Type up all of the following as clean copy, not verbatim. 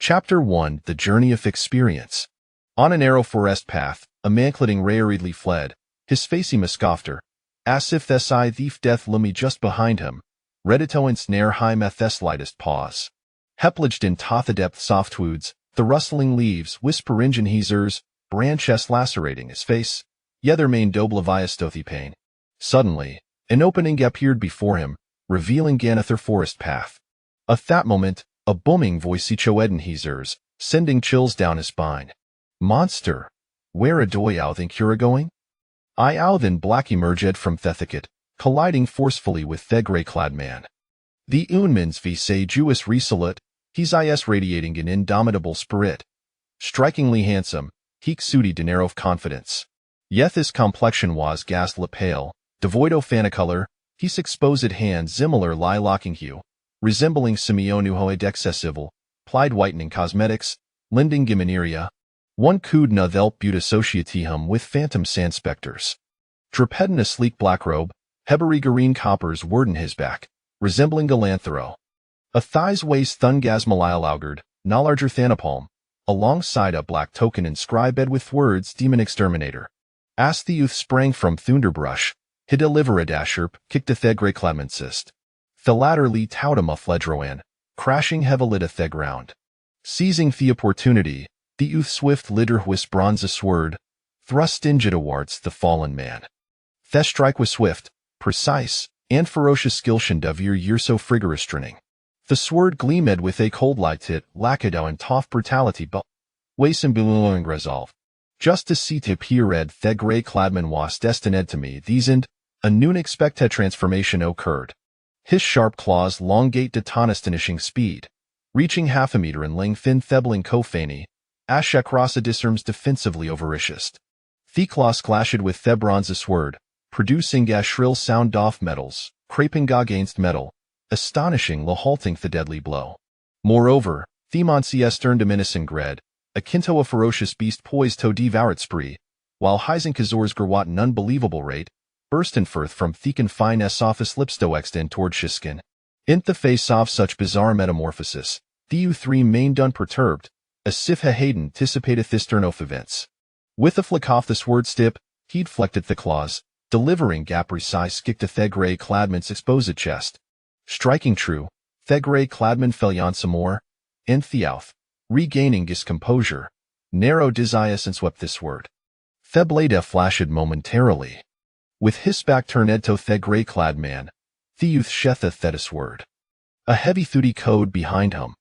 Chapter 1 The Journey of Experience. On a narrow forest path, a man clothing hurriedly fled, his face scoffed, as if the thief death loomed just behind him, redito and snare high methes lightest pause. Hepliged in the depth softwoods, the rustling leaves whisper in heezers, branches lacerating his face, yether main doblaviastothi pain. Suddenly, an opening appeared before him, revealing Ganather forest path. At that moment, a booming voice echoed heezers, sending chills down his spine. Monster! Where do you think you're going? I then black emerged from the thicket, colliding forcefully with the grey-clad man. The unmans v say Jewess resolute, he's radiating an indomitable spirit. Strikingly handsome, he exuded an air of confidence. Yet his complexion was ghastly pale, devoid of fanicolor, his exposed hands similar lilacking hue, resembling semionuhoid excessival, plied whitening cosmetics, lending gimineria. One could not help but associate him with phantom sand specters. Draped in a sleek black robe, hebery green coppers were his back, resembling galanthero. A thighs waist thungasmalilaugered, no larger than a palm, alongside a black token inscribed with words Demon Exterminator. As the youth sprang from Thunderbrush, he delivered a dasherp, kicked a thegre clemensist. The latter leaped out a fledroan, crashing heavily to the ground. Seizing the opportunity, the youth swift litter with bronze sword, thrust into towards the fallen man. The strike was swift, precise, and ferocious skillshund of year so frigorous. The sword gleamed with a cold light tit, lackado and tough brutality but wasembuling resolve. Just to see to peered the grey cladman was destined to me these and a noon expected transformation occurred. His sharp claws longate to astonishing speed, reaching half a meter in length thin thebling cofani, ashek rasa disarms defensively overishist. The claws clashed with the bronze sword, producing a shrill sound off metals, craping against metal, astonishing la halting the deadly blow. Moreover, the Monsieur turned a menacing gred, akin to a ferocious beast poised to devour its spree, while Heisenkazor's gerwat an unbelievable rate, bursten forth from Thekan fine office lipsto extend toward Shiskin. In the face of such bizarre metamorphosis, the U3 remained unperturbed, as if he had anticipated this turn of events. With a flick off the sword stip, he'd flected the claws, delivering a precise kick to the grey cladman's exposed chest. Striking true, the grey cladman fell on some more, and Theouth, regaining his composure, narrowed his eyes and swept this word. The blade flashed momentarily. With his back turned to the grey-clad man, the youth shetheth that word. A heavy thudi code behind him.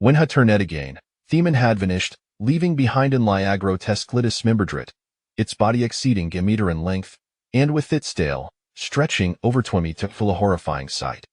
When he turned again, Theman had vanished, leaving behind in grotesque dismemberdrit, its body exceeding a meter in length, and with its tail, stretching over 20 to full a horrifying sight.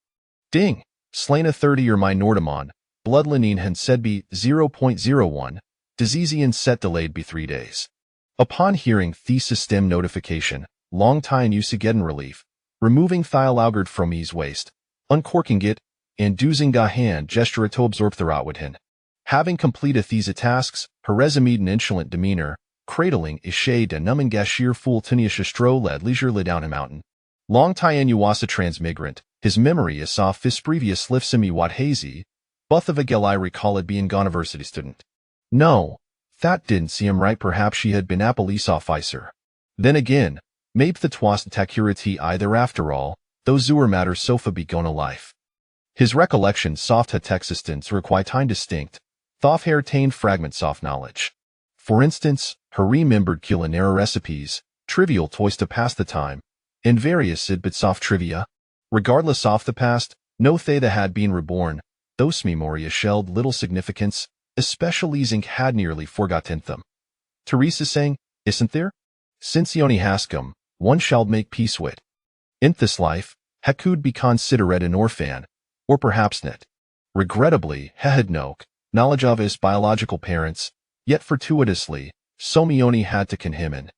Ding! Slain a 30-year Minortamon, bloodlinine had said be 0.01, diseasian set delayed be 3 days. Upon hearing the system notification, long time Usageddon relief, removing Thialaugard from his waist, uncorking it, and using a hand gesture to absorb the rotwithin. Having completed these tasks, Herezimed an insolent demeanor, cradling a shade and numbing gashir fool tinius stro led leisurely down a mountain. Long time Uwasa transmigrant, his memory is off his previous lifsimi wat hazy, both of a I recalled being university student. No, that didn't seem right, perhaps she had been a police officer. Then again, maybe the twas security either after all, those Zur matters sofa be gone a life. His recollections soft hat existence were quite indistinct, though hair tained fragments of knowledge. For instance, her remembered culinary recipes, trivial toys to pass the time, and various bits of trivia. Regardless of the past, no Theta had been reborn, those memoria shelled little significance, especially Zink had nearly forgotten them. Teresa sang, isn't there? Since Yoni Hascom, one shall make peace with. In this life, he could be considered an orphan, or perhaps not. Regrettably, he had no knowledge of his biological parents, yet fortuitously, Somioni had to kin him in.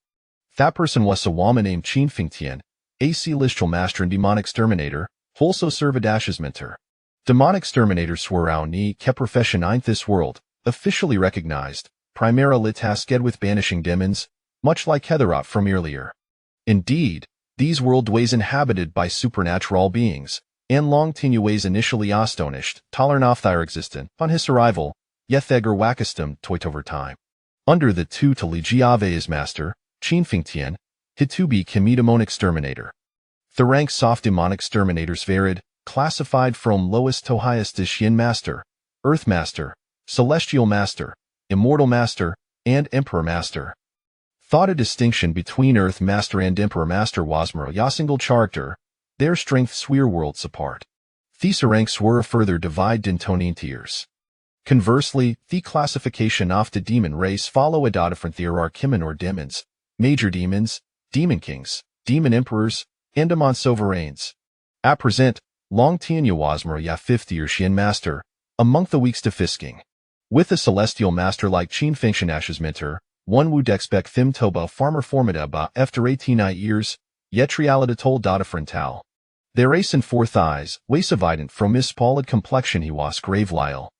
That person was a woman named Qin Fingtian, a celestial master and demon exterminator, also served as mentor. Demon exterminator swore out ni ke profession in this world, officially recognized, primarily tasked with banishing demons, much like Heatherot from earlier. Indeed, these world ways inhabited by supernatural beings, and long ways initially astonished, tolerant of their existence, on his arrival, Yethegar Wakastum toit over time. Under the tutelage Giave's master, Qinfengtian, Hitubi Kimidamon exterminator. The rank soft demon exterminators varied, classified from lowest to highest as Yin Master, Earth Master, Celestial Master, Immortal Master, and Emperor Master. Thought a distinction between Earth Master and Emperor Master was more a single character, their strengths were worlds apart. These ranks were a further divide in Tonin tiers. Conversely, the classification of the demon race follow a different hierarchy or demons, major demons, demon kings, demon emperors, and demon sovereigns. At present, Long Tianyu was more a 50 Yin Master, among the weeks to fisking. With a celestial master like Qin Fengshan Ash's mentor, one would expect them to be farmer formidable after 18 years, yet reality told different tale. Their ace and fourth eyes, was evident from his pallid complexion he was grave lyle.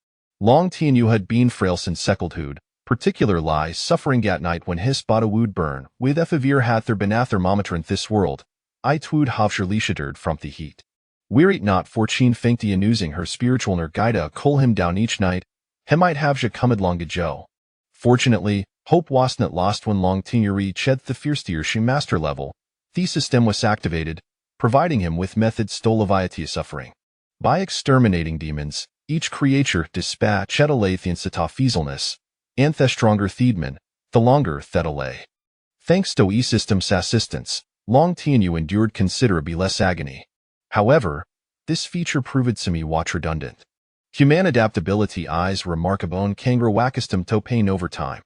Long Tianyu had been frail since secondhood, particularly suffering at night when his body would burn, with if ever had there been a thermometer in this world, it would have surely shuddered from the heat. Were it not for Qin Fengtian using her spiritual guide to cool him down each night, he might have come long ago. Fortunately, hope was not lost when Long Tianyu reached the first Shi master level. The system was activated, providing him with methods to alleviate suffering. By exterminating demons, each creature dispatched a lathian feasileness, and the stronger Thiedman, the longer Thetale. Thanks to E-System's assistance, Long Tianyu endured considerably less agony. However, this feature proved somewhat redundant. Human adaptability is remarkable and kangaroo wakastum to pain over time.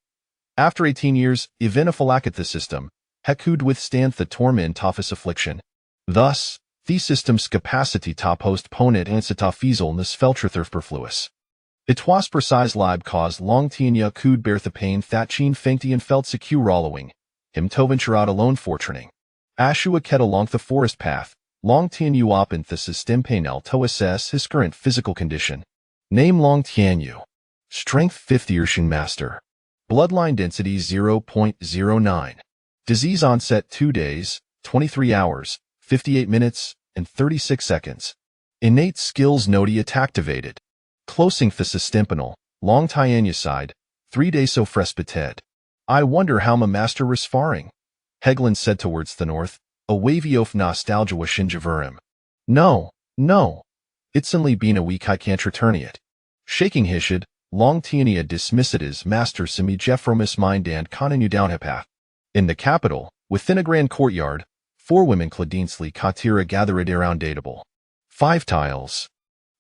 After 18 years, even if lacked the system, he could withstand the torment of his affliction. Thus, the system's capacity to postpone it and to feasileness felt superfluous. It was precise lib cause Long Tianyu could bear the pain that Qin Fengtian felt secure allowing him to venture out alone fortuning. Ashua ket along the forest path, Long Tianyu opened the system panel to assess his current physical condition. Name Long Tianyu. Strength 50 Shin Master. Bloodline density 0.09. Disease onset 2 days, 23 hours, 58 minutes, and 36 seconds. Innate skills node activated. Closing the systempanel, Long Tianyu side, 3 days so frespeted. I wonder how my master is faring. Heglin said towards the north, a wavy of nostalgia was Shinjavurim. No. It's only been a week I can't return it. Shaking his head, Long Tianyu dismissed his master semi Jeffromis mind and continue down a path. In the capital, within a grand courtyard, 4 women Kladinsli Katira gathered around dateable. 5 tiles.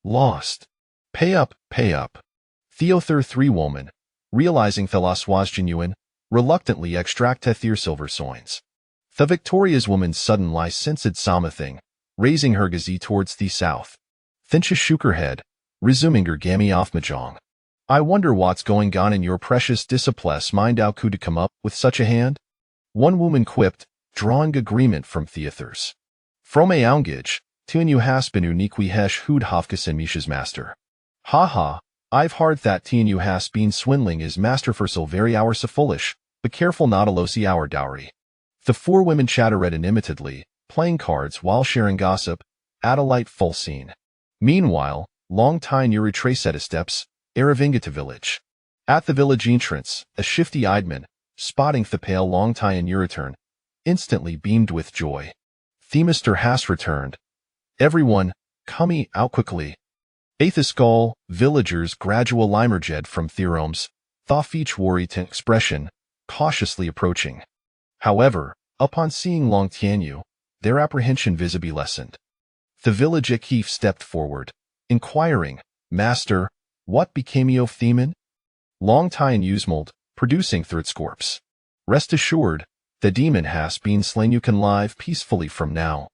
Lost. Pay up. Theother 3 woman, realizing the loss was genuine, reluctantly extracted their silver soins. The victorious woman suddenly sensed something, raising her gaze towards the south. Then she shook her head, resuming her gammy off mahjong. I wonder what's going on in your precious disciples mind how could come up with such a hand? One woman quipped, drawing agreement from Theothers. From a aungage, Tianyu has been uniquely hesh hood Hofkas and Misha's master. Ha, I've heard that Tianyu has been swindling his master for so very hour so foolish, but careful not to lose our dowry. The 4 women chattered inimitedly, playing cards while sharing gossip, at a light full scene. Meanwhile, Long Tianyu retraced his steps, Aravingata village. At the village entrance, a shifty-eyed man, spotting the pale Long Tianyu return, instantly beamed with joy. Themister has returned. Everyone, come out quickly. Aethyscol, villagers gradual limerjed from Theromes, thought each worried expression, cautiously approaching. However, upon seeing Long Tianyu, their apprehension visibly lessened. The village chief stepped forward, inquiring, Master, what became of Theman? Long Tianyu smiled, producing Third corpse. Rest assured, the demon has been slain. You can live peacefully from now.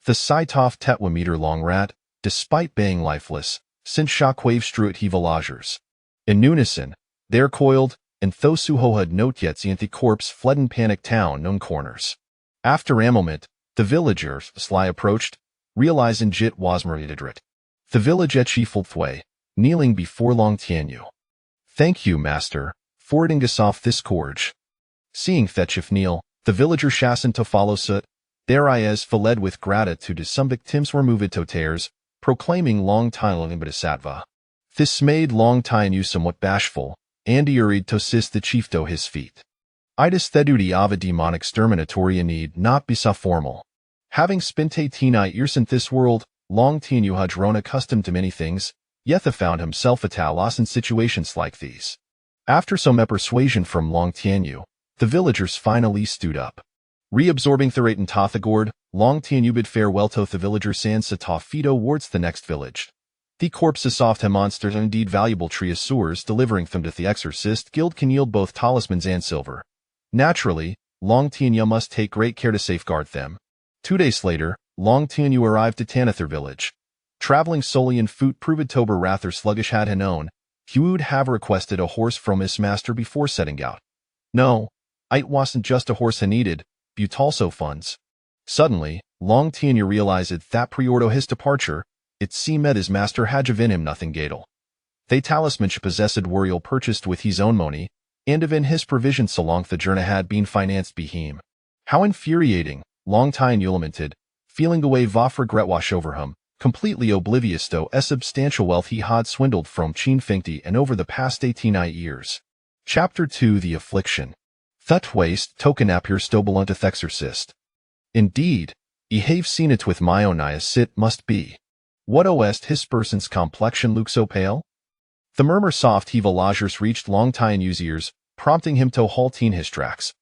The Saitov Tetwameter long rat, despite being lifeless, sent shockwaves through it villagers. In unison, there coiled, and those who had not yet seen the corpse fled in panic town known corners. After a moment, the villagers sly approached, realizing Jit was Meridrit. The village chief way, kneeling before Long Tianyu. Thank you, master, for letting us off this scourge. Seeing Fetchif kneel, the villager chastened to follow suit. Their eyes fled with gratitude as some victims were moved to tears, proclaiming Long Tianyu Bodhisattva. This made Long Tianyu somewhat bashful, and he hurried to assist the chief to his feet. Itis thedudi ava demonic exterminatoria need not be so formal. Having spent 18 years in this world, Long Tianyu had grown accustomed to many things, yet he found himself at a loss in situations like these. After some persuasion from Long Tianyu, the villagers finally stood up. Reabsorbing the Raten Tothagord, Long Tianyu bid farewell to the villagers and set off towards the next village. The corpses of the monsters are indeed valuable treasures, delivering them to the exorcist guild can yield both talismans and silver. Naturally, Long Tianyu must take great care to safeguard them. 2 days later, Long Tianyu arrived at Tanather village. Traveling solely in foot proved Tober rather sluggish had he known, he would have requested a horse from his master before setting out. No, it wasn't just a horse he needed, but also funds. Suddenly, Long Tianyu realized that prior to his departure, it seemed that his master had given him nothing gatal. They talismanship possessed Wariel purchased with his own money, and even his provisions so long the journey had been financed by him. How infuriating, Long Tianyu lamented, feeling a wave of regret wash over him, completely oblivious to a substantial wealth he had swindled from Qin Fengti and over the past 18 years. Chapter 2 The Affliction. Thut waste token appears stobalunth exorcist. Indeed, I have seen it with my own eyes it must be. What oest his person's complexion looks so pale? The murmur soft he villagers reached Long Tianyu's ears, prompting him to halt in his tracks.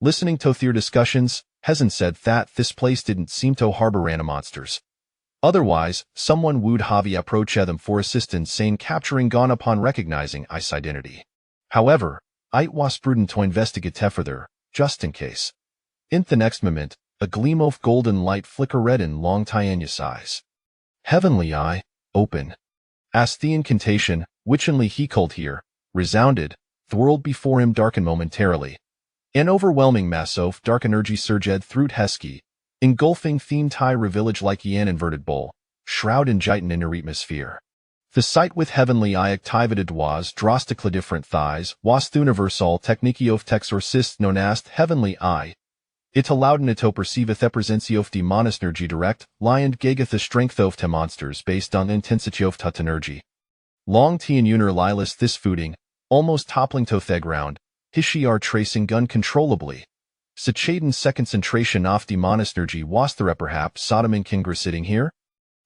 Listening to their discussions, Hezen said that this place didn't seem to harbor random monsters. Otherwise, someone would have approached them for assistance saying capturing gone upon recognizing his identity. However, it was prudent to investigate further, just in case. In the next moment, a gleam of golden light flickered in Long Tianyu's eyes. Heavenly eye, open. As the incantation, which only he called here, resounded, the world before him darkened momentarily. An overwhelming mass of dark energy surged through Hesky, engulfing the entire village like an inverted bowl, shroud in giant inner atmosphere. The sight with heavenly eye activated was drastically different thighs, was the universal technique of texorcist known as heavenly eye. It allowed it to perceive the presence of demon's energy direct, lion gageth the strength of the monsters based on the intensity of tut energy. Long Tianyuner lilas this footing, almost toppling to the ground, Hishiar tracing gun controllably. Sachaden's concentration of demon's energy was there perhaps Sodom and Kingra sitting here?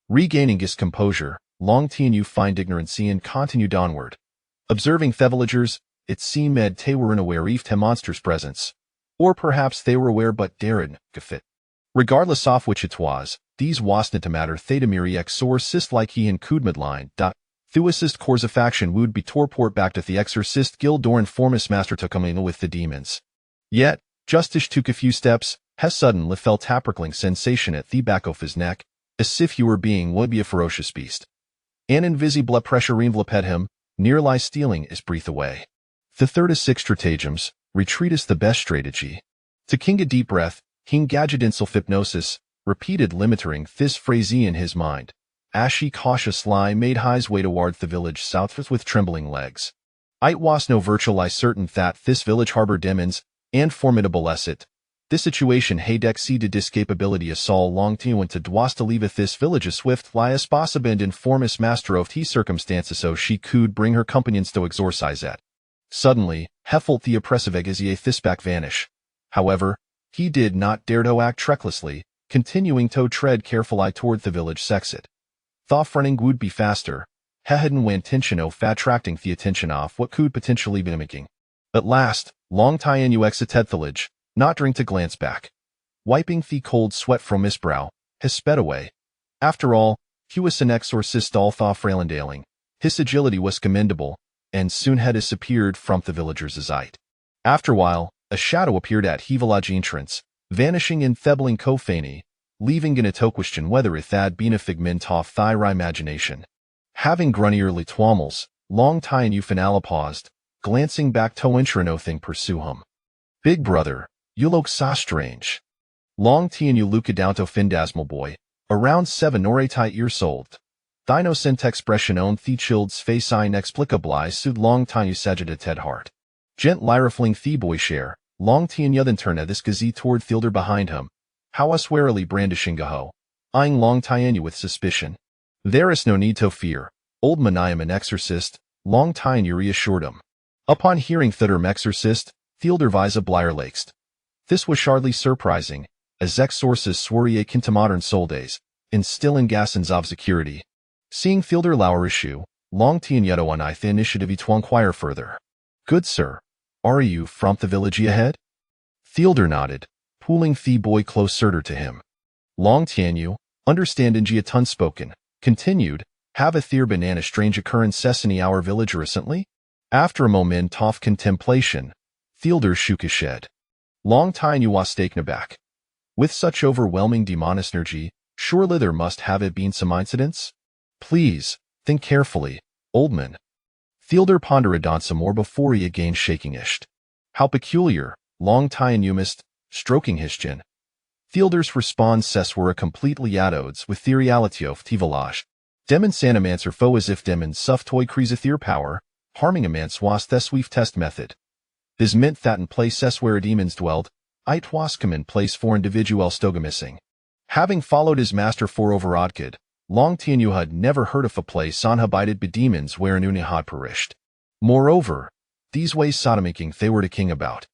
Regaining his composure, Long Tianyu find ignorancy and continued onward. Observing the villagers, it seemed they were unaware of the monster's presence. Or perhaps they were aware but dared fit. Regardless of which it was, these wasn't a matter Thedamiri exorcist like he and Kudmidline. Thuicist course of action would be torport back to the exorcist guild or inform his master to come in with the demons. Yet, just as took a few steps, has suddenly felt a prickling sensation at the back of his neck, as if he were being would be a ferocious beast. An invisible pressure enveloped him, nearly stealing his breath away. The third of 6 stratagems, retreat is the best strategy. To king a deep breath, king gadget in self-hypnosis, repeated limiting this phrase in his mind. Ashy cautious lie made his way toward the village southward with trembling legs. It was no virtually certain that this village harbored demons, and formidable asset. This situation had exceeded his capability as Saul Long Tianyu to dwas to leave this village as swift as possible and inform his master of these circumstances so she could bring her companions to exorcise it. Suddenly, he felt the oppressive Egazier Thisback vanish. However, he did not dare to act recklessly, continuing to tread carefully toward the village exit. Thought running would be faster. He had no intention of attracting the attention of what could potentially be mimicking. At last, Long Tianyu exited the village, not daring to glance back. Wiping the cold sweat from his brow, he sped away. After all, he was an exorcist all thought frailandaling. His agility was commendable, and soon had disappeared from the villagers' sight. After a while, a shadow appeared at the village entrance, vanishing in Thebling Kofani, leaving in a to question whether it had been a figment of thy imagination. Having grunny twammels, Long Tianyu finale paused, glancing back to ensure nothing pursue him. Big brother, you look so strange. Long Tianyu looked down to Findasmal boy, around 7 or 8 years old. The innocent expression on the child's face inexplicably soothed Long Tianyu sagitted Ted heart. Gently rifling the boy share, Long Tianyu then turned at this gazi toward Fielder behind him, Hawas warily brandishing a hoe, eyeing Long Tianyu with suspicion. There is no need to fear. Old Maniam an exorcist, Long Tine reassured him. Upon hearing Thitterm exorcist, Thielder Visa Bleierlakst. This was hardly surprising, as sources soirée kinta modern soldays, instilling gassens of security. Seeing Thielder Lauer issue, Long Tine Yeto on the initiative to inquire further. Good sir, are you from the village ahead? Thielder nodded, pulling the boy closer to him. Long Tine, understanding a ton spoken, continued, have there been a strange occurrence in our village recently? After a moment of contemplation, Thielder shook his head. Long Tine was taken aback. With such overwhelming demonic energy, surely there must have been some incidents? Please, think carefully, old man. Thielder pondered on some more before he again shaking ished. How peculiar, Long Tine missed, stroking his chin. Thielder's responses were completely at odds with the reality of the village. Demon Sanamancer foe as if demon suff toy crease power, harming a man's was the swift test method. This meant that in places where demons dwelled, it was common place for individual stoga missing. Having followed his master for over Odkid, Long Tine had never heard of a place uninhabited by demons where Nuna had perished. Moreover, these ways sodomaking they were to king about.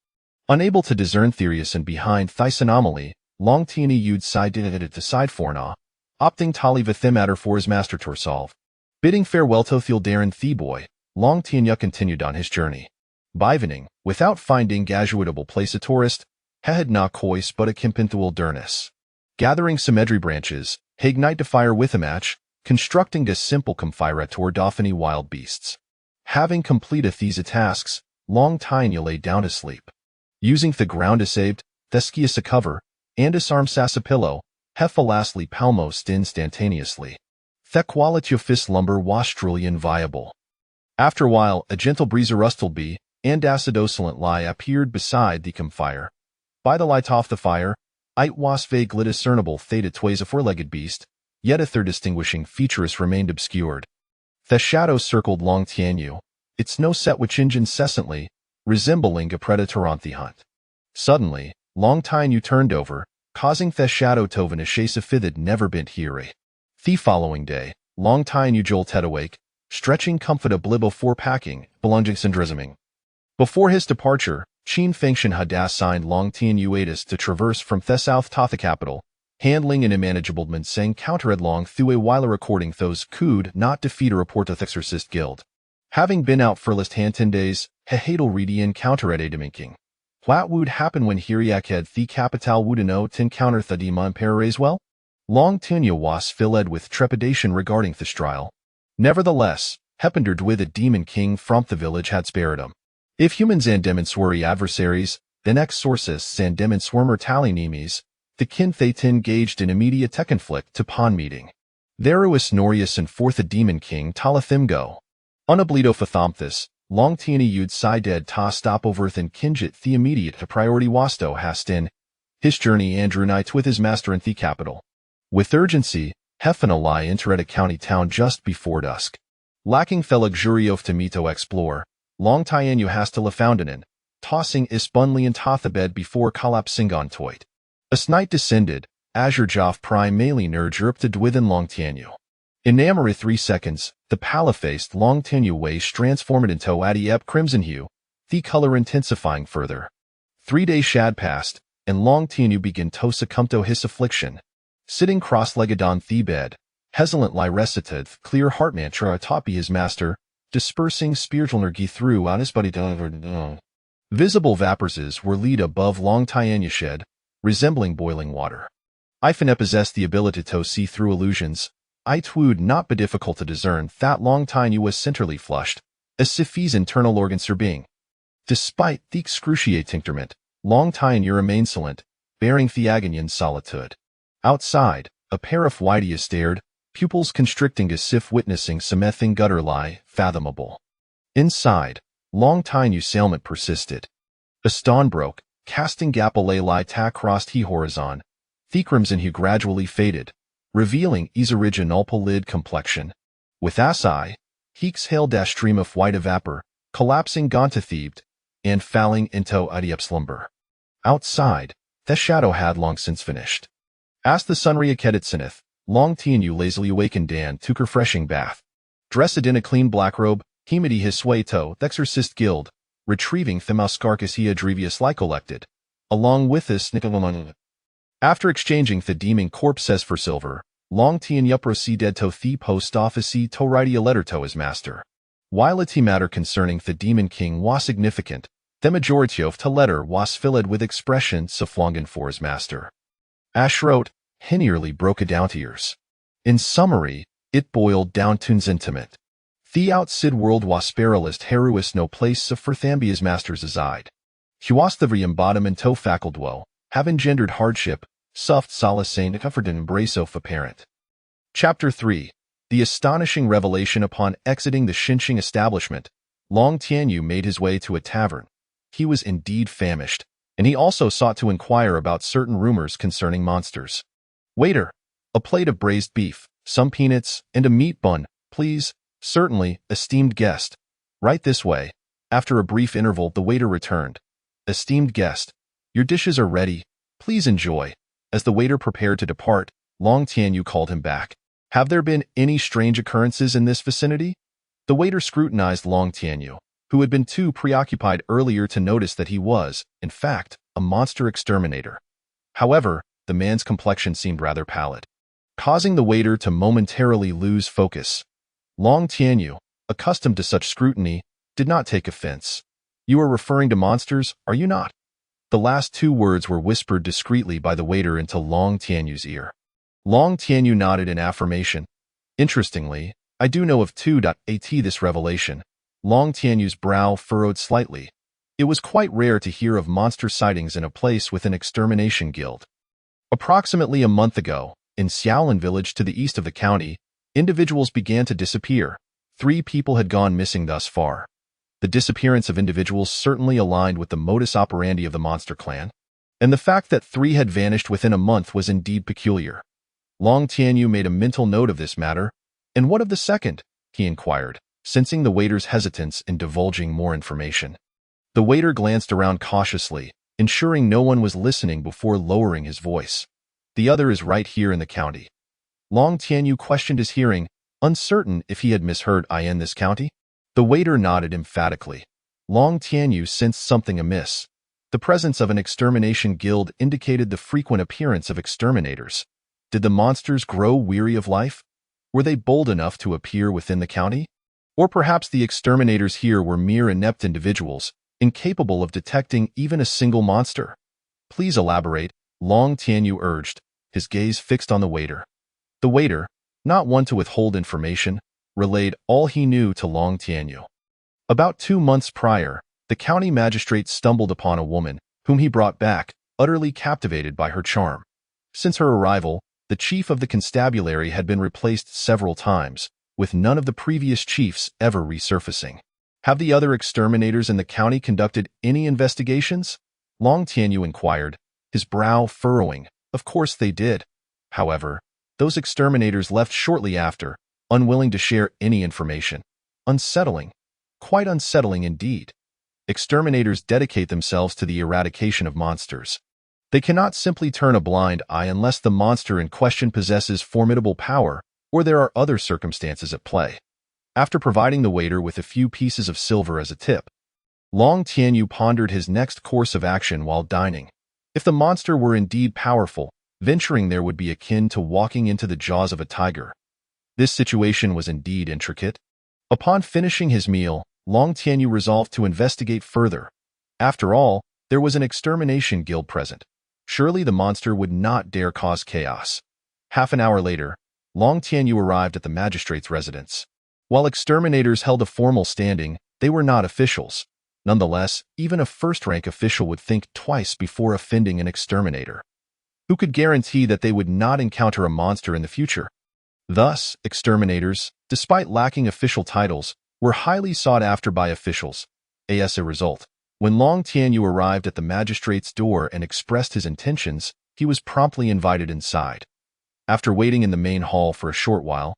Unable to discern Therius and behind this anomaly, Long Tine you'd side did it to side forna, opting to leave a thematter for his master to solve. Bidding farewell to Thieldarin Theboy, Long Tine continued on his journey. Bivening, without finding gajuitable place a tourist, had not cois but a kimpintual durness. Gathering symmetry branches, he ignite the fire with a match, constructing a simple campfire toward Dauphiny wild beasts. Having completed these tasks, Long Tine lay down to sleep. Using the ground to saved, Theskias a cover, and his arm sass a pillow, Heffa lastly palmost instantaneously. The quality of this lumber was truly inviolable. After a while, a gentle breeze rustled be, and acidocilent lie appeared beside the campfire. By the light off the fire, it was vaguely discernible theta tways a four-legged beast, yet a third distinguishing features remained obscured. The shadow circled Long Tine, its nose set which incessantly, resembling a predator on the hunt. Suddenly, Long Tine turned over, causing the shadow to vanish a fithid never been here. The following day, Long Tine jolted awake, stretching comfortably before packing, belonging and drizzling. Before his departure, Qin Fengshan had assigned Long Tine Uatis to traverse from the south to the capital, handling an unmanageable Minseng counter-headlong through a while recording those could not defeat a report of the Exorcist Guild. Having been out for last 10 days, Hehadal Redian counter at Adaminking. What would happen when Hiriak had the capital would know to encounter the demon Pararazwell? Long Tine was filled with trepidation regarding this trial. Nevertheless, Hepender with a demon king from the village had spared him. If humans and demons were adversaries, then exorcists and demons were mortally enemies, the kin they engaged in immediate conflict to pawn meeting. Theruus Norius and fourth a demon king Talathimgo. Unablido Fathamthus, Long Tine Yud Sai dead ta stop over and Kinjit the immediate to priority wasto hastin, his journey Andrew Knight with his master in the capital. With urgency, Hefina lie entered a county town just before dusk. Lacking the luxury of to mito explore, Long Tine has to Lefoundanen, tossing Isbunli and Tothabed before collapsing on Toit. As night descended, Azure Joff prime Mali Nurge erupted within Long Tine. In Namara 3 seconds, the pallid-faced Long Tine waist transformed into Adiep crimson hue, the color intensifying further. 3 days shad passed, and Long Tine began to succumb to his affliction. Sitting cross-legged on the bed, hesitant lie recited clear heart mantra atop his master, dispersing spiritual energy through on his body. Visible vapors were lead above Long Tine shed, resembling boiling water. Ifane possessed the ability to see through illusions. It would not be difficult to discern that Long Tine was centrally flushed, as if his internal organs were being. Despite the excruciating torment, Long Tine remained silent, bearing the agony in solitude. Outside, a pair of whitey stared, pupils constricting as if witnessing some effing gutter lie fathomable. Inside, Long Tine ailment persisted. A stone broke, casting gapale lie tack crossed he horizon. The crimson hue gradually faded, revealing his original pallid complexion. With assai, he exhaled a stream of white vapor, collapsing gontathebed, and falling into Adiep slumber. Outside, the shadow had long since finished. As the sun reakeditsineth, Long Tine lazily awakened and took a refreshing bath. Dressed in a clean black robe, Himidi Hisueto, the Exorcist Guild, retrieving Themauscarcus Drevius collected. Along with this, after exchanging the demon corpses for silver, Long Tian Yuproceeded to the post office to write a letter to his master. While a matter concerning the demon king was significant, the majority of the letter was filled with expressions of longing for his master. Ash wrote, he nearly broke down tears. In summary, it boiled down to intimate. The outside world was perilous heroist no place for Thambia's master's reside. He was the embodiment of facultwo, have engendered hardship, soft solace and comfort and embrace of a parent. Chapter 3. The astonishing revelation upon exiting the Xinqing establishment, Long Tianyu made his way to a tavern. He was indeed famished, and he also sought to inquire about certain rumors concerning monsters. Waiter, a plate of braised beef, some peanuts, and a meat bun, please. Certainly, esteemed guest. Right this way. After a brief interval, the waiter returned. Esteemed guest, your dishes are ready. Please enjoy. As the waiter prepared to depart, Long Tianyu called him back. Have there been any strange occurrences in this vicinity? The waiter scrutinized Long Tianyu, who had been too preoccupied earlier to notice that he was, in fact, a monster exterminator. However, the man's complexion seemed rather pallid, causing the waiter to momentarily lose focus. Long Tianyu, accustomed to such scrutiny, did not take offense. You are referring to monsters, are you not? The last two words were whispered discreetly by the waiter into Long Tianyu's ear. Long Tianyu nodded in affirmation. Interestingly, I do know of 2.at this revelation. Long Tianyu's brow furrowed slightly. It was quite rare to hear of monster sightings in a place with an extermination guild. Approximately a month ago, in Xiaolin village to the east of the county, individuals began to disappear. 3 people had gone missing thus far. The disappearance of individuals certainly aligned with the modus operandi of the monster clan, and the fact that 3 had vanished within a month was indeed peculiar. Long Tianyu made a mental note of this matter. And what of the second? He inquired, sensing the waiter's hesitance in divulging more information. The waiter glanced around cautiously, ensuring no one was listening before lowering his voice. The other is right here in the county. Long Tianyu questioned his hearing, uncertain if he had misheard in this county. The waiter nodded emphatically. Long Tianyu sensed something amiss. The presence of an extermination guild indicated the frequent appearance of exterminators. Did the monsters grow weary of life? Were they bold enough to appear within the county? Or perhaps the exterminators here were mere inept individuals, incapable of detecting even a single monster? Please elaborate, Long Tianyu urged, his gaze fixed on the waiter. The waiter, not one to withhold information, relayed all he knew to Long Tianyu. About 2 months prior, the county magistrate stumbled upon a woman, whom he brought back, utterly captivated by her charm. Since her arrival, the chief of the constabulary had been replaced several times, with none of the previous chiefs ever resurfacing. Have the other exterminators in the county conducted any investigations? Long Tianyu inquired, his brow furrowing. Of course they did. However, those exterminators left shortly after, unwilling to share any information. Unsettling. Quite unsettling indeed. Exterminators dedicate themselves to the eradication of monsters. They cannot simply turn a blind eye unless the monster in question possesses formidable power or there are other circumstances at play. After providing the waiter with a few pieces of silver as a tip, Long Tianyu pondered his next course of action while dining. If the monster were indeed powerful, venturing there would be akin to walking into the jaws of a tiger. This situation was indeed intricate. Upon finishing his meal, Long Tianyu resolved to investigate further. After all, there was an extermination guild present. Surely the monster would not dare cause chaos. Half an hour later, Long Tianyu arrived at the magistrate's residence. While exterminators held a formal standing, they were not officials. Nonetheless, even a first-rank official would think twice before offending an exterminator. Who could guarantee that they would not encounter a monster in the future? Thus, exterminators, despite lacking official titles, were highly sought after by officials. As a result, when Long Tianyu arrived at the magistrate's door and expressed his intentions, he was promptly invited inside. After waiting in the main hall for a short while,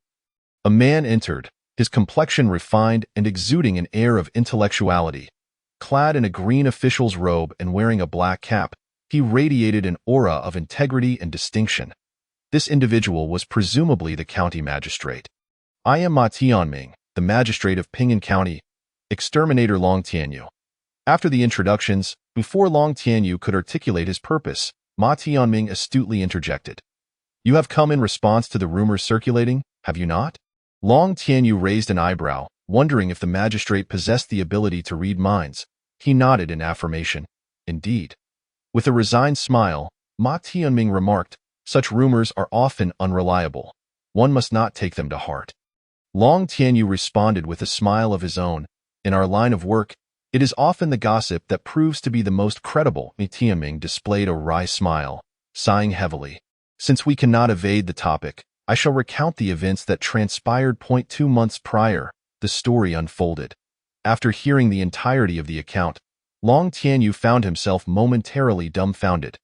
a man entered, his complexion refined and exuding an air of intellectuality. Clad in a green official's robe and wearing a black cap, he radiated an aura of integrity and distinction. This individual was presumably the county magistrate. I am Ma Tianming, the magistrate of Ping'an County, Exterminator Long Tianyu. After the introductions, before Long Tianyu could articulate his purpose, Ma Tianming astutely interjected. You have come in response to the rumors circulating, have you not? Long Tianyu raised an eyebrow, wondering if the magistrate possessed the ability to read minds. He nodded in affirmation. Indeed. With a resigned smile, Ma Tianming remarked, such rumors are often unreliable. One must not take them to heart. Long Tianyu responded with a smile of his own. In our line of work, it is often the gossip that proves to be the most credible. Ma Tianming displayed a wry smile, sighing heavily. Since we cannot evade the topic, I shall recount the events that transpired. 2 months prior, the story unfolded. After hearing the entirety of the account, Long Tianyu found himself momentarily dumbfounded.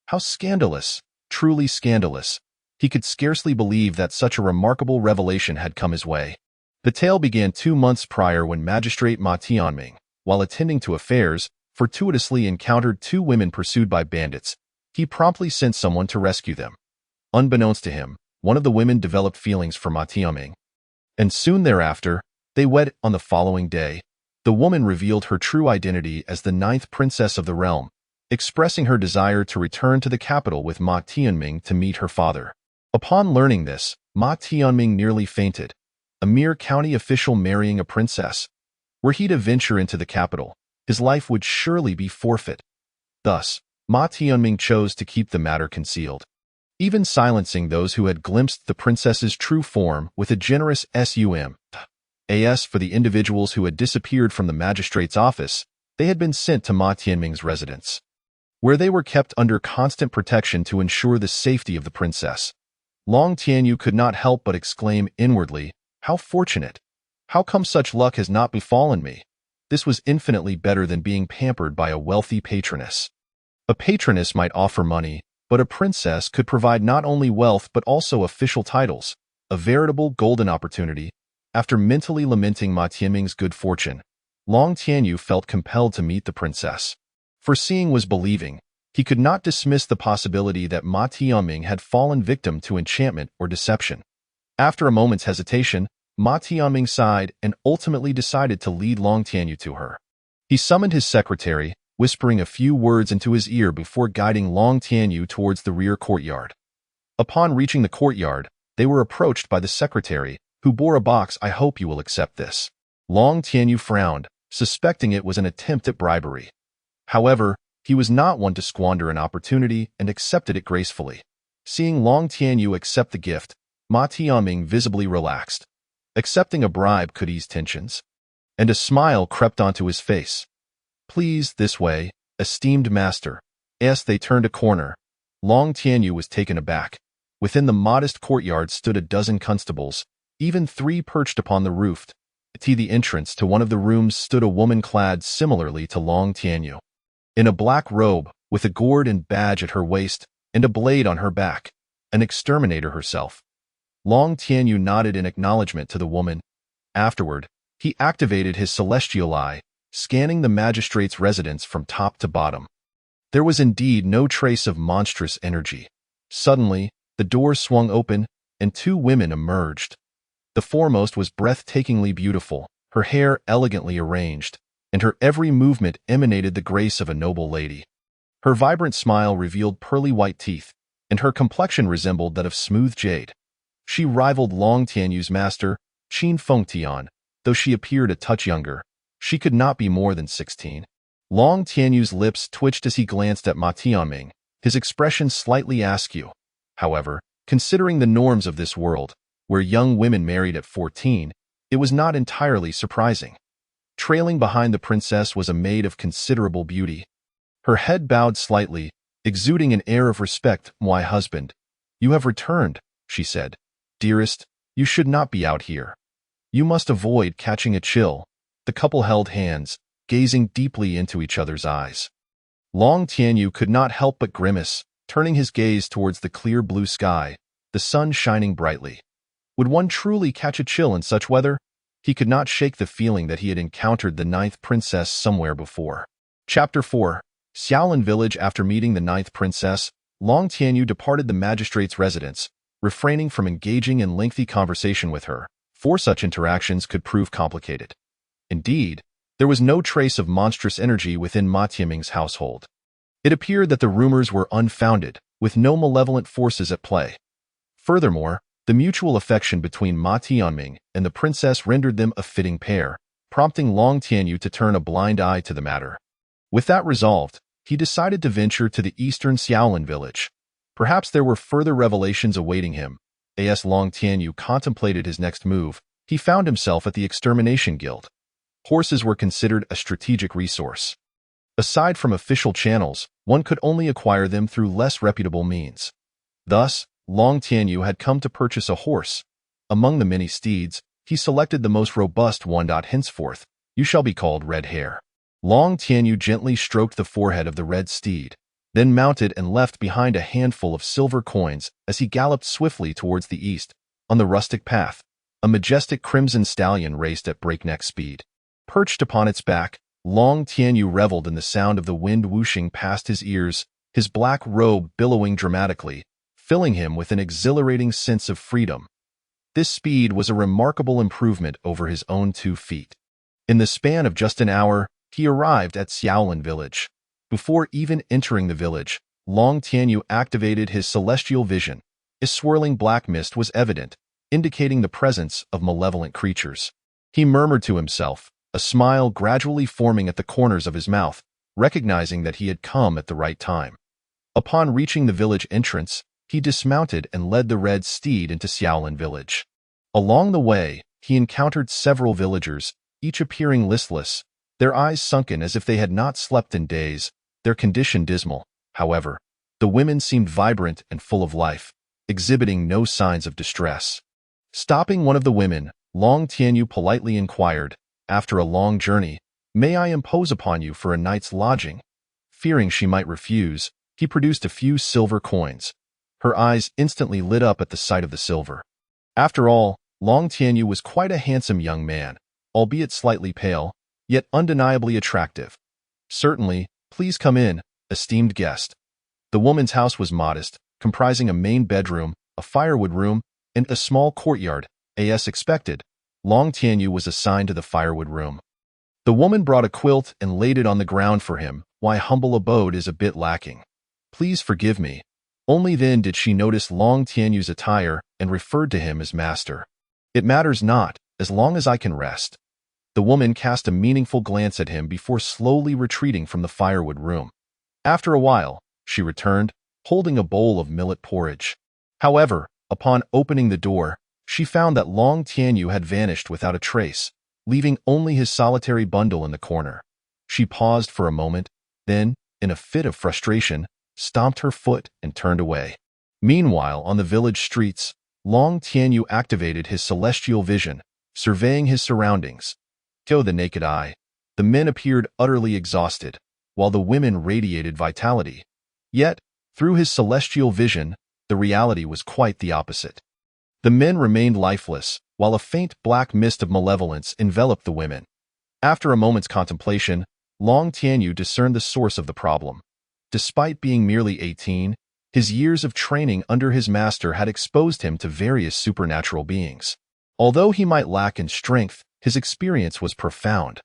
How scandalous, truly scandalous. He could scarcely believe that such a remarkable revelation had come his way. The tale began 2 months prior when Magistrate Ma Tianming, while attending to affairs, fortuitously encountered 2 women pursued by bandits. He promptly sent someone to rescue them. Unbeknownst to him, one of the women developed feelings for Ma Tianming. And soon thereafter, they wed. On the following day, the woman revealed her true identity as the 9th princess of the realm, expressing her desire to return to the capital with Ma Tianming to meet her father. Upon learning this, Ma Tianming nearly fainted. A mere county official marrying a princess. Were he to venture into the capital, his life would surely be forfeit. Thus, Ma Tianming chose to keep the matter concealed, even silencing those who had glimpsed the princess's true form with a generous SUM.AS for the individuals who had disappeared from the magistrate's office. They had been sent to Ma Tianming's residence, where they were kept under constant protection to ensure the safety of the princess. Long Tianyu could not help but exclaim inwardly, how fortunate! How come such luck has not befallen me? This was infinitely better than being pampered by a wealthy patroness. A patroness might offer money, but a princess could provide not only wealth but also official titles, a veritable golden opportunity. After mentally lamenting Ma Tianming's good fortune, Long Tianyu felt compelled to meet the princess. For seeing was believing. He could not dismiss the possibility that Ma Tianming had fallen victim to enchantment or deception. After a moment's hesitation, Ma Tianming sighed and ultimately decided to lead Long Tianyu to her. He summoned his secretary, whispering a few words into his ear before guiding Long Tianyu towards the rear courtyard. Upon reaching the courtyard, they were approached by the secretary, who bore a box. I hope you will accept this. Long Tianyu frowned, suspecting it was an attempt at bribery. However, he was not one to squander an opportunity and accepted it gracefully. Seeing Long Tianyu accept the gift, Ma Tianming visibly relaxed. Accepting a bribe could ease tensions. And a smile crept onto his face. Please, this way, esteemed master. As they turned a corner, Long Tianyu was taken aback. Within the modest courtyard stood a dozen constables, even 3 perched upon the roof. At the entrance to one of the rooms stood a woman clad similarly to Long Tianyu, in a black robe, with a gourd and badge at her waist, and a blade on her back, an exterminator herself. Long Tianyu nodded in acknowledgement to the woman. Afterward, he activated his celestial eye, scanning the magistrate's residence from top to bottom. There was indeed no trace of monstrous energy. Suddenly, the door swung open, and 2 women emerged. The foremost was breathtakingly beautiful, her hair elegantly arranged, and her every movement emanated the grace of a noble lady. Her vibrant smile revealed pearly white teeth, and her complexion resembled that of smooth jade. She rivaled Long Tianyu's master, Qin Fengtian, though she appeared a touch younger. She could not be more than 16. Long Tianyu's lips twitched as he glanced at Ma Tianming, his expression slightly askew. However, considering the norms of this world, where young women married at 14, it was not entirely surprising. Trailing behind the princess was a maid of considerable beauty. Her head bowed slightly, exuding an air of respect. My husband, you have returned, she said. Dearest, you should not be out here. You must avoid catching a chill. The couple held hands, gazing deeply into each other's eyes. Long Tianyu could not help but grimace, turning his gaze towards the clear blue sky, the sun shining brightly. Would one truly catch a chill in such weather? He could not shake the feeling that he had encountered the 9th princess somewhere before. Chapter 4. Xiaolin Village. After meeting the 9th princess, Long Tianyu departed the magistrate's residence, refraining from engaging in lengthy conversation with her. for such interactions could prove complicated. Indeed, there was no trace of monstrous energy within Ma Tianming's household. It appeared that the rumors were unfounded, with no malevolent forces at play. Furthermore, the mutual affection between Ma Tianming and the princess rendered them a fitting pair, prompting Long Tianyu to turn a blind eye to the matter. With that resolved, he decided to venture to the eastern Xiaolin village. Perhaps there were further revelations awaiting him. As Long Tianyu contemplated his next move, he found himself at the Extermination Guild. Horses were considered a strategic resource. Aside from official channels, one could only acquire them through less reputable means. Thus, Long Tianyu had come to purchase a horse. Among the many steeds, he selected the most robust one. Henceforth, you shall be called Red Hair. Long Tianyu gently stroked the forehead of the red steed, then mounted and left behind a handful of silver coins as he galloped swiftly towards the east. On the rustic path, a majestic crimson stallion raced at breakneck speed. Perched upon its back, Long Tianyu reveled in the sound of the wind whooshing past his ears, his black robe billowing dramatically, filling him with an exhilarating sense of freedom. This speed was a remarkable improvement over his own 2 feet. In the span of just an hour, he arrived at Xiaolin village. Before even entering the village, Long Tianyu activated his celestial vision. A swirling black mist was evident, indicating the presence of malevolent creatures. He murmured to himself, a smile gradually forming at the corners of his mouth, recognizing that he had come at the right time. Upon reaching the village entrance, he dismounted and led the red steed into Xiaolin village. Along the way, he encountered several villagers, each appearing listless, their eyes sunken as if they had not slept in days, their condition dismal. However, the women seemed vibrant and full of life, exhibiting no signs of distress. Stopping one of the women, Long Tianyu politely inquired, "After a long journey, may I impose upon you for a night's lodging?" Fearing she might refuse, he produced a few silver coins. Her eyes instantly lit up at the sight of the silver. After all, Long Tianyu was quite a handsome young man, albeit slightly pale, yet undeniably attractive. "Certainly, please come in, esteemed guest." The woman's house was modest, comprising a main bedroom, a firewood room, and a small courtyard. As expected, Long Tianyu was assigned to the firewood room. The woman brought a quilt and laid it on the ground for him. "My humble abode is a bit lacking. Please forgive me." Only then did she notice Long Tianyu's attire and referred to him as master. "It matters not, as long as I can rest." The woman cast a meaningful glance at him before slowly retreating from the firewood room. After a while, she returned, holding a bowl of millet porridge. However, upon opening the door, she found that Long Tianyu had vanished without a trace, leaving only his solitary bundle in the corner. She paused for a moment, then, in a fit of frustration, stomped her foot and turned away. Meanwhile, on the village streets, Long Tianyu activated his celestial vision, surveying his surroundings. To the naked eye, the men appeared utterly exhausted, while the women radiated vitality. Yet, through his celestial vision, the reality was quite the opposite. The men remained lifeless, while a faint black mist of malevolence enveloped the women. After a moment's contemplation, Long Tianyu discerned the source of the problem. Despite being merely 18, his years of training under his master had exposed him to various supernatural beings. Although he might lack in strength, his experience was profound.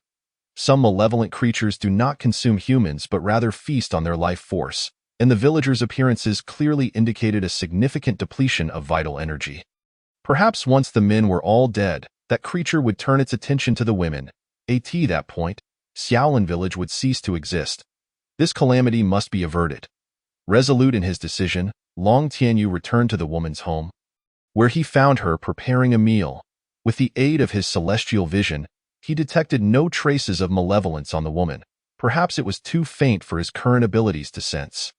Some malevolent creatures do not consume humans but rather feast on their life force, and the villagers' appearances clearly indicated a significant depletion of vital energy. Perhaps once the men were all dead, that creature would turn its attention to the women. At that point, Xiaolin village would cease to exist. This calamity must be averted. Resolute in his decision, Long Tianyu returned to the woman's home, where he found her preparing a meal. With the aid of his celestial vision, he detected no traces of malevolence on the woman. Perhaps it was too faint for his current abilities to sense.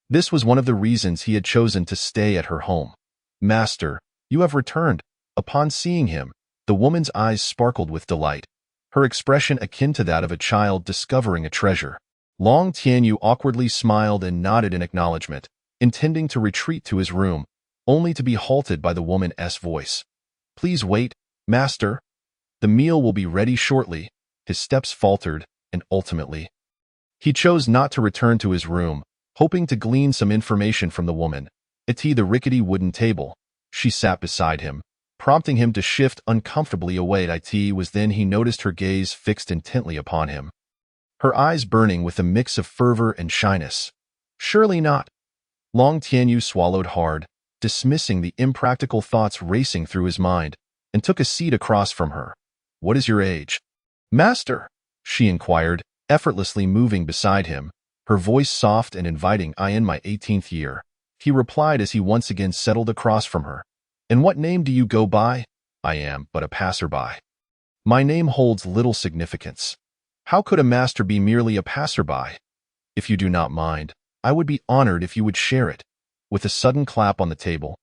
This was one of the reasons he had chosen to stay at her home. "Master, you have returned." Upon seeing him, the woman's eyes sparkled with delight, her expression akin to that of a child discovering a treasure. Long Tianyu awkwardly smiled and nodded in acknowledgement, intending to retreat to his room, only to be halted by the woman's voice. "Please wait, master. The meal will be ready shortly." His steps faltered, and ultimately, he chose not to return to his room, hoping to glean some information from the woman. At the rickety wooden table, she sat beside him, prompting him to shift uncomfortably away. It was then he noticed her gaze fixed intently upon him, her eyes burning with a mix of fervor and shyness. Surely not. Long Tianyu swallowed hard, dismissing the impractical thoughts racing through his mind, and took a seat across from her. What is your age, master? She inquired, effortlessly moving beside him, her voice soft and inviting. I in my 18th year, he replied as he once again settled across from her. And what name do you go by? I am but a passerby. My name holds little significance. How could a master be merely a passerby? If you do not mind, I would be honored if you would share it. With a sudden clap on the table,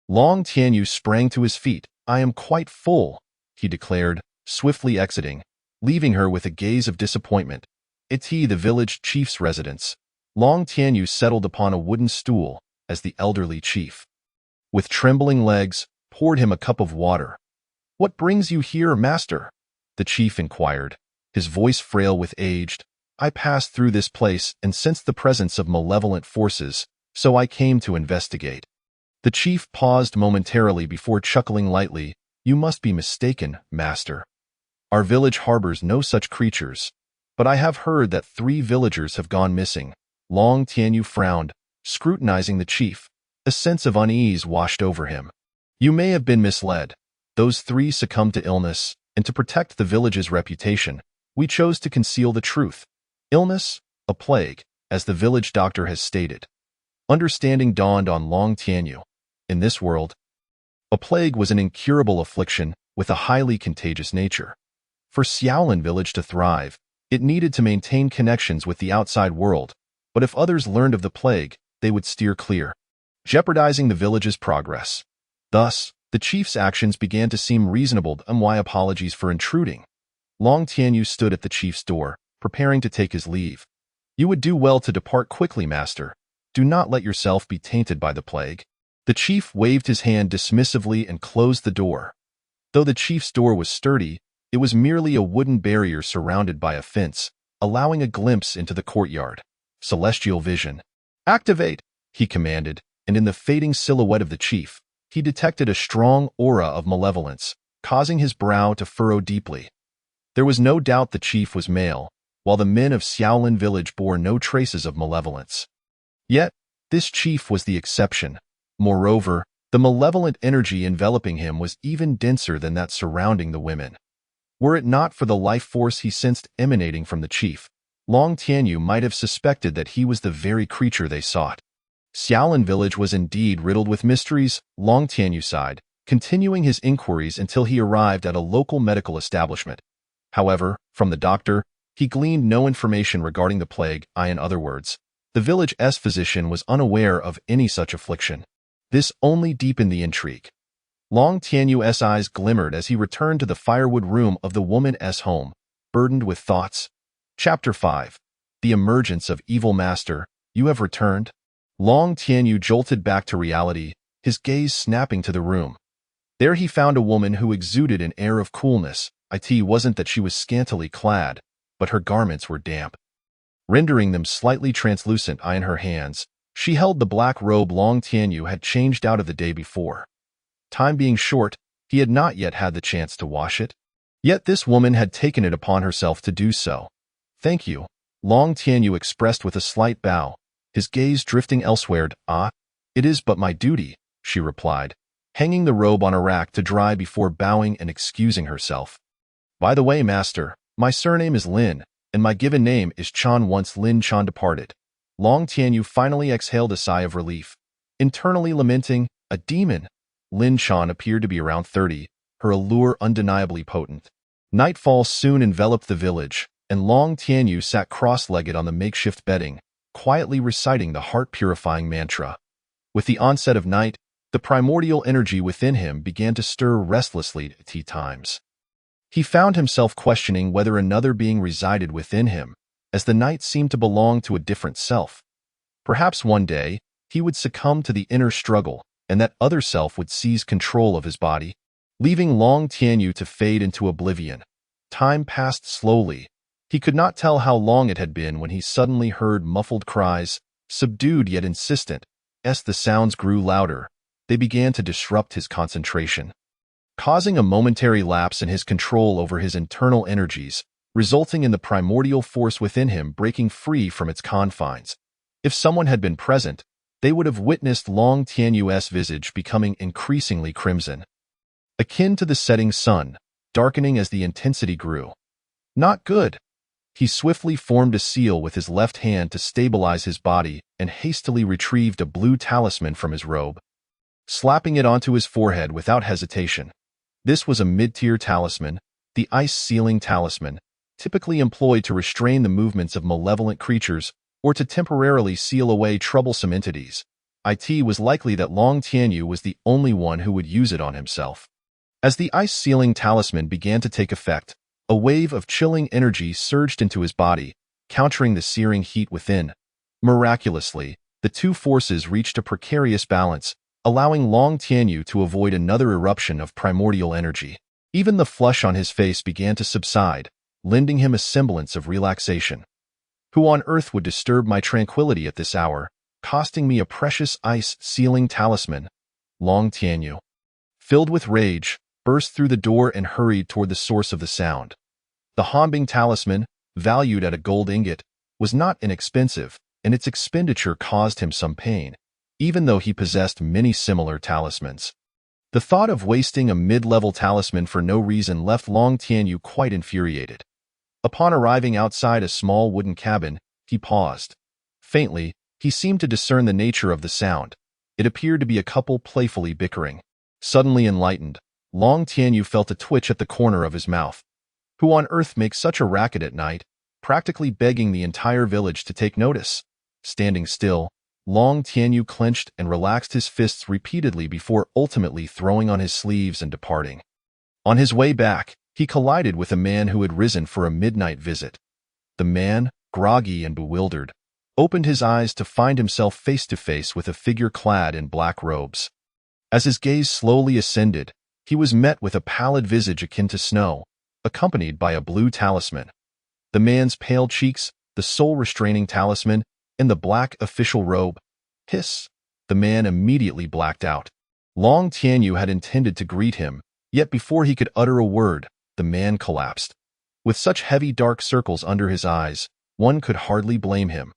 Long Tianyu sprang to his feet. I am quite full, he declared, swiftly exiting, leaving her with a gaze of disappointment. It's the village chief's residence. Long Tianyu settled upon a wooden stool as the elderly chief, with trembling legs, poured him a cup of water. What brings you here, master? The chief inquired, his voice frail with age. I passed through this place and sensed the presence of malevolent forces, so I came to investigate. The chief paused momentarily before chuckling lightly. You must be mistaken, master. Our village harbors no such creatures, but I have heard that 3 villagers have gone missing. Long Tianyu frowned, scrutinizing the chief. A sense of unease washed over him. You may have been misled. Those 3 succumbed to illness, and to protect the village's reputation, we chose to conceal the truth. Illness? A plague, as the village doctor has stated. Understanding dawned on Long Tianyu. In this world, a plague was an incurable affliction with a highly contagious nature. For Xiaolin village to thrive, it needed to maintain connections with the outside world, but if others learned of the plague, they would steer clear, jeopardizing the village's progress. Thus, the chief's actions began to seem reasonable. Why apologies for intruding? Long Tianyu stood at the chief's door, preparing to take his leave. You would do well to depart quickly, master. Do not let yourself be tainted by the plague. The chief waved his hand dismissively and closed the door. Though the chief's door was sturdy, it was merely a wooden barrier surrounded by a fence, allowing a glimpse into the courtyard. Celestial vision. Activate, he commanded, and in the fading silhouette of the chief, he detected a strong aura of malevolence, causing his brow to furrow deeply. There was no doubt the chief was male, while the men of Xiaolin village bore no traces of malevolence. Yet, this chief was the exception. Moreover, the malevolent energy enveloping him was even denser than that surrounding the women. Were it not for the life force he sensed emanating from the chief, Long Tianyu might have suspected that he was the very creature they sought. Xiaolin village was indeed riddled with mysteries. Long Tianyu sighed, continuing his inquiries until he arrived at a local medical establishment. However, from the doctor, he gleaned no information regarding the plague. In other words, the village's physician was unaware of any such affliction. This only deepened the intrigue. Long Tianyu's eyes glimmered as he returned to the firewood room of the woman's home, burdened with thoughts. Chapter 5. The Emergence of Evil Master. You have returned? Long Tianyu jolted back to reality, his gaze snapping to the room. There he found a woman who exuded an air of coolness. It wasn't that she was scantily clad, but her garments were damp, rendering them slightly translucent. In her hands, she held the black robe Long Tianyu had changed out of the day before. Time being short, he had not yet had the chance to wash it. Yet this woman had taken it upon herself to do so. Thank you, Long Tianyu expressed with a slight bow, his gaze drifting elsewhere. It is but my duty, she replied, hanging the robe on a rack to dry before bowing and excusing herself. By the way, master, my surname is Lin, and my given name is Chan. Once Lin Chan departed, Long Tianyu finally exhaled a sigh of relief, internally lamenting, a demon. Lin Chan appeared to be around 30, her allure undeniably potent. Nightfall soon enveloped the village, and Long Tianyu sat cross-legged on the makeshift bedding, quietly reciting the heart-purifying mantra. With the onset of night, the primordial energy within him began to stir restlessly at times. He found himself questioning whether another being resided within him, as the night seemed to belong to a different self. Perhaps one day, he would succumb to the inner struggle, and that other self would seize control of his body, leaving Long Tianyu to fade into oblivion. Time passed slowly. He could not tell how long it had been when he suddenly heard muffled cries, subdued yet insistent. As the sounds grew louder, they began to disrupt his concentration. causing a momentary lapse in his control over his internal energies, resulting in the primordial force within him breaking free from its confines. If someone had been present, they would have witnessed Long Tianyu's visage becoming increasingly crimson, akin to the setting sun, darkening as the intensity grew. Not good. He swiftly formed a seal with his left hand to stabilize his body and hastily retrieved a blue talisman from his robe, slapping it onto his forehead without hesitation. This was a mid-tier talisman, the Ice Sealing Talisman, typically employed to restrain the movements of malevolent creatures or to temporarily seal away troublesome entities. It was likely that Long Tianyu was the only one who would use it on himself. As the Ice Sealing Talisman began to take effect, a wave of chilling energy surged into his body, countering the searing heat within. Miraculously, the two forces reached a precarious balance, allowing Long Tianyu to avoid another eruption of primordial energy. Even the flush on his face began to subside, lending him a semblance of relaxation. Who on earth would disturb my tranquility at this hour, costing me a precious Ice Sealing Talisman? Long Tianyu, filled with rage, burst through the door and hurried toward the source of the sound. The Hanbing Talisman, valued at a gold ingot, was not inexpensive, and its expenditure caused him some pain, even though he possessed many similar talismans. The thought of wasting a mid-level talisman for no reason left Long Tianyu quite infuriated. Upon arriving outside a small wooden cabin, he paused. Faintly, he seemed to discern the nature of the sound. It appeared to be a couple playfully bickering. Suddenly enlightened, Long Tianyu felt a twitch at the corner of his mouth. Who on earth makes such a racket at night, practically begging the entire village to take notice? Standing still, Long Tianyu clenched and relaxed his fists repeatedly before ultimately throwing on his sleeves and departing. On his way back, he collided with a man who had risen for a midnight visit. The man, groggy and bewildered, opened his eyes to find himself face to face with a figure clad in black robes. As his gaze slowly ascended, he was met with a pallid visage akin to snow, accompanied by a blue talisman. The man's pale cheeks, the soul-restraining talisman, and the black official robe. Hiss! The man immediately blacked out. Long Tianyu had intended to greet him, yet before he could utter a word, the man collapsed. With such heavy dark circles under his eyes, one could hardly blame him.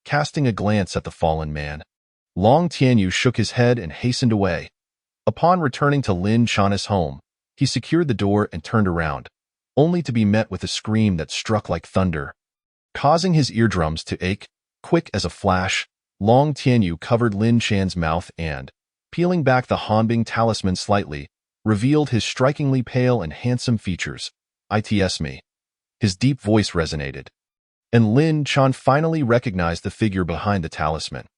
Casting a glance at the fallen man, Long Tianyu shook his head and hastened away. Upon returning to Lin Chan's home, he secured the door and turned around, only to be met with a scream that struck like thunder. Causing his eardrums to ache, quick as a flash, Long Tianyu covered Lin Chan's mouth and, peeling back the Hanbing talisman slightly, revealed his strikingly pale and handsome features. "It's me." His deep voice resonated, and Lin Chan finally recognized the figure behind the talisman.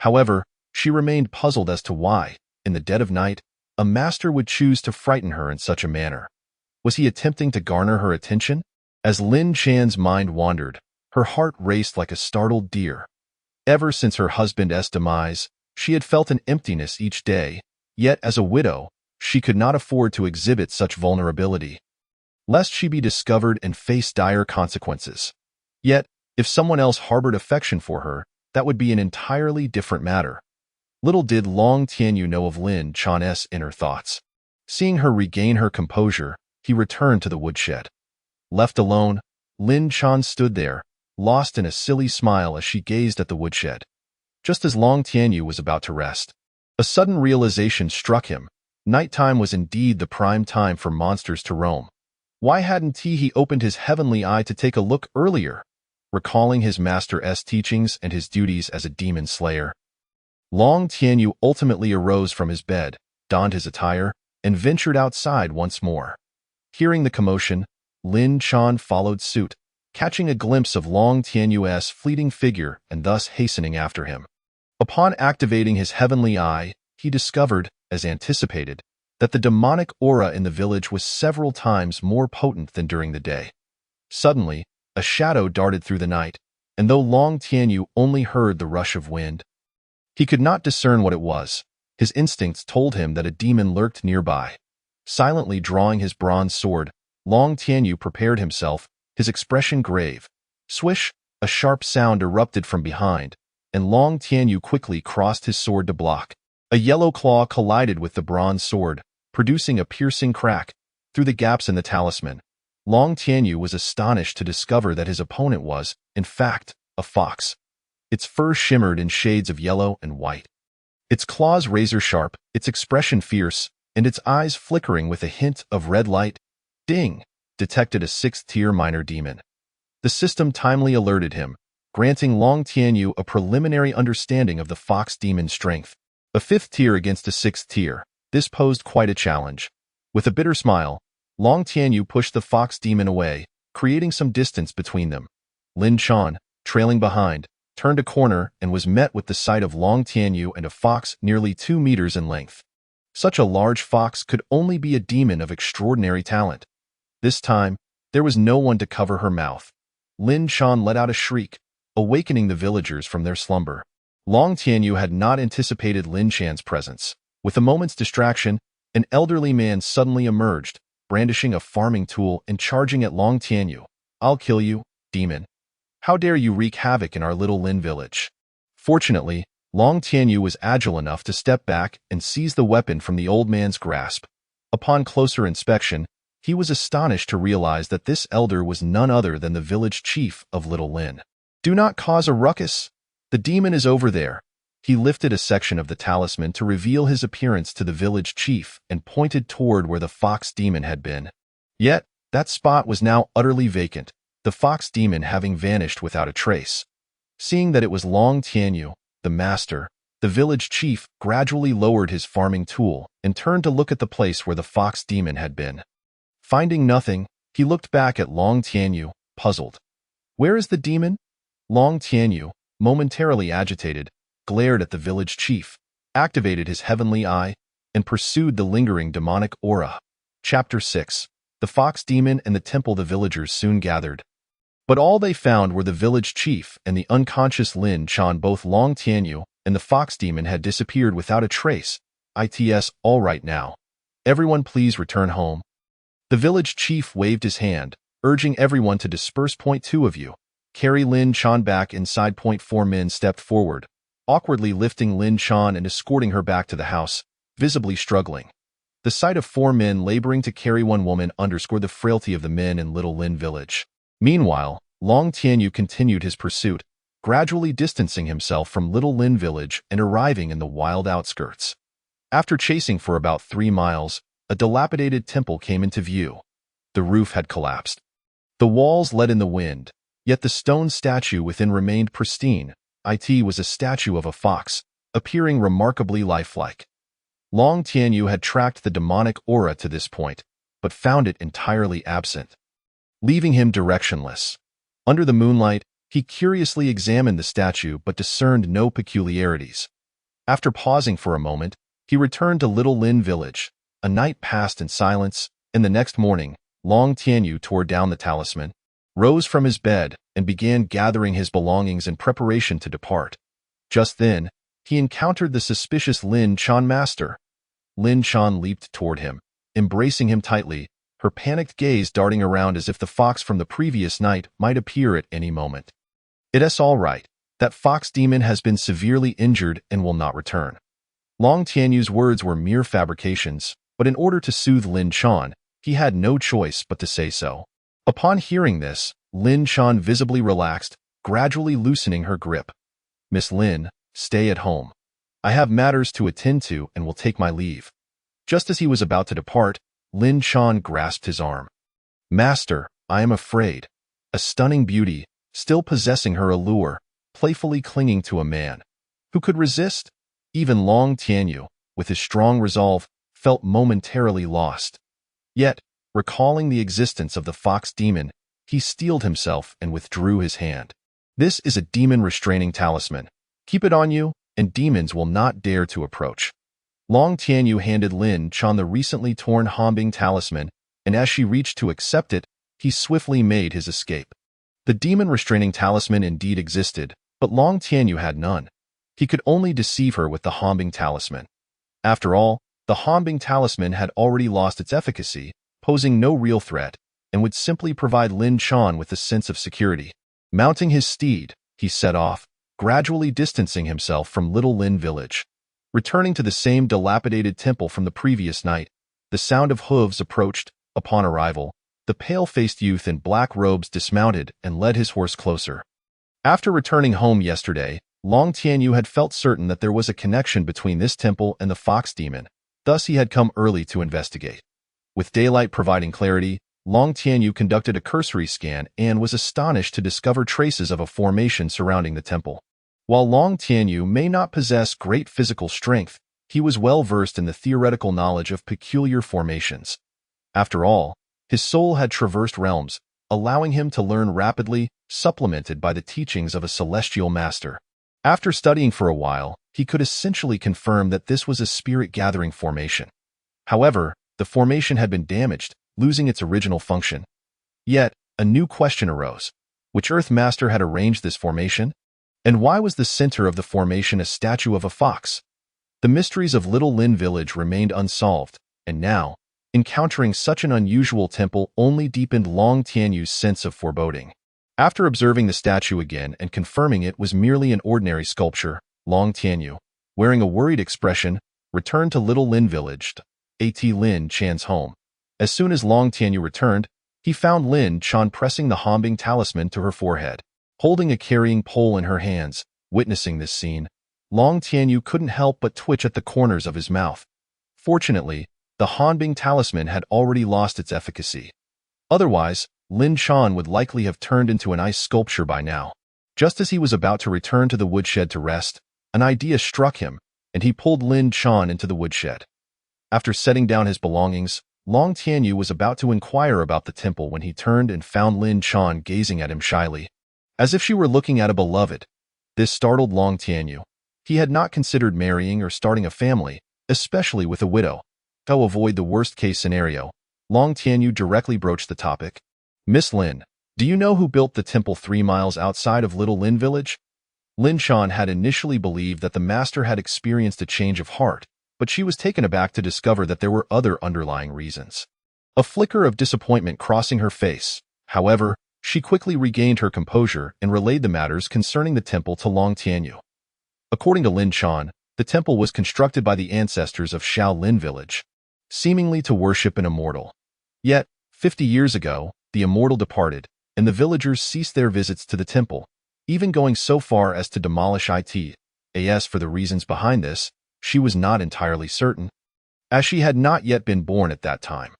However, she remained puzzled as to why, in the dead of night, a master would choose to frighten her in such a manner. Was he attempting to garner her attention? As Lin Chan's mind wandered, her heart raced like a startled deer. Ever since her husband's demise, she had felt an emptiness each day, yet as a widow, she could not afford to exhibit such vulnerability, lest she be discovered and face dire consequences. Yet, if someone else harbored affection for her, that would be an entirely different matter. Little did Long Tianyu know of Lin Chan's inner thoughts. Seeing her regain her composure, he returned to the woodshed. Left alone, Lin Chan stood there, lost in a silly smile as she gazed at the woodshed. Just as Long Tianyu was about to rest, a sudden realization struck him. Nighttime was indeed the prime time for monsters to roam. Why hadn't he opened his heavenly eye to take a look earlier? Recalling his master's teachings and his duties as a demon slayer, Long Tianyu ultimately arose from his bed, donned his attire, and ventured outside once more. Hearing the commotion, Lin Chan followed suit, catching a glimpse of Long Tianyu's fleeting figure and thus hastening after him. Upon activating his heavenly eye, he discovered, as anticipated, that the demonic aura in the village was several times more potent than during the day. Suddenly, a shadow darted through the night, and though Long Tianyu only heard the rush of wind, he could not discern what it was. His instincts told him that a demon lurked nearby. Silently drawing his bronze sword, Long Tianyu prepared himself, his expression grave. Swish! A sharp sound erupted from behind, and Long Tianyu quickly crossed his sword to block. A yellow claw collided with the bronze sword, producing a piercing crack through the gaps in the talisman. Long Tianyu was astonished to discover that his opponent was, in fact, a fox. Its fur shimmered in shades of yellow and white. Its claws razor-sharp, its expression fierce, and its eyes flickering with a hint of red light. Ding! Detected a 6th-tier minor demon. The system timely alerted him, granting Long Tianyu a preliminary understanding of the fox demon's strength. A 5th tier against a 6th tier. This posed quite a challenge. With a bitter smile, Long Tianyu pushed the fox demon away, creating some distance between them. Lin Chan, trailing behind, turned a corner and was met with the sight of Long Tianyu and a fox nearly 2 meters in length. Such a large fox could only be a demon of extraordinary talent. This time, there was no one to cover her mouth. Lin Chan let out a shriek, awakening the villagers from their slumber. Long Tianyu had not anticipated Lin Chan's presence. With a moment's distraction, an elderly man suddenly emerged, brandishing a farming tool and charging at Long Tianyu. "I'll kill you, demon. How dare you wreak havoc in our little Lin village?" Fortunately, Long Tianyu was agile enough to step back and seize the weapon from the old man's grasp. Upon closer inspection, he was astonished to realize that this elder was none other than the village chief of Little Lin. "Do not cause a ruckus. The demon is over there." He lifted a section of the talisman to reveal his appearance to the village chief and pointed toward where the fox demon had been. Yet, that spot was now utterly vacant, the fox demon having vanished without a trace. Seeing that it was Long Tianyu, the master, the village chief gradually lowered his farming tool and turned to look at the place where the fox demon had been. Finding nothing, he looked back at Long Tianyu, puzzled. "Where is the demon?" Long Tianyu, momentarily agitated, glared at the village chief, activated his heavenly eye, and pursued the lingering demonic aura. Chapter 6. The Fox Demon and the Temple. The villagers soon gathered. But all they found were the village chief and the unconscious Lin Chan. Both Long Tianyu and the fox demon had disappeared without a trace. "It's all right now. Everyone please return home." The village chief waved his hand, urging everyone to disperse. Point 2 of you. Carry Lin Chan back inside. Point 4 men stepped forward, awkwardly lifting Lin Chan and escorting her back to the house, visibly struggling. The sight of 4 men laboring to carry one woman underscored the frailty of the men in Little Lin village. Meanwhile, Long Tianyu continued his pursuit, gradually distancing himself from Little Lin village and arriving in the wild outskirts. After chasing for about 3 miles, a dilapidated temple came into view. The roof had collapsed. The walls let in the wind, yet the stone statue within remained pristine. It was a statue of a fox, appearing remarkably lifelike. Long Tianyu had tracked the demonic aura to this point, but found it entirely absent, leaving him directionless. Under the moonlight, he curiously examined the statue but discerned no peculiarities. After pausing for a moment, he returned to Little Lin village. A night passed in silence, and the next morning, Long Tianyu tore down the talisman, rose from his bed, and began gathering his belongings in preparation to depart. Just then, he encountered the suspicious Lin Chan master. Lin Chan leaped toward him, embracing him tightly, her panicked gaze darting around as if the fox from the previous night might appear at any moment. "It's all right. That fox demon has been severely injured and will not return." Long Tianyu's words were mere fabrications, but in order to soothe Lin Chan, he had no choice but to say so. Upon hearing this, Lin Chan visibly relaxed, gradually loosening her grip. "Miss Lin, stay at home. I have matters to attend to and will take my leave." Just as he was about to depart, Lin Chan grasped his arm. "Master, I am afraid." A stunning beauty, still possessing her allure, playfully clinging to a man. Who could resist? Even Long Tianyu, with his strong resolve, felt momentarily lost. Yet, recalling the existence of the fox demon, he steeled himself and withdrew his hand. "This is a demon restraining talisman. Keep it on you, and demons will not dare to approach." Long Tianyu handed Lin Chan the recently torn Hombing talisman, and as she reached to accept it, he swiftly made his escape. The demon restraining talisman indeed existed, but Long Tianyu had none. He could only deceive her with the Hombing talisman. After all, the Hombing talisman had already lost its efficacy, posing no real threat, and would simply provide Lin Chan with a sense of security. Mounting his steed, he set off, gradually distancing himself from Little Lin village. Returning to the same dilapidated temple from the previous night, The sound of hooves approached. Upon arrival, the pale-faced youth in black robes dismounted and led his horse closer. After returning home yesterday, Long Tianyu had felt certain that there was a connection between this temple and the fox demon. Thus he had come early to investigate. With daylight providing clarity, Long Tianyu conducted a cursory scan and was astonished to discover traces of a formation surrounding the temple. While Long Tianyu may not possess great physical strength, he was well versed in the theoretical knowledge of peculiar formations. After all, his soul had traversed realms, allowing him to learn rapidly, supplemented by the teachings of a celestial master. After studying for a while, he could essentially confirm that this was a spirit-gathering formation. However, the formation had been damaged, losing its original function. Yet, a new question arose. Which Earth Master had arranged this formation? And why was the center of the formation a statue of a fox? The mysteries of Little Lin Village remained unsolved, and now, encountering such an unusual temple only deepened Long Tianyu's sense of foreboding. After observing the statue again and confirming it was merely an ordinary sculpture, Long Tianyu, wearing a worried expression, returned to Little Lin Village, At Lin Chan's home. As soon as Long Tianyu returned, he found Lin Chan pressing the Hombing talisman to her forehead, holding a carrying pole in her hands. Witnessing this scene, Long Tianyu couldn't help but twitch at the corners of his mouth. Fortunately, the Hombing talisman had already lost its efficacy. Otherwise, Lin Chan would likely have turned into an ice sculpture by now. Just as he was about to return to the woodshed to rest, an idea struck him, and he pulled Lin Chan into the woodshed. After setting down his belongings, Long Tianyu was about to inquire about the temple when he turned and found Lin Chan gazing at him shyly, as if she were looking at a beloved. This startled Long Tianyu. He had not considered marrying or starting a family, especially with a widow. To avoid the worst-case scenario, Long Tianyu directly broached the topic. Miss Lin, do you know who built the temple 3 miles outside of Little Lin Village? Lin Chan had initially believed that the master had experienced a change of heart, but she was taken aback to discover that there were other underlying reasons. A flicker of disappointment crossing her face. However, she quickly regained her composure and relayed the matters concerning the temple to Long Tianyu. According to Lin Chan, the temple was constructed by the ancestors of Shao Lin Village, seemingly to worship an immortal. Yet, 50 years ago, the immortal departed, and the villagers ceased their visits to the temple, even going so far as to demolish it. As for the reasons behind this, she was not entirely certain, as she had not yet been born at that time.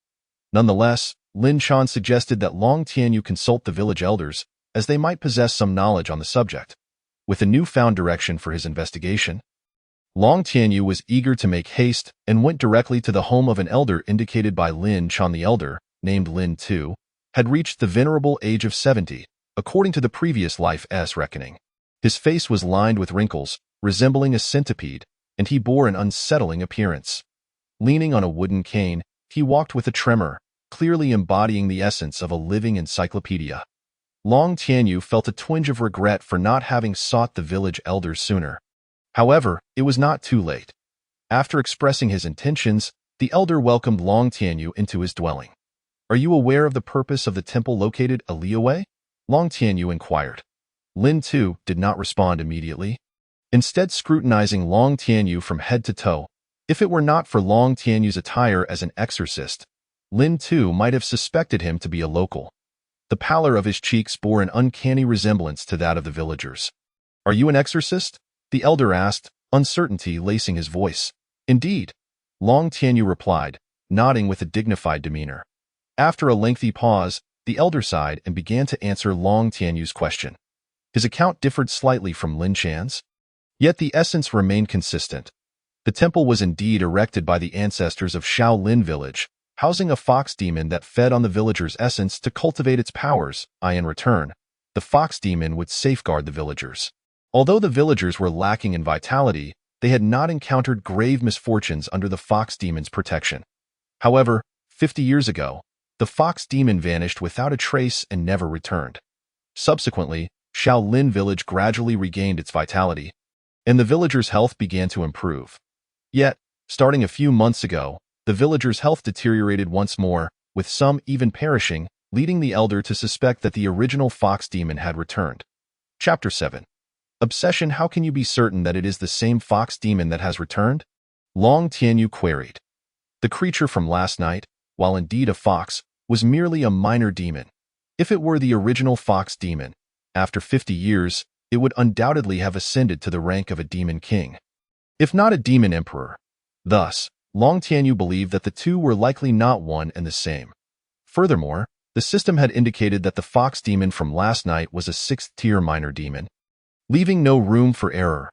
Nonetheless, Lin Chan suggested that Long Tianyu consult the village elders, as they might possess some knowledge on the subject. With a newfound direction for his investigation, Long Tianyu was eager to make haste and went directly to the home of an elder indicated by Lin Chan. The elder, named Lin Tu, had reached the venerable age of 70, according to the previous life's reckoning. His face was lined with wrinkles, resembling a centipede, and he bore an unsettling appearance. Leaning on a wooden cane, he walked with a tremor, clearly embodying the essence of a living encyclopedia. Long Tianyu felt a twinge of regret for not having sought the village elders sooner. However, it was not too late. After expressing his intentions, the elder welcomed Long Tianyu into his dwelling. Are you aware of the purpose of the temple located a li away? Long Tianyu inquired. Lin Tu did not respond immediately, instead scrutinizing Long Tianyu from head to toe. If it were not for Long Tianyu's attire as an exorcist, Lin Tu might have suspected him to be a local. The pallor of his cheeks bore an uncanny resemblance to that of the villagers. Are you an exorcist? The elder asked, uncertainty lacing his voice. Indeed, Long Tianyu replied, nodding with a dignified demeanor. After a lengthy pause, the elder sighed and began to answer Long Tianyu's question. His account differed slightly from Lin Chan's, yet the essence remained consistent. The temple was indeed erected by the ancestors of Shao Lin Village, housing a fox demon that fed on the villagers' essence to cultivate its powers. In return, the fox demon would safeguard the villagers. Although the villagers were lacking in vitality, they had not encountered grave misfortunes under the fox demon's protection. However, 50 years ago, the fox demon vanished without a trace and never returned. Subsequently, Shao Lin Village gradually regained its vitality, and the villagers' health began to improve. Yet, starting a few months ago, the villagers' health deteriorated once more, with some even perishing, leading the elder to suspect that the original fox demon had returned. Chapter 7. Obsession. How can you be certain that it is the same fox demon that has returned? Long Tianyu queried. The creature from last night, while indeed a fox, was merely a minor demon. If it were the original fox demon, after 50 years, it would undoubtedly have ascended to the rank of a demon king, if not a demon emperor. Thus, Long Tianyu believed that the two were likely not one and the same. Furthermore, the system had indicated that the fox demon from last night was a 6th-tier minor demon, leaving no room for error.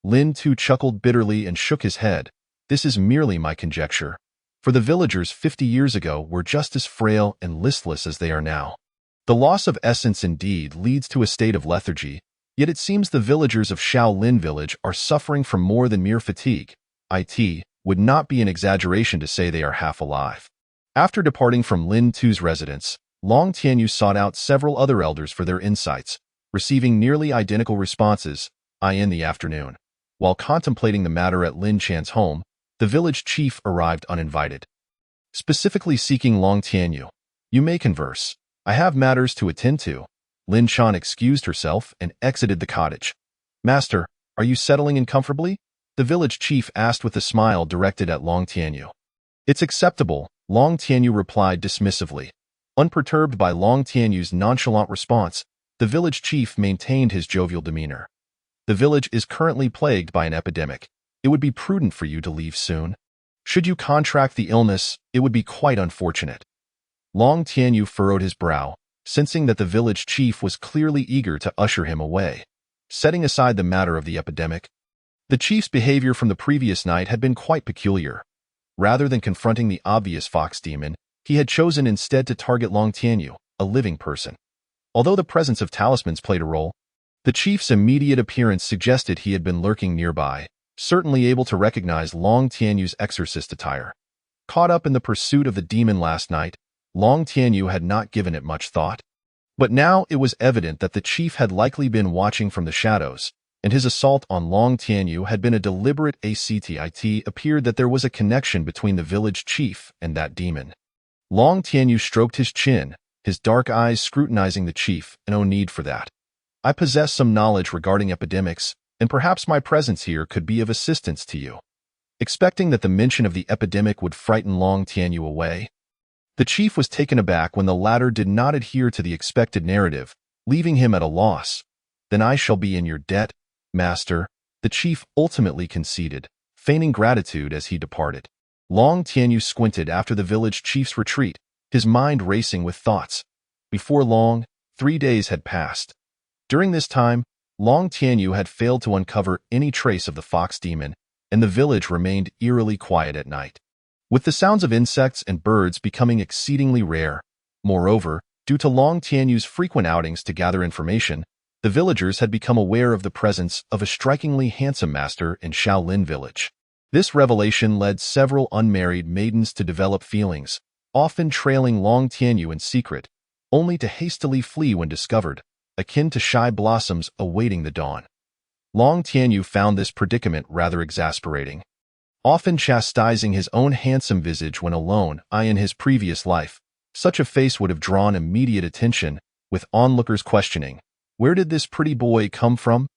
Lin Tu chuckled bitterly and shook his head. This is merely my conjecture, for the villagers 50 years ago were just as frail and listless as they are now. The loss of essence indeed leads to a state of lethargy, yet it seems the villagers of Shaolin Village are suffering from more than mere fatigue. It would not be an exaggeration to say they are half alive. After departing from Lin Tu's residence, Long Tianyu sought out several other elders for their insights, receiving nearly identical responses. In the afternoon, while contemplating the matter at Lin Chan's home, the village chief arrived uninvited. Specifically seeking Long Tianyu. You may converse. I have matters to attend to. Lin Chan excused herself and exited the cottage. Master, are you settling in comfortably? The village chief asked with a smile directed at Long Tianyu. It's acceptable, Long Tianyu replied dismissively. Unperturbed by Long Tianyu's nonchalant response, the village chief maintained his jovial demeanor. The village is currently plagued by an epidemic. It would be prudent for you to leave soon. Should you contract the illness, it would be quite unfortunate. Long Tianyu furrowed his brow, sensing that the village chief was clearly eager to usher him away. Setting aside the matter of the epidemic, the chief's behavior from the previous night had been quite peculiar. Rather than confronting the obvious fox demon, he had chosen instead to target Long Tianyu, a living person. Although the presence of talismans played a role, the chief's immediate appearance suggested he had been lurking nearby, certainly able to recognize Long Tianyu's exorcist attire. Caught up in the pursuit of the demon last night, Long Tianyu had not given it much thought. But now it was evident that the chief had likely been watching from the shadows, and his assault on Long Tianyu had been a deliberate act. It appeared that there was a connection between the village chief and that demon. Long Tianyu stroked his chin, his dark eyes scrutinizing the chief, and no need for that. I possess some knowledge regarding epidemics, and perhaps my presence here could be of assistance to you. Expecting that the mention of the epidemic would frighten Long Tianyu away, the chief was taken aback when the latter did not adhere to the expected narrative, leaving him at a loss. Then I shall be in your debt, master, the chief ultimately conceded, feigning gratitude as he departed. Long Tianyu squinted after the village chief's retreat, his mind racing with thoughts. Before long, 3 days had passed. During this time, Long Tianyu had failed to uncover any trace of the fox demon, and the village remained eerily quiet at night, with the sounds of insects and birds becoming exceedingly rare. Moreover, due to Long Tianyu's frequent outings to gather information, the villagers had become aware of the presence of a strikingly handsome master in Shaolin Village. This revelation led several unmarried maidens to develop feelings, often trailing Long Tianyu in secret, only to hastily flee when discovered, akin to shy blossoms awaiting the dawn. Long Tianyu found this predicament rather exasperating. Often chastising his own handsome visage when alone, in his previous life, such a face would have drawn immediate attention, with onlookers questioning, where did this pretty boy come from?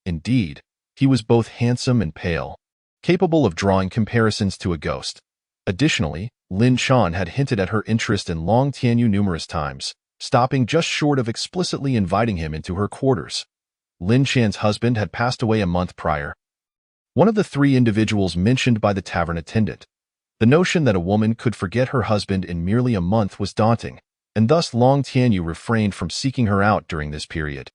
Indeed, he was both handsome and pale, capable of drawing comparisons to a ghost. Additionally, Lin Chan had hinted at her interest in Long Tianyu numerous times, stopping just short of explicitly inviting him into her quarters. Lin Chan's husband had passed away a month prior, one of the 3 individuals mentioned by the tavern attendant. The notion that a woman could forget her husband in merely a month was daunting, and thus Long Tianyu refrained from seeking her out during this period.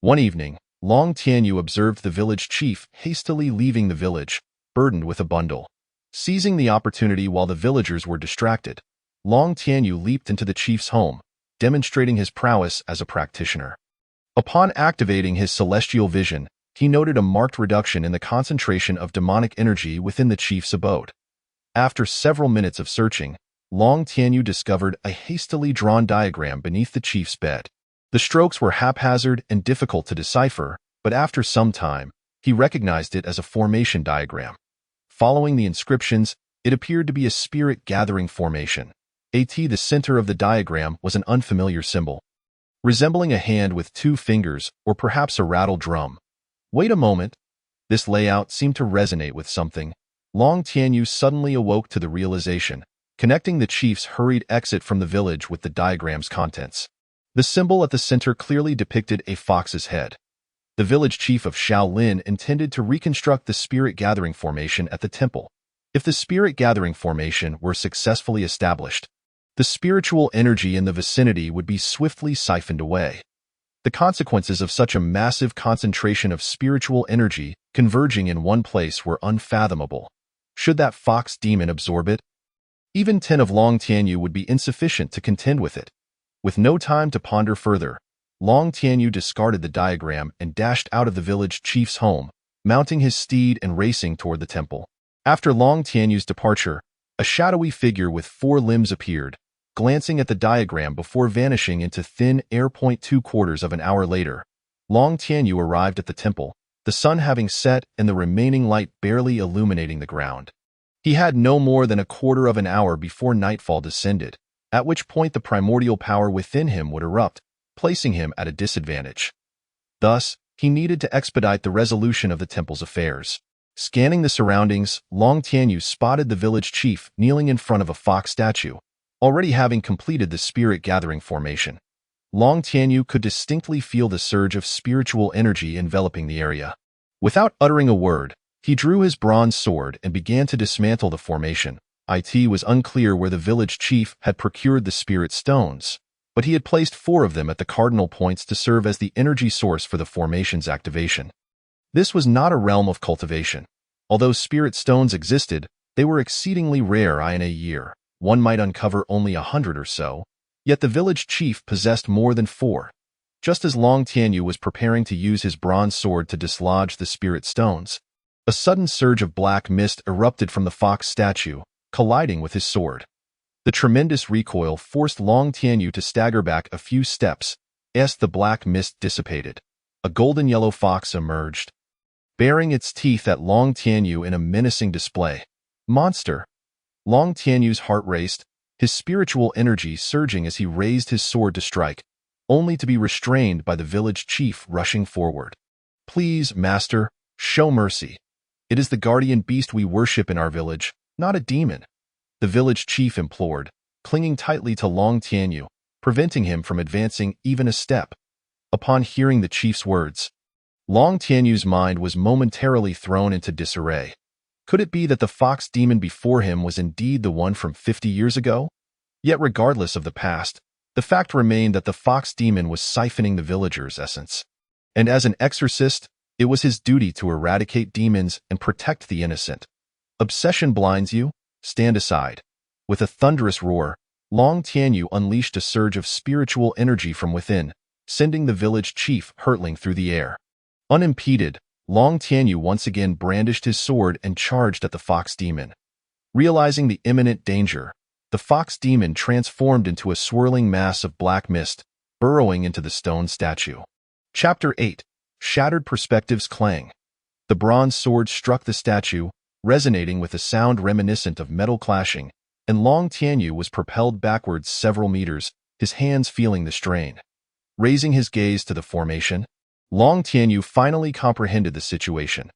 One evening, Long Tianyu observed the village chief hastily leaving the village, burdened with a bundle. Seizing the opportunity while the villagers were distracted, Long Tianyu leaped into the chief's home, demonstrating his prowess as a practitioner. Upon activating his celestial vision, he noted a marked reduction in the concentration of demonic energy within the chief's abode. After several minutes of searching, Long Tianyu discovered a hastily drawn diagram beneath the chief's bed. The strokes were haphazard and difficult to decipher, but after some time, he recognized it as a formation diagram. Following the inscriptions, it appeared to be a spirit-gathering formation. The center of the diagram was an unfamiliar symbol, resembling a hand with 2 fingers or perhaps a rattle drum. Wait a moment. This layout seemed to resonate with something. Long Tianyu suddenly awoke to the realization, connecting the chief's hurried exit from the village with the diagram's contents. The symbol at the center clearly depicted a fox's head. The village chief of Shaolin intended to reconstruct the spirit gathering formation at the temple. If the spirit gathering formation were successfully established, the spiritual energy in the vicinity would be swiftly siphoned away. The consequences of such a massive concentration of spiritual energy converging in one place were unfathomable. Should that fox demon absorb it? Even 10 of Long Tianyu would be insufficient to contend with it. With no time to ponder further, Long Tianyu discarded the diagram and dashed out of the village chief's home, mounting his steed and racing toward the temple. After Long Tianyu's departure, a shadowy figure with 4 limbs appeared, glancing at the diagram before vanishing into thin air. 2/4 of an hour later, Long Tianyu arrived at the temple, the sun having set and the remaining light barely illuminating the ground. He had no more than 1/4 of an hour before nightfall descended, at which point the primordial power within him would erupt, placing him at a disadvantage. Thus, he needed to expedite the resolution of the temple's affairs. Scanning the surroundings, Long Tianyu spotted the village chief kneeling in front of a fox statue, already having completed the spirit gathering formation. Long Tianyu could distinctly feel the surge of spiritual energy enveloping the area. Without uttering a word, he drew his bronze sword and began to dismantle the formation. It was unclear where the village chief had procured the spirit stones, but he had placed 4 of them at the cardinal points to serve as the energy source for the formation's activation. This was not a realm of cultivation. Although spirit stones existed, they were exceedingly rare. In a year, one might uncover only 100 or so, yet the village chief possessed more than 4. Just as Long Tianyu was preparing to use his bronze sword to dislodge the spirit stones, a sudden surge of black mist erupted from the fox statue, colliding with his sword. The tremendous recoil forced Long Tianyu to stagger back a few steps as the black mist dissipated. A golden-yellow fox emerged, baring its teeth at Long Tianyu in a menacing display. Monster! Long Tianyu's heart raced, his spiritual energy surging as he raised his sword to strike, only to be restrained by the village chief rushing forward. Please, master, show mercy. It is the guardian beast we worship in our village, not a demon, the village chief implored, clinging tightly to Long Tianyu, preventing him from advancing even a step. Upon hearing the chief's words, Long Tianyu's mind was momentarily thrown into disarray. Could it be that the fox demon before him was indeed the one from 50 years ago? Yet regardless of the past, the fact remained that the fox demon was siphoning the villagers' essence. And as an exorcist, it was his duty to eradicate demons and protect the innocent. Obsession blinds you? Stand aside. With a thunderous roar, Long Tianyu unleashed a surge of spiritual energy from within, sending the village chief hurtling through the air. Unimpeded, Long Tianyu once again brandished his sword and charged at the fox demon. Realizing the imminent danger, the fox demon transformed into a swirling mass of black mist, burrowing into the stone statue. Chapter 8. Shattered Perspectives Clang. The bronze sword struck the statue, resonating with a sound reminiscent of metal clashing, and Long Tianyu was propelled backwards several meters, his hands feeling the strain. Raising his gaze to the formation, Long Tianyu finally comprehended the situation.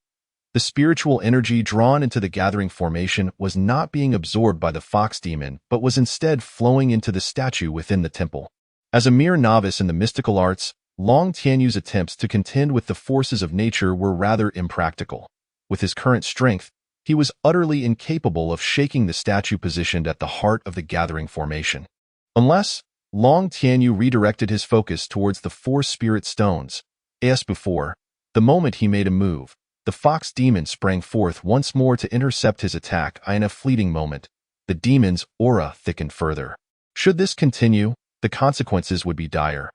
The spiritual energy drawn into the gathering formation was not being absorbed by the fox demon, but was instead flowing into the statue within the temple. As a mere novice in the mystical arts, Long Tianyu's attempts to contend with the forces of nature were rather impractical. With his current strength, he was utterly incapable of shaking the statue positioned at the heart of the gathering formation. Unless, Long Tianyu redirected his focus towards the 4 spirit stones. As before, the moment he made a move, the fox demon sprang forth once more to intercept his attack. In a fleeting moment, the demon's aura thickened further. Should this continue, the consequences would be dire.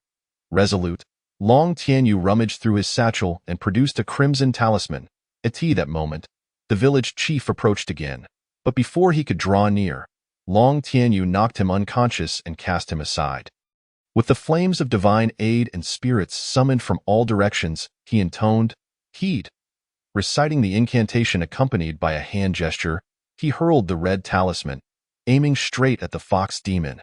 Resolute, Long Tianyu rummaged through his satchel and produced a crimson talisman. At that moment, the village chief approached again, but before he could draw near, Long Tianyu knocked him unconscious and cast him aside. With the flames of divine aid and spirits summoned from all directions, he intoned, "Heed." Reciting the incantation accompanied by a hand gesture, he hurled the red talisman, aiming straight at the fox demon.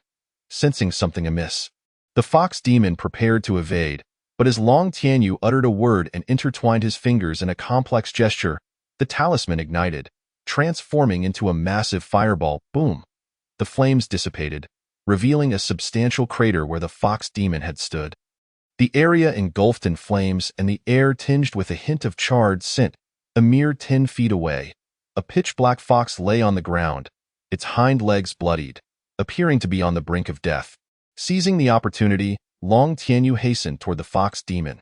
Sensing something amiss, the fox demon prepared to evade, but as Long Tianyu uttered a word and intertwined his fingers in a complex gesture, the talisman ignited, transforming into a massive fireball. Boom! The flames dissipated, revealing a substantial crater where the fox demon had stood. The area engulfed in flames and the air tinged with a hint of charred scent. A mere 10 feet away, a pitch-black fox lay on the ground, its hind legs bloodied, appearing to be on the brink of death. Seizing the opportunity, Long Tianyu hastened toward the fox demon.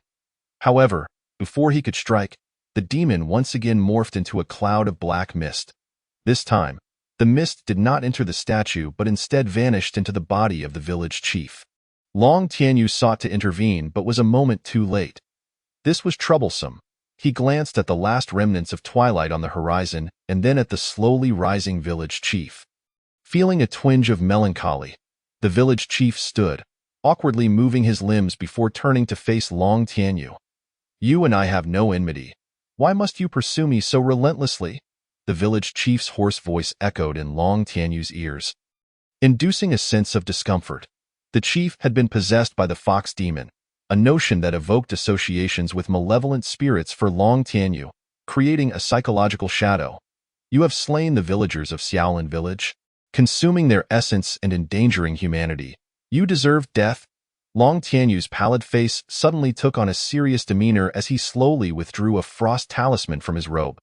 However, before he could strike, the demon once again morphed into a cloud of black mist. This time, the mist did not enter the statue but instead vanished into the body of the village chief. Long Tianyu sought to intervene but was a moment too late. This was troublesome. He glanced at the last remnants of twilight on the horizon and then at the slowly rising village chief. Feeling a twinge of melancholy, the village chief stood, awkwardly moving his limbs before turning to face Long Tianyu. "You and I have no enmity. Why must you pursue me so relentlessly?" The village chief's hoarse voice echoed in Long Tianyu's ears, inducing a sense of discomfort. The chief had been possessed by the fox demon, a notion that evoked associations with malevolent spirits for Long Tianyu, creating a psychological shadow. "You have slain the villagers of Xiaolin village, consuming their essence and endangering humanity. You deserve death." Long Tianyu's pallid face suddenly took on a serious demeanor as he slowly withdrew a frost talisman from his robe.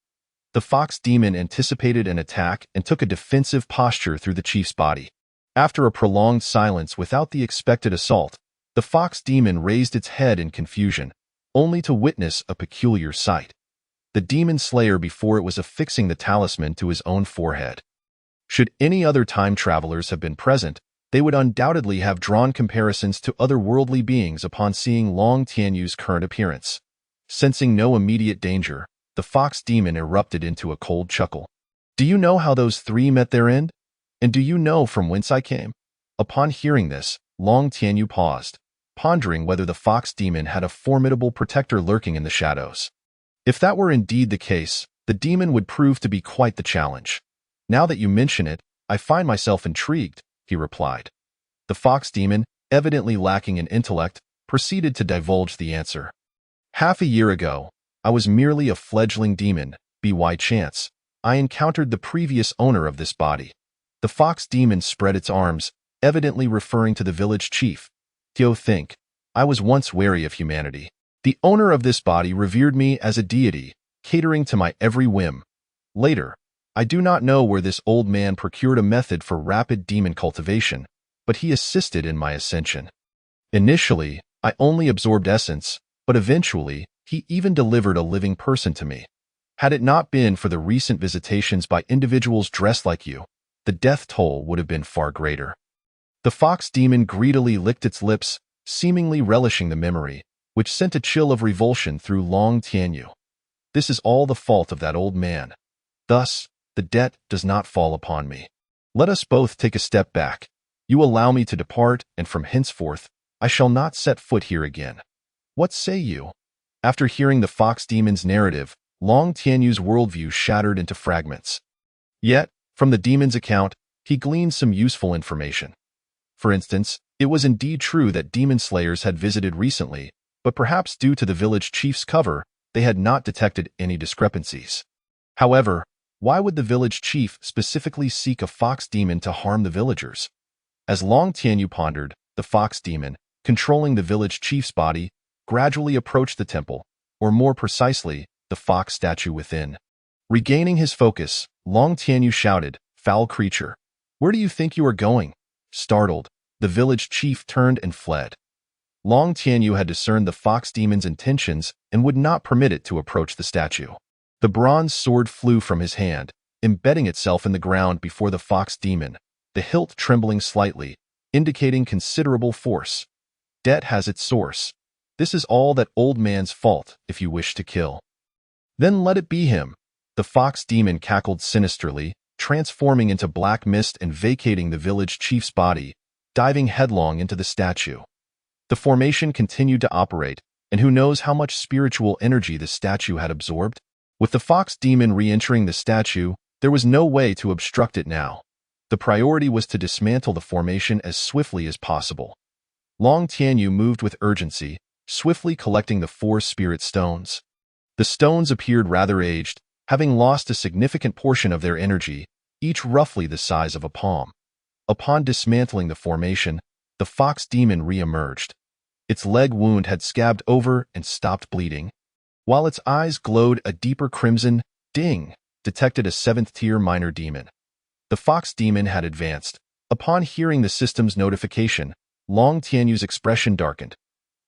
The fox demon anticipated an attack and took a defensive posture through the chief's body. After a prolonged silence without the expected assault, the fox demon raised its head in confusion, only to witness a peculiar sight. The demon slayer before it was affixing the talisman to his own forehead. Should any other time travelers have been present, they would undoubtedly have drawn comparisons to otherworldly beings upon seeing Long Tianyu's current appearance. Sensing no immediate danger, the fox demon erupted into a cold chuckle. "Do you know how those three met their end? And do you know from whence I came?" Upon hearing this, Long Tianyu paused, pondering whether the fox demon had a formidable protector lurking in the shadows. If that were indeed the case, the demon would prove to be quite the challenge. "Now that you mention it, I find myself intrigued," he replied. The fox demon, evidently lacking in intellect, proceeded to divulge the answer. "Half a year ago, I was merely a fledgling demon. By chance, I encountered the previous owner of this body." The fox demon spread its arms, evidently referring to the village chief. Think, I was once wary of humanity. The owner of this body revered me as a deity, catering to my every whim. Later, I do not know where this old man procured a method for rapid demon cultivation, but he assisted in my ascension. Initially, I only absorbed essence, but eventually, he even delivered a living person to me. Had it not been for the recent visitations by individuals dressed like you, the death toll would have been far greater. The fox demon greedily licked its lips, seemingly relishing the memory, which sent a chill of revulsion through Long Tianyu. "This is all the fault of that old man. Thus, the debt does not fall upon me. Let us both take a step back. You allow me to depart, and from henceforth, I shall not set foot here again. What say you?" After hearing the fox demon's narrative, Long Tianyu's worldview shattered into fragments. Yet, from the demon's account, he gleaned some useful information. For instance, it was indeed true that demon slayers had visited recently, but perhaps due to the village chief's cover, they had not detected any discrepancies. However, why would the village chief specifically seek a fox demon to harm the villagers? As Long Tianyu pondered, the fox demon, controlling the village chief's body, gradually approached the temple, or more precisely, the fox statue within. Regaining his focus, Long Tianyu shouted, "Foul creature! Where do you think you are going?" Startled, the village chief turned and fled. Long Tianyu had discerned the fox demon's intentions and would not permit it to approach the statue. The bronze sword flew from his hand, embedding itself in the ground before the fox demon, the hilt trembling slightly, indicating considerable force. "Debt has its source. This is all that old man's fault if you wish to kill." "Then let it be him." The fox demon cackled sinisterly, transforming into black mist and vacating the village chief's body, diving headlong into the statue. The formation continued to operate, and who knows how much spiritual energy the statue had absorbed? With the fox demon re-entering the statue, there was no way to obstruct it now. The priority was to dismantle the formation as swiftly as possible. Long Tianyu moved with urgency, swiftly collecting the 4 spirit stones. The stones appeared rather aged, having lost a significant portion of their energy, each roughly the size of a palm. Upon dismantling the formation, the fox demon re-emerged. Its leg wound had scabbed over and stopped bleeding, while its eyes glowed a deeper crimson. Ding! Detected a 7th-tier minor demon. The fox demon had advanced. Upon hearing the system's notification, Long Tianyu's expression darkened.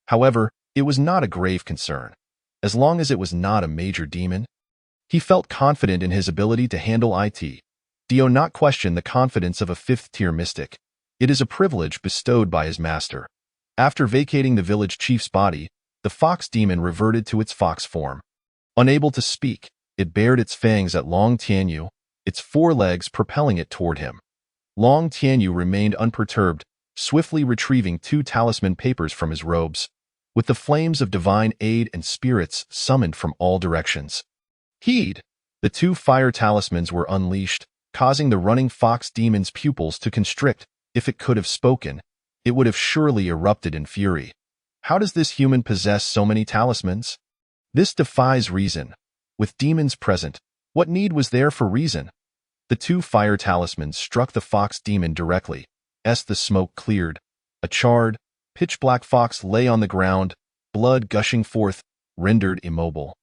However, it was not a grave concern. As long as it was not a major demon, he felt confident in his ability to handle it. Do not question the confidence of a 5th-tier mystic. It is a privilege bestowed by his master. After vacating the village chief's body, the fox demon reverted to its fox form. Unable to speak, it bared its fangs at Long Tianyu, its 4 legs propelling it toward him. Long Tianyu remained unperturbed, swiftly retrieving 2 talisman papers from his robes, with the flames of divine aid and spirits summoned from all directions. Heed! The 2 fire talismans were unleashed, causing the running fox demon's pupils to constrict. If it could have spoken, it would have surely erupted in fury. How does this human possess so many talismans? This defies reason. With demons present, what need was there for reason? The 2 fire talismans struck the fox demon directly. As the smoke cleared, a charred, pitch-black fox lay on the ground, blood gushing forth, rendered immobile.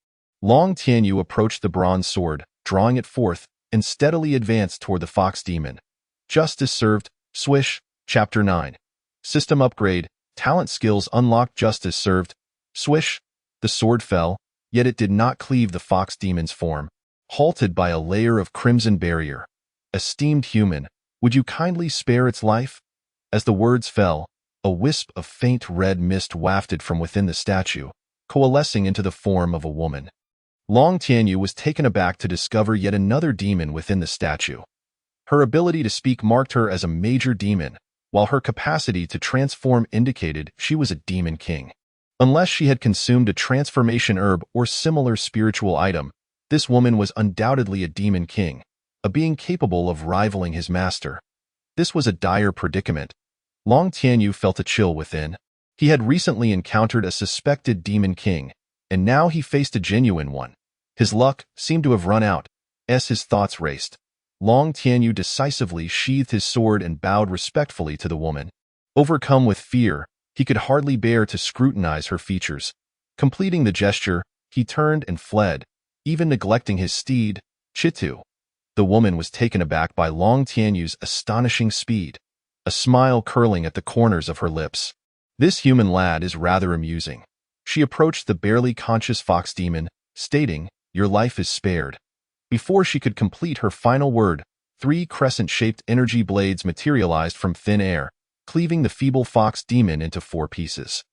Long Tianyu approached the bronze sword, drawing it forth, and steadily advanced toward the fox demon. Justice served. Swish. Chapter 9. System upgrade. Talent skills unlocked. Justice served. Swish. The sword fell, yet it did not cleave the fox demon's form, halted by a layer of crimson barrier. Esteemed human, would you kindly spare its life? As the words fell, a wisp of faint red mist wafted from within the statue, coalescing into the form of a woman. Long Tianyu was taken aback to discover yet another demon within the statue. Her ability to speak marked her as a major demon, while her capacity to transform indicated she was a demon king. Unless she had consumed a transformation herb or similar spiritual item, this woman was undoubtedly a demon king, a being capable of rivaling his master. This was a dire predicament. Long Tianyu felt a chill within. He had recently encountered a suspected demon king, and now he faced a genuine one. His luck seemed to have run out. As his thoughts raced, Long Tianyu decisively sheathed his sword and bowed respectfully to the woman. Overcome with fear, he could hardly bear to scrutinize her features. Completing the gesture, he turned and fled, even neglecting his steed, Chitu. The woman was taken aback by Long Tianyu's astonishing speed, a smile curling at the corners of her lips. This human lad is rather amusing. She approached the barely conscious fox demon, stating, "Your life is spared." Before she could complete her final word, 3 crescent-shaped energy blades materialized from thin air, cleaving the feeble fox demon into 4 pieces.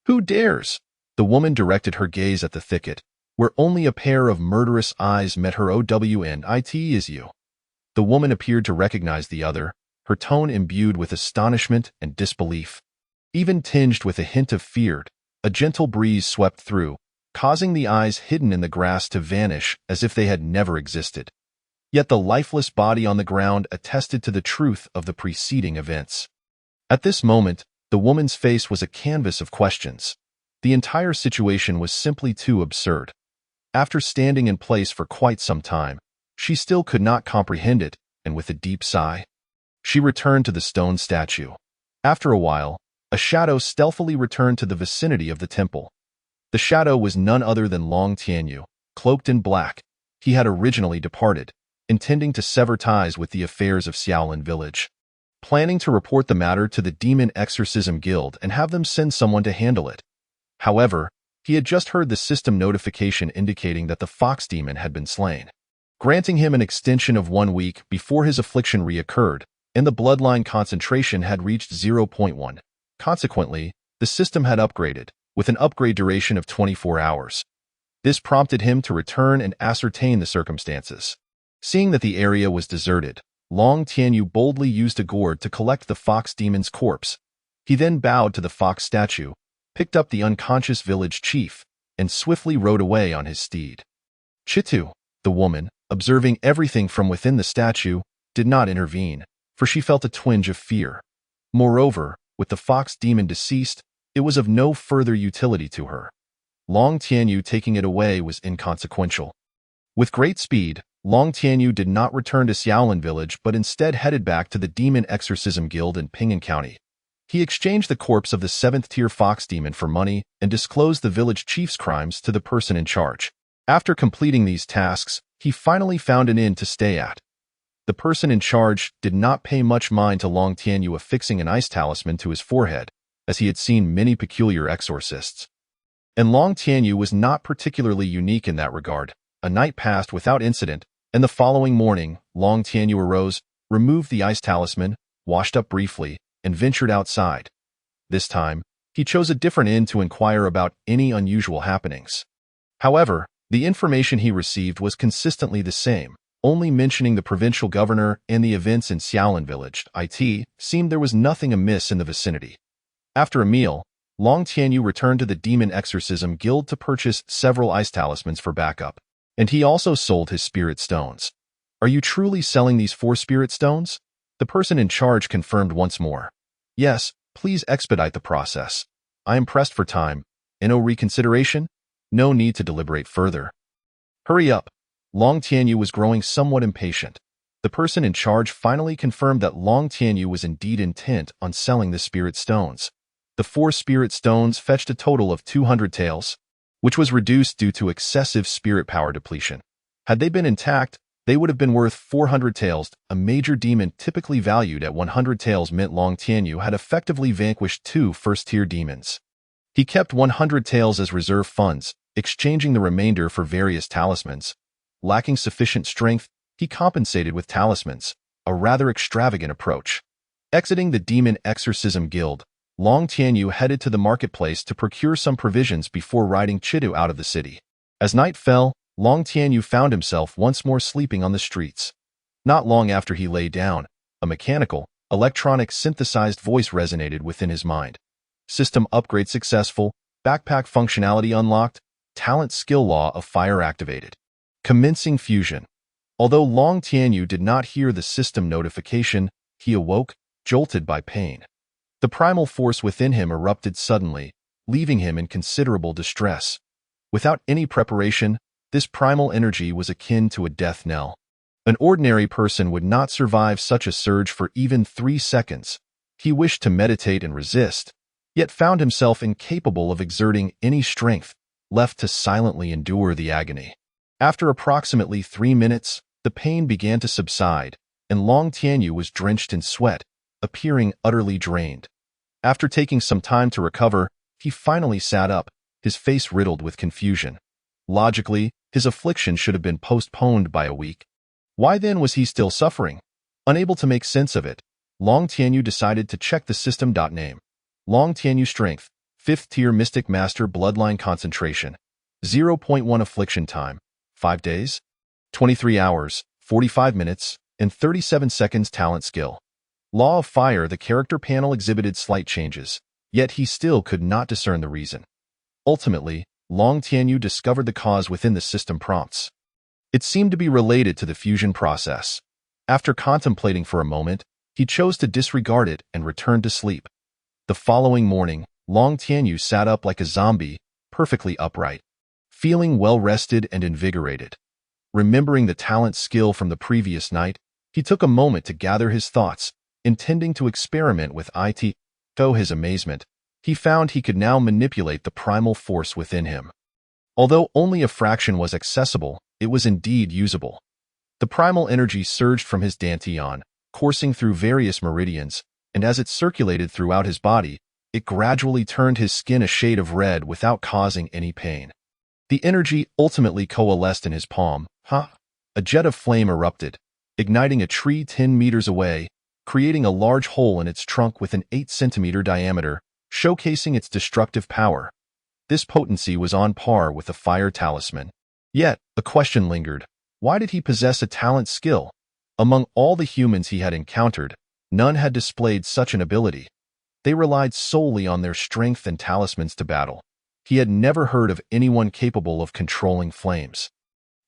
"Who dares?" The woman directed her gaze at the thicket, where only a pair of murderous eyes met her. "OWNIT is you." The woman appeared to recognize the other, her tone imbued with astonishment and disbelief. Even tinged with a hint of fear, a gentle breeze swept through, causing the eyes hidden in the grass to vanish as if they had never existed. Yet the lifeless body on the ground attested to the truth of the preceding events. At this moment, the woman's face was a canvas of questions. The entire situation was simply too absurd. After standing in place for quite some time, she still could not comprehend it, and with a deep sigh, she returned to the stone statue. After a while, a shadow stealthily returned to the vicinity of the temple. The shadow was none other than Long Tianyu, cloaked in black. He had originally departed, intending to sever ties with the affairs of Xiaolin village, planning to report the matter to the Demon Exorcism Guild and have them send someone to handle it. However, he had just heard the system notification indicating that the fox demon had been slain, granting him an extension of 1 week before his affliction reoccurred, and the bloodline concentration had reached 0.1. Consequently, the system had upgraded, with an upgrade duration of 24 hours. This prompted him to return and ascertain the circumstances. Seeing that the area was deserted, Long Tianyu boldly used a gourd to collect the fox demon's corpse. He then bowed to the fox statue, picked up the unconscious village chief, and swiftly rode away on his steed. Chitu, the woman, observing everything from within the statue, did not intervene, for she felt a twinge of fear. Moreover, with the fox demon deceased, it was of no further utility to her. Long Tianyu taking it away was inconsequential. With great speed, Long Tianyu did not return to Xiaolin village but instead headed back to the Demon Exorcism Guild in Ping'an County. He exchanged the corpse of the 7th-tier fox demon for money and disclosed the village chief's crimes to the person in charge. After completing these tasks, he finally found an inn to stay at. The person in charge did not pay much mind to Long Tianyu affixing an ice talisman to his forehead, as he had seen many peculiar exorcists. And Long Tianyu was not particularly unique in that regard. A night passed without incident, and the following morning, Long Tianyu arose, removed the ice talisman, washed up briefly, and ventured outside. This time, he chose a different inn to inquire about any unusual happenings. However, the information he received was consistently the same, only mentioning the provincial governor and the events in Xiaolin village. It seemed there was nothing amiss in the vicinity. After a meal, Long Tianyu returned to the Demon Exorcism Guild to purchase several ice talismans for backup, and he also sold his spirit stones. "Are you truly selling these 4 spirit stones?" The person in charge confirmed once more. "Yes, please expedite the process. I am pressed for time. No reconsideration? No need to deliberate further. Hurry up." Long Tianyu was growing somewhat impatient. The person in charge finally confirmed that Long Tianyu was indeed intent on selling the spirit stones. The 4 spirit stones fetched a total of 200 taels, which was reduced due to excessive spirit power depletion. Had they been intact, they would have been worth 400 taels. A major demon typically valued at 100 taels meant Long Tianyu had effectively vanquished 2 first-tier demons. He kept 100 taels as reserve funds, exchanging the remainder for various talismans. Lacking sufficient strength, he compensated with talismans, a rather extravagant approach. Exiting the Demon Exorcism Guild, Long Tianyu headed to the marketplace to procure some provisions before riding Chidu out of the city. As night fell, Long Tianyu found himself once more sleeping on the streets. Not long after he lay down, a mechanical, electronic synthesized voice resonated within his mind. System upgrade successful, backpack functionality unlocked, talent skill law of fire activated. Commencing fusion. Although Long Tianyu did not hear the system notification, he awoke, jolted by pain. The primal force within him erupted suddenly, leaving him in considerable distress. Without any preparation, this primal energy was akin to a death knell. An ordinary person would not survive such a surge for even 3 seconds. He wished to meditate and resist, yet found himself incapable of exerting any strength, left to silently endure the agony. After approximately 3 minutes, the pain began to subside, and Long Tianyu was drenched in sweat, appearing utterly drained. After taking some time to recover, he finally sat up, his face riddled with confusion. Logically, his affliction should have been postponed by a week. Why then was he still suffering? Unable to make sense of it, Long Tianyu decided to check the system. Name: Long Tianyu Strength, 5th Tier Mystic Master Bloodline Concentration. 0.1 Affliction Time, 5 days, 23 hours, 45 minutes, and 37 seconds. Talent Skill. Law of Fire. The character panel exhibited slight changes, yet he still could not discern the reason. Ultimately, Long Tianyu discovered the cause within the system prompts. It seemed to be related to the fusion process. After contemplating for a moment, he chose to disregard it and returned to sleep. The following morning, Long Tianyu sat up like a zombie, perfectly upright, feeling well-rested and invigorated. Remembering the talent skill from the previous night, he took a moment to gather his thoughts, intending to experiment with it. To his amazement, he found he could now manipulate the primal force within him. Although only a fraction was accessible, it was indeed usable. The primal energy surged from his dantian, coursing through various meridians, and as it circulated throughout his body, it gradually turned his skin a shade of red without causing any pain. The energy ultimately coalesced in his palm. A jet of flame erupted, igniting a tree 10 meters away, creating a large hole in its trunk with an 8-centimeter diameter, showcasing its destructive power. This potency was on par with a fire talisman. Yet, a question lingered. Why did he possess a talent skill? Among all the humans he had encountered, none had displayed such an ability. They relied solely on their strength and talismans to battle. He had never heard of anyone capable of controlling flames.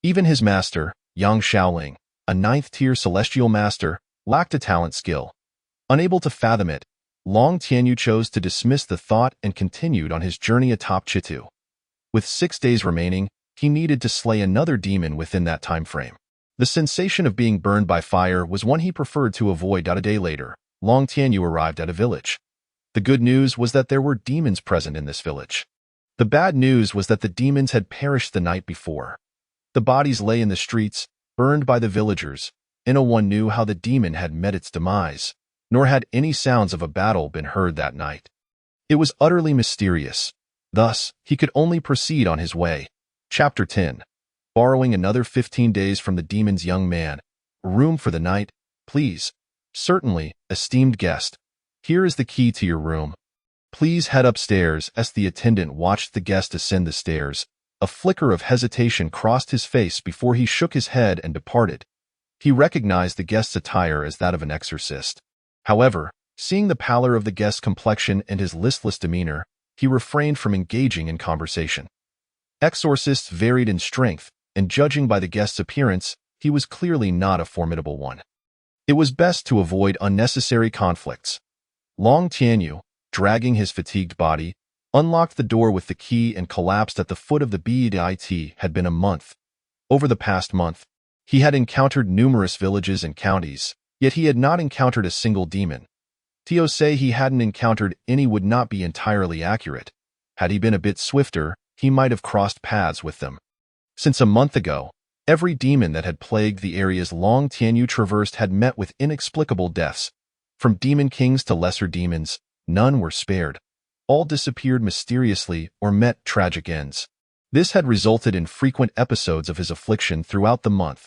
Even his master, Yang Shaoling, a 9th-tier celestial master, lacked a talent skill. Unable to fathom it, Long Tianyu chose to dismiss the thought and continued on his journey atop Chitu. With 6 days remaining, he needed to slay another demon within that time frame. The sensation of being burned by fire was one he preferred to avoid. A day later, Long Tianyu arrived at a village. The good news was that there were demons present in this village. The bad news was that the demons had perished the night before. The bodies lay in the streets, burned by the villagers, and no one knew how the demon had met its demise, nor had any sounds of a battle been heard that night. It was utterly mysterious. Thus, he could only proceed on his way. Chapter 10. Borrowing another 15 days from the demon's young man. Room for the night, please. Certainly, esteemed guest. Here is the key to your room. Please head upstairs. As the attendant watched the guest ascend the stairs, a flicker of hesitation crossed his face before he shook his head and departed. He recognized the guest's attire as that of an exorcist. However, seeing the pallor of the guest's complexion and his listless demeanor, he refrained from engaging in conversation. Exorcists varied in strength, and judging by the guest's appearance, he was clearly not a formidable one. It was best to avoid unnecessary conflicts. Long Tianyu, dragging his fatigued body, unlocked the door with the key and collapsed at the foot of the bed. It had been a month. Over the past month, he had encountered numerous villages and counties, yet he had not encountered a single demon. To say he hadn't encountered any would not be entirely accurate. Had he been a bit swifter, he might have crossed paths with them. Since a month ago, every demon that had plagued the areas Long Tianyu traversed had met with inexplicable deaths. From demon kings to lesser demons, none were spared. All disappeared mysteriously or met tragic ends. This had resulted in frequent episodes of his affliction throughout the month.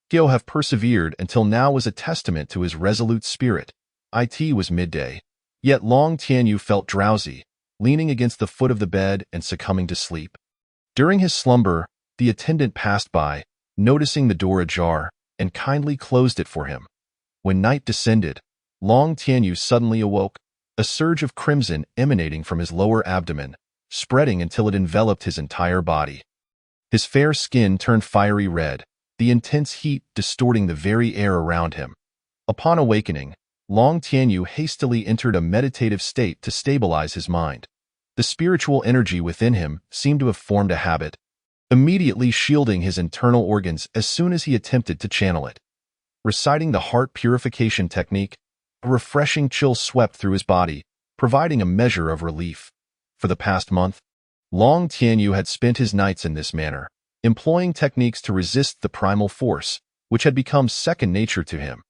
To have persevered until now was a testament to his resolute spirit. It was midday, yet Long Tianyu felt drowsy, leaning against the foot of the bed and succumbing to sleep. During his slumber, the attendant passed by, noticing the door ajar, and kindly closed it for him. When night descended, Long Tianyu suddenly awoke, a surge of crimson emanating from his lower abdomen, spreading until it enveloped his entire body. His fair skin turned fiery red, the intense heat distorting the very air around him. Upon awakening, Long Tianyu hastily entered a meditative state to stabilize his mind. The spiritual energy within him seemed to have formed a habit, immediately shielding his internal organs as soon as he attempted to channel it. Reciting the heart purification technique, a refreshing chill swept through his body, providing a measure of relief. For the past month, Long Tianyu had spent his nights in this manner, employing techniques to resist the primal force, which had become second nature to him.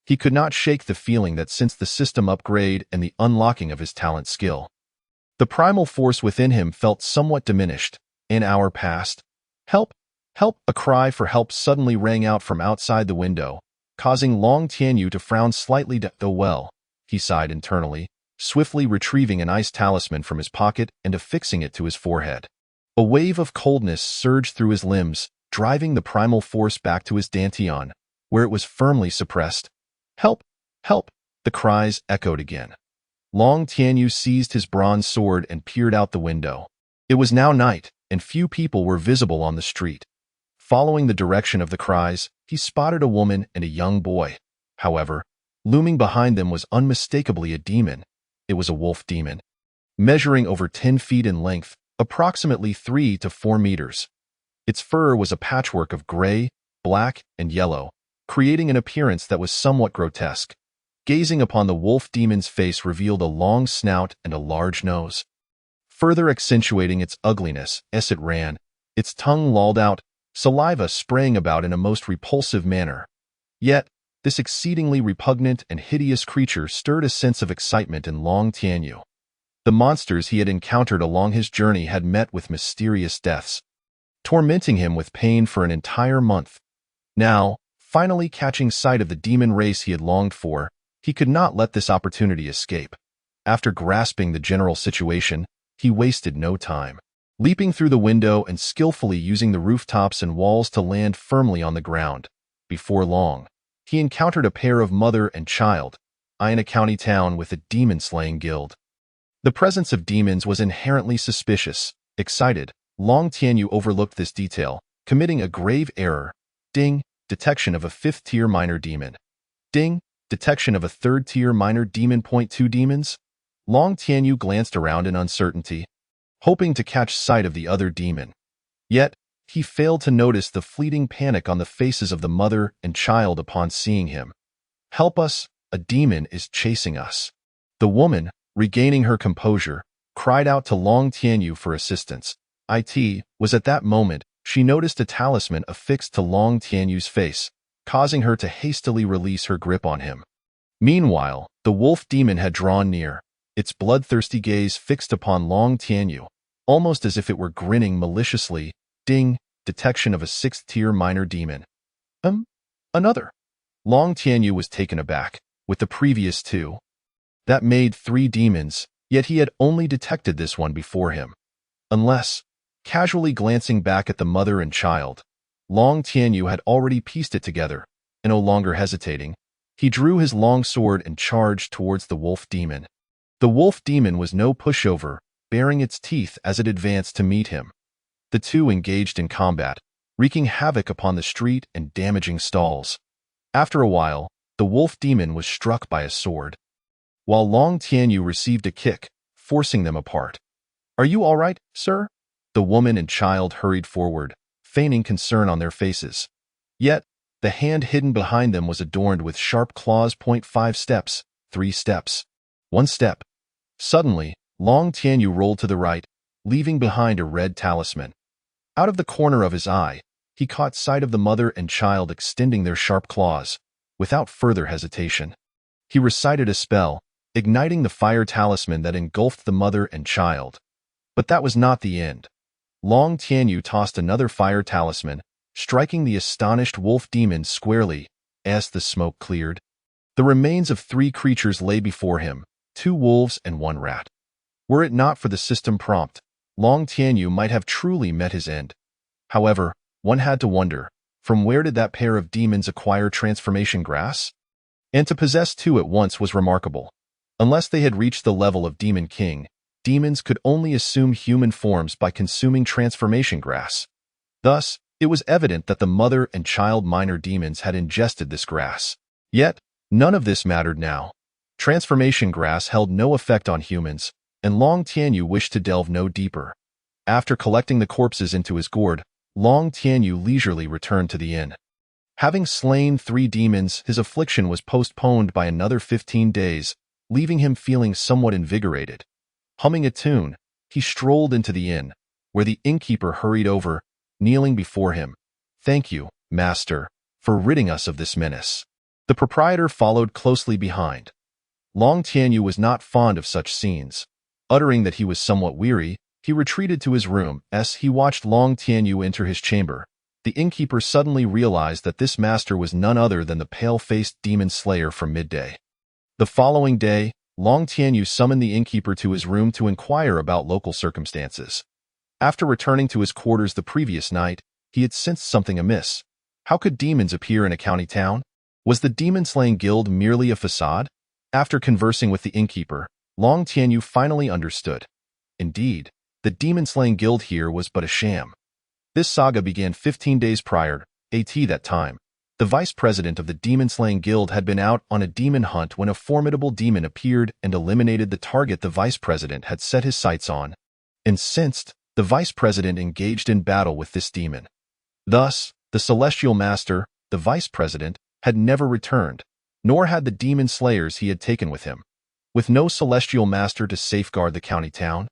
He could not shake the feeling that since the system upgrade and the unlocking of his talent skill, the primal force within him felt somewhat diminished. An hour passed. Help! Help! A cry for help suddenly rang out from outside the window, causing Long Tianyu to frown slightly. Oh well, he sighed internally, swiftly retrieving an ice talisman from his pocket and affixing it to his forehead. A wave of coldness surged through his limbs, driving the primal force back to his dantian, where it was firmly suppressed. Help! Help! The cries echoed again. Long Tianyu seized his bronze sword and peered out the window. It was now night, and few people were visible on the street. Following the direction of the cries, he spotted a woman and a young boy. However, looming behind them was unmistakably a demon. It was a wolf demon, measuring over 10 feet in length, approximately 3 to 4 meters. Its fur was a patchwork of gray, black, and yellow, creating an appearance that was somewhat grotesque. Gazing upon the wolf demon's face revealed a long snout and a large nose, further accentuating its ugliness. As it ran, its tongue lolled out, saliva spraying about in a most repulsive manner. Yet, this exceedingly repugnant and hideous creature stirred a sense of excitement in Long Tianyu. The monsters he had encountered along his journey had met with mysterious deaths, tormenting him with pain for an entire month. Now, finally catching sight of the demon race he had longed for, he could not let this opportunity escape. After grasping the general situation, he wasted no time. Leaping through the window and skillfully using the rooftops and walls to land firmly on the ground. Before long, he encountered a pair of mother and child, in a county town with a demon-slaying guild. The presence of demons was inherently suspicious. Excited, Long Tianyu overlooked this detail, committing a grave error. Ding! Detection of a 5th-tier minor demon. Ding! Detection of a 3rd-tier minor demon. 2 demons? Long Tianyu glanced around in uncertainty, hoping to catch sight of the other demon. Yet, he failed to notice the fleeting panic on the faces of the mother and child upon seeing him. "Help us, a demon is chasing us." The woman, regaining her composure, cried out to Long Tianyu for assistance. It was at that moment she noticed a talisman affixed to Long Tianyu's face, causing her to hastily release her grip on him. Meanwhile, the wolf demon had drawn near, its bloodthirsty gaze fixed upon Long Tianyu, almost as if it were grinning maliciously. Ding! Detection of a 6th-tier minor demon. Another. Long Tianyu was taken aback. With the previous 2, that made 3 demons, yet he had only detected this one before him. Unless, casually glancing back at the mother and child, Long Tianyu had already pieced it together, and no longer hesitating, he drew his long sword and charged towards the wolf demon. The wolf demon was no pushover, baring its teeth as it advanced to meet him. The two engaged in combat, wreaking havoc upon the street and damaging stalls. After a while, the wolf demon was struck by a sword, while Long Tianyu received a kick, forcing them apart. "Are you all right, sir?" The woman and child hurried forward, feigning concern on their faces. Yet, the hand hidden behind them was adorned with sharp claws. 5 steps, 3 steps, 1 step. Suddenly, Long Tianyu rolled to the right, leaving behind a red talisman. Out of the corner of his eye, he caught sight of the mother and child extending their sharp claws. Without further hesitation, he recited a spell, igniting the fire talisman that engulfed the mother and child. But that was not the end. Long Tianyu tossed another fire talisman, striking the astonished wolf demon squarely. As the smoke cleared, the remains of 3 creatures lay before him, 2 wolves and 1 rat. Were it not for the system prompt, Long Tianyu might have truly met his end. However, one had to wonder, from where did that pair of demons acquire transformation grass? And to possess 2 at once was remarkable. Unless they had reached the level of Demon King, demons could only assume human forms by consuming transformation grass. Thus, it was evident that the mother and child minor demons had ingested this grass. Yet, none of this mattered now. Transformation grass held no effect on humans, and Long Tianyu wished to delve no deeper. After collecting the corpses into his gourd, Long Tianyu leisurely returned to the inn. Having slain 3 demons, his affliction was postponed by another 15 days, leaving him feeling somewhat invigorated. Humming a tune, he strolled into the inn, where the innkeeper hurried over, kneeling before him. "Thank you, master, for ridding us of this menace." The proprietor followed closely behind. Long Tianyu was not fond of such scenes. Uttering that he was somewhat weary, he retreated to his room. As he watched Long Tianyu enter his chamber, the innkeeper suddenly realized that this master was none other than the pale-faced demon slayer from midday. The following day, Long Tianyu summoned the innkeeper to his room to inquire about local circumstances. After returning to his quarters the previous night, he had sensed something amiss. How could demons appear in a county town? Was the demon-slaying guild merely a facade? After conversing with the innkeeper, Long Tianyu finally understood. Indeed, the demon-slaying guild here was but a sham. This saga began 15 days prior. That time, the vice president of the demon-slaying guild had been out on a demon hunt when a formidable demon appeared and eliminated the target the vice president had set his sights on. Incensed, the vice president engaged in battle with this demon. Thus, the celestial master, the vice president, had never returned, nor had the demon slayers he had taken with him. With no celestial master to safeguard the county town,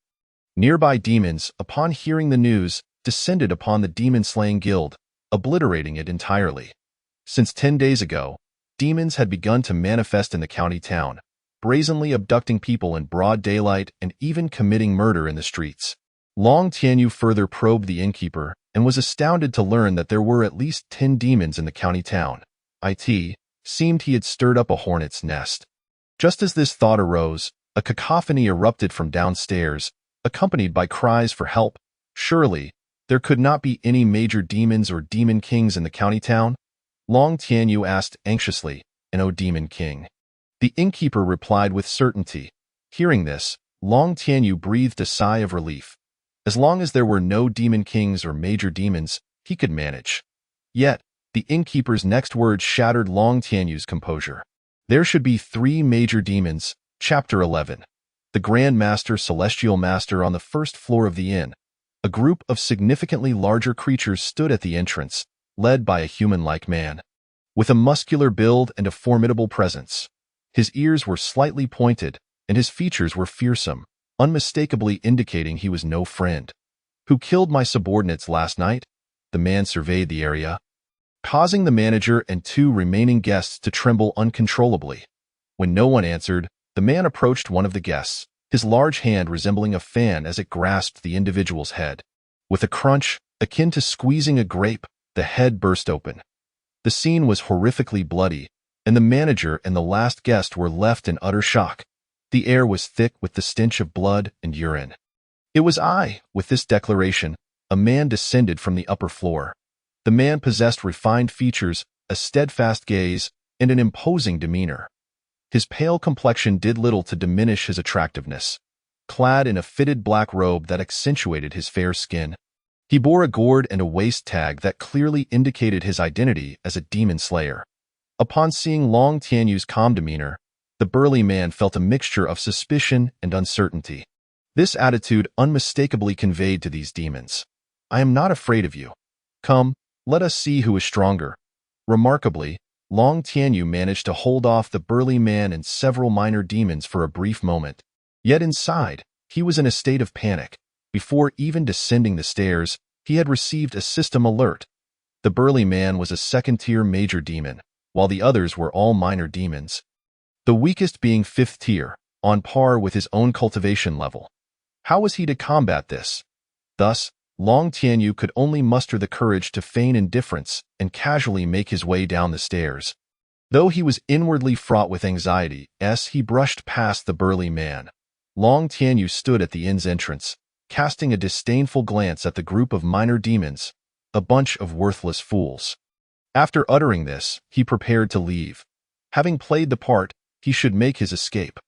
nearby demons, upon hearing the news, descended upon the demon-slaying guild, obliterating it entirely. Since 10 days ago, demons had begun to manifest in the county town, brazenly abducting people in broad daylight and even committing murder in the streets. Long Tianyu further probed the innkeeper and was astounded to learn that there were at least 10 demons in the county town. It seemed he had stirred up a hornet's nest. Just as this thought arose, a cacophony erupted from downstairs, accompanied by cries for help. Surely, there could not be any major demons or demon kings in the county town? Long Tianyu asked anxiously, "And O demon king?" The innkeeper replied with certainty. Hearing this, Long Tianyu breathed a sigh of relief. As long as there were no demon kings or major demons, he could manage. Yet, the innkeeper's next words shattered Long Tianyu's composure. There should be 3 major demons. Chapter 11. The Grand Master Celestial Master on the first floor of the inn. A group of significantly larger creatures stood at the entrance, led by a human-like man. With a muscular build and a formidable presence. His ears were slightly pointed, and his features were fearsome, unmistakably indicating he was no friend. "Who killed my subordinates last night?" The man surveyed the area, causing the manager and two remaining guests to tremble uncontrollably. When no one answered, the man approached one of the guests, his large hand resembling a fan as it grasped the individual's head. With a crunch, akin to squeezing a grape, the head burst open. The scene was horrifically bloody, and the manager and the last guest were left in utter shock. The air was thick with the stench of blood and urine. "It was I." With this declaration, a man descended from the upper floor. The man possessed refined features, a steadfast gaze, and an imposing demeanor. His pale complexion did little to diminish his attractiveness. Clad in a fitted black robe that accentuated his fair skin, he bore a gourd and a waist tag that clearly indicated his identity as a demon slayer. Upon seeing Long Tianyu's calm demeanor, the burly man felt a mixture of suspicion and uncertainty. This attitude unmistakably conveyed to these demons, "I am not afraid of you. Come, let us see who is stronger." Remarkably, Long Tianyu managed to hold off the burly man and several minor demons for a brief moment. Yet inside, he was in a state of panic. Before even descending the stairs, he had received a system alert. The burly man was a second-tier major demon, while the others were all minor demons. The weakest being fifth tier, on par with his own cultivation level. How was he to combat this? Thus, Long Tianyu could only muster the courage to feign indifference and casually make his way down the stairs. Though he was inwardly fraught with anxiety, as he brushed past the burly man, Long Tianyu stood at the inn's entrance, casting a disdainful glance at the group of minor demons, a bunch of worthless fools. After uttering this, he prepared to leave. Having played the part, he should make his escape.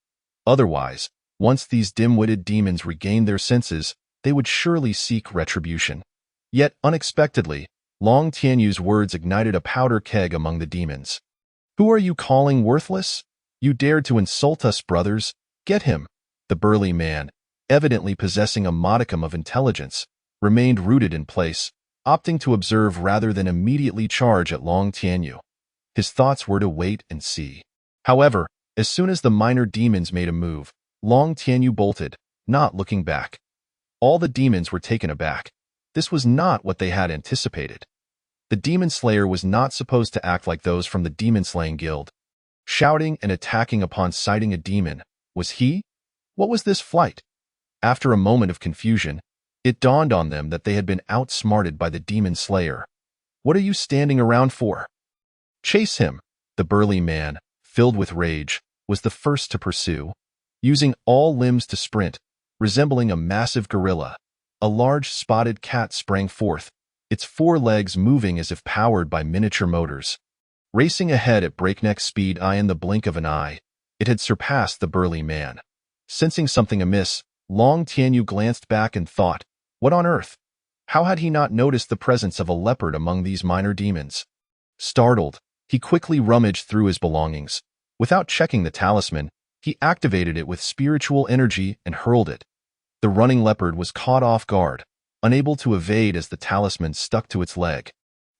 Otherwise, once these dim-witted demons regained their senses, they would surely seek retribution. Yet, unexpectedly, Long Tianyu's words ignited a powder keg among the demons. "Who are you calling worthless? You dared to insult us, brothers. Get him." The burly man, evidently possessing a modicum of intelligence, remained rooted in place, opting to observe rather than immediately charge at Long Tianyu. His thoughts were to wait and see. However, as soon as the minor demons made a move, Long Tianyu bolted, not looking back. All the demons were taken aback. This was not what they had anticipated. The demon slayer was not supposed to act like those from the demon-slaying guild. Shouting and attacking upon sighting a demon, was he? What was this flight? After a moment of confusion, it dawned on them that they had been outsmarted by the demon slayer. "What are you standing around for? Chase him!" The burly man, filled with rage, was the first to pursue. Using all limbs to sprint, resembling a massive gorilla, a large spotted cat sprang forth, its four legs moving as if powered by miniature motors. Racing ahead at breakneck speed in the blink of an eye, it had surpassed the burly man. Sensing something amiss, Long Tianyu glanced back and thought, what on earth? How had he not noticed the presence of a leopard among these minor demons? Startled, he quickly rummaged through his belongings. Without checking the talisman, he activated it with spiritual energy and hurled it. The running leopard was caught off guard, unable to evade as the talisman stuck to its leg.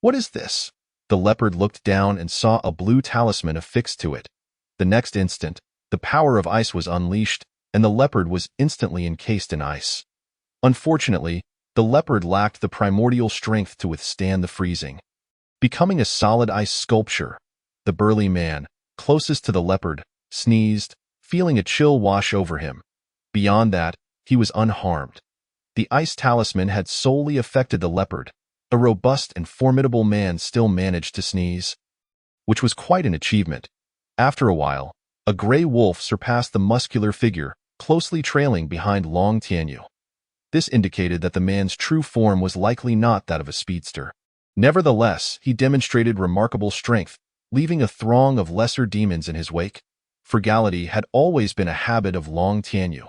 "What is this?" The leopard looked down and saw a blue talisman affixed to it. The next instant, the power of ice was unleashed, and the leopard was instantly encased in ice. Unfortunately, the leopard lacked the primordial strength to withstand the freezing. Becoming a solid ice sculpture, the burly man, closest to the leopard, sneezed, feeling a chill wash over him. Beyond that, he was unharmed. The ice talisman had solely affected the leopard. A robust and formidable man still managed to sneeze, which was quite an achievement. After a while, a gray wolf surpassed the muscular figure, closely trailing behind Long Tianyu. This indicated that the man's true form was likely not that of a speedster. Nevertheless, he demonstrated remarkable strength, leaving a throng of lesser demons in his wake. Frugality had always been a habit of Long Tianyu.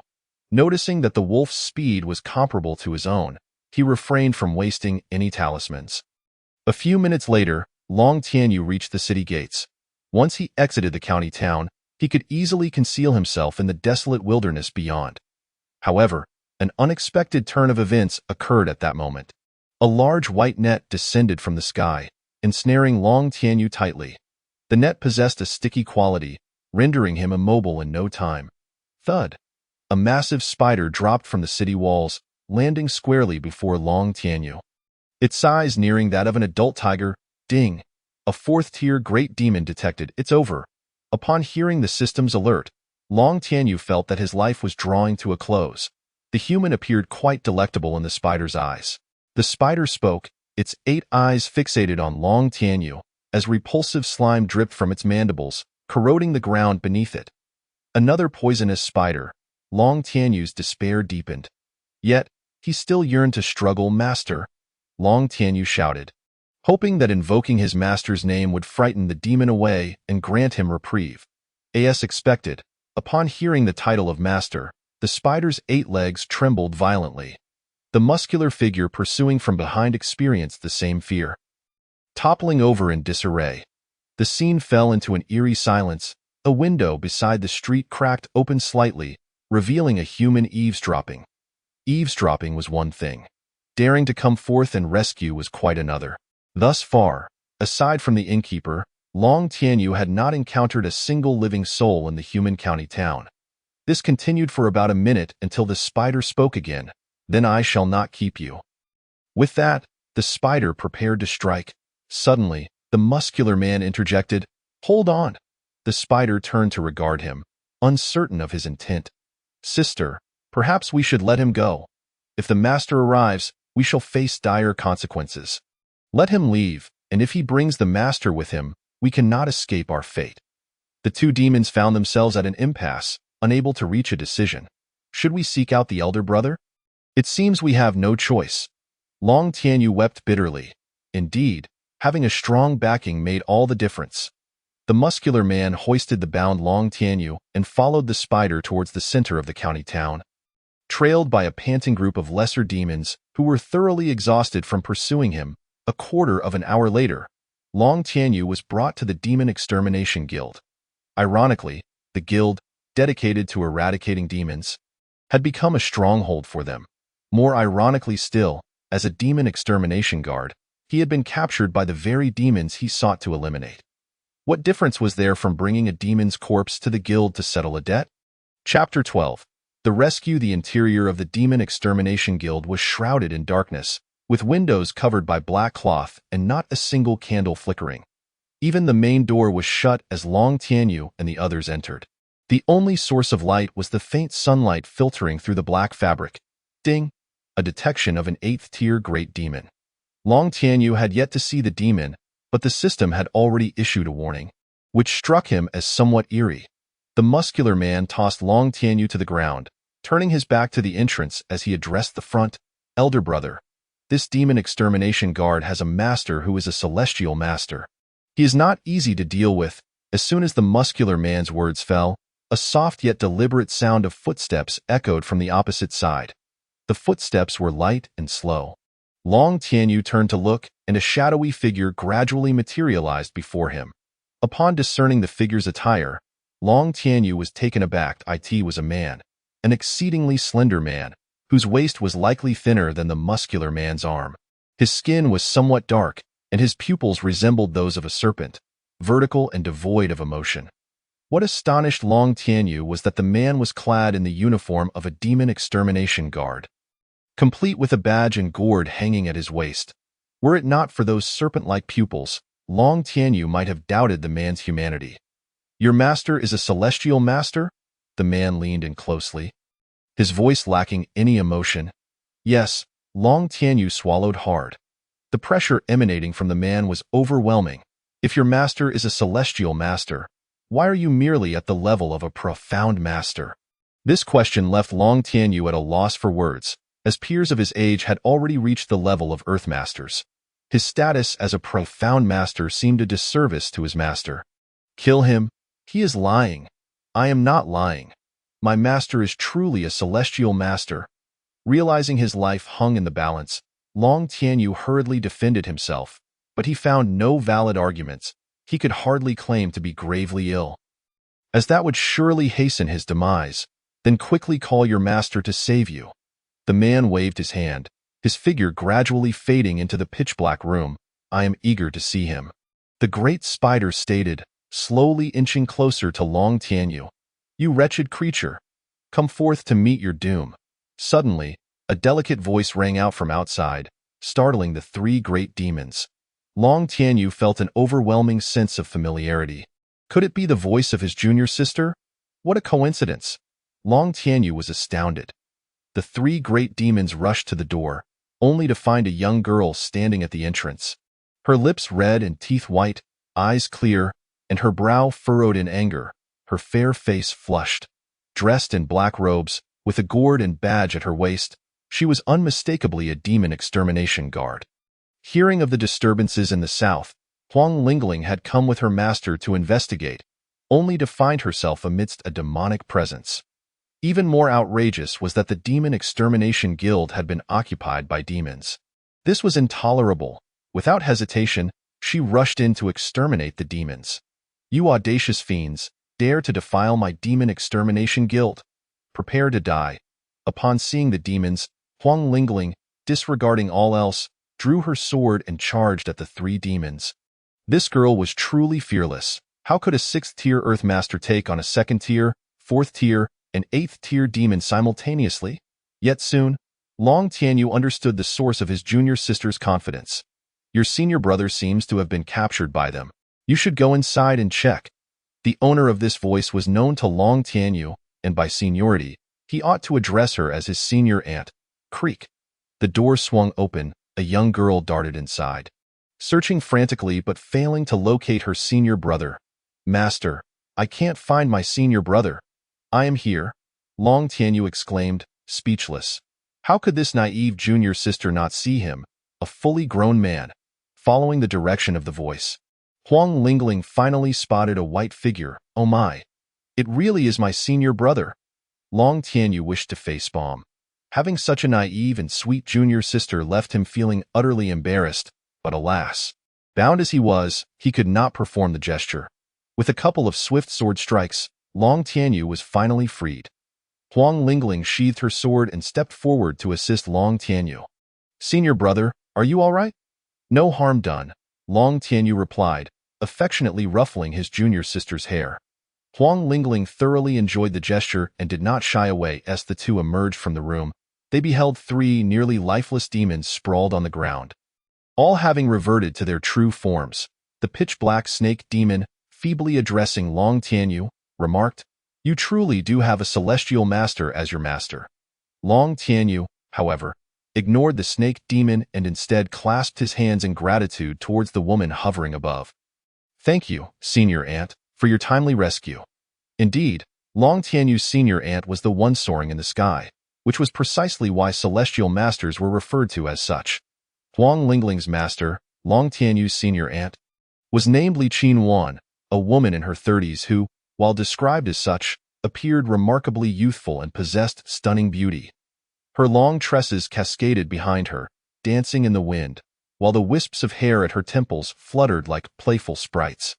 Noticing that the wolf's speed was comparable to his own, he refrained from wasting any talismans. A few minutes later, Long Tianyu reached the city gates. Once he exited the county town, he could easily conceal himself in the desolate wilderness beyond. However, An unexpected turn of events occurred at that moment. A large white net descended from the sky, ensnaring Long Tianyu tightly. The net possessed a sticky quality, rendering him immobile in no time. Thud! A massive spider dropped from the city walls, landing squarely before Long Tianyu. Its size nearing that of an adult tiger. Ding! A fourth-tier great demon detected. It's over. Upon hearing the system's alert, Long Tianyu felt that his life was drawing to a close. The human appeared quite delectable in the spider's eyes. The spider spoke, its 8 eyes fixated on Long Tianyu, as repulsive slime dripped from its mandibles, corroding the ground beneath it. Another poisonous spider. Long Tianyu's despair deepened. Yet, he still yearned to struggle. Master, Long Tianyu shouted, hoping that invoking his master's name would frighten the demon away and grant him reprieve. As expected, upon hearing the title of master, the spider's 8 legs trembled violently. The muscular figure pursuing from behind experienced the same fear. Toppling over in disarray, the scene fell into an eerie silence. A window beside the street cracked open slightly, revealing a human eavesdropping. Eavesdropping was one thing. Daring to come forth and rescue was quite another. Thus far, aside from the innkeeper, Long Tianyu had not encountered a single living soul in the human county town. This continued for about a minute until the spider spoke again. Then I shall not keep you. With that, the spider prepared to strike. Suddenly, the muscular man interjected, Hold on. The spider turned to regard him, uncertain of his intent. Sister, perhaps we should let him go. If the master arrives, we shall face dire consequences. Let him leave, and if he brings the master with him, we cannot escape our fate. The 2 demons found themselves at an impasse, unable to reach a decision. Should we seek out the elder brother? It seems we have no choice. Long Tianyu wept bitterly. Indeed, having a strong backing made all the difference. The muscular man hoisted the bound Long Tianyu and followed the spider towards the center of the county town. Trailed by a panting group of lesser demons who were thoroughly exhausted from pursuing him, a quarter of an hour later, Long Tianyu was brought to the Demon Extermination Guild. Ironically, the guild, dedicated to eradicating demons, had become a stronghold for them. More ironically still, as a demon extermination guard, he had been captured by the very demons he sought to eliminate. What difference was there from bringing a demon's corpse to the guild to settle a debt? Chapter 12. The rescue. The interior of the Demon Extermination Guild was shrouded in darkness, with windows covered by black cloth and not a single candle flickering. Even the main door was shut as Long Tianyu and the others entered. The only source of light was the faint sunlight filtering through the black fabric. Ding! A detection of an 8th-tier great demon. Long Tianyu had yet to see the demon, but the system had already issued a warning, which struck him as somewhat eerie. The muscular man tossed Long Tianyu to the ground, turning his back to the entrance as he addressed the front. Elder brother, this demon extermination guard has a master who is a celestial master. He is not easy to deal with. As soon as the muscular man's words fell, a soft yet deliberate sound of footsteps echoed from the opposite side. The footsteps were light and slow. Long Tianyu turned to look, and a shadowy figure gradually materialized before him. Upon discerning the figure's attire, Long Tianyu was taken aback. It was a man, an exceedingly slender man, whose waist was likely thinner than the muscular man's arm. His skin was somewhat dark, and his pupils resembled those of a serpent, vertical and devoid of emotion. What astonished Long Tianyu was that the man was clad in the uniform of a demon extermination guard, complete with a badge and gourd hanging at his waist. Were it not for those serpent-like pupils, Long Tianyu might have doubted the man's humanity. Your master is a celestial master? The man leaned in closely, his voice lacking any emotion. Yes, Long Tianyu swallowed hard. The pressure emanating from the man was overwhelming. If your master is a celestial master, why are you merely at the level of a profound master? This question left Long Tianyu at a loss for words, as peers of his age had already reached the level of Earth Masters. His status as a profound master seemed a disservice to his master. Kill him? He is lying. I am not lying. My master is truly a celestial master. Realizing his life hung in the balance, Long Tianyu hurriedly defended himself, but he found no valid arguments. He could hardly claim to be gravely ill, as that would surely hasten his demise. Then quickly call your master to save you. The man waved his hand, his figure gradually fading into the pitch-black room. I am eager to see him. The great spider stated, slowly inching closer to Long Tianyu. You wretched creature, come forth to meet your doom. Suddenly, a delicate voice rang out from outside, startling the three great demons. Long Tianyu felt an overwhelming sense of familiarity. Could it be the voice of his junior sister? What a coincidence! Long Tianyu was astounded. The three great demons rushed to the door, only to find a young girl standing at the entrance. Her lips red and teeth white, eyes clear, and her brow furrowed in anger, her fair face flushed. Dressed in black robes, with a gourd and badge at her waist, she was unmistakably a demon extermination guard. Hearing of the disturbances in the south, Huang Lingling had come with her master to investigate, only to find herself amidst a demonic presence. Even more outrageous was that the Demon Extermination Guild had been occupied by demons. This was intolerable. Without hesitation, she rushed in to exterminate the demons. You audacious fiends, dare to defile my Demon Extermination Guild? Prepare to die. Upon seeing the demons, Huang Lingling, disregarding all else, drew her sword and charged at the three demons. This girl was truly fearless. How could a 6th-tier Earth Master take on a 2nd-tier, 4th-tier, and 8th-tier demon simultaneously? Yet soon, Long Tianyu understood the source of his junior sister's confidence. Your senior brother seems to have been captured by them. You should go inside and check. The owner of this voice was known to Long Tianyu, and by seniority, he ought to address her as his senior aunt. Creak. The door swung open, a young girl darted inside. Searching frantically but failing to locate her senior brother. Master, I can't find my senior brother. I am here, Long Tianyu exclaimed, speechless. How could this naive junior sister not see him, a fully grown man, following the direction of the voice? Huang Lingling finally spotted a white figure. Oh my! It really is my senior brother. Long Tianyu wished to facepalm. Having such a naive and sweet junior sister left him feeling utterly embarrassed, but alas, bound as he was, he could not perform the gesture. With a couple of swift sword strikes, Long Tianyu was finally freed. Huang Lingling sheathed her sword and stepped forward to assist Long Tianyu. Senior brother, are you all right? No harm done, Long Tianyu replied, affectionately ruffling his junior sister's hair. Huang Lingling thoroughly enjoyed the gesture and did not shy away as the two emerged from the room. They beheld three nearly lifeless demons sprawled on the ground. All having reverted to their true forms, the pitch-black snake demon, feebly addressing Long Tianyu, remarked, You truly do have a celestial master as your master. Long Tianyu, however, ignored the snake demon and instead clasped his hands in gratitude towards the woman hovering above. Thank you, senior aunt, for your timely rescue. Indeed, Long Tianyu's senior aunt was the one soaring in the sky, which was precisely why celestial masters were referred to as such. Huang Lingling's master, Long Tianyu's senior aunt, was named Li Qinwan, a woman in her 30s who, while described as such, appeared remarkably youthful and possessed stunning beauty. Her long tresses cascaded behind her, dancing in the wind, while the wisps of hair at her temples fluttered like playful sprites.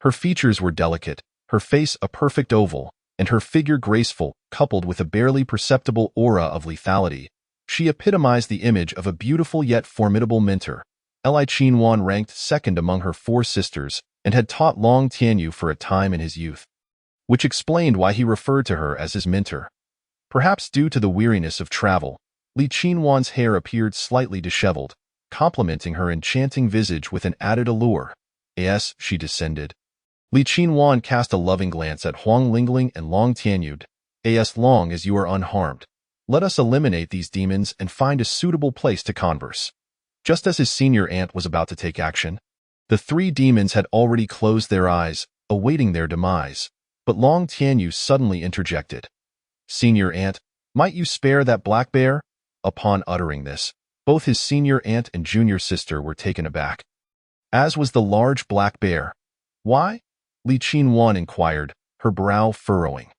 Her features were delicate, her face a perfect oval, and her figure graceful, coupled with a barely perceptible aura of lethality. She epitomized the image of a beautiful yet formidable mentor. Li Qinwan ranked second among her four sisters and had taught Long Tianyu for a time in his youth, which explained why he referred to her as his mentor. Perhaps due to the weariness of travel, Li Qinwan's hair appeared slightly disheveled, complementing her enchanting visage with an added allure. As she descended, Li Qinwan cast a loving glance at Huang Lingling and Long Tianyu. As long as you are unharmed, let us eliminate these demons and find a suitable place to converse. Just as his senior aunt was about to take action, the three demons had already closed their eyes, awaiting their demise, but Long Tianyu suddenly interjected. Senior aunt, might you spare that black bear? Upon uttering this, both his senior aunt and junior sister were taken aback, as was the large black bear. Why? Li Qinwan inquired, her brow furrowing.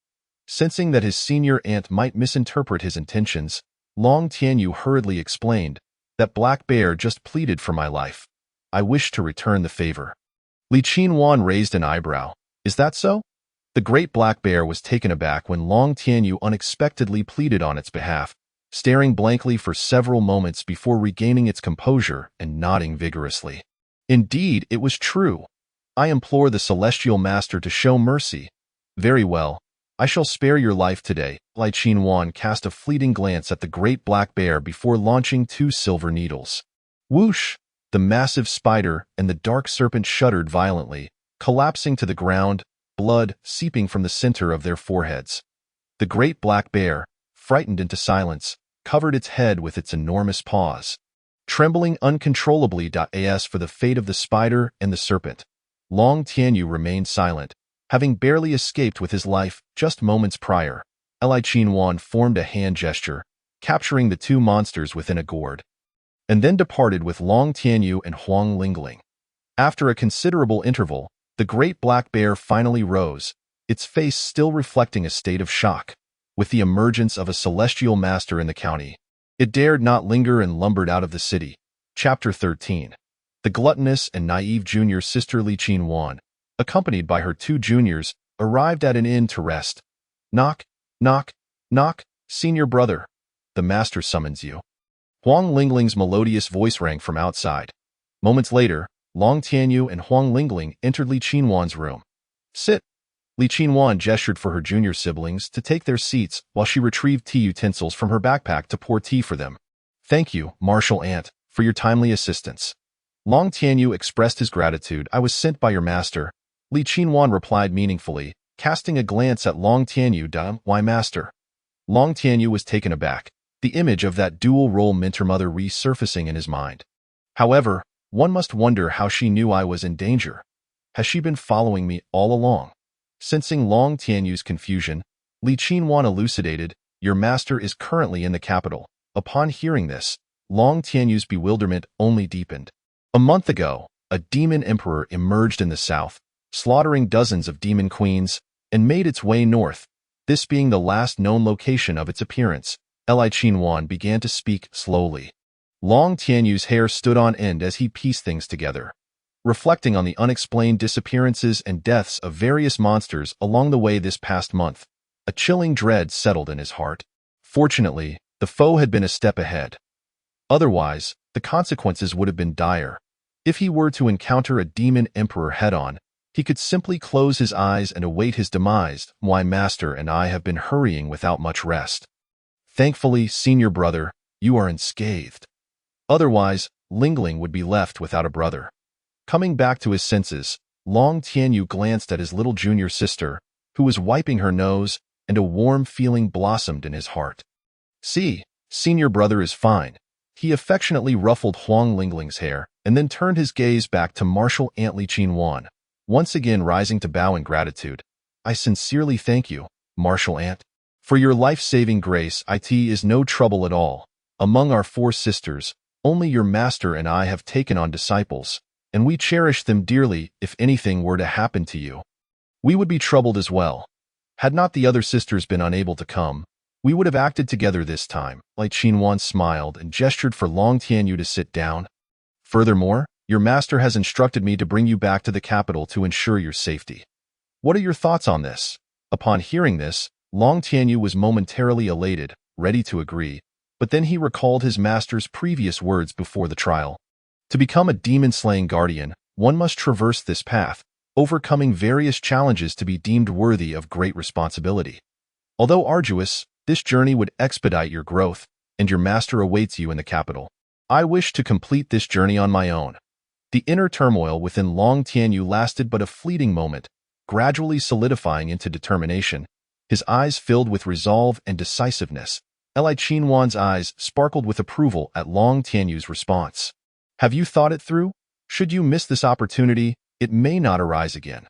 Sensing that his senior aunt might misinterpret his intentions, Long Tianyu hurriedly explained, that black bear just pleaded for my life. I wish to return the favor. Li Qinwan raised an eyebrow. Is that so? The great black bear was taken aback when Long Tianyu unexpectedly pleaded on its behalf. staring blankly for several moments before regaining its composure and nodding vigorously. Indeed, it was true. I implore the Celestial Master to show mercy. Very well. I shall spare your life today. Li Qinhuan cast a fleeting glance at the great black bear before launching 2 silver needles. Whoosh! The massive spider and the dark serpent shuddered violently, collapsing to the ground, blood seeping from the center of their foreheads. The great black bear, frightened into silence, covered its head with its enormous paws, trembling uncontrollably. As for the fate of the spider and the serpent, Long Tianyu remained silent, having barely escaped with his life just moments prior. Li Qinhuan formed a hand gesture, capturing the 2 monsters within a gourd, and then departed with Long Tianyu and Huang Lingling. After a considerable interval, the great black bear finally rose, its face still reflecting a state of shock. With the emergence of a celestial master in the county, it dared not linger and lumbered out of the city. Chapter 13. The gluttonous and naive junior sister Li Qinhuan, accompanied by her 2 juniors, arrived at an inn to rest. Knock, knock, knock, senior brother. The master summons you. Huang Lingling's melodious voice rang from outside. Moments later, Long Tianyu and Huang Lingling entered Li Qinhuan's room. Sit. Li Qinhuan gestured for her junior siblings to take their seats while she retrieved tea utensils from her backpack to pour tea for them. Thank you, Martial Aunt, for your timely assistance. Long Tianyu expressed his gratitude. I was sent by your master. Li Qinhuan replied meaningfully, casting a glance at Long Tianyu. Why master? Long Tianyu was taken aback, the image of that dual-role mentor mother resurfacing in his mind. However, one must wonder how she knew I was in danger. Has she been following me all along? Sensing Long Tianyu's confusion, Li Qinhuan elucidated, your master is currently in the capital. Upon hearing this, Long Tianyu's bewilderment only deepened. A month ago, a demon emperor emerged in the south, slaughtering dozens of demon queens, and made its way north, this being the last known location of its appearance. Li Qinhuan began to speak slowly. Long Tianyu's hair stood on end as he pieced things together, reflecting on the unexplained disappearances and deaths of various monsters along the way this past month. A chilling dread settled in his heart. Fortunately, the foe had been a step ahead. Otherwise, the consequences would have been dire. If he were to encounter a demon emperor head-on, he could simply close his eyes and await his demise. My master and I have been hurrying without much rest. Thankfully, senior brother, you are unscathed. Otherwise, Lingling would be left without a brother. Coming back to his senses, Long Tianyu glanced at his little junior sister, who was wiping her nose, and a warm feeling blossomed in his heart. See, senior brother is fine. He affectionately ruffled Huang Lingling's hair, and then turned his gaze back to Martial Aunt Li Qinhuan, once again rising to bow in gratitude. I sincerely thank you, Martial Aunt. For your life-saving grace. It is no trouble at all. Among our 4 sisters, only your master and I have taken on disciples, and we cherish them dearly. If anything were to happen to you, we would be troubled as well. Had not the other sisters been unable to come, we would have acted together this time. Li Qinhuan smiled and gestured for Long Tianyu to sit down. Furthermore, your master has instructed me to bring you back to the capital to ensure your safety. What are your thoughts on this? Upon hearing this, Long Tianyu was momentarily elated, ready to agree, but then he recalled his master's previous words before the trial. To become a demon-slaying guardian, one must traverse this path, overcoming various challenges to be deemed worthy of great responsibility. Although arduous, this journey would expedite your growth, and your master awaits you in the capital. I wish to complete this journey on my own. The inner turmoil within Long Tianyu lasted but a fleeting moment, gradually solidifying into determination, his eyes filled with resolve and decisiveness. Li Qinhuan's eyes sparkled with approval at Long Tianyu's response. Have you thought it through? Should you miss this opportunity, it may not arise again.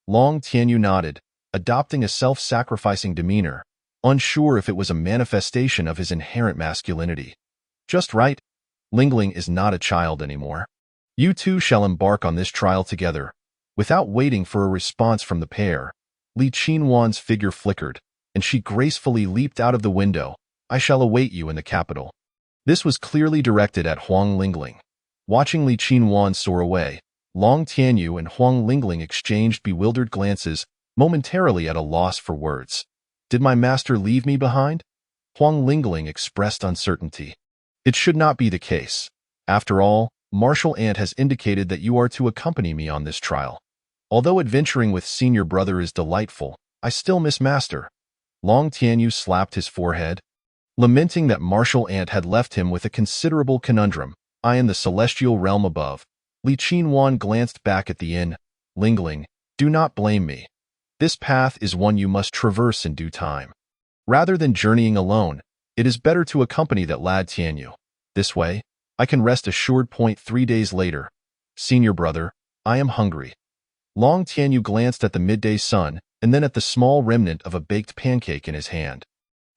Long Tianyu nodded, adopting a self-sacrificing demeanor, unsure if it was a manifestation of his inherent masculinity. Just right. Lingling is not a child anymore. You two shall embark on this trial together. Without waiting for a response from the pair, Li Qinhuan's figure flickered, and she gracefully leaped out of the window. I shall await you in the capital. This was clearly directed at Huang Lingling. Watching Li Qinhuan soar away, Long Tianyu and Huang Lingling exchanged bewildered glances, momentarily at a loss for words. Did my master leave me behind? Huang Lingling expressed uncertainty. It should not be the case. After all, Martial Ant has indicated that you are to accompany me on this trial. Although adventuring with senior brother is delightful, I still miss master. Long Tianyu slapped his forehead, lamenting that Martial Ant had left him with a considerable conundrum. I in the celestial realm above. Li Qinhuan glanced back at the inn. Lingling, do not blame me. This path is one you must traverse in due time. Rather than journeying alone, it is better to accompany that lad Tianyu. This way, I can rest assured. 3 days later. Senior brother, I am hungry. Long Tianyu glanced at the midday sun and then at the small remnant of a baked pancake in his hand.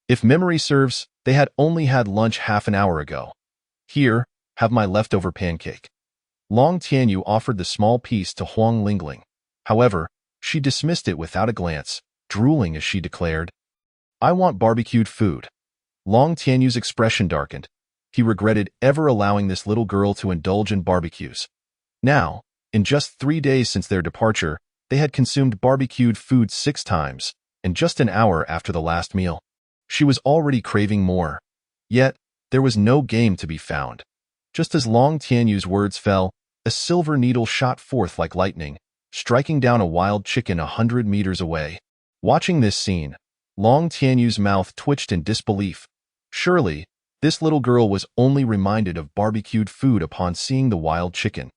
If memory serves, they had only had lunch half an hour ago. Here, have my leftover pancake. Long Tianyu offered the small piece to Huang Lingling. However, she dismissed it without a glance, drooling as she declared, I want barbecued food. Long Tianyu's expression darkened. He regretted ever allowing this little girl to indulge in barbecues. Now, in just 3 days since their departure, they had consumed barbecued food 6 times, and just an hour after the last meal. She was already craving more. Yet, there was no game to be found. Just as Long Tianyu's words fell, a silver needle shot forth like lightning, striking down a wild chicken 100 meters away. Watching this scene, Long Tianyu's mouth twitched in disbelief. Surely, this little girl was only reminded of barbecued food upon seeing the wild chicken.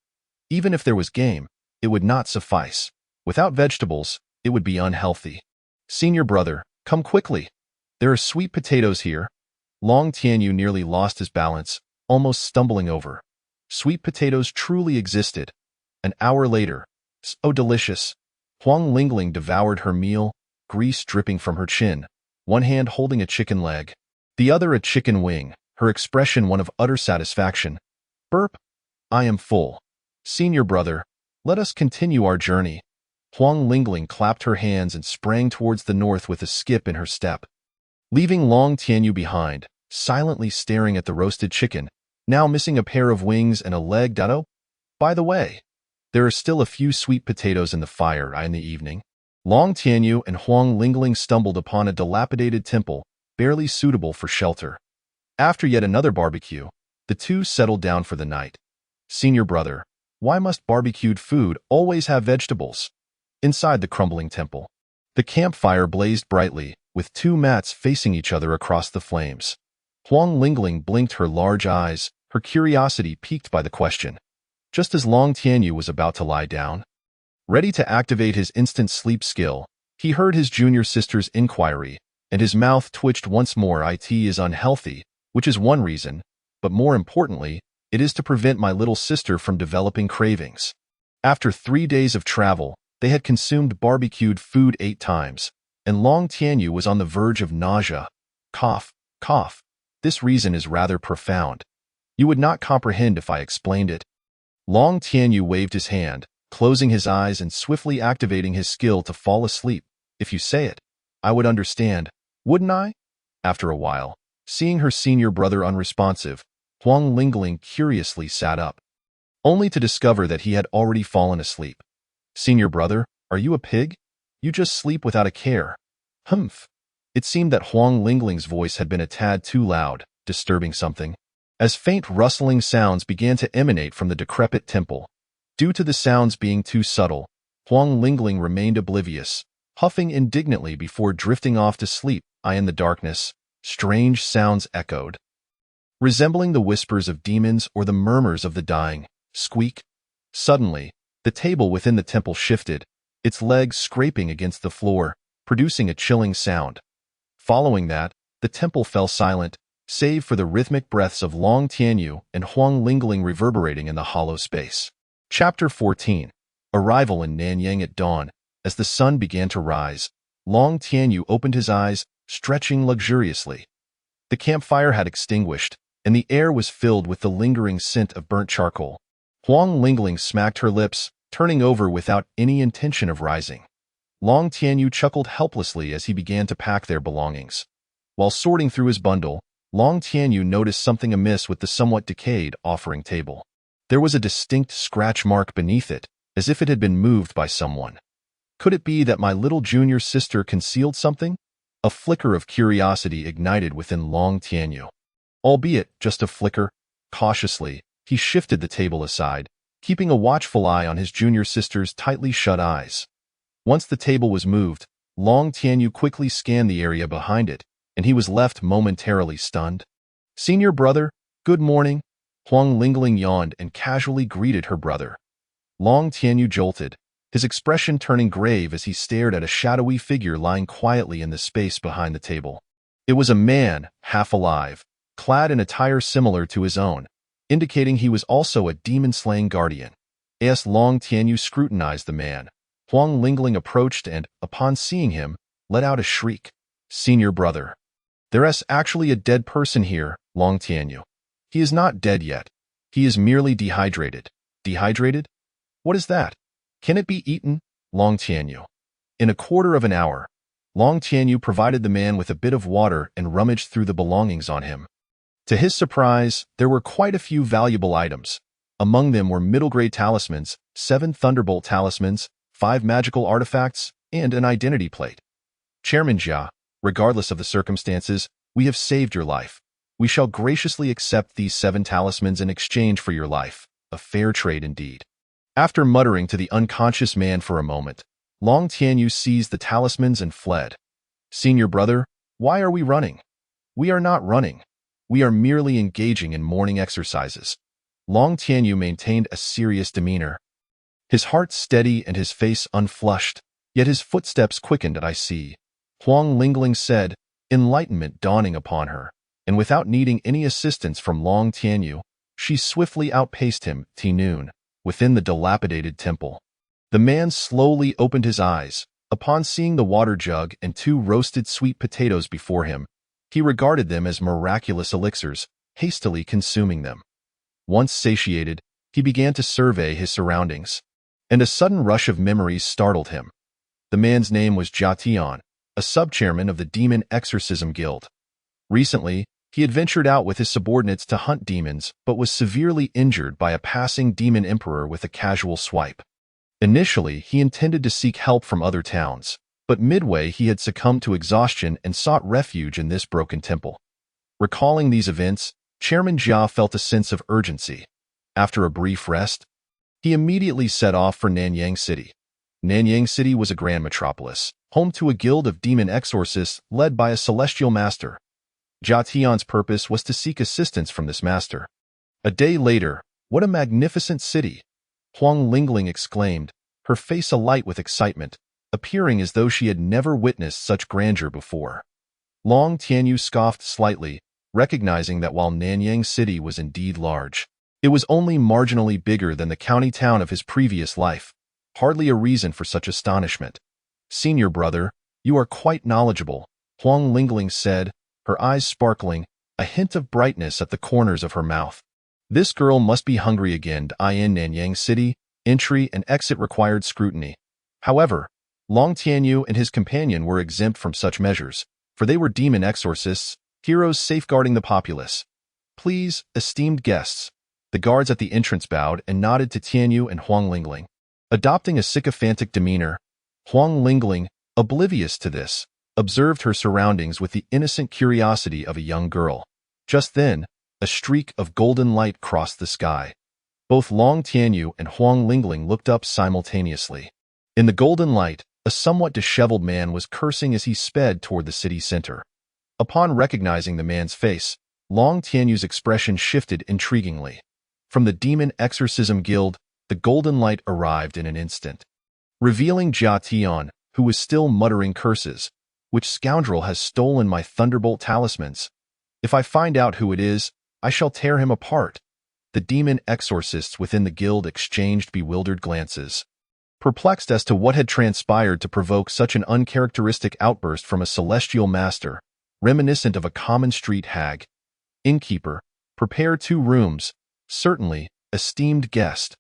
Even if there was game, it would not suffice. Without vegetables, it would be unhealthy. Senior brother, come quickly. There are sweet potatoes here. Long Tianyu nearly lost his balance, almost stumbling over. Sweet potatoes truly existed. An hour later, so delicious. Huang Lingling devoured her meal, grease dripping from her chin, one hand holding a chicken leg, the other a chicken wing, her expression one of utter satisfaction. Burp. I am full. Senior brother, let us continue our journey. Huang Lingling clapped her hands and sprang towards the north with a skip in her step. Leaving Long Tianyu behind, silently staring at the roasted chicken, now missing a pair of wings and a leg. By the way, there are still a few sweet potatoes in the fire in the evening. Long Tianyu and Huang Lingling stumbled upon a dilapidated temple, barely suitable for shelter. After yet another barbecue, the two settled down for the night. Senior brother, why must barbecued food always have vegetables? Inside the crumbling temple, the campfire blazed brightly, with 2 mats facing each other across the flames. Huang Lingling blinked her large eyes, her curiosity piqued by the question. Just as Long Tianyu was about to lie down, ready to activate his instant sleep skill, he heard his junior sister's inquiry, and his mouth twitched once more. It is unhealthy, which is one reason, but more importantly, it is to prevent my little sister from developing cravings. After 3 days of travel, they had consumed barbecued food 8 times, and Long Tianyu was on the verge of nausea. Cough, cough. This reason is rather profound. You would not comprehend if I explained it. Long Tianyu waved his hand, closing his eyes and swiftly activating his skill to fall asleep. If you say it, I would understand, wouldn't I? After a while, seeing her senior brother unresponsive, Huang Lingling curiously sat up, only to discover that he had already fallen asleep. Senior brother, are you a pig? You just sleep without a care. Humph. It seemed that Huang Lingling's voice had been a tad too loud, disturbing something, as faint rustling sounds began to emanate from the decrepit temple. Due to the sounds being too subtle, Huang Lingling remained oblivious, huffing indignantly before drifting off to sleep. In the darkness, strange sounds echoed, resembling the whispers of demons or the murmurs of the dying. Squeak. Suddenly, the table within the temple shifted, its legs scraping against the floor, producing a chilling sound. Following that, the temple fell silent, save for the rhythmic breaths of Long Tianyu and Huang Lingling reverberating in the hollow space. Chapter 14. Arrival in Nanyang at dawn. As the sun began to rise, Long Tianyu opened his eyes, stretching luxuriously. The campfire had extinguished, and the air was filled with the lingering scent of burnt charcoal. Huang Lingling smacked her lips, turning over without any intention of rising. Long Tianyu chuckled helplessly as he began to pack their belongings. While sorting through his bundle, Long Tianyu noticed something amiss with the somewhat decayed offering table. There was a distinct scratch mark beneath it, as if it had been moved by someone. Could it be that my little junior sister concealed something? A flicker of curiosity ignited within Long Tianyu. Albeit just a flicker, cautiously, he shifted the table aside, keeping a watchful eye on his junior sister's tightly shut eyes. Once the table was moved, Long Tianyu quickly scanned the area behind it, and he was left momentarily stunned. "Senior brother, good morning." Huang Lingling yawned and casually greeted her brother. Long Tianyu jolted, his expression turning grave as he stared at a shadowy figure lying quietly in the space behind the table. It was a man, half alive, clad in attire similar to his own, indicating he was also a demon-slaying guardian. As Long Tianyu scrutinized the man, Huang Lingling approached and, upon seeing him, let out a shriek. "Senior brother. There's actually a dead person here, Long Tianyu. He is not dead yet. He is merely dehydrated." "Dehydrated? What is that? Can it be eaten?" Long Tianyu. In a quarter of an hour, Long Tianyu provided the man with a bit of water and rummaged through the belongings on him. To his surprise, there were quite a few valuable items. Among them were middle-grade talismans, 7 Thunderbolt talismans, 5 magical artifacts, and an identity plate. "Chairman Jia, regardless of the circumstances, we have saved your life. We shall graciously accept these 7 talismans in exchange for your life. A fair trade indeed." After muttering to the unconscious man for a moment, Long Tianyu seized the talismans and fled. "Senior brother, why are we running?" "We are not running. We are merely engaging in morning exercises." Long Tianyu maintained a serious demeanor. His heart steady and his face unflushed, yet his footsteps quickened at "I see," Huang Lingling said, enlightenment dawning upon her, and without needing any assistance from Long Tianyu, she swiftly outpaced him, Ti-noon, within the dilapidated temple. The man slowly opened his eyes. Upon seeing the water jug and 2 roasted sweet potatoes before him, he regarded them as miraculous elixirs, hastily consuming them. Once satiated, he began to survey his surroundings, and a sudden rush of memories startled him. The man's name was Jia Tian, a sub-chairman of the Demon Exorcism Guild. Recently, he had ventured out with his subordinates to hunt demons, but was severely injured by a passing demon emperor with a casual swipe. Initially, he intended to seek help from other towns, but midway he had succumbed to exhaustion and sought refuge in this broken temple. Recalling these events, Chairman Jia felt a sense of urgency. After a brief rest, he immediately set off for Nanyang City. Nanyang City was a grand metropolis, home to a guild of demon exorcists led by a celestial master. Jia Tian's purpose was to seek assistance from this master. A day later, "What a magnificent city!" Huang Lingling exclaimed, her face alight with excitement, appearing as though she had never witnessed such grandeur before. Long Tianyu scoffed slightly, recognizing that while Nanyang City was indeed large, it was only marginally bigger than the county town of his previous life, hardly a reason for such astonishment. "Senior brother, you are quite knowledgeable," Huang Lingling said, her eyes sparkling, a hint of brightness at the corners of her mouth. "This girl must be hungry again." In Nanyang City, entry and exit required scrutiny. However, Long Tianyu and his companion were exempt from such measures, for they were demon exorcists, heroes safeguarding the populace. "Please, esteemed guests." The guards at the entrance bowed and nodded to Tianyu and Huang Lingling. Adopting a sycophantic demeanor, Huang Lingling, oblivious to this, observed her surroundings with the innocent curiosity of a young girl. Just then, a streak of golden light crossed the sky. Both Long Tianyu and Huang Lingling looked up simultaneously. In the golden light, a somewhat disheveled man was cursing as he sped toward the city center. Upon recognizing the man's face, Long Tianyu's expression shifted intriguingly. From the Demon Exorcism Guild, the golden light arrived in an instant, revealing Jia Tian, who was still muttering curses. "Which scoundrel has stolen my Thunderbolt talismans? If I find out who it is, I shall tear him apart." The demon exorcists within the guild exchanged bewildered glances, perplexed as to what had transpired to provoke such an uncharacteristic outburst from a celestial master, reminiscent of a common street hag. "Innkeeper, prepare 2 rooms. Certainly, esteemed guest.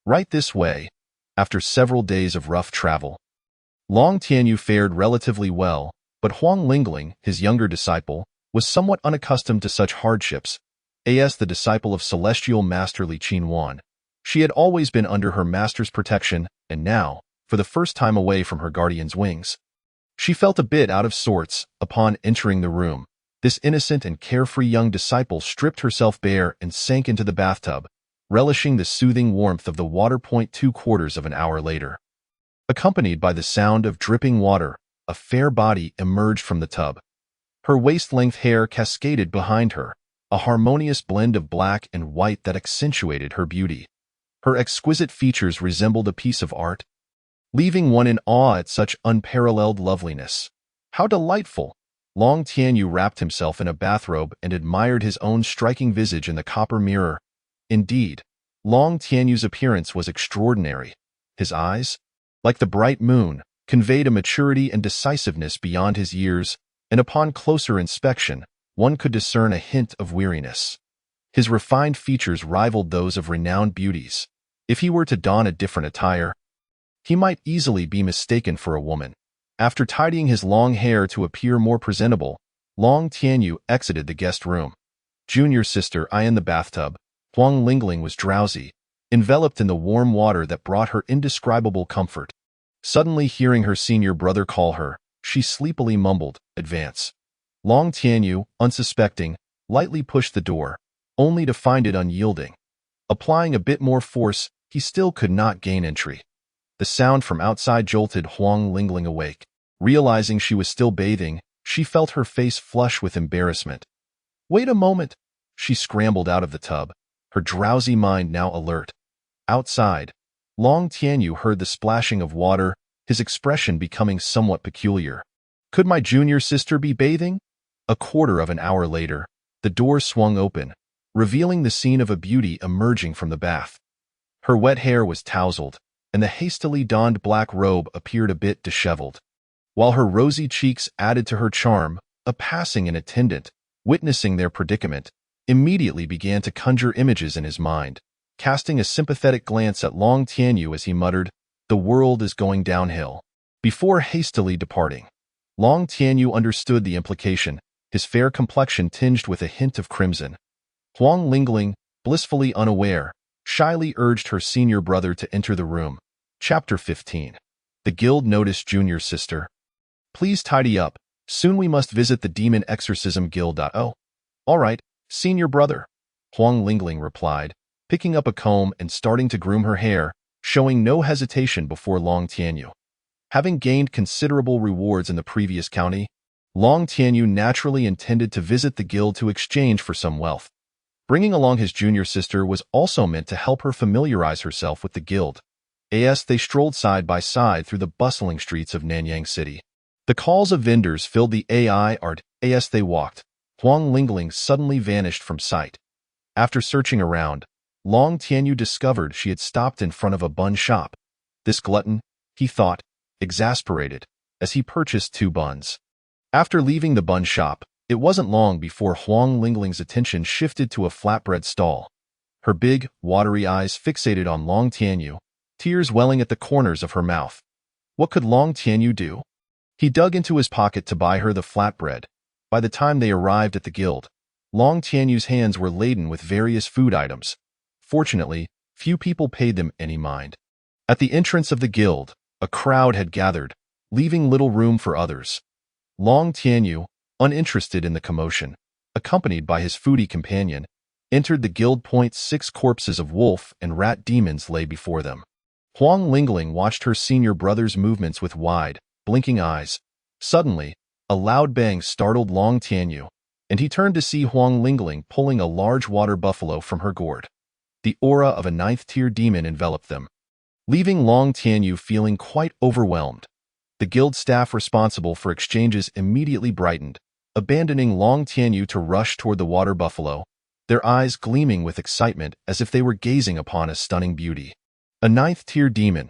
Right this way." After several days of rough travel, Long Tianyu fared relatively well, but Huang Lingling, his younger disciple, was somewhat unaccustomed to such hardships. As the disciple of celestial master Li Qinwan, she had always been under her master's protection, and now, for the first time away from her guardian's wings, She felt a bit out of sorts upon entering the room. This innocent and carefree young disciple stripped herself bare and sank into the bathtub, relishing the soothing warmth of the water. 2/4 of an hour later, accompanied by the sound of dripping water, a fair body emerged from the tub. Her waist-length hair cascaded behind her, a harmonious blend of black and white that accentuated her beauty. Her exquisite features resembled a piece of art, leaving one in awe at such unparalleled loveliness. How delightful! Long Tianyu wrapped himself in a bathrobe and admired his own striking visage in the copper mirror. Indeed, Long Tianyu's appearance was extraordinary. His eyes, like the bright moon, conveyed a maturity and decisiveness beyond his years, and upon closer inspection, one could discern a hint of weariness. His refined features rivaled those of renowned beauties. If he were to don a different attire, he might easily be mistaken for a woman. After tidying his long hair to appear more presentable, Long Tianyu exited the guest room. Junior sister, I in the bathtub. Huang Lingling was drowsy, enveloped in the warm water that brought her indescribable comfort. Suddenly hearing her senior brother call her, she sleepily mumbled, advance. Long Tianyu, unsuspecting, lightly pushed the door, only to find it unyielding. Applying a bit more force, he still could not gain entry. The sound from outside jolted Huang Lingling awake. Realizing she was still bathing, she felt her face flush with embarrassment. Wait a moment! She scrambled out of the tub, her drowsy mind now alert. Outside, Long Tianyu heard the splashing of water, his expression becoming somewhat peculiar. Could my junior sister be bathing? 1/4 of an hour later, the door swung open, revealing the scene of a beauty emerging from the bath. Her wet hair was tousled, and the hastily donned black robe appeared a bit disheveled. While her rosy cheeks added to her charm, a passing attendant, witnessing their predicament, immediately began to conjure images in his mind, casting a sympathetic glance at Long Tianyu as he muttered, "The world is going downhill." Before hastily departing, Long Tianyu understood the implication, his fair complexion tinged with a hint of crimson. Huang Lingling, blissfully unaware, shyly urged her senior brother to enter the room. Chapter 15. The guild noticed junior sister. Please tidy up. Soon we must visit the Demon Exorcism Guild. Oh. All right, senior brother, Huang Lingling replied, picking up a comb and starting to groom her hair, showing no hesitation before Long Tianyu. Having gained considerable rewards in the previous county, Long Tianyu naturally intended to visit the guild to exchange for some wealth. Bringing along his junior sister was also meant to help her familiarize herself with the guild. As they strolled side by side through the bustling streets of Nanyang City, the calls of vendors filled the art. As they walked, Huang Lingling suddenly vanished from sight. After searching around, Long Tianyu discovered she had stopped in front of a bun shop. This glutton, he thought, exasperated, as he purchased 2 buns. After leaving the bun shop, it wasn't long before Huang Lingling's attention shifted to a flatbread stall. Her big, watery eyes fixated on Long Tianyu, tears welling at the corners of her mouth. What could Long Tianyu do? He dug into his pocket to buy her the flatbread. By the time they arrived at the guild, Long Tianyu's hands were laden with various food items. Fortunately, few people paid them any mind. At the entrance of the guild, a crowd had gathered, leaving little room for others. Long Tianyu, uninterested in the commotion, accompanied by his foodie companion, entered the guild. 6 corpses of wolf and rat demons lay before them. Huang Lingling watched her senior brother's movements with wide, blinking eyes. Suddenly, a loud bang startled Long Tianyu, and he turned to see Huang Lingling pulling a large water buffalo from her gourd. The aura of a 9th-tier demon enveloped them, leaving Long Tianyu feeling quite overwhelmed. The guild staff responsible for exchanges immediately brightened, abandoning Long Tianyu to rush toward the water buffalo, their eyes gleaming with excitement as if they were gazing upon a stunning beauty. A 9th-tier demon.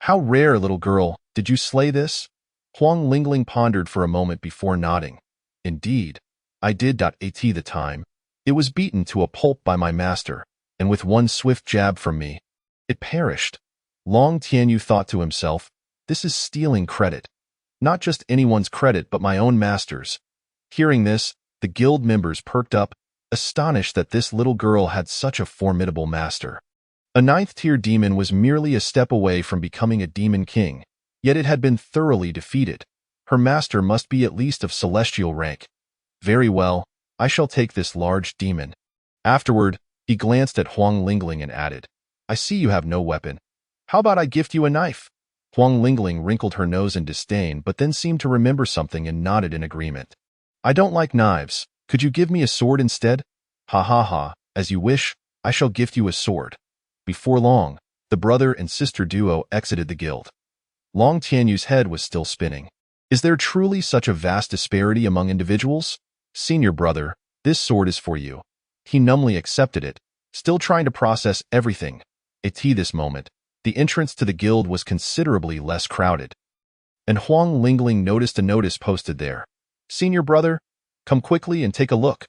How rare, little girl, did you slay this? Huang Lingling pondered for a moment before nodding. Indeed, I did. At the time, it was beaten to a pulp by my master, and with one swift jab from me, it perished. Long Tianyu thought to himself, this is stealing credit. Not just anyone's credit but my own master's. Hearing this, the guild members perked up, astonished that this little girl had such a formidable master. A 9th-tier demon was merely a step away from becoming a demon king, yet it had been thoroughly defeated. Her master must be at least of celestial rank. Very well, I shall take this large demon. Afterward, he glanced at Huang Lingling and added, I see you have no weapon. How about I gift you a knife? Huang Lingling wrinkled her nose in disdain but then seemed to remember something and nodded in agreement. I don't like knives. Could you give me a sword instead? Ha ha ha, as you wish, I shall gift you a sword. Before long, the brother and sister duo exited the guild. Long Tianyu's head was still spinning. Is there truly such a vast disparity among individuals? Senior brother, this sword is for you. He numbly accepted it, still trying to process everything. At this moment, the entrance to the guild was considerably less crowded. And Huang Lingling noticed a notice posted there. Senior brother, come quickly and take a look.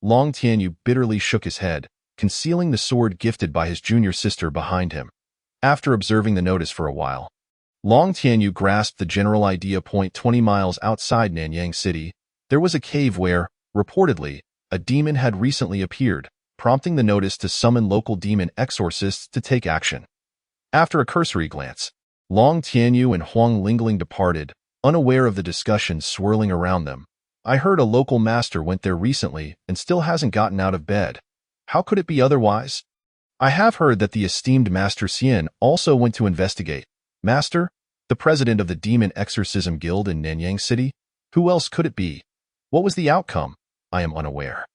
Long Tianyu bitterly shook his head, concealing the sword gifted by his junior sister behind him. After observing the notice for a while, Long Tianyu grasped the general idea. 20 miles outside Nanyang City, there was a cave where, reportedly, a demon had recently appeared, prompting the notice to summon local demon exorcists to take action. After a cursory glance, Long Tianyu and Huang Lingling departed, unaware of the discussion swirling around them. I heard a local master went there recently and still hasn't gotten out of bed. How could it be otherwise? I have heard that the esteemed Master Xian also went to investigate. Master, the president of the Demon Exorcism Guild in Nanyang City? Who else could it be? What was the outcome? I am unaware.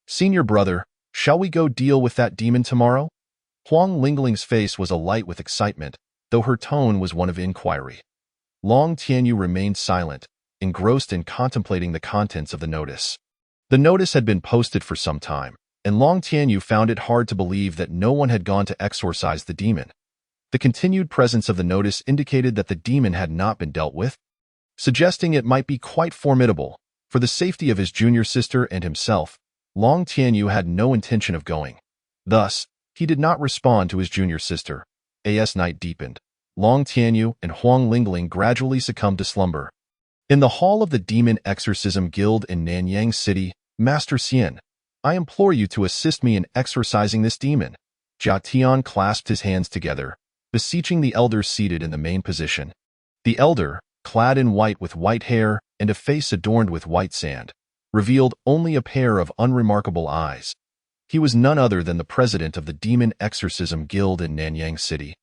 Senior brother, shall we go deal with that demon tomorrow? Huang Lingling's face was alight with excitement, though her tone was one of inquiry. Long Tianyu remained silent, engrossed in contemplating the contents of the notice. The notice had been posted for some time, and Long Tianyu found it hard to believe that no one had gone to exorcise the demon. The continued presence of the notice indicated that the demon had not been dealt with, suggesting it might be quite formidable. For the safety of his junior sister and himself, Long Tianyu had no intention of going. Thus, he did not respond to his junior sister. As night deepened, Long Tianyu and Huang Lingling gradually succumbed to slumber. In the hall of the Demon Exorcism Guild in Nanyang City, Master Xian, I implore you to assist me in exorcising this demon. Jia Tian clasped his hands together, beseeching the elder seated in the main position. The elder, clad in white with white hair and a face adorned with white sand, revealed only a pair of unremarkable eyes. He was none other than the president of the Demon Exorcism Guild in Nanyang City.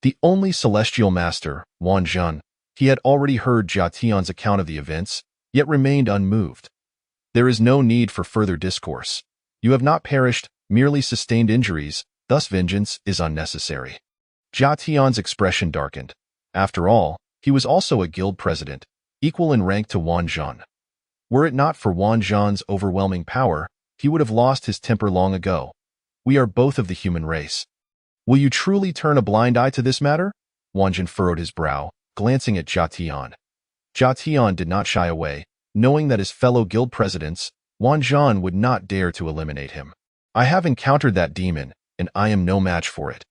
The only celestial master, Wan Zhan, he had already heard Jia Tian's account of the events, yet remained unmoved. There is no need for further discourse. You have not perished, merely sustained injuries, thus vengeance is unnecessary. Jia Tian's expression darkened. After all, he was also a guild president, equal in rank to Wan Zhan. Were it not for Wan Zhan's overwhelming power, he would have lost his temper long ago. We are both of the human race. Will you truly turn a blind eye to this matter? Wan Zhan furrowed his brow, glancing at Jia Tian. Jia Tian did not shy away, knowing that as fellow guild presidents, Wan Zhan would not dare to eliminate him. I have encountered that demon, and I am no match for it.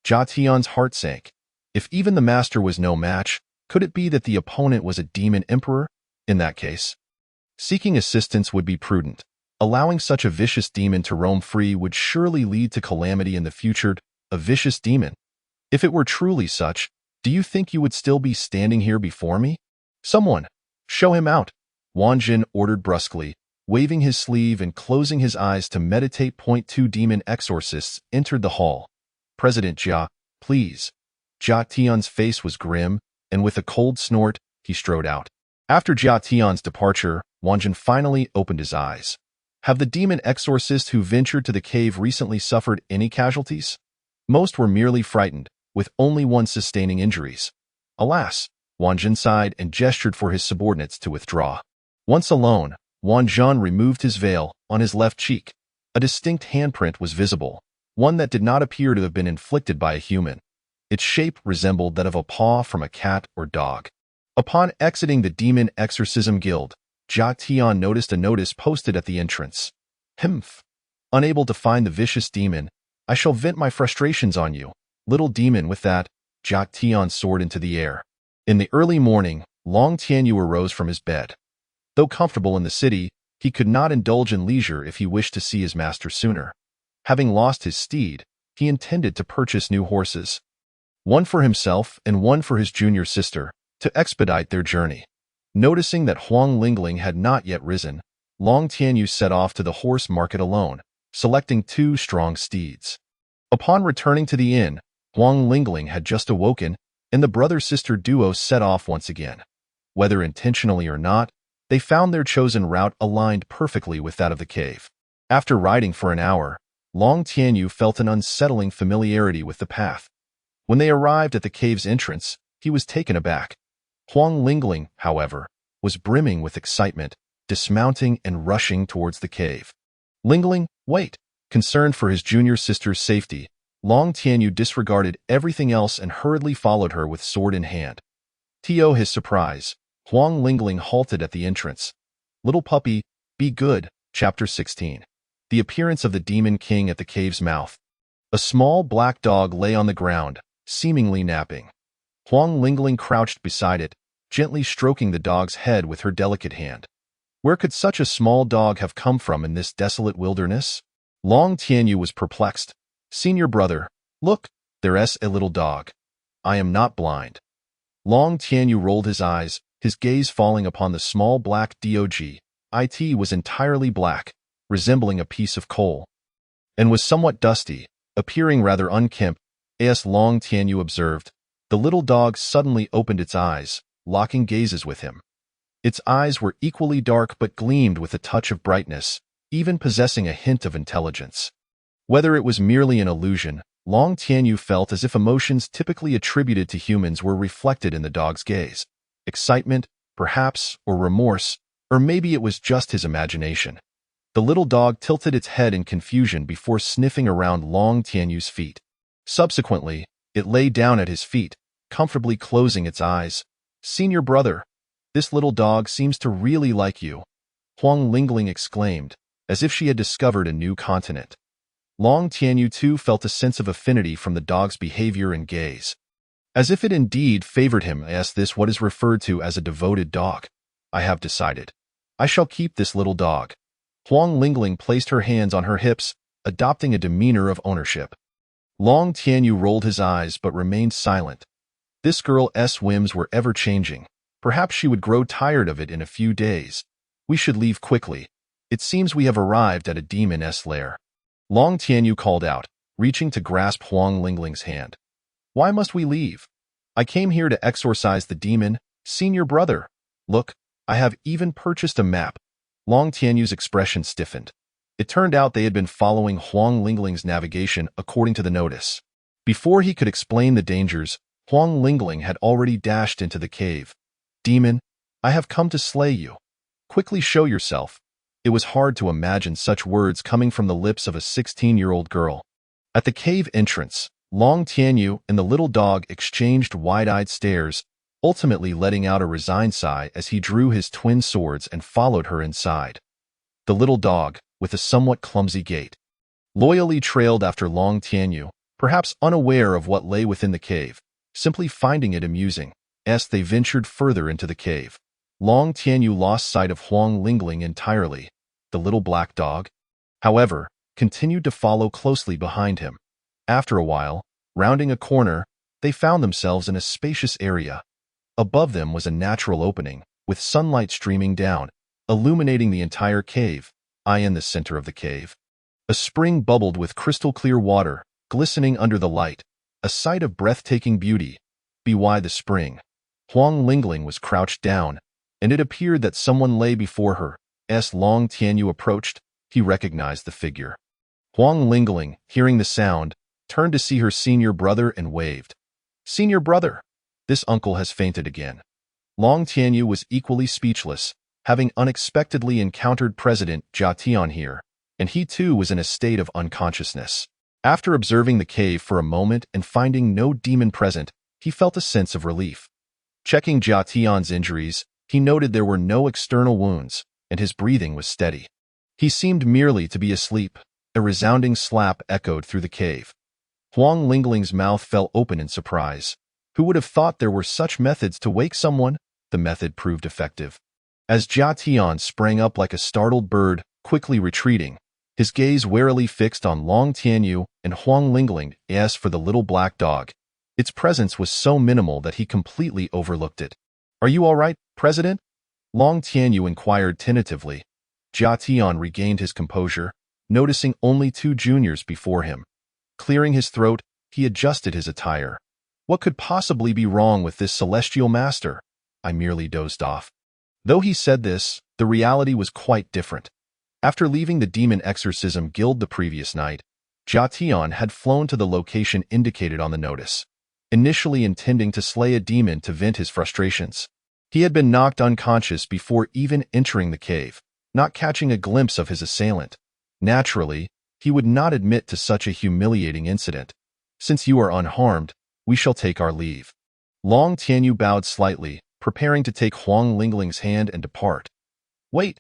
Jia Tian's heart sank. If even the master was no match, could it be that the opponent was a demon emperor? In that case, seeking assistance would be prudent. Allowing such a vicious demon to roam free would surely lead to calamity in the future. A vicious demon? If it were truly such, do you think you would still be standing here before me? Someone, show him out, Wan Zhan ordered brusquely, waving his sleeve and closing his eyes to meditate. 2 demon exorcists entered the hall. President Jia, please. Jia Tian's face was grim, and with a cold snort, he strode out. After Jia Tian's departure, Wan Zhan finally opened his eyes. Have the demon exorcists who ventured to the cave recently suffered any casualties? Most were merely frightened, with only one sustaining injuries. Alas, Wan Zhan sighed and gestured for his subordinates to withdraw. Once alone, Wan Zhan removed his veil on his left cheek. A distinct handprint was visible, one that did not appear to have been inflicted by a human. Its shape resembled that of a paw from a cat or dog. Upon exiting the Demon Exorcism Guild, Jia Tian noticed a notice posted at the entrance. Humph. Unable to find the vicious demon, I shall vent my frustrations on you. Little demon. With that, Jia Tian soared into the air. In the early morning, Long Tianyu arose from his bed. Though comfortable in the city, he could not indulge in leisure if he wished to see his master sooner. Having lost his steed, he intended to purchase new horses. One for himself and one for his junior sister, to expedite their journey. Noticing that Huang Lingling had not yet risen, Long Tianyu set off to the horse market alone, selecting 2 strong steeds. Upon returning to the inn, Huang Lingling had just awoken, and the brother-sister duo set off once again. Whether intentionally or not, they found their chosen route aligned perfectly with that of the cave. After riding for an hour, Long Tianyu felt an unsettling familiarity with the path. When they arrived at the cave's entrance, he was taken aback. Huang Lingling, however, was brimming with excitement, dismounting and rushing towards the cave. Lingling, wait! Concerned for his junior sister's safety, Long Tianyu disregarded everything else and hurriedly followed her with sword in hand. To his surprise, Huang Lingling halted at the entrance. Little puppy, be good. Chapter 16. The appearance of the Demon King at the cave's mouth. A small black dog lay on the ground, seemingly napping. Huang Lingling crouched beside it, gently stroking the dog's head with her delicate hand. Where could such a small dog have come from in this desolate wilderness? Long Tianyu was perplexed. Senior brother, look, there's a little dog. I am not blind. Long Tianyu rolled his eyes, his gaze falling upon the small black dog. It was entirely black, resembling a piece of coal, and was somewhat dusty, appearing rather unkempt. As Long Tianyu observed, the little dog suddenly opened its eyes, locking gazes with him. Its eyes were equally dark but gleamed with a touch of brightness, even possessing a hint of intelligence. Whether it was merely an illusion, Long Tianyu felt as if emotions typically attributed to humans were reflected in the dog's gaze. Excitement, perhaps, or remorse, or maybe it was just his imagination. The little dog tilted its head in confusion before sniffing around Long Tianyu's feet. Subsequently, it lay down at his feet, comfortably closing its eyes. Senior brother, this little dog seems to really like you, Huang Lingling exclaimed, as if she had discovered a new continent. Long Tianyu too felt a sense of affinity from the dog's behavior and gaze. As if it indeed favored him, as this what is referred to as a devoted dog. I have decided. I shall keep this little dog. Huang Lingling placed her hands on her hips, adopting a demeanor of ownership. Long Tianyu rolled his eyes but remained silent. This girl's whims were ever-changing. Perhaps she would grow tired of it in a few days. We should leave quickly. It seems we have arrived at a demon's lair. Long Tianyu called out, reaching to grasp Huang Lingling's hand. Why must we leave? I came here to exorcise the demon, senior brother. Look, I have even purchased a map. Long Tianyu's expression stiffened. It turned out they had been following Huang Lingling's navigation according to the notice. Before he could explain the dangers, Huang Lingling had already dashed into the cave. Demon, I have come to slay you. Quickly show yourself. It was hard to imagine such words coming from the lips of a 16-year-old girl. At the cave entrance, Long Tianyu and the little dog exchanged wide-eyed stares, ultimately letting out a resigned sigh as he drew his twin swords and followed her inside. The little dog, with a somewhat clumsy gait, loyally trailed after Long Tianyu, perhaps unaware of what lay within the cave, simply finding it amusing. As they ventured further into the cave, Long Tianyu lost sight of Huang Lingling entirely. The little black dog, however, continued to follow closely behind him. After a while, rounding a corner, they found themselves in a spacious area. Above them was a natural opening, with sunlight streaming down, illuminating the entire cave. In the center of the cave, a spring bubbled with crystal-clear water, glistening under the light, a sight of breathtaking beauty. By the spring, Huang Lingling was crouched down, and it appeared that someone lay before her. As Long Tianyu approached, he recognized the figure. Huang Lingling, hearing the sound, turned to see her senior brother and waved. Senior brother, this uncle has fainted again. Long Tianyu was equally speechless, having unexpectedly encountered President Jia Tian here, and he too was in a state of unconsciousness. After observing the cave for a moment and finding no demon present, he felt a sense of relief. Checking Jia Tian's injuries, he noted there were no external wounds, and his breathing was steady. He seemed merely to be asleep. A resounding slap echoed through the cave. Huang Lingling's mouth fell open in surprise. Who would have thought there were such methods to wake someone? The method proved effective. As Jia Tian sprang up like a startled bird, quickly retreating, his gaze warily fixed on Long Tianyu and Huang Lingling. As for the little black dog, its presence was so minimal that he completely overlooked it. Are you all right, President? Long Tianyu inquired tentatively. Jia Tian regained his composure, noticing only two juniors before him. Clearing his throat, he adjusted his attire. What could possibly be wrong with this celestial master? I merely dozed off. Though he said this, the reality was quite different. After leaving the Demon Exorcism Guild the previous night, Jia Tian had flown to the location indicated on the notice, initially intending to slay a demon to vent his frustrations. He had been knocked unconscious before even entering the cave, not catching a glimpse of his assailant. Naturally, he would not admit to such a humiliating incident. Since you are unharmed, we shall take our leave. Long Tianyu bowed slightly, preparing to take Huang Lingling's hand and depart. Wait!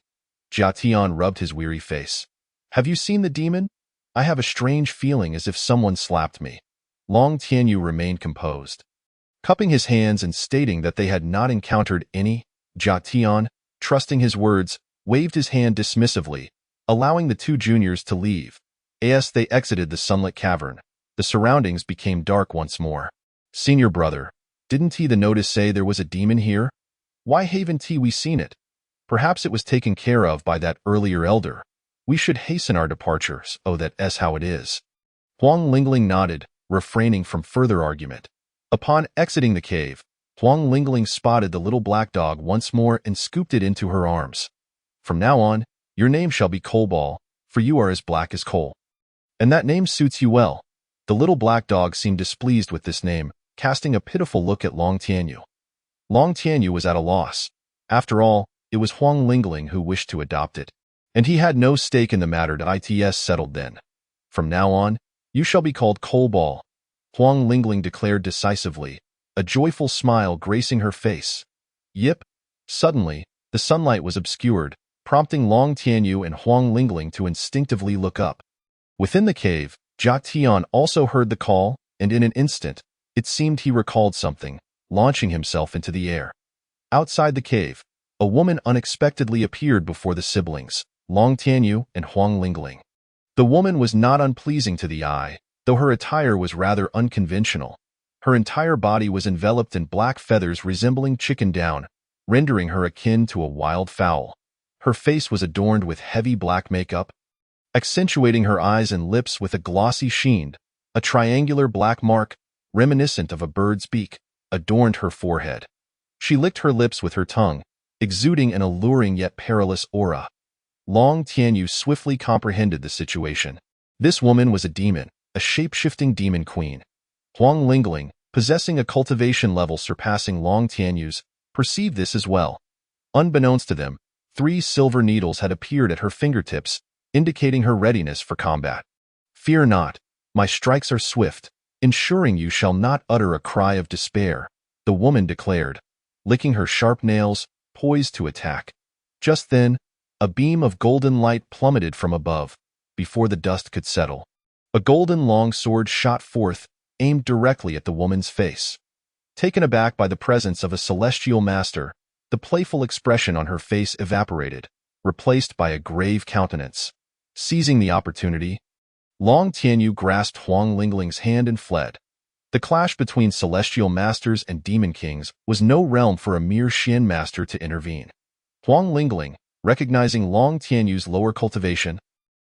Jia Tian rubbed his weary face. Have you seen the demon? I have a strange feeling as if someone slapped me. Long Tianyu remained composed. Cupping his hands and stating that they had not encountered any, Jia Tian, trusting his words, waved his hand dismissively, allowing the two juniors to leave. As they exited the sunlit cavern, the surroundings became dark once more. Senior brother, didn't the notice say there was a demon here? Why haven't we seen it? Perhaps it was taken care of by that earlier elder. We should hasten our departures. Oh, that's how it is. Huang Lingling nodded, refraining from further argument. Upon exiting the cave, Huang Lingling spotted the little black dog once more and scooped it into her arms. From now on, your name shall be Coalball, for you are as black as coal. And that name suits you well. The little black dog seemed displeased with this name, casting a pitiful look at Long Tianyu. Long Tianyu was at a loss. After all, it was Huang Lingling who wished to adopt it, and he had no stake in the matter. It's settled then. From now on, you shall be called Coalball, Huang Lingling declared decisively, a joyful smile gracing her face. Yip! Suddenly, the sunlight was obscured, prompting Long Tianyu and Huang Lingling to instinctively look up. Within the cave, Jia Tian also heard the call, and in an instant, it seemed he recalled something, launching himself into the air. Outside the cave, a woman unexpectedly appeared before the siblings, Long Tianyu and Huang Lingling. The woman was not unpleasing to the eye, though her attire was rather unconventional. Her entire body was enveloped in black feathers resembling chicken down, rendering her akin to a wild fowl. Her face was adorned with heavy black makeup, accentuating her eyes and lips with a glossy sheen. A triangular black mark, reminiscent of a bird's beak, adorned her forehead. She licked her lips with her tongue, exuding an alluring yet perilous aura. Long Tianyu swiftly comprehended the situation. This woman was a demon, a shape-shifting demon queen. Huang Lingling, possessing a cultivation level surpassing Long Tianyu's, perceived this as well. Unbeknownst to them, 3 silver needles had appeared at her fingertips, indicating her readiness for combat. Fear not, my strikes are swift, ensuring you shall not utter a cry of despair, the woman declared, licking her sharp nails, poised to attack. Just then, a beam of golden light plummeted from above, before the dust could settle. A golden long sword shot forth, aimed directly at the woman's face. Taken aback by the presence of a celestial master, the playful expression on her face evaporated, replaced by a grave countenance. Seizing the opportunity, Long Tianyu grasped Huang Lingling's hand and fled. The clash between celestial masters and demon kings was no realm for a mere Xian master to intervene. Huang Lingling, recognizing Long Tianyu's lower cultivation,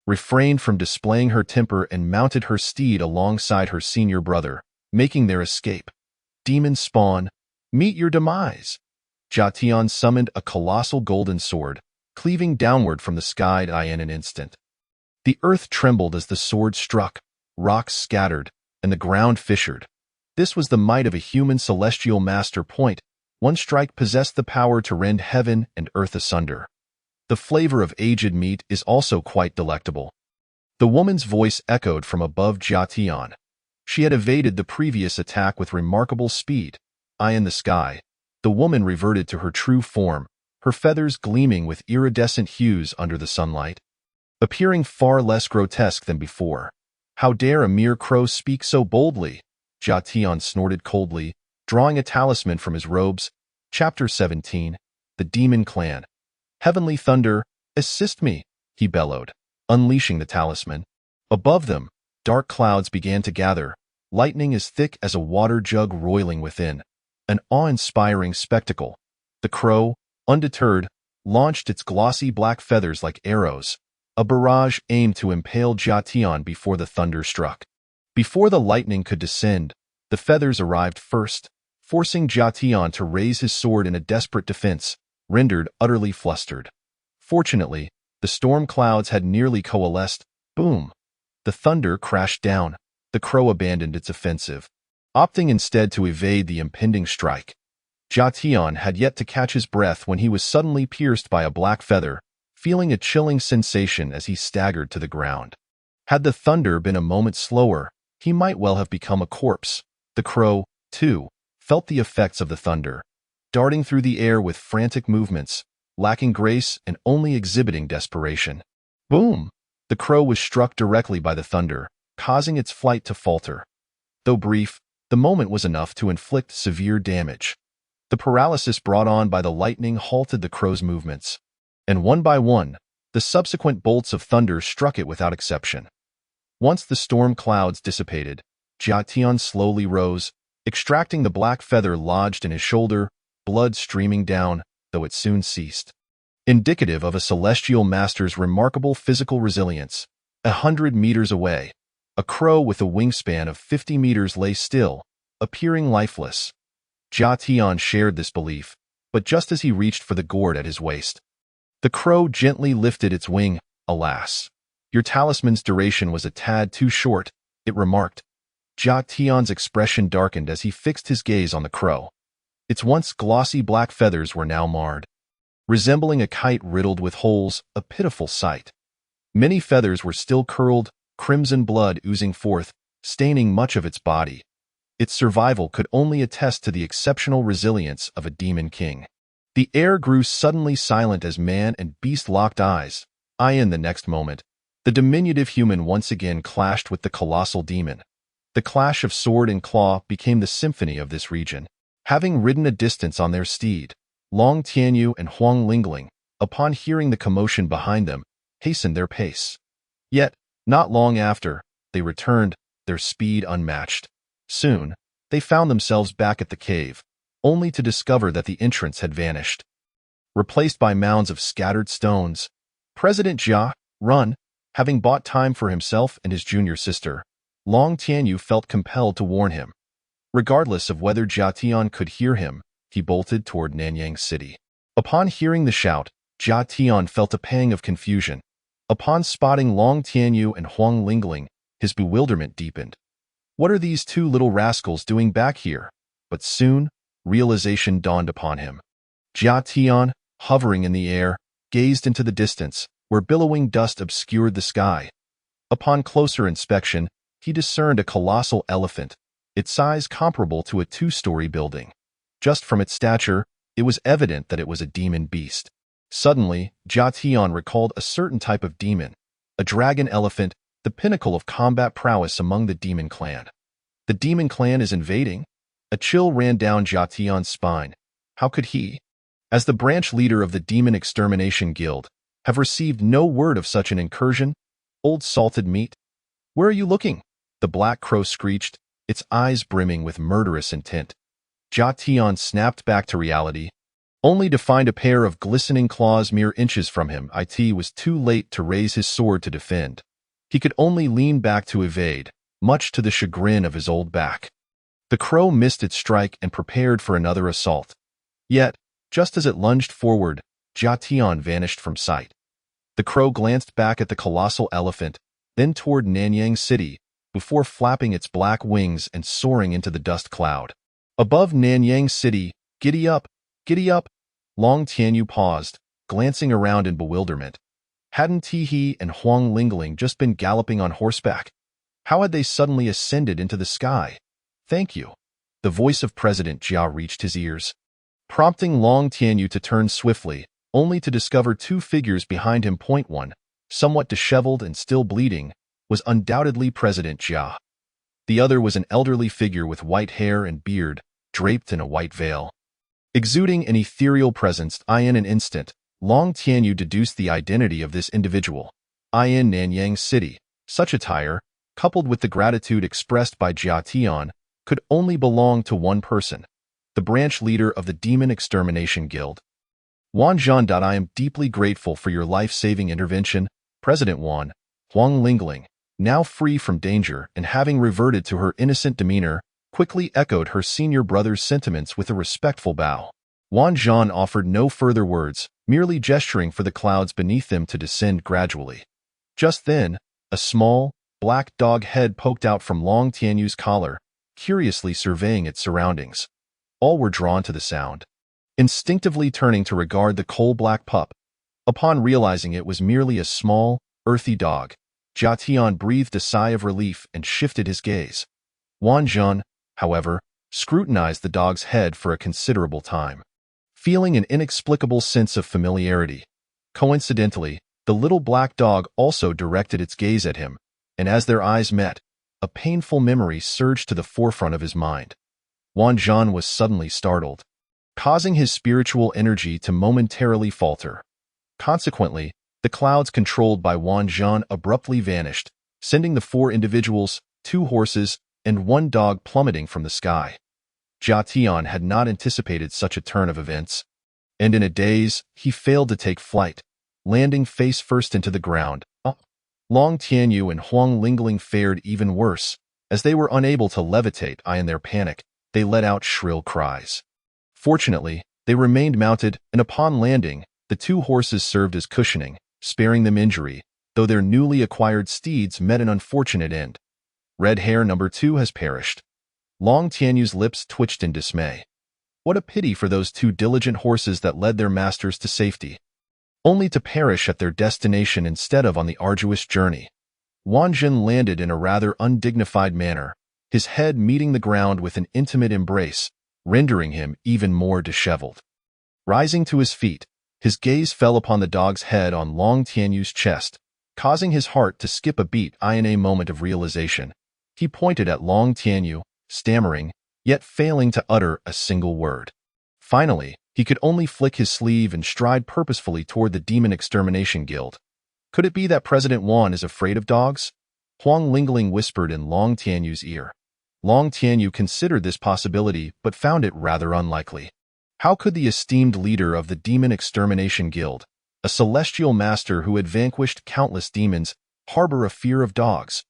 refrained from displaying her temper and mounted her steed alongside her senior brother, making their escape. Demon spawn, meet your demise! Jia Tian summoned a colossal golden sword, cleaving downward from the sky in an instant. The earth trembled as the sword struck, rocks scattered, and the ground fissured. This was the might of a human celestial master point. One strike possessed the power to rend heaven and earth asunder. The flavor of aged meat is also quite delectable. The woman's voice echoed from above Jia Tian. She had evaded the previous attack with remarkable speed. Eye in the sky, the woman reverted to her true form, her feathers gleaming with iridescent hues under the sunlight, appearing far less grotesque than before. How dare a mere crow speak so boldly? Jia Tian snorted coldly, drawing a talisman from his robes. Chapter 17, The Demon Clan. Heavenly thunder, assist me, he bellowed, unleashing the talisman. Above them, dark clouds began to gather, lightning as thick as a water jug roiling within. An awe-inspiring spectacle. The crow, undeterred, launched its glossy black feathers like arrows, a barrage aimed to impale Jia Tian before the thunder struck. Before the lightning could descend, the feathers arrived first, forcing Jia Tian to raise his sword in a desperate defense, rendered utterly flustered. Fortunately, the storm clouds had nearly coalesced. Boom! The thunder crashed down. The crow abandoned its offensive, opting instead to evade the impending strike. Jia Tian had yet to catch his breath when he was suddenly pierced by a black feather, feeling a chilling sensation as he staggered to the ground. Had the thunder been a moment slower, he might well have become a corpse. The crow, too, felt the effects of the thunder, darting through the air with frantic movements, lacking grace and only exhibiting desperation. Boom! The crow was struck directly by the thunder, causing its flight to falter. Though brief, the moment was enough to inflict severe damage. The paralysis brought on by the lightning halted the crow's movements, and one by one, the subsequent bolts of thunder struck it without exception. Once the storm clouds dissipated, Jia Tian slowly rose, extracting the black feather lodged in his shoulder, blood streaming down, though it soon ceased. Indicative of a celestial master's remarkable physical resilience, 100 meters away, a crow with a wingspan of 50 meters lay still, appearing lifeless. Jia Tian shared this belief, but just as he reached for the gourd at his waist, the crow gently lifted its wing. Alas, your talisman's duration was a tad too short, it remarked. Jia Tian's expression darkened as he fixed his gaze on the crow. Its once glossy black feathers were now marred, resembling a kite riddled with holes, a pitiful sight. Many feathers were still curled, crimson blood oozing forth, staining much of its body. Its survival could only attest to the exceptional resilience of a demon king. The air grew suddenly silent as man and beast locked eyes. In the next moment, the diminutive human once again clashed with the colossal demon. The clash of sword and claw became the symphony of this region. Having ridden a distance on their steed, Long Tianyu and Huang Lingling, upon hearing the commotion behind them, hastened their pace. Yet, not long after, they returned, their speed unmatched. Soon, they found themselves back at the cave, only to discover that the entrance had vanished. Replaced by mounds of scattered stones, President Jia, Run, having bought time for himself and his junior sister, Long Tianyu felt compelled to warn him. Regardless of whether Jia Tian could hear him, he bolted toward Nanyang City. Upon hearing the shout, Jia Tian felt a pang of confusion. Upon spotting Long Tianyu and Huang Lingling, his bewilderment deepened. What are these two little rascals doing back here? But soon, realization dawned upon him. Jia Tian, hovering in the air, gazed into the distance, where billowing dust obscured the sky. Upon closer inspection, he discerned a colossal elephant, its size comparable to a two-story building. Just from its stature, it was evident that it was a demon beast. Suddenly, Jia Tian recalled a certain type of demon, a dragon elephant, the pinnacle of combat prowess among the demon clan. The demon clan is invading? A chill ran down Jia Tian's spine. How could he, as the branch leader of the Demon Extermination Guild, have received no word of such an incursion? Old salted meat? Where are you looking? The black crow screeched, its eyes brimming with murderous intent. Jia Tian snapped back to reality, only to find a pair of glistening claws mere inches from him. It was too late to raise his sword to defend. He could only lean back to evade, much to the chagrin of his old back. The crow missed its strike and prepared for another assault. Yet, just as it lunged forward, Jia Tian vanished from sight. The crow glanced back at the colossal elephant, then toward Nanyang City, before flapping its black wings and soaring into the dust cloud. Above Nanyang City, giddy up, Long Tianyu paused, glancing around in bewilderment. Hadn't he and Huang Lingling just been galloping on horseback? How had they suddenly ascended into the sky? Thank you. The voice of President Jia reached his ears, prompting Long Tianyu to turn swiftly, only to discover two figures behind him. One, somewhat disheveled and still bleeding, was undoubtedly President Jia. The other was an elderly figure with white hair and beard, draped in a white veil. Exuding an ethereal presence, in an instant, Long Tianyu deduced the identity of this individual. In Nanyang City, such attire, coupled with the gratitude expressed by Jia Tian, could only belong to one person, the branch leader of the Demon Extermination Guild. Wan Zhan. I am deeply grateful for your life-saving intervention, President Wan. Huang Lingling, now free from danger and having reverted to her innocent demeanor, quickly echoed her senior brother's sentiments with a respectful bow. Wan Zhan offered no further words, merely gesturing for the clouds beneath them to descend gradually. Just then, a small, black dog head poked out from Long Tianyu's collar, curiously surveying its surroundings. All were drawn to the sound. Instinctively turning to regard the coal-black pup, upon realizing it was merely a small, earthy dog, Jia Tian breathed a sigh of relief and shifted his gaze. Wan Zhan, however, scrutinized the dog's head for a considerable time, feeling an inexplicable sense of familiarity. Coincidentally, the little black dog also directed its gaze at him, and as their eyes met, a painful memory surged to the forefront of his mind. Wan Zhan was suddenly startled, causing his spiritual energy to momentarily falter. Consequently, the clouds controlled by Wan Zhan abruptly vanished, sending the 4 individuals, 2 horses, and 1 dog plummeting from the sky. Jia Tian had not anticipated such a turn of events, and in a daze, he failed to take flight, landing face first into the ground. Long Tianyu and Huang Lingling fared even worse. As they were unable to levitate, in their panic, they let out shrill cries. Fortunately, they remained mounted, and upon landing, the 2 horses served as cushioning, sparing them injury, though their newly acquired steeds met an unfortunate end. Red Hair number 2 has perished. Long Tianyu's lips twitched in dismay. What a pity for those 2 diligent horses that led their masters to safety, only to perish at their destination instead of on the arduous journey. Wan Zhan landed in a rather undignified manner, his head meeting the ground with an intimate embrace, rendering him even more disheveled. Rising to his feet, his gaze fell upon the dog's head on Long Tianyu's chest, causing his heart to skip a beat. In a moment of realization, he pointed at Long Tianyu, stammering, yet failing to utter a single word. Finally, he could only flick his sleeve and stride purposefully toward the Demon Extermination Guild. Could it be that President Wan is afraid of dogs? Huang Lingling whispered in Long Tianyu's ear. Long Tianyu considered this possibility but found it rather unlikely. How could the esteemed leader of the Demon Extermination Guild, a celestial master who had vanquished countless demons, harbor a fear of dogs?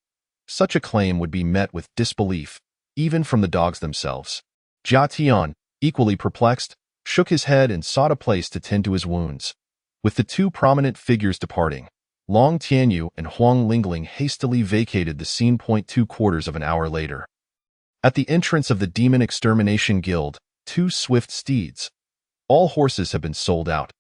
Such a claim would be met with disbelief, even from the dogs themselves. Jia Tian, equally perplexed, shook his head and sought a place to tend to his wounds. With the 2 prominent figures departing, Long Tianyu and Huang Lingling hastily vacated the scene. 2/4 of an hour later. At the entrance of the Demon Extermination Guild, 2 swift steeds. All horses have been sold out.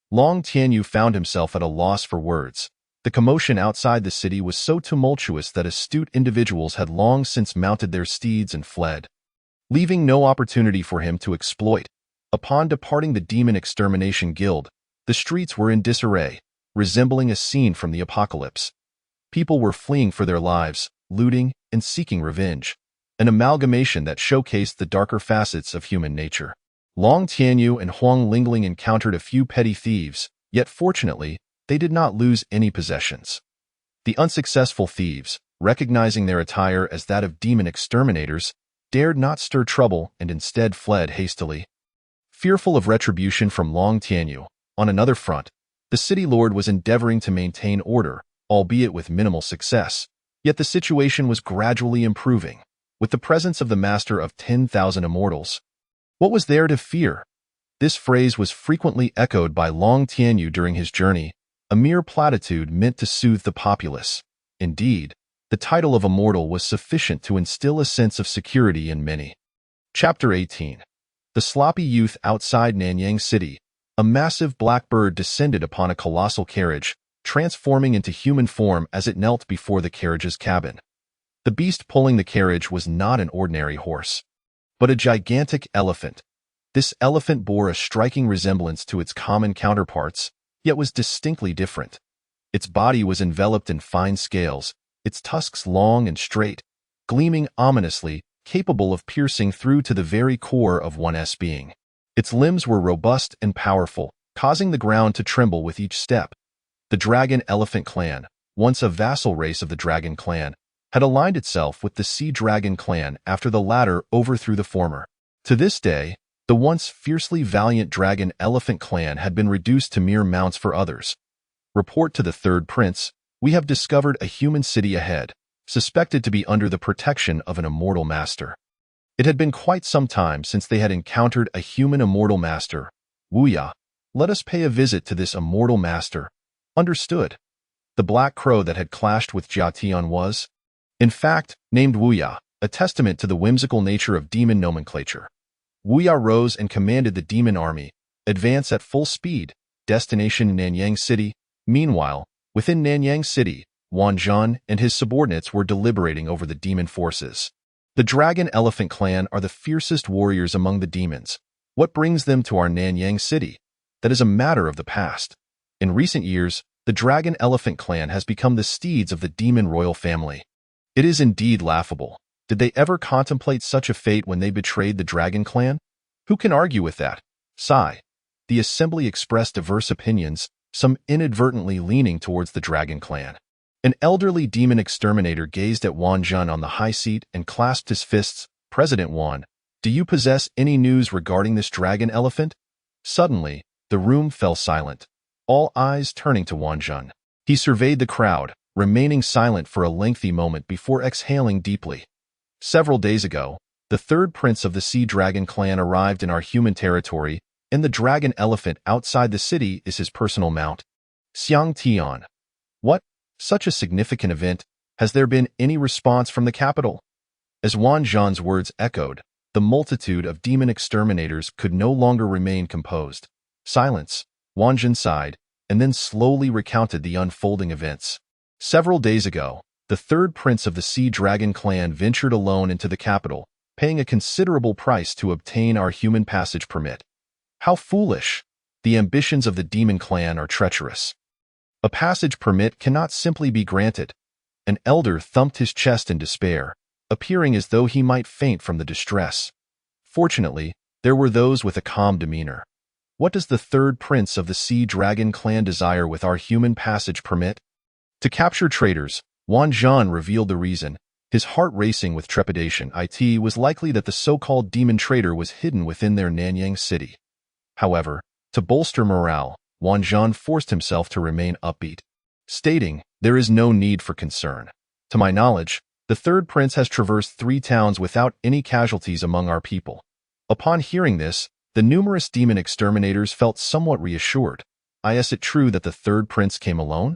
Long Tianyu found himself at a loss for words. The commotion outside the city was so tumultuous that astute individuals had long since mounted their steeds and fled, leaving no opportunity for him to exploit. Upon departing the Demon Extermination Guild, the streets were in disarray, resembling a scene from the apocalypse. People were fleeing for their lives, looting, and seeking revenge, an amalgamation that showcased the darker facets of human nature. Long Tianyu and Huang Lingling encountered a few petty thieves, yet fortunately, they did not lose any possessions. The unsuccessful thieves, recognizing their attire as that of demon exterminators, dared not stir trouble and instead fled hastily. Fearful of retribution from Long Tianyu, on another front, the city lord was endeavoring to maintain order, albeit with minimal success. Yet the situation was gradually improving, with the presence of the master of 10,000 immortals. What was there to fear? This phrase was frequently echoed by Long Tianyu during his journey, a mere platitude meant to soothe the populace. Indeed, the title of immortal was sufficient to instill a sense of security in many. Chapter 18. The sloppy youth outside Nanyang City. A massive black bird descended upon a colossal carriage, transforming into human form as it knelt before the carriage's cabin. The beast pulling the carriage was not an ordinary horse, but a gigantic elephant. This elephant bore a striking resemblance to its common counterparts, yet was distinctly different. Its body was enveloped in fine scales, its tusks long and straight, gleaming ominously, capable of piercing through to the very core of one's being. Its limbs were robust and powerful, causing the ground to tremble with each step. The Dragon Elephant Clan, once a vassal race of the Dragon Clan, had aligned itself with the Sea Dragon Clan after the latter overthrew the former. To this day, the The once fiercely valiant Dragon Elephant clan had been reduced to mere mounts for others. Report to the third prince, we have discovered a human city ahead, suspected to be under the protection of an immortal master. It had been quite some time since they had encountered a human immortal master. Wuya, let us pay a visit to this immortal master. Understood. The black crow that had clashed with Jia Tian was, in fact, named Wuya, a testament to the whimsical nature of demon nomenclature. Wuya rose and commanded the demon army, advance at full speed, destination Nanyang City. Meanwhile, within Nanyang City, Wan Zhan and his subordinates were deliberating over the demon forces. The Dragon Elephant clan are the fiercest warriors among the demons. What brings them to our Nanyang City? That is a matter of the past. In recent years, the Dragon Elephant clan has become the steeds of the demon royal family. It is indeed laughable. Did they ever contemplate such a fate when they betrayed the Dragon clan? Who can argue with that? Sigh. The assembly expressed diverse opinions, some inadvertently leaning towards the Dragon clan. An elderly demon exterminator gazed at Wan Zhan on the high seat and clasped his fists. President Wan, do you possess any news regarding this dragon elephant? Suddenly, the room fell silent, all eyes turning to Wan Zhan. He surveyed the crowd, remaining silent for a lengthy moment before exhaling deeply. Several days ago, the third prince of the Sea Dragon clan arrived in our human territory, and the dragon elephant outside the city is his personal mount. Xiang Tian. What? Such a significant event. Has there been any response from the capital? As Wan Zhan's words echoed, the multitude of demon exterminators could no longer remain composed. Silence. Wan Zhan sighed, and then slowly recounted the unfolding events. Several days ago, the third prince of the Sea Dragon clan ventured alone into the capital, paying a considerable price to obtain our human passage permit. How foolish! The ambitions of the demon clan are treacherous. A passage permit cannot simply be granted. An elder thumped his chest in despair, appearing as though he might faint from the distress. Fortunately, there were those with a calm demeanor. What does the third prince of the Sea Dragon clan desire with our human passage permit? To capture traitors, Wan Zhan revealed the reason. His heart racing with trepidation. It was likely that the so-called demon traitor was hidden within their Nanyang City. However, to bolster morale, Wan Zhan forced himself to remain upbeat, stating, there is no need for concern. To my knowledge, the third prince has traversed 3 towns without any casualties among our people. Upon hearing this, the numerous demon exterminators felt somewhat reassured. Is it true that the third prince came alone?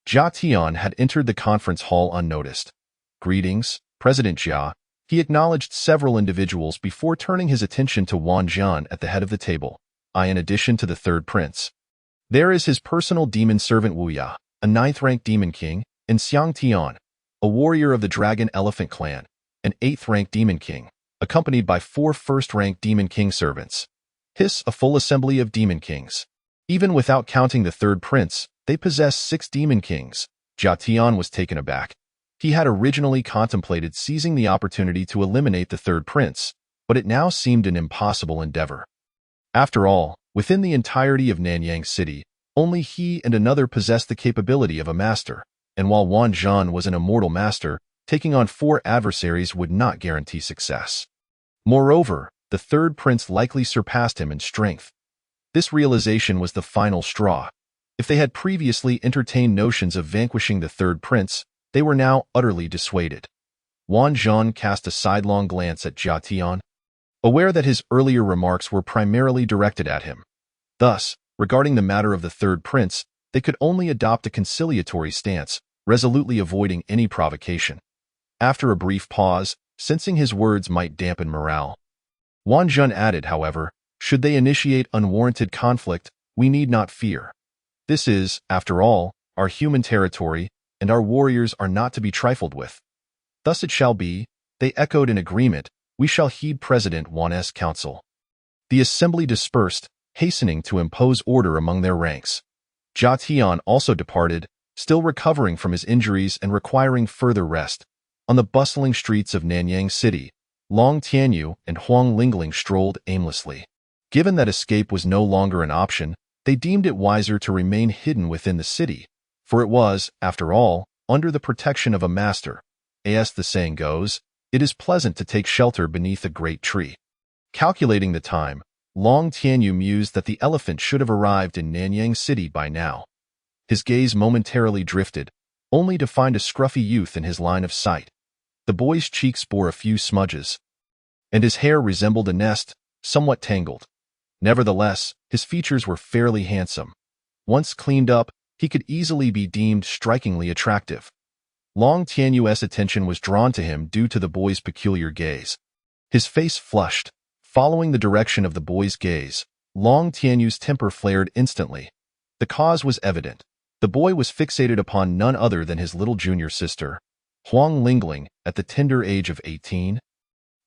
Jia Tian had entered the conference hall unnoticed. Greetings, President Jia. He acknowledged several individuals before turning his attention to Wan Zhan at the head of the table. In addition to the third prince, there is his personal demon servant Wuya, a 9th-rank demon king, and Xiang Tian, a warrior of the Dragon Elephant clan, an 8th-rank demon king, accompanied by 4 first-rank demon king servants. A full assembly of demon kings. Even without counting the third prince, they possess 6 demon kings. Jia Tian was taken aback. He had originally contemplated seizing the opportunity to eliminate the third prince, but it now seemed an impossible endeavor. After all, within the entirety of Nanyang City, only he and another possessed the capability of a master, and while Wan Zhan was an immortal master, taking on 4 adversaries would not guarantee success. Moreover, the third prince likely surpassed him in strength. This realization was the final straw. If they had previously entertained notions of vanquishing the third prince, they were now utterly dissuaded. Wan Zhan cast a sidelong glance at Jia Tian, aware that his earlier remarks were primarily directed at him. Thus, regarding the matter of the third prince, they could only adopt a conciliatory stance, resolutely avoiding any provocation. After a brief pause, sensing his words might dampen morale, Wan Zhan added, however, should they initiate unwarranted conflict, we need not fear. This is, after all, our human territory, and our warriors are not to be trifled with. Thus it shall be, they echoed in agreement. We shall heed President Wan's counsel. The assembly dispersed, hastening to impose order among their ranks. Jia Tian also departed, still recovering from his injuries and requiring further rest. On the bustling streets of Nanyang City, Long Tianyu and Huang Lingling strolled aimlessly. Given that escape was no longer an option, they deemed it wiser to remain hidden within the city, for it was, after all, under the protection of a master. As the saying goes, it is pleasant to take shelter beneath a great tree. Calculating the time, Long Tianyu mused that the elephant should have arrived in Nanyang City by now. His gaze momentarily drifted, only to find a scruffy youth in his line of sight. The boy's cheeks bore a few smudges, and his hair resembled a nest, somewhat tangled. Nevertheless, his features were fairly handsome. Once cleaned up, he could easily be deemed strikingly attractive. Long Tianyu's attention was drawn to him due to the boy's peculiar gaze. His face flushed. Following the direction of the boy's gaze, Long Tianyu's temper flared instantly. The cause was evident. The boy was fixated upon none other than his little junior sister. Huang Lingling, at the tender age of 18,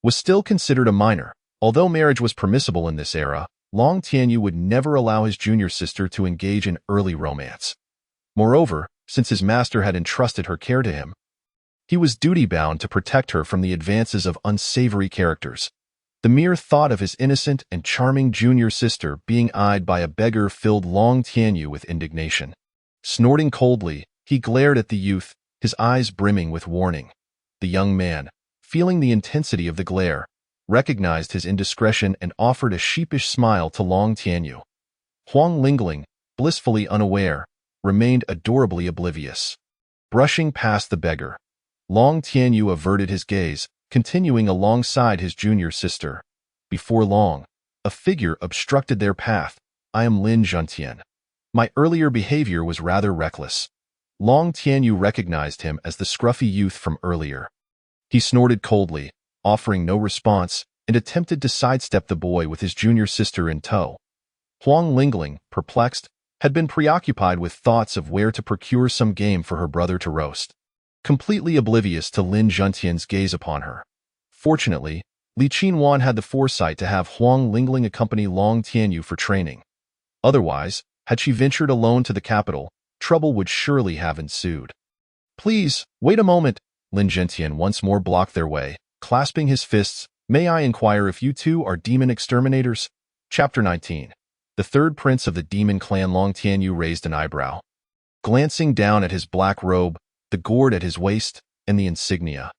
was still considered a minor. Although marriage was permissible in this era, Long Tianyu would never allow his junior sister to engage in early romance. Moreover, since his master had entrusted her care to him, he was duty-bound to protect her from the advances of unsavory characters. The mere thought of his innocent and charming junior sister being eyed by a beggar filled Long Tianyu with indignation. Snorting coldly, he glared at the youth, his eyes brimming with warning. The young man, feeling the intensity of the glare, recognized his indiscretion and offered a sheepish smile to Long Tianyu. Huang Lingling, blissfully unaware, remained adorably oblivious. Brushing past the beggar, Long Tianyu averted his gaze, continuing alongside his junior sister. Before long, a figure obstructed their path. I am Lin Juntian. My earlier behavior was rather reckless. Long Tianyu recognized him as the scruffy youth from earlier. He snorted coldly, offering no response, and attempted to sidestep the boy with his junior sister in tow. Huang Lingling, perplexed, had been preoccupied with thoughts of where to procure some game for her brother to roast, completely oblivious to Lin Juntian's gaze upon her. Fortunately, Li Qinwan had the foresight to have Huang Lingling accompany Long Tianyu for training. Otherwise, had she ventured alone to the capital, trouble would surely have ensued. Please, wait a moment, Lin Juntian once more blocked their way, clasping his fists. May I inquire if you two are demon exterminators? Chapter 19. The third prince of the demon clan. Long Tianyu raised an eyebrow. Glancing down at his black robe, the gourd at his waist, and the insignia.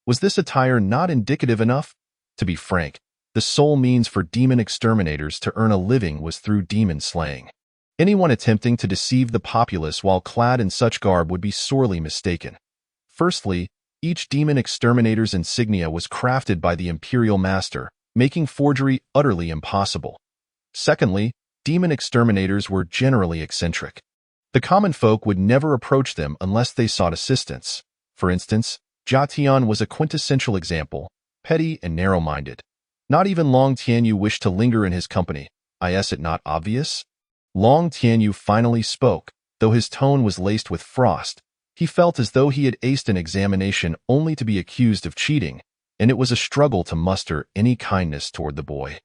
Was this attire not indicative enough? To be frank, the sole means for demon exterminators to earn a living was through demon slaying. Anyone attempting to deceive the populace while clad in such garb would be sorely mistaken. Firstly, each demon exterminator's insignia was crafted by the imperial master, making forgery utterly impossible. Secondly, demon exterminators were generally eccentric. The common folk would never approach them unless they sought assistance. For instance, Jia Tian was a quintessential example, petty and narrow-minded. Not even Long Tianyu wished to linger in his company. Is it not obvious? Long Tianyu finally spoke, though his tone was laced with frost. He felt as though he had aced an examination only to be accused of cheating, and it was a struggle to muster any kindness toward the boy.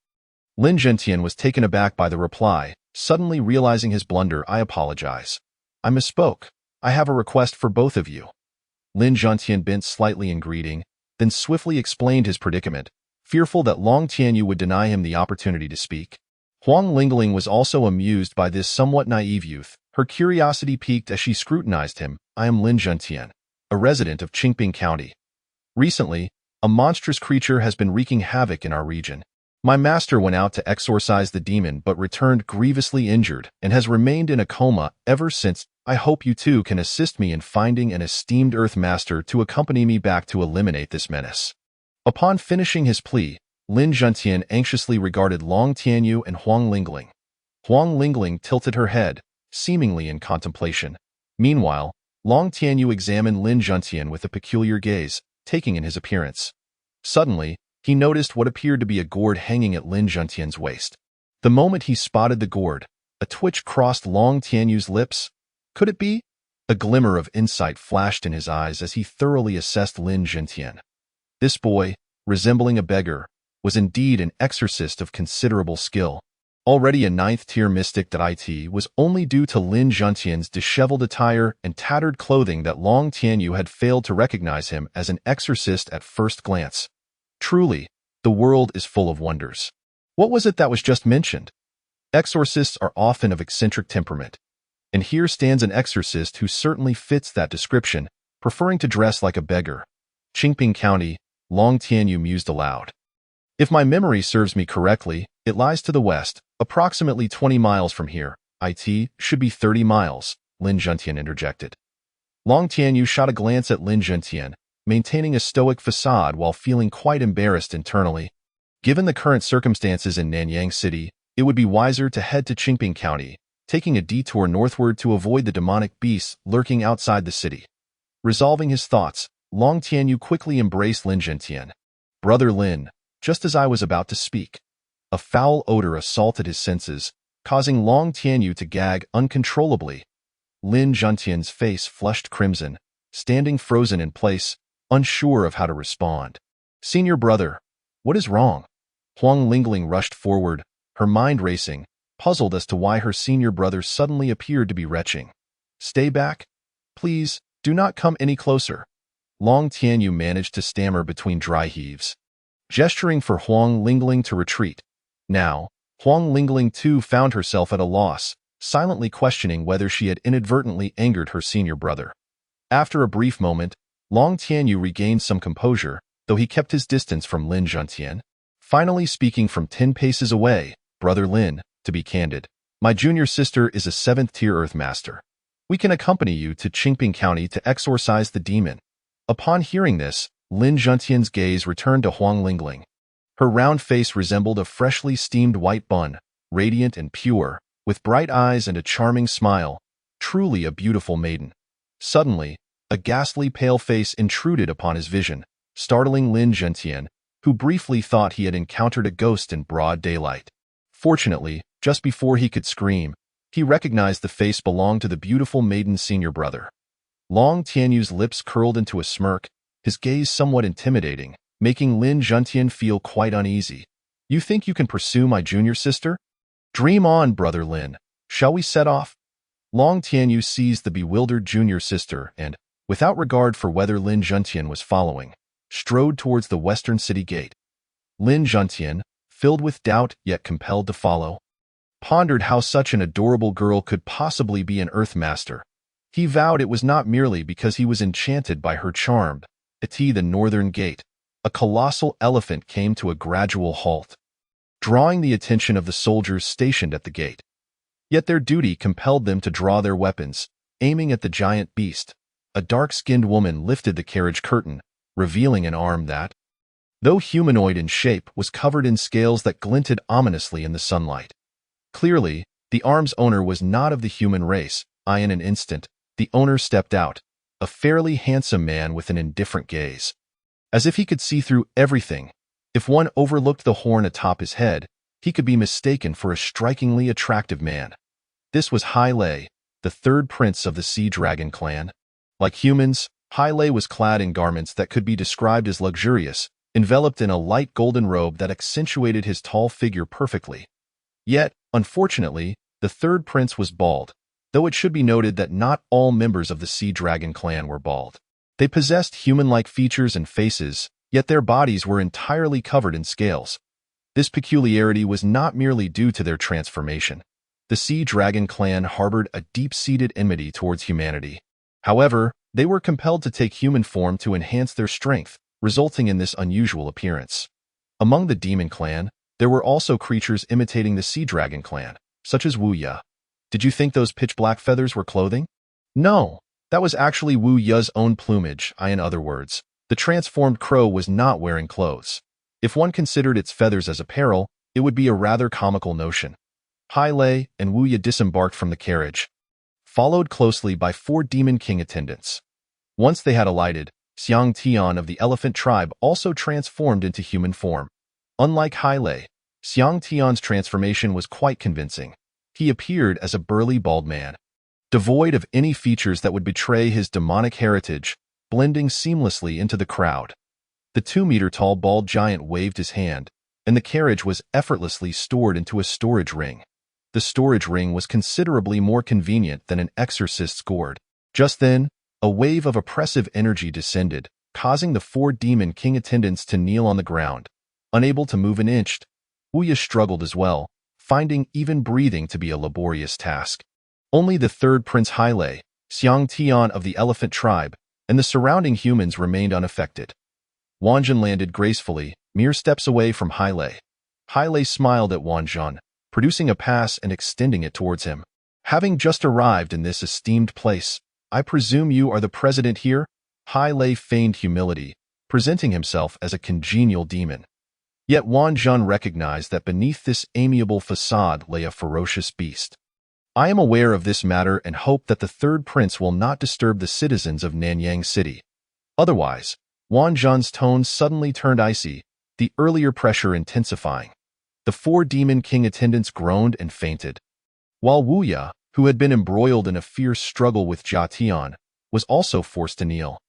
Lin Juntian was taken aback by the reply, suddenly realizing his blunder. I apologize. I misspoke. I have a request for both of you. Lin Juntian bent slightly in greeting, then swiftly explained his predicament, fearful that Long Tianyu would deny him the opportunity to speak. Huang Lingling was also amused by this somewhat naive youth. Her curiosity piqued as she scrutinized him. I am Lin Juntian, a resident of Qingping County. Recently, a monstrous creature has been wreaking havoc in our region. My master went out to exorcise the demon but returned grievously injured and has remained in a coma ever since. I hope you two can assist me in finding an esteemed Earth Master to accompany me back to eliminate this menace. Upon finishing his plea, Lin Juntian anxiously regarded Long Tianyu and Huang Lingling. Huang Lingling tilted her head, seemingly in contemplation. Meanwhile, Long Tianyu examined Lin Juntian with a peculiar gaze, taking in his appearance. Suddenly, he noticed what appeared to be a gourd hanging at Lin Juntian's waist. The moment he spotted the gourd, a twitch crossed Long Tianyu's lips. Could it be? A glimmer of insight flashed in his eyes as he thoroughly assessed Lin Juntian. This boy, resembling a beggar, was indeed an exorcist of considerable skill. Already a 9th-tier mystic, that it was only due to Lin Juntian's disheveled attire and tattered clothing that Long Tianyu had failed to recognize him as an exorcist at first glance. Truly, the world is full of wonders. What was it that was just mentioned? Exorcists are often of eccentric temperament. And here stands an exorcist who certainly fits that description, preferring to dress like a beggar. Qingping County, Long Tianyu mused aloud. If my memory serves me correctly, It lies to the west, approximately 20 miles from here. It should be 30 miles, Lin Zhentian interjected. Long Tianyu shot a glance at Lin Zhentian, maintaining a stoic facade while feeling quite embarrassed internally. Given the current circumstances in Nanyang City, it would be wiser to head to Qingping County, taking a detour northward to avoid the demonic beasts lurking outside the city. Resolving his thoughts, Long Tianyu quickly embraced Lin Zhentian. Brother Lin, just as I was about to speak. A foul odor assaulted his senses, causing Long Tianyu to gag uncontrollably. Lin Zhentian's face flushed crimson, standing frozen in place, unsure of how to respond. Senior brother, what is wrong? Huang Lingling rushed forward, her mind racing, puzzled as to why her senior brother suddenly appeared to be retching. Stay back? Please, do not come any closer. Long Tianyu managed to stammer between dry heaves, gesturing for Huang Lingling to retreat. Now, Huang Lingling too found herself at a loss, silently questioning whether she had inadvertently angered her senior brother. After a brief moment, Long Tianyu regained some composure, though he kept his distance from Lin Zhentian. Finally speaking from 10 paces away, Brother Lin, to be candid, my junior sister is a 7th-tier Earth Master. We can accompany you to Qingping County to exorcise the demon. Upon hearing this, Lin Zhentian's gaze returned to Huang Lingling. Her round face resembled a freshly steamed white bun, radiant and pure, with bright eyes and a charming smile, truly a beautiful maiden. Suddenly, a ghastly pale face intruded upon his vision, startling Lin Zhentian, who briefly thought he had encountered a ghost in broad daylight. Fortunately, just before he could scream, he recognized the face belonged to the beautiful maiden's senior brother. Long Tianyu's lips curled into a smirk, his gaze somewhat intimidating, making Lin Zhentian feel quite uneasy. You think you can pursue my junior sister? Dream on, Brother Lin. Shall we set off? Long Tianyu seized the bewildered junior sister and, without regard for whether Lin Zhentian was following, strode towards the western city gate. Lin Zhentian, filled with doubt yet compelled to follow, pondered how such an adorable girl could possibly be an Earth Master. He vowed it was not merely because he was enchanted by her charm. At the northern gate, a colossal elephant came to a gradual halt, drawing the attention of the soldiers stationed at the gate. Yet their duty compelled them to draw their weapons, aiming at the giant beast. A dark-skinned woman lifted the carriage curtain, revealing an arm that, though humanoid in shape, was covered in scales that glinted ominously in the sunlight. Clearly, the arm's owner was not of the human race. In an instant, the owner stepped out, a fairly handsome man with an indifferent gaze. As if he could see through everything, if one overlooked the horn atop his head, he could be mistaken for a strikingly attractive man. This was Hai Lei, the third prince of the Sea Dragon clan. Like humans, Hai Lei was clad in garments that could be described as luxurious, enveloped in a light golden robe that accentuated his tall figure perfectly. Yet, unfortunately, the third prince was bald, though it should be noted that not all members of the Sea Dragon clan were bald. They possessed human-like features and faces, yet their bodies were entirely covered in scales. This peculiarity was not merely due to their transformation. The Sea Dragon clan harbored a deep-seated enmity towards humanity. However, they were compelled to take human form to enhance their strength, resulting in this unusual appearance. Among the Demon Clan, there were also creatures imitating the Sea Dragon clan, such as Wu Ya. Did you think those pitch-black feathers were clothing? No, that was actually Wu Ya's own plumage. In other words, the transformed crow was not wearing clothes. If one considered its feathers as apparel, it would be a rather comical notion. Hai Lei and Wu Ya disembarked from the carriage, followed closely by 4 Demon King attendants. Once they had alighted, Xiang Tian of the Elephant Tribe also transformed into human form. Unlike Hai Lei, Xiang Tian's transformation was quite convincing. He appeared as a burly bald man, devoid of any features that would betray his demonic heritage, blending seamlessly into the crowd. The 2-meter-tall bald giant waved his hand, and the carriage was effortlessly stored into a storage ring. The storage ring was considerably more convenient than an exorcist's gourd. Just then, a wave of oppressive energy descended, causing the 4 Demon King attendants to kneel on the ground. Unable to move an inch, Wu Ya struggled as well, finding even breathing to be a laborious task. Only the third Prince Hai Lei, Xiang Tian of the Elephant Tribe, and the surrounding humans remained unaffected. Wanjin landed gracefully, mere steps away from Hai Lei. Hai Lei smiled at Wang Zhan, producing a pass and extending it towards him. Having just arrived in this esteemed place, I presume you are the president here? Hai Lei feigned humility, presenting himself as a congenial demon. Yet Wang Zhan recognized that beneath this amiable facade lay a ferocious beast. I am aware of this matter and hope that the third prince will not disturb the citizens of Nanyang City. Otherwise, Wang Zhan's tone suddenly turned icy, the earlier pressure intensifying. The four Demon King attendants groaned and fainted. While Wu Ya, who had been embroiled in a fierce struggle with Jia Tian, was also forced to kneel.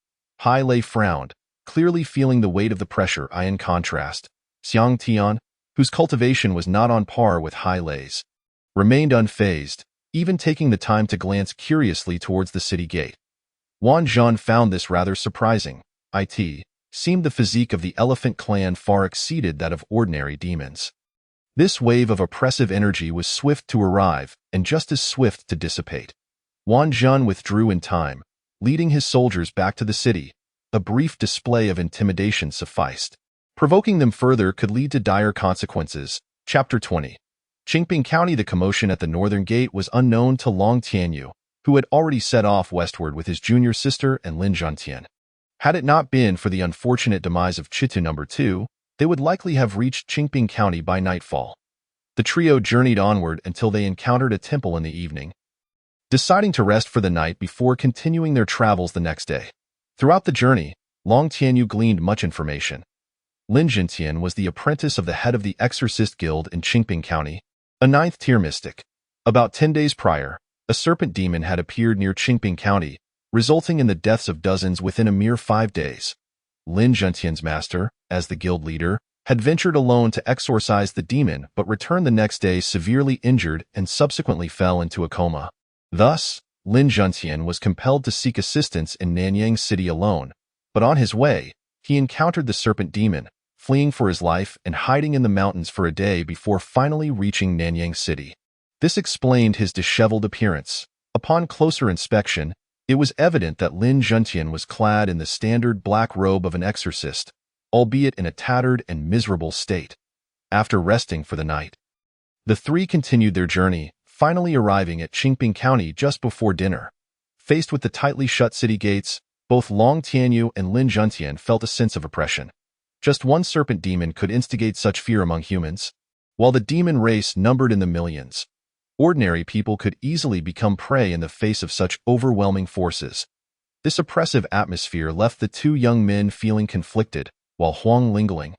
Hai Lei frowned, clearly feeling the weight of the pressure. In contrast, Xiang Tian, whose cultivation was not on par with Hai Lei's, remained unfazed, even taking the time to glance curiously towards the city gate. Wang Zhan found this rather surprising. It seemed the physique of the Elephant Clan far exceeded that of ordinary demons. This wave of oppressive energy was swift to arrive and just as swift to dissipate. Wang Zhan withdrew in time, leading his soldiers back to the city. A brief display of intimidation sufficed. Provoking them further could lead to dire consequences. Chapter 20. Qingping County. The commotion at the northern gate was unknown to Long Tianyu, who had already set off westward with his junior sister and Lin Zhantian. Had it not been for the unfortunate demise of Chitu No. 2, they would likely have reached Qingping County by nightfall. The trio journeyed onward until they encountered a temple in the evening, deciding to rest for the night before continuing their travels the next day. Throughout the journey, Long Tianyu gleaned much information. Lin Zhantian was the apprentice of the head of the Exorcist Guild in Qingping County, a 9th-tier mystic. About 10 days prior, a serpent demon had appeared near Qingping County, resulting in the deaths of dozens within a mere 5 days. Lin Zhantian's master, as the guild leader, had ventured alone to exorcise the demon but returned the next day severely injured and subsequently fell into a coma. Thus, Lin Zhantian was compelled to seek assistance in Nanyang City alone, but on his way, he encountered the serpent demon, fleeing for his life and hiding in the mountains for a day before finally reaching Nanyang City. This explained his disheveled appearance. Upon closer inspection, it was evident that Lin Zhantian was clad in the standard black robe of an exorcist, albeit in a tattered and miserable state. After resting for the night, the three continued their journey, finally arriving at Qingping County just before dinner. Faced with the tightly shut city gates, both Long Tianyu and Lin Zhantian felt a sense of oppression. Just one serpent demon could instigate such fear among humans. While the demon race numbered in the millions, ordinary people could easily become prey in the face of such overwhelming forces. This oppressive atmosphere left the two young men feeling conflicted, while Huang Lingling,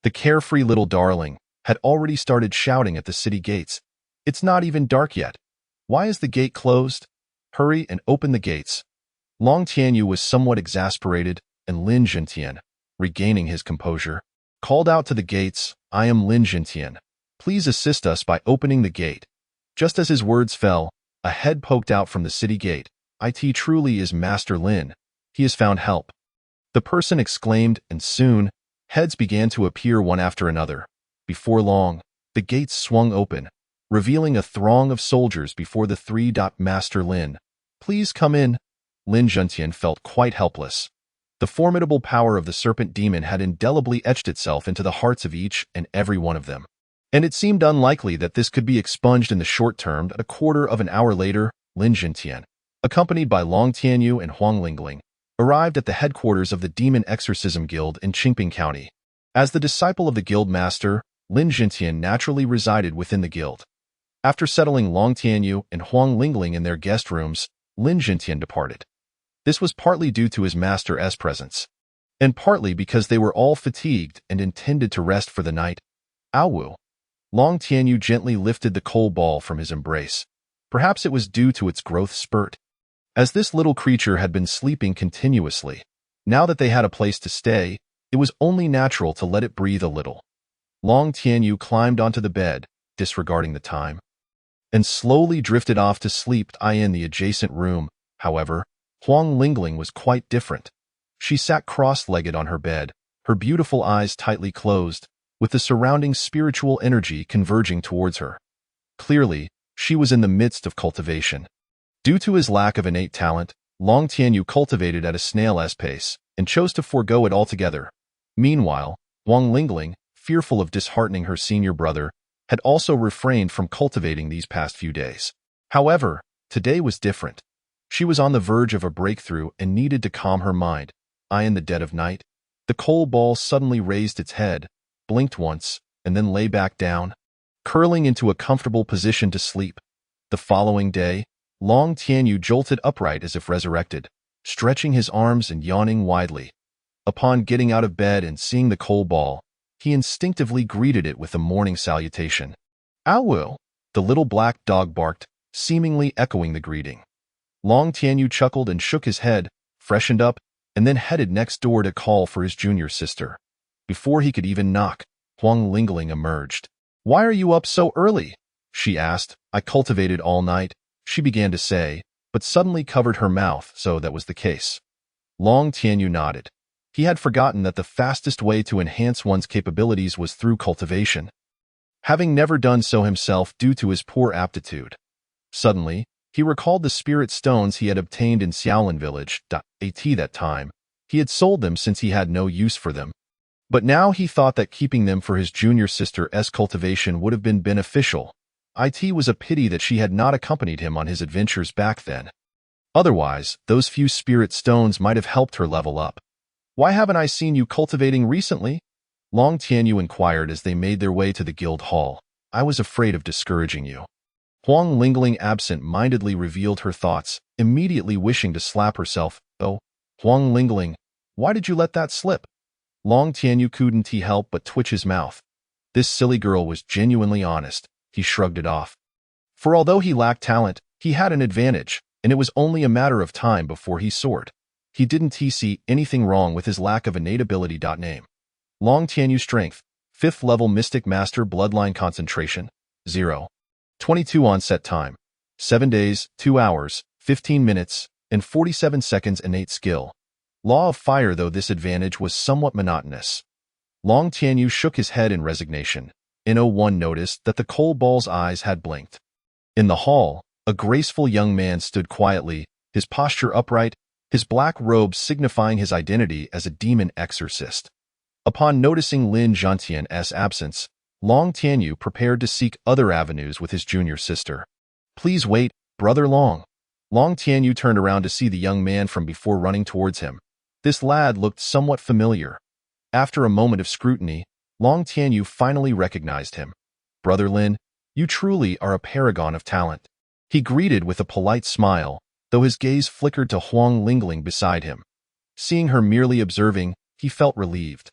the carefree little darling, had already started shouting at the city gates. "It's not even dark yet. Why is the gate closed? Hurry and open the gates." Long Tianyu was somewhat exasperated, and Lin Zhantian, regaining his composure, called out to the gates, "I am Lin Zhantian. Please assist us by opening the gate." Just as his words fell, a head poked out from the city gate. "It truly is Master Lin. He has found help," the person exclaimed, and soon, heads began to appear one after another. Before long, the gates swung open, revealing a throng of soldiers before the three. "Master Lin, please come in." Lin Zhantian felt quite helpless. The formidable power of the serpent demon had indelibly etched itself into the hearts of each and every one of them, and it seemed unlikely that this could be expunged in the short term. A quarter of an hour later, Lin Zhantian, accompanied by Long Tianyu and Huang Lingling, arrived at the headquarters of the Demon Exorcism Guild in Qingping County. As the disciple of the guild master, Lin Zhantian naturally resided within the guild. After settling Long Tianyu and Huang Lingling in their guest rooms, Lin Zhantian departed. This was partly due to his master's presence, and partly because they were all fatigued and intended to rest for the night. "Awu." Long Tianyu gently lifted the coal ball from his embrace. Perhaps it was due to its growth spurt. As this little creature had been sleeping continuously, now that they had a place to stay, it was only natural to let it breathe a little. Long Tianyu climbed onto the bed, disregarding the time, and slowly drifted off to sleep. In the adjacent room, however, Huang Lingling was quite different. She sat cross-legged on her bed, her beautiful eyes tightly closed, with the surrounding spiritual energy converging towards her. Clearly, she was in the midst of cultivation. Due to his lack of innate talent, Long Tianyu cultivated at a snail's pace and chose to forego it altogether. Meanwhile, Huang Lingling, fearful of disheartening her senior brother, had also refrained from cultivating these past few days. However, today was different. She was on the verge of a breakthrough and needed to calm her mind. In the dead of night, the coal ball suddenly raised its head, blinked once, and then lay back down, curling into a comfortable position to sleep. The following day, Long Tianyu jolted upright as if resurrected, stretching his arms and yawning widely. Upon getting out of bed and seeing the coal ball, he instinctively greeted it with a morning salutation. "Owl!" The little black dog barked, seemingly echoing the greeting. Long Tianyu chuckled and shook his head, freshened up, and then headed next door to call for his junior sister. Before he could even knock, Huang Lingling emerged. "Why are you up so early?" she asked. "I cultivated all night," she began to say, but suddenly covered her mouth, so that was the case. Long Tianyu nodded. He had forgotten that the fastest way to enhance one's capabilities was through cultivation, having never done so himself due to his poor aptitude. Suddenly, he recalled the spirit stones he had obtained in Xiaolin village. At that time, he had sold them since he had no use for them. But now he thought that keeping them for his junior sister's cultivation would have been beneficial. It was a pity that she had not accompanied him on his adventures back then. Otherwise, those few spirit stones might have helped her level up. "Why haven't I seen you cultivating recently?" Long Tianyu inquired as they made their way to the guild hall. "I was afraid of discouraging you." Huang Lingling absent-mindedly revealed her thoughts, immediately wishing to slap herself. "Oh, Huang Lingling, why did you let that slip?" Long Tianyu couldn't help but twitch his mouth. This silly girl was genuinely honest. He shrugged it off. For although he lacked talent, he had an advantage, and it was only a matter of time before he soared. He didn't see anything wrong with his lack of innate ability. Name: Long Tianyu Strength, 5th level Mystic Master Bloodline Concentration, 0. 22 Onset Time, 7 days, 2 hours, 15 minutes, and 47 seconds Innate Skill. Law of Fire. Though this advantage was somewhat monotonous, Long Tianyu shook his head in resignation. One noticed that the coal ball's eyes had blinked. In the hall, a graceful young man stood quietly, his posture upright, his black robe signifying his identity as a demon exorcist. Upon noticing Lin Zhantian's absence, Long Tianyu prepared to seek other avenues with his junior sister. "Please wait, Brother Long." Long Tianyu turned around to see the young man from before running towards him. This lad looked somewhat familiar. After a moment of scrutiny, Long Tianyu finally recognized him. "Brother Lin, you truly are a paragon of talent." He greeted with a polite smile, though his gaze flickered to Huang Lingling beside him. Seeing her merely observing, he felt relieved.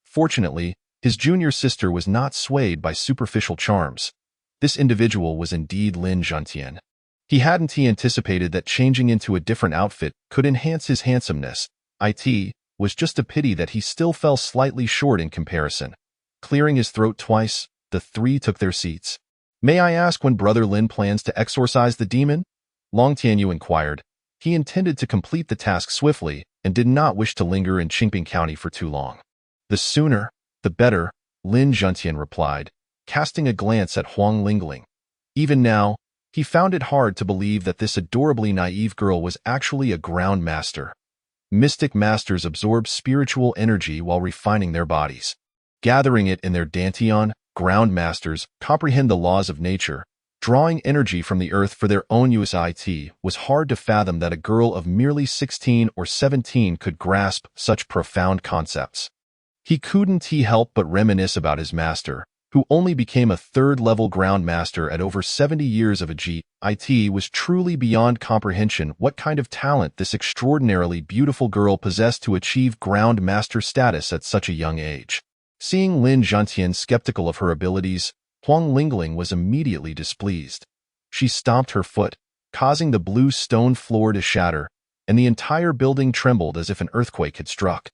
Fortunately, his junior sister was not swayed by superficial charms. This individual was indeed Lin Zhantian. He hadn't anticipated that changing into a different outfit could enhance his handsomeness. It was just a pity that he still fell slightly short in comparison. Clearing his throat twice, the three took their seats. "May I ask when Brother Lin plans to exorcise the demon?" Long Tianyu inquired. He intended to complete the task swiftly and did not wish to linger in Qingping County for too long. "The sooner, the better," Lin Zhantian replied, casting a glance at Huang Lingling. Even now, he found it hard to believe that this adorably naive girl was actually a ground master. Mystic masters absorb spiritual energy while refining their bodies, gathering it in their dantian. Ground masters comprehend the laws of nature, drawing energy from the earth for their own use. It was hard to fathom that a girl of merely 16 or 17 could grasp such profound concepts. He couldn't help but reminisce about his master, who only became a third-level ground master at over 70 years of age. It was truly beyond comprehension what kind of talent this extraordinarily beautiful girl possessed to achieve ground master status at such a young age. Seeing Lin Zhantian skeptical of her abilities, Huang Lingling was immediately displeased. She stomped her foot, causing the blue stone floor to shatter, and the entire building trembled as if an earthquake had struck.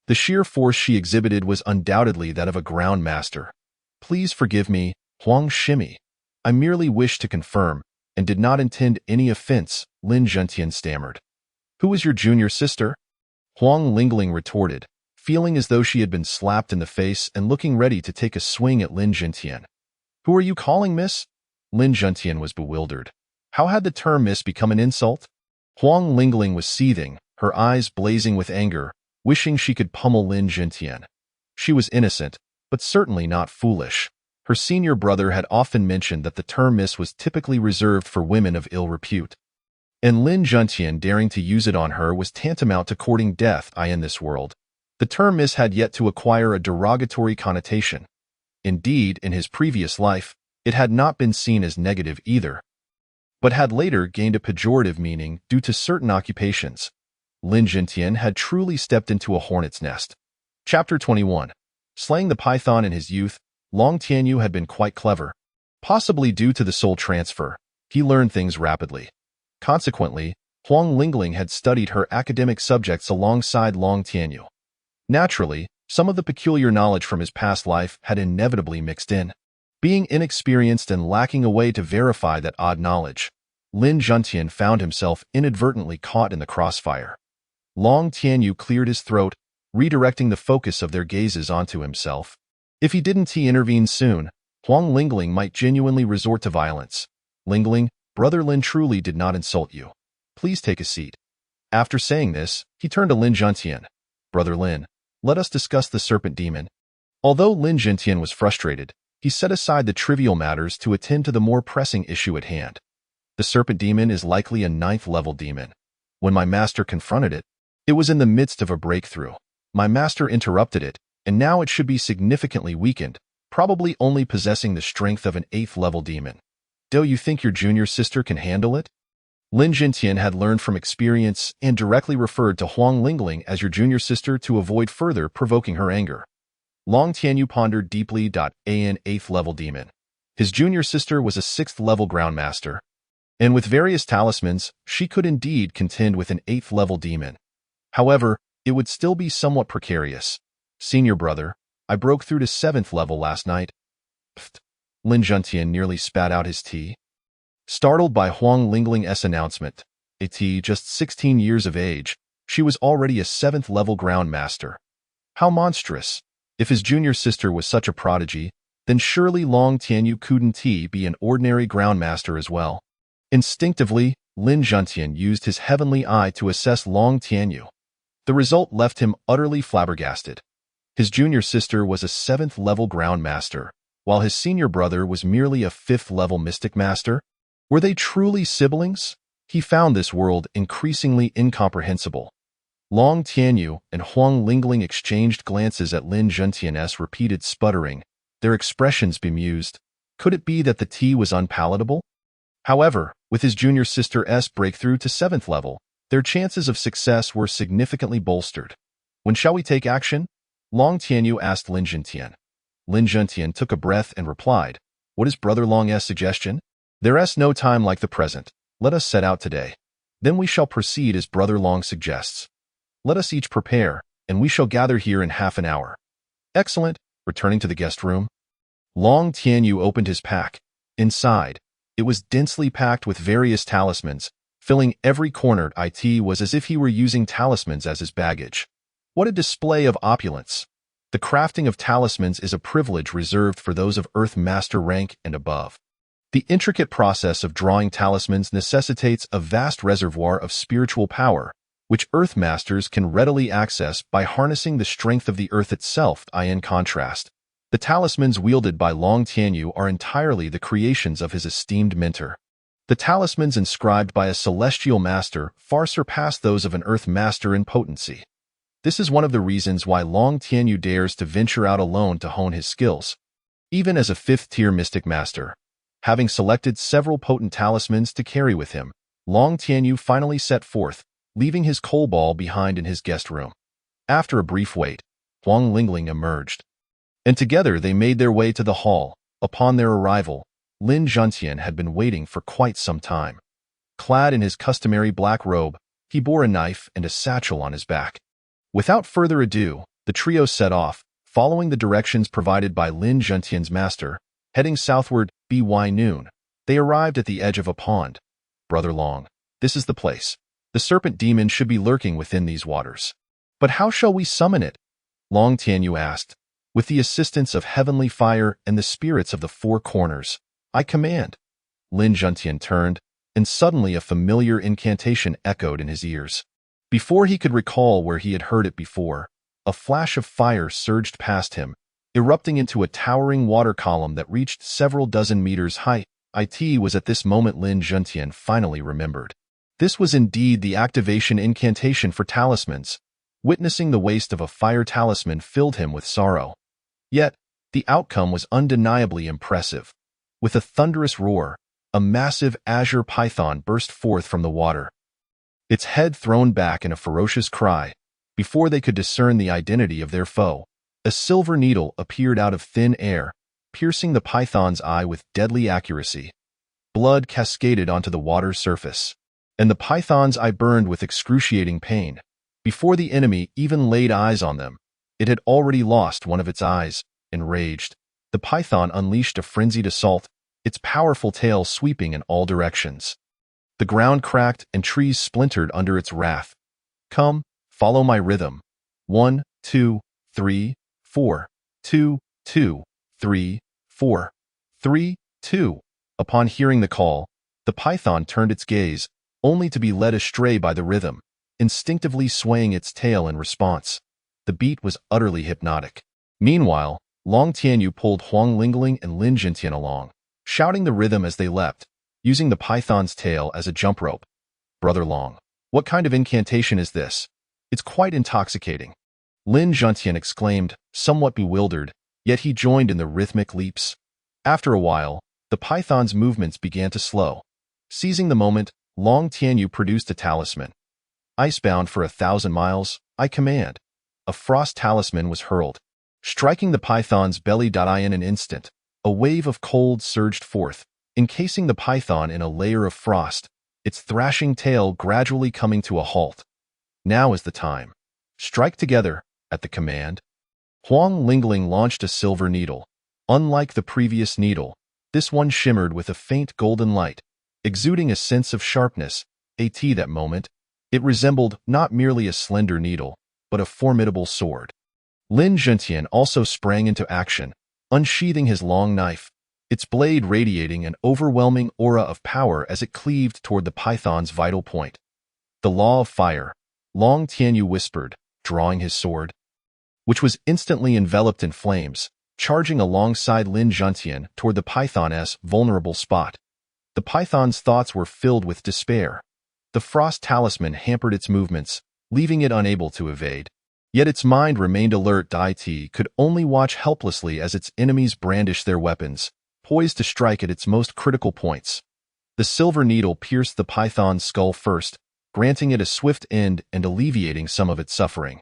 The sheer force she exhibited was undoubtedly that of a ground master. "Please forgive me, Huang Shimi. I merely wished to confirm, and did not intend any offense," Lin Zhantian stammered. "Who is your junior sister?" Huang Lingling retorted, feeling as though she had been slapped in the face and looking ready to take a swing at Lin Zhantian. "Who are you calling miss?" Lin Zhantian was bewildered. How had the term miss become an insult? Huang Lingling was seething, her eyes blazing with anger, wishing she could pummel Lin Zhantian. She was innocent, but certainly not foolish. Her senior brother had often mentioned that the term miss was typically reserved for women of ill repute, and Lin Juntian daring to use it on her was tantamount to courting death in this world. The term miss had yet to acquire a derogatory connotation. Indeed, in his previous life, it had not been seen as negative either, but had later gained a pejorative meaning due to certain occupations. Lin Juntian had truly stepped into a hornet's nest. Chapter 21. Slaying the Python in his youth, Long Tianyu had been quite clever. Possibly due to the soul transfer, he learned things rapidly. Consequently, Huang Lingling had studied her academic subjects alongside Long Tianyu. Naturally, some of the peculiar knowledge from his past life had inevitably mixed in. Being inexperienced and lacking a way to verify that odd knowledge, Lin Juntian found himself inadvertently caught in the crossfire. Long Tianyu cleared his throat, redirecting the focus of their gazes onto himself. If he didn't intervene soon, Huang Lingling might genuinely resort to violence. Lingling, Brother Lin truly did not insult you. Please take a seat. After saying this, he turned to Lin Juntian. Brother Lin, let us discuss the serpent demon. Although Lin Juntian was frustrated, he set aside the trivial matters to attend to the more pressing issue at hand. The serpent demon is likely a 9th-level demon. When my master confronted it, it was in the midst of a breakthrough. My master interrupted it, and now it should be significantly weakened, probably only possessing the strength of an 8th-level demon. Do you think your junior sister can handle it? Lin Juntian had learned from experience and directly referred to Huang Lingling as your junior sister to avoid further provoking her anger. Long Tianyu pondered deeply. An 8th-level demon. His junior sister was a 6th-level groundmaster, and with various talismans, she could indeed contend with an 8th-level demon. However, it would still be somewhat precarious. Senior brother, I broke through to 7th level last night. Pfft. Lin Juntian nearly spat out his tea. Startled by Huang Lingling's announcement, just 16 years of age, she was already a 7th-level groundmaster. How monstrous! If his junior sister was such a prodigy, then surely Long Tianyu couldn't be an ordinary groundmaster as well. Instinctively, Lin Juntian used his heavenly eye to assess Long Tianyu. The result left him utterly flabbergasted. His junior sister was a 7th-level groundmaster, while his senior brother was merely a 5th-level mystic master. Were they truly siblings? He found this world increasingly incomprehensible. Long Tianyu and Huang Lingling exchanged glances at Lin Juntian's repeated sputtering, their expressions bemused. Could it be that the tea was unpalatable? However, with his junior sister's breakthrough to 7th level, their chances of success were significantly bolstered. When shall we take action? Long Tianyu asked Lin Juntian. Lin Juntian took a breath and replied, What is Brother Long's suggestion? There's no time like the present. Let us set out today. Then we shall proceed as Brother Long suggests. Let us each prepare, and we shall gather here in half an hour. Excellent. Returning to the guest room, Long Tianyu opened his pack. Inside, it was densely packed with various talismans, filling every corner. It was as if he were using talismans as his baggage. What a display of opulence! The crafting of talismans is a privilege reserved for those of Earth Master rank and above. The intricate process of drawing talismans necessitates a vast reservoir of spiritual power, which Earth Masters can readily access by harnessing the strength of the Earth itself. In contrast, the talismans wielded by Long Tianyu are entirely the creations of his esteemed mentor. The talismans inscribed by a celestial master far surpass those of an Earth Master in potency. This is one of the reasons why Long Tianyu dares to venture out alone to hone his skills. Even as a 5th-tier mystic master, having selected several potent talismans to carry with him, Long Tianyu finally set forth, leaving his coal ball behind in his guest room. After a brief wait, Huang Lingling emerged, and together they made their way to the hall. Upon their arrival, Lin Juntian had been waiting for quite some time. Clad in his customary black robe, he bore a knife and a satchel on his back. Without further ado, the trio set off, following the directions provided by Lin Juntian's master, heading southward. By noon, they arrived at the edge of a pond. Brother Long, this is the place. The serpent demon should be lurking within these waters. But how shall we summon it? Long Tianyu asked. With the assistance of heavenly fire and the spirits of the 4 corners, I command. Lin Juntian turned, and suddenly a familiar incantation echoed in his ears. Before he could recall where he had heard it before, a flash of fire surged past him, erupting into a towering water column that reached several dozen meters height. It was at this moment Lin Juntian finally remembered. This was indeed the activation incantation for talismans. Witnessing the waste of a fire talisman filled him with sorrow. Yet, the outcome was undeniably impressive. With a thunderous roar, a massive azure python burst forth from the water. Its head thrown back in a ferocious cry. Before they could discern the identity of their foe, a silver needle appeared out of thin air, piercing the python's eye with deadly accuracy. Blood cascaded onto the water's surface, and the python's eye burned with excruciating pain. Before the enemy even laid eyes on them, it had already lost one of its eyes. Enraged, the python unleashed a frenzied assault, its powerful tail sweeping in all directions. The ground cracked and trees splintered under its wrath. "Come, follow my rhythm. 1, 2, 3, 4. 2, 2, 3, 4. 3, 2. Upon hearing the call, the python turned its gaze, only to be led astray by the rhythm, instinctively swaying its tail in response. The beat was utterly hypnotic. Meanwhile, Long Tianyu pulled Huang Lingling and Lin Juntian along, shouting the rhythm as they leapt, using the python's tail as a jump rope. "Brother Long, what kind of incantation is this? It's quite intoxicating," Lin Juntian exclaimed, somewhat bewildered, yet he joined in the rhythmic leaps. After a while, the python's movements began to slow. Seizing the moment, Long Tianyu produced a talisman. "Icebound for 1,000 miles, I command." A frost talisman was hurled, striking the python's belly. In an instant, a wave of cold surged forth, encasing the python in a layer of frost, its thrashing tail gradually coming to a halt. "Now is the time. Strike together," at the command. Huang Lingling launched a silver needle. Unlike the previous needle, this one shimmered with a faint golden light, exuding a sense of sharpness. At that moment, it resembled not merely a slender needle, but a formidable sword. Lin Juntian also sprang into action, unsheathing his long knife, its blade radiating an overwhelming aura of power as it cleaved toward the python's vital point. "The law of fire," Long Tianyu whispered, drawing his sword, which was instantly enveloped in flames, charging alongside Lin Juntian toward the python's vulnerable spot. The python's thoughts were filled with despair. The frost talisman hampered its movements, leaving it unable to evade. Yet its mind remained alert. It could only watch helplessly as its enemies brandished their weapons, poised to strike at its most critical points. The silver needle pierced the python's skull first, granting it a swift end and alleviating some of its suffering.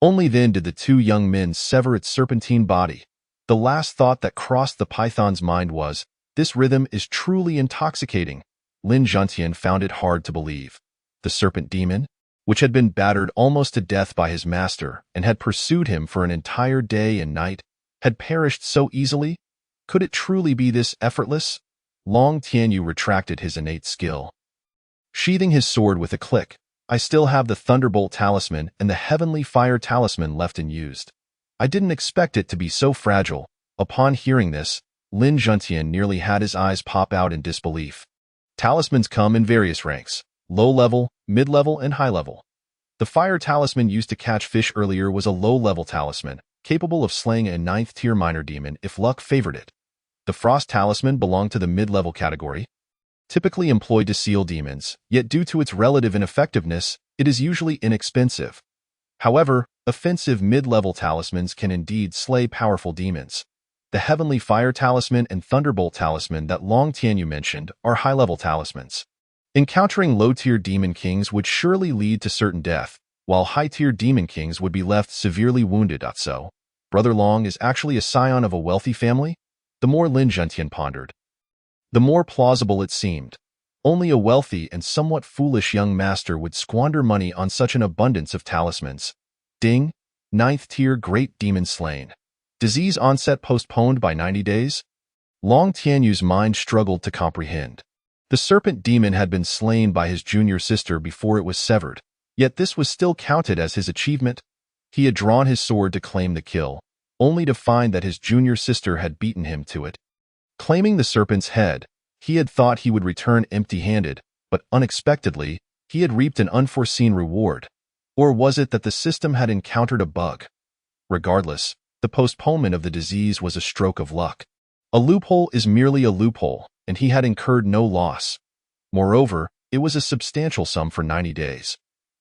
Only then did the two young men sever its serpentine body. The last thought that crossed the python's mind was, "This rhythm is truly intoxicating." Lin Juntian found it hard to believe. The serpent demon, which had been battered almost to death by his master and had pursued him for an entire day and night, had perished so easily? Could it truly be this effortless? Long Tianyu retracted his innate skill. Sheathing his sword with a click, "I still have the Thunderbolt Talisman and the Heavenly Fire Talisman left unused. I didn't expect it to be so fragile." Upon hearing this, Lin Juntian nearly had his eyes pop out in disbelief. Talismans come in various ranks: low-level, mid-level, and high-level. The fire talisman used to catch fish earlier was a low-level talisman, capable of slaying a 9th-tier minor demon if luck favored it. The frost talisman belonged to the mid-level category, typically employed to seal demons, yet due to its relative ineffectiveness, it is usually inexpensive. However, offensive mid-level talismans can indeed slay powerful demons. The Heavenly Fire Talisman and Thunderbolt Talisman that Long Tianyu mentioned are high-level talismans. Encountering low-tier demon kings would surely lead to certain death, while high-tier demon kings would be left severely wounded. So, Brother Long is actually a scion of a wealthy family? The more Lin Juntian pondered, the more plausible it seemed. Only a wealthy and somewhat foolish young master would squander money on such an abundance of talismans. Ding! 9th-tier Great Demon slain. Disease onset postponed by 90 days? Long Tianyu's mind struggled to comprehend. The serpent demon had been slain by his junior sister before it was severed, yet this was still counted as his achievement. He had drawn his sword to claim the kill, only to find that his junior sister had beaten him to it. Claiming the serpent's head, he had thought he would return empty-handed, but unexpectedly, he had reaped an unforeseen reward. Or was it that the system had encountered a bug? Regardless, The postponement of the disease was a stroke of luck. A loophole is merely a loophole, and he had incurred no loss. Moreover, it was a substantial sum for 90 days.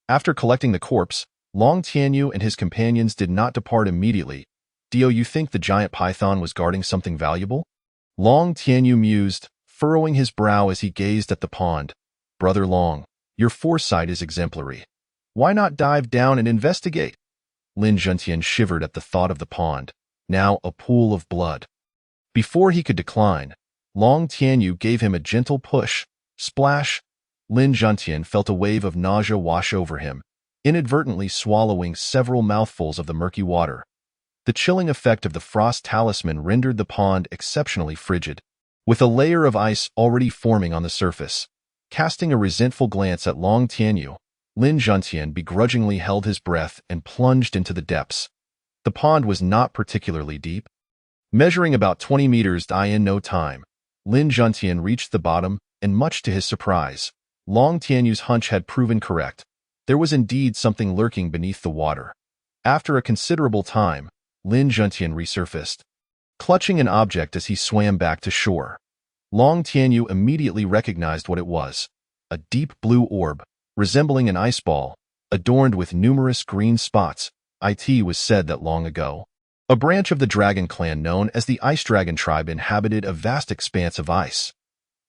After collecting the corpse, Long Tianyu and his companions did not depart immediately. "Do you think the giant python was guarding something valuable?" Long Tianyu mused, furrowing his brow as he gazed at the pond. "Brother Long, your foresight is exemplary. Why not dive down and investigate?" Lin Zhentian shivered at the thought of the pond, now a pool of blood. Before he could decline, Long Tianyu gave him a gentle push. Splash! Lin Zhentian felt a wave of nausea wash over him, inadvertently swallowing several mouthfuls of the murky water. The chilling effect of the frost talisman rendered the pond exceptionally frigid, with a layer of ice already forming on the surface. Casting a resentful glance at Long Tianyu, Lin Zhentian begrudgingly held his breath and plunged into the depths. The pond was not particularly deep. Measuring about 20 meters in no time, Lin Zhentian reached the bottom, and much to his surprise, Long Tianyu's hunch had proven correct. There was indeed something lurking beneath the water. After a considerable time, Lin Zhentian resurfaced, clutching an object as he swam back to shore. Long Tianyu immediately recognized what it was: a deep blue orb, resembling an ice ball, adorned with numerous green spots. It was said that long ago, a branch of the dragon clan known as the Ice Dragon tribe inhabited a vast expanse of ice.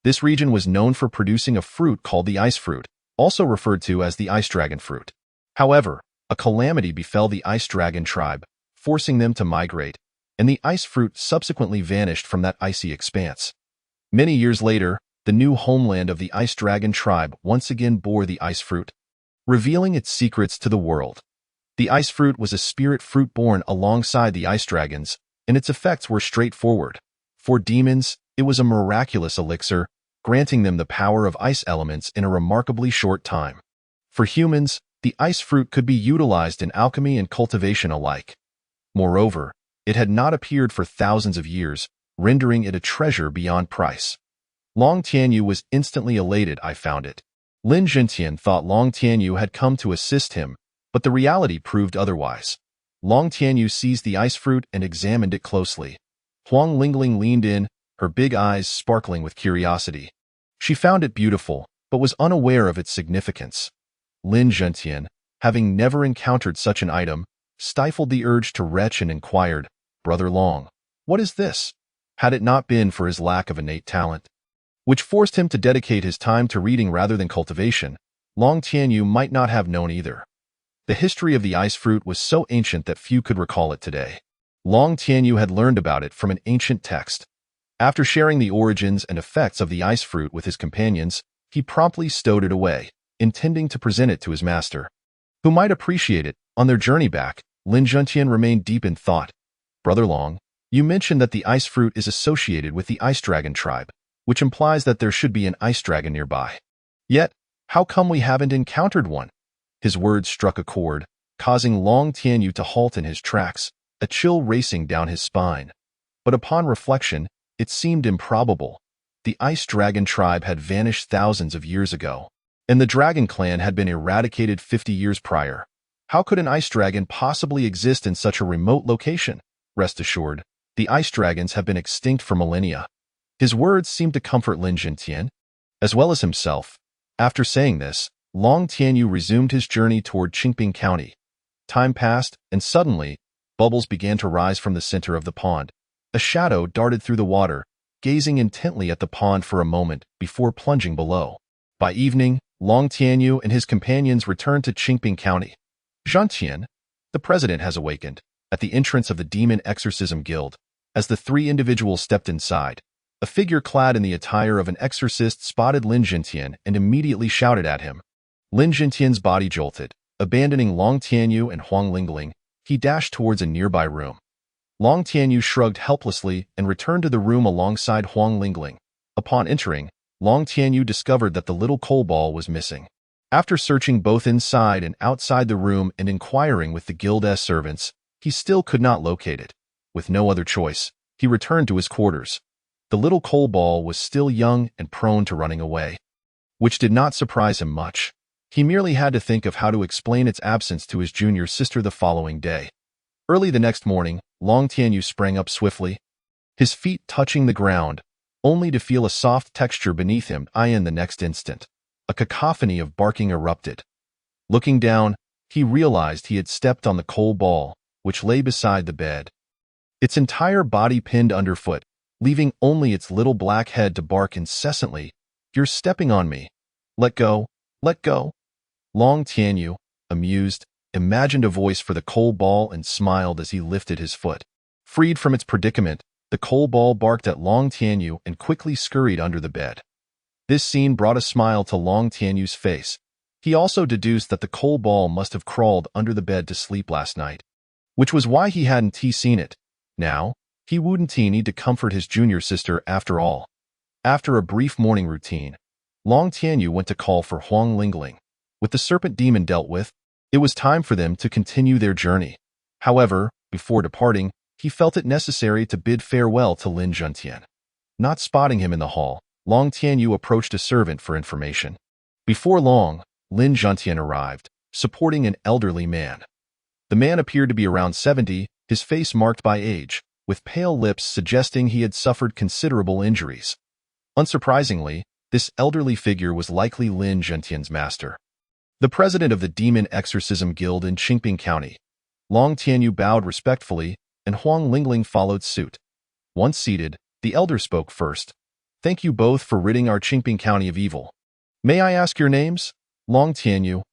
This region was known for producing a fruit called the ice fruit, also referred to as the ice dragon fruit. However, a calamity befell the Ice Dragon tribe, forcing them to migrate, and the ice fruit subsequently vanished from that icy expanse. Many years later, the new homeland of the Ice Dragon tribe once again bore the ice fruit, revealing its secrets to the world. The ice fruit was a spirit fruit born alongside the ice dragons, and its effects were straightforward. For demons, it was a miraculous elixir, granting them the power of ice elements in a remarkably short time. For humans, the ice fruit could be utilized in alchemy and cultivation alike. Moreover, it had not appeared for thousands of years, rendering it a treasure beyond price. Long Tianyu was instantly elated. "I found it." Lin Zhentian thought Long Tianyu had come to assist him, but the reality proved otherwise. Long Tianyu seized the ice fruit and examined it closely. Huang Lingling leaned in, her big eyes sparkling with curiosity. She found it beautiful, but was unaware of its significance. Lin Zhentian, having never encountered such an item, stifled the urge to retch and inquired, "Brother Long, what is this?" Had it not been for his lack of innate talent, which forced him to dedicate his time to reading rather than cultivation, Long Tianyu might not have known either. The history of the ice fruit was so ancient that few could recall it today. Long Tianyu had learned about it from an ancient text. After sharing the origins and effects of the ice fruit with his companions, he promptly stowed it away, intending to present it to his master, who might appreciate it. On their journey back, Lin Zhentian remained deep in thought. "Brother Long, you mentioned that the ice fruit is associated with the Ice Dragon tribe, which implies that there should be an ice dragon nearby. Yet, how come we haven't encountered one?" His words struck a chord, causing Long Tianyu to halt in his tracks, a chill racing down his spine. But upon reflection, it seemed improbable. The Ice Dragon tribe had vanished thousands of years ago, and the Dragon clan had been eradicated 50 years prior. How could an ice dragon possibly exist in such a remote location? Rest assured, the ice dragons have been extinct for millennia. His words seemed to comfort Lin Zhentian, as well as himself. After saying this, Long Tianyu resumed his journey toward Qingping County. Time passed, and suddenly, bubbles began to rise from the center of the pond. A shadow darted through the water, gazing intently at the pond for a moment before plunging below. By evening, Long Tianyu and his companions returned to Qingping County. "Zhentian, the president has awakened," at the entrance of the Demon Exorcism Guild. As the three individuals stepped inside, a figure clad in the attire of an exorcist spotted Lin Zhentian and immediately shouted at him. Lin Zhentian's body jolted. Abandoning Long Tianyu and Huang Lingling, he dashed towards a nearby room. Long Tianyu shrugged helplessly and returned to the room alongside Huang Lingling. Upon entering, Long Tianyu discovered that the little coal ball was missing. After searching both inside and outside the room and inquiring with the guild's servants, he still could not locate it. With no other choice, he returned to his quarters. The little coal ball was still young and prone to running away, which did not surprise him much. He merely had to think of how to explain its absence to his junior sister the following day. Early the next morning, Long Tianyu sprang up swiftly, his feet touching the ground, only to feel a soft texture beneath him. In the next instant, a cacophony of barking erupted. Looking down, he realized he had stepped on the coal ball, which lay beside the bed. Its entire body pinned underfoot, leaving only its little black head to bark incessantly. "You're stepping on me. Let go, let go." Long Tianyu, amused, imagined a voice for the coal ball and smiled as he lifted his foot. Freed from its predicament, the coal ball barked at Long Tianyu and quickly scurried under the bed. This scene brought a smile to Long Tianyu's face. He also deduced that the coal ball must have crawled under the bed to sleep last night, which was why he hadn't seen it. Now, he wouldn't need to comfort his junior sister after all. After a brief morning routine, Long Tianyu went to call for Huang Lingling. With the serpent demon dealt with, it was time for them to continue their journey. However, before departing, he felt it necessary to bid farewell to Lin Juntian. Not spotting him in the hall, Long Tianyu approached a servant for information. Before long, Lin Juntian arrived, supporting an elderly man. The man appeared to be around 70, his face marked by age, with pale lips suggesting he had suffered considerable injuries. Unsurprisingly, this elderly figure was likely Lin Juntian's master, the president of the Demon Exorcism Guild in Qingping County. Long Tianyu bowed respectfully, and Huang Lingling followed suit. Once seated, the elder spoke first. "Thank you both for ridding our Qingping County of evil. May I ask your names?" "Long Tianyu,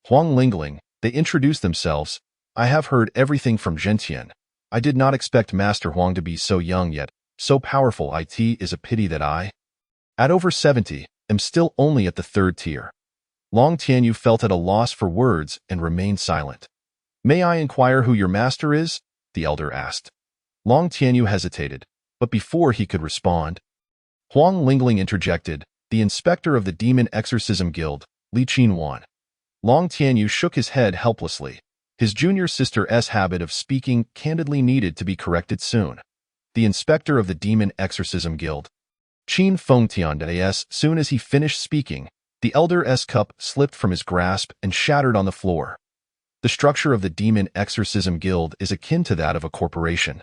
Huang Lingling," they introduced themselves. "I have heard everything from Gentian. I did not expect Master Huang to be so young yet so powerful. It is a pity that I, at over 70, am still only at the 3rd tier." Long Tianyu felt at a loss for words and remained silent. "May I inquire who your master is?" the elder asked. Long Tianyu hesitated, but before he could respond, Huang Lingling interjected, "The inspector of the Demon Exorcism Guild, Li Qinwan." Long Tianyu shook his head helplessly. His junior sister's habit of speaking candidly needed to be corrected soon. "The inspector of the Demon Exorcism Guild." Qin Fengtian. As soon as he finished speaking, the elder's cup slipped from his grasp and shattered on the floor. The structure of the Demon Exorcism Guild is akin to that of a corporation.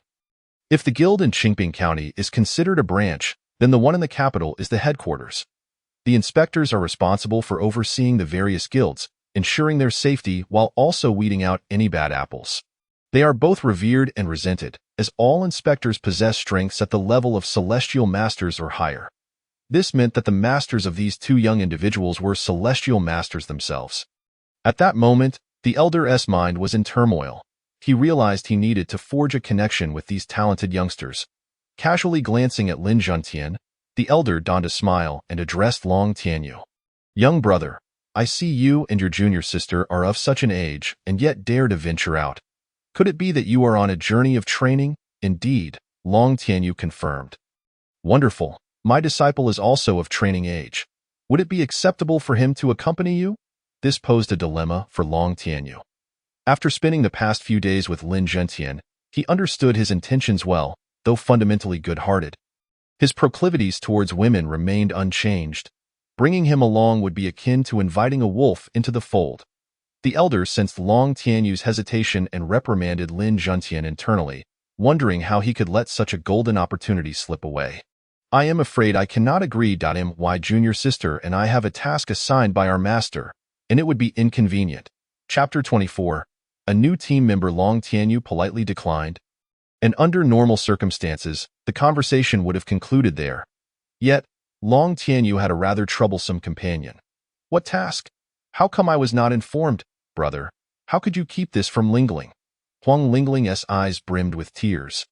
If the guild in Qingping County is considered a branch, then the one in the capital is the headquarters. The inspectors are responsible for overseeing the various guilds, ensuring their safety while also weeding out any bad apples. They are both revered and resented, as all inspectors possess strengths at the level of celestial masters or higher. This meant that the masters of these two young individuals were celestial masters themselves. At that moment, the elder's mind was in turmoil. He realized he needed to forge a connection with these talented youngsters. Casually glancing at Lin Juntian, the elder donned a smile and addressed Long Tianyu. "Young brother, I see you and your junior sister are of such an age and yet dare to venture out. Could it be that you are on a journey of training?" "Indeed," Long Tianyu confirmed. "Wonderful. My disciple is also of training age. Would it be acceptable for him to accompany you?" This posed a dilemma for Long Tianyu. After spending the past few days with Lin Juntian, he understood his intentions well, though fundamentally good-hearted. His proclivities towards women remained unchanged. Bringing him along would be akin to inviting a wolf into the fold. The elder sensed Long Tianyu's hesitation and reprimanded Lin Juntian internally, wondering how he could let such a golden opportunity slip away. "I am afraid I cannot agree. My junior sister and I have a task assigned by our master, and it would be inconvenient." Chapter 24. A new team member. Long Tianyu politely declined. And under normal circumstances, the conversation would have concluded there. Yet, Long Tianyu had a rather troublesome companion. "What task? How come I was not informed, brother? How could you keep this from Lingling?" Huang Lingling's eyes brimmed with tears,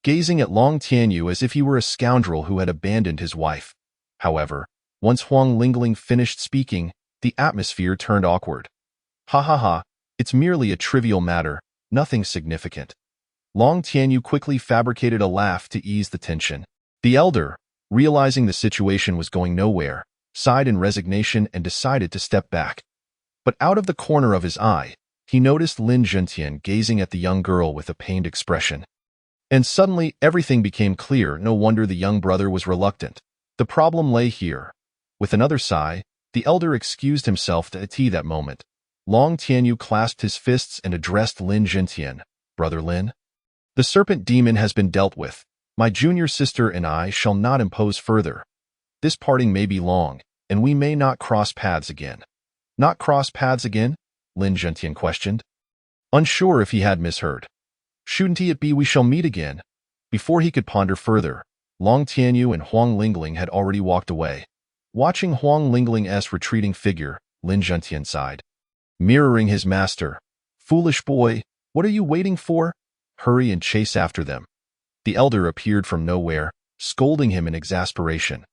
gazing at Long Tianyu as if he were a scoundrel who had abandoned his wife. However, once Huang Lingling finished speaking, the atmosphere turned awkward. "Ha ha ha, it's merely a trivial matter, nothing significant." Long Tianyu quickly fabricated a laugh to ease the tension. The elder, realizing the situation was going nowhere, sighed in resignation and decided to step back. But out of the corner of his eye, he noticed Lin Juntian gazing at the young girl with a pained expression. And suddenly everything became clear. No wonder the young brother was reluctant. The problem lay here. With another sigh, the elder excused himself to tea that moment. Long Tianyu clasped his fists and addressed Lin Juntian. Brother Lin. The serpent demon has been dealt with. My junior sister and I shall not impose further. This parting may be long, and we may not cross paths again. Not cross paths again? Lin Zhentian questioned, unsure if he had misheard. Shouldn't it be we shall meet again? Before he could ponder further, Long Tianyu and Huang Lingling had already walked away. Watching Huang Lingling's retreating figure, Lin Zhentian sighed, mirroring his master. Foolish boy, what are you waiting for? Hurry and chase after them. The elder appeared from nowhere, scolding him in exasperation.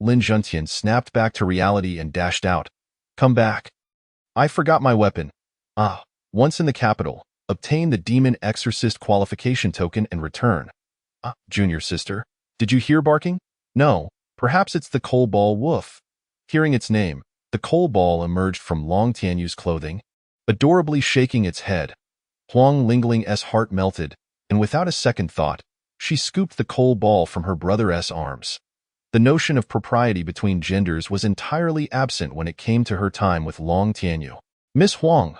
Lin Zhentian snapped back to reality and dashed out. Come back. I forgot my weapon. Once in the capital, obtain the Demon Exorcist qualification token and return. Junior sister, did you hear barking? No, perhaps it's the coal ball woof. Hearing its name, the coal ball emerged from Long Tianyu's clothing, adorably shaking its head. Huang Lingling's heart melted, and without a second thought, she scooped the coal ball from her brother's arms. The notion of propriety between genders was entirely absent when it came to her time with Long Tianyu. Miss Huang,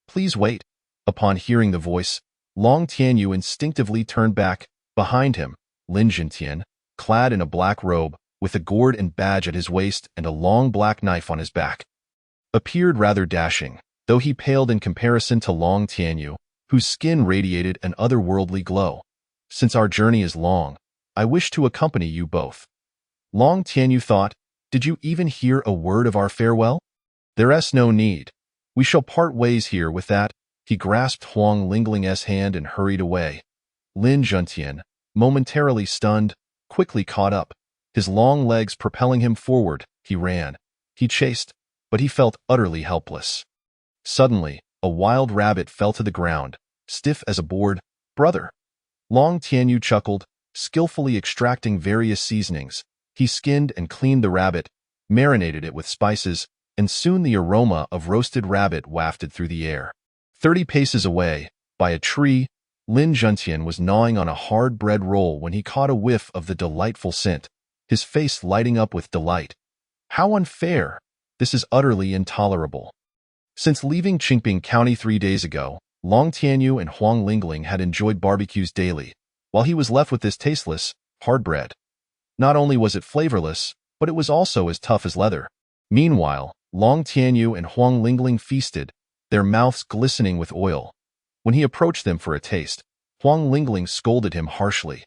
please wait. Upon hearing the voice, Long Tianyu instinctively turned back. Behind him, Lin Zhentian, clad in a black robe, with a gourd and badge at his waist and a long black knife on his back, appeared rather dashing, though he paled in comparison to Long Tianyu, whose skin radiated an otherworldly glow. Since our journey is long, I wish to accompany you both. Long Tianyu thought, did you even hear a word of our farewell? There's no need. We shall part ways here with that. He grasped Huang Lingling's hand and hurried away. Lin Zhentian, momentarily stunned, quickly caught up. His long legs propelling him forward, he ran. He chased, but he felt utterly helpless. Suddenly, a wild rabbit fell to the ground, stiff as a board. Brother. Long Tianyu chuckled, skillfully extracting various seasonings. He skinned and cleaned the rabbit, marinated it with spices, and soon the aroma of roasted rabbit wafted through the air. 30 paces away, by a tree, Lin Zhentian was gnawing on a hard bread roll when he caught a whiff of the delightful scent, his face lighting up with delight. How unfair! This is utterly intolerable. Since leaving Qingping County 3 days ago, Long Tianyu and Huang Lingling had enjoyed barbecues daily, while he was left with this tasteless, hard bread. Not only was it flavorless, but it was also as tough as leather. Meanwhile, Long Tianyu and Huang Lingling feasted, their mouths glistening with oil. When he approached them for a taste, Huang Lingling scolded him harshly.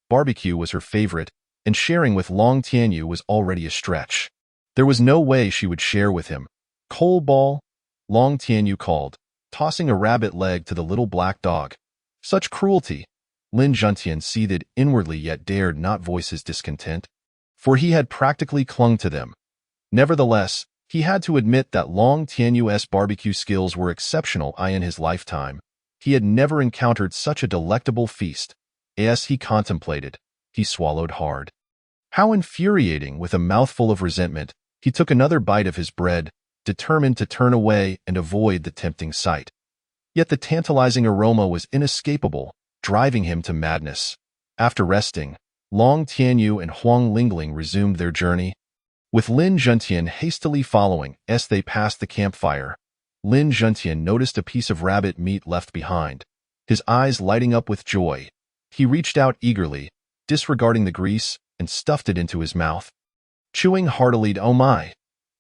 Barbecue was her favorite, and sharing with Long Tianyu was already a stretch. There was no way she would share with him. Coal ball? Long Tianyu called, tossing a rabbit leg to the little black dog. Such cruelty! Lin Zhentian seethed inwardly yet dared not voice his discontent, for he had practically clung to them. Nevertheless, he had to admit that Long Tianyu's barbecue skills were exceptional in his lifetime. He had never encountered such a delectable feast. As he contemplated, he swallowed hard. How infuriating! With a mouthful of resentment, he took another bite of his bread, determined to turn away and avoid the tempting sight. Yet the tantalizing aroma was inescapable, driving him to madness. After resting, Long Tianyu and Huang Lingling resumed their journey, with Lin Zhentian hastily following. As they passed the campfire, Lin Zhentian noticed a piece of rabbit meat left behind. His eyes lighting up with joy, he reached out eagerly, disregarding the grease, and stuffed it into his mouth. Chewing heartily, oh my,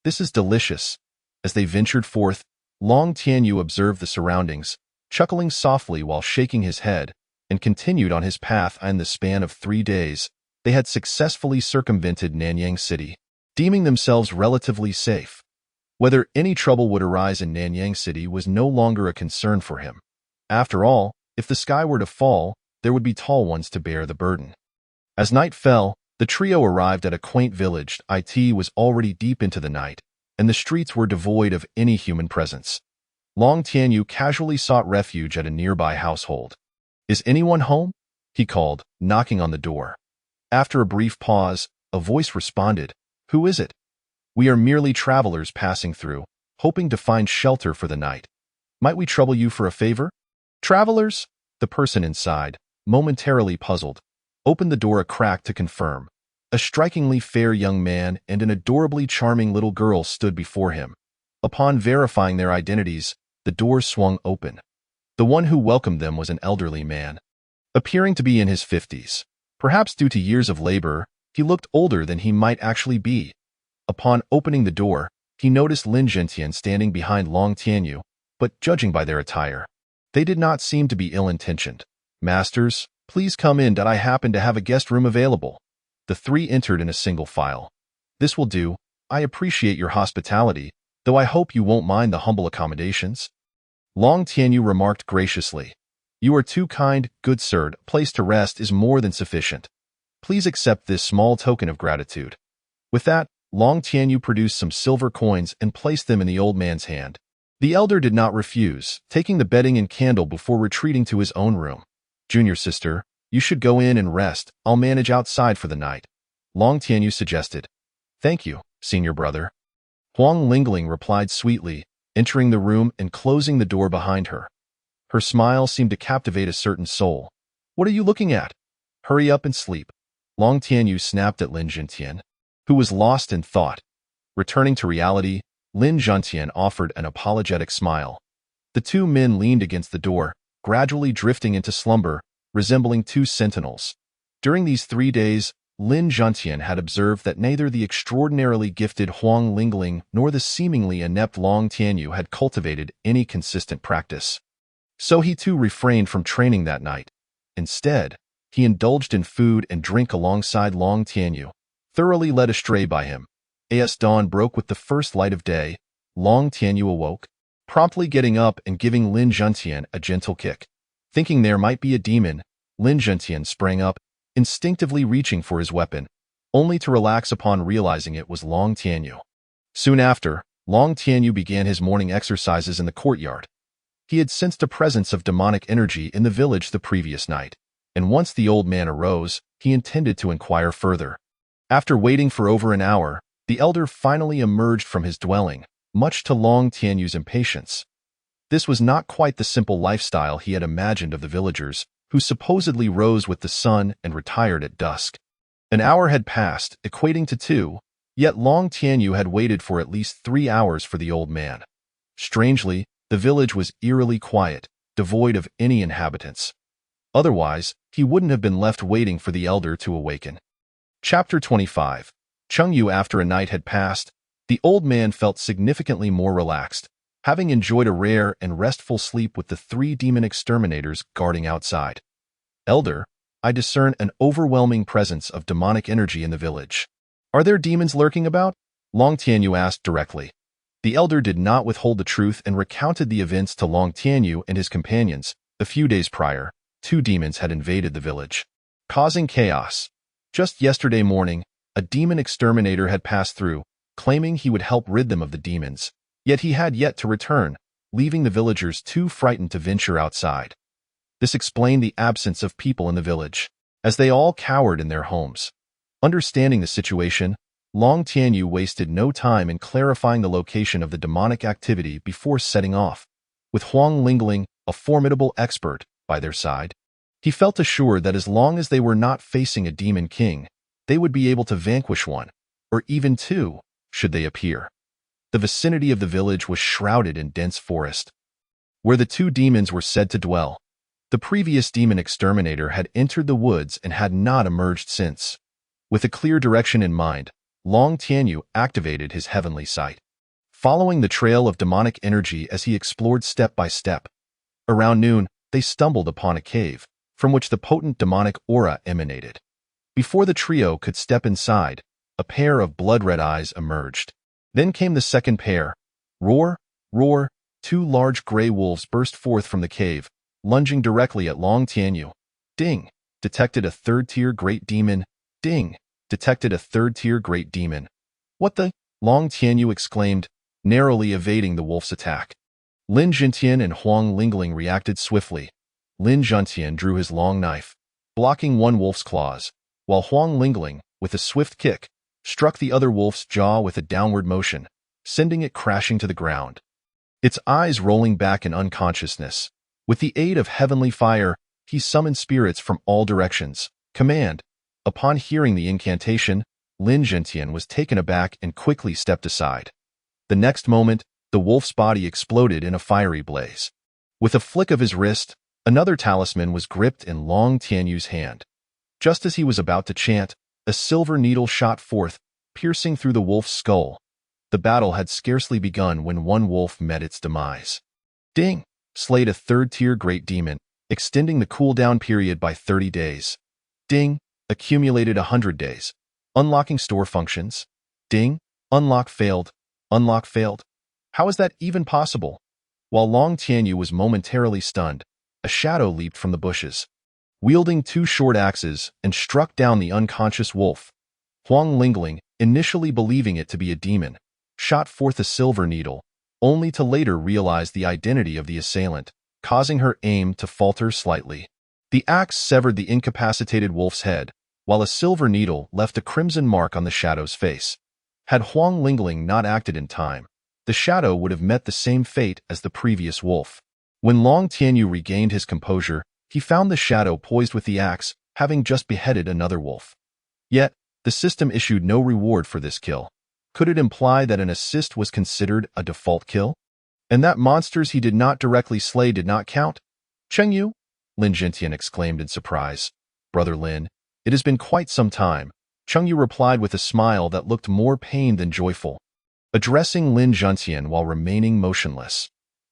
this is delicious. As they ventured forth, Long Tianyu observed the surroundings, chuckling softly while shaking his head, and continued on his path. In the span of 3 days, they had successfully circumvented Nanyang City, deeming themselves relatively safe. Whether any trouble would arise in Nanyang City was no longer a concern for him. After all, if the sky were to fall, there would be tall ones to bear the burden. As night fell, the trio arrived at a quaint village. It was already deep into the night, and the streets were devoid of any human presence. Long Tianyu casually sought refuge at a nearby household. Is anyone home? He called, knocking on the door. After a brief pause, a voice responded, Who is it? We are merely travelers passing through, hoping to find shelter for the night. Might we trouble you for a favor? Travelers? The person inside, momentarily puzzled, opened the door a crack to confirm. A strikingly fair young man and an adorably charming little girl stood before him. Upon verifying their identities, the doors swung open. The one who welcomed them was an elderly man, appearing to be in his 50s. Perhaps due to years of labor, he looked older than he might actually be. Upon opening the door, he noticed Lin Zhentian standing behind Long Tianyu, but judging by their attire, they did not seem to be ill-intentioned. "Masters, please come in. I happen to have a guest room available." The three entered in a single file. "This will do. I appreciate your hospitality, though I hope you won't mind the humble accommodations." Long Tianyu remarked graciously. "You are too kind, good sir. A place to rest is more than sufficient. Please accept this small token of gratitude." With that, Long Tianyu produced some silver coins and placed them in the old man's hand. The elder did not refuse, taking the bedding and candle before retreating to his own room. "Junior sister, you should go in and rest. I'll manage outside for the night," Long Tianyu suggested. "Thank you, senior brother," Huang Lingling replied sweetly, entering the room and closing the door behind her. Her smile seemed to captivate a certain soul. "What are you looking at? Hurry up and sleep," Long Tianyu snapped at Lin Zhentian, who was lost in thought. Returning to reality, Lin Zhentian offered an apologetic smile. The two men leaned against the door, gradually drifting into slumber, resembling two sentinels. During these 3 days, Lin Zhentian had observed that neither the extraordinarily gifted Huang Lingling nor the seemingly inept Long Tianyu had cultivated any consistent practice. So he too refrained from training that night. Instead, he indulged in food and drink alongside Long Tianyu, thoroughly led astray by him. As dawn broke with the first light of day, Long Tianyu awoke, promptly getting up and giving Lin Zhentian a gentle kick. Thinking there might be a demon, Lin Zhentian sprang up, instinctively reaching for his weapon, only to relax upon realizing it was Long Tianyu. Soon after, Long Tianyu began his morning exercises in the courtyard. He had sensed a presence of demonic energy in the village the previous night, and once the old man arose, he intended to inquire further. After waiting for over an hour, the elder finally emerged from his dwelling, much to Long Tianyu's impatience. This was not quite the simple lifestyle he had imagined of the villagers, who supposedly rose with the sun and retired at dusk. An hour had passed, equating to 2, yet Long Tianyu had waited for at least 3 hours for the old man. Strangely, the village was eerily quiet, devoid of any inhabitants. Otherwise, he wouldn't have been left waiting for the elder to awaken. Chapter 25. Chengyu. After a night had passed, the old man felt significantly more relaxed, having enjoyed a rare and restful sleep with the 3 demon exterminators guarding outside. "Elder, I discern an overwhelming presence of demonic energy in the village. Are there demons lurking about?" Long Tianyu asked directly. The elder did not withhold the truth and recounted the events to Long Tianyu and his companions. A few days prior, 2 demons had invaded the village, causing chaos. Just yesterday morning, a demon exterminator had passed through, claiming he would help rid them of the demons, yet he had yet to return, leaving the villagers too frightened to venture outside. This explained the absence of people in the village, as they all cowered in their homes. Understanding the situation, Long Tianyu wasted no time in clarifying the location of the demonic activity before setting off. With Huang Lingling, a formidable expert, by their side, he felt assured that as long as they were not facing a demon king, they would be able to vanquish one, or even 2, should they appear. The vicinity of the village was shrouded in dense forest, where the 2 demons were said to dwell. The previous demon exterminator had entered the woods and had not emerged since. With a clear direction in mind, Long Tianyu activated his heavenly sight, following the trail of demonic energy as he explored step by step. Around noon, they stumbled upon a cave, from which the potent demonic aura emanated. Before the trio could step inside, a pair of blood-red eyes emerged. Then came the second pair. Roar, roar, 2 large gray wolves burst forth from the cave, lunging directly at Long Tianyu. Ding! Detected a 3rd-tier great demon. Ding! Detected a 3rd-tier great demon. "What the?" Long Tianyu exclaimed, narrowly evading the wolf's attack. Lin Zhentian and Huang Lingling reacted swiftly. Lin Zhentian drew his long knife, blocking one wolf's claws, while Huang Lingling, with a swift kick, struck the other wolf's jaw with a downward motion, sending it crashing to the ground, its eyes rolling back in unconsciousness. With the aid of heavenly fire, he summoned spirits from all directions. Command! Upon hearing the incantation, Lin Zhentian was taken aback and quickly stepped aside. The next moment, the wolf's body exploded in a fiery blaze. With a flick of his wrist, another talisman was gripped in Long Tianyu's hand. Just as he was about to chant, a silver needle shot forth, piercing through the wolf's skull. The battle had scarcely begun when one wolf met its demise. Ding! Slayed a third-tier great demon, extending the cooldown period by 30 days. Ding! Accumulated 100 days. Unlocking store functions. Ding! Unlock failed. Unlock failed. How is that even possible? While Long Tianyu was momentarily stunned, a shadow leaped from the bushes. Wielding two short axes and struck down the unconscious wolf. Huang Lingling, initially believing it to be a demon, shot forth a silver needle, only to later realize the identity of the assailant, causing her aim to falter slightly. The axe severed the incapacitated wolf's head, while a silver needle left a crimson mark on the shadow's face. Had Huang Lingling not acted in time, the shadow would have met the same fate as the previous wolf. When Long Tianyu regained his composure, he found the shadow poised with the axe, having just beheaded another wolf. Yet, the system issued no reward for this kill. Could it imply that an assist was considered a default kill? And that monsters he did not directly slay did not count? Chengyu? Lin Jintian exclaimed in surprise. Brother Lin, it has been quite some time. Chengyu replied with a smile that looked more pained than joyful, addressing Lin Jintian while remaining motionless.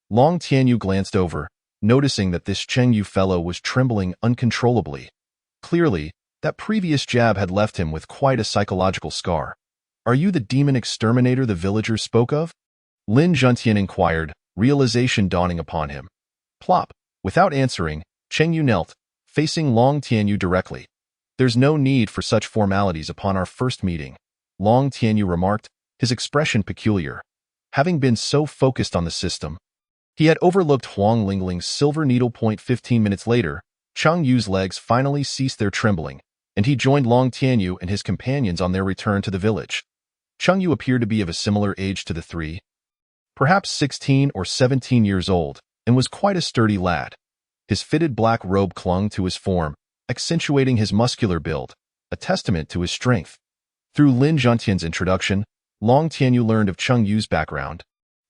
Long Tianyu glanced over, noticing that this Chengyu fellow was trembling uncontrollably. Clearly, that previous jab had left him with quite a psychological scar. Are you the demon exterminator the villagers spoke of? Lin Jintian inquired, realization dawning upon him. Plop. Without answering, Chengyu knelt, facing Long Tianyu directly. There's no need for such formalities upon our first meeting, Long Tianyu remarked, his expression peculiar. Having been so focused on the system, he had overlooked Huang Lingling's silver needle. 15 minutes later, Cheng Yu's legs finally ceased their trembling, and he joined Long Tianyu and his companions on their return to the village. Cheng Yu appeared to be of a similar age to the three, perhaps 16 or 17 years old, and was quite a sturdy lad. His fitted black robe clung to his form, accentuating his muscular build, a testament to his strength. Through Lin Jintian's introduction, Long Tianyu learned of Cheng Yu's background.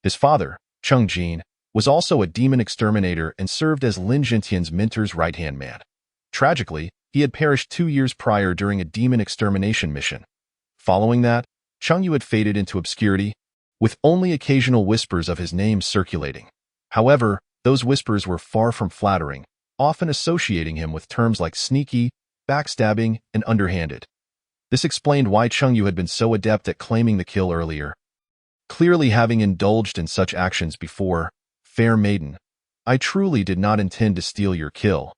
His father, Cheng Jin, was also a demon exterminator and served as Lin Jintian's mentor's right-hand man. Tragically, he had perished 2 years prior during a demon extermination mission. Following that, Cheng Yu had faded into obscurity, with only occasional whispers of his name circulating. However, those whispers were far from flattering, often associating him with terms like sneaky, backstabbing, and underhanded. This explained why Cheng Yu had been so adept at claiming the kill earlier. Clearly having indulged in such actions before, fair maiden, I truly did not intend to steal your kill.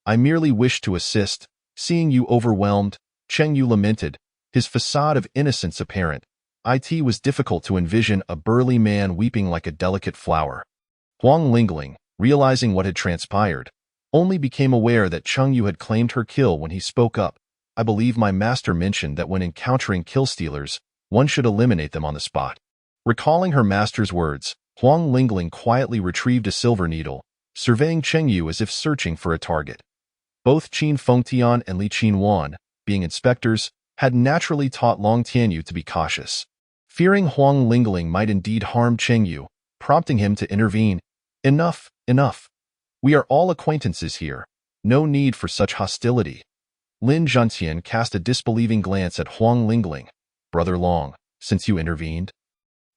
I merely wished to assist. Seeing you overwhelmed, Cheng Yu lamented, his facade of innocence apparent. It was difficult to envision a burly man weeping like a delicate flower. Huang Lingling, realizing what had transpired, only became aware that Cheng Yu had claimed her kill when he spoke up. I believe my master mentioned that when encountering kill stealers, one should eliminate them on the spot. Recalling her master's words, Huang Lingling quietly retrieved a silver needle, surveying Cheng Yu as if searching for a target. Both Qin Fengtian and Li Qinwan, being inspectors, had naturally taught Long Tianyu to be cautious, fearing Huang Lingling might indeed harm Cheng Yu, prompting him to intervene. Enough, enough. We are all acquaintances here. No need for such hostility. Lin Jintian cast a disbelieving glance at Huang Lingling. Brother Long, since you intervened,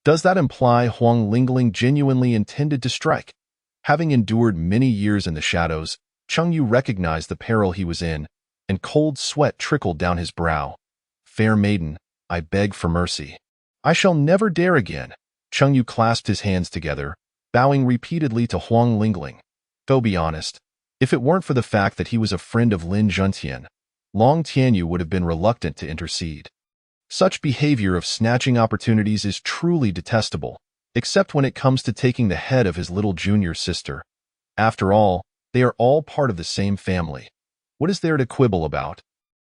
does that imply Huang Lingling genuinely intended to strike? Having endured many years in the shadows, Cheng Yu recognized the peril he was in, and cold sweat trickled down his brow. Fair maiden, I beg for mercy. I shall never dare again. Cheng Yu clasped his hands together, bowing repeatedly to Huang Lingling. Go be honest, if it weren't for the fact that he was a friend of Lin Jintian, Long Tianyu would have been reluctant to intercede. Such behavior of snatching opportunities is truly detestable, except when it comes to taking the head of his little junior sister. After all, they are all part of the same family. What is there to quibble about?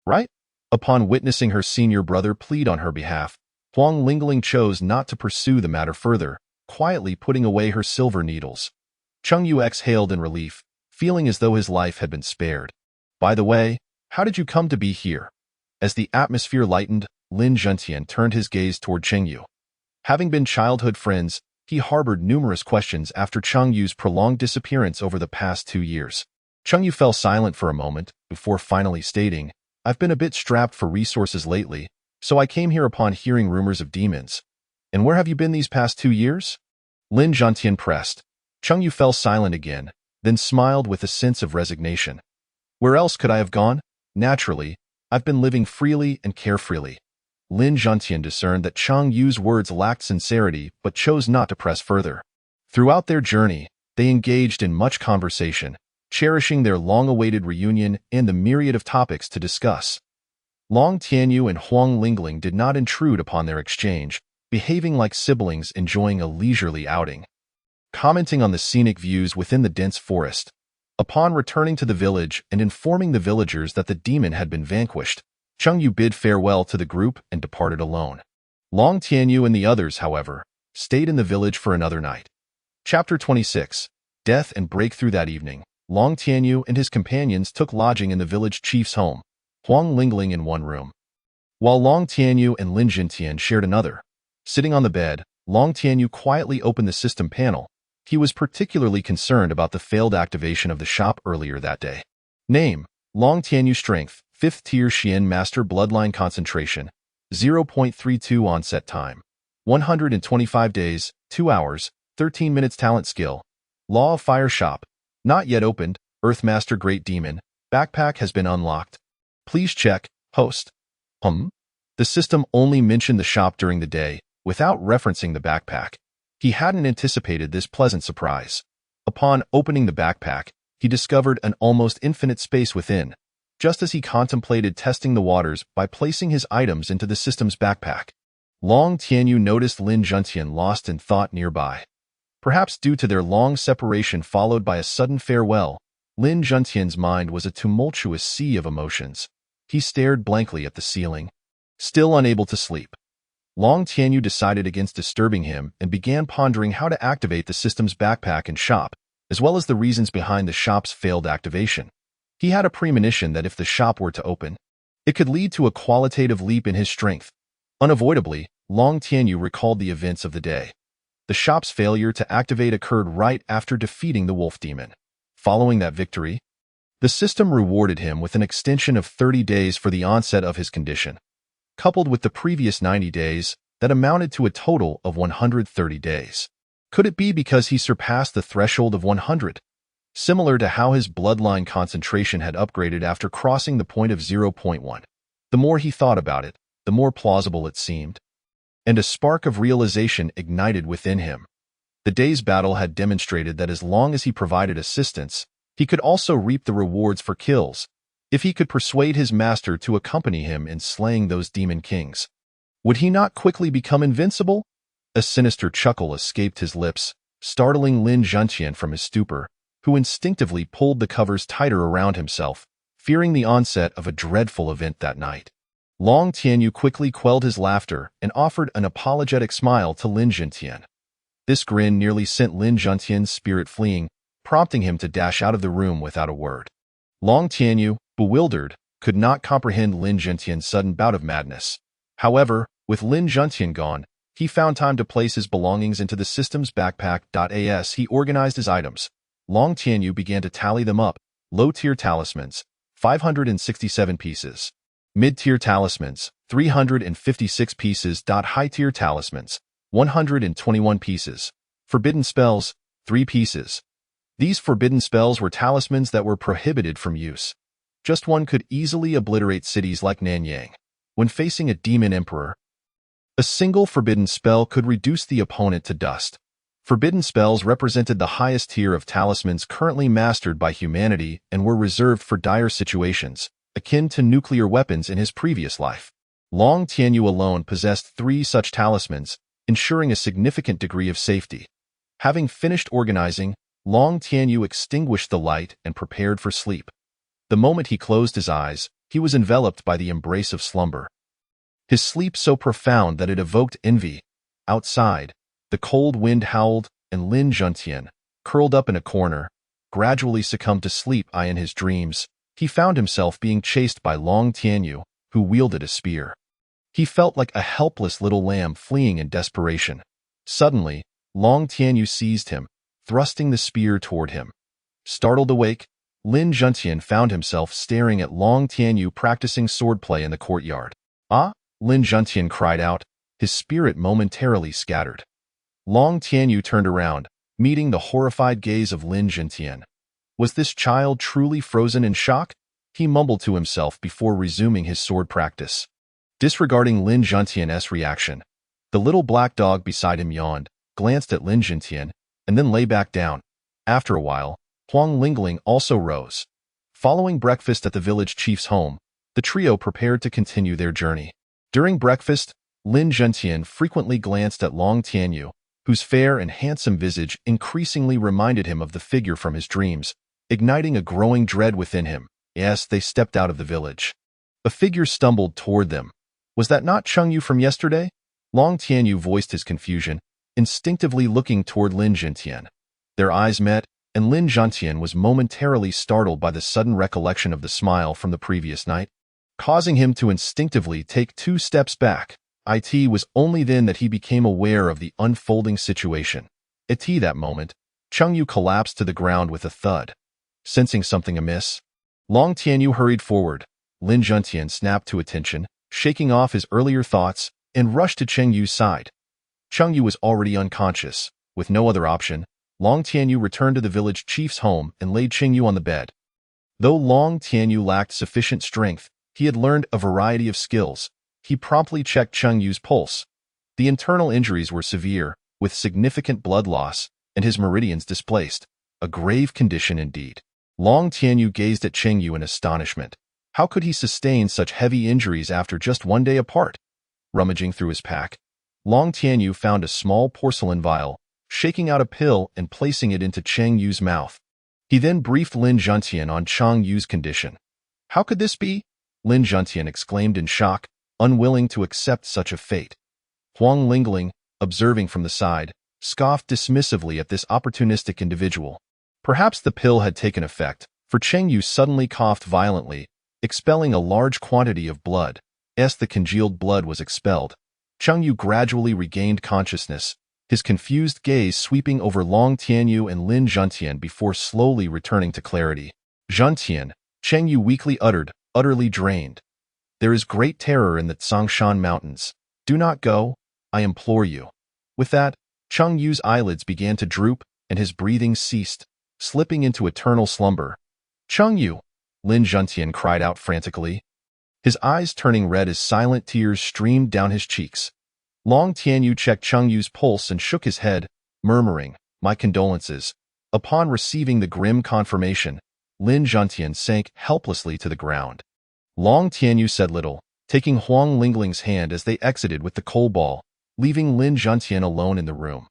Right? Upon witnessing her senior brother plead on her behalf, Huang Lingling chose not to pursue the matter further, quietly putting away her silver needles. Cheng Yu exhaled in relief, feeling as though his life had been spared. By the way, how did you come to be here? As the atmosphere lightened, Lin Jintian turned his gaze toward Cheng Yu. Having been childhood friends, he harbored numerous questions after Cheng Yu's prolonged disappearance over the past 2 years. Cheng Yu fell silent for a moment before finally stating, "I've been a bit strapped for resources lately, so I came here upon hearing rumors of demons. And where have you been these past 2 years?" Lin Zhantian pressed. Cheng Yu fell silent again, then smiled with a sense of resignation. "Where else could I have gone? Naturally, I've been living freely and carefreely." Lin Zhantian discerned that Cheng Yu's words lacked sincerity but chose not to press further. Throughout their journey, they engaged in much conversation, cherishing their long-awaited reunion and the myriad of topics to discuss. Long Tianyu and Huang Lingling did not intrude upon their exchange, behaving like siblings enjoying a leisurely outing. Commenting on the scenic views within the dense forest, upon returning to the village and informing the villagers that the demon had been vanquished, Cheng Yu bid farewell to the group and departed alone. Long Tianyu and the others, however, stayed in the village for another night. Chapter 26. Death and Breakthrough. That evening, Long Tianyu and his companions took lodging in the village chief's home, Huang Lingling in one room, while Long Tianyu and Lin Zhantian shared another. Sitting on the bed, Long Tianyu quietly opened the system panel. He was particularly concerned about the failed activation of the shop earlier that day. Name: Long Tianyu. Strength: 5th tier Xian Master. Bloodline concentration: 0.32. Onset time: 125 days, 2 hours, 13 minutes. Talent skill: Law of Fire. Shop not yet opened. Earth Master. Great Demon backpack has been unlocked. Please check. Host. The system only mentioned the shop during the day, without referencing the backpack. He hadn't anticipated this pleasant surprise. Upon opening the backpack, he discovered an almost infinite space within, just as he contemplated testing the waters by placing his items into the system's backpack. Long Tianyu noticed Lin Zhantian lost in thought nearby. Perhaps due to their long separation followed by a sudden farewell, Lin Zhantian's mind was a tumultuous sea of emotions. He stared blankly at the ceiling, still unable to sleep. Long Tianyu decided against disturbing him and began pondering how to activate the system's backpack and shop, as well as the reasons behind the shop's failed activation. He had a premonition that if the shop were to open, it could lead to a qualitative leap in his strength. Unavoidably, Long Tianyu recalled the events of the day. The shop's failure to activate occurred right after defeating the wolf demon. Following that victory, the system rewarded him with an extension of 30 days for the onset of his condition, coupled with the previous 90 days that amounted to a total of 130 days. Could it be because he surpassed the threshold of 100? Similar to how his bloodline concentration had upgraded after crossing the point of 0.1. The more he thought about it, the more plausible it seemed. And a spark of realization ignited within him. The day's battle had demonstrated that as long as he provided assistance, he could also reap the rewards for kills, if he could persuade his master to accompany him in slaying those demon kings. Would he not quickly become invincible? A sinister chuckle escaped his lips, startling Lin Zhantian from his stupor, who instinctively pulled the covers tighter around himself, fearing the onset of a dreadful event that night. Long Tianyu quickly quelled his laughter and offered an apologetic smile to Lin Zhantian. This grin nearly sent Lin Zhantian's spirit fleeing, prompting him to dash out of the room without a word. Long Tianyu, bewildered, could not comprehend Lin Zhantian's sudden bout of madness. However, with Lin Zhantian gone, he found time to place his belongings into the system's backpack. As he organized his items, Long Tianyu began to tally them up. Low-tier talismans, 567 pieces. Mid-tier talismans, 356 pieces. High-tier talismans, 121 pieces. Forbidden spells, 3 pieces. These forbidden spells were talismans that were prohibited from use. Just one could easily obliterate cities like Nanyang. When facing a demon emperor, a single forbidden spell could reduce the opponent to dust. Forbidden spells represented the highest tier of talismans currently mastered by humanity and were reserved for dire situations, akin to nuclear weapons in his previous life. Long Tianyu alone possessed 3 such talismans, ensuring a significant degree of safety. Having finished organizing, Long Tianyu extinguished the light and prepared for sleep. The moment he closed his eyes, he was enveloped by the embrace of slumber. His sleep so profound that it evoked envy. Outside, the cold wind howled, and Lin Zhantian, curled up in a corner, gradually succumbed to sleep. In his dreams, he found himself being chased by Long Tianyu, who wielded a spear. He felt like a helpless little lamb fleeing in desperation. Suddenly, Long Tianyu seized him, thrusting the spear toward him. Startled awake, Lin Juntian found himself staring at Long Tianyu practicing swordplay in the courtyard. "Ah!" Lin Juntian cried out, his spirit momentarily scattered. Long Tianyu turned around, meeting the horrified gaze of Lin Juntian. Was this child truly frozen in shock? He mumbled to himself before resuming his sword practice. Disregarding Lin Juntian's reaction, the little black dog beside him yawned, glanced at Lin Juntian, and then lay back down. After a while, Huang Lingling also rose. Following breakfast at the village chief's home, the trio prepared to continue their journey. During breakfast, Lin Juntian frequently glanced at Long Tianyu, whose fair and handsome visage increasingly reminded him of the figure from his dreams, igniting a growing dread within him. Yes, they stepped out of the village. A figure stumbled toward them. Was that not Chengyu from yesterday? Long Tianyu voiced his confusion, instinctively looking toward Lin Juntian. Their eyes met, and Lin Juntian was momentarily startled by the sudden recollection of the smile from the previous night, causing him to instinctively take 2 steps back. It was only then that he became aware of the unfolding situation. At that moment, Chengyu collapsed to the ground with a thud. Sensing something amiss, Long Tianyu hurried forward. Lin Juntian snapped to attention, shaking off his earlier thoughts, and rushed to Chengyu's side. Chengyu was already unconscious. With no other option, Long Tianyu returned to the village chief's home and laid Chengyu on the bed. Though Long Tianyu lacked sufficient strength, he had learned a variety of skills. He promptly checked Chengyu's pulse. The internal injuries were severe, with significant blood loss, and his meridians displaced. A grave condition indeed. Long Tianyu gazed at Chengyu in astonishment. How could he sustain such heavy injuries after just 1 day apart? Rummaging through his pack, Long Tianyu found a small porcelain vial, shaking out a pill and placing it into Chengyu's mouth. He then briefed Lin Juntian on Chengyu's condition. How could this be? Lin Juntian exclaimed in shock, unwilling to accept such a fate. Huang Lingling, observing from the side, scoffed dismissively at this opportunistic individual. Perhaps the pill had taken effect, for Chengyu suddenly coughed violently, expelling a large quantity of blood. As the congealed blood was expelled, Chengyu gradually regained consciousness, his confused gaze sweeping over Long Tianyu and Lin Juntian before slowly returning to clarity. Juntian, Chengyu weakly uttered, utterly drained. There is great terror in the Tsongshan Mountains. Do not go, I implore you. With that, Chengyu's eyelids began to droop, and his breathing ceased, slipping into eternal slumber. Chengyu! Lin Juntian cried out frantically, his eyes turning red as silent tears streamed down his cheeks. Long Tianyu checked Chengyu's pulse and shook his head, murmuring, my condolences. Upon receiving the grim confirmation, Lin Juntian sank helplessly to the ground. Long Tianyu said little, taking Huang Lingling's hand as they exited with the coal ball, leaving Lin Juntian alone in the room.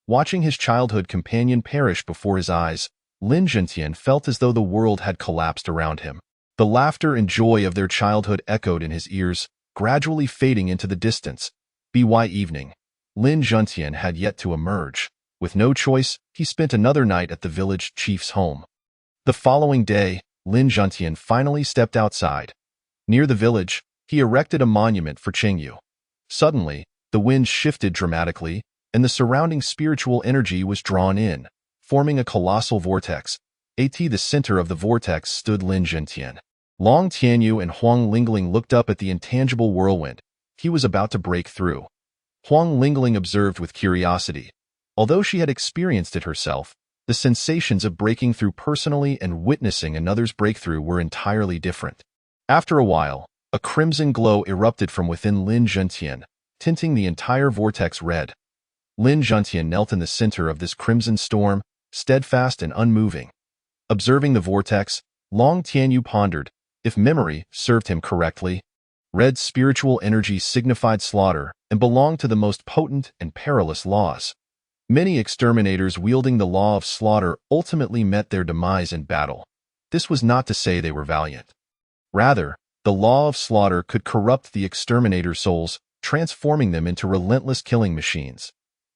Watching his childhood companion perish before his eyes, Lin Juntian felt as though the world had collapsed around him. The laughter and joy of their childhood echoed in his ears, gradually fading into the distance. By evening, Lin Juntian had yet to emerge. With no choice, he spent another night at the village chief's home. The following day, Lin Juntian finally stepped outside. Near the village, he erected a monument for Chengyu. Suddenly, the wind shifted dramatically, and the surrounding spiritual energy was drawn in, forming a colossal vortex. At the center of the vortex stood Lin Juntian. Long Tianyu and Huang Lingling looked up at the intangible whirlwind. He was about to break through. Huang Lingling observed with curiosity. Although she had experienced it herself, the sensations of breaking through personally and witnessing another's breakthrough were entirely different. After a while, a crimson glow erupted from within Lin Juntian, tinting the entire vortex red. Lin Juntian knelt in the center of this crimson storm, steadfast and unmoving. Observing the vortex, Long Tianyu pondered, if memory served him correctly, red spiritual energy signified slaughter and belonged to the most potent and perilous laws. Many exterminators wielding the law of slaughter ultimately met their demise in battle. This was not to say they were valiant. Rather, the law of slaughter could corrupt the exterminator's souls, transforming them into relentless killing machines.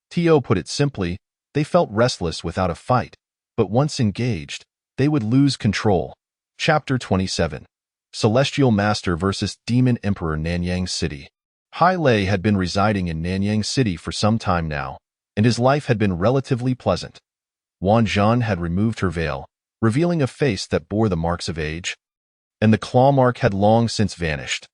Tio put it simply, they felt restless without a fight, but once engaged, they would lose control. Chapter 27. Celestial Master vs. Demon Emperor Nanyang City. Hai Lei had been residing in Nanyang City for some time now. and his life had been relatively pleasant. Wan Zhan had removed her veil, revealing a face that bore the marks of age, and the claw mark had long since vanished.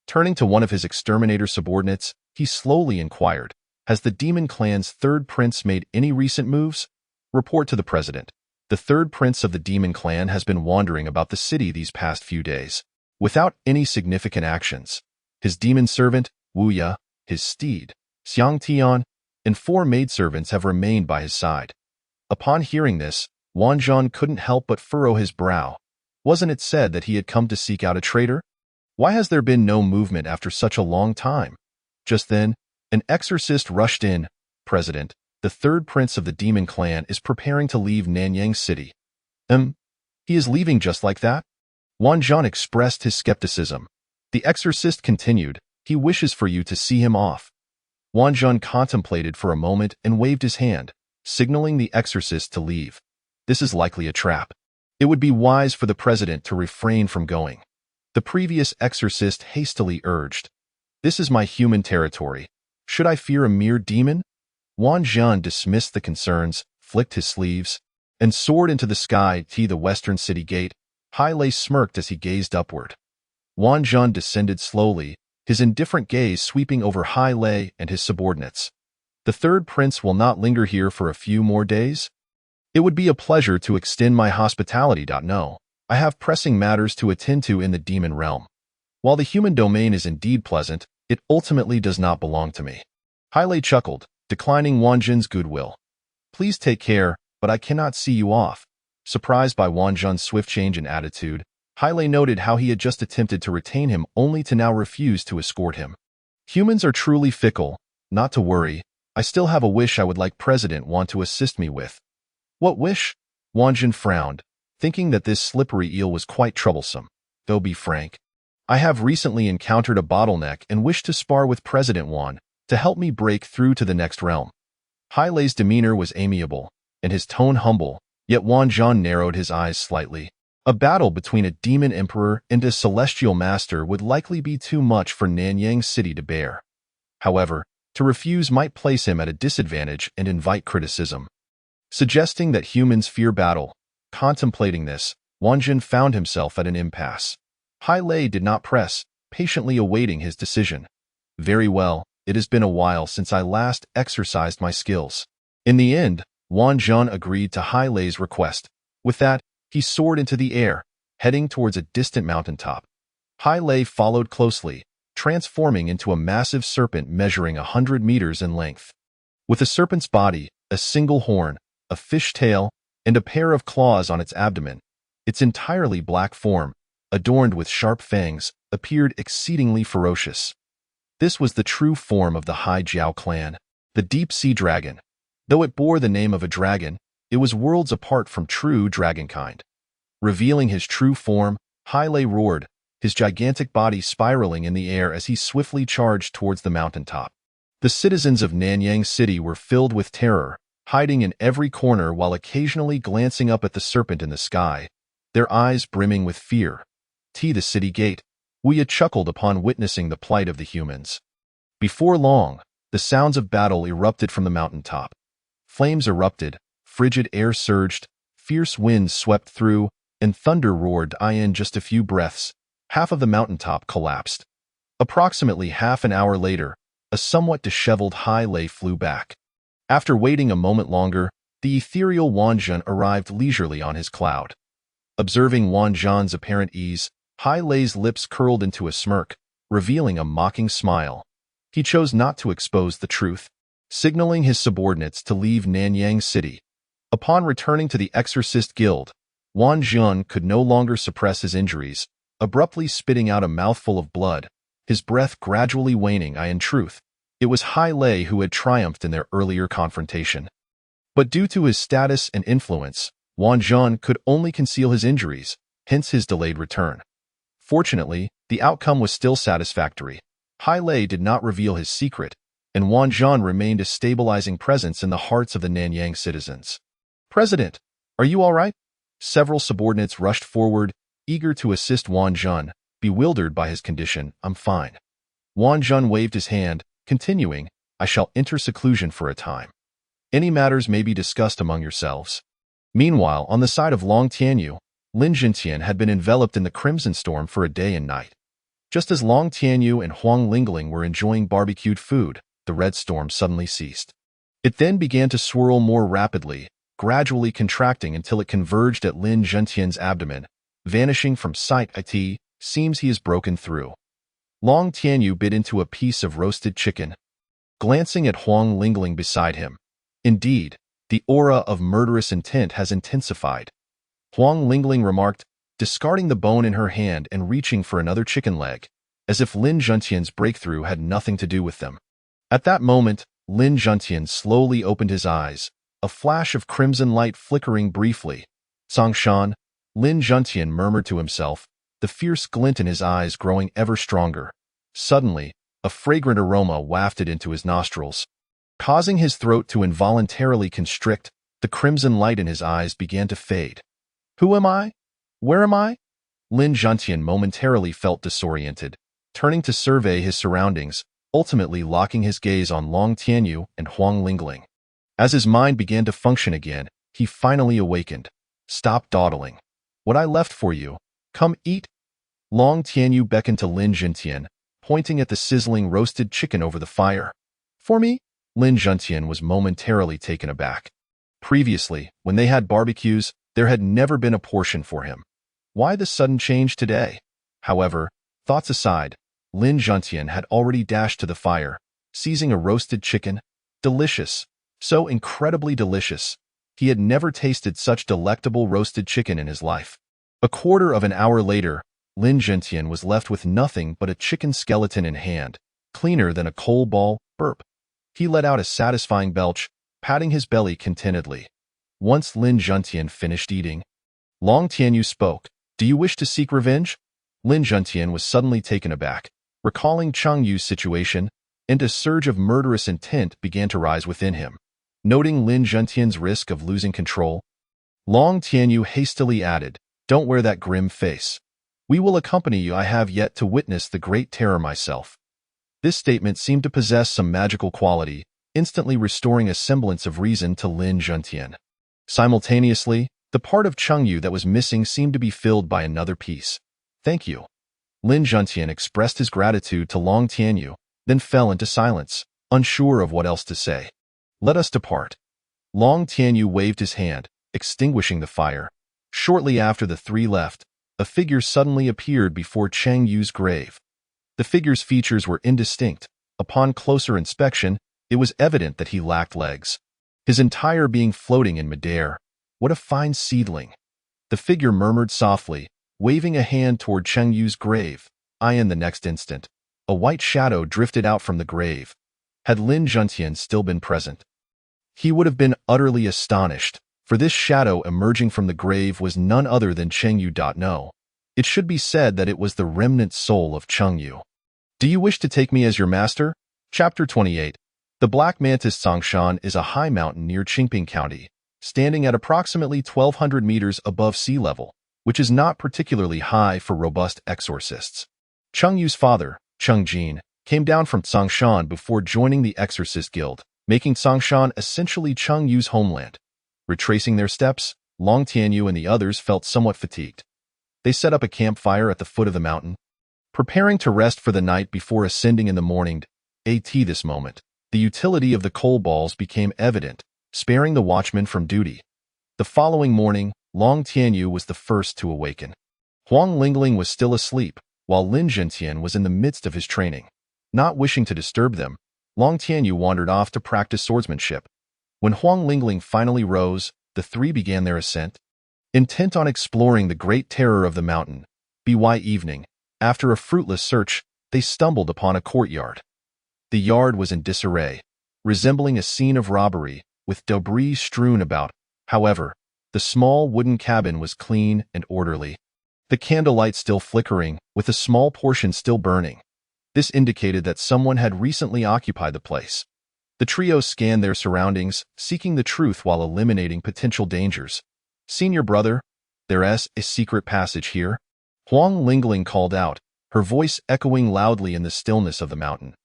Turning to one of his exterminator subordinates, he slowly inquired, "Has the demon clan's third prince made any recent moves?" "Report to the president. The third prince of the demon clan has been wandering about the city these past few days, without any significant actions. His demon servant, Wu Ya, his steed, Xiang Tian, and 4 maidservants have remained by his side." Upon hearing this, Wan Zhan couldn't help but furrow his brow. Wasn't it said that he had come to seek out a traitor? Why has there been no movement after such a long time? Just then, an exorcist rushed in. "President, the third prince of the demon clan is preparing to leave Nanyang City." He is leaving just like that?" Wan Zhan expressed his skepticism. The exorcist continued, "He wishes for you to see him off." Wan Zhan contemplated for a moment and waved his hand, signaling the exorcist to leave. This is likely a trap. It would be wise for the president to refrain from going. The previous exorcist hastily urged, "This is my human territory. Should I fear a mere demon?" Wan Zhan dismissed the concerns, flicked his sleeves, and soared into the sky to the western city gate. Hai Lei smirked as he gazed upward. Wan Zhan descended slowly, his indifferent gaze sweeping over Hai Lei and his subordinates. "The third prince will not linger here for a few more days? It would be a pleasure to extend my hospitality. No, I have pressing matters to attend to in the demon realm. While the human domain is indeed pleasant, it ultimately does not belong to me." Hai Lei chuckled, declining Wan Zhan's goodwill. "Please take care, but I cannot see you off." Surprised by Wan Zhan's swift change in attitude, Hai Lei noted how he had just attempted to retain him only to now refuse to escort him. "Humans are truly fickle. Not to worry. I still have a wish I would like President Wan to assist me with." "What wish?" Wan Zhan frowned, thinking that this slippery eel was quite troublesome. "Though be frank, I have recently encountered a bottleneck and wish to spar with President Wan to help me break through to the next realm." Hai Lei's demeanor was amiable, and his tone humble, yet Wan Zhan narrowed his eyes slightly. A battle between a demon emperor and a celestial master would likely be too much for Nanyang City to bear. However, to refuse might place him at a disadvantage and invite criticism. Suggesting that humans fear battle, contemplating this, Wan Zhan found himself at an impasse. Hai Lei did not press, patiently awaiting his decision. "Very well, it has been a while since I last exercised my skills." In the end, Wan Zhan agreed to Hai Lei's request. With that, he soared into the air, heading towards a distant mountaintop. Hai Lei followed closely, transforming into a massive serpent measuring 100 meters in length. With a serpent's body, a single horn, a fish tail, and a pair of claws on its abdomen, its entirely black form, adorned with sharp fangs, appeared exceedingly ferocious. This was the true form of the Hai Jiao clan, the deep sea dragon. Though it bore the name of a dragon, it was worlds apart from true dragonkind. Revealing his true form, Hai Lei roared, his gigantic body spiraling in the air as he swiftly charged towards the mountaintop. The citizens of Nanyang City were filled with terror, hiding in every corner while occasionally glancing up at the serpent in the sky, their eyes brimming with fear. The city gate, Wu Ya chuckled upon witnessing the plight of the humans. Before long, the sounds of battle erupted from the mountaintop. Flames erupted, frigid air surged, fierce winds swept through, and thunder roared. In just a few breaths, half of the mountaintop collapsed. Approximately half an hour later, a somewhat disheveled Hai Lei flew back. After waiting a moment longer, the ethereal Wan Zhan arrived leisurely on his cloud. Observing Wan Zhan's apparent ease, Hai Lei's lips curled into a smirk, revealing a mocking smile. He chose not to expose the truth, signaling his subordinates to leave Nanyang City. Upon returning to the Exorcist Guild, Wan Zhan could no longer suppress his injuries, abruptly spitting out a mouthful of blood, his breath gradually waning. In truth, it was Hai Lei who had triumphed in their earlier confrontation. But due to his status and influence, Wan Zhan could only conceal his injuries, hence his delayed return. Fortunately, the outcome was still satisfactory. Hai Lei did not reveal his secret, and Wan Zhan remained a stabilizing presence in the hearts of the Nanyang citizens. "President, are you all right?" Several subordinates rushed forward, eager to assist Wan Zhan, bewildered by his condition. "I'm fine." Wan Zhan waved his hand, continuing, "I shall enter seclusion for a time." Any matters may be discussed among yourselves. Meanwhile, on the side of Long Tianyu, Lin Jintian had been enveloped in the crimson storm for a day and night. Just as Long Tianyu and Huang Lingling were enjoying barbecued food, the red storm suddenly ceased. It then began to swirl more rapidly, gradually contracting until it converged at Lin Jintian's abdomen, vanishing from sight. It seems he is broken through. Long Tianyu bit into a piece of roasted chicken, glancing at Huang Lingling beside him. Indeed, the aura of murderous intent has intensified. Huang Lingling remarked, discarding the bone in her hand and reaching for another chicken leg, as if Lin Juntian's breakthrough had nothing to do with them. At that moment, Lin Juntian slowly opened his eyes, a flash of crimson light flickering briefly. Songshan, Lin Juntian murmured to himself, the fierce glint in his eyes growing ever stronger. Suddenly, a fragrant aroma wafted into his nostrils. Causing his throat to involuntarily constrict, the crimson light in his eyes began to fade. Who am I? Where am I? Lin Juntian momentarily felt disoriented, turning to survey his surroundings, ultimately locking his gaze on Long Tianyu and Huang Lingling. As his mind began to function again, he finally awakened. Stop dawdling. What I left for you. Come eat. Long Tianyu beckoned to Lin Jintian, pointing at the sizzling roasted chicken over the fire. For me? Lin Juntian was momentarily taken aback. Previously, when they had barbecues, there had never been a portion for him. Why the sudden change today? However, thoughts aside, Lin Juntian had already dashed to the fire, seizing a roasted chicken. Delicious. So incredibly delicious. He had never tasted such delectable roasted chicken in his life. A quarter of an hour later, Lin Jintian was left with nothing but a chicken skeleton in hand, cleaner than a coal ball. Burp. He let out a satisfying belch, patting his belly contentedly. Once Lin Juntian finished eating, Long Tianyu spoke. Do you wish to seek revenge? Lin Juntian was suddenly taken aback, recalling Cheng Yu's situation, and a surge of murderous intent began to rise within him. Noting Lin Juntian's risk of losing control, Long Tianyu hastily added, don't wear that grim face. We will accompany you. I have yet to witness the great terror myself. This statement seemed to possess some magical quality, instantly restoring a semblance of reason to Lin Juntian. Simultaneously, the part of Cheng Yu that was missing seemed to be filled by another piece. Thank you. Lin Juntian expressed his gratitude to Long Tianyu, then fell into silence, unsure of what else to say. Let us depart. Long Tianyu waved his hand, extinguishing the fire. Shortly after the three left, a figure suddenly appeared before Cheng Yu's grave. The figure's features were indistinct. Upon closer inspection, it was evident that he lacked legs, his entire being floating in midair. What a fine seedling. The figure murmured softly, waving a hand toward Cheng Yu's grave. In the next instant, a white shadow drifted out from the grave. Had Lin Juntian still been present, he would have been utterly astonished, for this shadow emerging from the grave was none other than Cheng Yu. No. It should be said that it was the remnant soul of Cheng Yu. Do you wish to take me as your master? Chapter 28. The Black Mantis Songshan is a high mountain near Qingping County, standing at approximately 1,200 meters above sea level, which is not particularly high for robust exorcists. Cheng Yu's father, Cheng Jin, came down from Songshan before joining the Exorcist Guild, making Songshan essentially Cheng Yu's homeland. Retracing their steps, Long Tianyu and the others felt somewhat fatigued. They set up a campfire at the foot of the mountain, preparing to rest for the night before ascending in the morning. This moment, the utility of the coal balls became evident, sparing the watchmen from duty. The following morning, Long Tianyu was the first to awaken. Huang Lingling was still asleep, while Lin Jintian was in the midst of his training. Not wishing to disturb them, Long Tianyu wandered off to practice swordsmanship. When Huang Lingling finally rose, the three began their ascent. Intent on exploring the great terror of the mountain, by evening, after a fruitless search, they stumbled upon a courtyard. The yard was in disarray, resembling a scene of robbery, with debris strewn about. However, the small wooden cabin was clean and orderly, the candlelight still flickering, with a small portion still burning. This indicated that someone had recently occupied the place. The trio scanned their surroundings, seeking the truth while eliminating potential dangers. Senior brother, there's a secret passage here? Huang Lingling called out, her voice echoing loudly in the stillness of the mountain.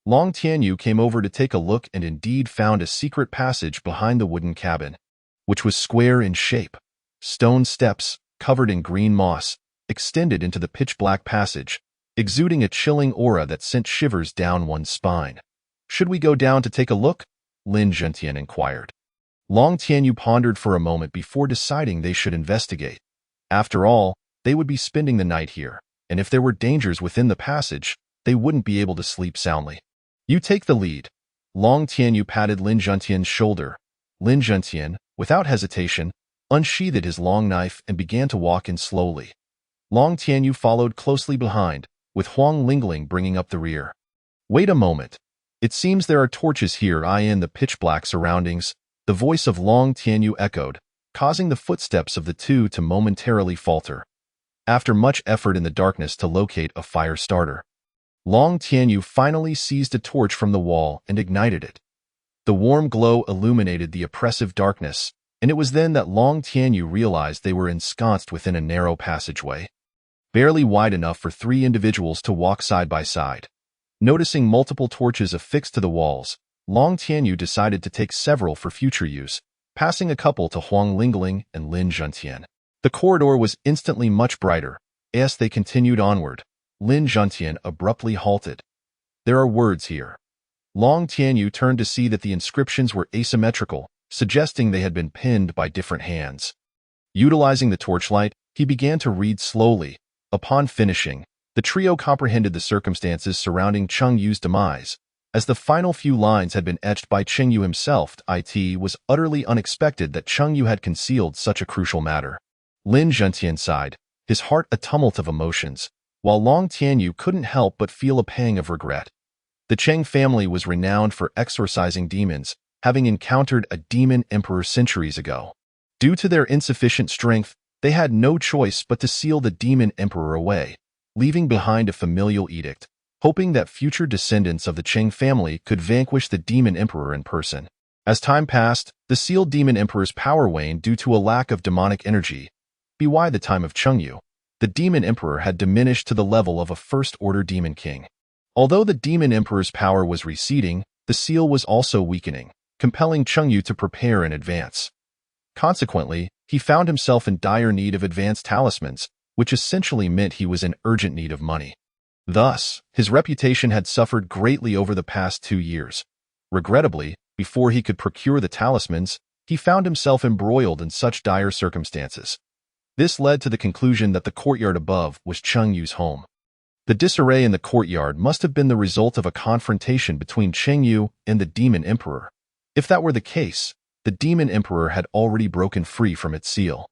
Long Tianyu came over to take a look and indeed found a secret passage behind the wooden cabin, which was square in shape. Stone steps, covered in green moss, extended into the pitch-black passage, exuding a chilling aura that sent shivers down one's spine. "Should we go down to take a look?" Lin Zhentian inquired. Long Tianyu pondered for a moment before deciding they should investigate. After all, they would be spending the night here, and if there were dangers within the passage, they wouldn't be able to sleep soundly. "You take the lead." Long Tianyu patted Lin Zhentian's shoulder. Lin Zhentian, without hesitation, unsheathed his long knife and began to walk in slowly. Long Tianyu followed closely behind, with Huang Lingling bringing up the rear. "Wait a moment. It seems there are torches here in the pitch-black surroundings," the voice of Long Tianyu echoed, causing the footsteps of the two to momentarily falter. After much effort in the darkness to locate a fire starter, Long Tianyu finally seized a torch from the wall and ignited it. The warm glow illuminated the oppressive darkness, and it was then that Long Tianyu realized they were ensconced within a narrow passageway, barely wide enough for 3 individuals to walk side by side. Noticing multiple torches affixed to the walls, Long Tianyu decided to take several for future use, passing a couple to Huang Lingling and Lin Zhentian. The corridor was instantly much brighter. As they continued onward, Lin Zhentian abruptly halted. "There are words here." Long Tianyu turned to see that the inscriptions were asymmetrical, suggesting they had been pinned by different hands. Utilizing the torchlight, he began to read slowly. Upon finishing, the trio comprehended the circumstances surrounding Cheng Yu's demise. As the final few lines had been etched by Cheng Yu himself, it was utterly unexpected that Cheng Yu had concealed such a crucial matter. Lin Zhentian sighed, his heart a tumult of emotions, while Long Tianyu couldn't help but feel a pang of regret. The Cheng family was renowned for exorcising demons, having encountered a demon emperor centuries ago. Due to their insufficient strength, they had no choice but to seal the demon emperor away, leaving behind a familial edict, hoping that future descendants of the Cheng family could vanquish the demon emperor in person. As time passed, the sealed demon emperor's power waned due to a lack of demonic energy. By the time of Cheng Yu, the demon emperor had diminished to the level of a first-order demon king. Although the demon emperor's power was receding, the seal was also weakening, compelling Cheng Yu to prepare in advance. Consequently, he found himself in dire need of advanced talismans, which essentially meant he was in urgent need of money. Thus, his reputation had suffered greatly over the past 2 years. Regrettably, before he could procure the talismans, he found himself embroiled in such dire circumstances. This led to the conclusion that the courtyard above was Cheng Yu's home. The disarray in the courtyard must have been the result of a confrontation between Cheng Yu and the demon emperor. If that were the case, the demon emperor had already broken free from its seal.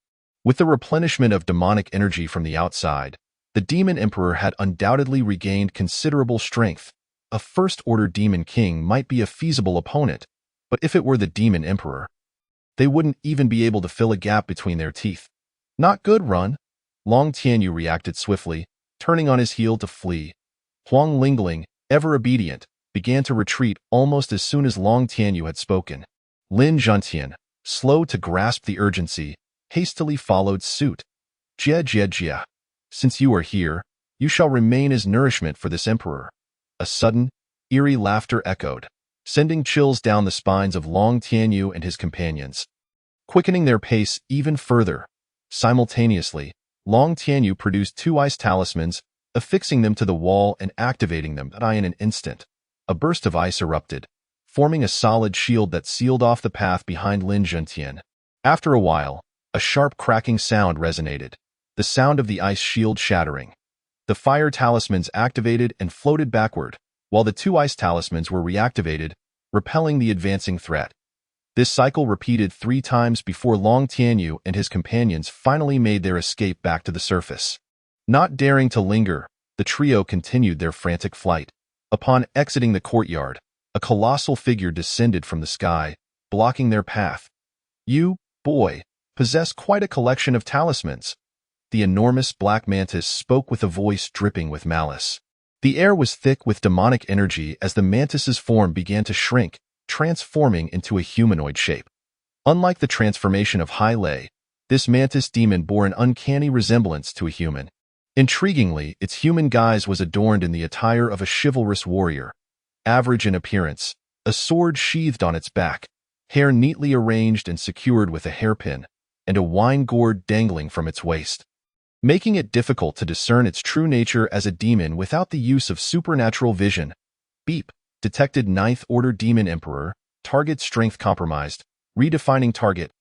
With the replenishment of demonic energy from the outside, the demon emperor had undoubtedly regained considerable strength. A first-order demon king might be a feasible opponent, but if it were the demon emperor, they wouldn't even be able to fill a gap between their teeth. "Not good, run." Long Tianyu reacted swiftly, turning on his heel to flee. Huang Lingling, ever obedient, began to retreat almost as soon as Long Tianyu had spoken. Lin Zhentian, slow to grasp the urgency, hastily followed suit. "Jia. Since you are here, you shall remain as nourishment for this emperor." A sudden, eerie laughter echoed, sending chills down the spines of Long Tianyu and his companions. Quickening their pace even further, simultaneously, Long Tianyu produced 2 ice talismans, affixing them to the wall and activating them in an instant. A burst of ice erupted, forming a solid shield that sealed off the path behind Lin Zhentian. After a while, a sharp cracking sound resonated, the sound of the ice shield shattering. The fire talismans activated and floated backward, while the 2 ice talismans were reactivated, repelling the advancing threat. This cycle repeated 3 times before Long Tianyu and his companions finally made their escape back to the surface. Not daring to linger, the trio continued their frantic flight. Upon exiting the courtyard, a colossal figure descended from the sky, blocking their path. "You, boy, possess quite a collection of talismans." The enormous black mantis spoke with a voice dripping with malice. The air was thick with demonic energy as the mantis's form began to shrink, transforming into a humanoid shape. Unlike the transformation of Hai Lei, this mantis demon bore an uncanny resemblance to a human. Intriguingly, its human guise was adorned in the attire of a chivalrous warrior. average in appearance, a sword sheathed on its back, hair neatly arranged and secured with a hairpin, and a wine gourd dangling from its waist, making it difficult to discern its true nature as a demon without the use of supernatural vision. Beep. Detected Ninth Order Demon Emperor. Target strength compromised. Redefining target.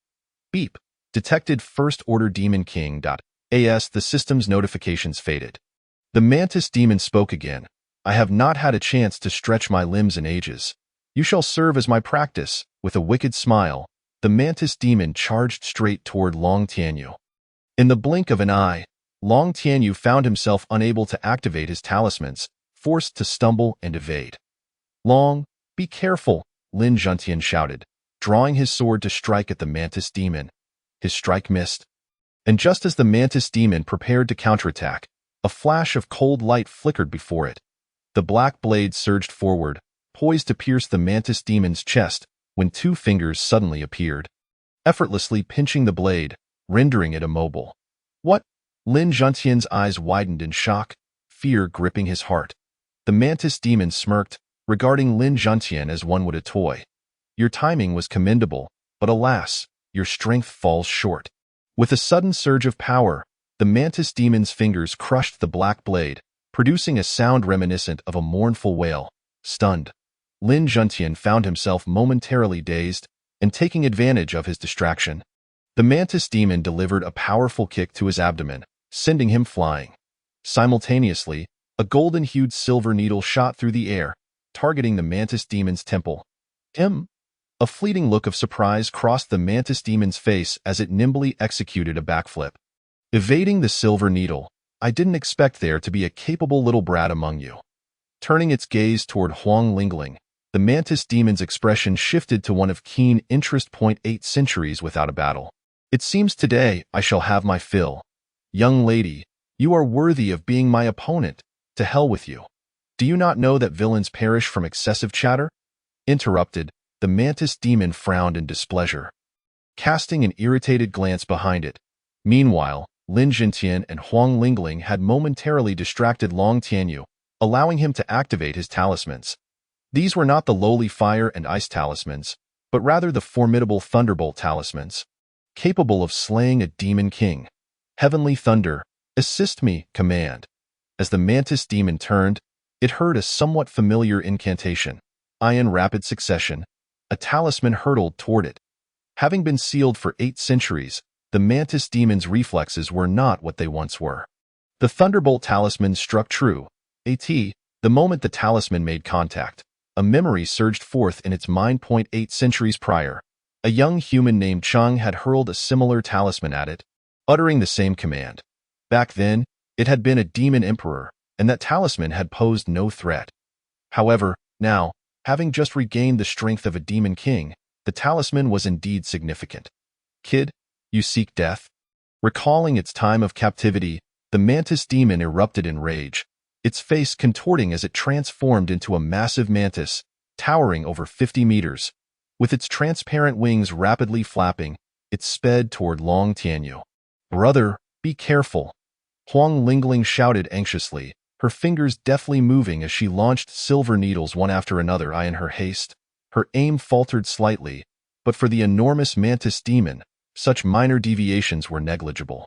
Beep. Detected First Order Demon King. As the system's notifications faded, the Mantis Demon spoke again. I have not had a chance to stretch my limbs in ages. You shall serve as my practice. With a wicked smile, the Mantis Demon charged straight toward Long Tianyu. In the blink of an eye, Long Tianyu found himself unable to activate his talismans, forced to stumble and evade. Long, be careful, Lin Juntian shouted, drawing his sword to strike at the Mantis Demon. His strike missed. And just as the Mantis Demon prepared to counterattack, a flash of cold light flickered before it. The black blade surged forward, poised to pierce the Mantis Demon's chest, when two fingers suddenly appeared, effortlessly pinching the blade, rendering it immobile. What? Lin Juntian's eyes widened in shock, fear gripping his heart. The Mantis Demon smirked, regarding Lin Juntian as one would a toy. Your timing was commendable, but alas, your strength falls short. With a sudden surge of power, the Mantis Demon's fingers crushed the black blade, producing a sound reminiscent of a mournful wail. Stunned, Lin Juntian found himself momentarily dazed and taking advantage of his distraction. The Mantis Demon delivered a powerful kick to his abdomen, sending him flying. Simultaneously, a golden-hued silver needle shot through the air, targeting the Mantis Demon's temple. A fleeting look of surprise crossed the Mantis Demon's face as it nimbly executed a backflip. Evading the silver needle, I didn't expect there to be a capable little brat among you. Turning its gaze toward Huang Lingling, the Mantis Demon's expression shifted to one of keen interest. 8 centuries without a battle. It seems today I shall have my fill. Young lady, you are worthy of being my opponent. To hell with you. Do you not know that villains perish from excessive chatter? Interrupted, the Mantis Demon frowned in displeasure, casting an irritated glance behind it. Meanwhile, Lin Juntian and Huang Lingling had momentarily distracted Long Tianyu, allowing him to activate his talismans. These were not the lowly fire and ice talismans, but rather the formidable Thunderbolt talismans, capable of slaying a demon king. Heavenly Thunder, assist me, command. As the Mantis Demon turned, it heard a somewhat familiar incantation. In rapid succession, a talisman hurtled toward it. Having been sealed for 8 centuries, the Mantis Demon's reflexes were not what they once were. The Thunderbolt talisman struck true. The moment the talisman made contact, a memory surged forth in its mind. 8 centuries prior, a young human named Cheng had hurled a similar talisman at it, uttering the same command. Back then, it had been a demon emperor, and that talisman had posed no threat. However, now, having just regained the strength of a demon king, the talisman was indeed significant. Kid, you seek death? Recalling its time of captivity, the Mantis Demon erupted in rage, its face contorting as it transformed into a massive mantis, towering over 50 meters. With its transparent wings rapidly flapping, it sped toward Long Tianyu. Brother, be careful. Huang Lingling shouted anxiously, her fingers deftly moving as she launched silver needles one after another. In her haste, her aim faltered slightly, but for the enormous Mantis Demon, such minor deviations were negligible.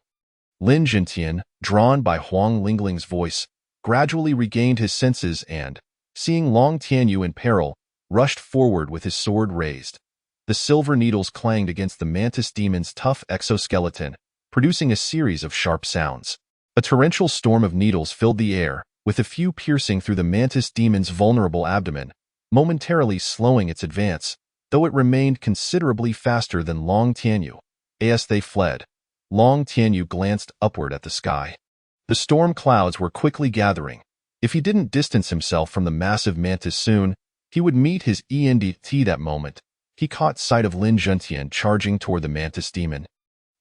Lin Juntian, drawn by Huang Lingling's voice, gradually regained his senses and, seeing Long Tianyu in peril, rushed forward with his sword raised. The silver needles clanged against the Mantis Demon's tough exoskeleton, producing a series of sharp sounds. A torrential storm of needles filled the air, with a few piercing through the Mantis Demon's vulnerable abdomen, momentarily slowing its advance, though it remained considerably faster than Long Tianyu. As they fled, Long Tianyu glanced upward at the sky. The storm clouds were quickly gathering. If he didn't distance himself from the massive mantis soon, he would meet his end. That moment, he caught sight of Lin Juntian charging toward the Mantis Demon.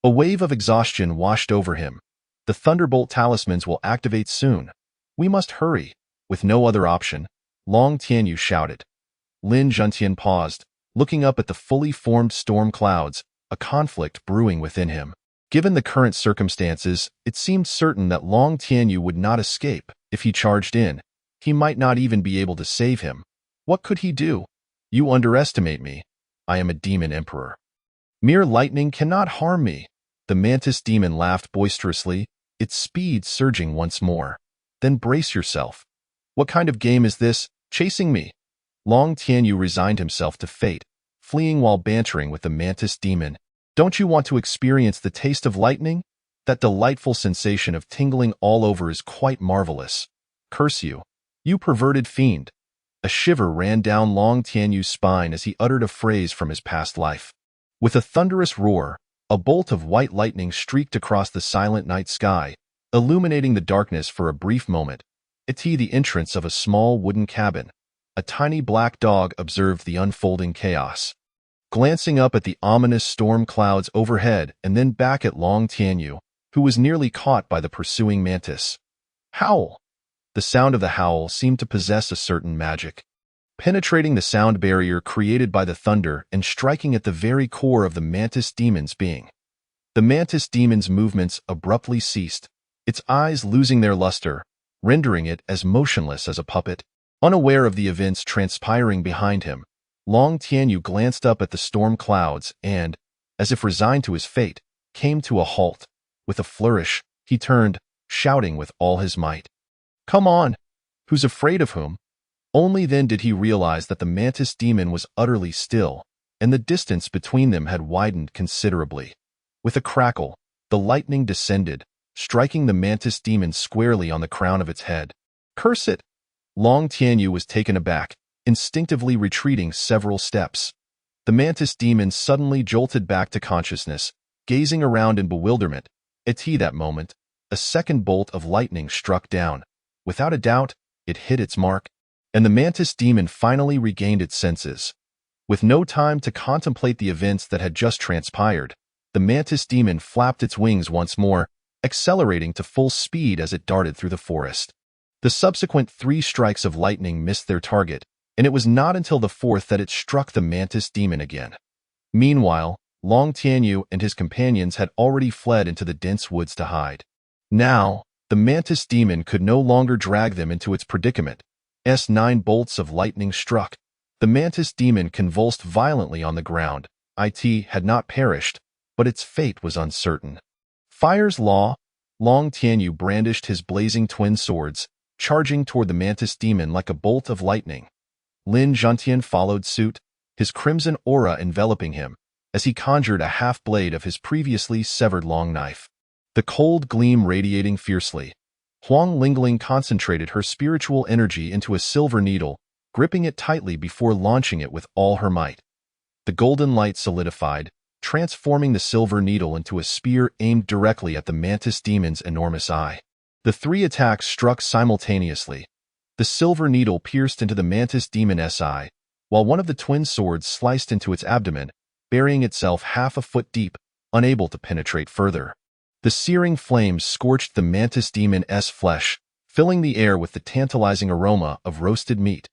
A wave of exhaustion washed over him. The Thunderbolt talismans will activate soon. We must hurry. With no other option, Long Tianyu shouted. Lin Juntian paused, looking up at the fully formed storm clouds, a conflict brewing within him. Given the current circumstances, it seemed certain that Long Tianyu would not escape. If he charged in, he might not even be able to save him. What could he do? You underestimate me. I am a demon emperor. Mere lightning cannot harm me. The mantis demon laughed boisterously, its speed surging once more. Then brace yourself. What kind of game is this, chasing me? Long Tianyu resigned himself to fate, fleeing while bantering with the mantis demon. Don't you want to experience the taste of lightning? That delightful sensation of tingling all over is quite marvelous. Curse you, you perverted fiend. A shiver ran down Long Tianyu's spine as he uttered a phrase from his past life. With a thunderous roar, a bolt of white lightning streaked across the silent night sky, illuminating the darkness for a brief moment. At the entrance of a small wooden cabin, a tiny black dog observed the unfolding chaos. Glancing up at the ominous storm clouds overhead and then back at Long Tianyu, who was nearly caught by the pursuing mantis. Howl! The sound of the howl seemed to possess a certain magic, penetrating the sound barrier created by the thunder and striking at the very core of the mantis demon's being. The mantis demon's movements abruptly ceased, its eyes losing their luster, rendering it as motionless as a puppet. Unaware of the events transpiring behind him, Long Tianyu glanced up at the storm clouds and, as if resigned to his fate, came to a halt. With a flourish, he turned, shouting with all his might. Come on! Who's afraid of whom? Only then did he realize that the mantis demon was utterly still, and the distance between them had widened considerably. With a crackle, the lightning descended, striking the mantis demon squarely on the crown of its head. Curse it! Long Tianyu was taken aback, instinctively retreating several steps. The mantis demon suddenly jolted back to consciousness, gazing around in bewilderment. At that moment, a second bolt of lightning struck down. Without a doubt, it hit its mark, and the mantis demon finally regained its senses. With no time to contemplate the events that had just transpired, the mantis demon flapped its wings once more, accelerating to full speed as it darted through the forest. The subsequent 3 strikes of lightning missed their target, and it was not until the 4th that it struck the mantis demon again. Meanwhile, Long Tianyu and his companions had already fled into the dense woods to hide. Now, the mantis demon could no longer drag them into its predicament. 9 bolts of lightning struck. The mantis demon convulsed violently on the ground. It had not perished, but its fate was uncertain. Fire's law. Long Tianyu brandished his blazing twin swords, charging toward the mantis demon like a bolt of lightning. Lin Zhantian followed suit, his crimson aura enveloping him, as he conjured a half-blade of his previously severed long knife. The cold gleam radiating fiercely, Huang Lingling concentrated her spiritual energy into a silver needle, gripping it tightly before launching it with all her might. The golden light solidified, transforming the silver needle into a spear aimed directly at the mantis demon's enormous eye. The 3 attacks struck simultaneously. The silver needle pierced into the mantis demon's eye, while one of the twin swords sliced into its abdomen, burying itself half a foot deep, unable to penetrate further. The searing flames scorched the mantis demon's flesh, filling the air with the tantalizing aroma of roasted meat.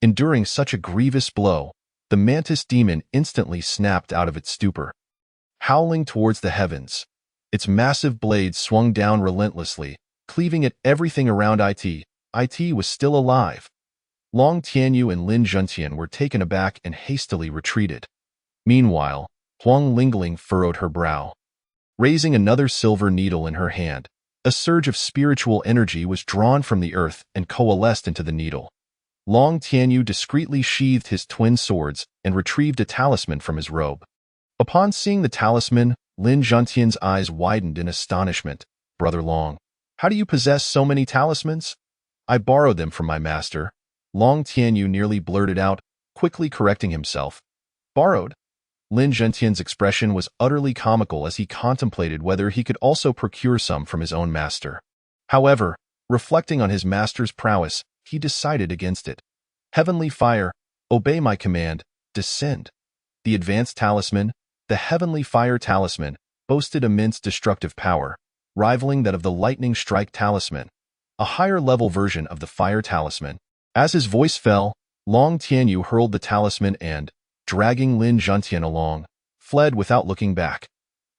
Enduring such a grievous blow, the mantis demon instantly snapped out of its stupor. Howling towards the heavens, its massive blades swung down relentlessly, cleaving at everything around it. It was still alive. Long Tianyu and Lin Zhantian were taken aback and hastily retreated. Meanwhile, Huang Lingling furrowed her brow. Raising another silver needle in her hand, a surge of spiritual energy was drawn from the earth and coalesced into the needle. Long Tianyu discreetly sheathed his twin swords and retrieved a talisman from his robe. Upon seeing the talisman, Lin Zhantian's eyes widened in astonishment. Brother Long, how do you possess so many talismans? I borrowed them from my master. Long Tianyu nearly blurted out, quickly correcting himself. Borrowed? Lin Zhantian's expression was utterly comical as he contemplated whether he could also procure some from his own master. However, reflecting on his master's prowess, he decided against it. Heavenly Fire, obey my command, descend. The advanced talisman, the Heavenly Fire Talisman, boasted immense destructive power, rivaling that of the Lightning Strike Talisman, a higher-level version of the Fire Talisman. As his voice fell, Long Tianyu hurled the talisman and, dragging Lin Zhantian along, fled without looking back.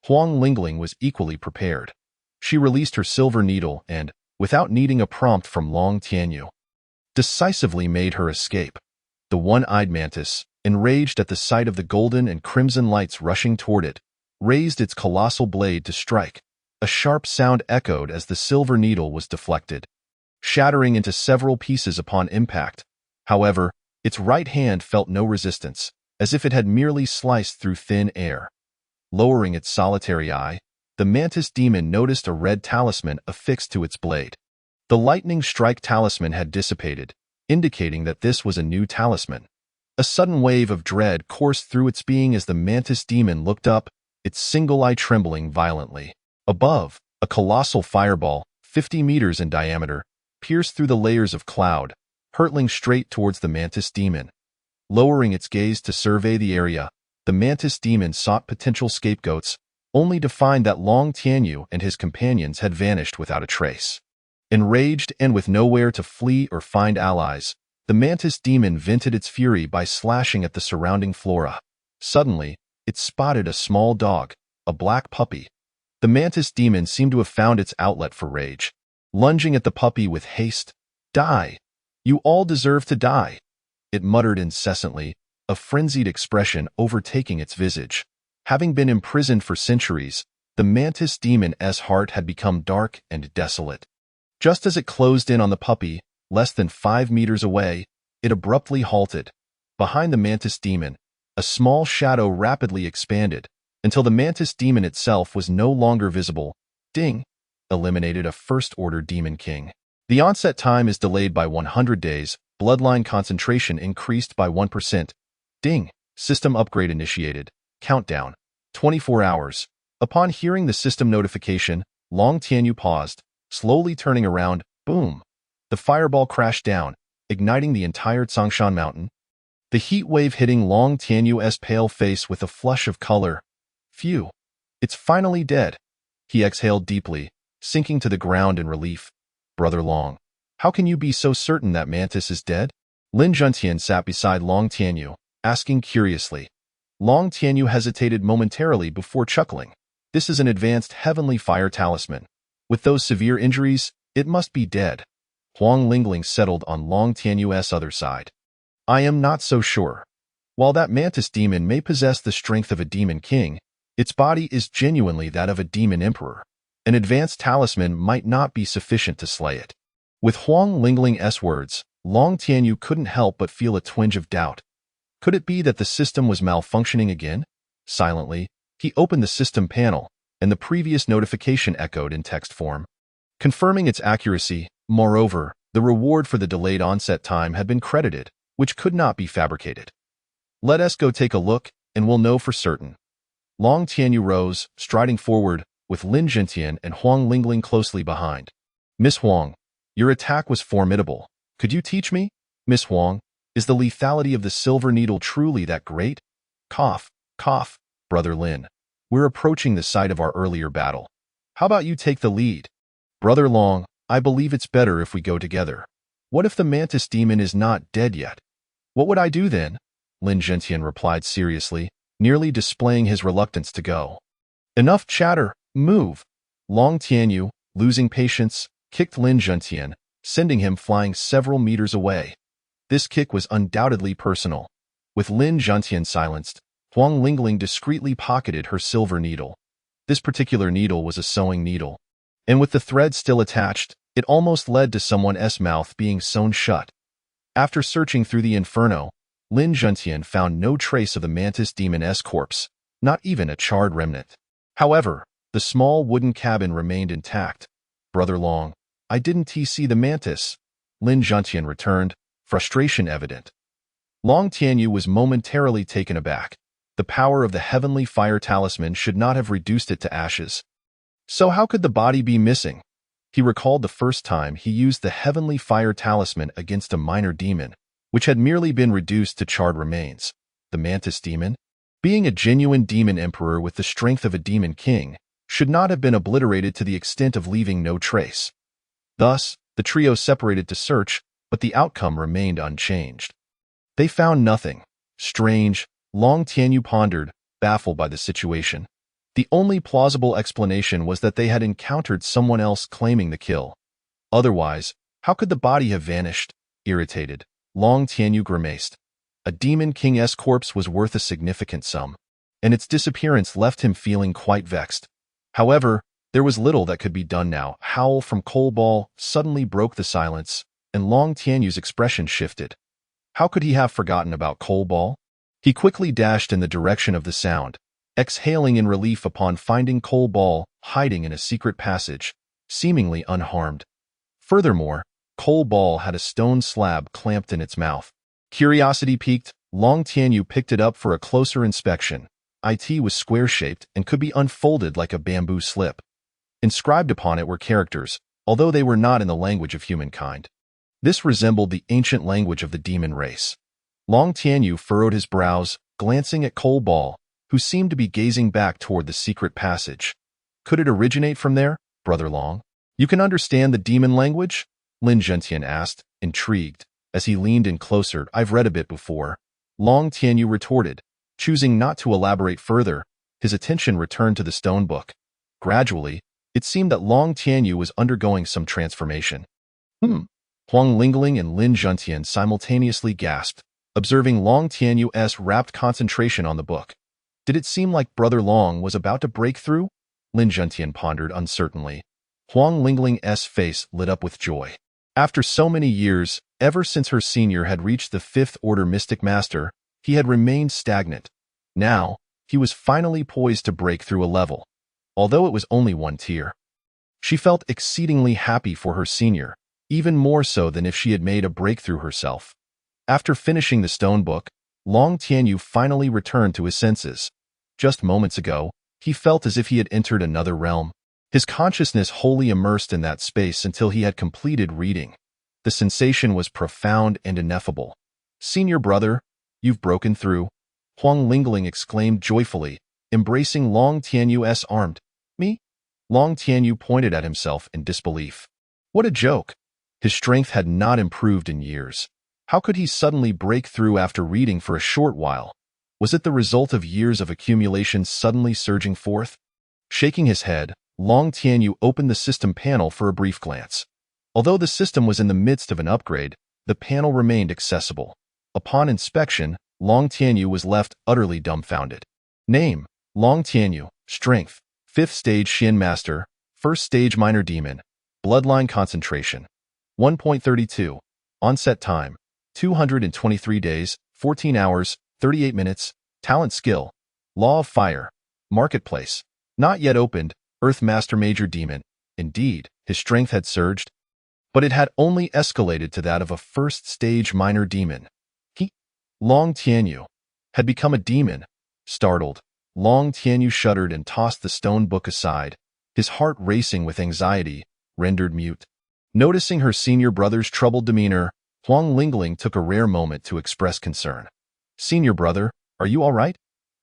Huang Lingling was equally prepared. She released her silver needle and, without needing a prompt from Long Tianyu, decisively made her escape. The one-eyed mantis, enraged at the sight of the golden and crimson lights rushing toward it, raised its colossal blade to strike. A sharp sound echoed as the silver needle was deflected, shattering into several pieces upon impact. However, its right hand felt no resistance, as if it had merely sliced through thin air. Lowering its solitary eye, the mantis demon noticed a red talisman affixed to its blade. The lightning strike talisman had dissipated, indicating that this was a new talisman. A sudden wave of dread coursed through its being as the mantis demon looked up, its single eye trembling violently. Above, a colossal fireball, 50 meters in diameter, pierced through the layers of cloud, hurtling straight towards the mantis demon. Lowering its gaze to survey the area, the mantis demon sought potential scapegoats, only to find that Long Tianyu and his companions had vanished without a trace. Enraged and with nowhere to flee or find allies, the mantis demon vented its fury by slashing at the surrounding flora. Suddenly, it spotted a small dog, a black puppy. The mantis demon seemed to have found its outlet for rage. Lunging at the puppy with haste, "Die! You all deserve to die!" it muttered incessantly, a frenzied expression overtaking its visage. Having been imprisoned for centuries, the mantis demon's heart had become dark and desolate. Just as it closed in on the puppy, less than 5 meters away, it abruptly halted. Behind the mantis demon, a small shadow rapidly expanded, until the mantis demon itself was no longer visible. Ding! Eliminated a first-order demon king. The onset time is delayed by 100 days, bloodline concentration increased by 1%. Ding! System upgrade initiated. Countdown. 24 hours. Upon hearing the system notification, Long Tianyu paused, slowly turning around. Boom! The fireball crashed down, igniting the entire Tsongshan mountain. The heat wave hitting Long Tianyu's pale face with a flush of color. Phew! It's finally dead. He exhaled deeply, sinking to the ground in relief. Brother Long, how can you be so certain that Mantis is dead? Lin Juntian sat beside Long Tianyu, asking curiously. Long Tianyu hesitated momentarily before chuckling. This is an advanced heavenly fire talisman. With those severe injuries, it must be dead. Huang Lingling settled on Long Tianyu's other side. I am not so sure. While that mantis demon may possess the strength of a demon king, its body is genuinely that of a demon emperor. An advanced talisman might not be sufficient to slay it. With Huang Lingling's words, Long Tianyu couldn't help but feel a twinge of doubt. Could it be that the system was malfunctioning again? Silently, he opened the system panel, and the previous notification echoed in text form, confirming its accuracy. Moreover, the reward for the delayed onset time had been credited, which could not be fabricated. Let us go take a look, and we'll know for certain. Long Tianyu rose, striding forward, with Lin Juntian and Huang Lingling closely behind. Miss Huang, your attack was formidable. Could you teach me? Miss Huang, is the lethality of the silver needle truly that great? Cough, cough, Brother Lin. We're approaching the site of our earlier battle. How about you take the lead? Brother Long, I believe it's better if we go together. What if the mantis demon is not dead yet? What would I do then? Lin Juntian replied seriously, nearly displaying his reluctance to go. Enough chatter, move. Long Tianyu, losing patience, kicked Lin Juntian, sending him flying several meters away. This kick was undoubtedly personal. With Lin Juntian silenced, Huang Lingling discreetly pocketed her silver needle. This particular needle was a sewing needle, and with the thread still attached, it almost led to someone's mouth being sewn shut. After searching through the inferno, Lin Juntian found no trace of the mantis demon's corpse, not even a charred remnant. However, the small wooden cabin remained intact. Brother Long, I didn't see the mantis. Lin Juntian returned, frustration evident. Long Tianyu was momentarily taken aback. The power of the heavenly fire talisman should not have reduced it to ashes. So how could the body be missing? He recalled the first time he used the heavenly fire talisman against a minor demon, which had merely been reduced to charred remains. The mantis demon, being a genuine demon emperor with the strength of a demon king, should not have been obliterated to the extent of leaving no trace. Thus, the trio separated to search, but the outcome remained unchanged. They found nothing. Strange, Long Tianyu pondered, baffled by the situation. The only plausible explanation was that they had encountered someone else claiming the kill. Otherwise, how could the body have vanished? Irritated, Long Tianyu grimaced. A Demon King's corpse was worth a significant sum, and its disappearance left him feeling quite vexed. However, there was little that could be done now. A howl from Cole Ball suddenly broke the silence, and Long Tianyu's expression shifted. How could he have forgotten about Cole Ball? He quickly dashed in the direction of the sound, exhaling in relief upon finding Cole Ball hiding in a secret passage, seemingly unharmed. Furthermore, Cole Ball had a stone slab clamped in its mouth. Curiosity piqued, Long Tianyu picked it up for a closer inspection. It was square-shaped and could be unfolded like a bamboo slip. Inscribed upon it were characters, although they were not in the language of humankind. This resembled the ancient language of the demon race. Long Tianyu furrowed his brows, glancing at Cole Ball, who seemed to be gazing back toward the secret passage. Could it originate from there, Brother Long? You can understand the demon language? Lin Zhentian asked, intrigued, as he leaned in closer. I've read a bit before. Long Tianyu retorted, choosing not to elaborate further. His attention returned to the stone book. Gradually, it seemed that Long Tianyu was undergoing some transformation. Huang Lingling and Lin Zhentian simultaneously gasped, observing Long Tianyu's rapt concentration on the book. Did it seem like Brother Long was about to break through? Lin Zhentian pondered uncertainly. Huang Lingling's face lit up with joy. After so many years, ever since her senior had reached the 5th Order Mystic Master, he had remained stagnant. Now, he was finally poised to break through a level, although it was only one tier. She felt exceedingly happy for her senior, even more so than if she had made a breakthrough herself. After finishing the stone book, Long Tianyu finally returned to his senses. Just moments ago, he felt as if he had entered another realm, his consciousness wholly immersed in that space until he had completed reading. The sensation was profound and ineffable. Senior brother, you've broken through, Huang Lingling exclaimed joyfully, embracing Long Tianyu's arm. Me? Long Tianyu pointed at himself in disbelief. What a joke! His strength had not improved in years. How could he suddenly break through after reading for a short while? Was it the result of years of accumulation suddenly surging forth? Shaking his head, Long Tianyu opened the system panel for a brief glance. Although the system was in the midst of an upgrade, the panel remained accessible. Upon inspection, Long Tianyu was left utterly dumbfounded. Name: Long Tianyu. Strength: 5th Stage Shin Master, 1st Stage Minor Demon. Bloodline Concentration: 1.32. Onset Time: 223 days, 14 hours, 38 minutes. Talent Skill: Law of Fire. Marketplace: Not yet opened. Earth Master Major Demon. Indeed, his strength had surged, but it had only escalated to that of a 1st Stage Minor Demon. Long Tianyu, had become a demon. Startled, Long Tianyu shuddered and tossed the stone book aside, his heart racing with anxiety, rendered mute. Noticing her senior brother's troubled demeanor, Huang Lingling took a rare moment to express concern. Senior brother, are you all right?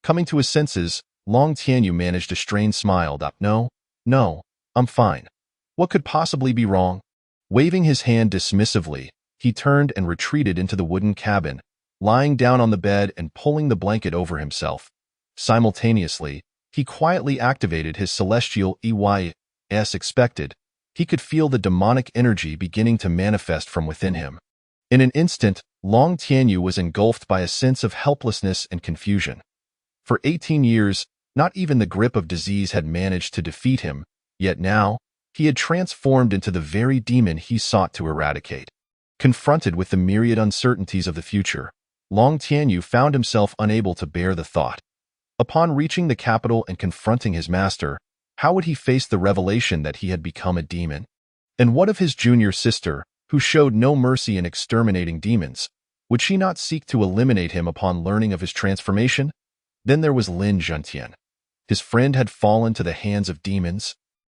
Coming to his senses, Long Tianyu managed a strained smile. No, I'm fine. What could possibly be wrong? Waving his hand dismissively, he turned and retreated into the wooden cabin, lying down on the bed and pulling the blanket over himself. Simultaneously, he quietly activated his celestial EY. As expected, he could feel the demonic energy beginning to manifest from within him. In an instant, Long Tianyu was engulfed by a sense of helplessness and confusion. For 18 years, not even the grip of disease had managed to defeat him, yet now, he had transformed into the very demon he sought to eradicate. Confronted with the myriad uncertainties of the future, Long Tianyu found himself unable to bear the thought. Upon reaching the capital and confronting his master, how would he face the revelation that he had become a demon? And what of his junior sister, who showed no mercy in exterminating demons? Would she not seek to eliminate him upon learning of his transformation? Then there was Lin Zhentian. His friend had fallen to the hands of demons.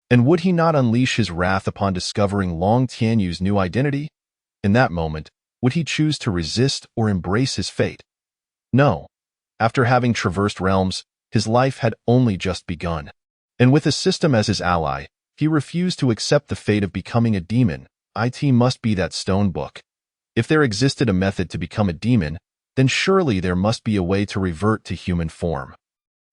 And would he not unleash his wrath upon discovering Long Tianyu's new identity? In that moment, would he choose to resist or embrace his fate? No. After having traversed realms, his life had only just begun. And with a system as his ally, he refused to accept the fate of becoming a demon. It must be that stone book. If there existed a method to become a demon, then surely there must be a way to revert to human form.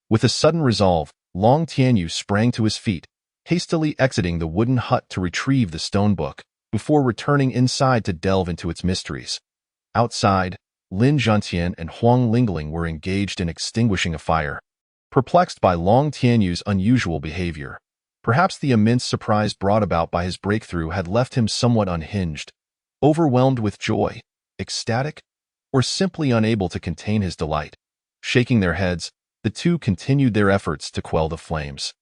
With a sudden resolve, Long Tianyu sprang to his feet, hastily exiting the wooden hut to retrieve the stone book, before returning inside to delve into its mysteries. Outside, Lin Zhantian and Huang Lingling were engaged in extinguishing a fire. Perplexed by Long Tianyu's unusual behavior, perhaps the immense surprise brought about by his breakthrough had left him somewhat unhinged, overwhelmed with joy, ecstatic, or simply unable to contain his delight. Shaking their heads, the two continued their efforts to quell the flames.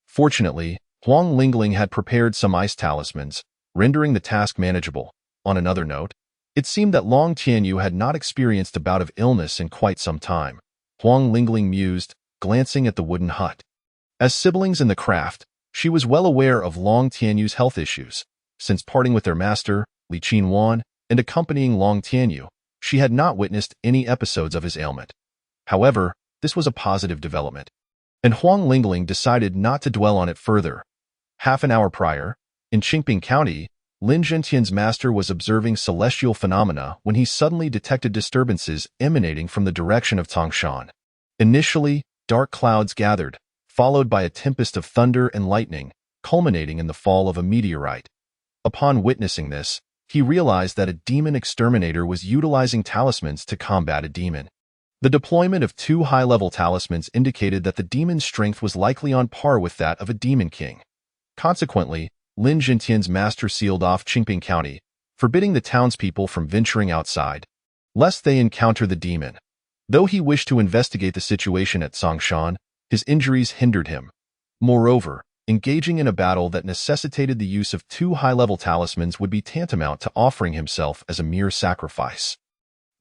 Fortunately, Huang Lingling had prepared some ice talismans, rendering the task manageable. On another note, it seemed that Long Tianyu had not experienced a bout of illness in quite some time. Huang Lingling mused, glancing at the wooden hut. As siblings in the craft, she was well aware of Long Tianyu's health issues. Since parting with their master, Li Qinwan, and accompanying Long Tianyu, she had not witnessed any episodes of his ailment. However, this was a positive development, and Huang Lingling decided not to dwell on it further. Half an hour prior, in Qingping County, Lin Zhantian's master was observing celestial phenomena when he suddenly detected disturbances emanating from the direction of Tangshan. Initially, dark clouds gathered, followed by a tempest of thunder and lightning, culminating in the fall of a meteorite. Upon witnessing this, he realized that a demon exterminator was utilizing talismans to combat a demon. The deployment of 2 high-level talismans indicated that the demon's strength was likely on par with that of a demon king. Consequently, Lin Zhantian's master sealed off Qingping County, forbidding the townspeople from venturing outside, lest they encounter the demon. Though he wished to investigate the situation at Songshan, his injuries hindered him. Moreover, engaging in a battle that necessitated the use of 2 high-level talismans would be tantamount to offering himself as a mere sacrifice.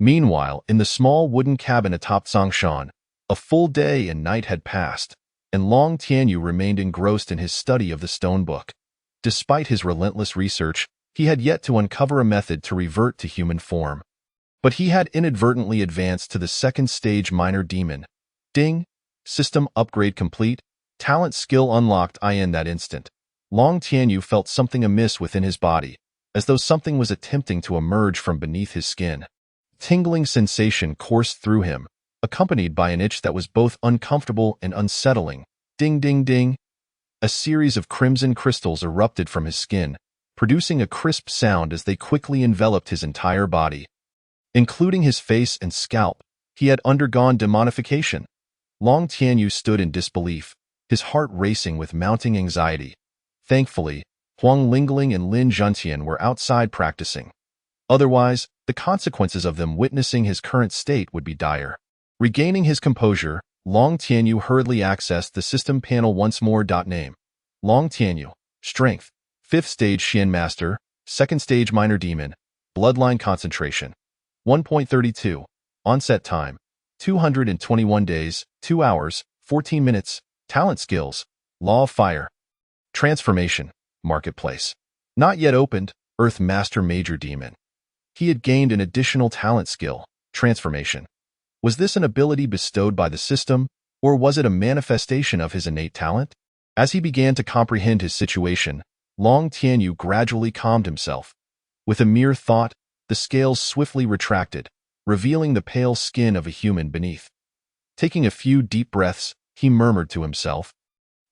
Meanwhile, in the small wooden cabin atop Songshan, a full day and night had passed, and Long Tianyu remained engrossed in his study of the stone book. Despite his relentless research, he had yet to uncover a method to revert to human form. But he had inadvertently advanced to the 2nd stage minor demon. Ding! System upgrade complete. Talent skill unlocked. In that instant, Long Tianyu felt something amiss within his body, as though something was attempting to emerge from beneath his skin. Tingling sensation coursed through him, accompanied by an itch that was both uncomfortable and unsettling. Ding ding ding! A series of crimson crystals erupted from his skin, producing a crisp sound as they quickly enveloped his entire body. Including his face and scalp, he had undergone demonification. Long Tianyu stood in disbelief, his heart racing with mounting anxiety. Thankfully, Huang Lingling and Lin Zhantian were outside practicing. Otherwise, the consequences of them witnessing his current state would be dire. Regaining his composure, Long Tianyu hurriedly accessed the system panel once more. Name: Long Tianyu. Strength: 5th stage Xian Master, 2nd stage Minor Demon. Bloodline concentration: 1.32. Onset time: 221 days, 2 hours, 14 minutes. Talent skills: Law of Fire. Transformation: Marketplace. Not yet opened. Earth Master Major Demon. He had gained an additional talent skill, Transformation. Was this an ability bestowed by the system, or was it a manifestation of his innate talent? As he began to comprehend his situation, Long Tianyu gradually calmed himself. With a mere thought, the scales swiftly retracted, revealing the pale skin of a human beneath. Taking a few deep breaths, he murmured to himself,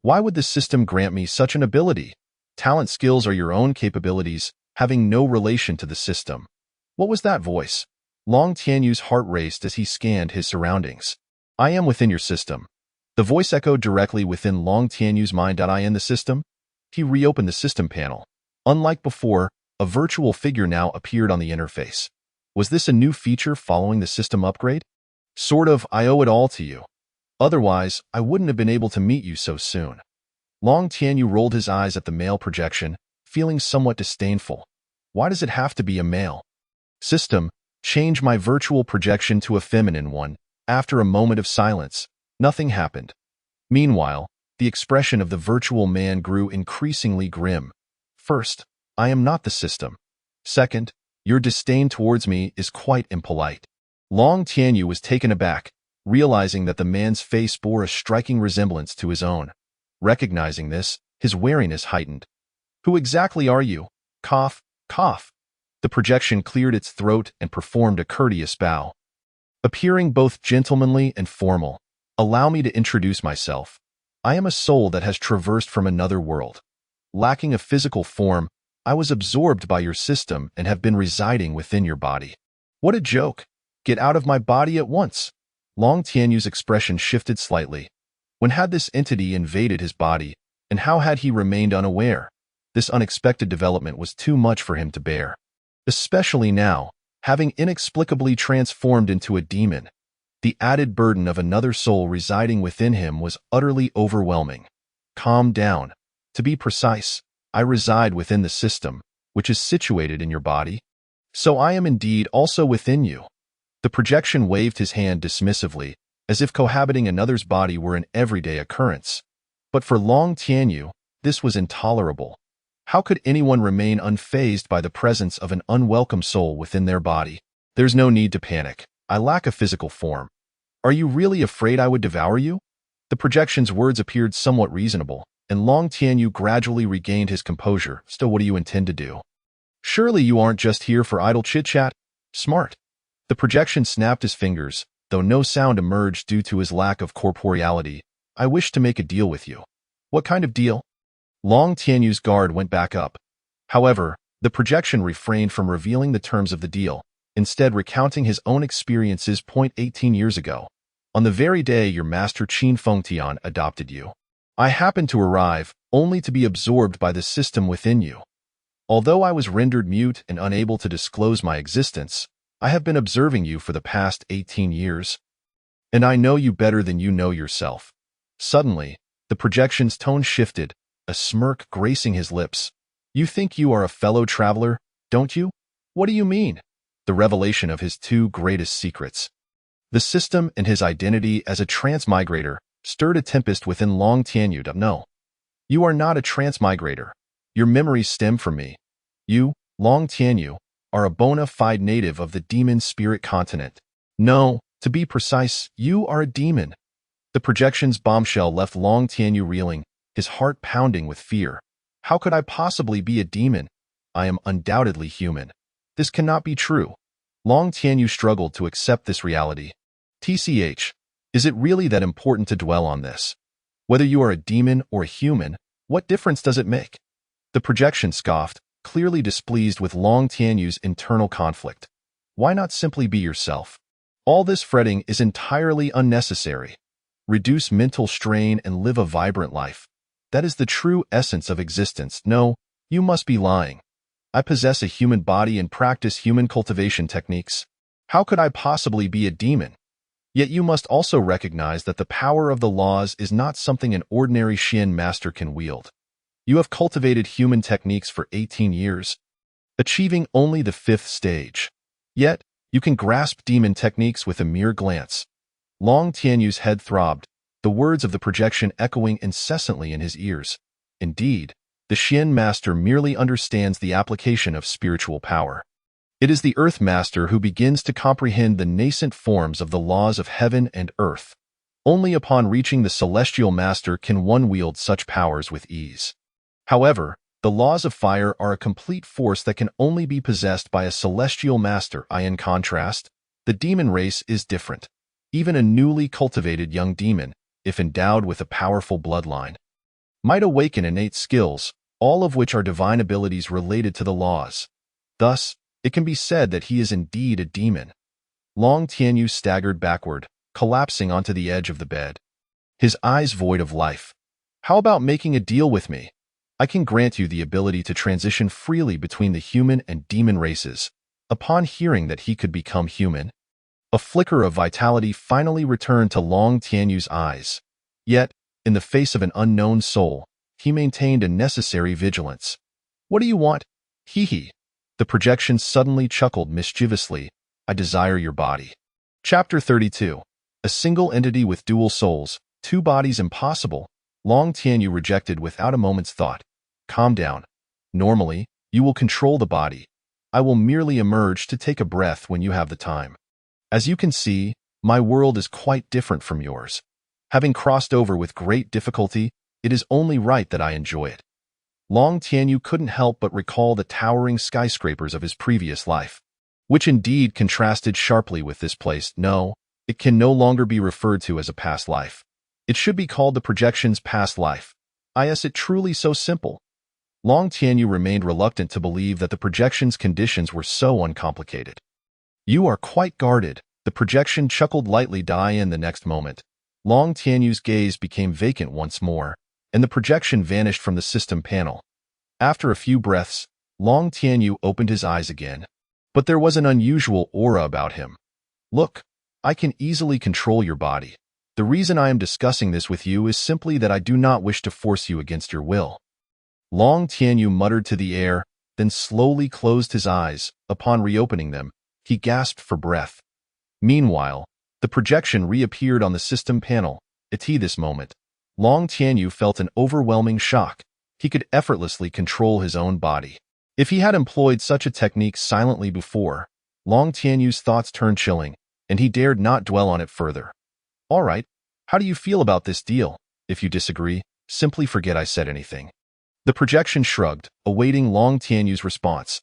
"Why would the system grant me such an ability? Talent skills are your own capabilities, having no relation to the system." What was that voice? Long Tianyu's heart raced as he scanned his surroundings. "I am within your system." The voice echoed directly within Long Tianyu's mind. "I am the system?" He reopened the system panel. Unlike before, a virtual figure now appeared on the interface. Was this a new feature following the system upgrade? "Sort of. I owe it all to you. Otherwise, I wouldn't have been able to meet you so soon." Long Tianyu rolled his eyes at the male projection, feeling somewhat disdainful. Why does it have to be a male? System, change my virtual projection to a feminine one. After a moment of silence, nothing happened. Meanwhile, the expression of the virtual man grew increasingly grim. "First, I am not the system. Second, your disdain towards me is quite impolite." Long Tianyu was taken aback, realizing that the man's face bore a striking resemblance to his own. Recognizing this, his wariness heightened. "Who exactly are you?" Cough, cough. The projection cleared its throat and performed a courteous bow. Appearing both gentlemanly and formal, "Allow me to introduce myself. I am a soul that has traversed from another world. Lacking a physical form, I was absorbed by your system and have been residing within your body." What a joke! Get out of my body at once. Long Tianyu's expression shifted slightly. When had this entity invaded his body, and how had he remained unaware? This unexpected development was too much for him to bear. Especially now, having inexplicably transformed into a demon. The added burden of another soul residing within him was utterly overwhelming. Calm down. To be precise, I reside within the system, which is situated in your body. So I am indeed also within you. The projection waved his hand dismissively, as if cohabiting another's body were an everyday occurrence. But for Long Tianyu, this was intolerable. How could anyone remain unfazed by the presence of an unwelcome soul within their body? There's no need to panic. I lack a physical form. Are you really afraid I would devour you? The projection's words appeared somewhat reasonable, and Long Tianyu gradually regained his composure. Still, what do you intend to do? Surely you aren't just here for idle chit-chat? Smart. The projection snapped his fingers, though no sound emerged due to his lack of corporeality. I wish to make a deal with you. What kind of deal? Long Tianyu's guard went back up. However, the projection refrained from revealing the terms of the deal, instead recounting his own experiences 18 years ago. On the very day your master Qin Fengtian adopted you, I happened to arrive, only to be absorbed by the system within you. Although I was rendered mute and unable to disclose my existence, I have been observing you for the past 18 years. And I know you better than you know yourself. Suddenly, the projection's tone shifted, a smirk gracing his lips. You think you are a fellow traveler, don't you? What do you mean? The revelation of his two greatest secrets. The system and his identity as a transmigrator stirred a tempest within Long Tianyu. No, you are not a transmigrator. Your memories stem from me. You, Long Tianyu, are a bona fide native of the demon spirit continent. No, to be precise, you are a demon. The projection's bombshell left Long Tianyu reeling, his heart pounding with fear. How could I possibly be a demon? I am undoubtedly human. This cannot be true. Long Tianyu struggled to accept this reality. TCH, is it really that important to dwell on this? Whether you are a demon or a human, what difference does it make? The projection scoffed, clearly displeased with Long Tianyu's internal conflict. Why not simply be yourself? All this fretting is entirely unnecessary. Reduce mental strain and live a vibrant life. That is the true essence of existence. No, you must be lying. I possess a human body and practice human cultivation techniques. How could I possibly be a demon? Yet you must also recognize that the power of the laws is not something an ordinary Xian master can wield. You have cultivated human techniques for 18 years, achieving only the 5th stage. Yet, you can grasp demon techniques with a mere glance. Long Tianyu's head throbbed, the words of the projection echoing incessantly in his ears. Indeed, the Xian master merely understands the application of spiritual power. It is the Earth Master who begins to comprehend the nascent forms of the laws of heaven and earth. Only upon reaching the Celestial Master can one wield such powers with ease. However, the laws of fire are a complete force that can only be possessed by a Celestial Master. In contrast, the demon race is different. Even a newly cultivated young demon, if endowed with a powerful bloodline, might awaken innate skills, all of which are divine abilities related to the laws. Thus, it can be said that he is indeed a demon. Long Tianyu staggered backward, collapsing onto the edge of the bed, his eyes void of life. How about making a deal with me? I can grant you the ability to transition freely between the human and demon races. Upon hearing that he could become human, a flicker of vitality finally returned to Long Tianyu's eyes. Yet, in the face of an unknown soul, he maintained a necessary vigilance. What do you want? Hee. The projection suddenly chuckled mischievously. I desire your body. Chapter 32. A single entity with dual souls, two bodies impossible. Long Tianyu rejected without a moment's thought. Calm down. Normally, you will control the body. I will merely emerge to take a breath when you have the time. As you can see, my world is quite different from yours. Having crossed over with great difficulty, it is only right that I enjoy it. Long Tianyu couldn't help but recall the towering skyscrapers of his previous life, which indeed contrasted sharply with this place. No, it can no longer be referred to as a past life. It should be called the projection's past life. Is it truly so simple? Long Tianyu remained reluctant to believe that the projection's conditions were so uncomplicated. You are quite guarded, The projection chuckled lightly in the next moment. Long Tianyu's gaze became vacant once more, and the projection vanished from the system panel. After a few breaths, Long Tianyu opened his eyes again. But there was an unusual aura about him. Look, I can easily control your body. The reason I am discussing this with you is simply that I do not wish to force you against your will. Long Tianyu muttered to the air, then slowly closed his eyes. Upon reopening them, he gasped for breath. Meanwhile, the projection reappeared on the system panel. At this moment, Long Tianyu felt an overwhelming shock. He could effortlessly control his own body. If he had employed such a technique silently before, Long Tianyu's thoughts turned chilling, and he dared not dwell on it further. All right, how do you feel about this deal? If you disagree, simply forget I said anything. The projection shrugged, awaiting Long Tianyu's response.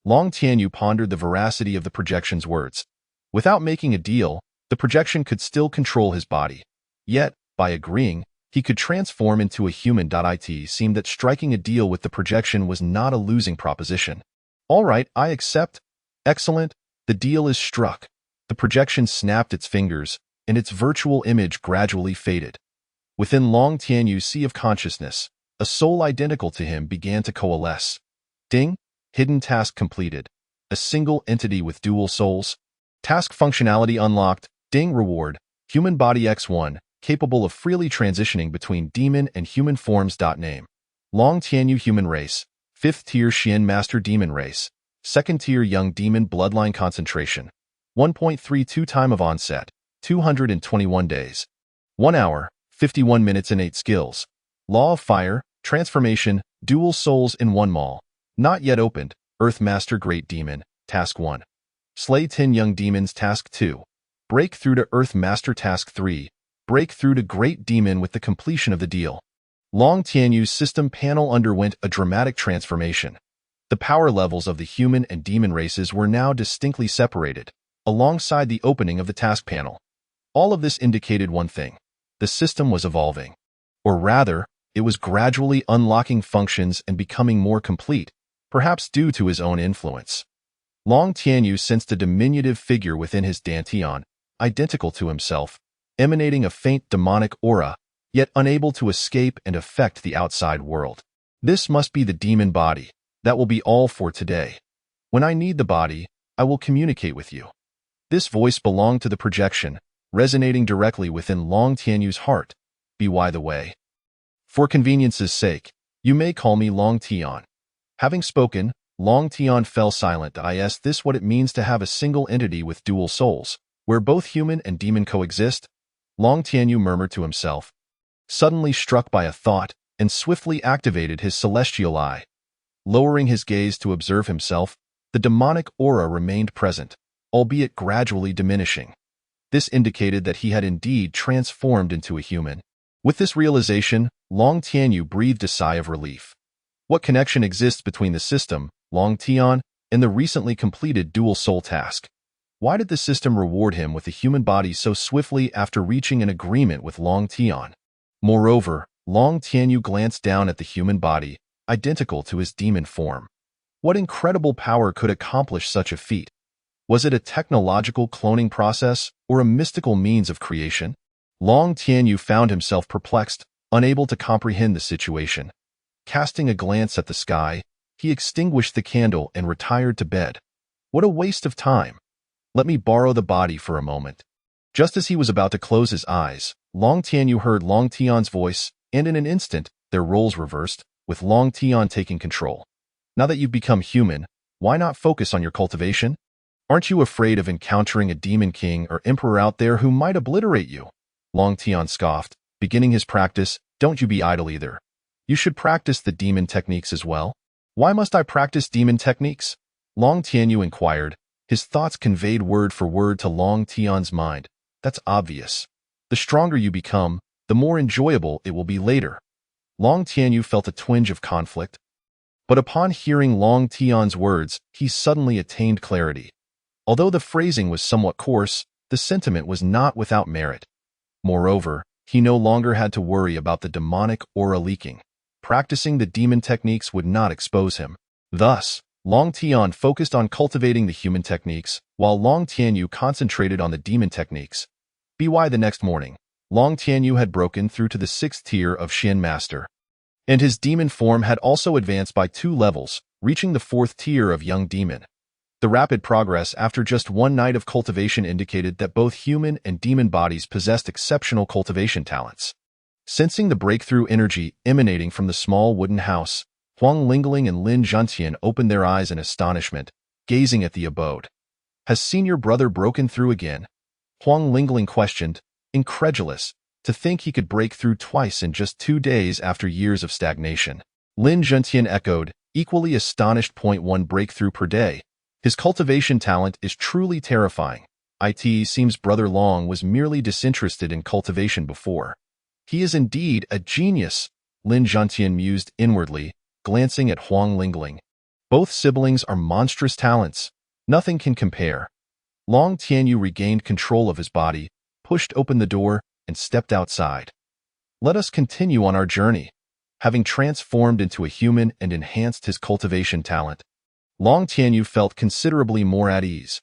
Long Tianyu pondered the veracity of the projection's words. Without making a deal, the projection could still control his body. Yet, by agreeing, he could transform into a human. It seemed that striking a deal with the projection was not a losing proposition. All right, I accept. Excellent, the deal is struck. The projection snapped its fingers, and its virtual image gradually faded. Within Long Tianyu's sea of consciousness, a soul identical to him began to coalesce. Ding, hidden task completed. A single entity with dual souls. Task functionality unlocked. Ding, reward. Human body X1. Capable of freely transitioning between demon and human forms. Name. Long Tianyu human race. 5th tier Xian master demon race. 2nd tier young demon bloodline concentration. 1.32 time of onset. 221 days. 1 hour, 51 minutes and 8 skills. Law of fire, transformation, dual souls in 1 mall. Not yet opened. Earth master great demon. Task 1. Slay 10 young demons. Task 2. Break through to Earth master. Task 3. Break through to Great Demon with the completion of the deal. Long Tianyu's system panel underwent a dramatic transformation. The power levels of the human and demon races were now distinctly separated, alongside the opening of the task panel. All of this indicated one thing. The system was evolving. Or rather, it was gradually unlocking functions and becoming more complete, perhaps due to his own influence. Long Tianyu sensed a diminutive figure within his dantian, identical to himself, emanating a faint demonic aura, yet unable to escape and affect the outside world. This must be the demon body. That will be all for today. When I need the body, I will communicate with you. This voice belonged to the projection, resonating directly within Long Tianyu's heart. By the way, for convenience's sake, you may call me Long Tian. Having spoken, Long Tian fell silent. Is this what it means to have a single entity with dual souls, where both human and demon coexist? Long Tianyu murmured to himself, suddenly struck by a thought, and swiftly activated his celestial eye. Lowering his gaze to observe himself, the demonic aura remained present, albeit gradually diminishing. This indicated that he had indeed transformed into a human. With this realization, Long Tianyu breathed a sigh of relief. What connection exists between the system, Long Tian, and the recently completed dual soul task? Why did the system reward him with a human body so swiftly after reaching an agreement with Long Tian? Moreover, Long Tianyu glanced down at the human body, identical to his demon form. What incredible power could accomplish such a feat? Was it a technological cloning process or a mystical means of creation? Long Tianyu found himself perplexed, unable to comprehend the situation. Casting a glance at the sky, he extinguished the candle and retired to bed. What a waste of time! Let me borrow the body for a moment. Just as he was about to close his eyes, Long Tianyu heard Long Tian's voice, and in an instant, their roles reversed, with Long Tian taking control. Now that you've become human, why not focus on your cultivation? Aren't you afraid of encountering a demon king or emperor out there who might obliterate you? Long Tian scoffed, beginning his practice. Don't you be idle either. You should practice the demon techniques as well. Why must I practice demon techniques? Long Tianyu inquired. His thoughts conveyed word for word to Long Tian's mind. That's obvious. The stronger you become, the more enjoyable it will be later. Long Tianyu felt a twinge of conflict. But upon hearing Long Tian's words, he suddenly attained clarity. Although the phrasing was somewhat coarse, the sentiment was not without merit. Moreover, he no longer had to worry about the demonic aura leaking. Practicing the demon techniques would not expose him. Thus, Long Tian focused on cultivating the human techniques, while Long Tianyu concentrated on the demon techniques. By the next morning, Long Tianyu had broken through to the 6th tier of Xian Master, and his demon form had also advanced by 2 levels, reaching the 4th tier of Young Demon. The rapid progress after just one night of cultivation indicated that both human and demon bodies possessed exceptional cultivation talents. Sensing the breakthrough energy emanating from the small wooden house, Huang Lingling and Lin Zhentian opened their eyes in astonishment, gazing at the abode. Has senior brother broken through again? Huang Lingling questioned, incredulous, to think he could break through twice in just 2 days after years of stagnation. Lin Zhentian echoed, equally astonished. 1 breakthrough per day. His cultivation talent is truly terrifying. It seems Brother Long was merely disinterested in cultivation before. He is indeed a genius, Lin Zhentian mused inwardly, glancing at Huang Lingling. Both siblings are monstrous talents. Nothing can compare. Long Tianyu regained control of his body, pushed open the door, and stepped outside. Let us continue on our journey. Having transformed into a human and enhanced his cultivation talent, Long Tianyu felt considerably more at ease.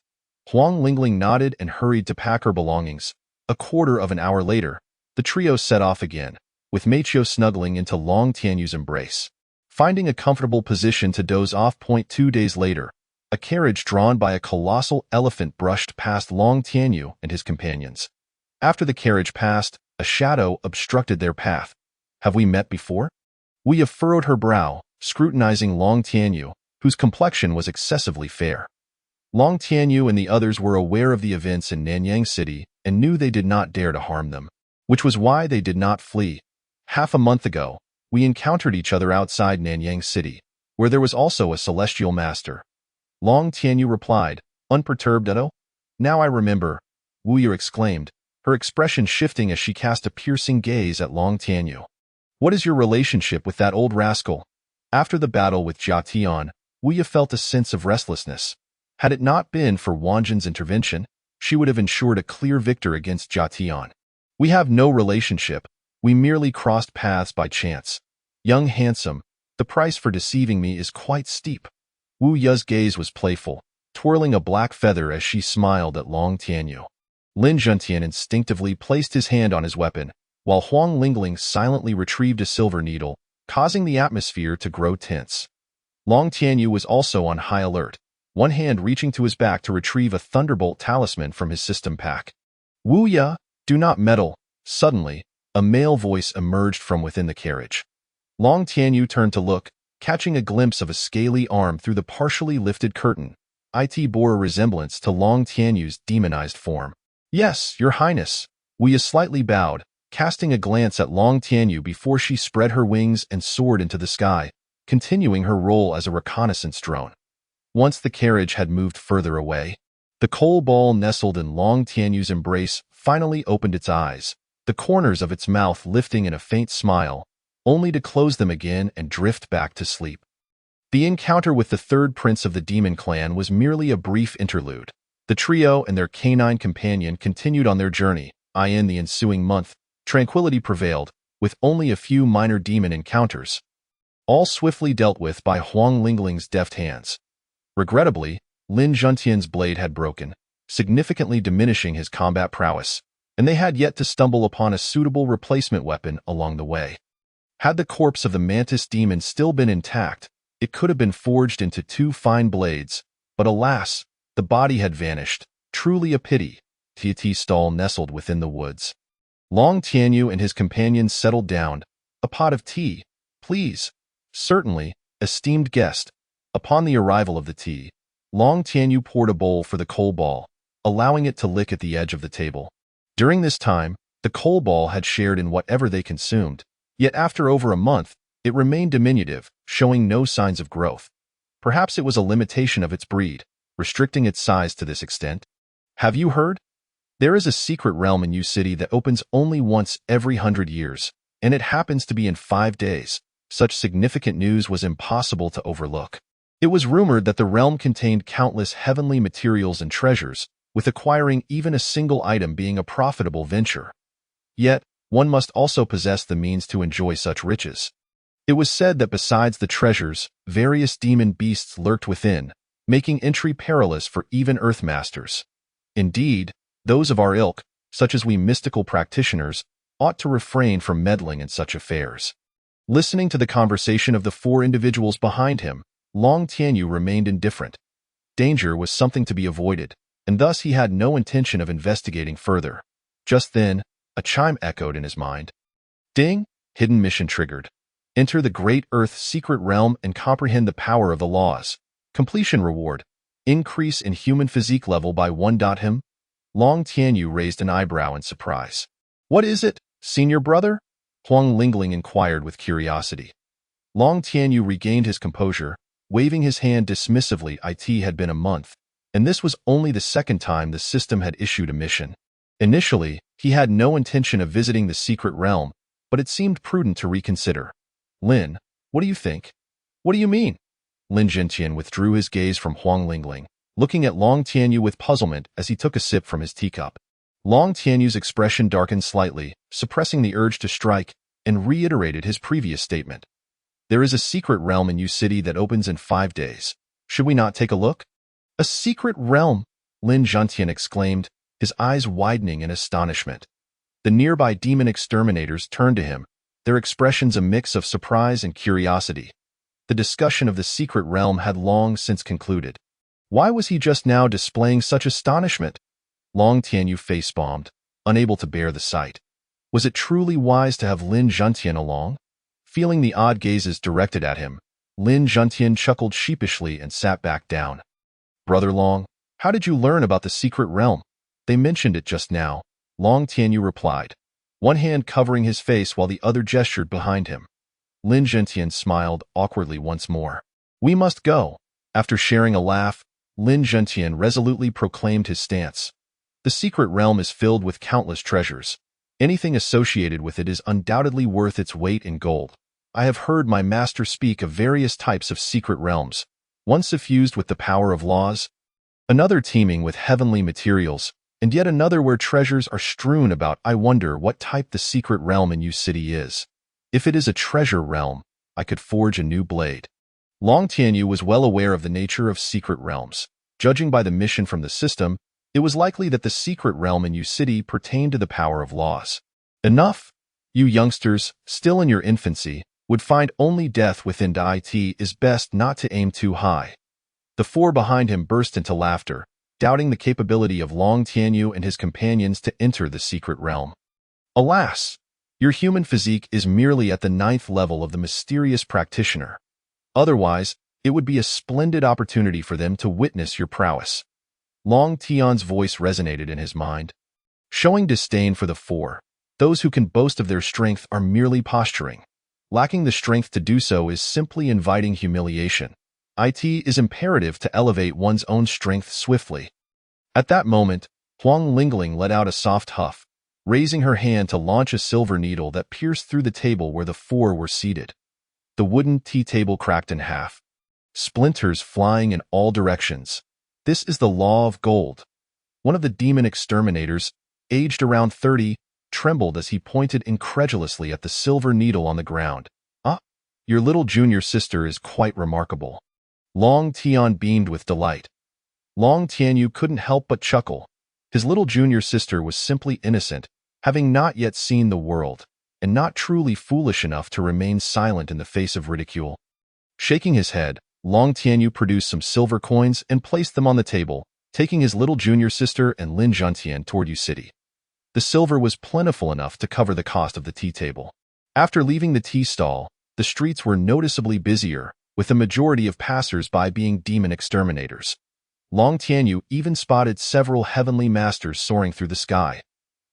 Huang Lingling nodded and hurried to pack her belongings. A quarter of an hour later, the trio set off again, with Meiqiu snuggling into Long Tianyu's embrace. Finding a comfortable position to doze off. 2 days later, a carriage drawn by a colossal elephant brushed past Long Tianyu and his companions. After the carriage passed, a shadow obstructed their path. Have we met before? Wu Ye furrowed her brow, scrutinizing Long Tianyu, whose complexion was excessively fair. Long Tianyu and the others were aware of the events in Nanyang City and knew they did not dare to harm them, which was why they did not flee. Half a month ago, we encountered each other outside Nanyang City, where there was also a celestial master. Long Tianyu replied, unperturbed. "Oh, now I remember," Wu Ye exclaimed, her expression shifting as she cast a piercing gaze at Long Tianyu. "What is your relationship with that old rascal?" After the battle with Jia Tian, Wu Ye felt a sense of restlessness. Had it not been for Wang Jin's intervention, she would have ensured a clear victor against Jia Tian. "We have no relationship. We merely crossed paths by chance. Young handsome, the price for deceiving me is quite steep." Wu Ye's gaze was playful, twirling a black feather as she smiled at Long Tianyu. Lin Zhentian instinctively placed his hand on his weapon, while Huang Lingling silently retrieved a silver needle, causing the atmosphere to grow tense. Long Tianyu was also on high alert, one hand reaching to his back to retrieve a Thunderbolt talisman from his system pack. "Wu Ye, do not meddle." Suddenly, a male voice emerged from within the carriage. Long Tianyu turned to look, catching a glimpse of a scaly arm through the partially lifted curtain. It bore a resemblance to Long Tianyu's demonized form. "Yes, Your Highness." Wu Ye slightly bowed, casting a glance at Long Tianyu before she spread her wings and soared into the sky, continuing her role as a reconnaissance drone. Once the carriage had moved further away, the coal ball nestled in Long Tianyu's embrace finally opened its eyes, the corners of its mouth lifting in a faint smile, only to close them again and drift back to sleep. The encounter with the third prince of the demon clan was merely a brief interlude. The trio and their canine companion continued on their journey. In the ensuing month, tranquility prevailed, with only a few minor demon encounters, all swiftly dealt with by Huang Lingling's deft hands. Regrettably, Lin Zhentian's blade had broken, significantly diminishing his combat prowess, and they had yet to stumble upon a suitable replacement weapon along the way. Had the corpse of the mantis demon still been intact, it could have been forged into 2 fine blades, but alas, the body had vanished. Truly a pity. Tea stall nestled within the woods. Long Tianyu and his companions settled down. "A pot of tea, please." "Certainly, esteemed guest." Upon the arrival of the tea, Long Tianyu poured a bowl for the coal ball, allowing it to lick at the edge of the table. During this time, the coal ball had shared in whatever they consumed, yet after over a month, it remained diminutive, showing no signs of growth. Perhaps it was a limitation of its breed, restricting its size to this extent. "Have you heard? There is a secret realm in Yu City that opens only once every 100 years, and it happens to be in 5 days. Such significant news was impossible to overlook. It was rumored that the realm contained countless heavenly materials and treasures, with acquiring even a single item being a profitable venture. Yet, one must also possess the means to enjoy such riches. It was said that besides the treasures, various demon beasts lurked within, making entry perilous for even Earthmasters. Indeed, those of our ilk, such as we mystical practitioners, ought to refrain from meddling in such affairs. Listening to the conversation of the four individuals behind him, Long Tianyu remained indifferent. Danger was something to be avoided, and thus he had no intention of investigating further. Just then, a chime echoed in his mind. Ding! Hidden mission triggered. Enter the Great Earth Secret Realm and comprehend the power of the laws. Completion reward. Increase in human physique level by 1. Him. Long Tianyu raised an eyebrow in surprise. What is it, senior brother? Huang Lingling inquired with curiosity. Long Tianyu regained his composure, waving his hand dismissively. It had been a month, and this was only the second time the system had issued a mission. Initially, he had no intention of visiting the secret realm, but it seemed prudent to reconsider. Lin, what do you think? What do you mean? Lin Zhentian withdrew his gaze from Huang Lingling, looking at Long Tianyu with puzzlement as he took a sip from his teacup. Long Tianyu's expression darkened slightly, suppressing the urge to strike, and reiterated his previous statement. There is a secret realm in Yu City that opens in 5 days. Should we not take a look? A secret realm? Lin Zhentian exclaimed, his eyes widening in astonishment. The nearby demon exterminators turned to him, their expressions a mix of surprise and curiosity. The discussion of the secret realm had long since concluded. Why was he just now displaying such astonishment? Long Tianyu face-bombed, unable to bear the sight. Was it truly wise to have Lin Zhentian along? Feeling the odd gazes directed at him, Lin Zhentian chuckled sheepishly and sat back down. Brother Long, how did you learn about the secret realm? They mentioned it just now, Long Tianyu replied, one hand covering his face while the other gestured behind him. Lin Zhentian smiled awkwardly once more. We must go. After sharing a laugh, Lin Zhentian resolutely proclaimed his stance. The secret realm is filled with countless treasures. Anything associated with it is undoubtedly worth its weight in gold. I have heard my master speak of various types of secret realms, one suffused with the power of laws, another teeming with heavenly materials, and yet another where treasures are strewn about. I wonder what type the secret realm in Yu City is. If it is a treasure realm, I could forge a new blade. Long Tianyu was well aware of the nature of secret realms. Judging by the mission from the system, it was likely that the secret realm in Yu City pertained to the power of laws. Enough! You youngsters, still in your infancy, would find only death within. It is best not to aim too high. The four behind him burst into laughter, doubting the capability of Long Tianyu and his companions to enter the secret realm. Alas! Your human physique is merely at the 9th level of the mysterious practitioner. Otherwise, it would be a splendid opportunity for them to witness your prowess. Long Tian's voice resonated in his mind. Showing disdain for the four, those who can boast of their strength are merely posturing. Lacking the strength to do so is simply inviting humiliation. It is imperative to elevate one's own strength swiftly. At that moment, Huang Lingling let out a soft huff, raising her hand to launch a silver needle that pierced through the table where the four were seated. The wooden tea table cracked in half, splinters flying in all directions. This is the law of gold. One of the demon exterminators, aged around 30, trembled as he pointed incredulously at the silver needle on the ground. Ah, your little junior sister is quite remarkable. Long Tian beamed with delight. Long Tianyu couldn't help but chuckle. His little junior sister was simply innocent, having not yet seen the world, and not truly foolish enough to remain silent in the face of ridicule. Shaking his head, Long Tianyu produced some silver coins and placed them on the table, taking his little junior sister and Lin Zhentian toward Yu City. The silver was plentiful enough to cover the cost of the tea table. After leaving the tea stall, the streets were noticeably busier, with the majority of passers-by being demon exterminators. Long Tianyu even spotted several heavenly masters soaring through the sky.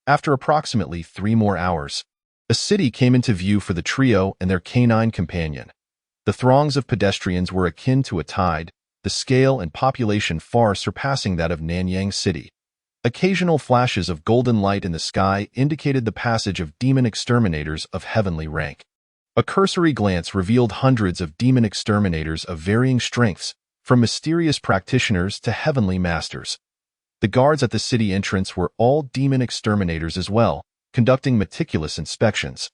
After approximately 3 more hours, a city came into view for the trio and their canine companion. The throngs of pedestrians were akin to a tide, the scale and population far surpassing that of Nanyang City. Occasional flashes of golden light in the sky indicated the passage of demon exterminators of heavenly rank. A cursory glance revealed hundreds of demon exterminators of varying strengths, from mysterious practitioners to heavenly masters. The guards at the city entrance were all demon exterminators as well, conducting meticulous inspections.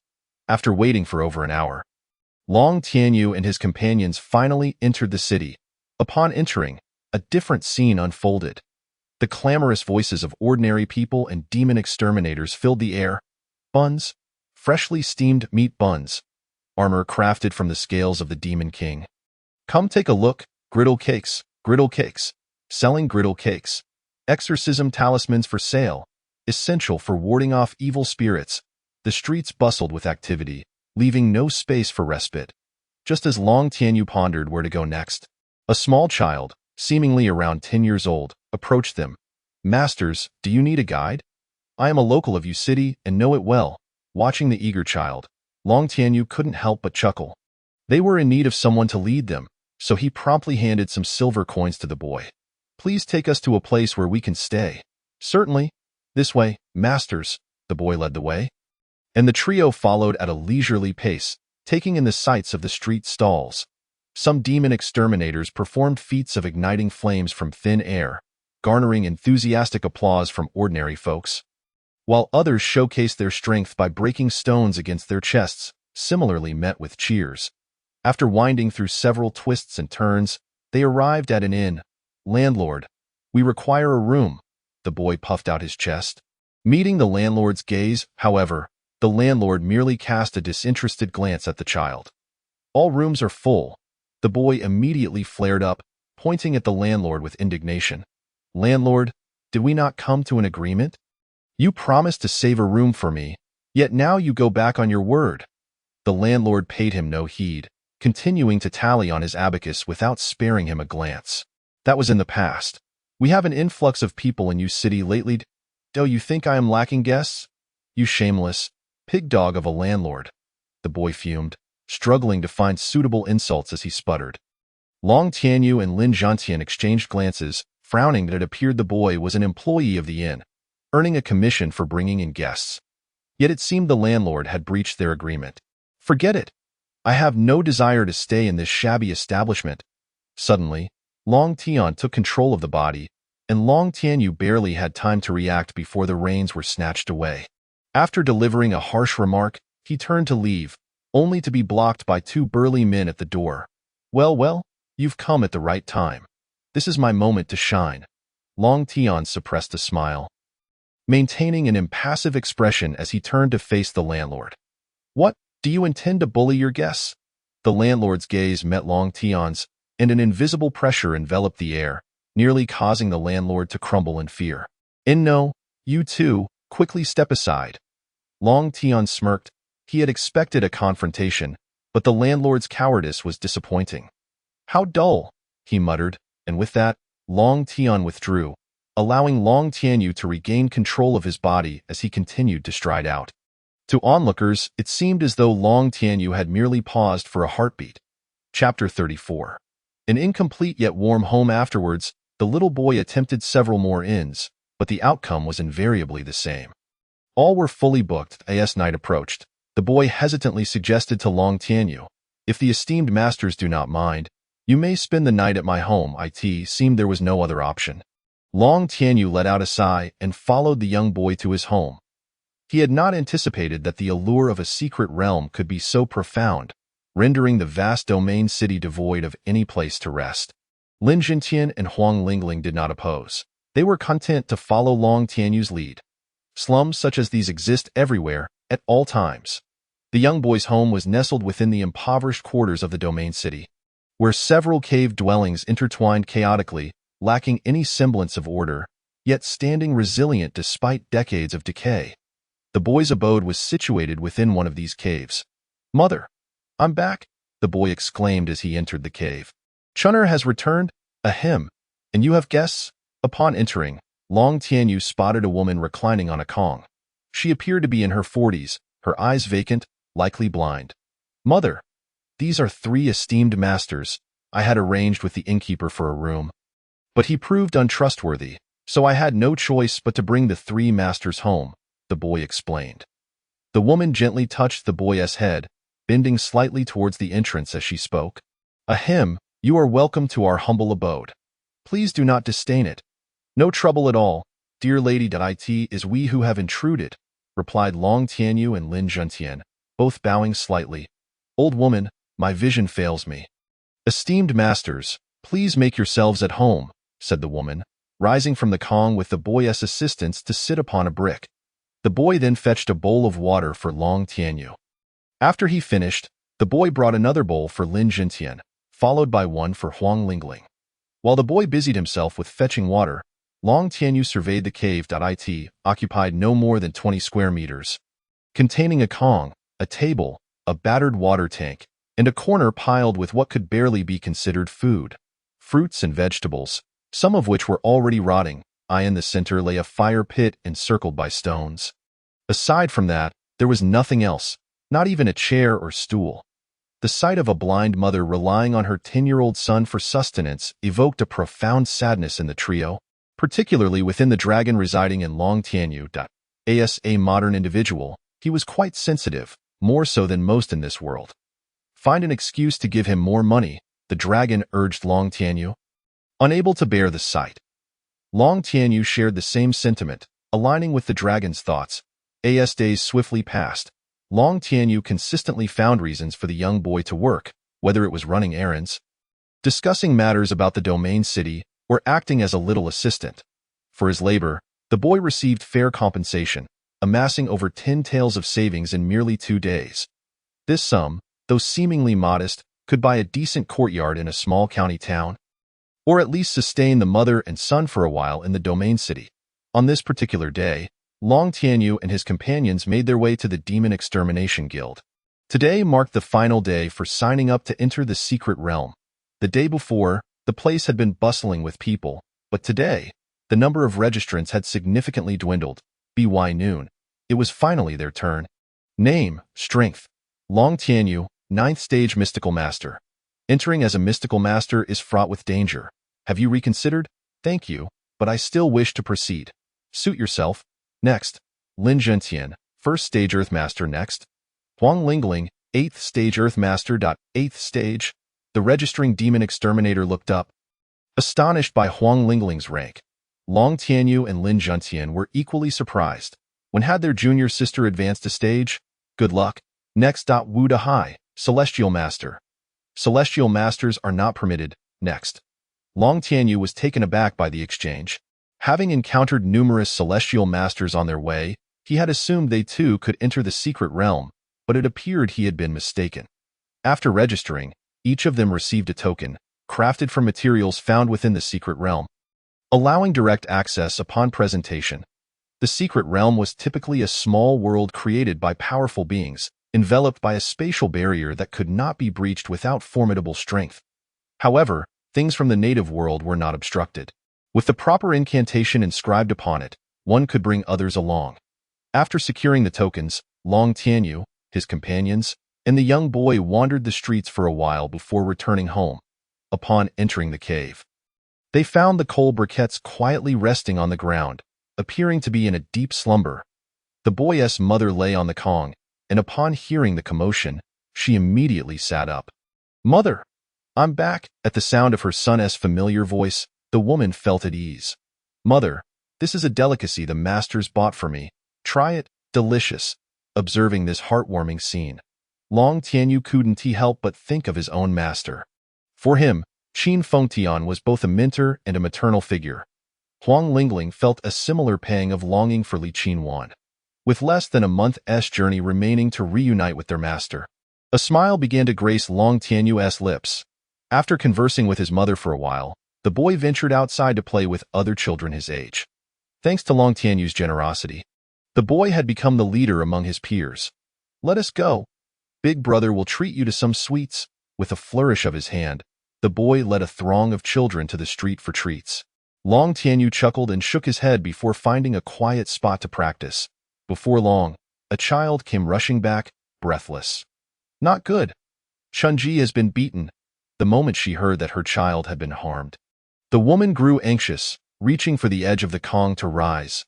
After waiting for over an hour, Long Tianyu and his companions finally entered the city. Upon entering, a different scene unfolded. The clamorous voices of ordinary people and demon exterminators filled the air. Buns, freshly steamed meat buns, armor crafted from the scales of the Demon King. Come take a look, griddle cakes, selling griddle cakes. Exorcism talismans for sale, essential for warding off evil spirits. The streets bustled with activity, leaving no space for respite. Just as Long Tianyu pondered where to go next, a small child, seemingly around 10 years old, approached them. Masters, do you need a guide? I am a local of Yu City and know it well. Watching the eager child, Long Tianyu couldn't help but chuckle. They were in need of someone to lead them, so he promptly handed some silver coins to the boy. Please take us to a place where we can stay. Certainly. This way, masters, the boy led the way. And the trio followed at a leisurely pace, taking in the sights of the street stalls. Some demon exterminators performed feats of igniting flames from thin air, garnering enthusiastic applause from ordinary folks, while others showcased their strength by breaking stones against their chests, similarly met with cheers. After winding through several twists and turns, they arrived at an inn. Landlord, we require a room, the boy puffed out his chest. Meeting the landlord's gaze, however, the landlord merely cast a disinterested glance at the child. All rooms are full. The boy immediately flared up, pointing at the landlord with indignation. Landlord, did we not come to an agreement? You promised to save a room for me, yet now you go back on your word. The landlord paid him no heed, continuing to tally on his abacus without sparing him a glance. That was in the past. We have an influx of people in Yu City lately. Do you think I am lacking guests? You shameless pig dog of a landlord. The boy fumed, struggling to find suitable insults as he sputtered. Long Tianyu and Lin Zhantian exchanged glances, frowning that it appeared the boy was an employee of the inn, earning a commission for bringing in guests. Yet it seemed the landlord had breached their agreement. Forget it. I have no desire to stay in this shabby establishment. Suddenly, Long Tian took control of the body, and Long Tianyu barely had time to react before the reins were snatched away. After delivering a harsh remark, he turned to leave, only to be blocked by two burly men at the door. Well, you've come at the right time. This is my moment to shine. Long Tian suppressed a smile, maintaining an impassive expression as he turned to face the landlord. What, do you intend to bully your guests? The landlord's gaze met Long Tian's, and an invisible pressure enveloped the air, nearly causing the landlord to crumble in fear. No, you two, quickly step aside. Long Tian smirked. He had expected a confrontation, but the landlord's cowardice was disappointing. How dull, he muttered, and with that, Long Tian withdrew, allowing Long Tianyu to regain control of his body as he continued to stride out. To onlookers, it seemed as though Long Tianyu had merely paused for a heartbeat. Chapter 34. An incomplete yet warm home afterwards, the little boy attempted several more inns, but the outcome was invariably the same. All were fully booked as night approached. The boy hesitantly suggested to Long Tianyu, if the esteemed masters do not mind, you may spend the night at my home. It seemed there was no other option. Long Tianyu let out a sigh and followed the young boy to his home. He had not anticipated that the allure of a secret realm could be so profound, rendering the vast domain city devoid of any place to rest. Lin Zhantian and Huang Lingling did not oppose. They were content to follow Long Tianyu's lead. Slums such as these exist everywhere, at all times. The young boy's home was nestled within the impoverished quarters of the domain city, where several cave dwellings intertwined chaotically, lacking any semblance of order, yet standing resilient despite decades of decay. The boy's abode was situated within one of these caves. Mother, I'm back, the boy exclaimed as he entered the cave. Chun'er has returned, ahem, and you have guests? Upon entering, Long Tianyu spotted a woman reclining on a kong. She appeared to be in her 40s, her eyes vacant, likely blind. Mother, these are 3 esteemed masters. I had arranged with the innkeeper for a room, but he proved untrustworthy, so I had no choice but to bring the 3 masters home, the boy explained. The woman gently touched the boy's head, bending slightly towards the entrance as she spoke. Ahem, you are welcome to our humble abode. Please do not disdain it. No trouble at all, dear lady. It is we who have intruded, replied Long Tianyu and Lin Zhantian, both bowing slightly. Old woman, my vision fails me. Esteemed masters, please make yourselves at home, said the woman, rising from the Kong with the boy's assistance to sit upon a brick. The boy then fetched a bowl of water for Long Tianyu. After he finished, the boy brought another bowl for Lin Zhentian, followed by one for Huang Lingling. While the boy busied himself with fetching water, Long Tianyu surveyed the cave. It occupied no more than 20 square meters, containing a Kong, a table, a battered water tank, and a corner piled with what could barely be considered food, fruits and vegetables, some of which were already rotting. In the center lay a fire pit encircled by stones. Aside from that, there was nothing else, not even a chair or stool. The sight of a blind mother relying on her 10-year-old son for sustenance evoked a profound sadness in the trio, particularly within the dragon residing in Long Tianyu. As a modern individual, he was quite sensitive, more so than most in this world. Find an excuse to give him more money, the dragon urged Long Tianyu. Unable to bear the sight, Long Tianyu shared the same sentiment, aligning with the dragon's thoughts. As days swiftly passed, Long Tianyu consistently found reasons for the young boy to work, whether it was running errands, discussing matters about the domain city, or acting as a little assistant. For his labor, the boy received fair compensation, amassing over 10 taels of savings in merely 2 days. This sum, though seemingly modest, could buy a decent courtyard in a small county town, or at least sustain the mother and son for a while in the domain city. On this particular day, Long Tianyu and his companions made their way to the Demon Extermination Guild. Today marked the final day for signing up to enter the secret realm. The day before, the place had been bustling with people, but today, the number of registrants had significantly dwindled. By noon, it was finally their turn. Name, Strength. Long Tianyu, 9th Stage Mystical Master. Entering as a mystical master is fraught with danger. Have you reconsidered? Thank you, but I still wish to proceed. Suit yourself. Next, Lin Zhentian, 1st Stage Earth Master. Next, Huang Lingling, 8th Stage Earth Master. 8th Stage. The registering demon exterminator looked up, astonished by Huang Lingling's rank. Long Tianyu and Lin Zhentian were equally surprised. When had their junior sister advanced a stage? Good luck. Next, Wu Dahai, Celestial Master. Celestial Masters are not permitted. Next. Long Tianyu was taken aback by the exchange. Having encountered numerous Celestial Masters on their way, he had assumed they too could enter the secret realm, but it appeared he had been mistaken. After registering, each of them received a token, crafted from materials found within the secret realm, allowing direct access upon presentation. The secret realm was typically a small world created by powerful beings, enveloped by a spatial barrier that could not be breached without formidable strength. However, things from the native world were not obstructed. With the proper incantation inscribed upon it, one could bring others along. After securing the tokens, Long Tianyu, his companions, and the young boy wandered the streets for a while before returning home. Upon entering the cave, they found the coal briquettes quietly resting on the ground, appearing to be in a deep slumber. The boy's mother lay on the Kong, and upon hearing the commotion, she immediately sat up. Mother! I'm back. At the sound of her son's familiar voice, the woman felt at ease. Mother, this is a delicacy the masters bought for me. Try it. Delicious. Observing this heartwarming scene, Long Tianyu couldn't help but think of his own master. For him, Qin Fengtian was both a mentor and a maternal figure. Huang Lingling felt a similar pang of longing for Li Qinwan. With less than a month's journey remaining to reunite with their master, a smile began to grace Long Tianyu's lips. After conversing with his mother for a while, the boy ventured outside to play with other children his age. Thanks to Long Tianyu's generosity, the boy had become the leader among his peers. Let us go. Big brother will treat you to some sweets. With a flourish of his hand, the boy led a throng of children to the street for treats. Long Tianyu chuckled and shook his head before finding a quiet spot to practice. Before long, a child came rushing back, breathless. Not good. Chunji has been beaten. The moment she heard that her child had been harmed, the woman grew anxious, reaching for the edge of the Kong to rise.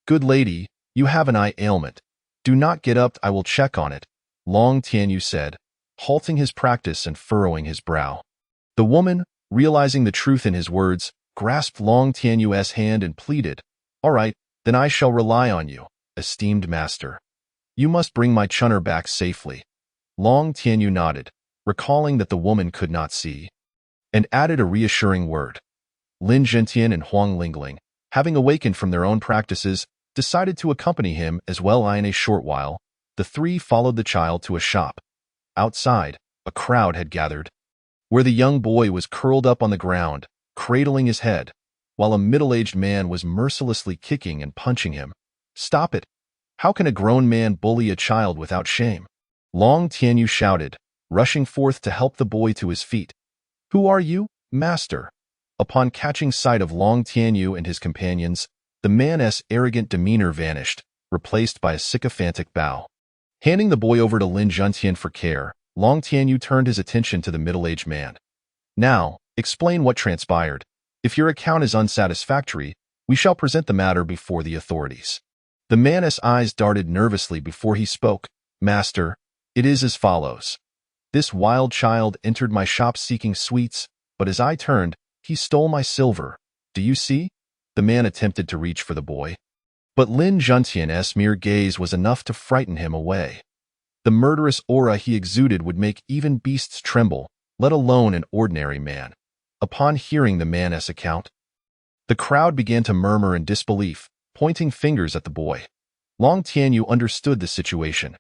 Good lady, you have an eye ailment. Do not get up, I will check on it, Long Tianyu said, halting his practice and furrowing his brow. The woman, realizing the truth in his words, grasped Long Tianyu's hand and pleaded, All right, then I shall rely on you, esteemed master. You must bring my Chun'er back safely. Long Tianyu nodded. recalling that the woman could not see, and added a reassuring word. Lin Zhentian and Huang Lingling, having awakened from their own practices, decided to accompany him as well. In a short while, the three followed the child to a shop. Outside, a crowd had gathered, where the young boy was curled up on the ground, cradling his head, while a middle-aged man was mercilessly kicking and punching him. "Stop it! How can a grown man bully a child without shame?" Long Tianyu shouted, rushing forth to help the boy to his feet. "Who are you, master?" Upon catching sight of Long Tianyu and his companions, the man's arrogant demeanor vanished, replaced by a sycophantic bow. Handing the boy over to Lin Zhentian for care, Long Tianyu turned his attention to the middle-aged man. "Now, explain what transpired. If your account is unsatisfactory, we shall present the matter before the authorities." The man's eyes darted nervously before he spoke. "Master, it is as follows. This wild child entered my shop seeking sweets, but as I turned, he stole my silver. Do you see?" The man attempted to reach for the boy, but Lin Zhentian's mere gaze was enough to frighten him away. The murderous aura he exuded would make even beasts tremble, let alone an ordinary man. Upon hearing the man's account, the crowd began to murmur in disbelief, pointing fingers at the boy. Long Tianyu understood the situation.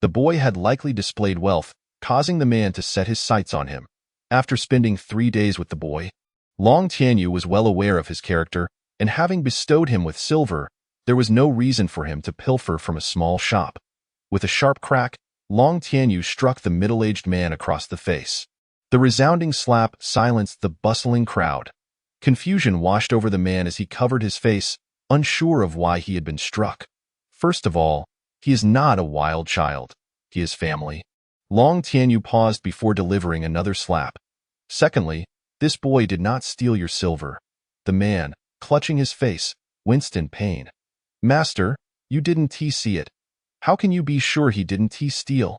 The boy had likely displayed wealth, causing the man to set his sights on him. After spending 3 days with the boy, Long Tianyu was well aware of his character, and having bestowed him with silver, there was no reason for him to pilfer from a small shop. With a sharp crack, Long Tianyu struck the middle-aged man across the face. The resounding slap silenced the bustling crowd. Confusion washed over the man as he covered his face, unsure of why he had been struck. First of all, he is not a wild child. He is family. Long Tianyu paused before delivering another slap. Secondly, this boy did not steal your silver. The man, clutching his face, winced in pain. "Master, you didn't see it. How can you be sure he didn't steal?"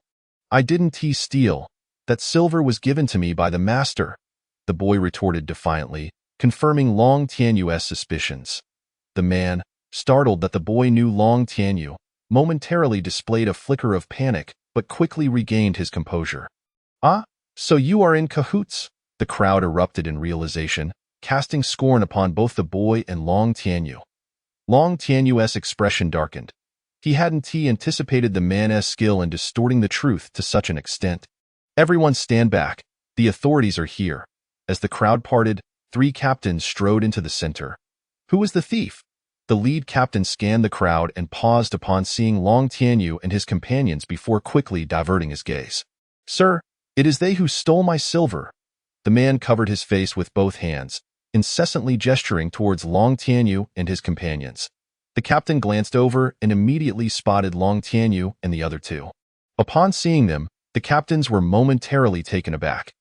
"I didn't steal. That silver was given to me by the master," the boy retorted defiantly, confirming Long Tianyu's suspicions. The man, startled that the boy knew Long Tianyu, momentarily displayed a flicker of panic, but quickly regained his composure. "Ah, so you are in cahoots?" The crowd erupted in realization, casting scorn upon both the boy and Long Tianyu. Long Tianyu's expression darkened. He hadn't anticipated the man's skill in distorting the truth to such an extent. "Everyone stand back. The authorities are here." As the crowd parted, 3 captains strode into the center. "Who is the thief?" The lead captain scanned the crowd and paused upon seeing Long Tianyu and his companions before quickly diverting his gaze. "Sir, it is they who stole my silver." The man covered his face with both hands, incessantly gesturing towards Long Tianyu and his companions. The captain glanced over and immediately spotted Long Tianyu and the other 2. Upon seeing them, the captains were momentarily taken aback.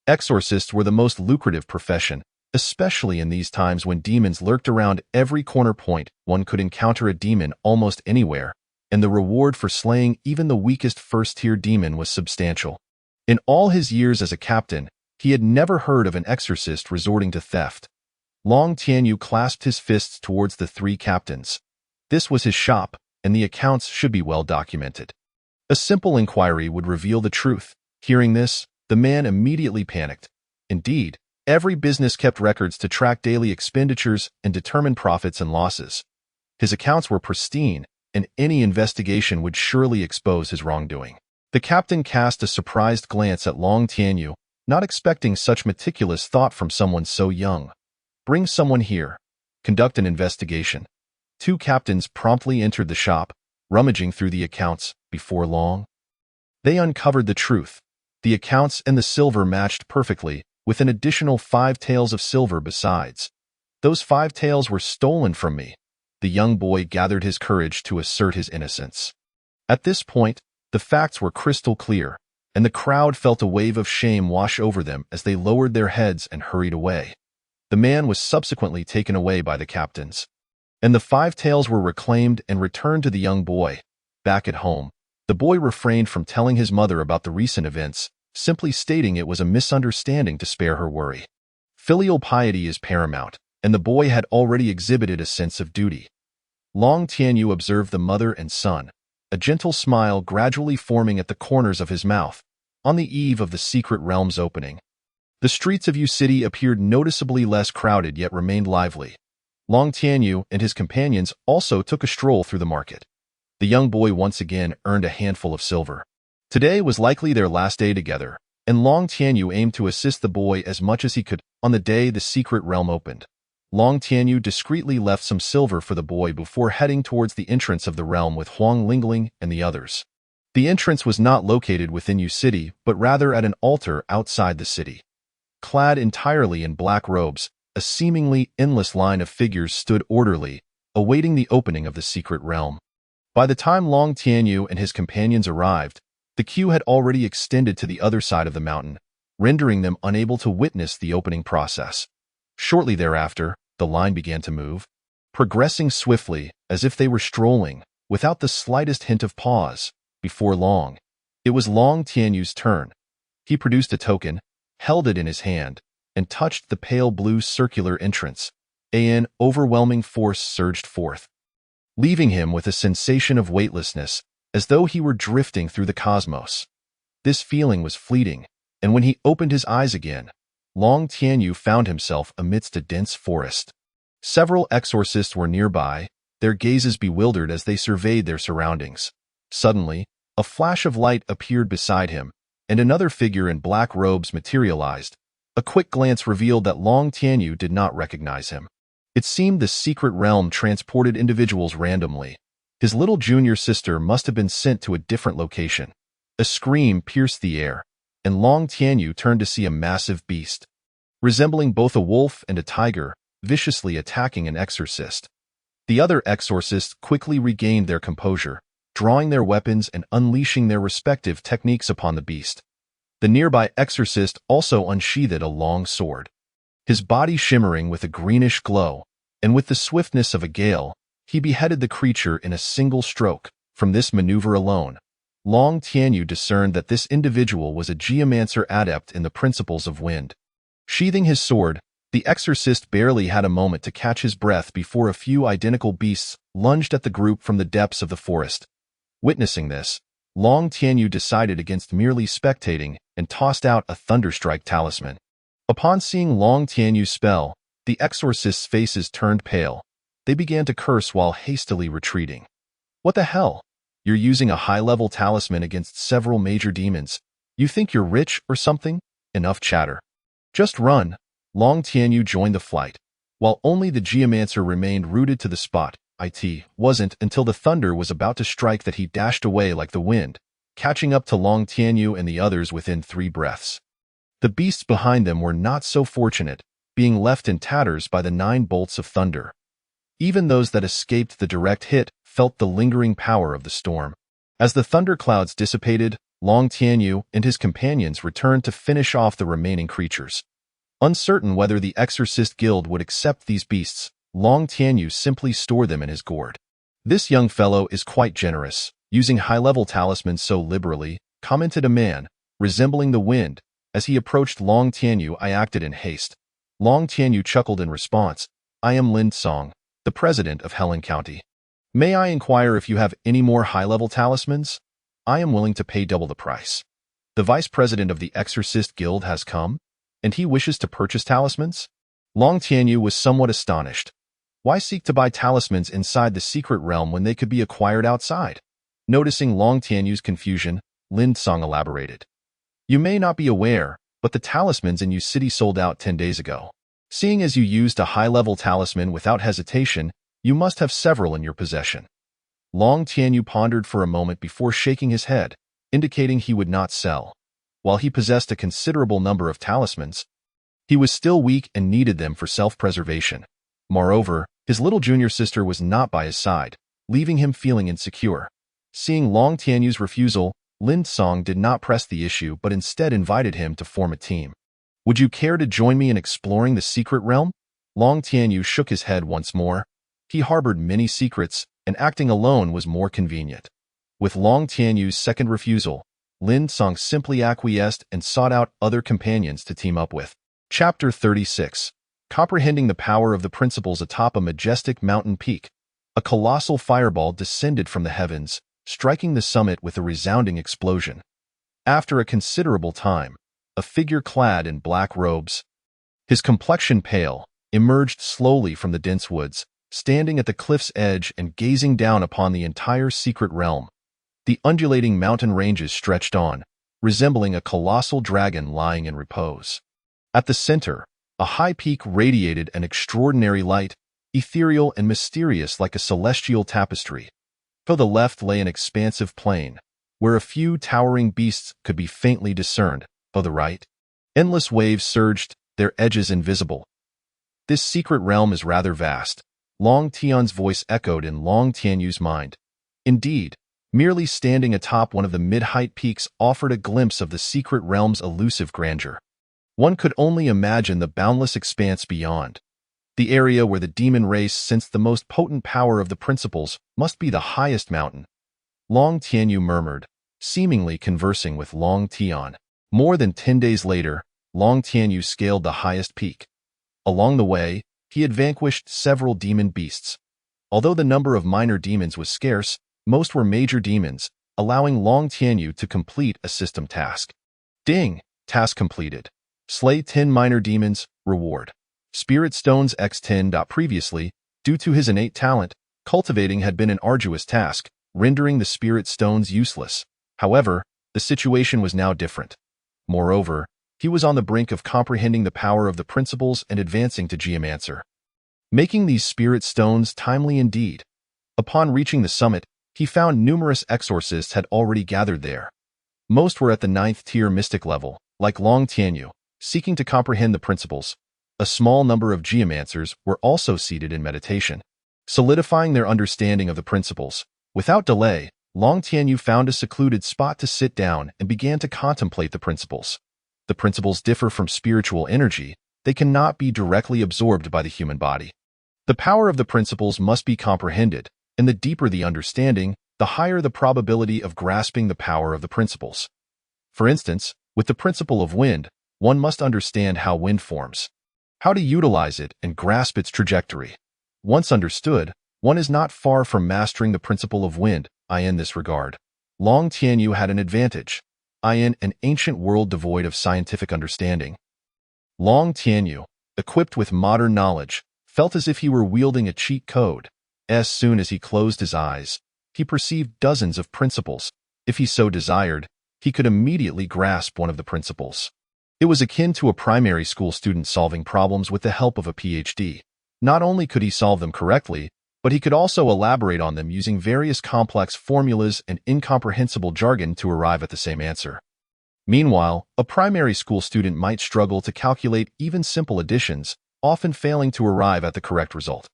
Exorcists were the most lucrative profession, especially in these times when demons lurked around every corner point. One could encounter a demon almost anywhere, and the reward for slaying even the weakest first-tier demon was substantial. In all his years as a captain, he had never heard of an exorcist resorting to theft. Long Tianyu clasped his fists towards the 3 captains. This was his shop, and the accounts should be well documented. A simple inquiry would reveal the truth. Hearing this, the man immediately panicked. Indeed, every business kept records to track daily expenditures and determine profits and losses. His accounts were pristine, and any investigation would surely expose his wrongdoing. The captain cast a surprised glance at Long Tianyu, not expecting such meticulous thought from someone so young. "Bring someone here. Conduct an investigation." 2 captains promptly entered the shop, rummaging through the accounts. Before long, they uncovered the truth. The accounts and the silver matched perfectly, with an additional 5 taels of silver besides. "Those 5 taels were stolen from me." The young boy gathered his courage to assert his innocence. At this point, the facts were crystal clear, and the crowd felt a wave of shame wash over them as they lowered their heads and hurried away. The man was subsequently taken away by the captains, and the 5 taels were reclaimed and returned to the young boy. Back at home, the boy refrained from telling his mother about the recent events, simply stating it was a misunderstanding to spare her worry. Filial piety is paramount, and the boy had already exhibited a sense of duty. Long Tianyu observed the mother and son, a gentle smile gradually forming at the corners of his mouth. on the eve of the secret realm's opening. The streets of Yu City appeared noticeably less crowded yet remained lively. Long Tianyu and his companions also took a stroll through the market. The young boy once again earned a handful of silver. Today was likely their last day together, and Long Tianyu aimed to assist the boy as much as he could on the day the secret realm opened. Long Tianyu discreetly left some silver for the boy before heading towards the entrance of the realm with Huang Lingling and the others. The entrance was not located within Yu City, but rather at an altar outside the city. Clad entirely in black robes, a seemingly endless line of figures stood orderly, awaiting the opening of the secret realm. By the time Long Tianyu and his companions arrived, the queue had already extended to the other side of the mountain, rendering them unable to witness the opening process. Shortly thereafter, the line began to move, progressing swiftly as if they were strolling, without the slightest hint of pause. Before long, it was Long Tianyu's turn. He produced a token, held it in his hand, and touched the pale blue circular entrance. An overwhelming force surged forth, leaving him with a sensation of weightlessness, as though he were drifting through the cosmos. This feeling was fleeting, and when he opened his eyes again, Long Tianyu found himself amidst a dense forest. Several exorcists were nearby, their gazes bewildered as they surveyed their surroundings. Suddenly, a flash of light appeared beside him, and another figure in black robes materialized. A quick glance revealed that Long Tianyu did not recognize him. It seemed the secret realm transported individuals randomly. His little junior sister must have been sent to a different location. A scream pierced the air, and Long Tianyu turned to see a massive beast, resembling both a wolf and a tiger, viciously attacking an exorcist. The other exorcists quickly regained their composure, drawing their weapons and unleashing their respective techniques upon the beast. The nearby exorcist also unsheathed a long sword, his body shimmering with a greenish glow, and with the swiftness of a gale, he beheaded the creature in a single stroke. From this maneuver alone, Long Tianyu discerned that this individual was a geomancer adept in the principles of wind. Sheathing his sword, the exorcist barely had a moment to catch his breath before a few identical beasts lunged at the group from the depths of the forest. Witnessing this, Long Tianyu decided against merely spectating and tossed out a Thunderstrike talisman. Upon seeing Long Tianyu's spell, the exorcists' faces turned pale. They began to curse while hastily retreating. What the hell? You're using a high-level talisman against several major demons. You think you're rich or something? Enough chatter. Just run. Long Tianyu joined the flight, while only the geomancer remained rooted to the spot. It wasn't until the thunder was about to strike that he dashed away like the wind, catching up to Long Tianyu and the others within 3 breaths. The beasts behind them were not so fortunate, being left in tatters by the 9 bolts of thunder. Even those that escaped the direct hit felt the lingering power of the storm. As the thunderclouds dissipated, Long Tianyu and his companions returned to finish off the remaining creatures. Uncertain whether the Exorcist Guild would accept these beasts, Long Tianyu simply stored them in his gourd. This young fellow is quite generous, using high-level talismans so liberally, commented a man, resembling the wind. As he approached Long Tianyu, I acted in haste. Long Tianyu chuckled in response. I am Lin Song, the president of Helen County. May I inquire if you have any more high-level talismans? I am willing to pay double the price. The vice president of the Exorcist Guild has come, and he wishes to purchase talismans? Long Tianyu was somewhat astonished. Why seek to buy talismans inside the secret realm when they could be acquired outside? Noticing Long Tianyu's confusion, Lin Song elaborated. You may not be aware, but the talismans in Yu City sold out 10 days ago. Seeing as you used a high-level talisman without hesitation, you must have several in your possession. Long Tianyu pondered for a moment before shaking his head, indicating he would not sell. While he possessed a considerable number of talismans, he was still weak and needed them for self-preservation. Moreover, his little junior sister was not by his side, leaving him feeling insecure. Seeing Long Tianyu's refusal, Lin Song did not press the issue but instead invited him to form a team. Would you care to join me in exploring the secret realm? Long Tianyu shook his head once more. He harbored many secrets, and acting alone was more convenient. With Long Tianyu's second refusal, Lin Song simply acquiesced and sought out other companions to team up with. Chapter 36. Comprehending the power of the principles atop a majestic mountain peak, a colossal fireball descended from the heavens, striking the summit with a resounding explosion. After a considerable time, a figure clad in black robes, his complexion pale, emerged slowly from the dense woods, standing at the cliff's edge and gazing down upon the entire secret realm. The undulating mountain ranges stretched on, resembling a colossal dragon lying in repose. At the center, a high peak radiated an extraordinary light, ethereal and mysterious like a celestial tapestry. To the left lay an expansive plain, where a few towering beasts could be faintly discerned. To the right, endless waves surged, their edges invisible. This secret realm is rather vast. Long Tian's voice echoed in Long Tianyu's mind. Indeed, merely standing atop one of the mid-height peaks offered a glimpse of the secret realm's elusive grandeur. One could only imagine the boundless expanse beyond. The area where the demon race sensed the most potent power of the principles must be the highest mountain. Long Tianyu murmured, seemingly conversing with Long Tian. More than 10 days later, Long Tianyu scaled the highest peak. Along the way, he had vanquished several demon beasts. Although the number of minor demons was scarce, most were major demons, allowing Long Tianyu to complete a system task. Ding! Task completed. Slay 10 minor demons, reward. Spirit Stones x10. Previously, due to his innate talent, cultivating had been an arduous task, rendering the Spirit Stones useless. However, the situation was now different. Moreover, he was on the brink of comprehending the power of the principles and advancing to Geomancer, making these Spirit Stones timely indeed. Upon reaching the summit, he found numerous exorcists had already gathered there. Most were at the 9th tier mystic level, like Long Tianyu, seeking to comprehend the principles. A small number of Geomancers were also seated in meditation, solidifying their understanding of the principles. Without delay, Long Tianyu found a secluded spot to sit down and began to contemplate the principles. The principles differ from spiritual energy. They cannot be directly absorbed by the human body. The power of the principles must be comprehended, and the deeper the understanding, the higher the probability of grasping the power of the principles. For instance, with the principle of wind, one must understand how wind forms, how to utilize it and grasp its trajectory. Once understood, one is not far from mastering the principle of wind. In this regard, Long Tianyu had an advantage. In an ancient world devoid of scientific understanding, Long Tianyu, equipped with modern knowledge, felt as if he were wielding a cheat code. As soon as he closed his eyes, he perceived dozens of principles. If he so desired, he could immediately grasp one of the principles. It was akin to a primary school student solving problems with the help of a PhD. Not only could he solve them correctly, but he could also elaborate on them using various complex formulas and incomprehensible jargon to arrive at the same answer. Meanwhile, a primary school student might struggle to calculate even simple additions, often failing to arrive at the correct result.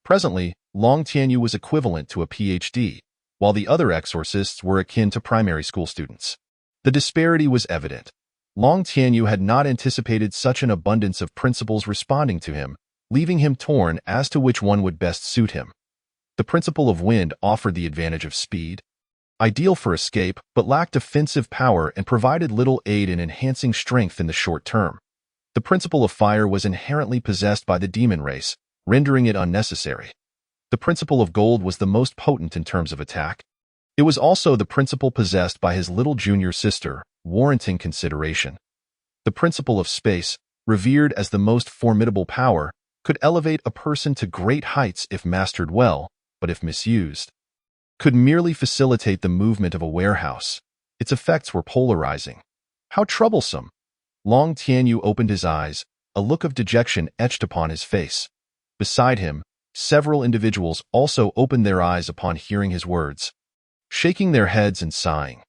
Presently, Long Tianyu was equivalent to a PhD, while the other exorcists were akin to primary school students. The disparity was evident. Long Tianyu had not anticipated such an abundance of principles responding to him, leaving him torn as to which one would best suit him. The principle of wind offered the advantage of speed, ideal for escape, but lacked offensive power and provided little aid in enhancing strength in the short term. The principle of fire was inherently possessed by the demon race, rendering it unnecessary. The principle of gold was the most potent in terms of attack. It was also the principle possessed by his little junior sister, warranting consideration. The principle of space, revered as the most formidable power, could elevate a person to great heights if mastered well, but if misused, could merely facilitate the movement of a warehouse. Its effects were polarizing. How troublesome! Long Tianyu opened his eyes, a look of dejection etched upon his face. Beside him, several individuals also opened their eyes upon hearing his words, shaking their heads and sighing.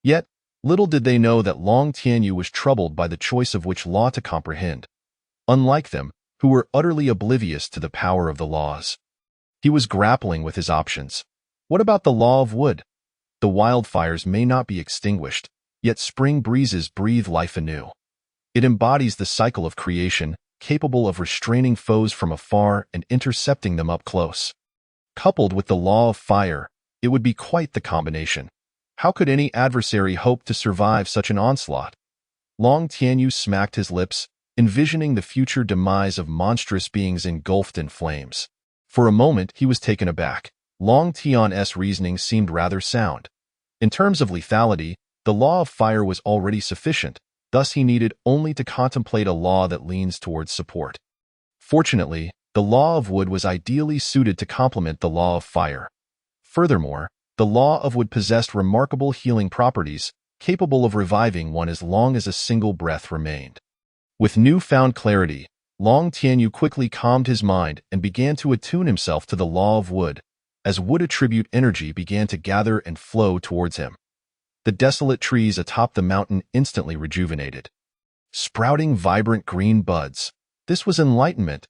Yet, little did they know that Long Tianyu was troubled by the choice of which law to comprehend. Unlike them, who were utterly oblivious to the power of the laws, he was grappling with his options. What about the law of wood? The wildfires may not be extinguished, yet spring breezes breathe life anew. It embodies the cycle of creation, capable of restraining foes from afar and intercepting them up close. Coupled with the law of fire, it would be quite the combination. How could any adversary hope to survive such an onslaught? Long Tianyu smacked his lips, envisioning the future demise of monstrous beings engulfed in flames. For a moment, he was taken aback. Long Tian's reasoning seemed rather sound. In terms of lethality, The law of fire was already sufficient, thus he needed only to contemplate a law that leans towards support. Fortunately, the law of wood was ideally suited to complement the law of fire. Furthermore, the law of wood possessed remarkable healing properties, capable of reviving one as long as a single breath remained. With newfound clarity, Long Tianyu quickly calmed his mind and began to attune himself to the law of wood, as wood attribute energy began to gather and flow towards him. The desolate trees atop the mountain instantly rejuvenated, sprouting vibrant green buds. This was enlightenment.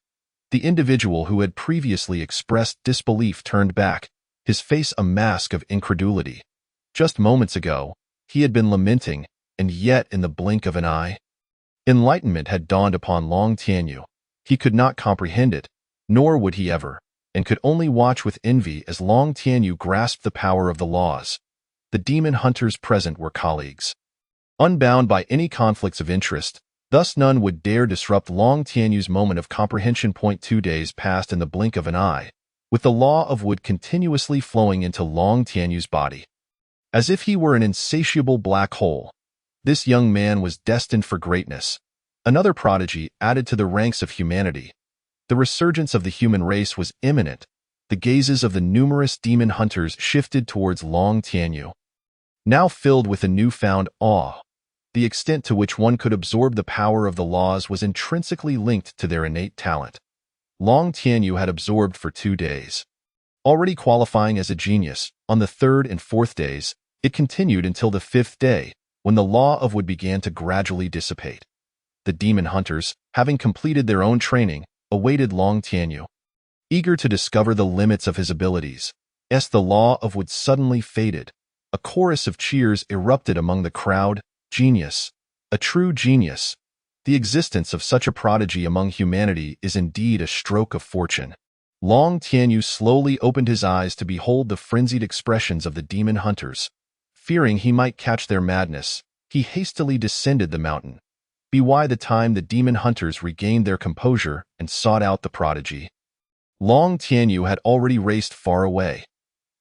The individual who had previously expressed disbelief turned back, his face a mask of incredulity. Just moments ago, he had been lamenting, and yet in the blink of an eye, enlightenment had dawned upon Long Tianyu. He could not comprehend it, nor would he ever, and could only watch with envy as Long Tianyu grasped the power of the laws. The demon hunters present were colleagues, unbound by any conflicts of interest, thus none would dare disrupt Long Tianyu's moment of comprehension. 2 days passed in the blink of an eye, with the law of wood continuously flowing into Long Tianyu's body. As if he were an insatiable black hole, this young man was destined for greatness. Another prodigy added to the ranks of humanity. The resurgence of the human race was imminent. The gazes of the numerous demon hunters shifted towards Long Tianyu, now filled with a newfound awe. The extent to which one could absorb the power of the laws was intrinsically linked to their innate talent. Long Tianyu had absorbed for 2 days, already qualifying as a genius. On the 3rd and 4th days, it continued until the 5th day, when the law of wood began to gradually dissipate. The demon hunters, having completed their own training, awaited Long Tianyu, eager to discover the limits of his abilities. As the law of wood suddenly faded, a chorus of cheers erupted among the crowd. Genius! A true genius! The existence of such a prodigy among humanity is indeed a stroke of fortune. Long Tianyu slowly opened his eyes to behold the frenzied expressions of the demon hunters. Fearing he might catch their madness, he hastily descended the mountain. By the time the demon hunters regained their composure and sought out the prodigy, Long Tianyu had already raced far away.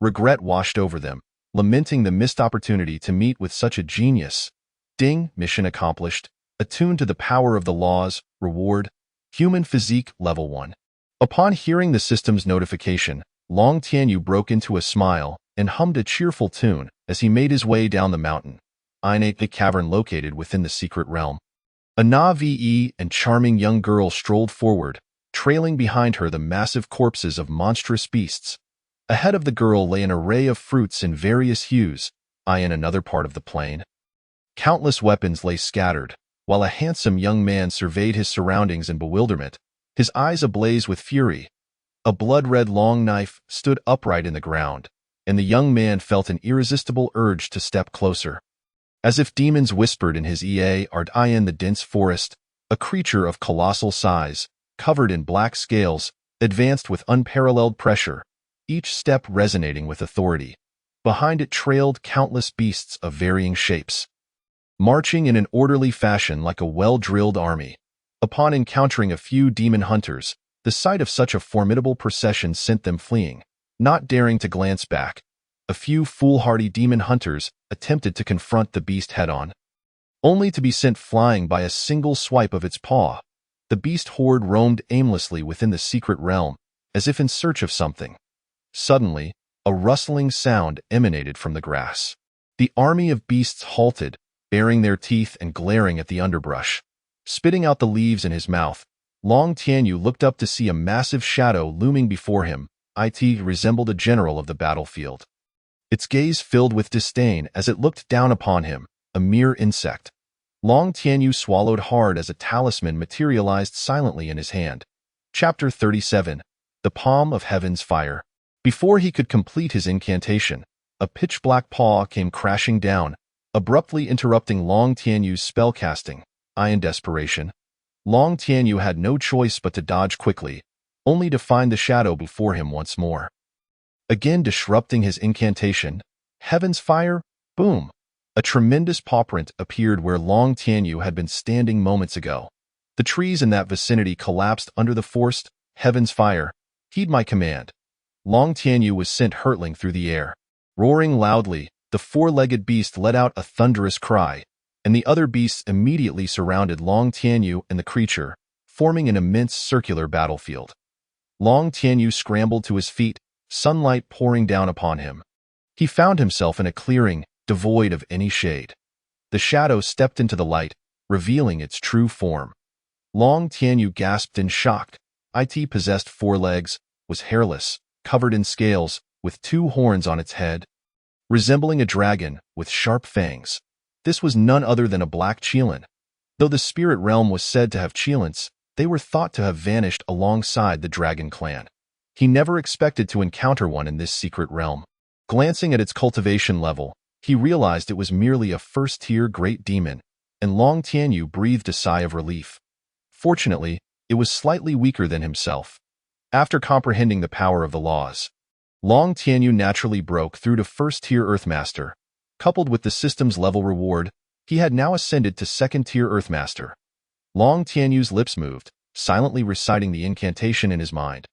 Regret washed over them, lamenting the missed opportunity to meet with such a genius. Ding, mission accomplished. Attuned to the power of the laws, reward, human physique, level 1. Upon hearing the system's notification, Long Tianyu broke into a smile and hummed a cheerful tune as he made his way down the mountain. The cavern located within the secret realm. A naive and charming young girl strolled forward, trailing behind her the massive corpses of monstrous beasts. Ahead of the girl lay an array of fruits in various hues. In another part of the plain, countless weapons lay scattered, while a handsome young man surveyed his surroundings in bewilderment, his eyes ablaze with fury. A blood-red long knife stood upright in the ground, and the young man felt an irresistible urge to step closer. As if demons whispered in his ear, in the dense forest, a creature of colossal size, covered in black scales, advanced with unparalleled pressure, each step resonating with authority. Behind it trailed countless beasts of varying shapes, marching in an orderly fashion like a well-drilled army. Upon encountering a few demon hunters, the sight of such a formidable procession sent them fleeing, not daring to glance back. A few foolhardy demon hunters attempted to confront the beast head-on, only to be sent flying by a single swipe of its paw. The beast horde roamed aimlessly within the secret realm, as if in search of something. Suddenly, a rustling sound emanated from the grass. The army of beasts halted, baring their teeth and glaring at the underbrush. Spitting out the leaves in his mouth, Long Tianyu looked up to see a massive shadow looming before him. It resembled a general of the battlefield. Its gaze filled with disdain as it looked down upon him, a mere insect. Long Tianyu swallowed hard as a talisman materialized silently in his hand. Chapter 37. The Palm of Heaven's Fire. Before he could complete his incantation, a pitch-black paw came crashing down, abruptly interrupting Long Tianyu's spellcasting. In desperation, Long Tianyu had no choice but to dodge quickly, only to find the shadow before him once more, again disrupting his incantation. Heaven's fire? Boom! A tremendous pawprint appeared where Long Tianyu had been standing moments ago. The trees in that vicinity collapsed under the forced heaven's fire. Heed my command. Long Tianyu was sent hurtling through the air, roaring loudly, The four-legged beast let out a thunderous cry, and the other beasts immediately surrounded Long Tianyu and the creature, forming an immense circular battlefield. Long Tianyu scrambled to his feet, sunlight pouring down upon him. He found himself in a clearing, devoid of any shade. The shadow stepped into the light, revealing its true form. Long Tianyu gasped in shock. It possessed four legs, was hairless, covered in scales, with two horns on its head, resembling a dragon with sharp fangs. This was none other than a black Qilin. Though the spirit realm was said to have Qilins, they were thought to have vanished alongside the dragon clan. He never expected to encounter one in this secret realm. Glancing at its cultivation level, he realized it was merely a first-tier great demon, and Long Tianyu breathed a sigh of relief. Fortunately, it was slightly weaker than himself. After comprehending the power of the laws, Long Tianyu naturally broke through to first-tier Earthmaster. Coupled with the system's level reward, he had now ascended to second-tier Earthmaster. Long Tianyu's lips moved, silently reciting the incantation in his mind.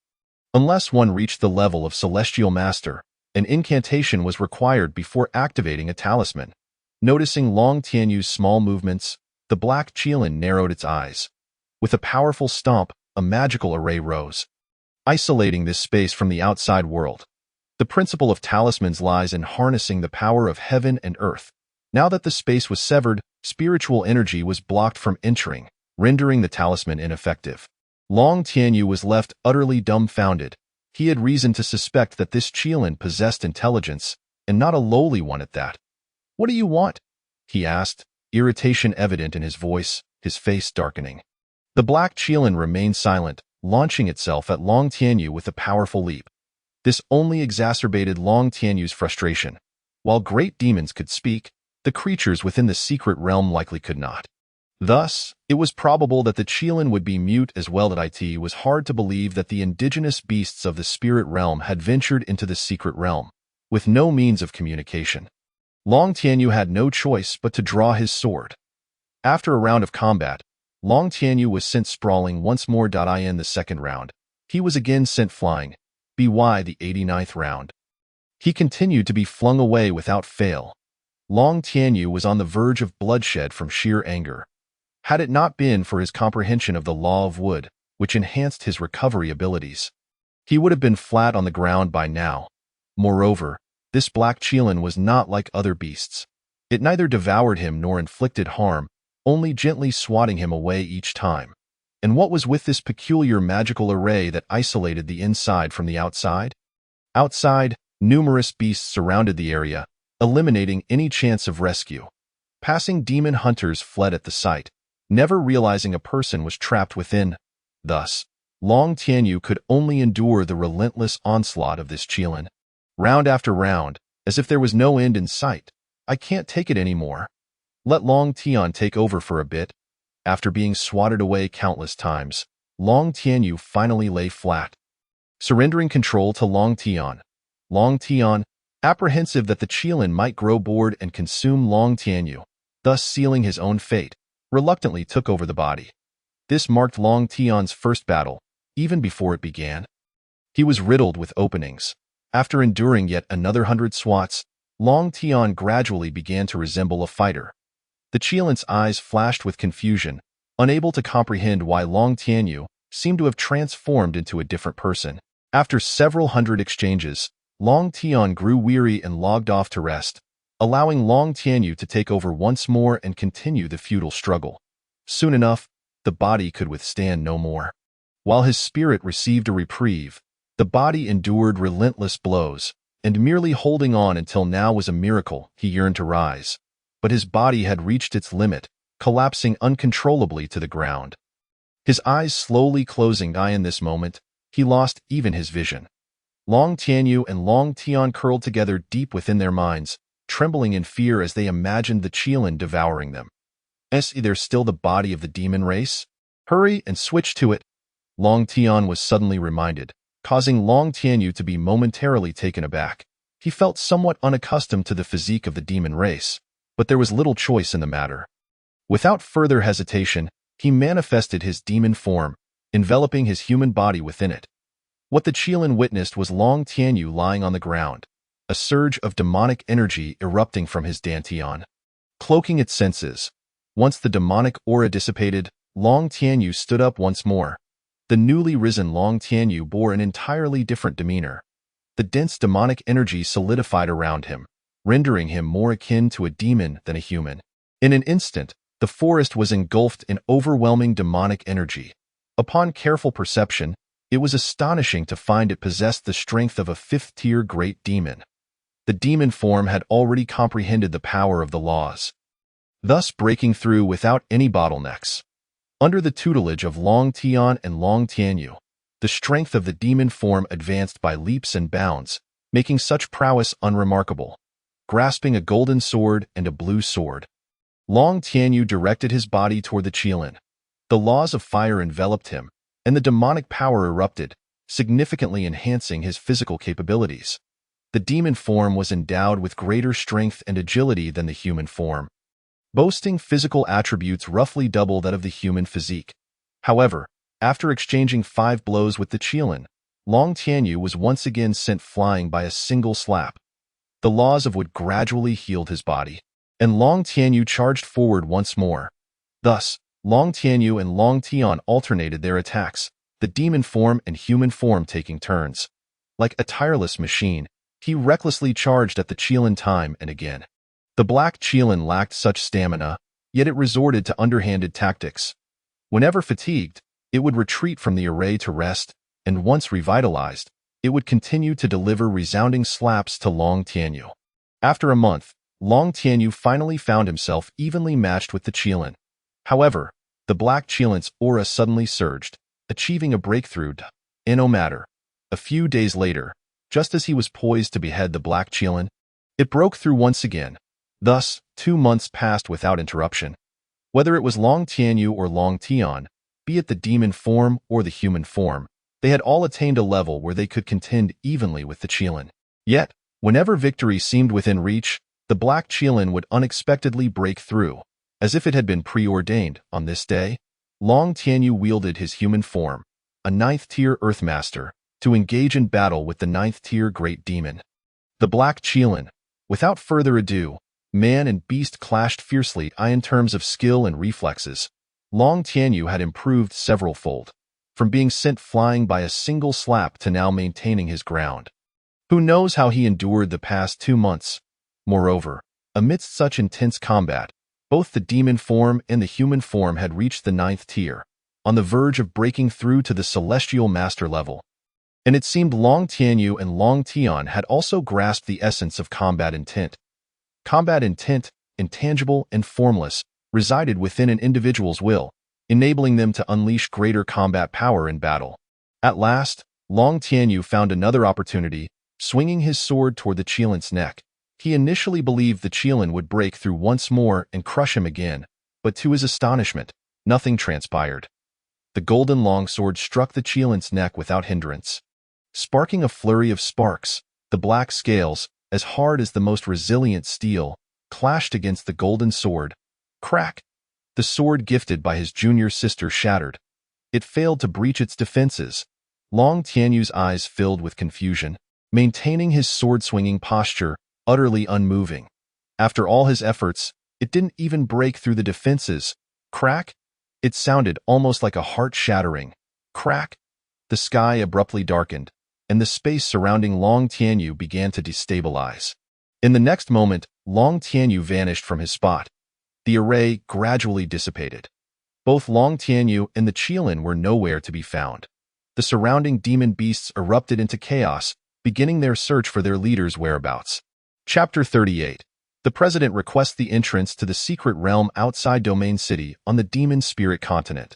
Unless one reached the level of Celestial Master, an incantation was required before activating a talisman. Noticing Long Tianyu's small movements, the black Qilin narrowed its eyes. With a powerful stomp, a magical array rose, isolating this space from the outside world. The principle of talismans lies in harnessing the power of heaven and earth. Now that the space was severed, spiritual energy was blocked from entering, rendering the talisman ineffective. Long Tianyu was left utterly dumbfounded. He had reason to suspect that this Qilin possessed intelligence, and not a lowly one at that. "What do you want?" he asked, irritation evident in his voice, his face darkening. The black Qilin remained silent, launching itself at Long Tianyu with a powerful leap. This only exacerbated Long Tianyu's frustration. While great demons could speak, the creatures within the secret realm likely could not. Thus, it was probable that the Qilin would be mute as well. It was hard to believe that the indigenous beasts of the spirit realm had ventured into the secret realm, with no means of communication. Long Tianyu had no choice but to draw his sword. After a round of combat, Long Tianyu was sent sprawling once more. In the second round, he was again sent flying. By the 89th round, he continued to be flung away without fail. Long Tianyu was on the verge of bloodshed from sheer anger. Had it not been for his comprehension of the law of wood, which enhanced his recovery abilities, he would have been flat on the ground by now. Moreover, this black Qilin was not like other beasts. It neither devoured him nor inflicted harm, only gently swatting him away each time. And what was with this peculiar magical array that isolated the inside from the outside? Outside, numerous beasts surrounded the area, eliminating any chance of rescue. Passing demon hunters fled at the sight, never realizing a person was trapped within. Thus, Long Tianyu could only endure the relentless onslaught of this Qilin. Round after round, as if there was no end in sight. "I can't take it anymore. Let Long Tian take over for a bit." After being swatted away countless times, Long Tianyu finally lay flat, surrendering control to Long Tian. Long Tian, apprehensive that the Qilin might grow bored and consume Long Tianyu, thus sealing his own fate, reluctantly took over the body. This marked Long Tian's first battle, even before it began. He was riddled with openings. After enduring yet another 100 swats, Long Tian gradually began to resemble a fighter. The Qilin's eyes flashed with confusion, unable to comprehend why Long Tianyu seemed to have transformed into a different person. After several hundred exchanges, Long Tian grew weary and logged off to rest, allowing Long Tianyu to take over once more and continue the futile struggle. Soon enough, the body could withstand no more. While his spirit received a reprieve, the body endured relentless blows, and merely holding on until now was a miracle. He yearned to rise, but his body had reached its limit, collapsing uncontrollably to the ground. His eyes slowly closing. In this moment, he lost even his vision. Long Tianyu and Long Tian curled together deep within their minds, trembling in fear as they imagined the Qilin devouring them. "Is there still the body of the demon race? Hurry and switch to it." Long Tian was suddenly reminded, causing Long Tianyu to be momentarily taken aback. He felt somewhat unaccustomed to the physique of the demon race, but there was little choice in the matter. Without further hesitation, he manifested his demon form, enveloping his human body within it. What the Qilin witnessed was Long Tianyu lying on the ground, a surge of demonic energy erupting from his dantian, cloaking its senses. Once the demonic aura dissipated, Long Tianyu stood up once more. The newly risen Long Tianyu bore an entirely different demeanor. The dense demonic energy solidified around him, rendering him more akin to a demon than a human. In an instant, the forest was engulfed in overwhelming demonic energy. Upon careful perception, it was astonishing to find it possessed the strength of a fifth-tier great demon. The demon form had already comprehended the power of the laws, thus breaking through without any bottlenecks. Under the tutelage of Long Tian and Long Tianyu, the strength of the demon form advanced by leaps and bounds, making such prowess unremarkable. Grasping a golden sword and a blue sword, Long Tianyu directed his body toward the Qilin. The laws of fire enveloped him, and the demonic power erupted, significantly enhancing his physical capabilities. The demon form was endowed with greater strength and agility than the human form, boasting physical attributes roughly double that of the human physique. However, after exchanging 5 blows with the Qilin, Long Tianyu was once again sent flying by a single slap. The laws of wood gradually healed his body, and Long Tianyu charged forward once more. Thus, Long Tianyu and Long Tian alternated their attacks, the demon form and human form taking turns. Like a tireless machine, he recklessly charged at the Qilin time and again. The Black Qilin lacked such stamina, yet it resorted to underhanded tactics. Whenever fatigued, it would retreat from the array to rest, and once revitalized, it would continue to deliver resounding slaps to Long Tianyu. After a month, Long Tianyu finally found himself evenly matched with the Qilin. However, the Black Qilin's aura suddenly surged, achieving a breakthrough in no matter. A few days later, just as he was poised to behead the Black Qilin, it broke through once again. Thus, 2 months passed without interruption. Whether it was Long Tianyu or Long Tian, be it the demon form or the human form, they had all attained a level where they could contend evenly with the Qilin. Yet, whenever victory seemed within reach, the Black Qilin would unexpectedly break through. As if it had been preordained, on this day, Long Tianyu wielded his human form, a 9th-tier Earthmaster, to engage in battle with the 9th-tier Great Demon. The Black Qilin. Without further ado, man and beast clashed fiercely in terms of skill and reflexes. Long Tianyu had improved several-fold, from being sent flying by a single slap to now maintaining his ground. Who knows how he endured the past 2 months? Moreover, amidst such intense combat, both the demon form and the human form had reached the 9th tier, on the verge of breaking through to the celestial master level. And it seemed Long Tianyu and Long Tian had also grasped the essence of combat intent. Combat intent, intangible and formless, resided within an individual's will, enabling them to unleash greater combat power in battle. At last, Long Tianyu found another opportunity, swinging his sword toward the Qilin's neck. He initially believed the Qilin would break through once more and crush him again, but to his astonishment, nothing transpired. The golden longsword struck the Qilin's neck without hindrance. Sparking a flurry of sparks, the black scales, as hard as the most resilient steel, clashed against the golden sword. Crack! The sword gifted by his junior sister shattered. It failed to breach its defenses. Long Tianyu's eyes filled with confusion, maintaining his sword-swinging posture, utterly unmoving. After all his efforts, it didn't even break through the defenses. Crack! It sounded almost like a heart-shattering crack. The sky abruptly darkened, and the space surrounding Long Tianyu began to destabilize. In the next moment, Long Tianyu vanished from his spot. The array gradually dissipated. Both Long Tianyu and the Qilin were nowhere to be found. The surrounding demon beasts erupted into chaos, beginning their search for their leader's whereabouts. Chapter 38. The President requests the entrance to the secret realm outside Domain City on the Demon Spirit Continent.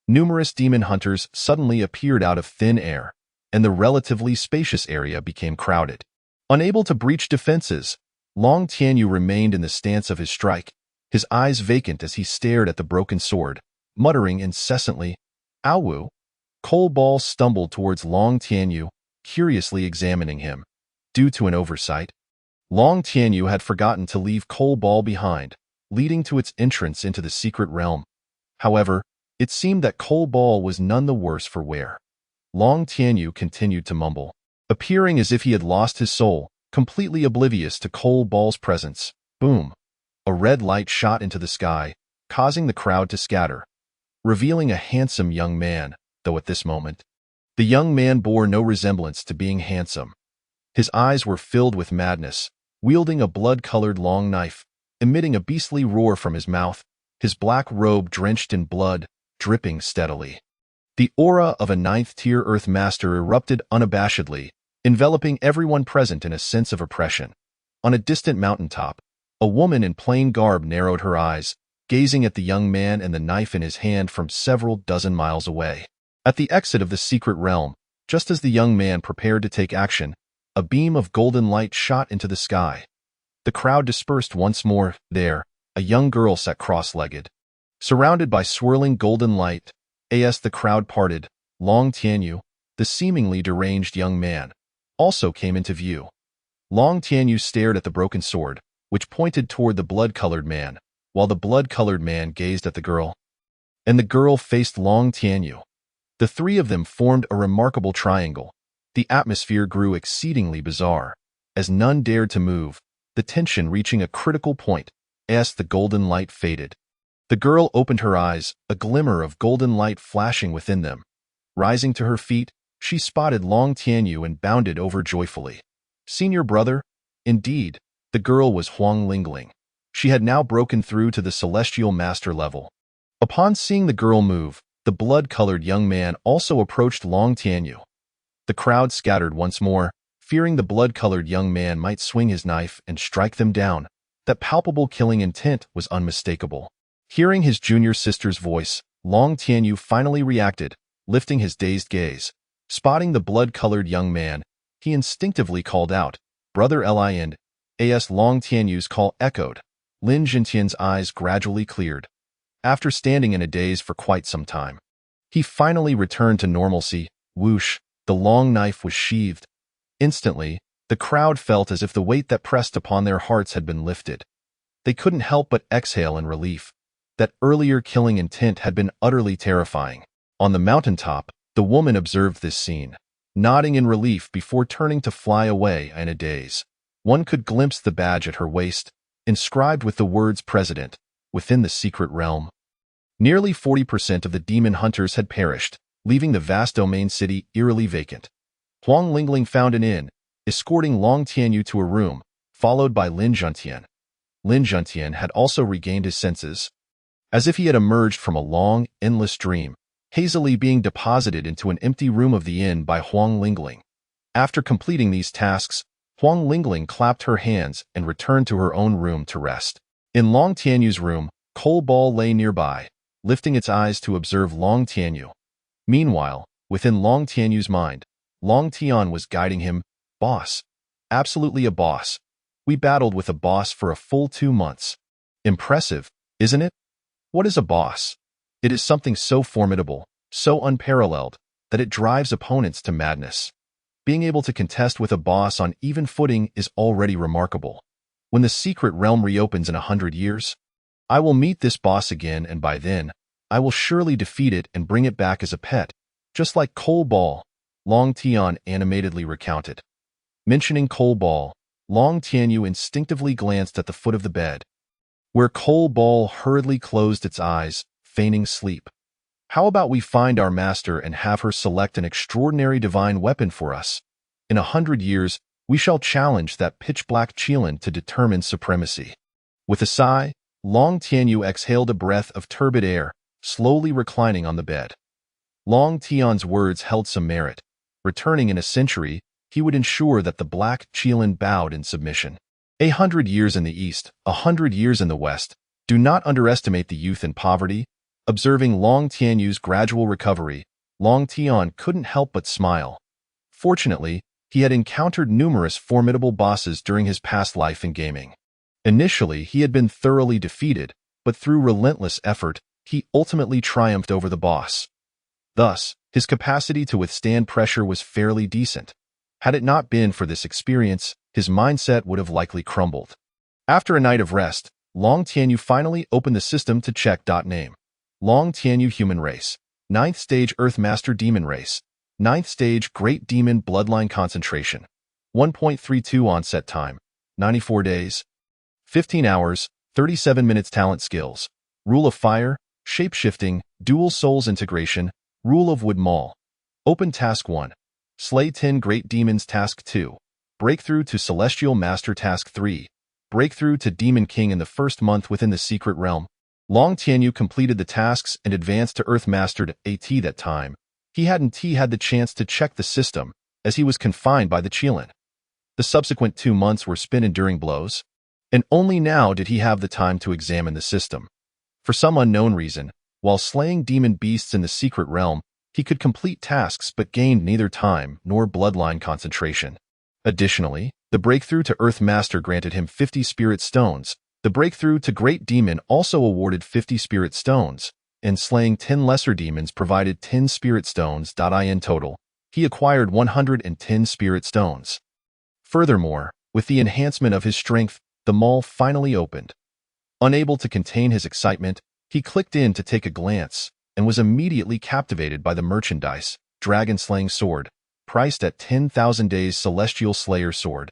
Numerous demon hunters suddenly appeared out of thin air, and the relatively spacious area became crowded. Unable to breach defenses, Long Tianyu remained in the stance of his strike, his eyes vacant as he stared at the broken sword, muttering incessantly, "Awu." Cole Ball stumbled towards Long Tianyu, curiously examining him. Due to an oversight, Long Tianyu had forgotten to leave Cole Ball behind, leading to its entrance into the secret realm. However, it seemed that Cole Ball was none the worse for wear. Long Tianyu continued to mumble. Appearing as if he had lost his soul, completely oblivious to Cole Ball's presence. Boom! A red light shot into the sky, causing the crowd to scatter, revealing a handsome young man, though at this moment, the young man bore no resemblance to being handsome. His eyes were filled with madness, wielding a blood-colored long knife, emitting a beastly roar from his mouth, his black robe drenched in blood, dripping steadily. The aura of a ninth-tier Earth Master erupted unabashedly, enveloping everyone present in a sense of oppression. On a distant mountaintop, a woman in plain garb narrowed her eyes, gazing at the young man and the knife in his hand from several dozen miles away. At the exit of the secret realm, just as the young man prepared to take action, a beam of golden light shot into the sky. The crowd dispersed once more. There, a young girl sat cross-legged. Surrounded by swirling golden light, as the crowd parted, Long Tianyu, the seemingly deranged young man, also came into view. Long Tianyu stared at the broken sword, which pointed toward the blood-colored man, while the blood-colored man gazed at the girl. And the girl faced Long Tianyu. The three of them formed a remarkable triangle. The atmosphere grew exceedingly bizarre. As none dared to move, the tension reaching a critical point, as the golden light faded. The girl opened her eyes, a glimmer of golden light flashing within them. Rising to her feet, she spotted Long Tianyu and bounded over joyfully. Senior brother? Indeed, the girl was Huang Lingling. She had now broken through to the Celestial Master level. Upon seeing the girl move, the blood-colored young man also approached Long Tianyu. The crowd scattered once more, fearing the blood-colored young man might swing his knife and strike them down. That palpable killing intent was unmistakable. Hearing his junior sister's voice, Long Tianyu finally reacted, lifting his dazed gaze. Spotting the blood-colored young man, he instinctively called out, "Brother Li," and as Long Tianyu's call echoed, Lin Jintian's eyes gradually cleared. After standing in a daze for quite some time, he finally returned to normalcy. Whoosh, the long knife was sheathed. Instantly, the crowd felt as if the weight that pressed upon their hearts had been lifted. They couldn't help but exhale in relief. That earlier killing intent had been utterly terrifying. On the mountaintop, the woman observed this scene, nodding in relief before turning to fly away in a daze. One could glimpse the badge at her waist, inscribed with the words President, within the secret realm. Nearly 40% of the demon hunters had perished, leaving the vast domain city eerily vacant. Huang Lingling found an inn, escorting Long Tianyu to a room, followed by Lin Juntian. Lin Juntian had also regained his senses, as if he had emerged from a long, endless dream, hazily being deposited into an empty room of the inn by Huang Lingling. After completing these tasks, Huang Lingling clapped her hands and returned to her own room to rest. In Long Tianyu's room, Cole Ball lay nearby, lifting its eyes to observe Long Tianyu. Meanwhile, within Long Tianyu's mind, Long Tian was guiding him. "Boss. Absolutely a boss. We battled with a boss for a full 2 months. Impressive, isn't it? What is a boss? It is something so formidable, so unparalleled, that it drives opponents to madness. Being able to contest with a boss on even footing is already remarkable. When the secret realm reopens in 100 years, I will meet this boss again, and by then, I will surely defeat it and bring it back as a pet, just like Cole Ball," Long Tian animatedly recounted. Mentioning Cole Ball, Long Tianyu instinctively glanced at the foot of the bed, where Cole Ball hurriedly closed its eyes, feigning sleep. "How about we find our master and have her select an extraordinary divine weapon for us? In 100 years, we shall challenge that pitch-black Qilin to determine supremacy." With a sigh, Long Tianyu exhaled a breath of turbid air, slowly reclining on the bed. Long Tian's words held some merit. Returning in a century, he would ensure that the black Qilin bowed in submission. 100 years in the east, 100 years in the west. Do not underestimate the youth in poverty. Observing Long Tianyu's gradual recovery, Long Tian couldn't help but smile. Fortunately, he had encountered numerous formidable bosses during his past life in gaming. Initially, he had been thoroughly defeated, but through relentless effort, he ultimately triumphed over the boss. Thus, his capacity to withstand pressure was fairly decent. Had it not been for this experience, his mindset would have likely crumbled. After a night of rest, Long Tianyu finally opened the system to check. Name: Long Tianyu Human Race. 9th Stage Earth Master Demon Race. 9th Stage Great Demon Bloodline Concentration. 1.32 onset time, 94 days. 15 hours, 37 minutes talent skills. Rule of Fire, Shape-shifting, Dual Souls integration, Rule of Wood Maul. Open Task 1. Slay 10 Great Demons Task 2. Breakthrough to Celestial Master Task 3. Breakthrough to Demon King in the first month within the Secret Realm. Long Tianyu completed the tasks and advanced to Earth Mastered AT that time. He hadn't had the chance to check the system, as he was confined by the Qilin. The subsequent 2 months were spent enduring blows, and only now did he have the time to examine the system. For some unknown reason, while slaying demon beasts in the Secret Realm, he could complete tasks but gained neither time nor bloodline concentration. Additionally, the breakthrough to Earth Master granted him 50 Spirit Stones. The breakthrough to Great Demon also awarded 50 Spirit Stones, and slaying 10 lesser demons provided 10 Spirit Stones. In total, he acquired 110 Spirit Stones. Furthermore, with the enhancement of his strength, the mall finally opened. Unable to contain his excitement, he clicked in to take a glance, and was immediately captivated by the merchandise. Dragon-slaying sword, priced at 10,000 days Celestial Slayer sword.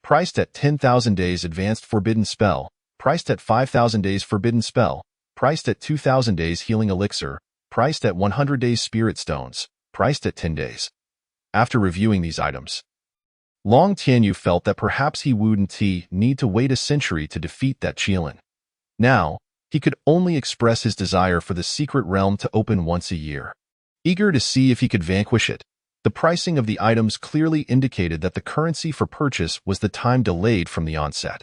Priced at 10,000 days Advanced Forbidden Spell. Priced at 5,000 days Forbidden Spell. Priced at 2,000 days Healing Elixir. Priced at 100 days Spirit Stones. Priced at 10 days. After reviewing these items, Long Tianyu felt that perhaps he wouldn't need to wait a century to defeat that Qilin. Now, he could only express his desire for the Secret Realm to open once a year. Eager to see if he could vanquish it, the pricing of the items clearly indicated that the currency for purchase was the time delayed from the onset.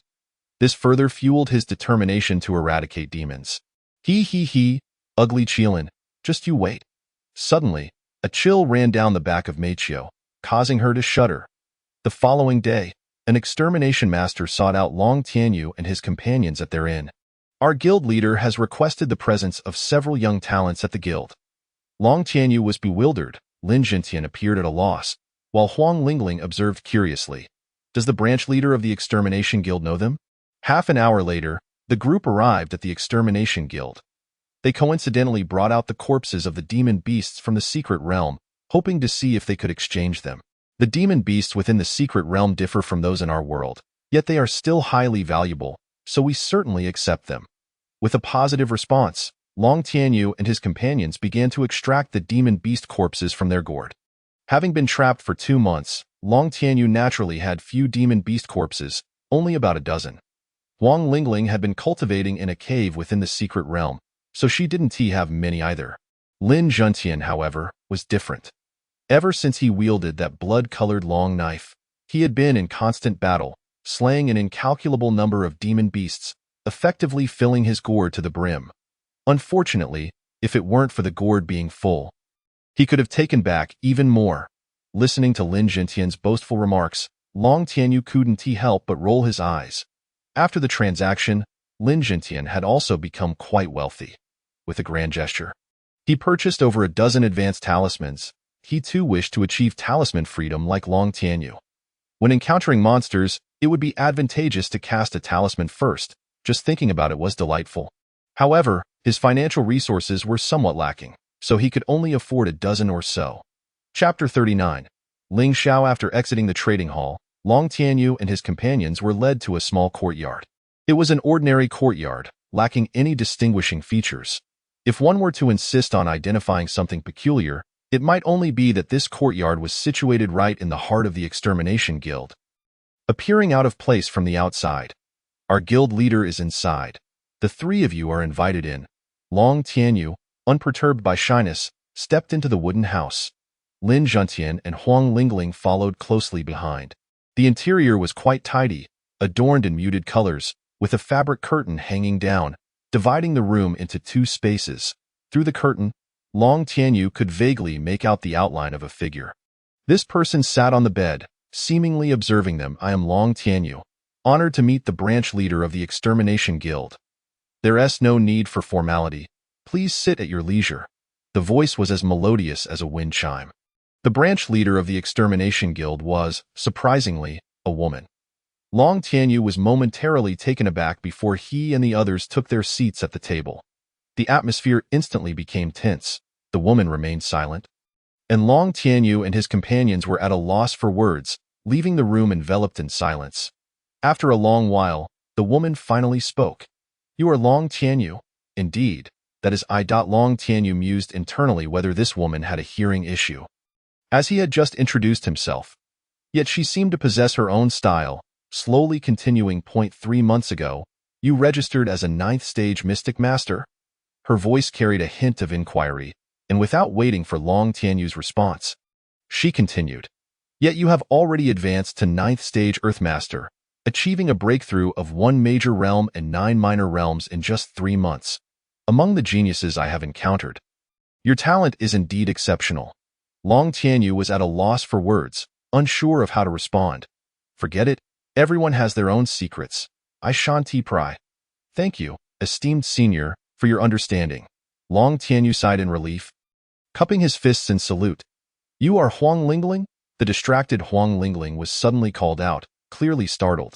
This further fueled his determination to eradicate demons. Ugly Qilin, just you wait. Suddenly, a chill ran down the back of Meichio, causing her to shudder. The following day, an extermination master sought out Long Tianyu and his companions at their inn. Our guild leader has requested the presence of several young talents at the guild. Long Tianyu was bewildered. Lin Jintian appeared at a loss, while Huang Lingling observed curiously. Does the branch leader of the Extermination Guild know them? Half an hour later, the group arrived at the Extermination Guild. They coincidentally brought out the corpses of the demon beasts from the Secret Realm, hoping to see if they could exchange them. The demon beasts within the Secret Realm differ from those in our world, yet they are still highly valuable, so we certainly accept them. With a positive response, Long Tianyu and his companions began to extract the demon beast corpses from their gourd. Having been trapped for 2 months, Long Tianyu naturally had few demon beast corpses, only about a dozen. Huang Lingling had been cultivating in a cave within the Secret Realm, so she didn't have many either. Lin Juntian, however, was different. Ever since he wielded that blood-colored long knife, he had been in constant battle, slaying an incalculable number of demon beasts, effectively filling his gourd to the brim. Unfortunately, if it weren't for the gourd being full, he could have taken back even more. Listening to Lin Jintian's boastful remarks, Long Tianyu couldn't help but roll his eyes. After the transaction, Lin Jintian had also become quite wealthy. With a grand gesture, he purchased over a dozen advanced talismans. He too wished to achieve talisman freedom like Long Tianyu. When encountering monsters, it would be advantageous to cast a talisman first. Just thinking about it was delightful. However, his financial resources were somewhat lacking, so he could only afford a dozen or so. Chapter 39. Ling Xiao. After exiting the trading hall, Long Tianyu and his companions were led to a small courtyard. It was an ordinary courtyard, lacking any distinguishing features. If one were to insist on identifying something peculiar, it might only be that this courtyard was situated right in the heart of the Extermination Guild. Appearing out of place from the outside, our guild leader is inside. The 3 of you are invited in. Long Tianyu, unperturbed by shyness, stepped into the wooden house. Lin Juntian and Huang Lingling followed closely behind. The interior was quite tidy, adorned in muted colors, with a fabric curtain hanging down, dividing the room into 2 spaces. Through the curtain, Long Tianyu could vaguely make out the outline of a figure. This person sat on the bed, seemingly observing them. I am Long Tianyu, honored to meet the branch leader of the Extermination Guild. There's no need for formality. Please sit at your leisure. The voice was as melodious as a wind chime. The branch leader of the Extermination Guild was, surprisingly, a woman. Long Tianyu was momentarily taken aback before he and the others took their seats at the table. The atmosphere instantly became tense. The woman remained silent, and Long Tianyu and his companions were at a loss for words. leaving the room enveloped in silence. After a long while, the woman finally spoke. "You are Long Tianyu." "Indeed, that is I." Long Tianyu mused internally whether this woman had a hearing issue, as he had just introduced himself. Yet she seemed to possess her own style, slowly continuing. 3 months ago, you registered as a 9th stage Mystic Master? Her voice carried a hint of inquiry, and without waiting for Long Tianyu's response, she continued. Yet you have already advanced to 9th stage Earthmaster, achieving a breakthrough of 1 major realm and 9 minor realms in just 3 months. Among the geniuses I have encountered, your talent is indeed exceptional. Long Tianyu was at a loss for words, unsure of how to respond. Forget it, everyone has their own secrets. I Shanti Prai. Thank you, esteemed senior, for your understanding. Long Tianyu sighed in relief, cupping his fists in salute. You are Huang Lingling? The distracted Huang Lingling was suddenly called out, clearly startled.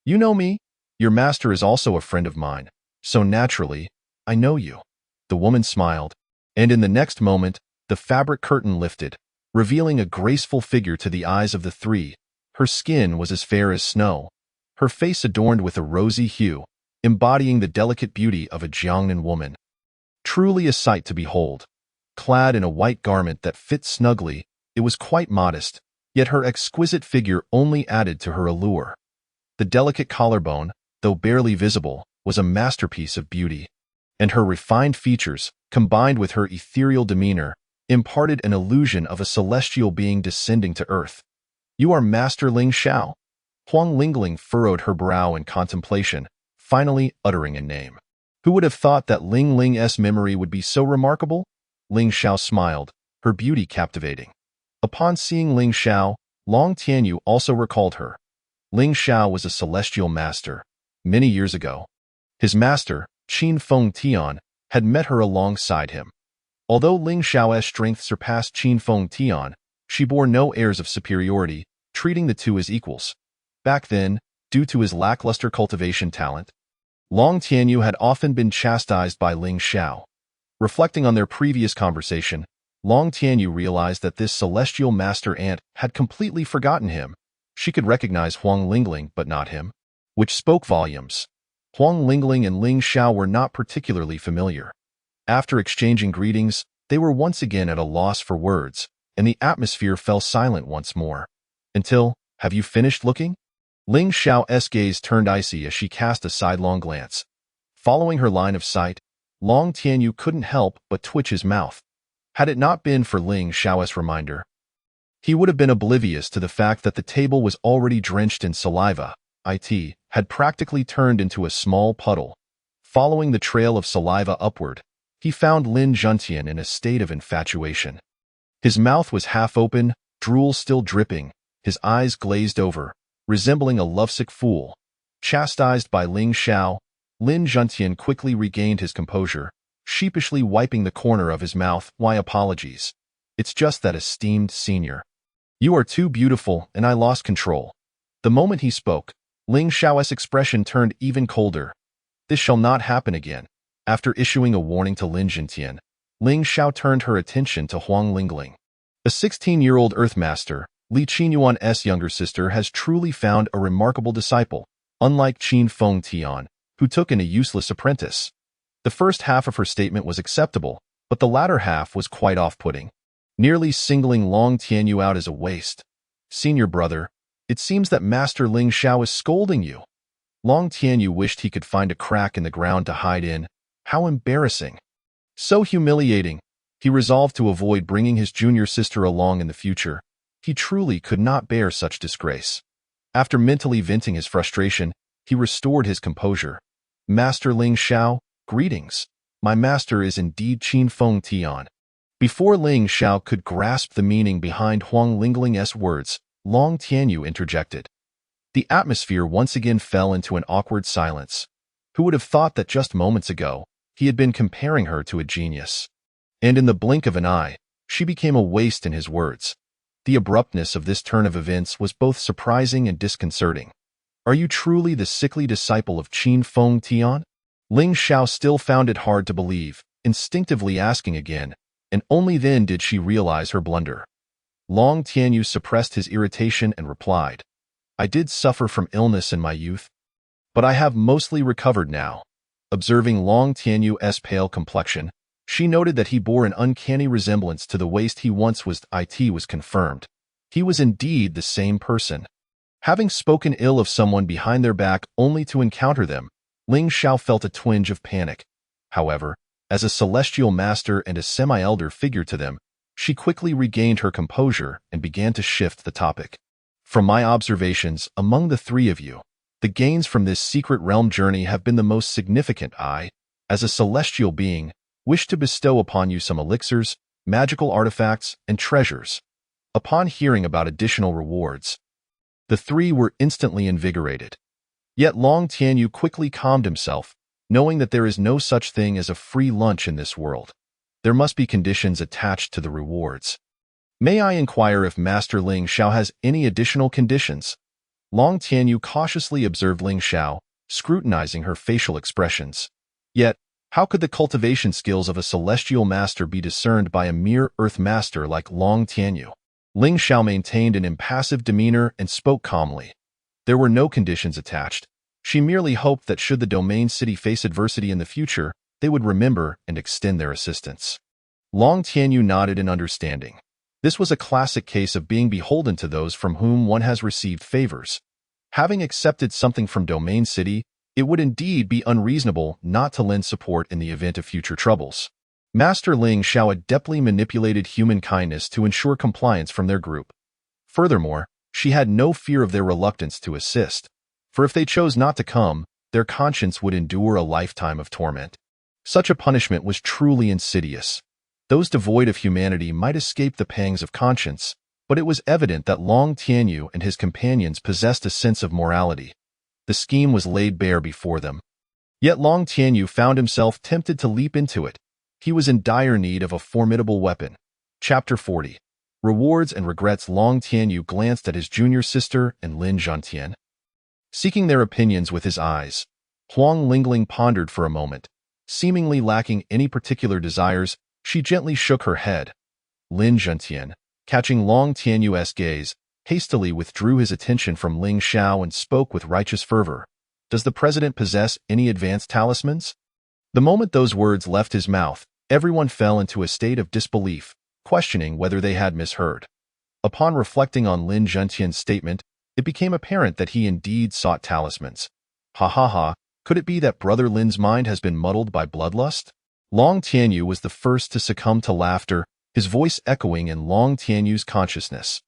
You know me? Your master is also a friend of mine, so naturally, I know you. The woman smiled, and in the next moment, the fabric curtain lifted, revealing a graceful figure to the eyes of the three. Her skin was as fair as snow, her face adorned with a rosy hue, embodying the delicate beauty of a Jiangnan woman. Truly a sight to behold. Clad in a white garment that fit snugly, it was quite modest, yet her exquisite figure only added to her allure. The delicate collarbone, though barely visible, was a masterpiece of beauty, and her refined features, combined with her ethereal demeanor, imparted an illusion of a celestial being descending to earth. You are Master Ling Xiao? Huang Lingling furrowed her brow in contemplation, finally uttering a name. Who would have thought that Ling Ling's memory would be so remarkable? Ling Xiao smiled, her beauty captivating. Upon seeing Ling Xiao, Long Tianyu also recalled her. Ling Xiao was a celestial master. Many years ago, his master, Qin Feng Tian, had met her alongside him. Although Ling Xiao's strength surpassed Qin Feng Tian, she bore no airs of superiority, treating the two as equals. Back then, due to his lackluster cultivation talent, Long Tianyu had often been chastised by Ling Xiao. Reflecting on their previous conversation, Long Tianyu realized that this celestial master ant had completely forgotten him. She could recognize Huang Lingling but not him, which spoke volumes. Huang Lingling and Ling Xiao were not particularly familiar. After exchanging greetings, they were once again at a loss for words, and the atmosphere fell silent once more. Until, have you finished looking? Ling Xiao's gaze turned icy as she cast a sidelong glance. Following her line of sight, Long Tianyu couldn't help but twitch his mouth. Had it not been for Ling Xiao's reminder, he would have been oblivious to the fact that the table was already drenched in saliva. It had practically turned into a small puddle. Following the trail of saliva upward, he found Lin Juntian in a state of infatuation. His mouth was half open, drool still dripping, his eyes glazed over, resembling a lovesick fool. Chastised by Ling Xiao, Lin Juntian quickly regained his composure, sheepishly wiping the corner of his mouth. Why apologies? It's just that, esteemed senior. You are too beautiful, and I lost control. The moment he spoke, Ling Xiao's expression turned even colder. This shall not happen again. After issuing a warning to Lin Juntian, Ling Xiao turned her attention to Huang Lingling. A 16-year-old Earthmaster, Li Qinyuan's younger sister, has truly found a remarkable disciple, unlike Qin Feng Tian, who took in a useless apprentice. The first half of her statement was acceptable, but the latter half was quite off-putting, nearly singling Long Tianyu out as a waste. Senior brother, it seems that Master Ling Xiao is scolding you. Long Tianyu wished he could find a crack in the ground to hide in. How embarrassing. So humiliating. He resolved to avoid bringing his junior sister along in the future. He truly could not bear such disgrace. After mentally venting his frustration, he restored his composure. Master Ling Xiao, greetings. My master is indeed Qin Feng Tian. Before Ling Xiao could grasp the meaning behind Huang Lingling's words, Long Tianyu interjected. The atmosphere once again fell into an awkward silence. Who would have thought that just moments ago, he had been comparing her to a genius? And in the blink of an eye, she became a waste in his words. The abruptness of this turn of events was both surprising and disconcerting. Are you truly the sickly disciple of Qin Feng Tian? Ling Xiao still found it hard to believe, instinctively asking again, and only then did she realize her blunder. Long Tianyu suppressed his irritation and replied, I did suffer from illness in my youth, but I have mostly recovered now. Observing Long Tianyu's pale complexion, she noted that he bore an uncanny resemblance to the waste he once was. It was confirmed. He was indeed the same person. Having spoken ill of someone behind their back only to encounter them, Ling Xiao felt a twinge of panic. However, as a celestial master and a semi-elder figure to them, she quickly regained her composure and began to shift the topic. From my observations, among the three of you, the gains from this secret realm journey have been the most significant. I, as a celestial being, wish to bestow upon you some elixirs, magical artifacts, and treasures. Upon hearing about additional rewards, the three were instantly invigorated. Yet Long Tianyu quickly calmed himself, knowing that there is no such thing as a free lunch in this world. There must be conditions attached to the rewards. May I inquire if Master Ling Xiao has any additional conditions? Long Tianyu cautiously observed Ling Xiao, scrutinizing her facial expressions. Yet, how could the cultivation skills of a celestial master be discerned by a mere earth master like Long Tianyu? Ling Xiao maintained an impassive demeanor and spoke calmly. There were no conditions attached. She merely hoped that should the domain city face adversity in the future, they would remember and extend their assistance. Long Tianyu nodded in understanding. This was a classic case of being beholden to those from whom one has received favors. Having accepted something from Domain City, it would indeed be unreasonable not to lend support in the event of future troubles. Master Ling Xiao adeptly manipulated human kindness to ensure compliance from their group. Furthermore, she had no fear of their reluctance to assist, for if they chose not to come, their conscience would endure a lifetime of torment. Such a punishment was truly insidious. Those devoid of humanity might escape the pangs of conscience, but it was evident that Long Tianyu and his companions possessed a sense of morality. The scheme was laid bare before them. Yet Long Tianyu found himself tempted to leap into it. He was in dire need of a formidable weapon. Chapter 40. Rewards and Regrets. Long Tianyu glanced at his junior sister and Lin Zhantian. Seeking their opinions with his eyes, Huang Lingling pondered for a moment. Seemingly lacking any particular desires, she gently shook her head. Lin Zhantian, catching Long Tianyu's gaze, hastily withdrew his attention from Ling Xiao and spoke with righteous fervor. Does the president possess any advanced talismans? The moment those words left his mouth, everyone fell into a state of disbelief, questioning whether they had misheard. Upon reflecting on Lin Zhantian's statement, it became apparent that he indeed sought talismans. Ha ha ha, could it be that Brother Lin's mind has been muddled by bloodlust? Long Tianyu was the first to succumb to laughter, his voice echoing in Long Tianyu's consciousness.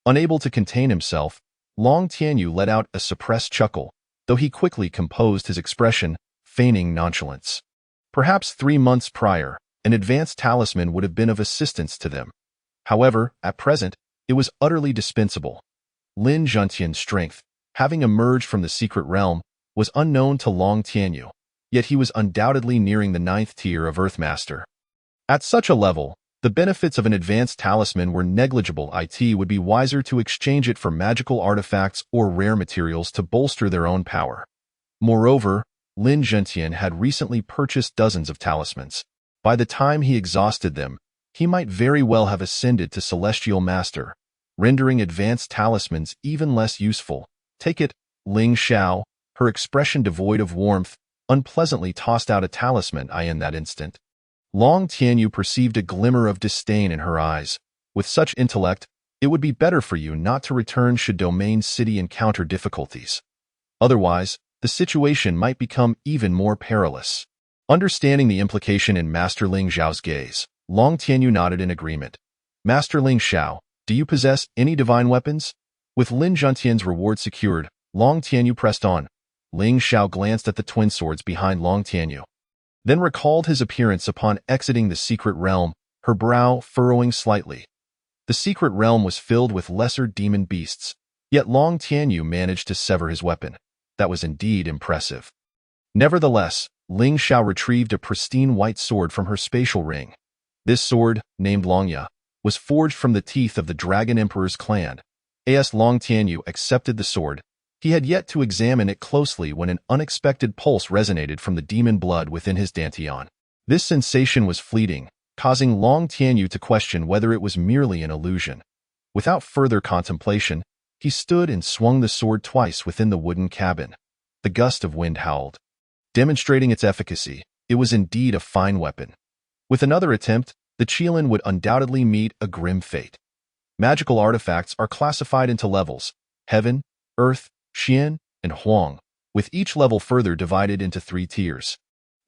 Unable to contain himself, Long Tianyu let out a suppressed chuckle, though he quickly composed his expression, feigning nonchalance. Perhaps 3 months prior, an advanced talisman would have been of assistance to them. However, at present, it was utterly dispensable. Lin Zhantian's strength, having emerged from the secret realm, was unknown to Long Tianyu, yet he was undoubtedly nearing the 9th tier of Earthmaster. At such a level, the benefits of an advanced talisman were negligible. It would be wiser to exchange it for magical artifacts or rare materials to bolster their own power. Moreover, Lin Zhantian had recently purchased dozens of talismans. By the time he exhausted them, he might very well have ascended to Celestial Master, rendering advanced talismans even less useful. Take it, Ling Xiao, her expression devoid of warmth, unpleasantly tossed out a talisman in that instant. Long Tianyu perceived a glimmer of disdain in her eyes. With such intellect, it would be better for you not to return should Domain City encounter difficulties. Otherwise, the situation might become even more perilous. Understanding the implication in Master Ling Xiao's gaze, Long Tianyu nodded in agreement. Master Ling Xiao, do you possess any divine weapons? With Lin Zhantian's reward secured, Long Tianyu pressed on. Ling Xiao glanced at the twin swords behind Long Tianyu, then recalled his appearance upon exiting the secret realm, her brow furrowing slightly. The secret realm was filled with lesser demon beasts, yet Long Tianyu managed to sever his weapon. That was indeed impressive. Nevertheless, Ling Xiao retrieved a pristine white sword from her spatial ring. This sword, named Longya, was forged from the teeth of the Dragon Emperor's clan. As Long Tianyu accepted the sword, he had yet to examine it closely when an unexpected pulse resonated from the demon blood within his dantian. This sensation was fleeting, causing Long Tianyu to question whether it was merely an illusion. Without further contemplation, he stood and swung the sword twice within the wooden cabin. The gust of wind howled, demonstrating its efficacy. It was indeed a fine weapon. With another attempt, the Qilin would undoubtedly meet a grim fate. Magical artifacts are classified into levels: Heaven, Earth, Xian, and Huang, with each level further divided into 3 tiers.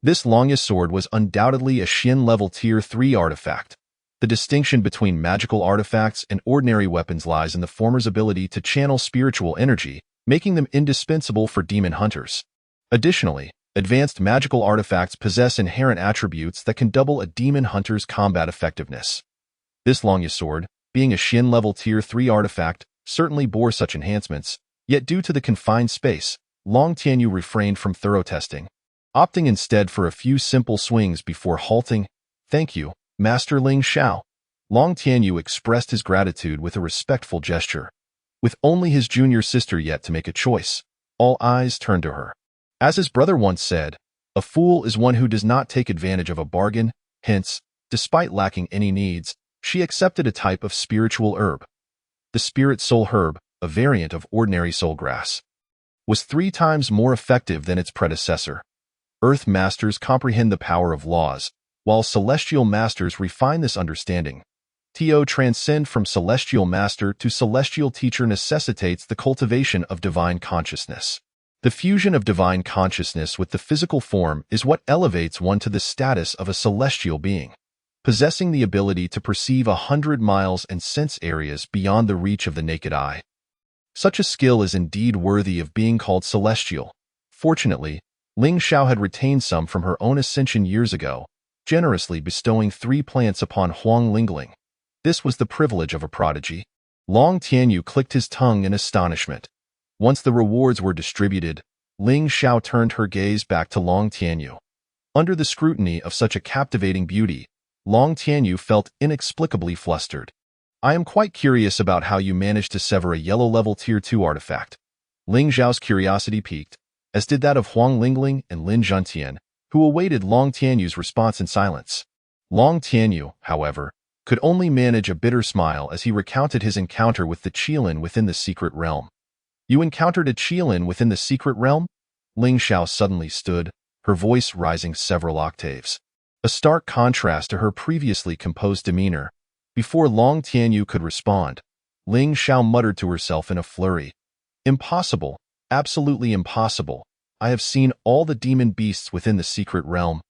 This longest sword was undoubtedly a Xian level Tier 3 artifact. The distinction between magical artifacts and ordinary weapons lies in the former's ability to channel spiritual energy, making them indispensable for demon hunters. Additionally, advanced magical artifacts possess inherent attributes that can double a demon hunter's combat effectiveness. This longest sword, being a Xian level Tier 3 artifact, certainly bore such enhancements, yet due to the confined space, Long Tianyu refrained from thorough testing, opting instead for a few simple swings before halting. "Thank you, Master Ling Xiao." Long Tianyu expressed his gratitude with a respectful gesture. With only his junior sister yet to make a choice, all eyes turned to her. As his brother once said, a fool is one who does not take advantage of a bargain. Hence, despite lacking any needs, she accepted a type of spiritual herb. The spirit soul herb, a variant of ordinary soul grass, was 3 times more effective than its predecessor. Earth masters comprehend the power of laws, while celestial masters refine this understanding. To transcend from celestial master to celestial teacher necessitates the cultivation of divine consciousness. The fusion of divine consciousness with the physical form is what elevates one to the status of a celestial being, possessing the ability to perceive 100 miles and sense areas beyond the reach of the naked eye. Such a skill is indeed worthy of being called celestial. Fortunately, Ling Xiao had retained some from her own ascension years ago, generously bestowing 3 plants upon Huang Lingling. This was the privilege of a prodigy. Long Tianyu clicked his tongue in astonishment. Once the rewards were distributed, Ling Xiao turned her gaze back to Long Tianyu. Under the scrutiny of such a captivating beauty, Long Tianyu felt inexplicably flustered. "I am quite curious about how you managed to sever a yellow level Tier 2 artifact." Ling Xiao's curiosity piqued, as did that of Huang Lingling and Lin Zhentian, who awaited Long Tianyu's response in silence. Long Tianyu, however, could only manage a bitter smile as he recounted his encounter with the Qilin within the secret realm. "You encountered a Qilin within the secret realm?" Ling Xiao suddenly stood, her voice rising several octaves. A stark contrast to her previously composed demeanor. Before Long Tianyu could respond, Ling Xiao muttered to herself in a flurry. "Impossible, absolutely impossible. I have seen all the demon beasts within the secret realm,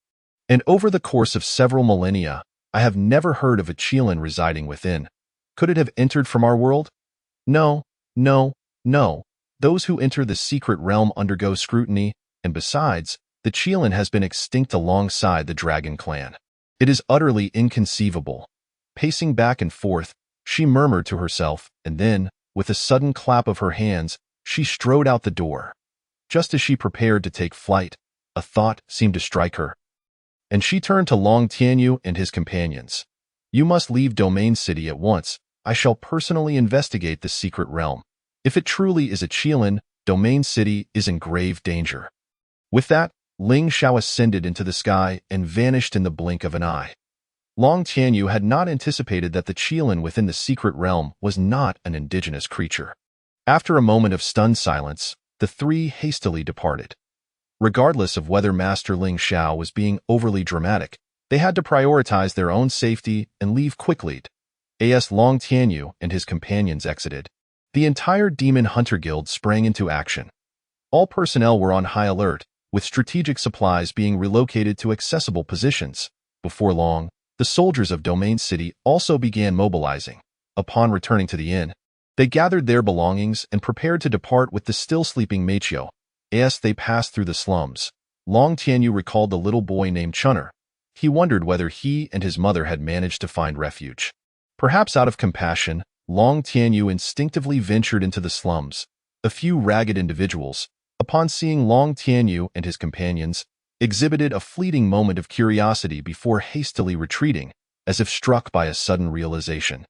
and over the course of several millennia, I have never heard of a Qilin residing within. Could it have entered from our world? No, no, no. Those who enter the secret realm undergo scrutiny, and besides, the Qilin has been extinct alongside the Dragon Clan. It is utterly inconceivable." Pacing back and forth, she murmured to herself, and then, with a sudden clap of her hands, she strode out the door. Just as she prepared to take flight, a thought seemed to strike her, and she turned to Long Tianyu and his companions. "You must leave Domain City at once. I shall personally investigate the secret realm. If it truly is a Qilin, Domain City is in grave danger." With that, Ling Xiao ascended into the sky and vanished in the blink of an eye. Long Tianyu had not anticipated that the Qilin within the secret realm was not an indigenous creature. After a moment of stunned silence, the 3 hastily departed. Regardless of whether Master Ling Xiao was being overly dramatic, they had to prioritize their own safety and leave quickly. As Long Tianyu and his companions exited, the entire Demon Hunter Guild sprang into action. All personnel were on high alert, with strategic supplies being relocated to accessible positions. Before long, the soldiers of Domain City also began mobilizing. Upon returning to the inn, they gathered their belongings and prepared to depart with the still sleeping Meiqiu. As they passed through the slums, Long Tianyu recalled the little boy named Chun'er. He wondered whether he and his mother had managed to find refuge. Perhaps out of compassion, Long Tianyu instinctively ventured into the slums. A few ragged individuals, upon seeing Long Tianyu and his companions, exhibited a fleeting moment of curiosity before hastily retreating, as if struck by a sudden realization.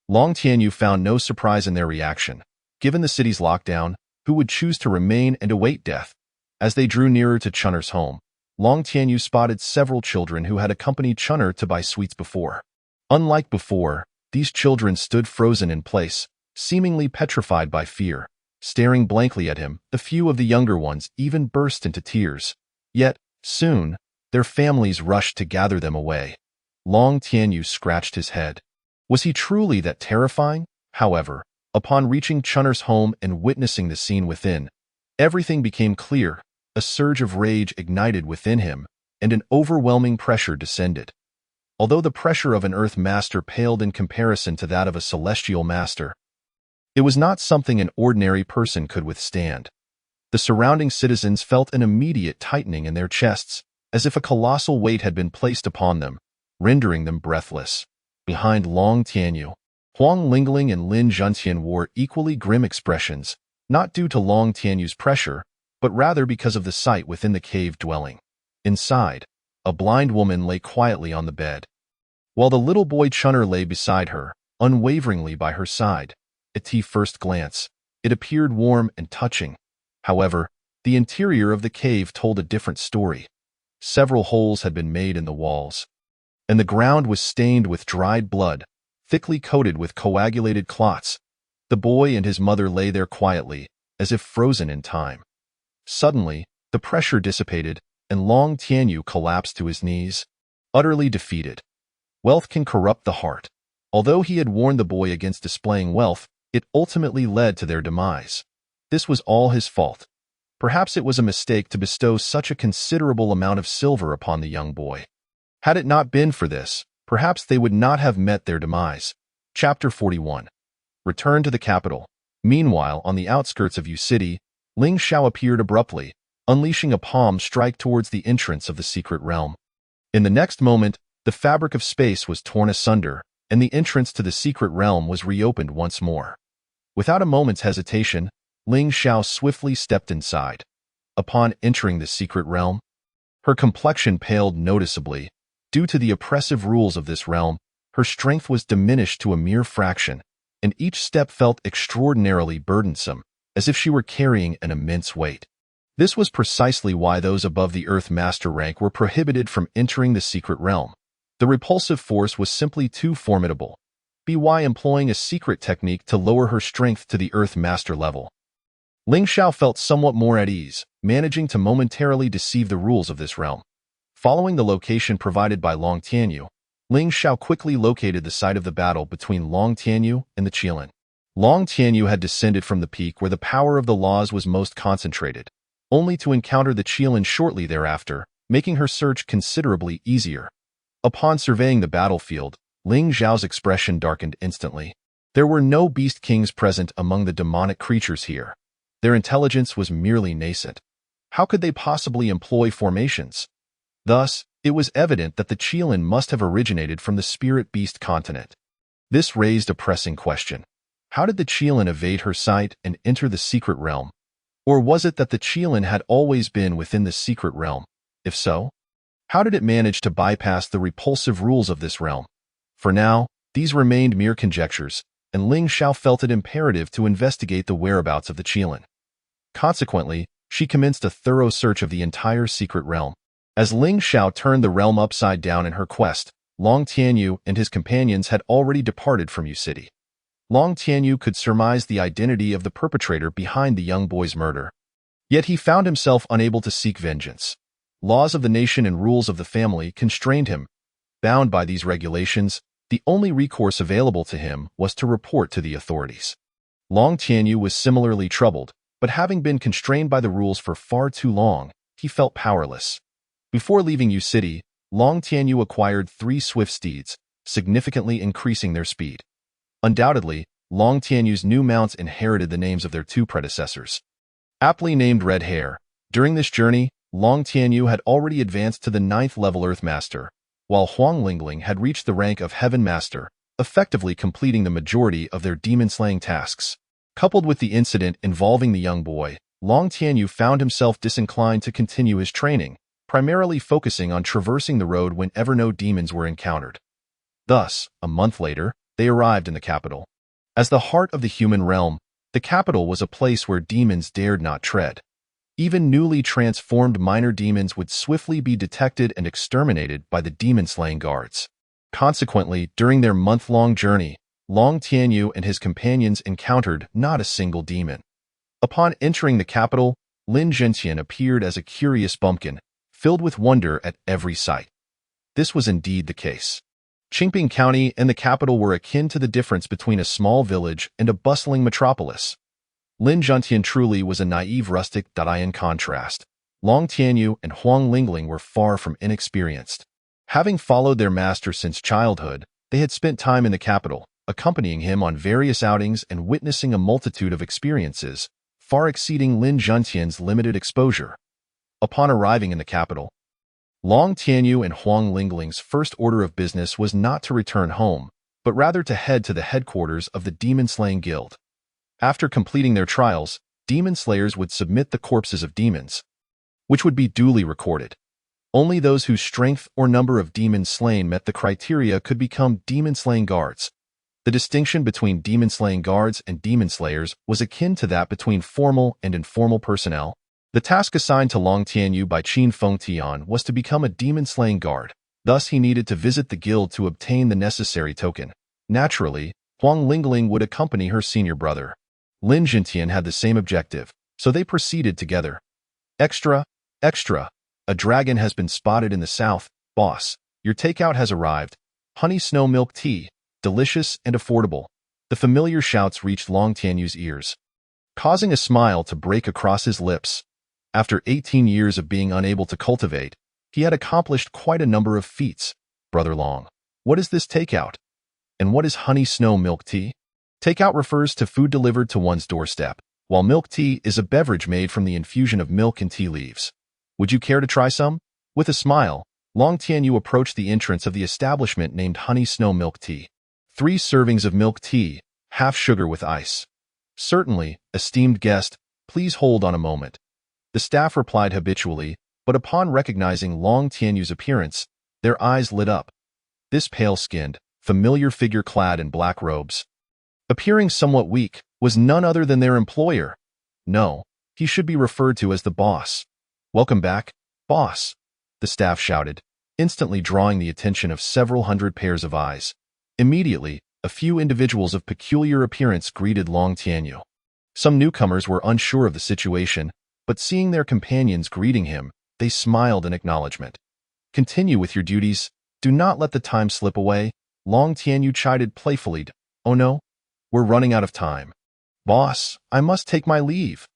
Long Tianyu found no surprise in their reaction. Given the city's lockdown, who would choose to remain and await death? As they drew nearer to Chun'er's home, Long Tianyu spotted several children who had accompanied Chun'er to buy sweets before. Unlike before, these children stood frozen in place, seemingly petrified by fear. Staring blankly at him, the few of the younger ones even burst into tears. Yet, soon, their families rushed to gather them away. Long Tianyu scratched his head. Was he truly that terrifying? However, upon reaching Chun'er's home and witnessing the scene within, everything became clear. A surge of rage ignited within him, and an overwhelming pressure descended. Although the pressure of an Earth Master paled in comparison to that of a Celestial Master, it was not something an ordinary person could withstand. The surrounding citizens felt an immediate tightening in their chests, as if a colossal weight had been placed upon them, rendering them breathless. Behind Long Tianyu, Huang Lingling and Lin Zhenxian wore equally grim expressions, not due to Long Tianyu's pressure, but rather because of the sight within the cave dwelling. Inside, a blind woman lay quietly on the bed, while the little boy Chun'er lay beside her, unwaveringly by her side. At first glance, it appeared warm and touching. However, the interior of the cave told a different story. Several holes had been made in the walls, and the ground was stained with dried blood, thickly coated with coagulated clots. The boy and his mother lay there quietly, as if frozen in time. Suddenly, the pressure dissipated, and Long Tianyu collapsed to his knees, utterly defeated. Wealth can corrupt the heart. Although he had warned the boy against displaying wealth, it ultimately led to their demise. This was all his fault. Perhaps it was a mistake to bestow such a considerable amount of silver upon the young boy. Had it not been for this, perhaps they would not have met their demise. Chapter 41. Return to the capital. Meanwhile, on the outskirts of Yu City, Ling Xiao appeared abruptly, unleashing a palm strike towards the entrance of the secret realm. In the next moment, the fabric of space was torn asunder, and the entrance to the secret realm was reopened once more. Without a moment's hesitation, Ling Xiao swiftly stepped inside. Upon entering the secret realm, her complexion paled noticeably. Due to the oppressive rules of this realm, her strength was diminished to a mere fraction, and each step felt extraordinarily burdensome, as if she were carrying an immense weight. This was precisely why those above the Earth Master rank were prohibited from entering the secret realm. The repulsive force was simply too formidable. By employing a secret technique to lower her strength to the Earth Master level. Ling Xiao felt somewhat more at ease, managing to momentarily deceive the rules of this realm. Following the location provided by Long Tianyu, Ling Xiao quickly located the site of the battle between Long Tianyu and the Qilin. Long Tianyu had descended from the peak where the power of the laws was most concentrated, only to encounter the Qilin shortly thereafter, making her search considerably easier. Upon surveying the battlefield, Ling Xiao's expression darkened instantly. There were no beast kings present among the demonic creatures here. Their intelligence was merely nascent. How could they possibly employ formations? Thus, it was evident that the Qilin must have originated from the spirit beast continent. This raised a pressing question. How did the Qilin evade her sight and enter the secret realm? Or was it that the Qilin had always been within the secret realm? If so, how did it manage to bypass the repulsive rules of this realm? For now, these remained mere conjectures, and Ling Xiao felt it imperative to investigate the whereabouts of the Qilin. Consequently, she commenced a thorough search of the entire secret realm. As Ling Xiao turned the realm upside down in her quest, Long Tianyu and his companions had already departed from Yu City. Long Tianyu could surmise the identity of the perpetrator behind the young boy's murder. Yet he found himself unable to seek vengeance. Laws of the nation and rules of the family constrained him. Bound by these regulations, the only recourse available to him was to report to the authorities. Long Tianyu was similarly troubled, but having been constrained by the rules for far too long, he felt powerless. Before leaving Yu City, Long Tianyu acquired 3 swift steeds, significantly increasing their speed. Undoubtedly, Long Tianyu's new mounts inherited the names of their 2 predecessors. Aptly named Red Hair, during this journey, Long Tianyu had already advanced to the 9th level Earth Master, while Huang Lingling had reached the rank of Heaven Master, effectively completing the majority of their demon-slaying tasks. Coupled with the incident involving the young boy, Long Tianyu found himself disinclined to continue his training, primarily focusing on traversing the road whenever no demons were encountered. Thus, a month later, they arrived in the capital. As the heart of the human realm, the capital was a place where demons dared not tread. Even newly transformed minor demons would swiftly be detected and exterminated by the demon-slaying guards. Consequently, during their month-long journey, Long Tianyu and his companions encountered not a single demon. Upon entering the capital, Lin Zhenqian appeared as a curious bumpkin, filled with wonder at every sight. This was indeed the case. Qingping County and the capital were akin to the difference between a small village and a bustling metropolis. Lin Zhenqian truly was a naive rustic. In contrast, Long Tianyu and Huang Lingling were far from inexperienced. Having followed their master since childhood, they had spent time in the capital, accompanying him on various outings and witnessing a multitude of experiences, far exceeding Lin Zhenqian's limited exposure. Upon arriving in the capital, Long Tianyu and Huang Lingling's first order of business was not to return home, but rather to head to the headquarters of the demon-slaying guild. After completing their trials, demon slayers would submit the corpses of demons, which would be duly recorded. Only those whose strength or number of demons slain met the criteria could become demon-slaying guards. The distinction between demon-slaying guards and demon slayers was akin to that between formal and informal personnel. The task assigned to Long Tianyu by Qin Fengtian was to become a demon-slaying guard. Thus, he needed to visit the guild to obtain the necessary token. Naturally, Huang Lingling would accompany her senior brother. Lin Zhenqian had the same objective, so they proceeded together. Extra, extra. A dragon has been spotted in the south. Boss, your takeout has arrived. Honey snow milk tea, delicious and affordable. The familiar shouts reached Long Tianyu's ears, causing a smile to break across his lips. After 18 years of being unable to cultivate, he had accomplished quite a number of feats. Brother Long, what is this takeout? And what is honey snow milk tea? Takeout refers to food delivered to one's doorstep, while milk tea is a beverage made from the infusion of milk and tea leaves. Would you care to try some? With a smile, Long Tianyu approached the entrance of the establishment named Honey Snow Milk Tea. 3 servings of milk tea, half sugar with ice. Certainly, esteemed guest, please hold on a moment. The staff replied habitually, but upon recognizing Long Tianyu's appearance, their eyes lit up. This pale-skinned, familiar figure clad in black robes, appearing somewhat weak, was none other than their employer. No, he should be referred to as the boss. Welcome back, boss, the staff shouted, instantly drawing the attention of several hundred pairs of eyes. Immediately, a few individuals of peculiar appearance greeted Long Tianyu. Some newcomers were unsure of the situation, but seeing their companions greeting him, they smiled in acknowledgement. Continue with your duties. Do not let the time slip away, Long Tianyu chided playfully. Oh no, we're running out of time. Boss, I must take my leave.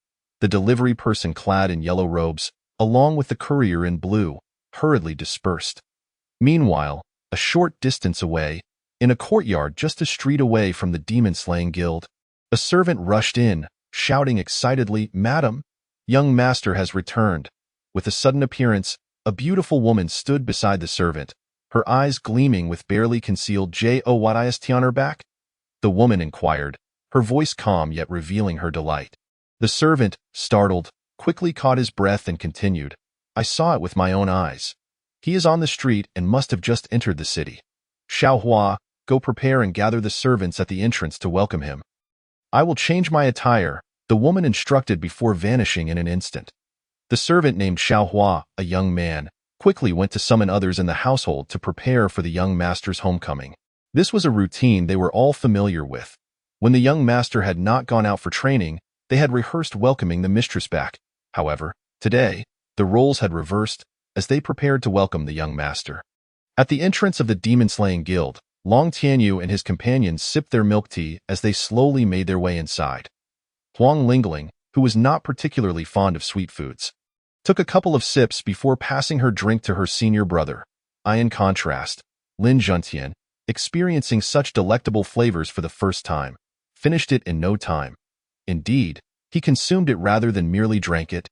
The delivery person clad in yellow robes, along with the courier in blue, hurriedly dispersed. Meanwhile, a short distance away, in a courtyard just a street away from the demon-slaying guild, a servant rushed in, shouting excitedly, Madam, young master has returned. With a sudden appearance, a beautiful woman stood beside the servant, her eyes gleaming with barely concealed joy. What is on her back? The woman inquired, her voice calm yet revealing her delight. The servant, startled, quickly caught his breath and continued, I saw it with my own eyes. He is on the street and must have just entered the city. Xiaohua, go prepare and gather the servants at the entrance to welcome him. I will change my attire, the woman instructed before vanishing in an instant. The servant named Xiaohua, a young man, quickly went to summon others in the household to prepare for the young master's homecoming. This was a routine they were all familiar with. When the young master had not gone out for training, they had rehearsed welcoming the mistress back. However, today, the roles had reversed as they prepared to welcome the young master. At the entrance of the demon-slaying guild, Long Tianyu and his companions sipped their milk tea as they slowly made their way inside. Huang Lingling, who was not particularly fond of sweet foods, took a couple of sips before passing her drink to her senior brother. In contrast, Lin Zhenqian, experiencing such delectable flavors for the first time, finished it in no time. Indeed, he consumed it rather than merely drank it.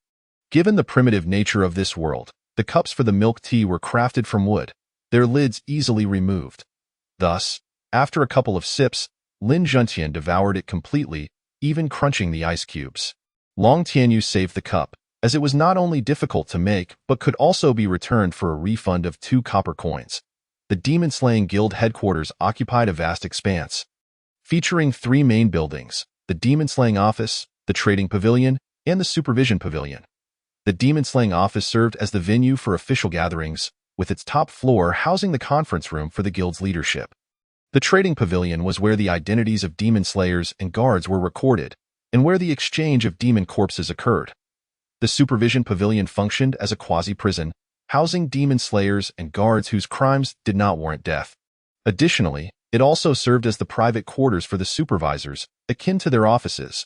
Given the primitive nature of this world, the cups for the milk tea were crafted from wood, their lids easily removed. Thus, after a couple of sips, Lin Zhenqian devoured it completely, even crunching the ice cubes. Long Tianyu saved the cup, as it was not only difficult to make but could also be returned for a refund of 2 copper coins. The demon-slaying guild headquarters occupied a vast expanse, featuring 3 main buildings, the demon-slaying office, the trading pavilion, and the supervision pavilion. The demon-slaying office served as the venue for official gatherings, with its top floor housing the conference room for the guild's leadership. The trading pavilion was where the identities of demon slayers and guards were recorded, and where the exchange of demon corpses occurred. The supervision pavilion functioned as a quasi-prison, housing demon slayers and guards whose crimes did not warrant death. Additionally, it also served as the private quarters for the supervisors, akin to their offices.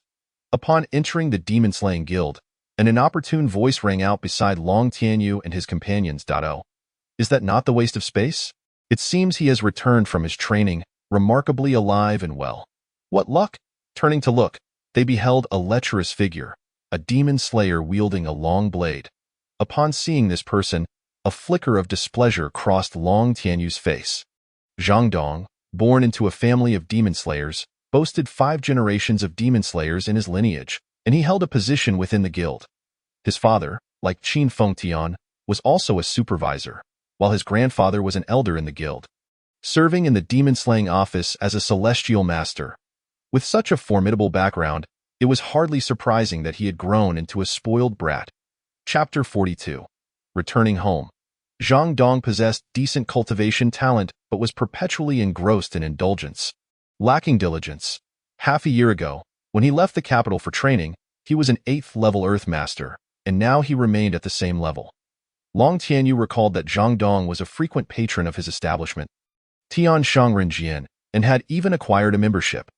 Upon entering the demon-slaying guild, an inopportune voice rang out beside Long Tianyu and his companions. Oh, is that not the waste of space? It seems he has returned from his training, remarkably alive and well. What luck? Turning to look, they beheld a lecherous figure, a demon slayer wielding a long blade. Upon seeing this person, a flicker of displeasure crossed Long Tianyu's face. Zhang Dong, born into a family of demon slayers, boasted 5 generations of demon slayers in his lineage, and he held a position within the guild. His father, like Qin Fengtian, was also a supervisor, while his grandfather was an elder in the guild, serving in the demon-slaying office as a celestial master. With such a formidable background, it was hardly surprising that he had grown into a spoiled brat. Chapter 42. Returning home. Zhang Dong possessed decent cultivation talent but was perpetually engrossed in indulgence. Lacking diligence. Half a year ago, when he left the capital for training, he was an 8th-level Earth Master, and now he remained at the same level. Long Tianyu recalled that Zhang Dong was a frequent patron of his establishment, Tianshang Renjian, and had even acquired a membership.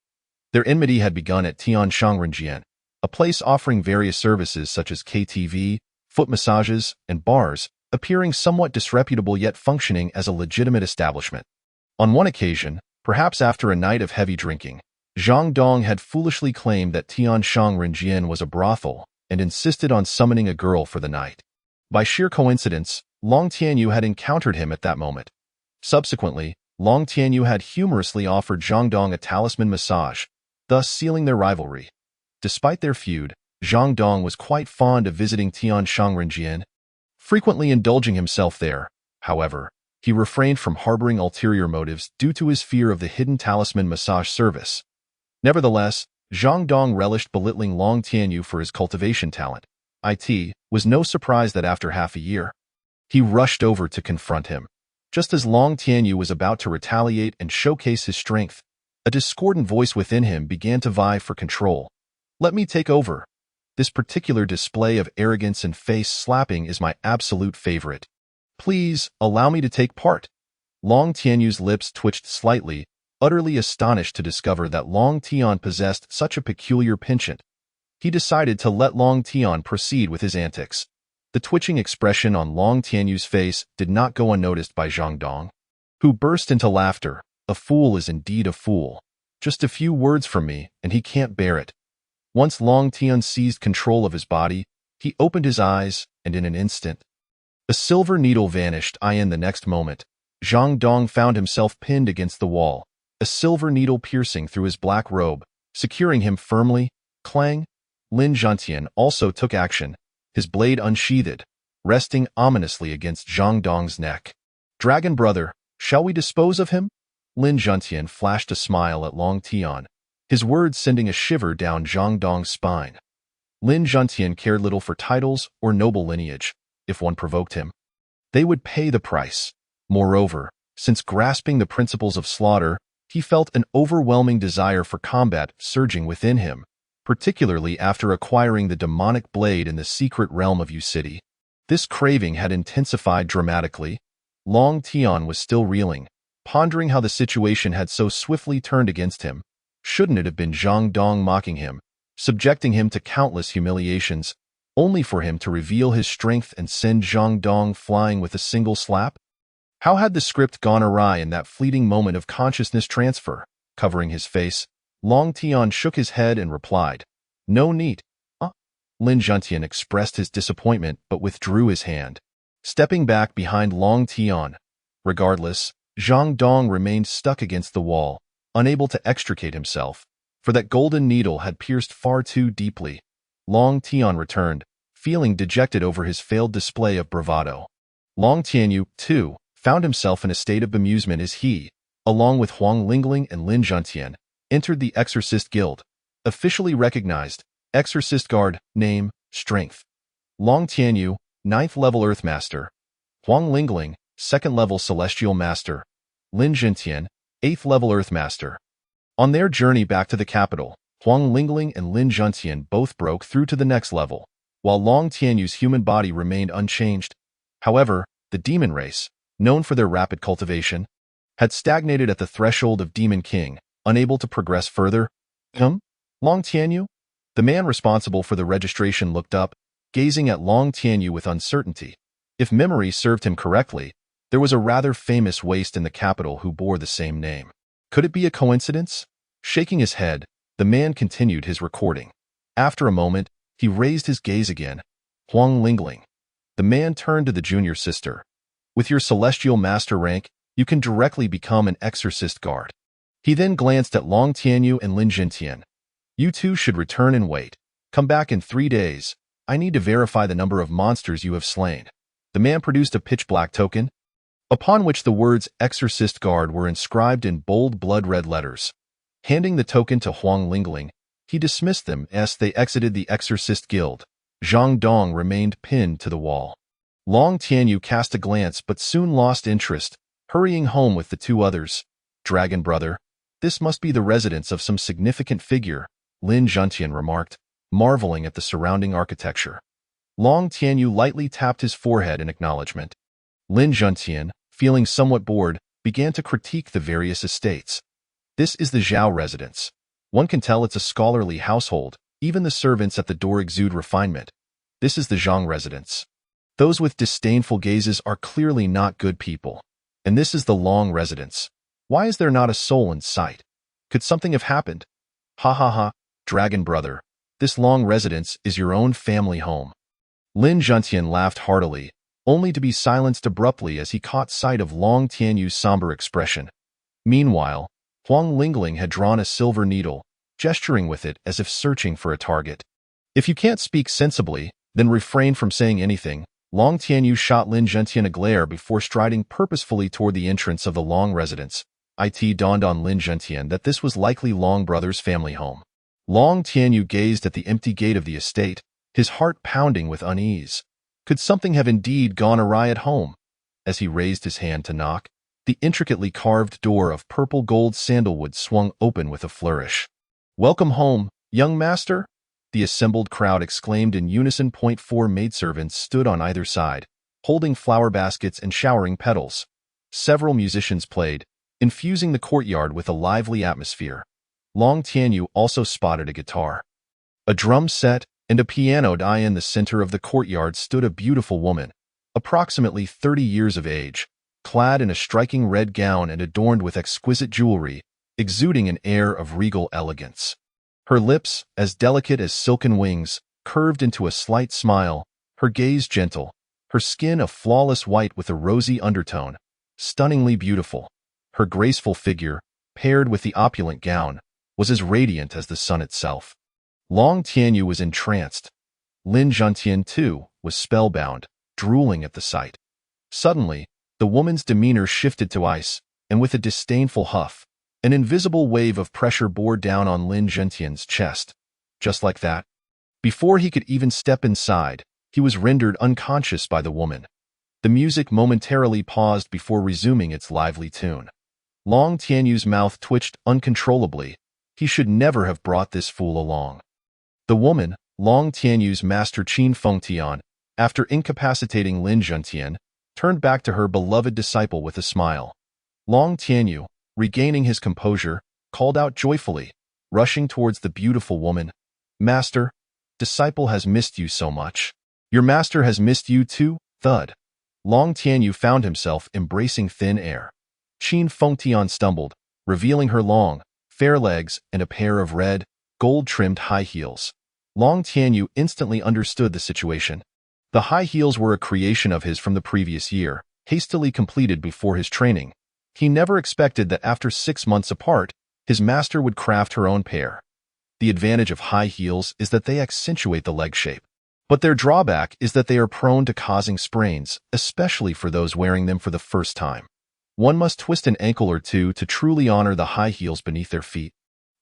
Their enmity had begun at Tianshang Renjian, a place offering various services such as KTV, foot massages, and bars, appearing somewhat disreputable yet functioning as a legitimate establishment. On one occasion, perhaps after a night of heavy drinking, Zhang Dong had foolishly claimed that Tianshang Renjian was a brothel and insisted on summoning a girl for the night. By sheer coincidence, Long Tianyu had encountered him at that moment. Subsequently, Long Tianyu had humorously offered Zhang Dong a talisman massage, thus sealing their rivalry. Despite their feud, Zhang Dong was quite fond of visiting Tianshang Renjian, frequently indulging himself there. However, he refrained from harboring ulterior motives due to his fear of the hidden talisman massage service. Nevertheless, Zhang Dong relished belittling Long Tianyu for his cultivation talent. It was no surprise that after half a year, he rushed over to confront him. Just as Long Tianyu was about to retaliate and showcase his strength, a discordant voice within him began to vie for control. "Let me take over." This particular display of arrogance and face-slapping is my absolute favorite. "Please, allow me to take part." Long Tianyu's lips twitched slightly, utterly astonished to discover that Long Tian possessed such a peculiar penchant. He decided to let Long Tian proceed with his antics. The twitching expression on Long Tianyu's face did not go unnoticed by Zhang Dong, who burst into laughter. "A fool is indeed a fool. Just a few words from me, and he can't bear it." Once Long Tian seized control of his body, he opened his eyes, and in an instant, a silver needle vanished. In the next moment, Zhang Dong found himself pinned against the wall, a silver needle piercing through his black robe, securing him firmly. Clang! Lin Zhantian also took action, his blade unsheathed, resting ominously against Zhang Dong's neck. "Dragon brother, shall we dispose of him?" Lin Zhantian flashed a smile at Long Tian, his words sending a shiver down Zhang Dong's spine. Lin Zhantian cared little for titles or noble lineage. If one provoked him, they would pay the price. Moreover, since grasping the principles of slaughter, he felt an overwhelming desire for combat surging within him, particularly after acquiring the demonic blade in the secret realm of Yu City. This craving had intensified dramatically. Long Tian was still reeling, pondering how the situation had so swiftly turned against him. Shouldn't it have been Zhang Dong mocking him, subjecting him to countless humiliations, only for him to reveal his strength and send Zhang Dong flying with a single slap? How had the script gone awry in that fleeting moment of consciousness transfer? Covering his face, Long Tian shook his head and replied, "No need." Lin Zhantian expressed his disappointment but withdrew his hand, stepping back behind Long Tian. Regardless, Zhang Dong remained stuck against the wall, unable to extricate himself, for that golden needle had pierced far too deeply. Long Tian returned, feeling dejected over his failed display of bravado. Long Tianyu, too, found himself in a state of bemusement as he, along with Huang Lingling and Lin Zhantian, entered the Exorcist Guild. Officially recognized, Exorcist Guard, name, strength. Long Tianyu, 9th-level Earthmaster. Huang Lingling, 2nd-level Celestial Master. Lin Zhantian, 8th level Earthmaster. On their journey back to the capital, Huang Lingling and Lin Juntian both broke through to the next level, while Long Tianyu's human body remained unchanged. However, the demon race, known for their rapid cultivation, had stagnated at the threshold of Demon King, unable to progress further. Long Tianyu? The man responsible for the registration looked up, gazing at Long Tianyu with uncertainty. If memory served him correctly, there was a rather famous waste in the capital who bore the same name. Could it be a coincidence? Shaking his head, the man continued his recording. After a moment, he raised his gaze again. Huang Lingling. The man turned to the junior sister. With your celestial master rank, you can directly become an exorcist guard. He then glanced at Long Tianyu and Lin Juntian. You two should return and wait. Come back in 3 days. I need to verify the number of monsters you have slain. The man produced a pitch-black token, upon which the words Exorcist Guard were inscribed in bold blood-red letters. Handing the token to Huang Lingling, he dismissed them as they exited the Exorcist Guild. Zhang Dong remained pinned to the wall. Long Tianyu cast a glance but soon lost interest, hurrying home with the 2 others. Dragon brother, this must be the residence of some significant figure, Lin Juntian remarked, marveling at the surrounding architecture. Long Tianyu lightly tapped his forehead in acknowledgement. Lin Juntian, feeling somewhat bored, began to critique the various estates. This is the Zhao residence. One can tell it's a scholarly household, even the servants at the door exude refinement. This is the Zhang residence. Those with disdainful gazes are clearly not good people. And this is the Long residence. Why is there not a soul in sight? Could something have happened? Ha ha ha, Dragon brother. This Long residence is your own family home. Lin Juntian laughed heartily, only to be silenced abruptly as he caught sight of Long Tianyu's somber expression. Meanwhile, Huang Lingling had drawn a silver needle, gesturing with it as if searching for a target. If you can't speak sensibly, then refrain from saying anything. Long Tianyu shot Lin Juntian a glare before striding purposefully toward the entrance of the Long residence. It dawned on Lin Juntian that this was likely Long brothers' family home. Long Tianyu gazed at the empty gate of the estate, his heart pounding with unease. Could something have indeed gone awry at home? As he raised his hand to knock, the intricately carved door of purple gold sandalwood swung open with a flourish. Welcome home, young master, the assembled crowd exclaimed in unison. 4 maidservants stood on either side, holding flower baskets and showering petals. Several musicians played, infusing the courtyard with a lively atmosphere. Long Tianyu also spotted a guitar, a drum set, and a piano. In the center of the courtyard stood a beautiful woman, approximately 30 years of age, clad in a striking red gown and adorned with exquisite jewelry, exuding an air of regal elegance. Her lips, as delicate as silken wings, curved into a slight smile, her gaze gentle, her skin a flawless white with a rosy undertone, stunningly beautiful. Her graceful figure, paired with the opulent gown, was as radiant as the sun itself. Long Tianyu was entranced. Lin Juntian, too, was spellbound, drooling at the sight. Suddenly, the woman's demeanor shifted to ice, and with a disdainful huff, an invisible wave of pressure bore down on Lin Juntian's chest. Just like that. Before he could even step inside, he was rendered unconscious by the woman. The music momentarily paused before resuming its lively tune. Long Tianyu's mouth twitched uncontrollably. He should never have brought this fool along. The woman, Long Tianyu's master Qin Fengtian, after incapacitating Lin Juntian, turned back to her beloved disciple with a smile. Long Tianyu, regaining his composure, called out joyfully, rushing towards the beautiful woman. Master, disciple has missed you so much. Your master has missed you too, thud. Long Tianyu found himself embracing thin air. Qin Fengtian stumbled, revealing her long, fair legs and a pair of red, gold-trimmed high heels. Long Tianyu instantly understood the situation. The high heels were a creation of his from the previous year, hastily completed before his training. He never expected that after 6 months apart, his master would craft her own pair. The advantage of high heels is that they accentuate the leg shape. But their drawback is that they are prone to causing sprains, especially for those wearing them for the first time. One must twist an ankle or two to truly honor the high heels beneath their feet.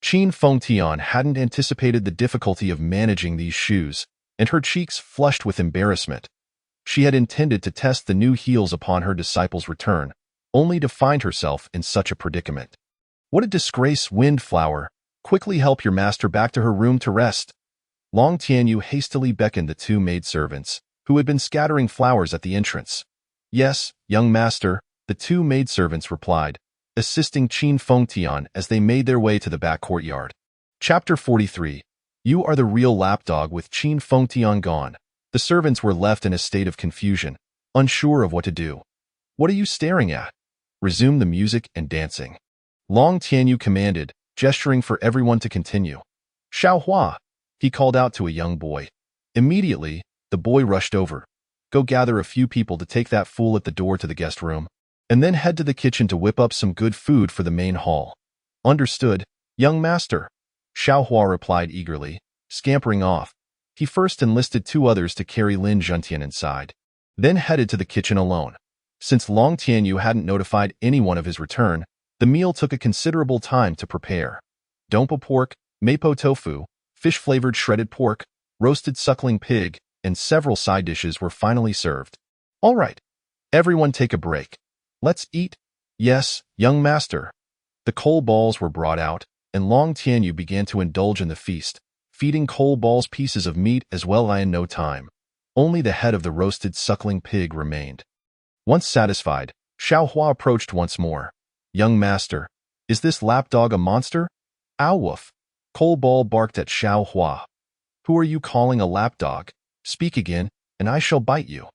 Qin Fengtian hadn't anticipated the difficulty of managing these shoes, and her cheeks flushed with embarrassment. She had intended to test the new heels upon her disciple's return, only to find herself in such a predicament. What a disgrace, Windflower! Quickly help your master back to her room to rest. Long Tianyu hastily beckoned the two maidservants, who had been scattering flowers at the entrance. Yes, young master, the two maidservants replied, assisting Qin Fengtian as they made their way to the back courtyard. Chapter 43. You are the real lapdog. With Qin Fengtian gone, the servants were left in a state of confusion, unsure of what to do. What are you staring at? Resume the music and dancing. Long Tianyu commanded, gesturing for everyone to continue. Xiaohua, he called out to a young boy. Immediately, the boy rushed over. Go gather a few people to take that fool at the door to the guest room, and then head to the kitchen to whip up some good food for the main hall. Understood, young master, Xiaohua replied eagerly, scampering off. He first enlisted two others to carry Lin Zhentian inside, then headed to the kitchen alone. Since Long Tianyu hadn't notified anyone of his return, the meal took a considerable time to prepare. Dompa pork, mapo tofu, fish-flavored shredded pork, roasted suckling pig, and several side dishes were finally served. All right, everyone take a break. Let's eat. Yes, young master. The coal balls were brought out, and Long Tianyu began to indulge in the feast, feeding coal balls pieces of meat as well. In no time, only the head of the roasted suckling pig remained. Once satisfied, Xiaohua approached once more. Young master, is this lapdog a monster? Ow woof. Coal ball barked at Xiaohua. Who are you calling a lapdog? Speak again, and I shall bite you.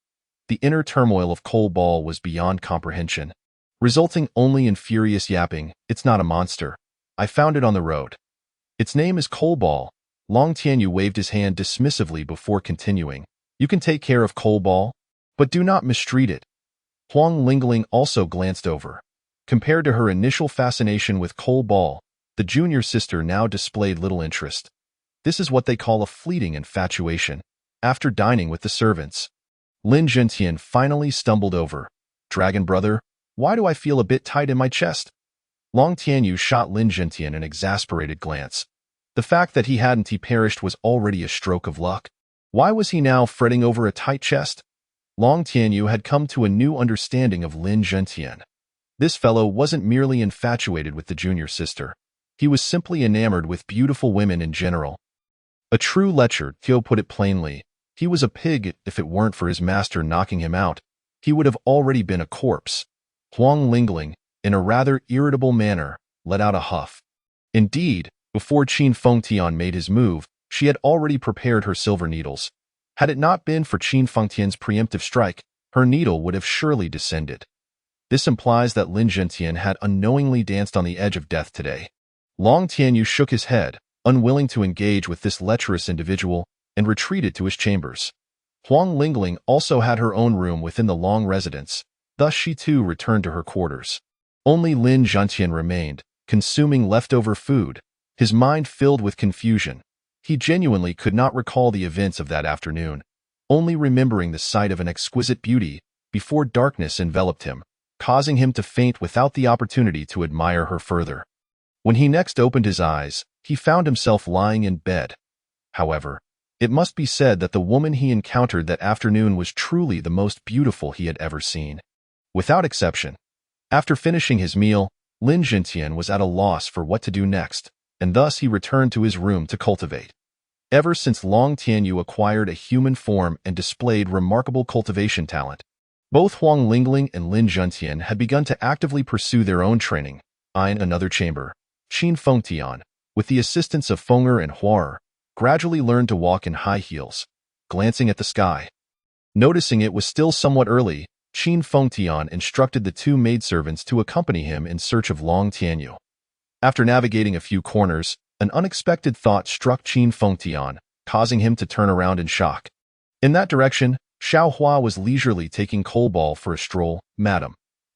The inner turmoil of Coal Ball was beyond comprehension, resulting only in furious yapping. It's not a monster. I found it on the road. Its name is Coal Ball. Long Tianyu waved his hand dismissively before continuing. You can take care of Coal Ball, but do not mistreat it. Huang Lingling also glanced over. Compared to her initial fascination with Coal Ball, the junior sister now displayed little interest. This is what they call a fleeting infatuation. After dining with the servants, Lin Zhentian finally stumbled over. Dragon brother, why do I feel a bit tight in my chest? Long Tianyu shot Lin Zhentian an exasperated glance. The fact that he hadn't perished was already a stroke of luck. Why was he now fretting over a tight chest? Long Tianyu had come to a new understanding of Lin Zhentian. This fellow wasn't merely infatuated with the junior sister. He was simply enamored with beautiful women in general. A true lecher, Tio put it plainly. He was a pig. If it weren't for his master knocking him out, he would have already been a corpse. Huang Lingling, in a rather irritable manner, let out a huff. Indeed, before Qin Fengtian made his move, she had already prepared her silver needles. Had it not been for Qin Fengtian's preemptive strike, her needle would have surely descended. This implies that Lin Zhentian had unknowingly danced on the edge of death today. Long Tianyu shook his head, unwilling to engage with this lecherous individual, and retreated to his chambers. Huang Lingling also had her own room within the Long residence, thus she too returned to her quarters. Only Lin Zhentian remained, consuming leftover food, his mind filled with confusion. He genuinely could not recall the events of that afternoon, only remembering the sight of an exquisite beauty before darkness enveloped him, causing him to faint without the opportunity to admire her further. When he next opened his eyes, he found himself lying in bed. However, it must be said that the woman he encountered that afternoon was truly the most beautiful he had ever seen. Without exception. After finishing his meal, Lin Zhentian was at a loss for what to do next, and thus he returned to his room to cultivate. Ever since Long Tianyu acquired a human form and displayed remarkable cultivation talent, both Huang Lingling and Lin Zhentian had begun to actively pursue their own training. In another chamber, Qin Fengtian, with the assistance of Feng'er and Huar, gradually learned to walk in high heels, glancing at the sky. Noticing it was still somewhat early, Qin Fengtian instructed the two maidservants to accompany him in search of Long Tianyu. After navigating a few corners, an unexpected thought struck Qin Fengtian, causing him to turn around in shock. In that direction, Xiaohua was leisurely taking Coal Ball for a stroll. Madam.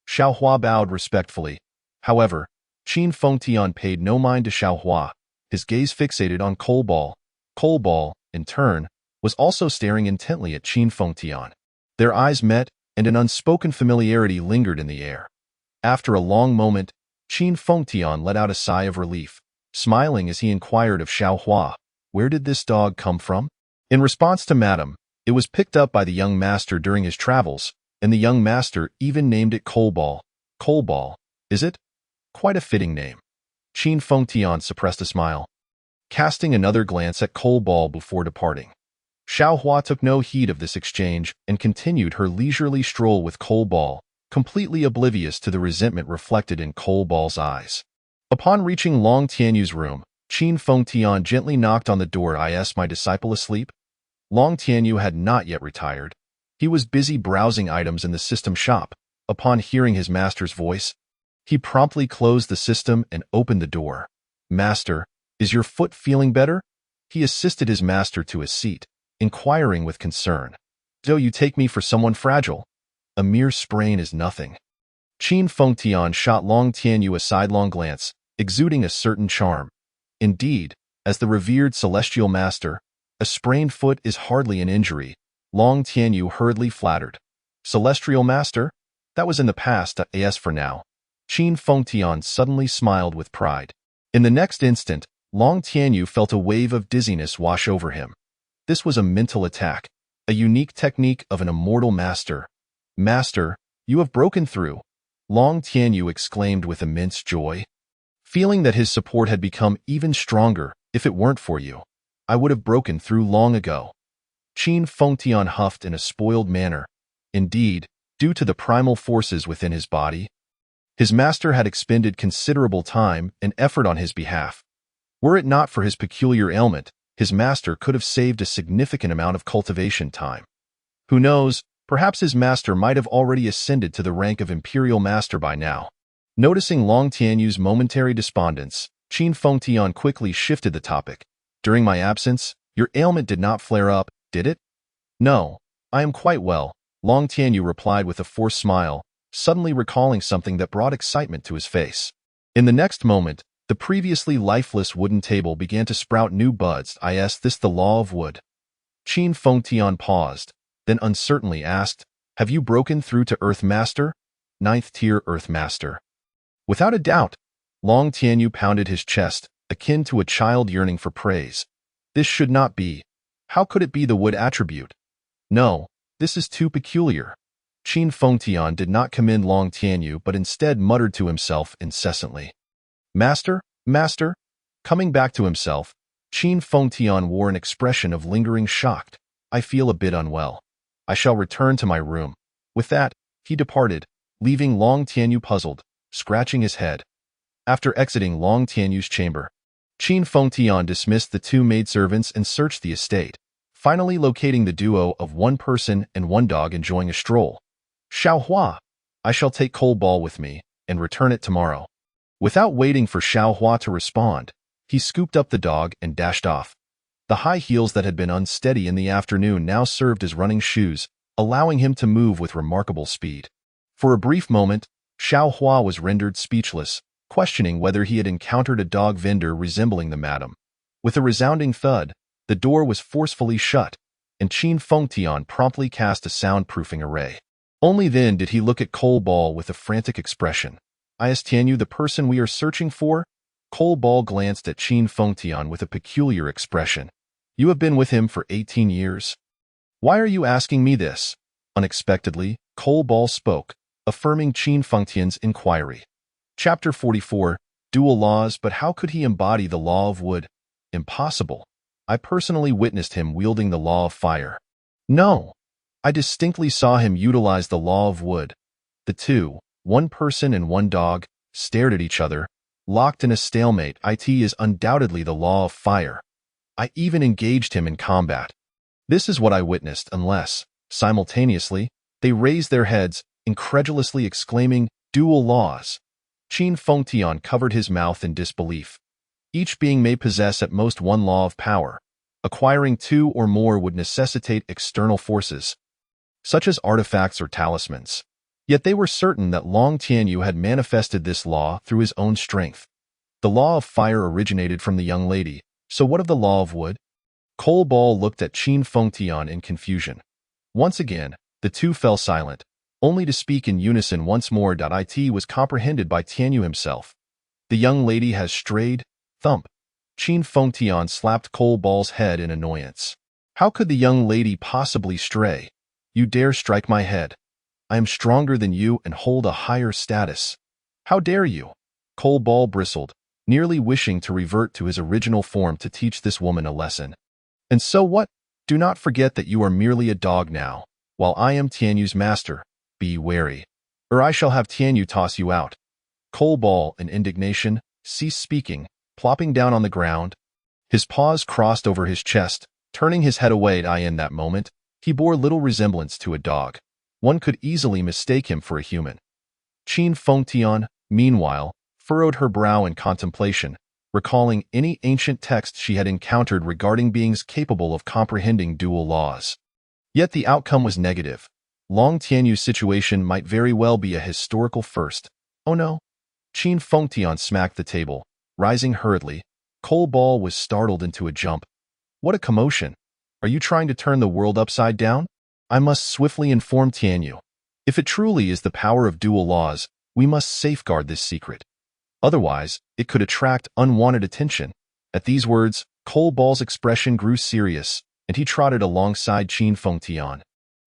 Xiaohua bowed respectfully. However, Qin Fengtian paid no mind to Xiaohua, his gaze fixated on Coal Ball. Coal Ball, in turn, was also staring intently at Qin Fengtian. Their eyes met, and an unspoken familiarity lingered in the air. After a long moment, Qin Fengtian let out a sigh of relief, smiling as he inquired of Xiaohua, "Where did this dog come from?" In response to Madam, it was picked up by the young master during his travels, and the young master even named it Coal Ball. Coal Ball, is it? Quite a fitting name. Qin Fengtian suppressed a smile, casting another glance at Cole Ball before departing. Xiao Hua took no heed of this exchange and continued her leisurely stroll with Cole Ball, completely oblivious to the resentment reflected in Cole Ball's eyes. Upon reaching Long Tianyu's room, Qin Fengtian gently knocked on the door. "Is my disciple asleep?" Long Tianyu had not yet retired. He was busy browsing items in the system shop. Upon hearing his master's voice, he promptly closed the system and opened the door. "Master, is your foot feeling better?" He assisted his master to his seat, inquiring with concern. "Do you take me for someone fragile? A mere sprain is nothing." Qin Fengtian shot Long Tianyu a sidelong glance, exuding a certain charm. Indeed, as the revered celestial master, a sprained foot is hardly an injury. Long Tianyu hurriedly flattered. "Celestial master? That was in the past. As for now." Qin Fengtian suddenly smiled with pride. In the next instant, Long Tianyu felt a wave of dizziness wash over him. This was a mental attack, a unique technique of an immortal master. "Master, you have broken through," Long Tianyu exclaimed with immense joy. "Feeling that his support had become even stronger. If it weren't for you, I would have broken through long ago." Qin Fengtian huffed in a spoiled manner. Indeed, due to the primal forces within his body, his master had expended considerable time and effort on his behalf. Were it not for his peculiar ailment, his master could have saved a significant amount of cultivation time. Who knows, perhaps his master might have already ascended to the rank of imperial master by now. Noticing Long Tianyu's momentary despondence, Qin Fengtian quickly shifted the topic. "During my absence, your ailment did not flare up, did it?" "No, I am quite well," Long Tianyu replied with a forced smile, suddenly recalling something that brought excitement to his face. In the next moment, the previously lifeless wooden table began to sprout new buds. "Is this the law of wood?" Qin Fengtian paused, then uncertainly asked, "Have you broken through to Earth Master?" "Ninth tier Earth Master." "Without a doubt." Long Tianyu pounded his chest, akin to a child yearning for praise. "This should not be. How could it be the wood attribute? No, this is too peculiar." Qin Fengtian did not commend Long Tianyu but instead muttered to himself incessantly. "Master, master." Coming back to himself, Qin Fengtian wore an expression of lingering shock. "I feel a bit unwell. I shall return to my room." With that, he departed, leaving Long Tianyu puzzled, scratching his head. After exiting Long Tianyu's chamber, Qin Fengtian dismissed the two maidservants and searched the estate, finally locating the duo of one person and one dog enjoying a stroll. "Xiao Hua, I shall take Cole Ball with me and return it tomorrow." Without waiting for Xiao Hua to respond, he scooped up the dog and dashed off. The high heels that had been unsteady in the afternoon now served as running shoes, allowing him to move with remarkable speed. For a brief moment, Xiao Hua was rendered speechless, questioning whether he had encountered a dog vendor resembling the madam. With a resounding thud, the door was forcefully shut, and Qin Fengtian promptly cast a soundproofing array. Only then did he look at Cole Ball with a frantic expression. "Is Tianyu the person we are searching for?" Cole Ball glanced at Qin Fengtian with a peculiar expression. "You have been with him for 18 years. Why are you asking me this?" Unexpectedly, Cole Ball spoke, affirming Qin Fengtian's inquiry. Chapter 44, Dual Laws. But how could he embody the law of wood? Impossible. I personally witnessed him wielding the law of fire. No, I distinctly saw him utilize the law of wood. The two, one person and one dog, stared at each other, locked in a stalemate. It is undoubtedly the law of fire. I even engaged him in combat. This is what I witnessed unless, simultaneously, they raised their heads, incredulously exclaiming, "Dual laws." Qin Fengtian covered his mouth in disbelief. Each being may possess at most one law of power. Acquiring two or more would necessitate external forces, such as artifacts or talismans. Yet they were certain that Long Tianyu had manifested this law through his own strength. The law of fire originated from the young lady, so what of the law of wood? Cole Ball looked at Qin Fengtian in confusion. Once again, the two fell silent, only to speak in unison once more. It was comprehended by Tianyu himself. "The young lady has strayed." Thump. Qin Fengtian slapped Cole Ball's head in annoyance. "How could the young lady possibly stray? You dare strike my head. I am stronger than you and hold a higher status. How dare you?" Cole Ball bristled, nearly wishing to revert to his original form to teach this woman a lesson. And so what? Do not forget that you are merely a dog now, while I am Tianyu's master. Be wary, or I shall have Tianyu toss you out. Cole Ball, in indignation, ceased speaking, plopping down on the ground. His paws crossed over his chest, turning his head away. In that moment, he bore little resemblance to a dog. One could easily mistake him for a human. Qin Fengtian, meanwhile, furrowed her brow in contemplation, recalling any ancient text she had encountered regarding beings capable of comprehending dual laws. Yet the outcome was negative. Long Tianyu's situation might very well be a historical first. Oh no. Qin Fengtian smacked the table. Rising hurriedly, Cole Ball was startled into a jump. What a commotion! Are you trying to turn the world upside down? I must swiftly inform Tianyu. If it truly is the power of dual laws, we must safeguard this secret. Otherwise, it could attract unwanted attention. At these words, Cole Ball's expression grew serious, and he trotted alongside Qin Fengtian.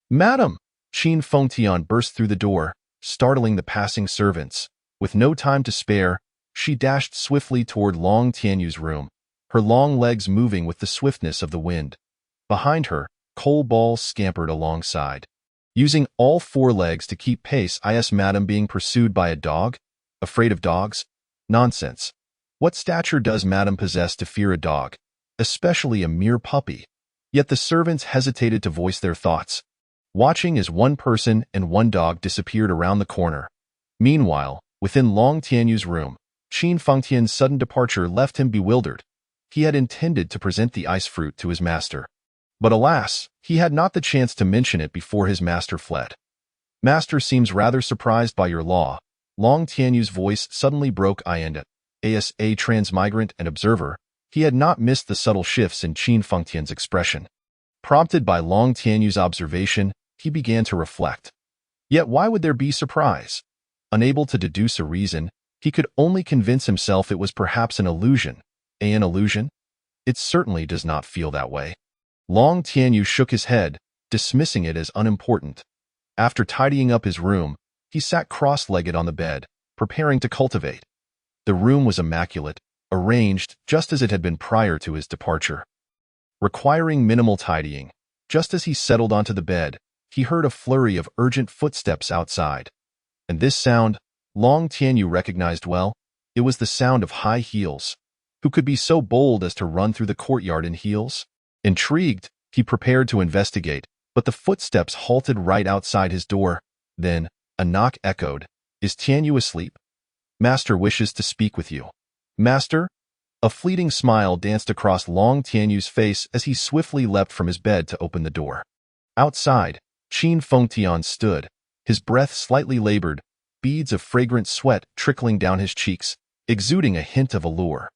Madam! Qin Fengtian burst through the door, startling the passing servants. With no time to spare, she dashed swiftly toward Long Tianyu's room, her long legs moving with the swiftness of the wind. Behind her, Cole Ball scampered alongside. Using all four legs to keep pace. Is Madam being pursued by a dog? Afraid of dogs? Nonsense. What stature does Madam possess to fear a dog, especially a mere puppy? Yet the servants hesitated to voice their thoughts, watching as one person and one dog disappeared around the corner. Meanwhile, within Long Tianyu's room, Qin Fengtian's sudden departure left him bewildered. He had intended to present the ice fruit to his master. But alas, he had not the chance to mention it before his master fled. Master seems rather surprised by your law. Long Tianyu's voice suddenly broke. As a transmigrant and observer, he had not missed the subtle shifts in Qin Fengtian's expression. Prompted by Long Tianyu's observation, he began to reflect. Yet why would there be surprise? Unable to deduce a reason, he could only convince himself it was perhaps an illusion. An illusion? It certainly does not feel that way. Long Tianyu shook his head, dismissing it as unimportant. After tidying up his room, he sat cross-legged on the bed, preparing to cultivate. The room was immaculate, arranged just as it had been prior to his departure. Requiring minimal tidying, just as he settled onto the bed, he heard a flurry of urgent footsteps outside. And this sound, Long Tianyu recognized well. It was the sound of high heels. Who could be so bold as to run through the courtyard in heels? Intrigued, he prepared to investigate, but the footsteps halted right outside his door. Then, a knock echoed. Is Tianyu asleep? Master wishes to speak with you. Master? A fleeting smile danced across Long Tianyu's face as he swiftly leapt from his bed to open the door. Outside, Qin Fengtian stood, his breath slightly labored, beads of fragrant sweat trickling down his cheeks, exuding a hint of allure.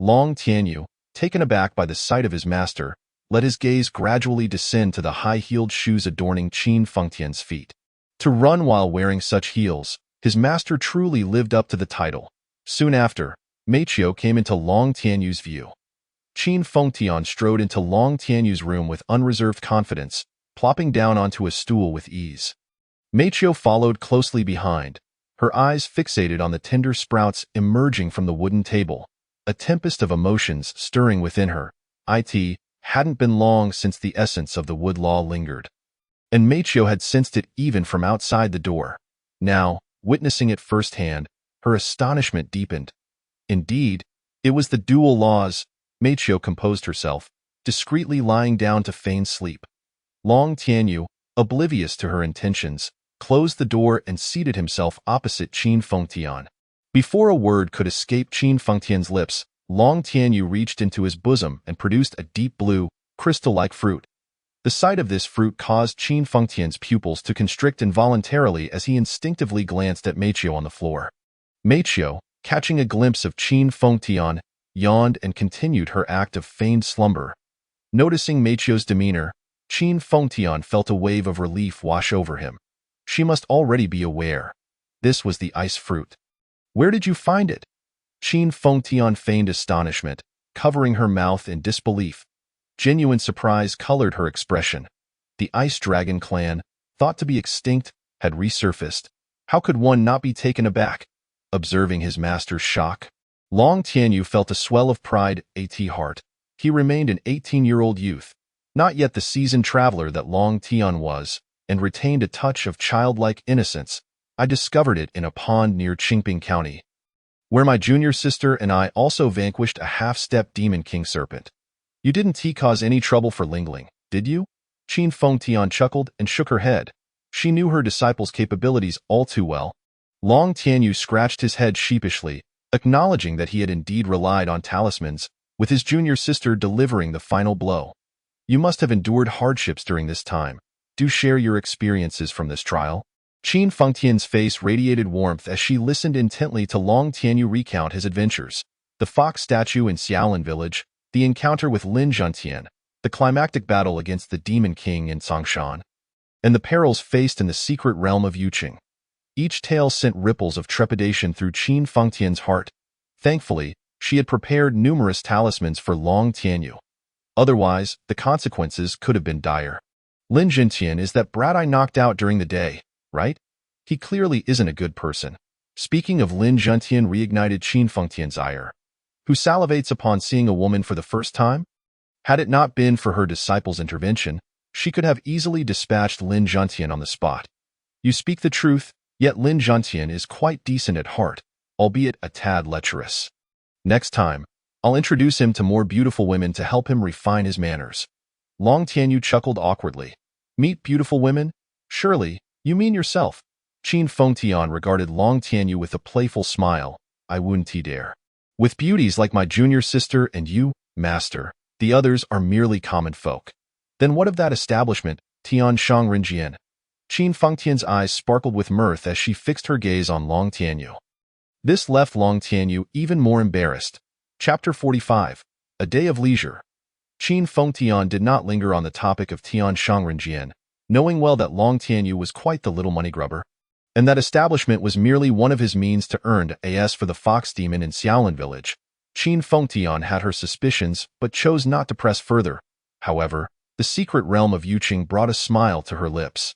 Long Tianyu, taken aback by the sight of his master, let his gaze gradually descend to the high-heeled shoes adorning Qin Fengtian's feet. To run while wearing such heels, his master truly lived up to the title. Soon after, Meichio came into Long Tianyu's view. Qin Fengtian strode into Long Tianyu's room with unreserved confidence, plopping down onto a stool with ease. Meichio followed closely behind, her eyes fixated on the tender sprouts emerging from the wooden table, a tempest of emotions stirring within her. It hadn't been long since the essence of the wood law lingered, and Meichio had sensed it even from outside the door. Now, witnessing it firsthand, her astonishment deepened. Indeed, it was the dual laws. Meichio composed herself, discreetly lying down to feign sleep. Long Tianyu, oblivious to her intentions, closed the door and seated himself opposite Qin Fengtian. Before a word could escape Qin Fengtian's lips, Long Tianyu reached into his bosom and produced a deep blue, crystal-like fruit. The sight of this fruit caused Qin Fengtian's pupils to constrict involuntarily as he instinctively glanced at Meichio on the floor. Meichio, catching a glimpse of Qin Fengtian, yawned and continued her act of feigned slumber. Noticing Meichio's demeanor, Qin Fengtian felt a wave of relief wash over him. She must already be aware. This was the ice fruit. Where did you find it? Qin Fengtian feigned astonishment, covering her mouth in disbelief. Genuine surprise colored her expression. The Ice Dragon clan, thought to be extinct, had resurfaced. How could one not be taken aback, observing his master's shock? Long Tianyu felt a swell of pride at heart. He remained an 18-year-old youth, not yet the seasoned traveler that Long Tian was, and retained a touch of childlike innocence. I discovered it in a pond near Qingping County, where my junior sister and I also vanquished a half-step demon king serpent. You didn't cause any trouble for Lingling, did you? Qin Fengtian chuckled and shook her head. She knew her disciple's capabilities all too well. Long Tianyu scratched his head sheepishly, acknowledging that he had indeed relied on talismans, with his junior sister delivering the final blow. You must have endured hardships during this time. Do share your experiences from this trial. Qin Fengtian's face radiated warmth as she listened intently to Long Tianyu recount his adventures. The fox statue in Xiaolin village, the encounter with Lin Zhentian, the climactic battle against the Demon King in Songshan, and the perils faced in the secret realm of Yuqing. Each tale sent ripples of trepidation through Qin Fengtian's heart. Thankfully, she had prepared numerous talismans for Long Tianyu. Otherwise, the consequences could have been dire. Lin Zhentian is that brat I knocked out during the day, right? He clearly isn't a good person. Speaking of Lin Zhentian reignited Qin Fengtian's ire. Who salivates upon seeing a woman for the first time? Had it not been for her disciple's intervention, she could have easily dispatched Lin Zhentian on the spot. You speak the truth, yet Lin Zhentian is quite decent at heart, albeit a tad lecherous. Next time, I'll introduce him to more beautiful women to help him refine his manners. Long Tianyu chuckled awkwardly. Meet beautiful women? Surely, you mean yourself. Qin Fengtian regarded Long Tianyu with a playful smile. I wouldn't dare. With beauties like my junior sister and you, master, the others are merely common folk. Then what of that establishment, Tian Shangrenjian? Qin Fengtian's eyes sparkled with mirth as she fixed her gaze on Long Tianyu. This left Long Tianyu even more embarrassed. Chapter 45. A Day of Leisure. Qin Fengtian did not linger on the topic of Tian Shangrenjian, knowing well that Long Tianyu was quite the little money grubber, and that establishment was merely one of his means to earn as for the fox demon in Xiaolin village. Qin Fengtian had her suspicions but chose not to press further. However, the secret realm of Yuqing brought a smile to her lips.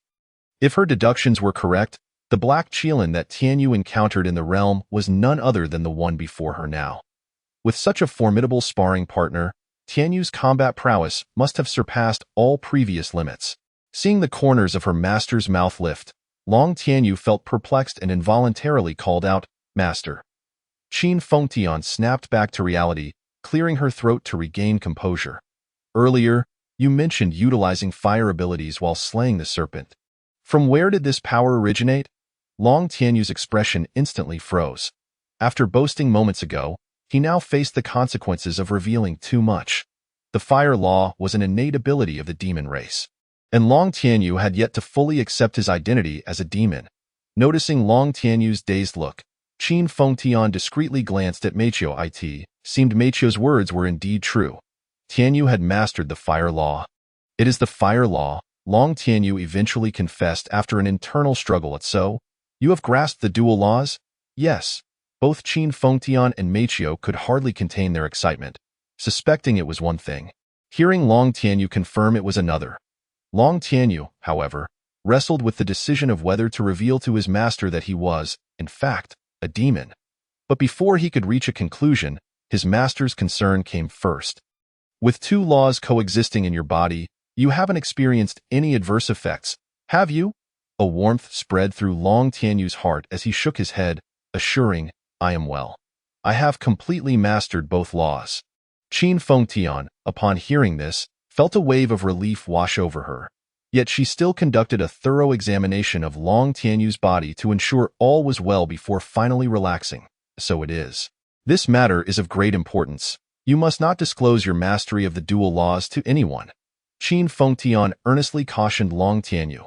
If her deductions were correct, the black Qilin that Tianyu encountered in the realm was none other than the one before her now. With such a formidable sparring partner, Tianyu's combat prowess must have surpassed all previous limits. Seeing the corners of her master's mouth lift, Long Tianyu felt perplexed and involuntarily called out, Master. Qin Fengtian snapped back to reality, clearing her throat to regain composure. Earlier, you mentioned utilizing fire abilities while slaying the serpent. From where did this power originate? Long Tianyu's expression instantly froze. After boasting moments ago, he now faced the consequences of revealing too much. The fire law was an innate ability of the demon race, and Long Tianyu had yet to fully accept his identity as a demon. Noticing Long Tianyu's dazed look, Qin Fengtian discreetly glanced at Meiqiu. It seemed Meiqiu's words were indeed true. Tianyu had mastered the fire law. It is the fire law, Long Tianyu eventually confessed after an internal struggle. So, you have grasped the dual laws? Yes. Both Qin Fengtian and Meiqiu could hardly contain their excitement. Suspecting it was one thing, hearing Long Tianyu confirm it was another. Long Tianyu, however, wrestled with the decision of whether to reveal to his master that he was, in fact, a demon. But before he could reach a conclusion, his master's concern came first. With two laws coexisting in your body, you haven't experienced any adverse effects, have you? A warmth spread through Long Tianyu's heart as he shook his head, assuring, I am well. I have completely mastered both laws. Qin Fengtian, upon hearing this, felt a wave of relief wash over her. Yet she still conducted a thorough examination of Long Tianyu's body to ensure all was well before finally relaxing. So it is. This matter is of great importance. You must not disclose your mastery of the dual laws to anyone. Qin Fengtian earnestly cautioned Long Tianyu.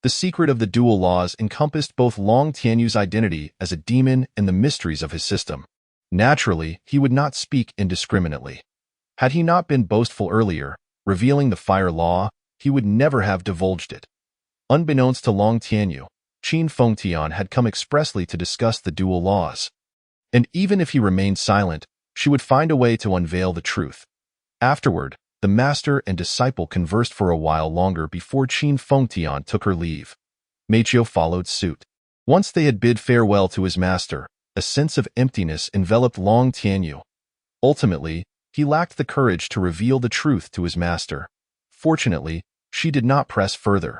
The secret of the dual laws encompassed both Long Tianyu's identity as a demon and the mysteries of his system. Naturally, he would not speak indiscriminately. Had he not been boastful earlier, revealing the fire law, he would never have divulged it. Unbeknownst to Long Tianyu, Qin Fengtian had come expressly to discuss the dual laws. And even if he remained silent, she would find a way to unveil the truth. Afterward, the master and disciple conversed for a while longer before Qin Fengtian took her leave. Meiqiu followed suit. Once they had bid farewell to his master, a A sense of emptiness enveloped Long Tianyu. Ultimately, he lacked the courage to reveal the truth to his master. Fortunately, she did not press further.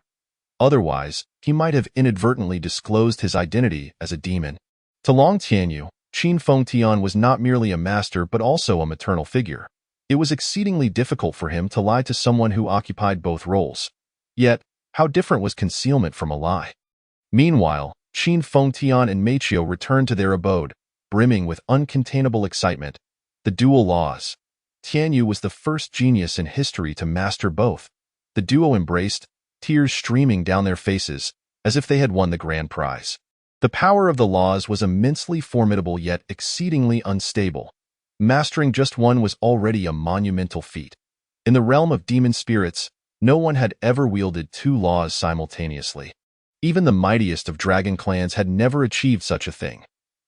Otherwise, he might have inadvertently disclosed his identity as a demon. To Long Tianyu, Qin Fengtian was not merely a master but also a maternal figure. It was exceedingly difficult for him to lie to someone who occupied both roles. Yet, how different was concealment from a lie? Meanwhile, Qin Fengtian and Meiqiu returned to their abode, brimming with uncontainable excitement. The dual laws. Tianyu was the first genius in history to master both. The duo embraced, tears streaming down their faces, as if they had won the grand prize. The power of the laws was immensely formidable yet exceedingly unstable. Mastering just one was already a monumental feat. In the realm of demon spirits, no one had ever wielded two laws simultaneously. Even the mightiest of dragon clans had never achieved such a thing.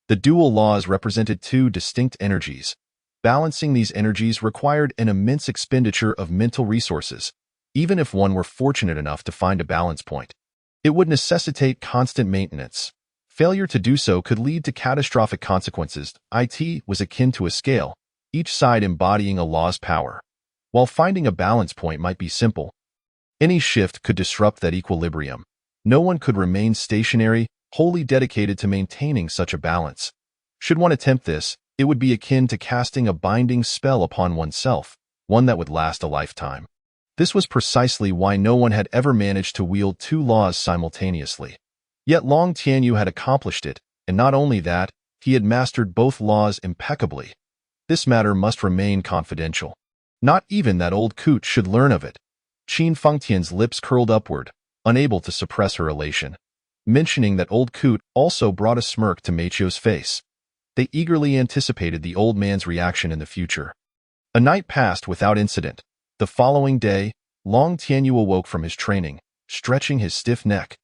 The dual laws represented two distinct energies. Balancing these energies required an immense expenditure of mental resources, even if one were fortunate enough to find a balance point. It would necessitate constant maintenance. Failure to do so could lead to catastrophic consequences. It was akin to a scale, each side embodying a law's power. While finding a balance point might be simple, any shift could disrupt that equilibrium. No one could remain stationary, wholly dedicated to maintaining such a balance. Should one attempt this, it would be akin to casting a binding spell upon oneself, one that would last a lifetime. This was precisely why no one had ever managed to wield two laws simultaneously. Yet Long Tianyu had accomplished it, and not only that, he had mastered both laws impeccably. This matter must remain confidential. Not even that old coot should learn of it. Qin Fengtian's lips curled upward, unable to suppress her elation. Mentioning that old coot also brought a smirk to Meiqiu's face. They eagerly anticipated the old man's reaction in the future. A night passed without incident. The following day, Long Tianyu awoke from his training, stretching his stiff neck.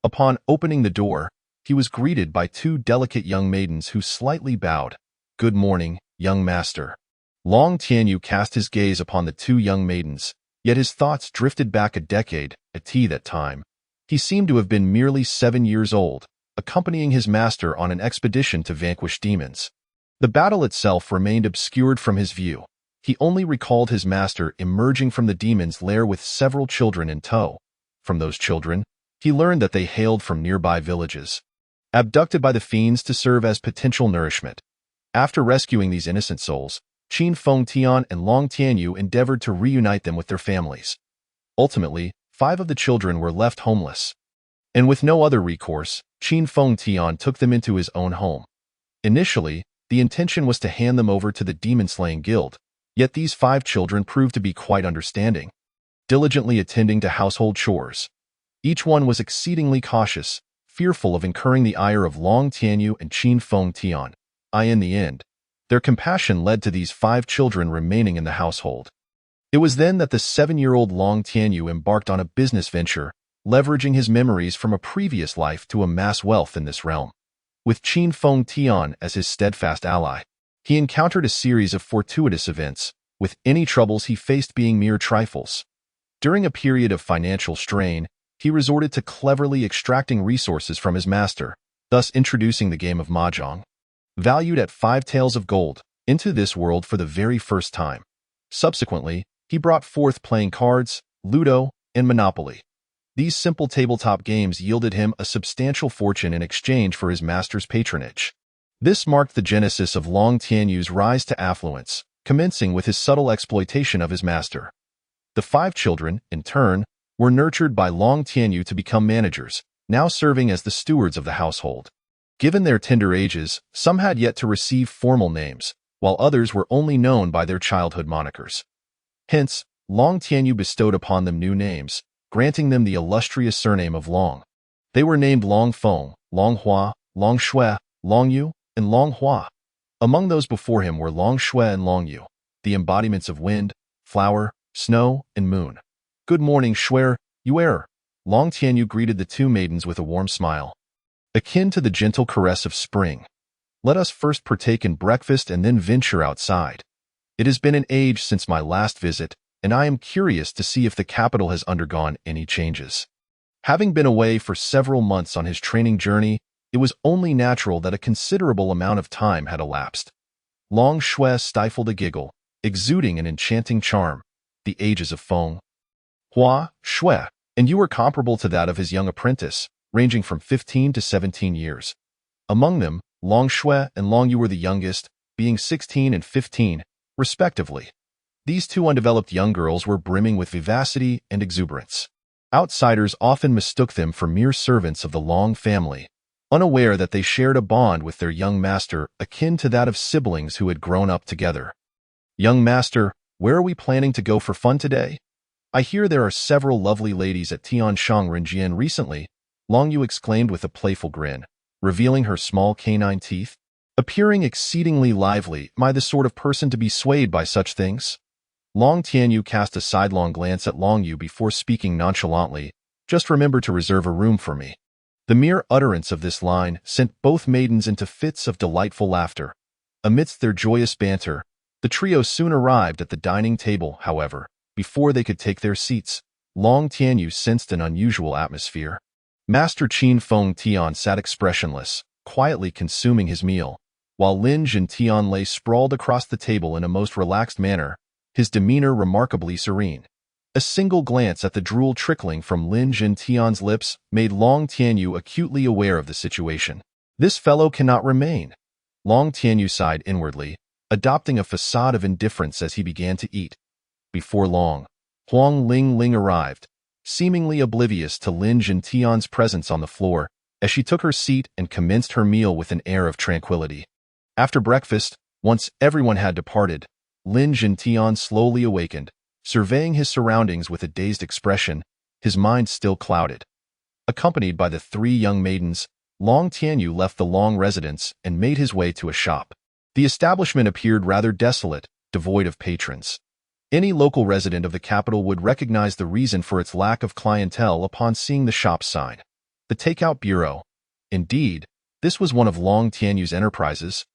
Upon opening the door, he was greeted by two delicate young maidens who slightly bowed. "Good morning, young master." Long Tianyu cast his gaze upon the two young maidens, yet his thoughts drifted back a decade, at that time. He seemed to have been merely 7 years old, accompanying his master on an expedition to vanquish demons. The battle itself remained obscured from his view. He only recalled his master emerging from the demon's lair with several children in tow. From those children, he learned that they hailed from nearby villages, abducted by the fiends to serve as potential nourishment. After rescuing these innocent souls, Qin Fengtian and Long Tianyu endeavored to reunite them with their families. Ultimately, 5 of the children were left homeless. And with no other recourse, Qin Fengtian took them into his own home. Initially, the intention was to hand them over to the demon-slaying guild, yet these 5 children proved to be quite understanding, diligently attending to household chores. Each one was exceedingly cautious, fearful of incurring the ire of Long Tianyu and Qin Fengtian. In the end, their compassion led to these 5 children remaining in the household. It was then that the 7-year-old Long Tianyu embarked on a business venture, leveraging his memories from a previous life to amass wealth in this realm. With Qin Fengtian as his steadfast ally, he encountered a series of fortuitous events, with any troubles he faced being mere trifles. During a period of financial strain, he resorted to cleverly extracting resources from his master, thus introducing the game of mahjong, valued at 5 taels of gold, into this world for the very first time. Subsequently, he brought forth playing cards, Ludo, and Monopoly. These simple tabletop games yielded him a substantial fortune in exchange for his master's patronage. This marked the genesis of Long Tianyu's rise to affluence, commencing with his subtle exploitation of his master. The 5 children, in turn, were nurtured by Long Tianyu to become managers, now serving as the stewards of the household. Given their tender ages, some had yet to receive formal names, while others were only known by their childhood monikers. Hence, Long Tianyu bestowed upon them new names, granting them the illustrious surname of Long. They were named Long Feng, Long Hua, Long Shui, Long Yu, and Long Hua. Among those before him were Long Shui and Long Yu, the embodiments of wind, flower, snow, and moon. "Good morning, Shui, Yuer." Long Tianyu greeted the 2 maidens with a warm smile, akin to the gentle caress of spring. "Let us first partake in breakfast and then venture outside. It has been an age since my last visit, and I am curious to see if the capital has undergone any changes." Having been away for several months on his training journey, it was only natural that a considerable amount of time had elapsed. Long Shui stifled a giggle, exuding an enchanting charm. The ages of Feng Hua Shui, and you were comparable to that of his young apprentice, ranging from 15 to 17 years. Among them, Long Shui and Long Yu were the youngest, being 16 and 15, respectively. These two undeveloped young girls were brimming with vivacity and exuberance. Outsiders often mistook them for mere servants of the Long family, unaware that they shared a bond with their young master akin to that of siblings who had grown up together. "Young master, where are we planning to go for fun today? I hear there are several lovely ladies at Tianshang Renjian recently," Long Yu exclaimed with a playful grin, revealing her small canine teeth. Appearing exceedingly lively, am I the sort of person to be swayed by such things? Long Tianyu cast a sidelong glance at Long Yu before speaking nonchalantly, "Just remember to reserve a room for me." The mere utterance of this line sent both maidens into fits of delightful laughter. Amidst their joyous banter, the trio soon arrived at the dining table, however. Before they could take their seats, Long Tianyu sensed an unusual atmosphere. Master Qin Feng Tian sat expressionless, quietly consuming his meal, while Lin Jin Tian lay sprawled across the table in a most relaxed manner, his demeanor remarkably serene. A single glance at the drool trickling from Lin Jin Tian's lips made Long Tianyu acutely aware of the situation. "This fellow cannot remain." Long Tianyu sighed inwardly, adopting a facade of indifference as he began to eat. Before long, Huang Ling arrived, seemingly oblivious to Lin Jin Tian's presence on the floor, as she took her seat and commenced her meal with an air of tranquility. After breakfast, once everyone had departed, Lin Jin Tian slowly awakened, surveying his surroundings with a dazed expression, his mind still clouded. Accompanied by the three young maidens, Long Tianyu left the Long residence and made his way to a shop. The establishment appeared rather desolate, devoid of patrons. Any local resident of the capital would recognize the reason for its lack of clientele upon seeing the shop's sign. The Takeout Bureau. Indeed, this was one of Long Tianyu's enterprises,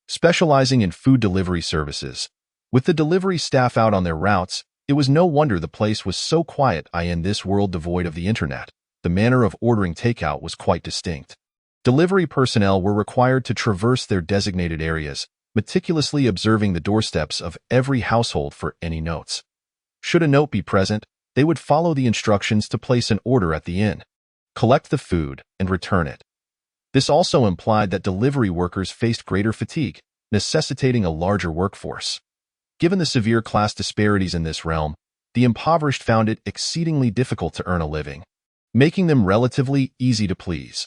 specializing in food delivery services. With the delivery staff out on their routes, it was no wonder the place was so quiet. In this world devoid of the internet, the manner of ordering takeout was quite distinct. Delivery personnel were required to traverse their designated areas, meticulously observing the doorsteps of every household for any notes. Should a note be present, they would follow the instructions to place an order at the inn, collect the food, and return it. This also implied that delivery workers faced greater fatigue, necessitating a larger workforce. Given the severe class disparities in this realm, the impoverished found it exceedingly difficult to earn a living, making them relatively easy to please.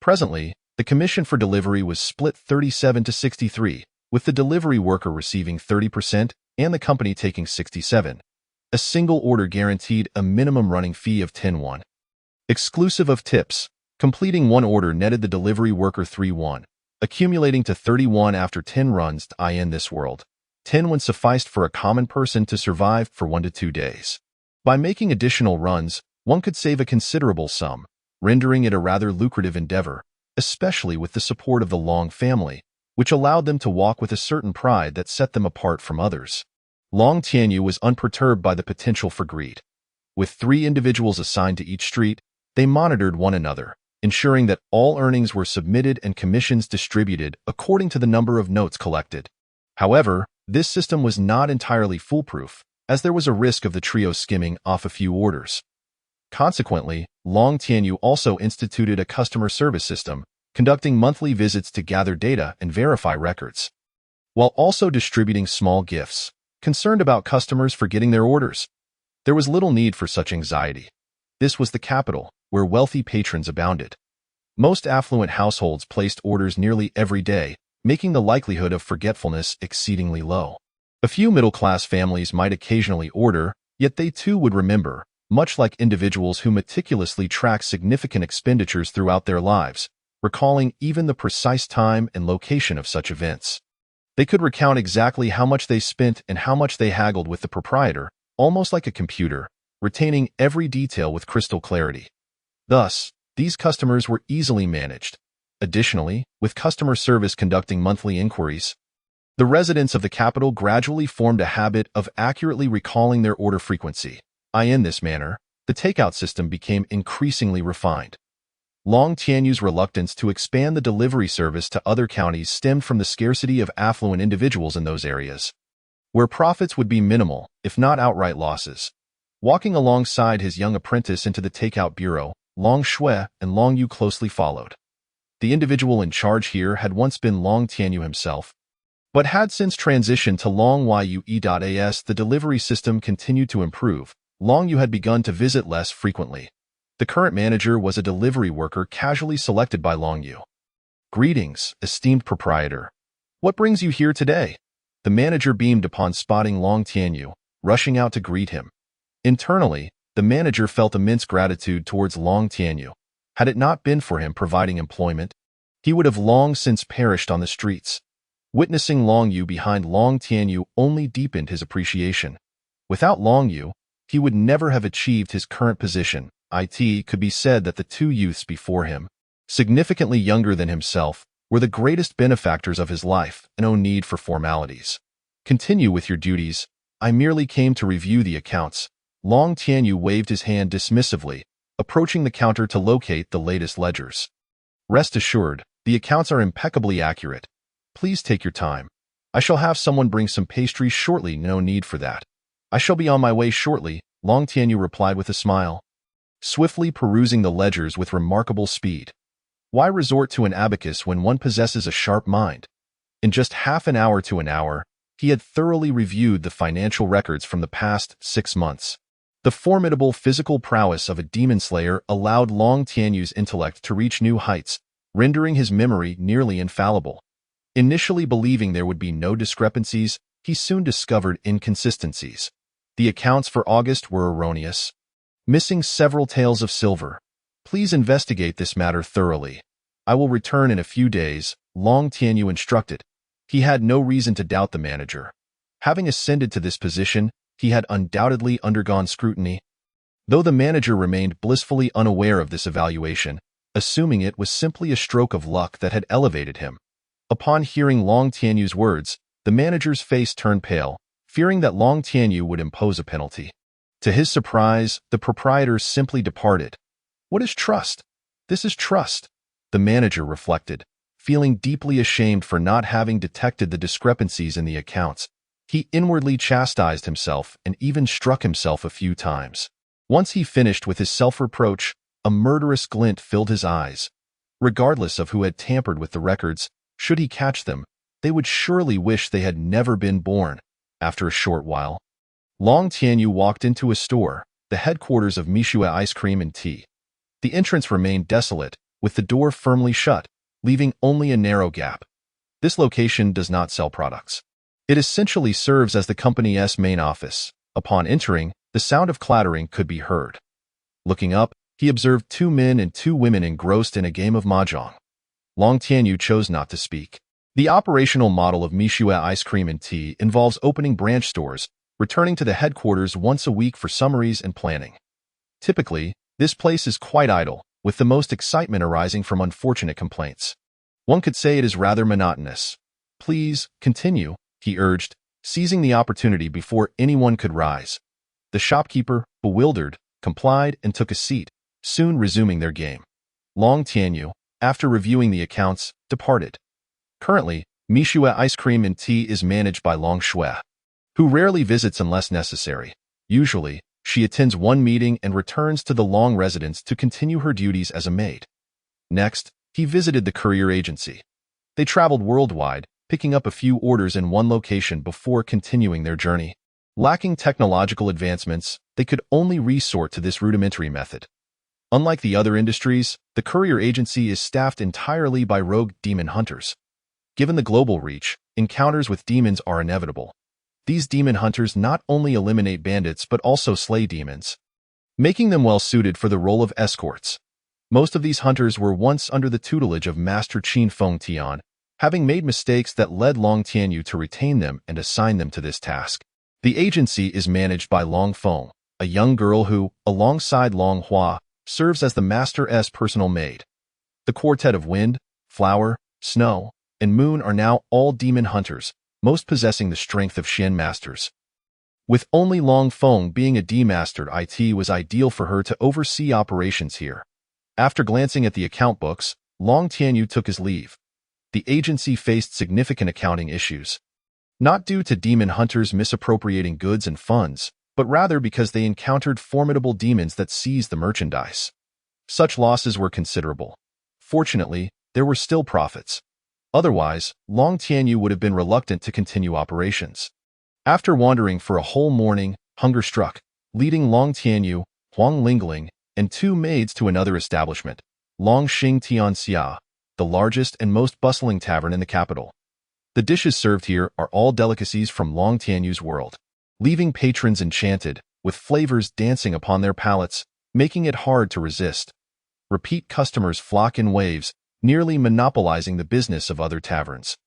Presently, the commission for delivery was split 37 to 63, with the delivery worker receiving 30% and the company taking 67. A single order guaranteed a minimum running fee of 10 won. Exclusive of tips, completing one order netted the delivery worker 3 won, accumulating to 31 after 10 runs. In this world, 10 won sufficed for a common person to survive for 1 to 2 days. By making additional runs, one could save a considerable sum, rendering it a rather lucrative endeavor, especially with the support of the Long family, which allowed them to walk with a certain pride that set them apart from others. Long Tianyu was unperturbed by the potential for greed. With 3 individuals assigned to each street, they monitored one another, ensuring that all earnings were submitted and commissions distributed according to the number of notes collected. However, this system was not entirely foolproof, as there was a risk of the trio skimming off a few orders. Consequently, Long Tianyu also instituted a customer service system, conducting monthly visits to gather data and verify records, while also distributing small gifts, concerned about customers forgetting their orders. There was little need for such anxiety. This was the capital, where wealthy patrons abounded. Most affluent households placed orders nearly every day, making the likelihood of forgetfulness exceedingly low. A few middle-class families might occasionally order, yet they too would remember, much like individuals who meticulously track significant expenditures throughout their lives, recalling even the precise time and location of such events. They could recount exactly how much they spent and how much they haggled with the proprietor, almost like a computer, retaining every detail with crystal clarity. Thus, these customers were easily managed. Additionally, with customer service conducting monthly inquiries, the residents of the capital gradually formed a habit of accurately recalling their order frequency. In this manner, the takeout system became increasingly refined. Long Tianyu's reluctance to expand the delivery service to other counties stemmed from the scarcity of affluent individuals in those areas, where profits would be minimal, if not outright losses. Walking alongside his young apprentice into the takeout bureau, Long Shui and Long Yu closely followed. The individual in charge here had once been Long Tianyu himself, but had since transitioned to Long Yue.as. The delivery system continued to improve. Long Yu had begun to visit less frequently. The current manager was a delivery worker casually selected by Long Yu. "Greetings, esteemed proprietor. What brings you here today?" The manager beamed upon spotting Long Tianyu, rushing out to greet him. Internally, the manager felt immense gratitude towards Long Tianyu. Had it not been for him providing employment, he would have long since perished on the streets. Witnessing Long Yu behind Long Tianyu only deepened his appreciation. Without Long Yu, he would never have achieved his current position. It could be said that the two youths before him, significantly younger than himself, were the greatest benefactors of his life and no need for formalities. "Continue with your duties. I merely came to review the accounts." Long Tianyu waved his hand dismissively, approaching the counter to locate the latest ledgers. "Rest assured, the accounts are impeccably accurate. Please take your time. I shall have someone bring some pastries shortly. No need for that. I shall be on my way shortly," Long Tianyu replied with a smile, swiftly perusing the ledgers with remarkable speed. Why resort to an abacus when one possesses a sharp mind? In just half an hour to an hour, he had thoroughly reviewed the financial records from the past 6 months. The formidable physical prowess of a demon slayer allowed Long Tianyu's intellect to reach new heights, rendering his memory nearly infallible. Initially believing there would be no discrepancies, he soon discovered inconsistencies. The accounts for August were erroneous, missing several taels of silver. "Please investigate this matter thoroughly. I will return in a few days," Long Tianyu instructed. He had no reason to doubt the manager. Having ascended to this position, he had undoubtedly undergone scrutiny. Though the manager remained blissfully unaware of this evaluation, assuming it was simply a stroke of luck that had elevated him. Upon hearing Long Tianyu's words, the manager's face turned pale, fearing that Long Tianyu would impose a penalty. To his surprise, the proprietor simply departed. "What is trust? This is trust," the manager reflected, feeling deeply ashamed for not having detected the discrepancies in the accounts. He inwardly chastised himself and even struck himself a few times. Once he finished with his self-reproach, a murderous glint filled his eyes. Regardless of who had tampered with the records, should he catch them, they would surely wish they had never been born. After a short while, Long Tianyu walked into a store, the headquarters of Mishue Ice Cream and Tea. The entrance remained desolate, with the door firmly shut, leaving only a narrow gap. This location does not sell products. It essentially serves as the company's main office. Upon entering, the sound of clattering could be heard. Looking up, he observed 2 men and 2 women engrossed in a game of mahjong. Long Tianyu chose not to speak. The operational model of Mishue Ice Cream and Tea involves opening branch stores, returning to the headquarters once a week for summaries and planning. Typically, this place is quite idle, with the most excitement arising from unfortunate complaints. One could say it is rather monotonous. "Please, continue," he urged, seizing the opportunity before anyone could rise. The shopkeeper, bewildered, complied and took a seat, soon resuming their game. Long Tianyu, after reviewing the accounts, departed. Currently, Mishue Ice Cream and Tea is managed by Long Shui, who rarely visits unless necessary. Usually, she attends one meeting and returns to the Long residence to continue her duties as a maid. Next, he visited the courier agency. They traveled worldwide, picking up a few orders in one location before continuing their journey. Lacking technological advancements, they could only resort to this rudimentary method. Unlike the other industries, the courier agency is staffed entirely by rogue demon hunters. Given the global reach, encounters with demons are inevitable. These demon hunters not only eliminate bandits but also slay demons, making them well suited for the role of escorts. Most of these hunters were once under the tutelage of Master Qin Feng Tian, having made mistakes that led Long Tianyu to retain them and assign them to this task. The agency is managed by Long Feng, a young girl who, alongside Long Hua, serves as the Master's personal maid. The quartet of Wind, Flower, Snow, and Moon are now all demon hunters, most possessing the strength of Shen masters. With only Long Feng being a D-mastered, it was ideal for her to oversee operations here. After glancing at the account books, Long Tianyu took his leave. The agency faced significant accounting issues, not due to demon hunters misappropriating goods and funds, but rather because they encountered formidable demons that seized the merchandise. Such losses were considerable. Fortunately, there were still profits. Otherwise, Long Tianyu would have been reluctant to continue operations. After wandering for a whole morning, hunger struck, leading Long Tianyu, Huang Lingling, and 2 maids to another establishment, Long Xing Tianxia, the largest and most bustling tavern in the capital. The dishes served here are all delicacies from Long Tianyu's world, leaving patrons enchanted, with flavors dancing upon their palates, making it hard to resist. Repeat customers flock in waves, nearly monopolizing the business of other taverns.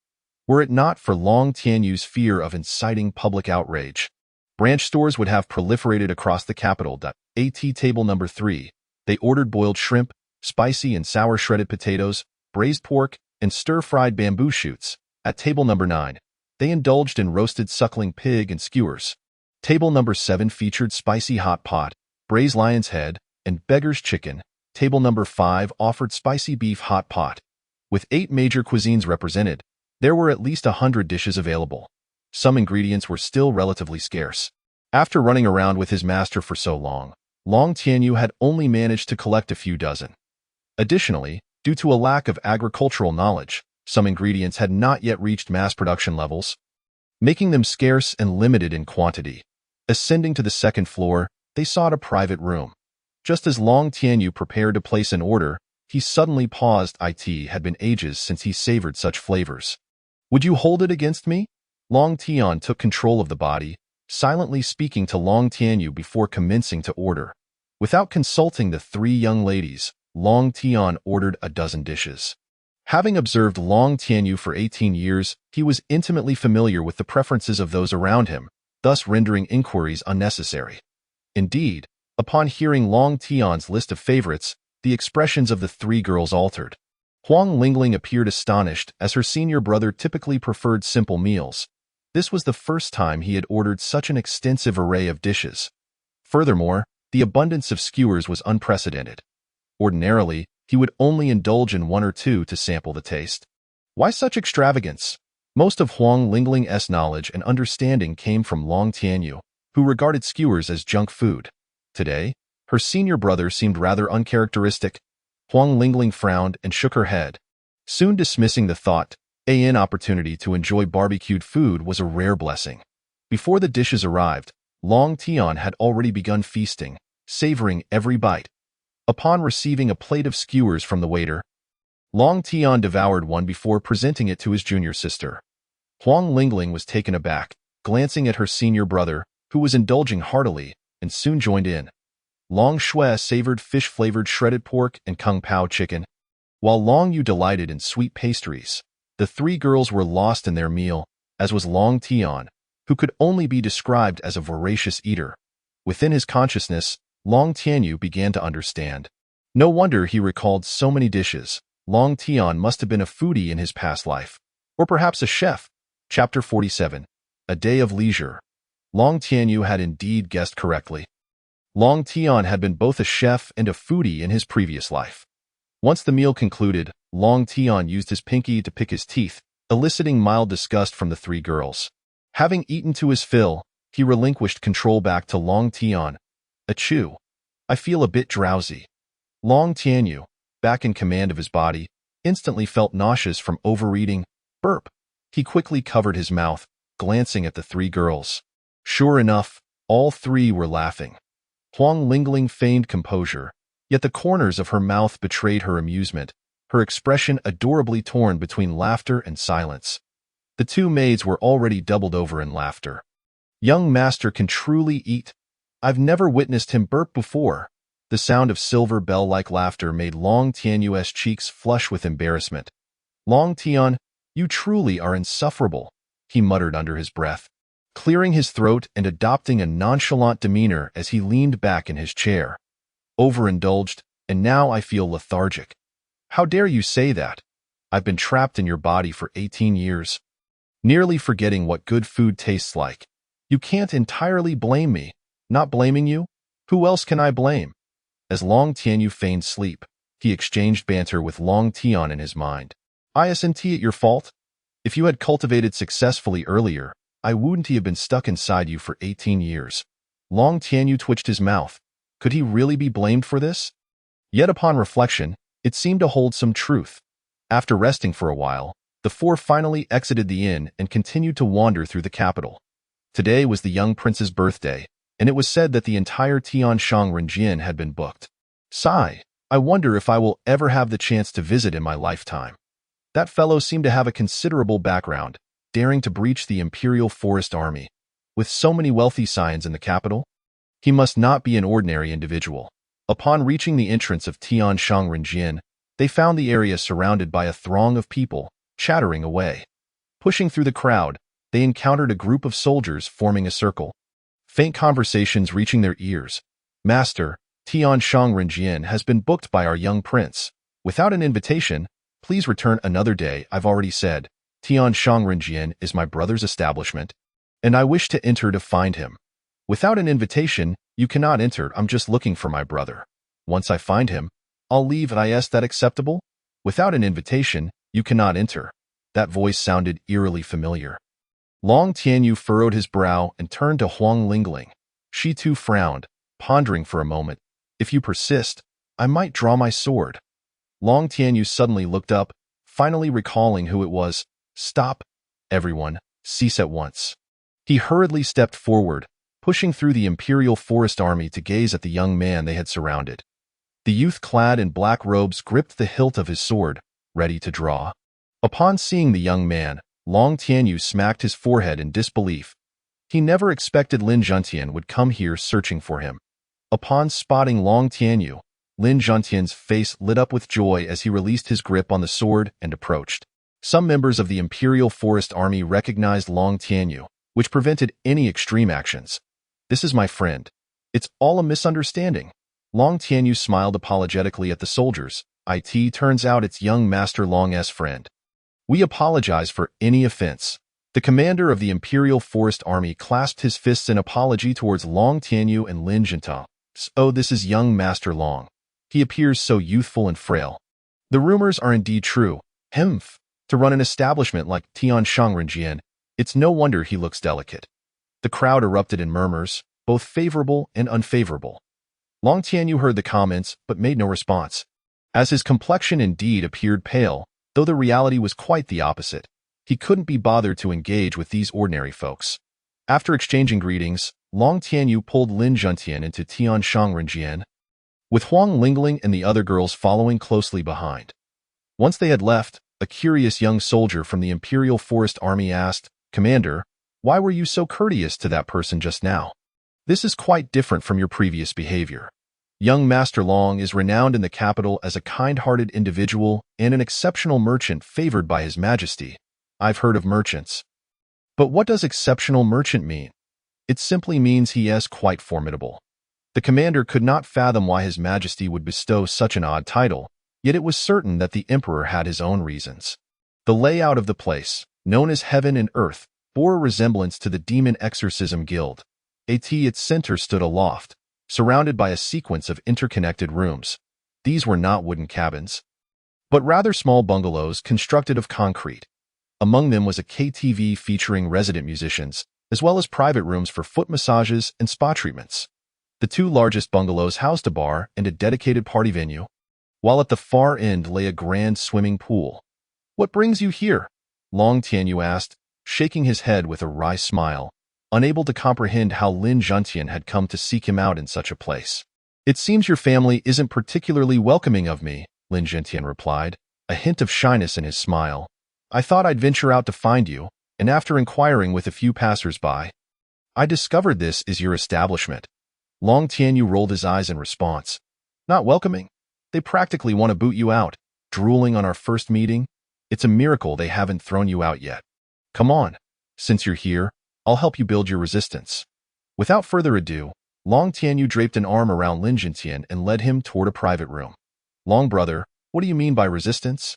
Were it not for Long Tianyu's fear of inciting public outrage, branch stores would have proliferated across the capital. At table number 3, they ordered boiled shrimp, spicy and sour shredded potatoes, braised pork, and stir-fried bamboo shoots. At table number 9, they indulged in roasted suckling pig and skewers. Table number 7 featured spicy hot pot, braised lion's head, and beggar's chicken. Table number 5 offered spicy beef hot pot. With 8 major cuisines represented, there were at least 100 dishes available. Some ingredients were still relatively scarce. After running around with his master for so long, Long Tianyu had only managed to collect a few dozen. Additionally, due to a lack of agricultural knowledge, some ingredients had not yet reached mass production levels, making them scarce and limited in quantity. Ascending to the second floor, they sought a private room. Just as Long Tianyu prepared to place an order, he suddenly paused. It had been ages since he savored such flavors. "Would you hold it against me?" Long Tian took control of the body, silently speaking to Long Tianyu before commencing to order. Without consulting the 3 young ladies, Long Tian ordered a dozen dishes. Having observed Long Tianyu for 18 years, he was intimately familiar with the preferences of those around him, thus rendering inquiries unnecessary. Indeed, upon hearing Long Tian's list of favorites, the expressions of the 3 girls altered. Huang Lingling appeared astonished, as her senior brother typically preferred simple meals. This was the first time he had ordered such an extensive array of dishes. Furthermore, the abundance of skewers was unprecedented. Ordinarily, he would only indulge in 1 or 2 to sample the taste. Why such extravagance? Most of Huang Lingling's knowledge and understanding came from Long Tianyu, who regarded skewers as junk food. Today, her senior brother seemed rather uncharacteristic. Huang Lingling frowned and shook her head, soon dismissing the thought. An opportunity to enjoy barbecued food was a rare blessing. Before the dishes arrived, Long Tian had already begun feasting, savoring every bite. Upon receiving a plate of skewers from the waiter, Long Tian devoured one before presenting it to his junior sister. Huang Lingling was taken aback, glancing at her senior brother, who was indulging heartily, and soon joined in. Long Shui savored fish-flavored shredded pork and kung pao chicken, while Long Yu delighted in sweet pastries. The 3 girls were lost in their meal, as was Long Tian, who could only be described as a voracious eater. Within his consciousness, Long Tianyu began to understand. No wonder he recalled so many dishes. Long Tian must have been a foodie in his past life, or perhaps a chef. Chapter 47. A Day of Leisure. Long Tianyu had indeed guessed correctly. Long Tian had been both a chef and a foodie in his previous life. Once the meal concluded, Long Tian used his pinky to pick his teeth, eliciting mild disgust from the 3 girls. Having eaten to his fill, he relinquished control back to Long Tian. "Achoo. I feel a bit drowsy." Long Tianyu, back in command of his body, instantly felt nauseous from overeating. Burp. He quickly covered his mouth, glancing at the 3 girls. Sure enough, all 3 were laughing. Huang Lingling feigned composure, yet the corners of her mouth betrayed her amusement, her expression adorably torn between laughter and silence. The 2 maids were already doubled over in laughter. "Young master can truly eat. I've never witnessed him burp before." The sound of silver bell-like laughter made Long Tianyu's cheeks flush with embarrassment. "Long Tian, you truly are insufferable," he muttered under his breath, clearing his throat and adopting a nonchalant demeanor as he leaned back in his chair. "Overindulged, and now I feel lethargic. How dare you say that? I've been trapped in your body for 18 years, nearly forgetting what good food tastes like. You can't entirely blame me." "Not blaming you? Who else can I blame?" As Long Tianyu feigned sleep, He exchanged banter with Long Tian in his mind. Isn't it your fault? If you had cultivated successfully earlier, I wouldn't have been stuck inside you for 18 years. Long Tianyu twitched his mouth. Could he really be blamed for this? Yet upon reflection, it seemed to hold some truth. After resting for a while, the four finally exited the inn and continued to wander through the capital. Today was the young prince's birthday, and it was said that the entire Tianshang Renjian had been booked. Sigh, I wonder if I will ever have the chance to visit in my lifetime. That fellow seemed to have a considerable background, daring to breach the Imperial Forest Army. With so many wealthy scions in the capital, he must not be an ordinary individual. Upon reaching the entrance of Tianshang Renjian, they found the area surrounded by a throng of people, chattering away. Pushing through the crowd, they encountered a group of soldiers forming a circle. Faint conversations reaching their ears. Master, Tianshang Renjian has been booked by our young prince. Without an invitation, please return another day. I've already said, Tianshang Renjian is my brother's establishment, and I wish to enter to find him. Without an invitation, you cannot enter. I'm just looking for my brother. Once I find him, I'll leave. Is that acceptable? Without an invitation, you cannot enter. That voice sounded eerily familiar. Long Tianyu furrowed his brow and turned to Huang Lingling. She too frowned, pondering for a moment. If you persist, I might draw my sword. Long Tianyu suddenly looked up, finally recalling who it was. Stop, everyone, cease at once. He hurriedly stepped forward, pushing through the Imperial Forest Army to gaze at the young man they had surrounded. The youth clad in black robes gripped the hilt of his sword, ready to draw. Upon seeing the young man, Long Tianyu smacked his forehead in disbelief. He never expected Lin Juntian would come here searching for him. Upon spotting Long Tianyu, Lin Juntian's face lit up with joy as he released his grip on the sword and approached. Some members of the Imperial Forest Army recognized Long Tianyu, which prevented any extreme actions. This is my friend. It's all a misunderstanding. Long Tianyu smiled apologetically at the soldiers. It turns out it's young Master Long's friend. We apologize for any offense. The commander of the Imperial Forest Army clasped his fists in apology towards Long Tianyu and Lin Juntian. Oh, this is young Master Long. He appears so youthful and frail. The rumors are indeed true. Hmph. To run an establishment like Tianshang Renjian, it's no wonder he looks delicate. The crowd erupted in murmurs, both favorable and unfavorable. Long Tianyu heard the comments but made no response. As his complexion indeed appeared pale, though the reality was quite the opposite, he couldn't be bothered to engage with these ordinary folks. After exchanging greetings, Long Tianyu pulled Lin Juntian into Tianshang Renjian, with Huang Lingling and the other girls following closely behind. Once they had left, a curious young soldier from the Imperial Forest Army asked, Commander, why were you so courteous to that person just now? This is quite different from your previous behavior. Young Master Long is renowned in the capital as a kind-hearted individual and an exceptional merchant favored by His Majesty. I've heard of merchants. But what does exceptional merchant mean? It simply means he is quite formidable. The commander could not fathom why His Majesty would bestow such an odd title, yet it was certain that the emperor had his own reasons. The layout of the place, known as Heaven and Earth, bore a resemblance to the Demon Exorcism Guild. Its center stood aloft, surrounded by a sequence of interconnected rooms. These were not wooden cabins, but rather small bungalows constructed of concrete. Among them was a KTV featuring resident musicians, as well as private rooms for foot massages and spa treatments. The two largest bungalows housed a bar and a dedicated party venue, while at the far end lay a grand swimming pool. What brings you here? Long Tianyu asked, shaking his head with a wry smile, unable to comprehend how Lin Juntian had come to seek him out in such a place. It seems your family isn't particularly welcoming of me, Lin Juntian replied, a hint of shyness in his smile. I thought I'd venture out to find you, and after inquiring with a few passers-by, I discovered this is your establishment. Long Tianyu rolled his eyes in response. Not welcoming? They practically want to boot you out, drooling on our first meeting. It's a miracle they haven't thrown you out yet. Come on. Since you're here, I'll help you build your resistance. Without further ado, Long Tianyu draped an arm around Lin Juntian and led him toward a private room. Long brother, what do you mean by resistance?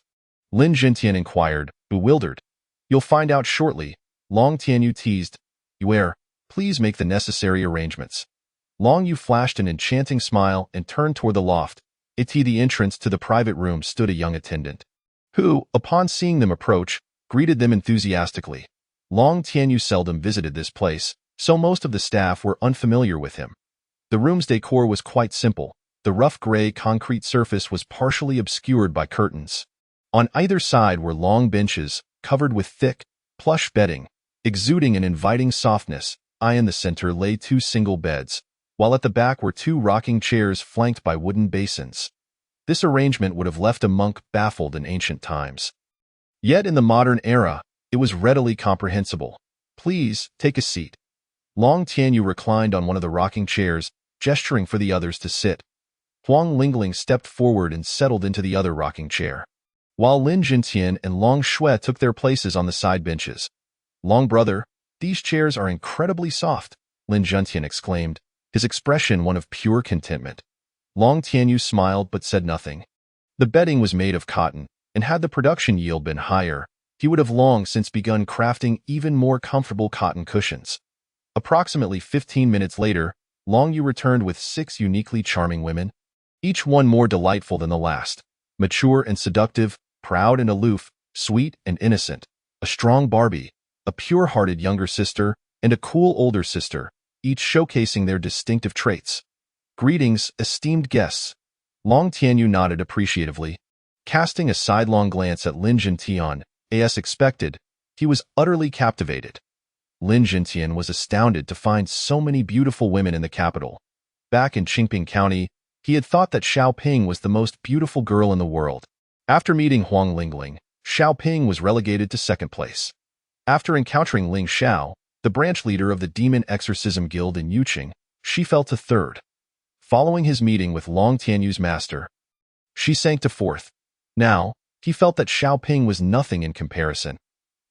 Lin Juntian inquired, bewildered. You'll find out shortly, Long Tianyu teased. Please make the necessary arrangements. Long Yu flashed an enchanting smile and turned toward the loft, At the entrance to the private room stood a young attendant, who, upon seeing them approach, greeted them enthusiastically. Long Tianyu seldom visited this place, so most of the staff were unfamiliar with him. The room's decor was quite simple. The rough gray concrete surface was partially obscured by curtains. On either side were long benches, covered with thick, plush bedding, exuding an inviting softness. In the center lay two single beds, while at the back were two rocking chairs flanked by wooden basins. This arrangement would have left a monk baffled in ancient times. Yet in the modern era, it was readily comprehensible. "Please, take a seat." Long Tianyu reclined on one of the rocking chairs, gesturing for the others to sit. Huang Lingling stepped forward and settled into the other rocking chair, while Lin Jintian and Long Shui took their places on the side benches. "Long brother, these chairs are incredibly soft," Lin Jintian exclaimed, his expression one of pure contentment. Long Tianyu smiled but said nothing. The bedding was made of cotton, and had the production yield been higher, he would have long since begun crafting even more comfortable cotton cushions. Approximately 15 minutes later, Long Yu returned with 6 uniquely charming women, each one more delightful than the last, mature and seductive, proud and aloof, sweet and innocent, a strong Barbie, a pure-hearted younger sister, and a cool older sister, each showcasing their distinctive traits. "Greetings, esteemed guests." Long Tianyu nodded appreciatively, casting a sidelong glance at Lin Jintian. As expected, he was utterly captivated. Lin Jintian was astounded to find so many beautiful women in the capital. Back in Qingping County, he had thought that Xiao Ping was the most beautiful girl in the world. After meeting Huang Lingling, Xiao Ping was relegated to second place. After encountering Ling Xiao, the branch leader of the Demon Exorcism Guild in Yuqing, she fell to third. Following his meeting with Long Tianyu's master, she sank to fourth. Now, he felt that Xiao Ping was nothing in comparison.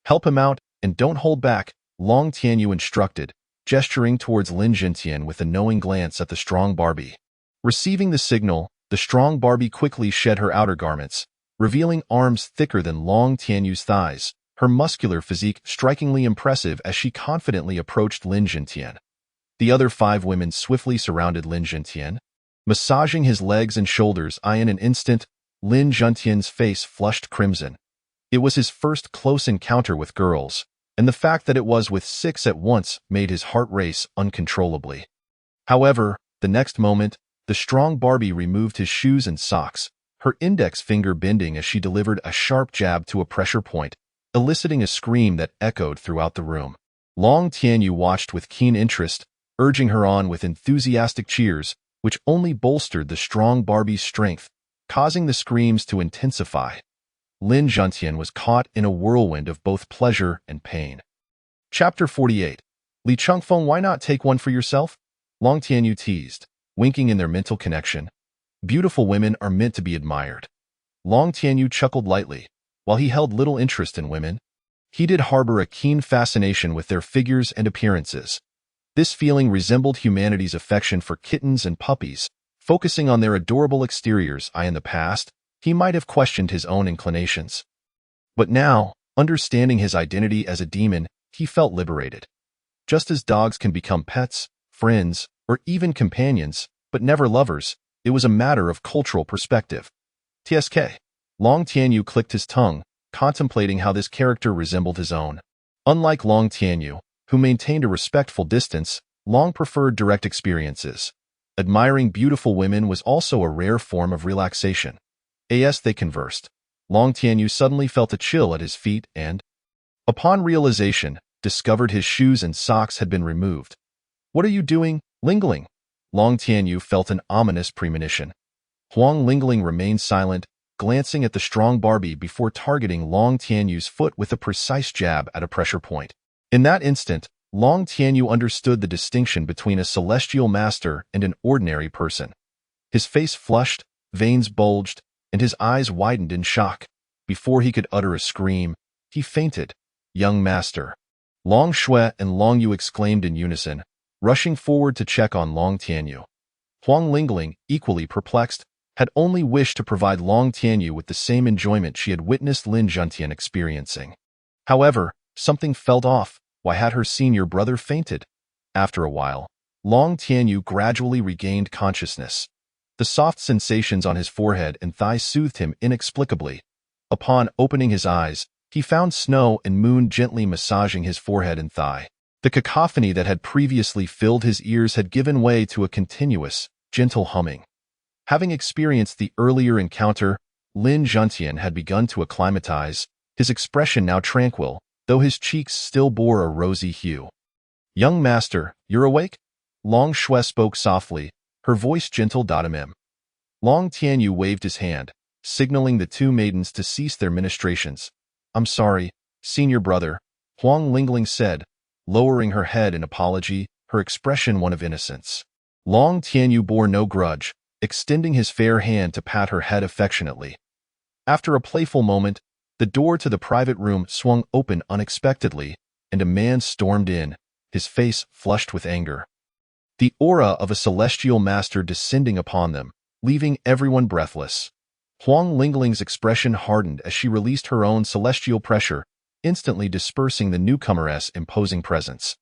"Help him out, and don't hold back," Long Tianyu instructed, gesturing towards Lin Jintian with a knowing glance at the strong Barbie. Receiving the signal, the strong Barbie quickly shed her outer garments, revealing arms thicker than Long Tianyu's thighs, her muscular physique strikingly impressive as she confidently approached Lin Jintian. The other 5 women swiftly surrounded Lin Jintian, massaging his legs and shoulders. In an instant, Lin Jintian's face flushed crimson. It was his first close encounter with girls, and the fact that it was with 6 at once made his heart race uncontrollably. However, the next moment, the strong Barbie removed his shoes and socks, her index finger bending as she delivered a sharp jab to a pressure point, eliciting a scream that echoed throughout the room. Long Tianyu watched with keen interest, urging her on with enthusiastic cheers, which only bolstered the strong Barbie's strength, causing the screams to intensify. Lin Jintian was caught in a whirlwind of both pleasure and pain. Chapter 48. "Li Chengfeng, why not take one for yourself?" Long Tianyu teased, winking in their mental connection. Beautiful women are meant to be admired. Long Tianyu chuckled lightly. While he held little interest in women, he did harbor a keen fascination with their figures and appearances. This feeling resembled humanity's affection for kittens and puppies, focusing on their adorable exteriors. In the past, he might have questioned his own inclinations. But now, understanding his identity as a demon, he felt liberated. Just as dogs can become pets, friends, or even companions, but never lovers, it was a matter of cultural perspective. TSK. Long Tianyu clicked his tongue, contemplating how this character resembled his own. Unlike Long Tianyu, who maintained a respectful distance, Long preferred direct experiences. Admiring beautiful women was also a rare form of relaxation. As they conversed, Long Tianyu suddenly felt a chill at his feet and, upon realization, discovered his shoes and socks had been removed. "What are you doing, Lingling?" Long Tianyu felt an ominous premonition. Huang Lingling remained silent, glancing at the strong Barbie before targeting Long Tianyu's foot with a precise jab at a pressure point. In that instant, Long Tianyu understood the distinction between a celestial master and an ordinary person. His face flushed, veins bulged, and his eyes widened in shock. Before he could utter a scream, he fainted. "Young master!" Long Shui and Long Yu exclaimed in unison, rushing forward to check on Long Tianyu. Huang Lingling, equally perplexed, had only wished to provide Long Tianyu with the same enjoyment she had witnessed Lin Jintian experiencing. However, something felt off. Why had her senior brother fainted? After a while, Long Tianyu gradually regained consciousness. The soft sensations on his forehead and thighs soothed him inexplicably. Upon opening his eyes, he found Snow and Moon gently massaging his forehead and thigh. The cacophony that had previously filled his ears had given way to a continuous, gentle humming. Having experienced the earlier encounter, Lin Juntian had begun to acclimatize, his expression now tranquil, though his cheeks still bore a rosy hue. "Young master, you're awake?" Long Shui spoke softly, her voice gentle. Long Tianyu waved his hand, signaling the two maidens to cease their ministrations. "I'm sorry, senior brother," Huang Lingling said, lowering her head in apology, her expression one of innocence. Long Tianyu bore no grudge, extending his fair hand to pat her head affectionately. After a playful moment, the door to the private room swung open unexpectedly, and a man stormed in, his face flushed with anger. The aura of a celestial master descending upon them, leaving everyone breathless. Huang Lingling's expression hardened as she released her own celestial pressure, instantly dispersing the newcomer's imposing presence.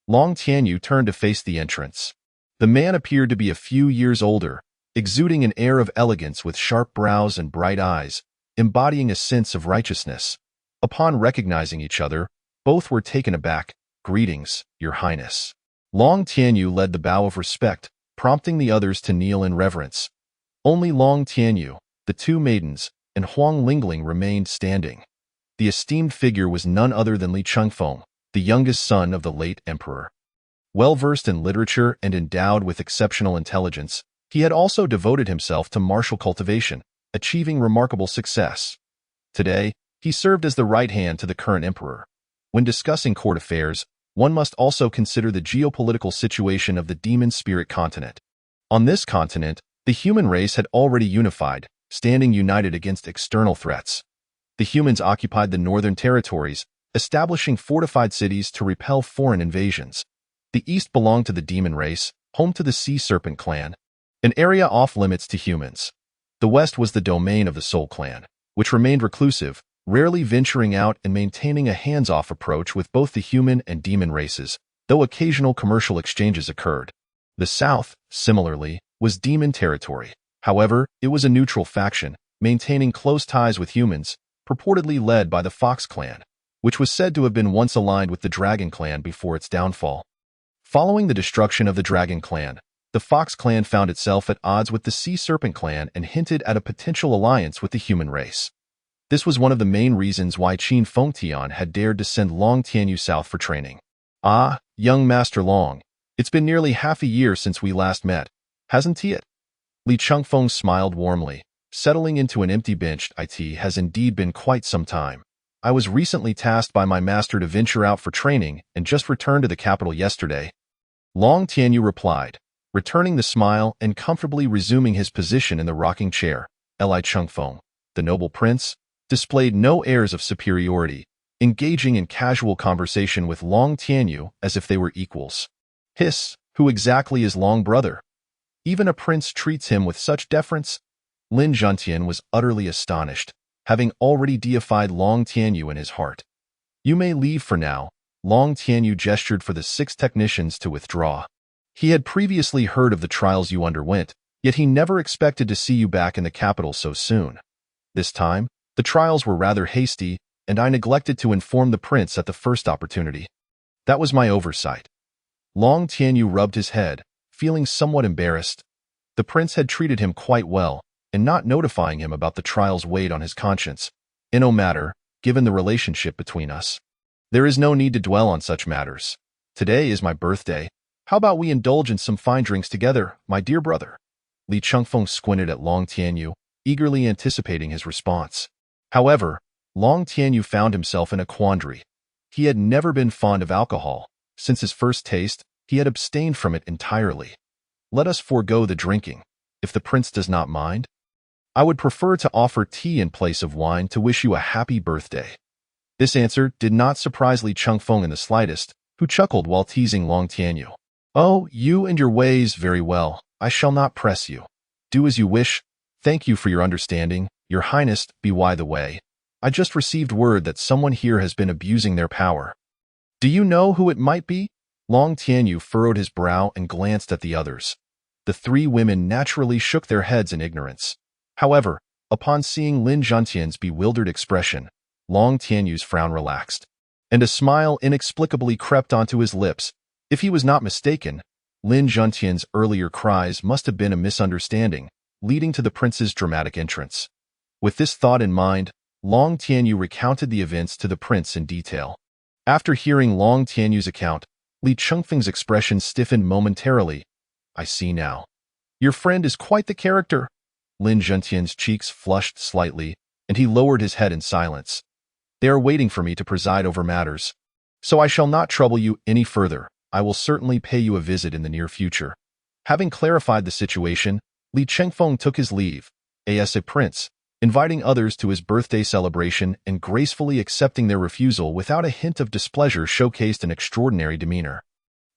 Long Tianyu turned to face the entrance. The man appeared to be a few years older, exuding an air of elegance with sharp brows and bright eyes, embodying a sense of righteousness. Upon recognizing each other, both were taken aback. "Greetings, Your Highness." Long Tianyu led the bow of respect, prompting the others to kneel in reverence. Only Long Tianyu, the two maidens, and Huang Lingling remained standing. The esteemed figure was none other than Li Chengfeng, the youngest son of the late emperor. Well-versed in literature and endowed with exceptional intelligence, he had also devoted himself to martial cultivation, achieving remarkable success. Today, he served as the right hand to the current emperor. When discussing court affairs, one must also consider the geopolitical situation of the demon spirit continent. On this continent, the human race had already unified, standing united against external threats. The humans occupied the northern territories, establishing fortified cities to repel foreign invasions. The east belonged to the demon race, home to the Sea Serpent clan, an area off-limits to humans. The west was the domain of the Soul clan, which remained reclusive, rarely venturing out and maintaining a hands-off approach with both the human and demon races, though occasional commercial exchanges occurred. The south, similarly, was demon territory. However, it was a neutral faction, maintaining close ties with humans, purportedly led by the Fox clan, which was said to have been once aligned with the Dragon clan before its downfall. Following the destruction of the Dragon clan, the Fox clan found itself at odds with the Sea Serpent clan and hinted at a potential alliance with the human race. This was one of the main reasons why Qin Fengtian had dared to send Long Tianyu south for training. "Ah, young Master Long, it's been nearly half a year since we last met, hasn't it?" Li Chengfeng smiled warmly, settling into an empty bench. "It has indeed been quite some time. I was recently tasked by my master to venture out for training and just returned to the capital yesterday." Long Tianyu replied, returning the smile and comfortably resuming his position in the rocking chair. Li Chengfeng, the noble prince, displayed no airs of superiority, engaging in casual conversation with Long Tianyu as if they were equals. "Hiss, who exactly is Long brother? Even a prince treats him with such deference?" Lin Juntian was utterly astonished, having already deified Long Tianyu in his heart. "You may leave for now." Long Tianyu gestured for the 6 technicians to withdraw. He had previously heard of the trials you underwent, yet he never expected to see you back in the capital so soon. This time, the trials were rather hasty, and I neglected to inform the prince at the first opportunity. That was my oversight. Long Tianyu rubbed his head, feeling somewhat embarrassed. The prince had treated him quite well, and not notifying him about the trials weighed on his conscience. In no matter, given the relationship between us. There is no need to dwell on such matters. Today is my birthday. How about we indulge in some fine drinks together, my dear brother? Li Chengfeng squinted at Long Tianyu, eagerly anticipating his response. However, Long Tianyu found himself in a quandary. He had never been fond of alcohol. Since his first taste, he had abstained from it entirely. "Let us forego the drinking, if the prince does not mind. I would prefer to offer tea in place of wine to wish you a happy birthday." This answer did not surprise Li Chengfeng in the slightest, who chuckled while teasing Long Tianyu. "Oh, you and your ways, very well. I shall not press you. Do as you wish. Thank you for your understanding, Your Highness. By the way, I just received word that someone here has been abusing their power." "Do you know who it might be?" Long Tianyu furrowed his brow and glanced at the others. The three women naturally shook their heads in ignorance. However, upon seeing Lin Juntian's bewildered expression, Long Tianyu's frown relaxed, and a smile inexplicably crept onto his lips. If he was not mistaken, Lin Juntian's earlier cries must have been a misunderstanding, leading to the prince's dramatic entrance. With this thought in mind, Long Tianyu recounted the events to the prince in detail. After hearing Long Tianyu's account, Li Chengfeng's expression stiffened momentarily. I see now. Your friend is quite the character. Lin Juntian's cheeks flushed slightly, and he lowered his head in silence. They are waiting for me to preside over matters, so I shall not trouble you any further. I will certainly pay you a visit in the near future. Having clarified the situation, Li Chengfeng took his leave, as a prince, inviting others to his birthday celebration and gracefully accepting their refusal without a hint of displeasure showcased an extraordinary demeanor.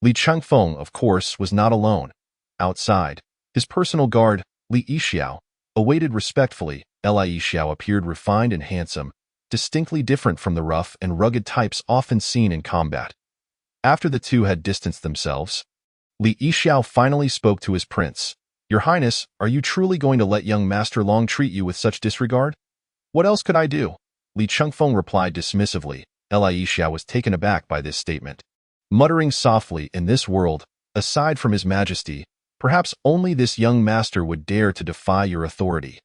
Li Chengfeng, of course, was not alone. Outside, his personal guard, Li Yixiao, awaited respectfully. Li Yixiao appeared refined and handsome, distinctly different from the rough and rugged types often seen in combat. After the two had distanced themselves, Li Yixiao finally spoke to his prince. Your Highness, are you truly going to let young Master Long treat you with such disregard? What else could I do? Li Chengfeng replied dismissively. Li Yixiao was taken aback by this statement. Muttering softly, in this world, aside from His Majesty, perhaps only this young master would dare to defy your authority.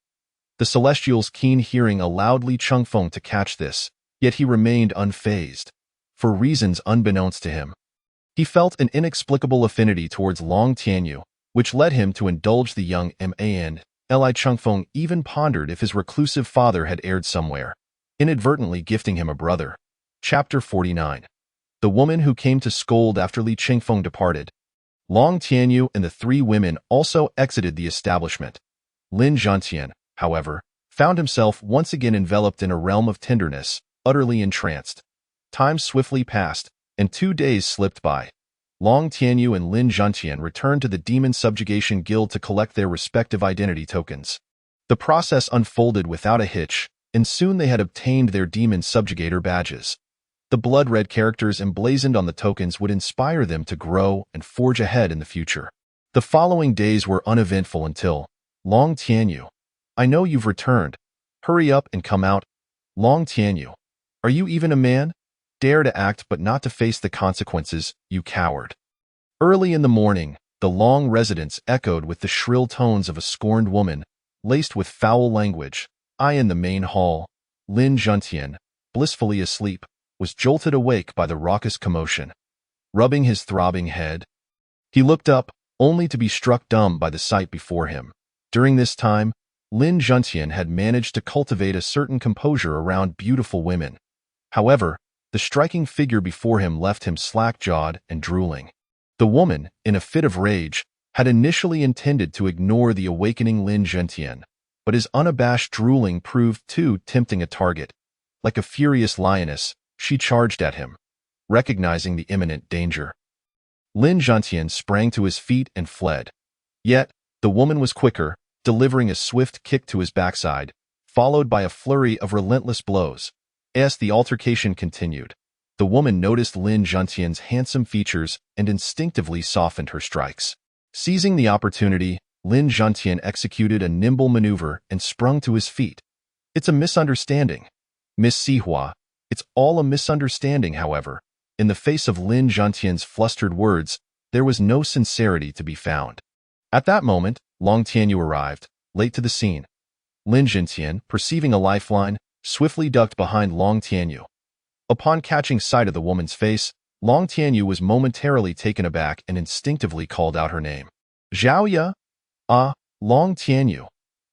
The Celestial's keen hearing allowed Li Chengfeng to catch this, yet he remained unfazed. For reasons unbeknownst to him, he felt an inexplicable affinity towards Long Tianyu, which led him to indulge the young man. Li Chengfeng even pondered if his reclusive father had erred somewhere, inadvertently gifting him a brother. Chapter 49. The woman who came to scold after Li Chengfeng departed. Long Tianyu and the three women also exited the establishment. Lin Juntian, however, found himself once again enveloped in a realm of tenderness, utterly entranced. Time swiftly passed, and 2 days slipped by. Long Tianyu and Lin Juntian returned to the Demon Subjugation Guild to collect their respective identity tokens. The process unfolded without a hitch, and soon they had obtained their Demon Subjugator badges. The blood-red characters emblazoned on the tokens would inspire them to grow and forge ahead in the future. The following days were uneventful until, Long Tianyu, I know you've returned. Hurry up and come out. Long Tianyu, are you even a man? Dare to act but not to face the consequences, you coward. Early in the morning, the Long residence echoed with the shrill tones of a scorned woman, laced with foul language. In the main hall, Lin Juntian, blissfully asleep, was jolted awake by the raucous commotion. Rubbing his throbbing head, he looked up, only to be struck dumb by the sight before him. During this time, Lin Juntian had managed to cultivate a certain composure around beautiful women. However, the striking figure before him left him slack-jawed and drooling. The woman, in a fit of rage, had initially intended to ignore the awakening Lin Juntian, but his unabashed drooling proved too tempting a target. Like a furious lioness, she charged at him. Recognizing the imminent danger, Lin Juntian sprang to his feet and fled. Yet, the woman was quicker, delivering a swift kick to his backside, followed by a flurry of relentless blows. As the altercation continued, the woman noticed Lin Juntian's handsome features and instinctively softened her strikes. Seizing the opportunity, Lin Juntian executed a nimble maneuver and sprung to his feet. It's a misunderstanding. Miss Sihua, it's all a misunderstanding. However, in the face of Lin Juntian's flustered words, there was no sincerity to be found. At that moment, Long Tianyu arrived, late to the scene. Lin Juntian, perceiving a lifeline, swiftly ducked behind Long Tianyu. Upon catching sight of the woman's face, Long Tianyu was momentarily taken aback and instinctively called out her name. Zhao Ye? Long Tianyu.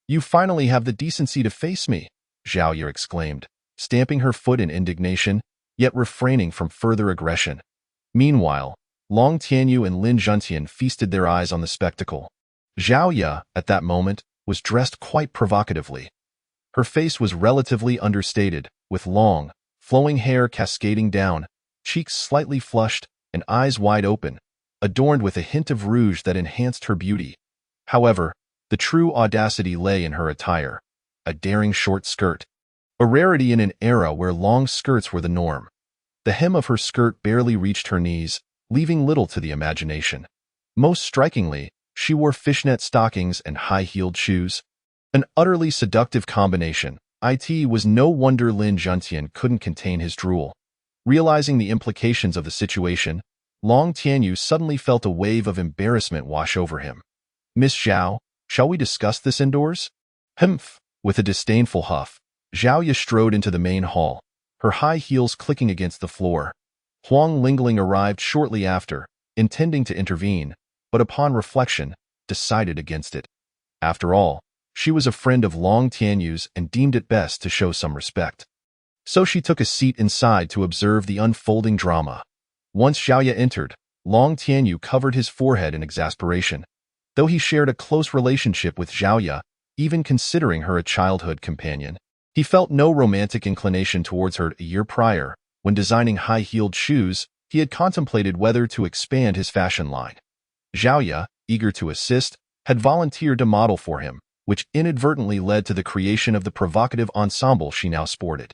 You finally have the decency to face me, Zhao Ye exclaimed, stamping her foot in indignation, yet refraining from further aggression. Meanwhile, Long Tianyu and Lin Juntian feasted their eyes on the spectacle. Zhao Ye, at that moment, was dressed quite provocatively. Her face was relatively understated, with long, flowing hair cascading down, cheeks slightly flushed, and eyes wide open, adorned with a hint of rouge that enhanced her beauty. However, the true audacity lay in her attire, a daring short skirt, a rarity in an era where long skirts were the norm. The hem of her skirt barely reached her knees, leaving little to the imagination. Most strikingly, She wore fishnet stockings and high-heeled shoes. An utterly seductive combination. It was no wonder Lin Juntian couldn't contain his drool. Realizing the implications of the situation, Long Tianyu suddenly felt a wave of embarrassment wash over him. "Miss Zhao, shall we discuss this indoors?" "Humph." With a disdainful huff, Zhao Ye strode into the main hall, her high heels clicking against the floor. Huang Lingling arrived shortly after, intending to intervene, but upon reflection, decided against it. After all, she was a friend of Long Tianyu's and deemed it best to show some respect. So she took a seat inside to observe the unfolding drama. Once Zhao Ye entered, Long Tianyu covered his forehead in exasperation. Though he shared a close relationship with Zhao Ye, even considering her a childhood companion, he felt no romantic inclination towards her. A year prior, when designing high-heeled shoes, he had contemplated whether to expand his fashion line. Zhao Ye, eager to assist, had volunteered to model for him, which inadvertently led to the creation of the provocative ensemble she now sported.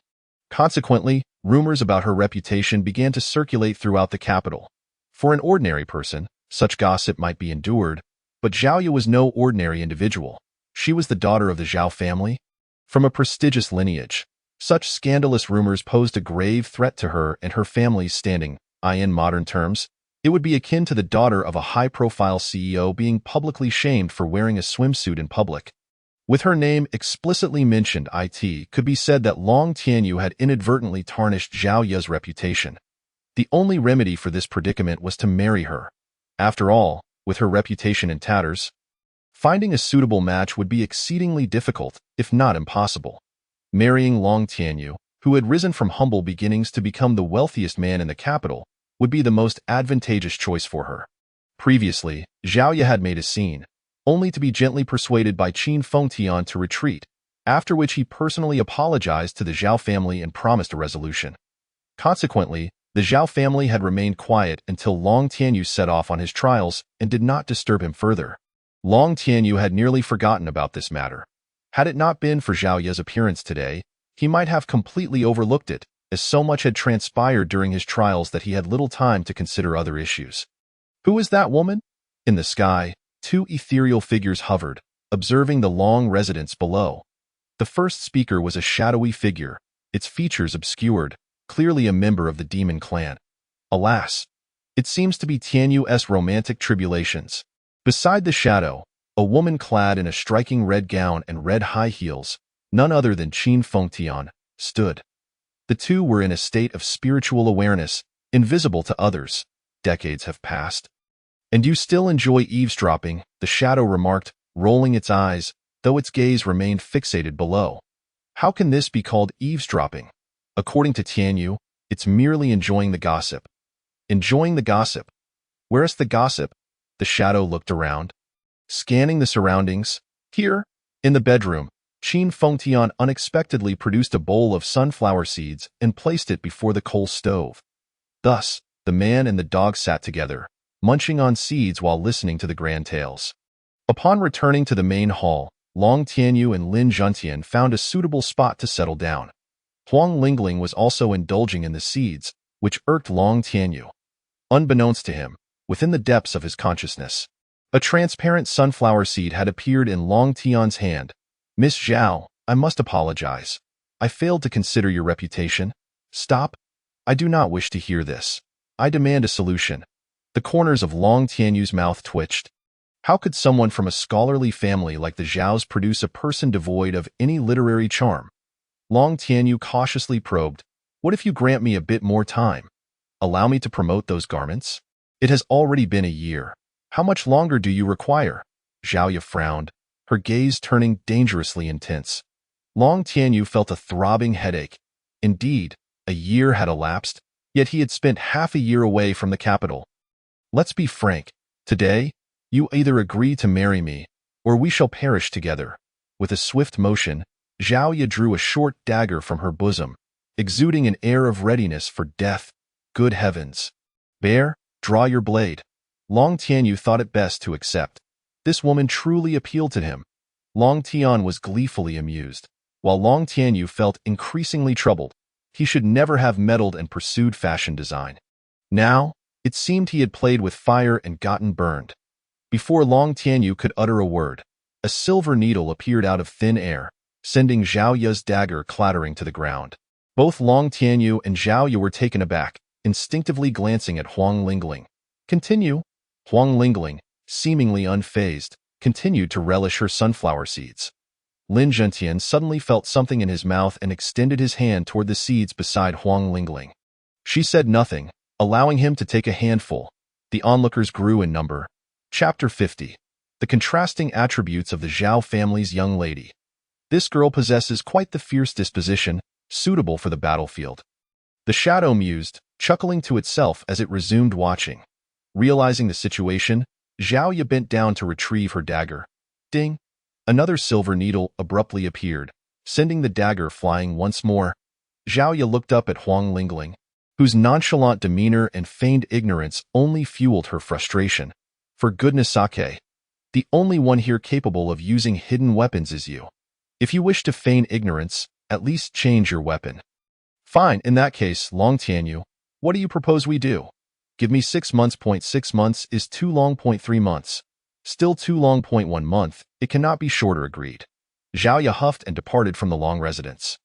Consequently, rumors about her reputation began to circulate throughout the capital. For an ordinary person, such gossip might be endured, but Zhao Ye was no ordinary individual. She was the daughter of the Zhao family, from a prestigious lineage. Such scandalous rumors posed a grave threat to her and her family's standing. In modern terms, it would be akin to the daughter of a high-profile CEO being publicly shamed for wearing a swimsuit in public. With her name explicitly mentioned, it could be said that Long Tianyu had inadvertently tarnished Zhao Ye's reputation. The only remedy for this predicament was to marry her. After all, with her reputation in tatters, finding a suitable match would be exceedingly difficult, if not impossible. Marrying Long Tianyu, who had risen from humble beginnings to become the wealthiest man in the capital, would be the most advantageous choice for her. Previously, Zhao Ye had made a scene, only to be gently persuaded by Qin Fengtian to retreat, after which he personally apologized to the Zhao family and promised a resolution. Consequently, the Zhao family had remained quiet until Long Tianyu set off on his trials and did not disturb him further. Long Tianyu had nearly forgotten about this matter. Had it not been for Zhao Ye's appearance today, he might have completely overlooked it, as so much had transpired during his trials that he had little time to consider other issues. Who is that woman? In the sky, two ethereal figures hovered, observing the long residence below. The first speaker was a shadowy figure, its features obscured, clearly a member of the demon clan. Alas, it seems to be Tianyu's romantic tribulations. Beside the shadow, a woman clad in a striking red gown and red high heels, none other than Qin Fengtian, stood. The two were in a state of spiritual awareness, invisible to others. Decades have passed. "And you still enjoy eavesdropping," the shadow remarked, rolling its eyes, though its gaze remained fixated below. "How can this be called eavesdropping? According to Tianyu, it's merely enjoying the gossip." "Enjoying the gossip? Where's the gossip?" The shadow looked around, scanning the surroundings. Here, in the bedroom, Qin Fengtian unexpectedly produced a bowl of sunflower seeds and placed it before the coal stove. Thus, the man and the dog sat together, munching on seeds while listening to the grand tales. Upon returning to the main hall, Long Tianyu and Lin Juntian found a suitable spot to settle down. Huang Lingling was also indulging in the seeds, which irked Long Tianyu. Unbeknownst to him, within the depths of his consciousness, a transparent sunflower seed had appeared in Long Tian's hand. "Miss Zhao, I must apologize. I failed to consider your reputation." "Stop. I do not wish to hear this. I demand a solution." The corners of Long Tianyu's mouth twitched. How could someone from a scholarly family like the Zhaos produce a person devoid of any literary charm? Long Tianyu cautiously probed, "What if you grant me a bit more time? Allow me to promote those garments? It has already been a year. How much longer do you require?" Zhao Ye frowned, her gaze turning dangerously intense. Long Tianyu felt a throbbing headache. Indeed, a year had elapsed, yet he had spent half a year away from the capital. "Let's be frank. Today, you either agree to marry me, or we shall perish together." With a swift motion, Zhao Ye drew a short dagger from her bosom, exuding an air of readiness for death. Good heavens! "Bear, draw your blade." Long Tianyu thought it best to accept. This woman truly appealed to him. Long Tian was gleefully amused, while Long Tianyu felt increasingly troubled. He should never have meddled and pursued fashion design. Now, it seemed he had played with fire and gotten burned. Before Long Tianyu could utter a word, a silver needle appeared out of thin air, sending Zhao Ya's dagger clattering to the ground. Both Long Tianyu and Zhao Ya were taken aback, instinctively glancing at Huang Lingling. Continue. Huang Lingling, seemingly unfazed, continued to relish her sunflower seeds. Lin Zhentian suddenly felt something in his mouth and extended his hand toward the seeds beside Huang Lingling. She said nothing, allowing him to take a handful. The onlookers grew in number. Chapter 50. The contrasting attributes of the Zhao family's young lady. This girl possesses quite the fierce disposition, suitable for the battlefield. The shadow mused, chuckling to itself as it resumed watching. Realizing the situation, Zhao Ya bent down to retrieve her dagger. Ding! Another silver needle abruptly appeared, sending the dagger flying once more. Zhao Ya looked up at Huang Lingling, whose nonchalant demeanor and feigned ignorance only fueled her frustration. For goodness sake, the only one here capable of using hidden weapons is you. If you wish to feign ignorance, at least change your weapon. Fine, in that case, Long Tianyu, what do you propose we do? Give me 6 months. 6 months is too long. 3 months. Still too long. 1 month, it cannot be shorter, agreed. Zhao Ya huffed and departed from the Long residence.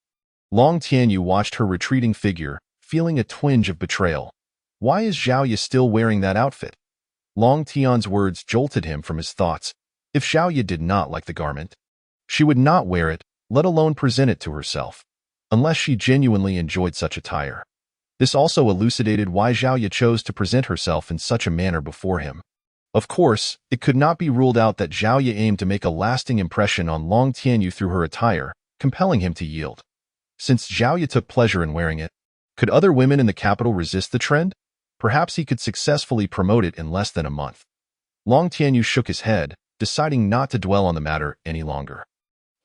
Long Tianyu watched her retreating figure, feeling a twinge of betrayal. Why is Zhao Ya still wearing that outfit? Long Tian's words jolted him from his thoughts. If Zhao Ya did not like the garment, she would not wear it, let alone present it to herself, unless she genuinely enjoyed such attire. This also elucidated why Zhao Ya chose to present herself in such a manner before him. Of course, it could not be ruled out that Zhao Ya aimed to make a lasting impression on Long Tianyu through her attire, compelling him to yield. Since Zhao Ya took pleasure in wearing it, could other women in the capital resist the trend? Perhaps he could successfully promote it in less than a month. Long Tianyu shook his head, deciding not to dwell on the matter any longer.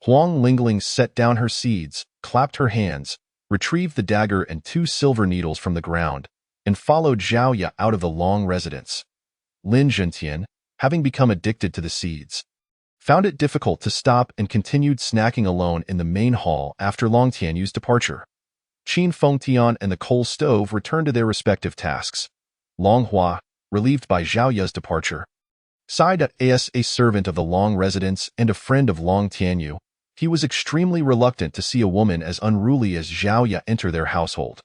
Huang Lingling set down her seeds, clapped her hands, retrieved the dagger and 2 silver needles from the ground, and followed Zhao Ya out of the Long residence. Lin Zhentian, having become addicted to the seeds, found it difficult to stop and continued snacking alone in the main hall after Long Tianyu's departure. Qin Fengtian and the coal stove returned to their respective tasks. Long Hua, relieved by Zhao Ya's departure, sighed as a servant of the Long residence and a friend of Long Tianyu. He was extremely reluctant to see a woman as unruly as Zhao Ya enter their household.